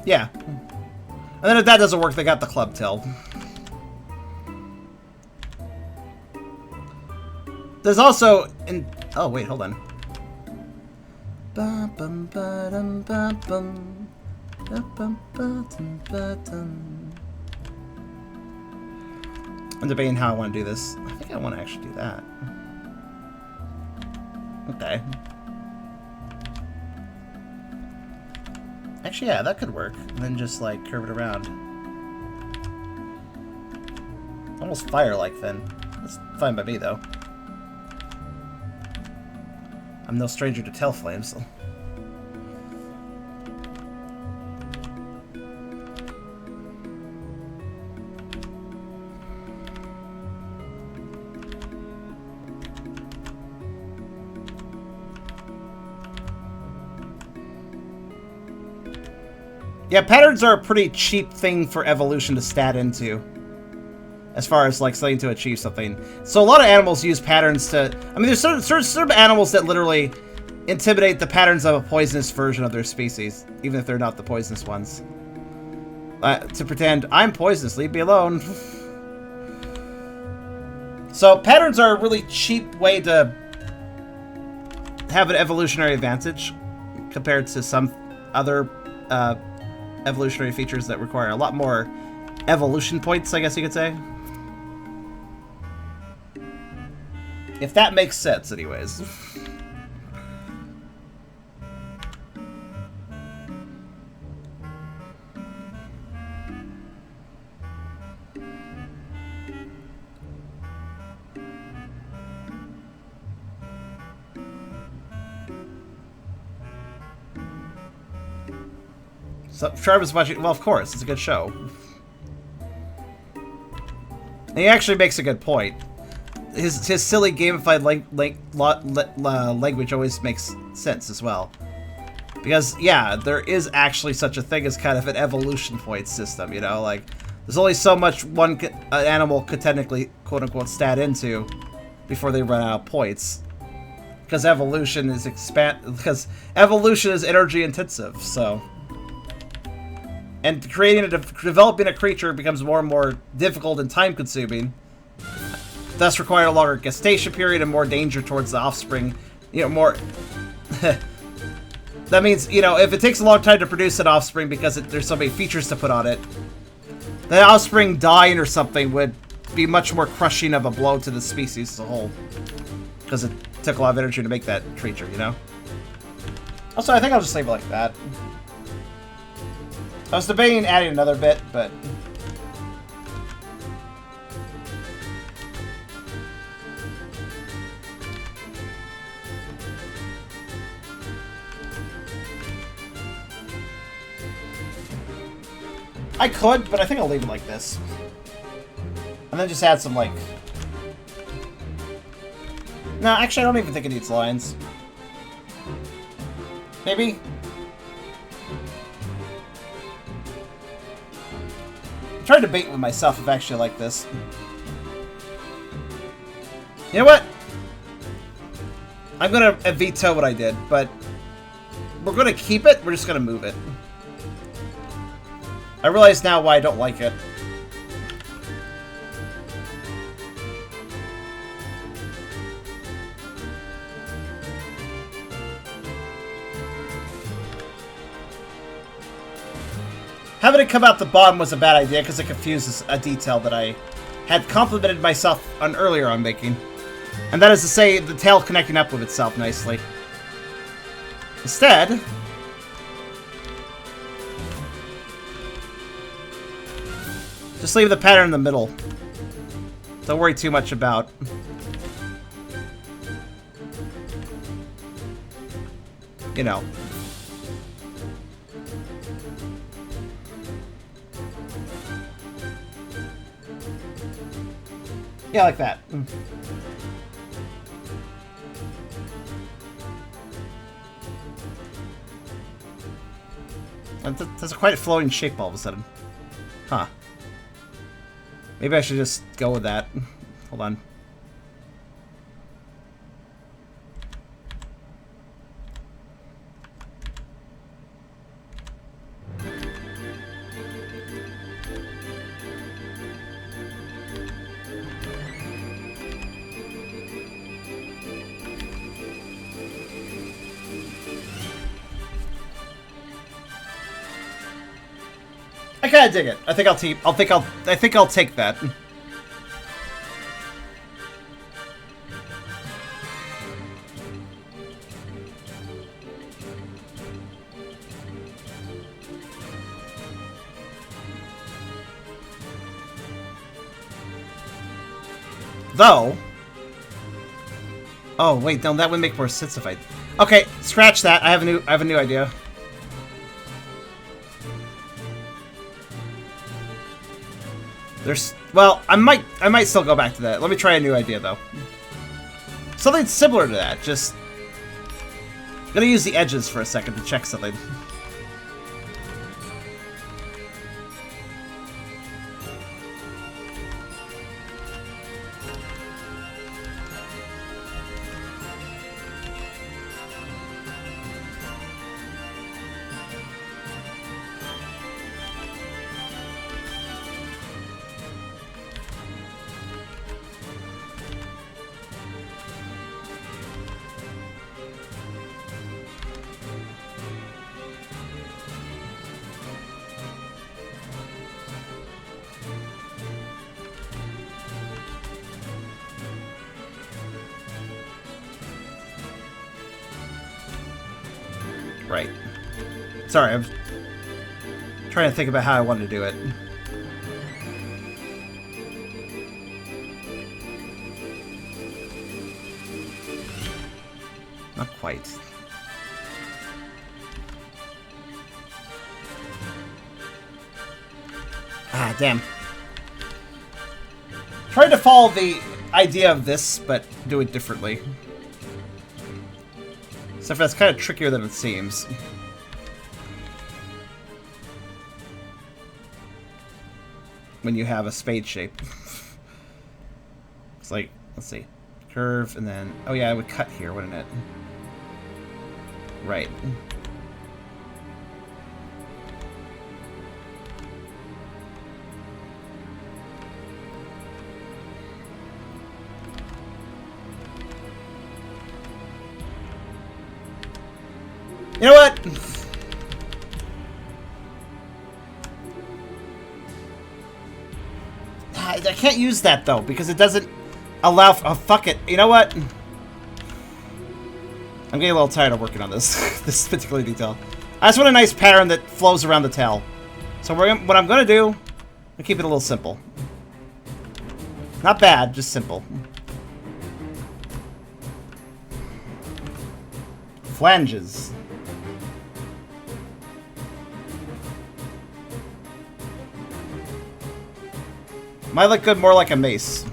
Speaker 1: Yeah. And then if that doesn't work, they got the club tail. There's also in oh wait, hold on. I'm debating how I want to do this. I think I want to actually do that. Okay. Actually, yeah, that could work. And then just like curve it around. Almost fire-like then. That's fine by me though. I'm no stranger to tail flames. So. Yeah, patterns are a pretty cheap thing for evolution to stat into. As far as, like, starting to achieve something. So a lot of animals use patterns to... I mean, there's certain animals that literally intimidate the patterns of a poisonous version of their species. Even if they're not the poisonous ones. To pretend, I'm poisonous, leave me alone. So patterns are a really cheap way to have an evolutionary advantage. Compared to some other evolutionary features that require a lot more evolution points, I guess you could say. If that makes sense, anyways. So, Trevor's watching. Well, of course, it's a good show. And he actually makes a good point. His silly gamified language always makes sense as well. Because, yeah, there is actually such a thing as kind of an evolution point system, you know? Like, there's only so much one animal could technically, quote-unquote, stat into before they run out of points. Because evolution is energy intensive, so... And developing a creature becomes more and more difficult and time-consuming. Thus require a longer gestation period and more danger towards the offspring. You know, more... That means, you know, if it takes a long time to produce an offspring because there's so many features to put on it, the offspring dying or something would be much more crushing of a blow to the species as a whole. Because it took a lot of energy to make that creature, you know? Also, I think I'll just leave it like that. I was debating adding another bit, but... I could, but I think I'll leave it like this. And then just add some, like... No, actually, I don't even think it needs lines. Maybe? I'm trying to debate with myself if I actually like this. You know what? I'm gonna veto what I did, but... We're gonna keep it, we're just gonna move it. I realize now why I don't like it. Having it come out the bottom was a bad idea because it confuses a detail that I had complimented myself on earlier on making. And that is to say, the tail connecting up with itself nicely. Instead... just leave the pattern in the middle. Don't worry too much about... you know. Yeah, like that. That's a quite flowing shape all of a sudden. Huh. Maybe I should just go with that. Hold on. kind of dig it. I think I'll take that. Though. Oh wait, no, that would make more sense if I. Okay, scratch that. I have a new idea. Well, I might still go back to that. Let me try a new idea though. Something similar to that. Just gonna use the edges for a second to check something. Right. Sorry, I'm trying to think about how I wanted to do it. Not quite. Ah, damn. Tried to follow the idea of this, but do it differently. Except for that's kind of trickier than it seems. When you have a spade shape. It's like, let's see. Curve, and then... Oh yeah, I would cut here, wouldn't it? Right. You know what? I can't use that though because it doesn't allow. Oh fuck it! You know what? I'm getting a little tired of working on this this particular detail. I just want a nice pattern that flows around the tail. So what I'm gonna do, I'll keep it a little simple. Not bad, just simple. Flanges. Might look good more like a mace.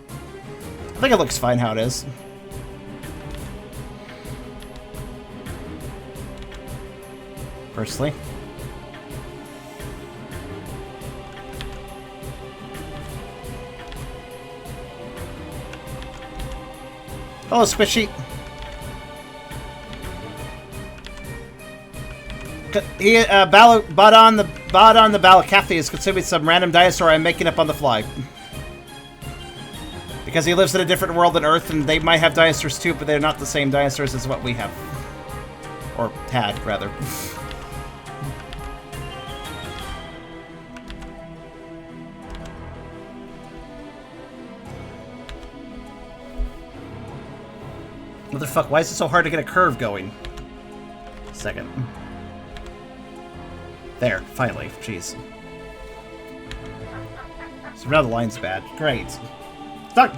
Speaker 1: I think it looks fine how it is. Personally. Hello, Squishy. Baadan the Balukath is consuming some random dinosaur I'm making up on the fly. Because he lives in a different world than Earth, and they might have dinosaurs too, but they're not the same dinosaurs as what we have. Or had, rather. Motherfuck, why is it so hard to get a curve going? Second. There, finally. Jeez. So now the line's bad. Great.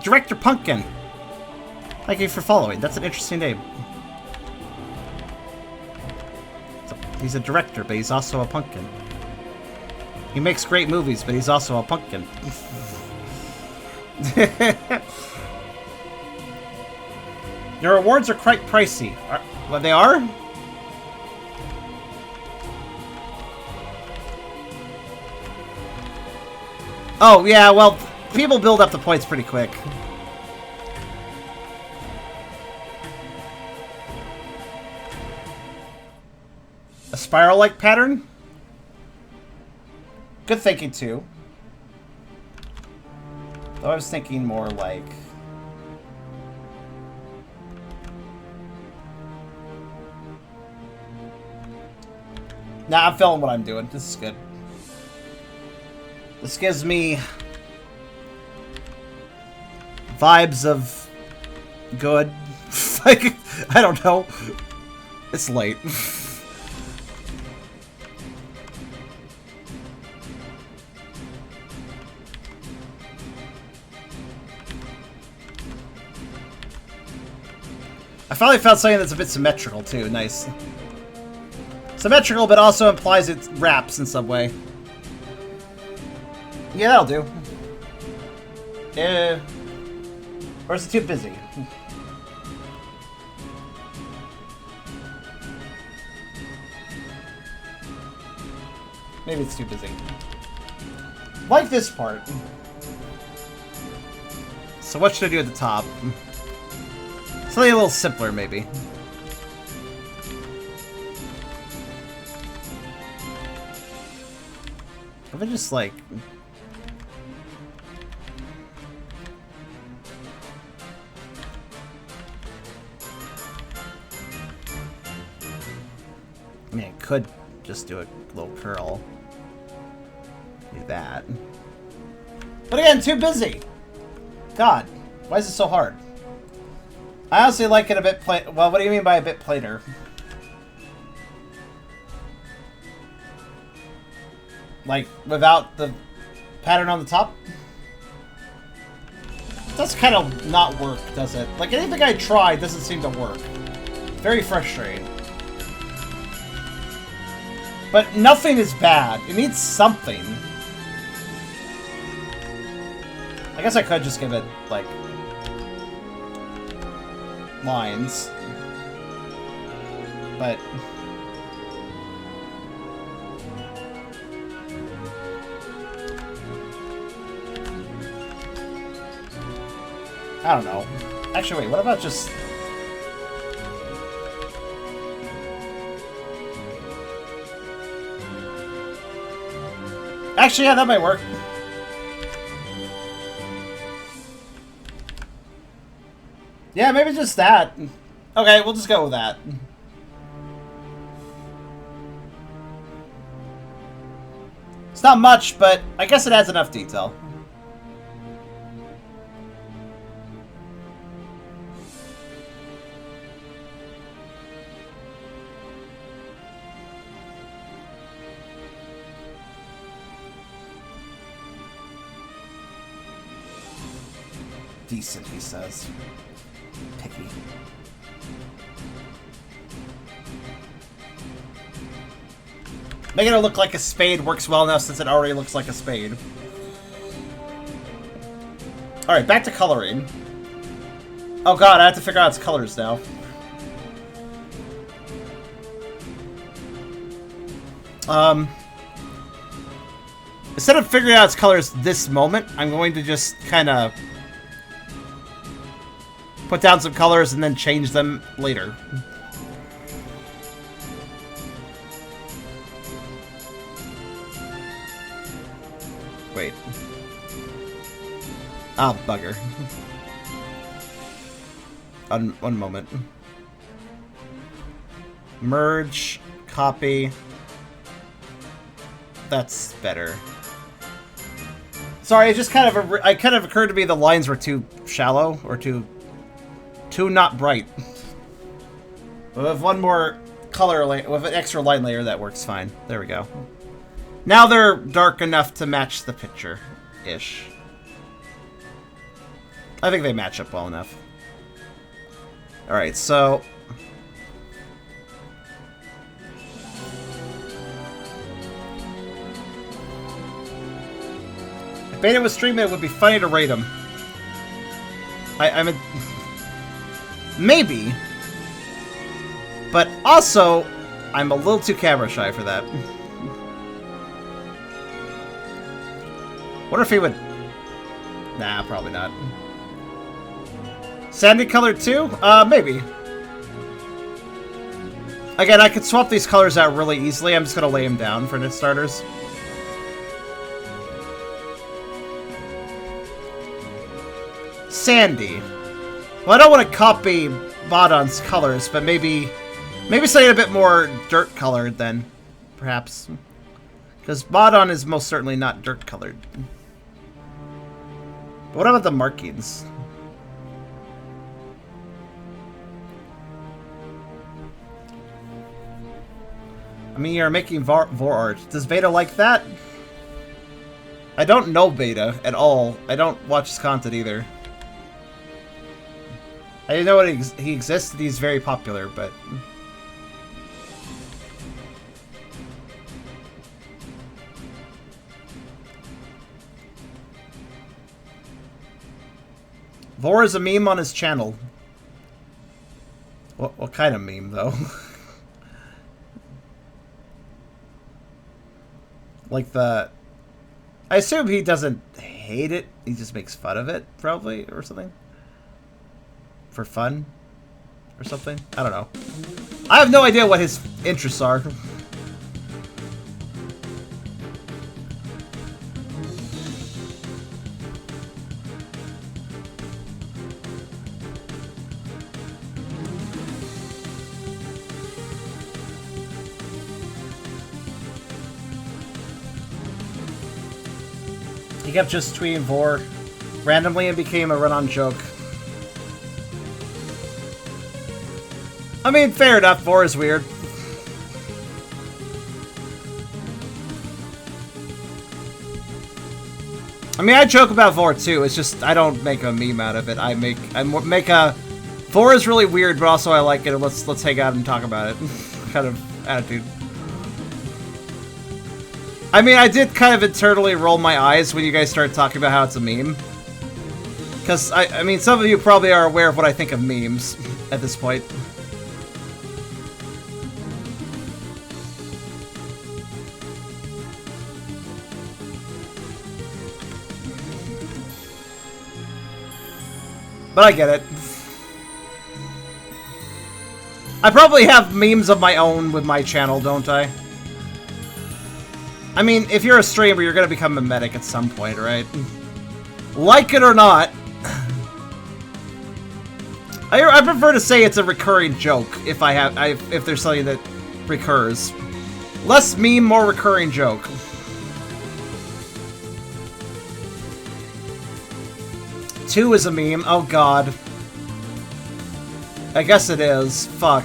Speaker 1: Director Pumpkin! Thank you for following. That's an interesting name. He's a director, but he's also a pumpkin. He makes great movies, but he's also a pumpkin. Your rewards are quite pricey. What they are? Oh, yeah, well, people build up the points pretty quick. A spiral-like pattern? Good thinking, too. Though I was thinking more like... Nah, I'm feeling what I'm doing. This is good. This gives me vibes of good. Like, I don't know. It's late. I finally found something that's a bit symmetrical, too. Nice. Symmetrical, but also implies it wraps in some way. Yeah, that'll do. Or is it too busy? Maybe it's too busy. Like this part. So what should I do at the top? Something a little simpler, maybe. If I just, like... I mean, I could just do a little curl. Do that. But again, too busy! God, why is it so hard? I honestly like it a bit plain. Well, what do you mean by a bit plainer? Like, without the pattern on the top? That's kind of not work, does it? Like, anything I try doesn't seem to work. Very frustrating. But nothing is bad. It needs something. I guess I could just give it, like... lines. But... I don't know. Actually, wait, what about just... Actually, yeah, that might work. Yeah, maybe just that. Okay, we'll just go with that. It's not much, but I guess it adds enough detail. Decent, he says. Picky. Making it look like a spade works well enough since it already looks like a spade. Alright, back to coloring. Oh god, I have to figure out its colors now. Instead of figuring out its colors this moment, I'm going to just kind of put down some colors and then change them later. Wait. Ah, bugger. One moment. Merge, copy. That's better. Sorry, it just kind of occurred to me the lines were too shallow or too not bright. With one more color layer, with an extra line layer, that works fine. There we go. Now they're dark enough to match the picture-ish. I think they match up well enough. Alright, so... if Baadan was streaming, it would be funny to rate him. I'm a... maybe. But also, I'm a little too camera shy for that. Wonder if he would... nah, probably not. Sandy color too? Maybe. Again, I could swap these colors out really easily. I'm just gonna lay them down for new starters. Sandy. Well, I don't want to copy Baadan's colors, but maybe something a bit more dirt colored then, perhaps. Because Baadan is most certainly not dirt-colored. But what about the markings? I mean, you're making Vore art. Does Beta like that? I don't know Beta at all. I don't watch his content either. I didn't know he exists. He's very popular, but... Vore is a meme on his channel. What kind of meme, though? Like the... I assume he doesn't hate it. He just makes fun of it, probably, or something. For fun? Or something? I don't know. I have no idea what his interests are. He kept just tweeting Vore randomly and became a run-on joke. I mean, fair enough, Vore is weird. I mean, I joke about Vore too, it's just, I don't make a meme out of it. I make a... Vore is really weird, but also I like it, and let's hang out and talk about it. Kind of attitude. I mean, I did kind of internally roll my eyes when you guys started talking about how it's a meme. Because, I mean, some of you probably are aware of what I think of memes at this point. But I get it. I probably have memes of my own with my channel, don't I? I mean, if you're a streamer, you're gonna become a medic at some point, right? Like it or not. I prefer to say it's a recurring joke if if there's something that recurs. Less meme, more recurring joke. Two is a meme. Oh god. I guess it is. Fuck.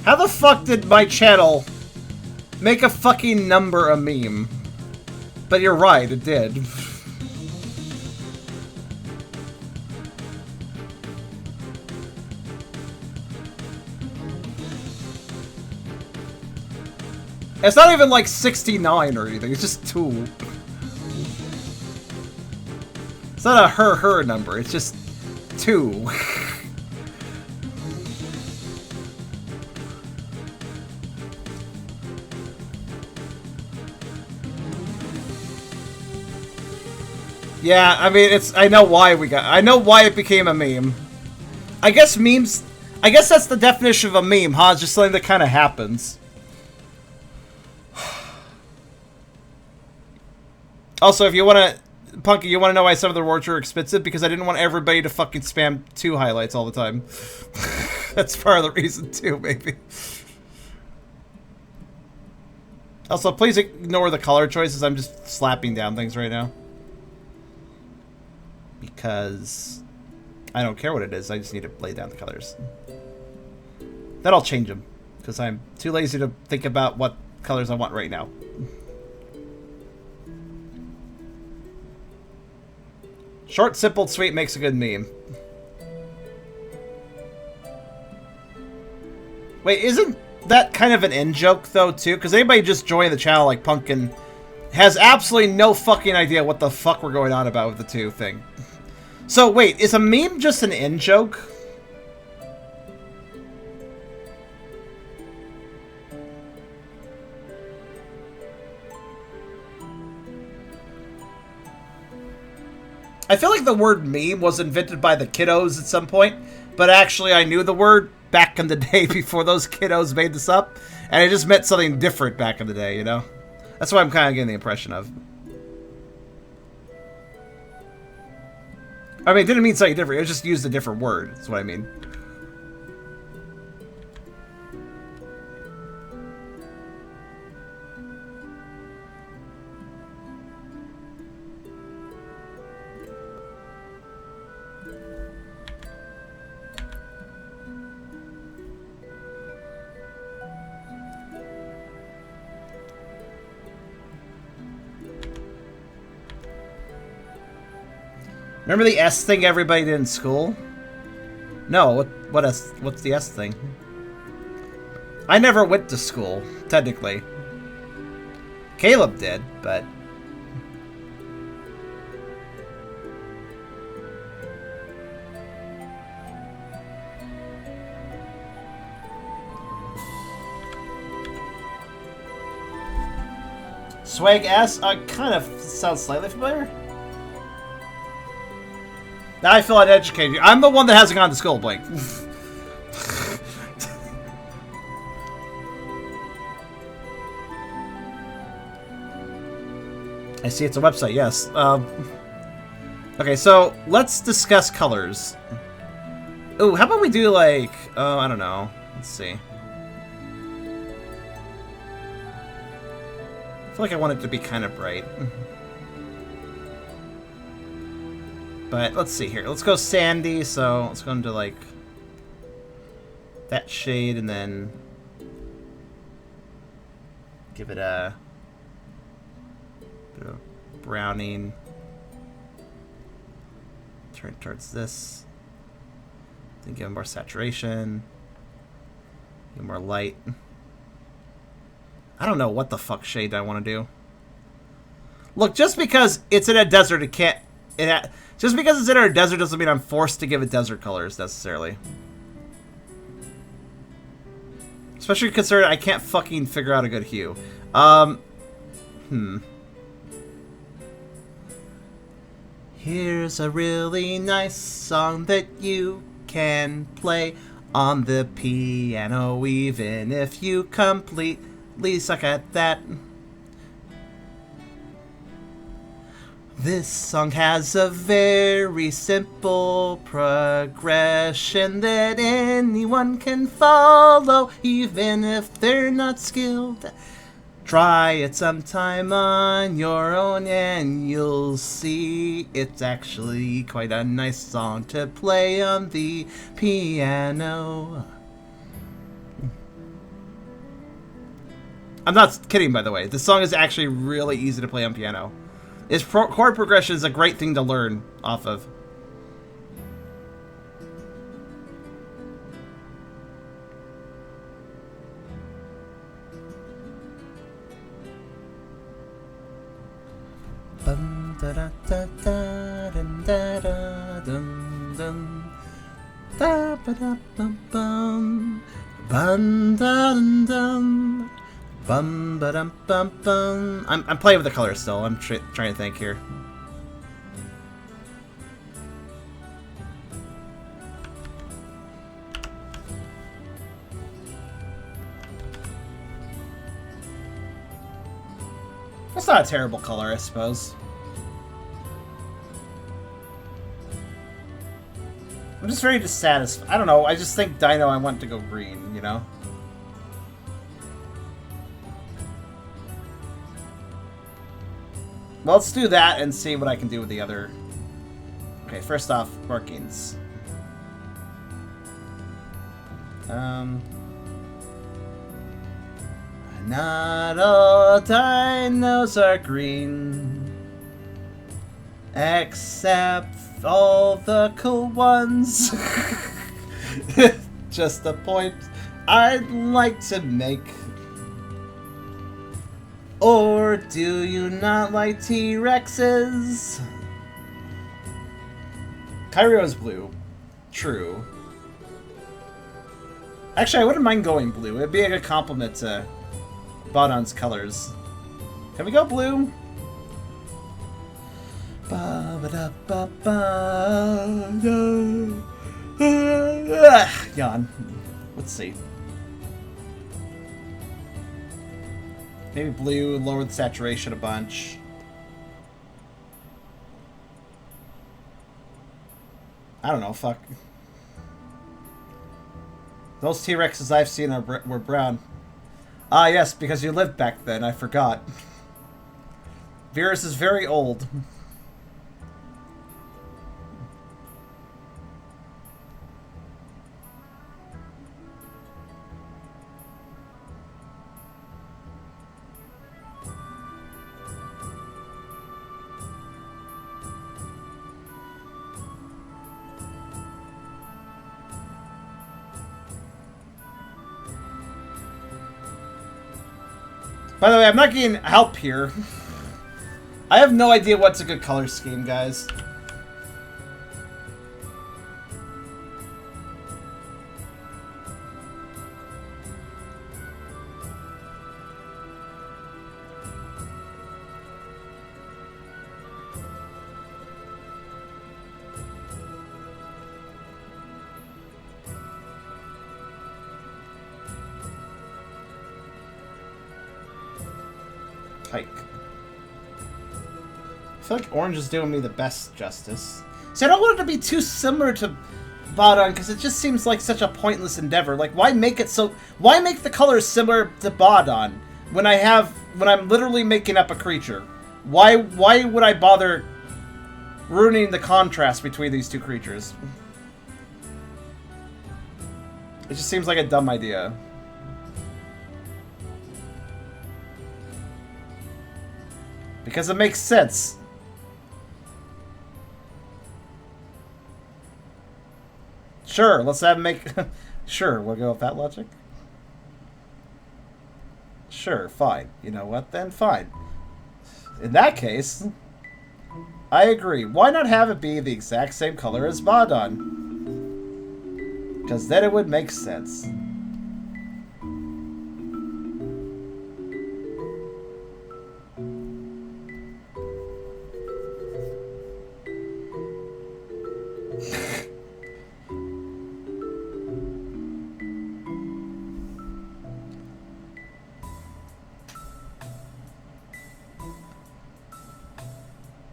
Speaker 1: How the fuck did my channel make a fucking number a meme? But you're right, it did. It's not even like 69 or anything, it's just 2. It's not a her number, it's just 2. Yeah, I mean, I know why it became a meme. I guess memes, I guess that's the definition of a meme, huh? It's just something that kind of happens. Also, if you want to, Punky, you want to know why some of the rewards are expensive? Because I didn't want everybody to fucking spam 2 highlights all the time. That's part of the reason too, maybe. Also, please ignore the color choices. I'm just slapping down things right now. Because I don't care what it is. I just need to lay down the colors. Then I'll change them. Because I'm too lazy to think about what colors I want right now. Short, simple, sweet makes a good meme. Wait, isn't that kind of an in-joke, though, too? Because anybody just joined the channel like Pumpkin has absolutely no fucking idea what the fuck we're going on about with the 2 thing. So, wait, is a meme just an in-joke? I feel like the word meme was invented by the kiddos at some point, but actually I knew the word back in the day before those kiddos made this up, and it just meant something different back in the day, you know? That's what I'm kind of getting the impression of. I mean, it didn't mean something different. It just used a different word. That's what I mean. Remember the S thing everybody did in school? No, what's the S thing? I never went to school, technically. Caleb did, but... Swag S? Kind of sounds slightly familiar. Now I feel uneducated. I'm the one that hasn't gone to school, Blake. I see it's a website, yes. Okay, so let's discuss colors. Ooh, how about we do like... I don't know. Let's see. I feel like I want it to be kind of bright. But let's see here. Let's go sandy, so let's go into like that shade and then give it a bit of browning. Turn it towards this. Then give it more saturation. Give it more light. I don't know what the fuck shade I want to do. Look, just because it's in a desert, it can't... Just because it's in our desert doesn't mean I'm forced to give it desert colors, necessarily. Especially considering I can't fucking figure out a good hue. Here's a really nice song that you can play on the piano, even if you completely suck at that. This song has a very simple progression that anyone can follow, even if they're not skilled. Try it sometime on your own and you'll see it's actually quite a nice song to play on the piano. I'm not kidding, by the way. This song is actually really easy to play on piano. Its chord progression is a great thing to learn off of. Bum da da da da dum da da dum dum da ba da bum bum bum da dum dum. Bum ba dum bum bum. I'm playing with the colors still. I'm trying to think here. That's not a terrible color, I suppose. I'm just very dissatisfied. I don't know. I just think Dino. I want to go green. You know. Well, let's do that and see what I can do with the other. Okay, first off, markings. Not all dinos are green, except all the cool ones. Just a point I'd like to make. Or do you not like T-Rexes? Kyrio's blue. True. Actually, I wouldn't mind going blue. It'd be a good compliment to Baadan's colors. Can we go blue? Yawn. Let's see. Maybe blue, lower the saturation a bunch. I don't know, fuck. Those T-Rexes I've seen were brown. Ah, yes, because you lived back then, I forgot. Virus is very old. By the way, I'm not getting help here. I have no idea what's a good color scheme, guys. Hike. I feel like orange is doing me the best justice. See, I don't want it to be too similar to Baadan because it just seems like such a pointless endeavor. Like, why make it so? Why make the colors similar to Baadan when I'm literally making up a creature? Why would I bother ruining the contrast between these two creatures? It just seems like a dumb idea. Because it makes sense. Sure, let's have him make... Sure, we'll go with that logic. Sure, fine. You know what, then? Fine. In that case, I agree. Why not have it be the exact same color as Baadan? Because then it would make sense.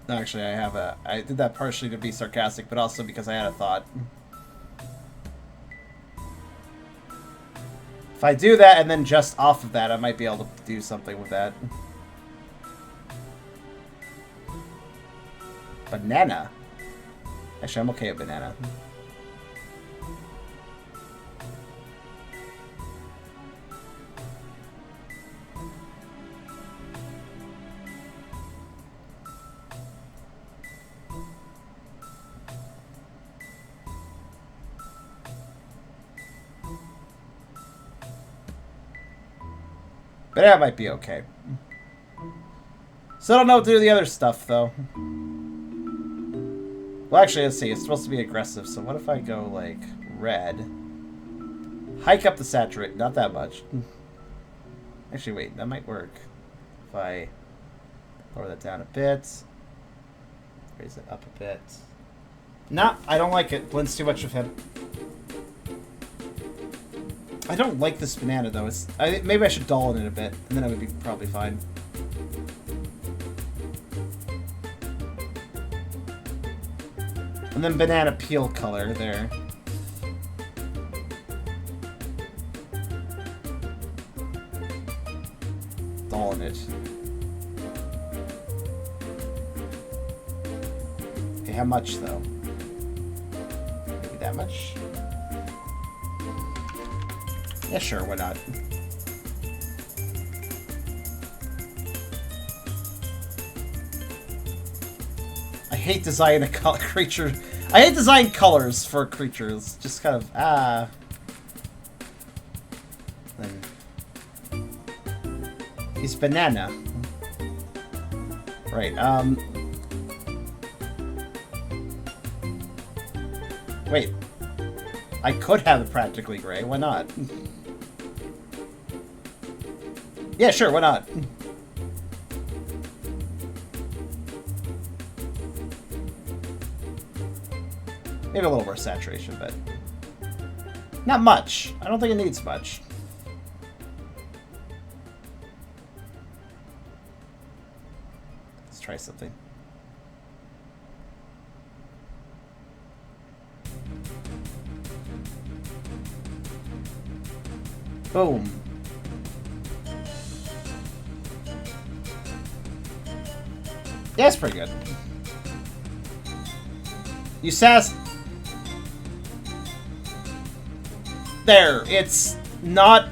Speaker 1: Actually, I did that partially to be sarcastic, but also because I had a thought. If I do that and then just off of that, I might be able to do something with that. Banana? Actually, I'm okay with banana. But that might be okay. So I don't know what to do with the other stuff, though. Well, actually, let's see. It's supposed to be aggressive, so what if I go, like, red? Hike up the saturate. Not that much. Actually, wait. That might work. If I lower that down a bit. Raise it up a bit. Nah, I don't like it. Blends too much of him. I don't like this banana, though. Maybe I should dull it a bit, and then it would be probably fine. And then banana peel color there. Dull it. Okay, how much, though? Maybe that much? Yeah, sure, why not? I hate designing a creature. I hate designing colors for creatures. Just kind of, Then he's banana. Right, wait. I could have it practically gray, why not? Yeah, sure, why not? Maybe a little more saturation, but... Not much. I don't think it needs much. Let's try something. Boom. Yeah, it's pretty good. You sass... There, it's not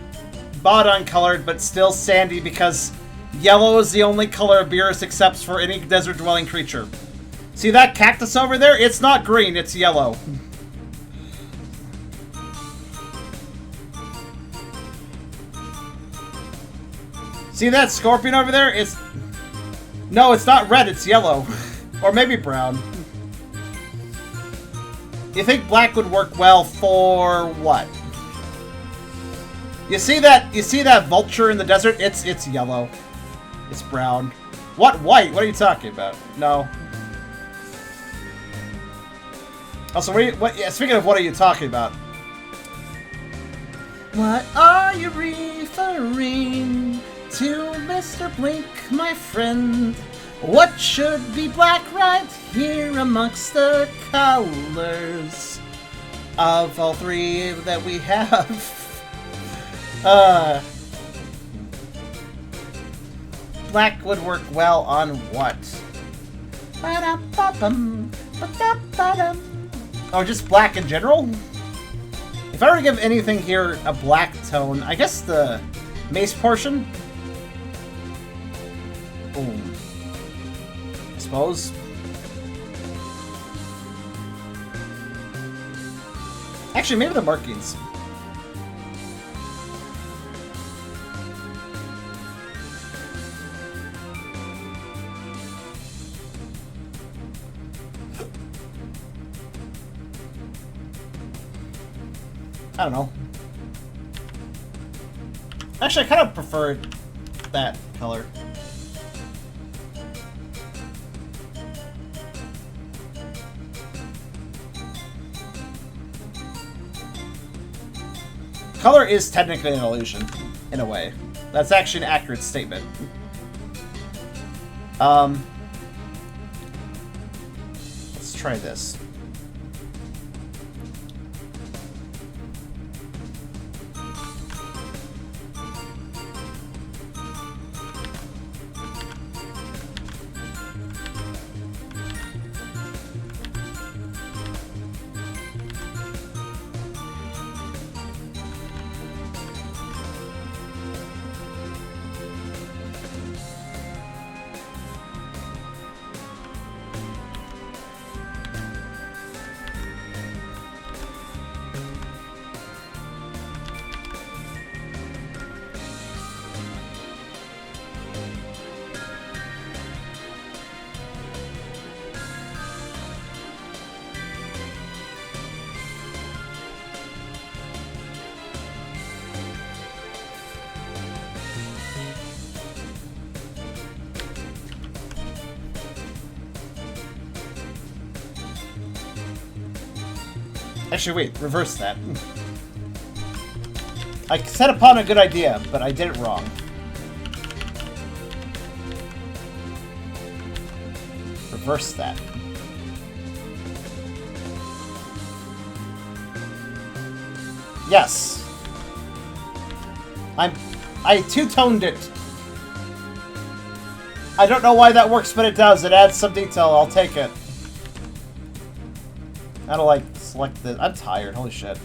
Speaker 1: Baadan colored, but still sandy because yellow is the only color Beerus accepts for any desert-dwelling creature. See that cactus over there? It's not green, it's yellow. See that scorpion over there? It's... No, it's not red, it's yellow. Or maybe brown. You think black would work well for what? You see that vulture in the desert? It's yellow. It's brown. What white? What are you talking about? No. Also, speaking of what are you talking about? What are you referring to, Mr. Blink, my friend? What should be black right here amongst the colors of all three that we have? Black would work well on what? Oh, just black in general? If I were to give anything here a black tone, I guess the mace portion? Boom. I suppose. Actually, maybe the markings. I don't know. Actually, I kind of prefer that color. Color is technically an illusion, in a way. That's actually an accurate statement. Let's try this. Actually, wait, reverse that. I set upon a good idea, but I did it wrong. Reverse that. Yes. I two-toned it. I don't know why that works, but it does. It adds some detail. I'll take it. I don't like select the... I'm tired. Holy shit.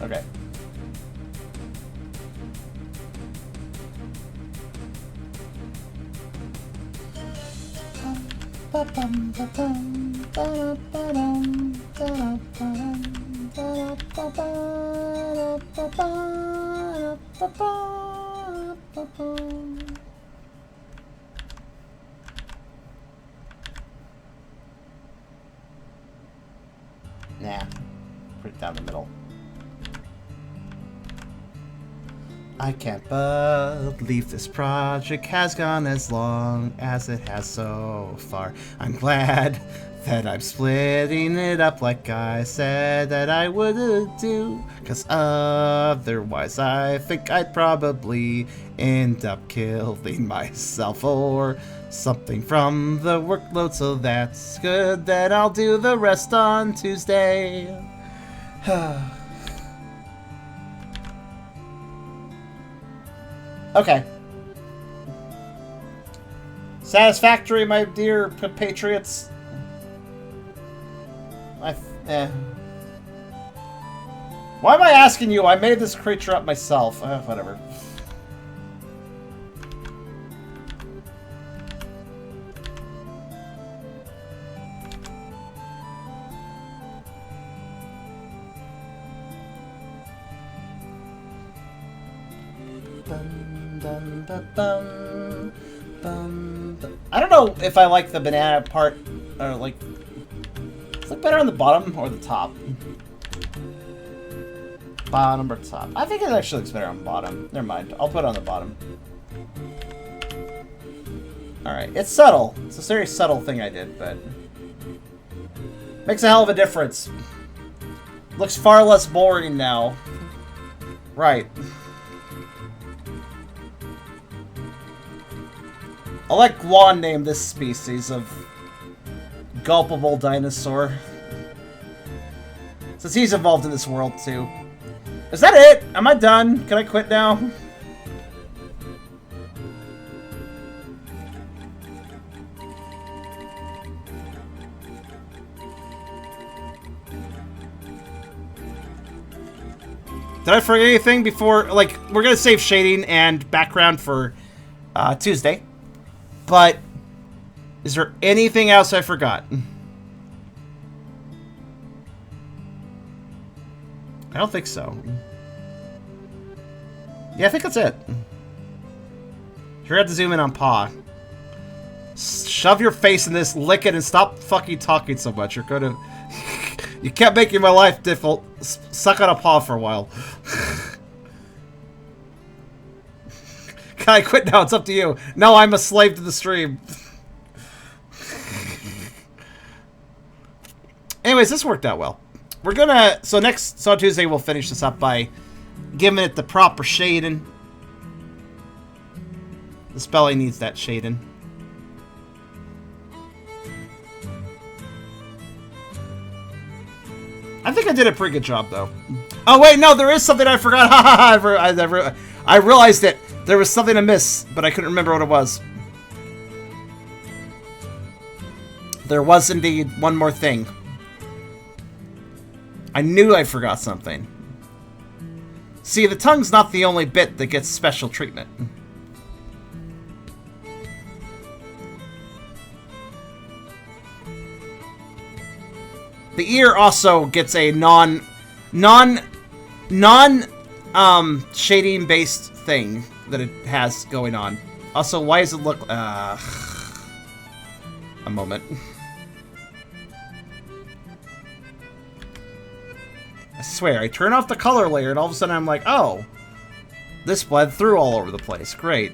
Speaker 1: Okay. Nah. Put it down the middle. I can't believe this project has gone as long as it has so far. I'm glad Then I'm splitting it up like I said that I would do. Cause otherwise I think I'd probably end up killing myself or something from the workload. So that's good, then I'll do the rest on Tuesday. Okay. Satisfactory, my dear patriots. Why am I asking you? I made this creature up myself. Whatever. I don't know if I like the banana part, or like, it's like better on the bottom or the top. Bottom or top? I think it actually looks better on the bottom. Never mind. I'll put it on the bottom. Alright. It's subtle. It's a very subtle thing I did, but makes a hell of a difference. Looks far less boring now. Right. I'll let Guan name this species of gulpable dinosaur, since he's involved in this world too. Is that it? Am I done? Can I quit now? Did I forget anything before? Like, we're gonna save shading and background for Tuesday. But is there anything else I forgot? I don't think so. Yeah, I think that's it. You're gonna have to zoom in on paw. Shove your face in this, lick it, and stop fucking talking so much. You're gonna... You kept making my life difficult. Suck on a paw for a while. Can I quit now? It's up to you. No, I'm a slave to the stream. Anyways, this worked out well. We're gonna... So on Tuesday, we'll finish this up by giving it the proper shading. The spelling needs that shading. I think I did a pretty good job, though. Oh, wait, no, there is something I forgot. I realized it. There was something amiss, but I couldn't remember what it was. There was indeed one more thing. I knew I forgot something. See, the tongue's not the only bit that gets special treatment. The ear also gets a shading based thing that it has going on. Also, why does it look a moment. I swear, I turn off the color layer and all of a sudden I'm like, oh, this bled through all over the place. Great.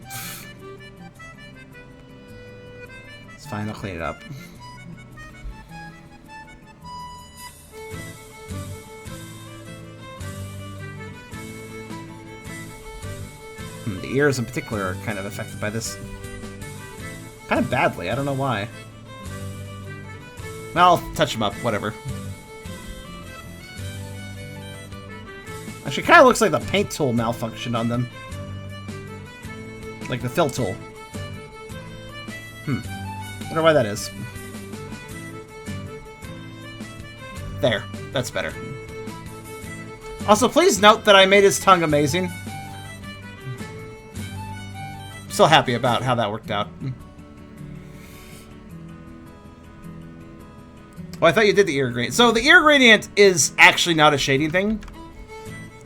Speaker 1: It's fine, I'll clean it up. The ears in particular are kind of affected by this. Kind of badly, I don't know why. Well, I'll touch them up, whatever. Actually, kind of looks like the paint tool malfunctioned on them. Like the fill tool. Wonder why that is. There, that's better. Also, please note that I made his tongue amazing. Still happy about how that worked out. Oh, I thought you did the ear gradient. So the ear gradient is actually not a shading thing.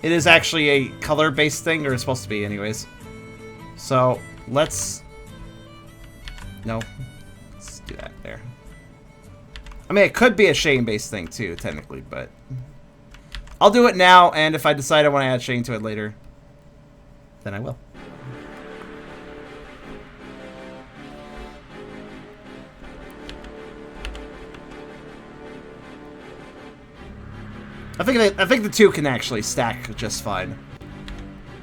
Speaker 1: It is actually a color-based thing, or it's supposed to be anyways. So let's... No. Let's do that there. I mean, it could be a shading-based thing too, technically, but... I'll do it now, and if I decide I want to add shading to it later, then I will. I think the two can actually stack just fine.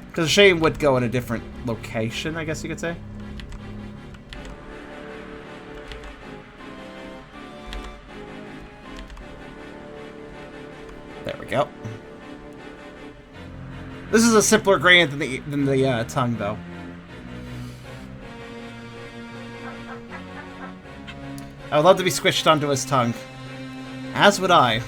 Speaker 1: Because Shane would go in a different location, I guess you could say. There we go. This is a simpler gradient than the tongue, though. I would love to be squished onto his tongue. As would I.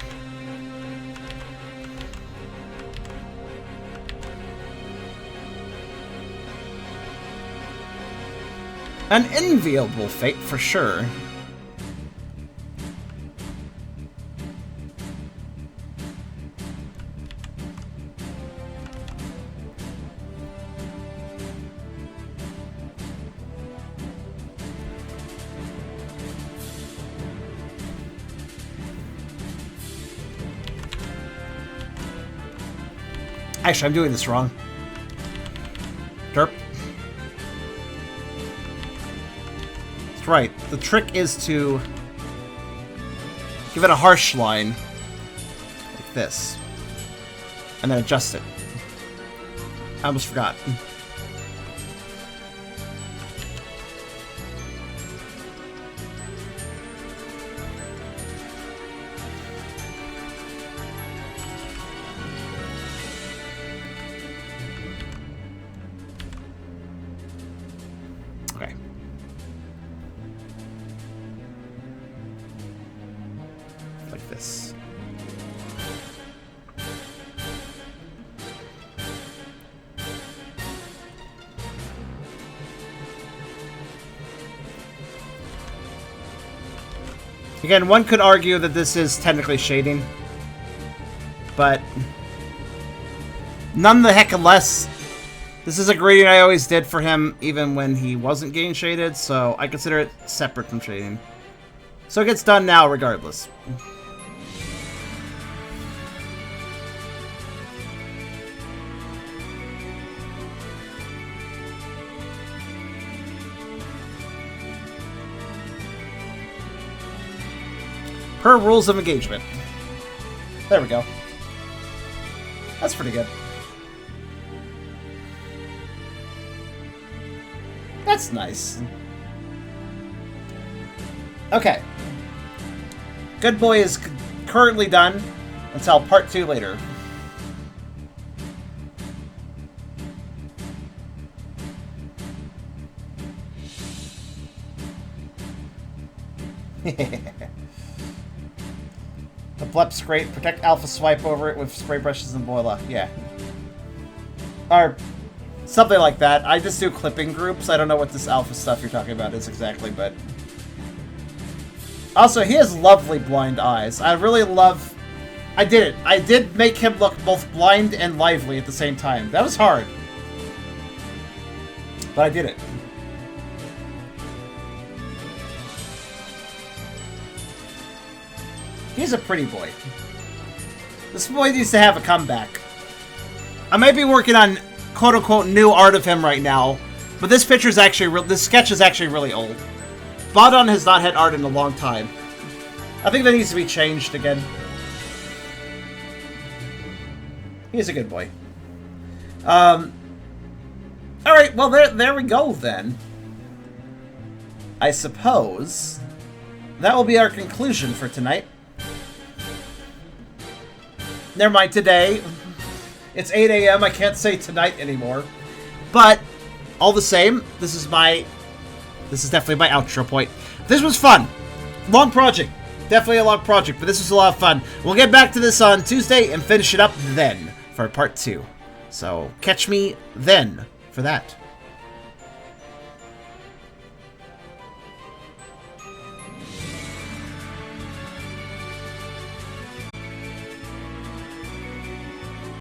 Speaker 1: An enviable fate, for sure. Actually, I'm doing this wrong. Derp. That's right. The trick is to give it a harsh line. Like this. And then adjust it. I almost forgot. Okay. Like this. Again, one could argue that this is technically shading, but none the heck less, this is a gradient I always did for him even when he wasn't getting shaded, so I consider it separate from shading. So it gets done now regardless. Per rules of engagement. There we go. That's pretty good. That's nice. Okay. Good Boy is currently done until part 2 later. The Blep's great. Protect Alpha Swipe over it with spray brushes and Boila. Yeah. Or something like that. I just do clipping groups. I don't know what this Alpha stuff you're talking about is exactly, but... Also, he has lovely blind eyes. I really love... I did it. I did make him look both blind and lively at the same time. That was hard. But I did it. He's a pretty boy. This boy needs to have a comeback. I might be working on quote-unquote new art of him right now, but this picture is actually this sketch is actually really old. Baadan has not had art in a long time. I think that needs to be changed again. He's a good boy. Alright, well there we go then. I suppose that will be our conclusion for tonight. Never mind, today. It's 8 a.m. I can't say tonight anymore. But, all the same, this is definitely my outro point. This was fun. Long project. Definitely a long project, but this was a lot of fun. We'll get back to this on Tuesday and finish it up then for part 2. So, catch me then for that.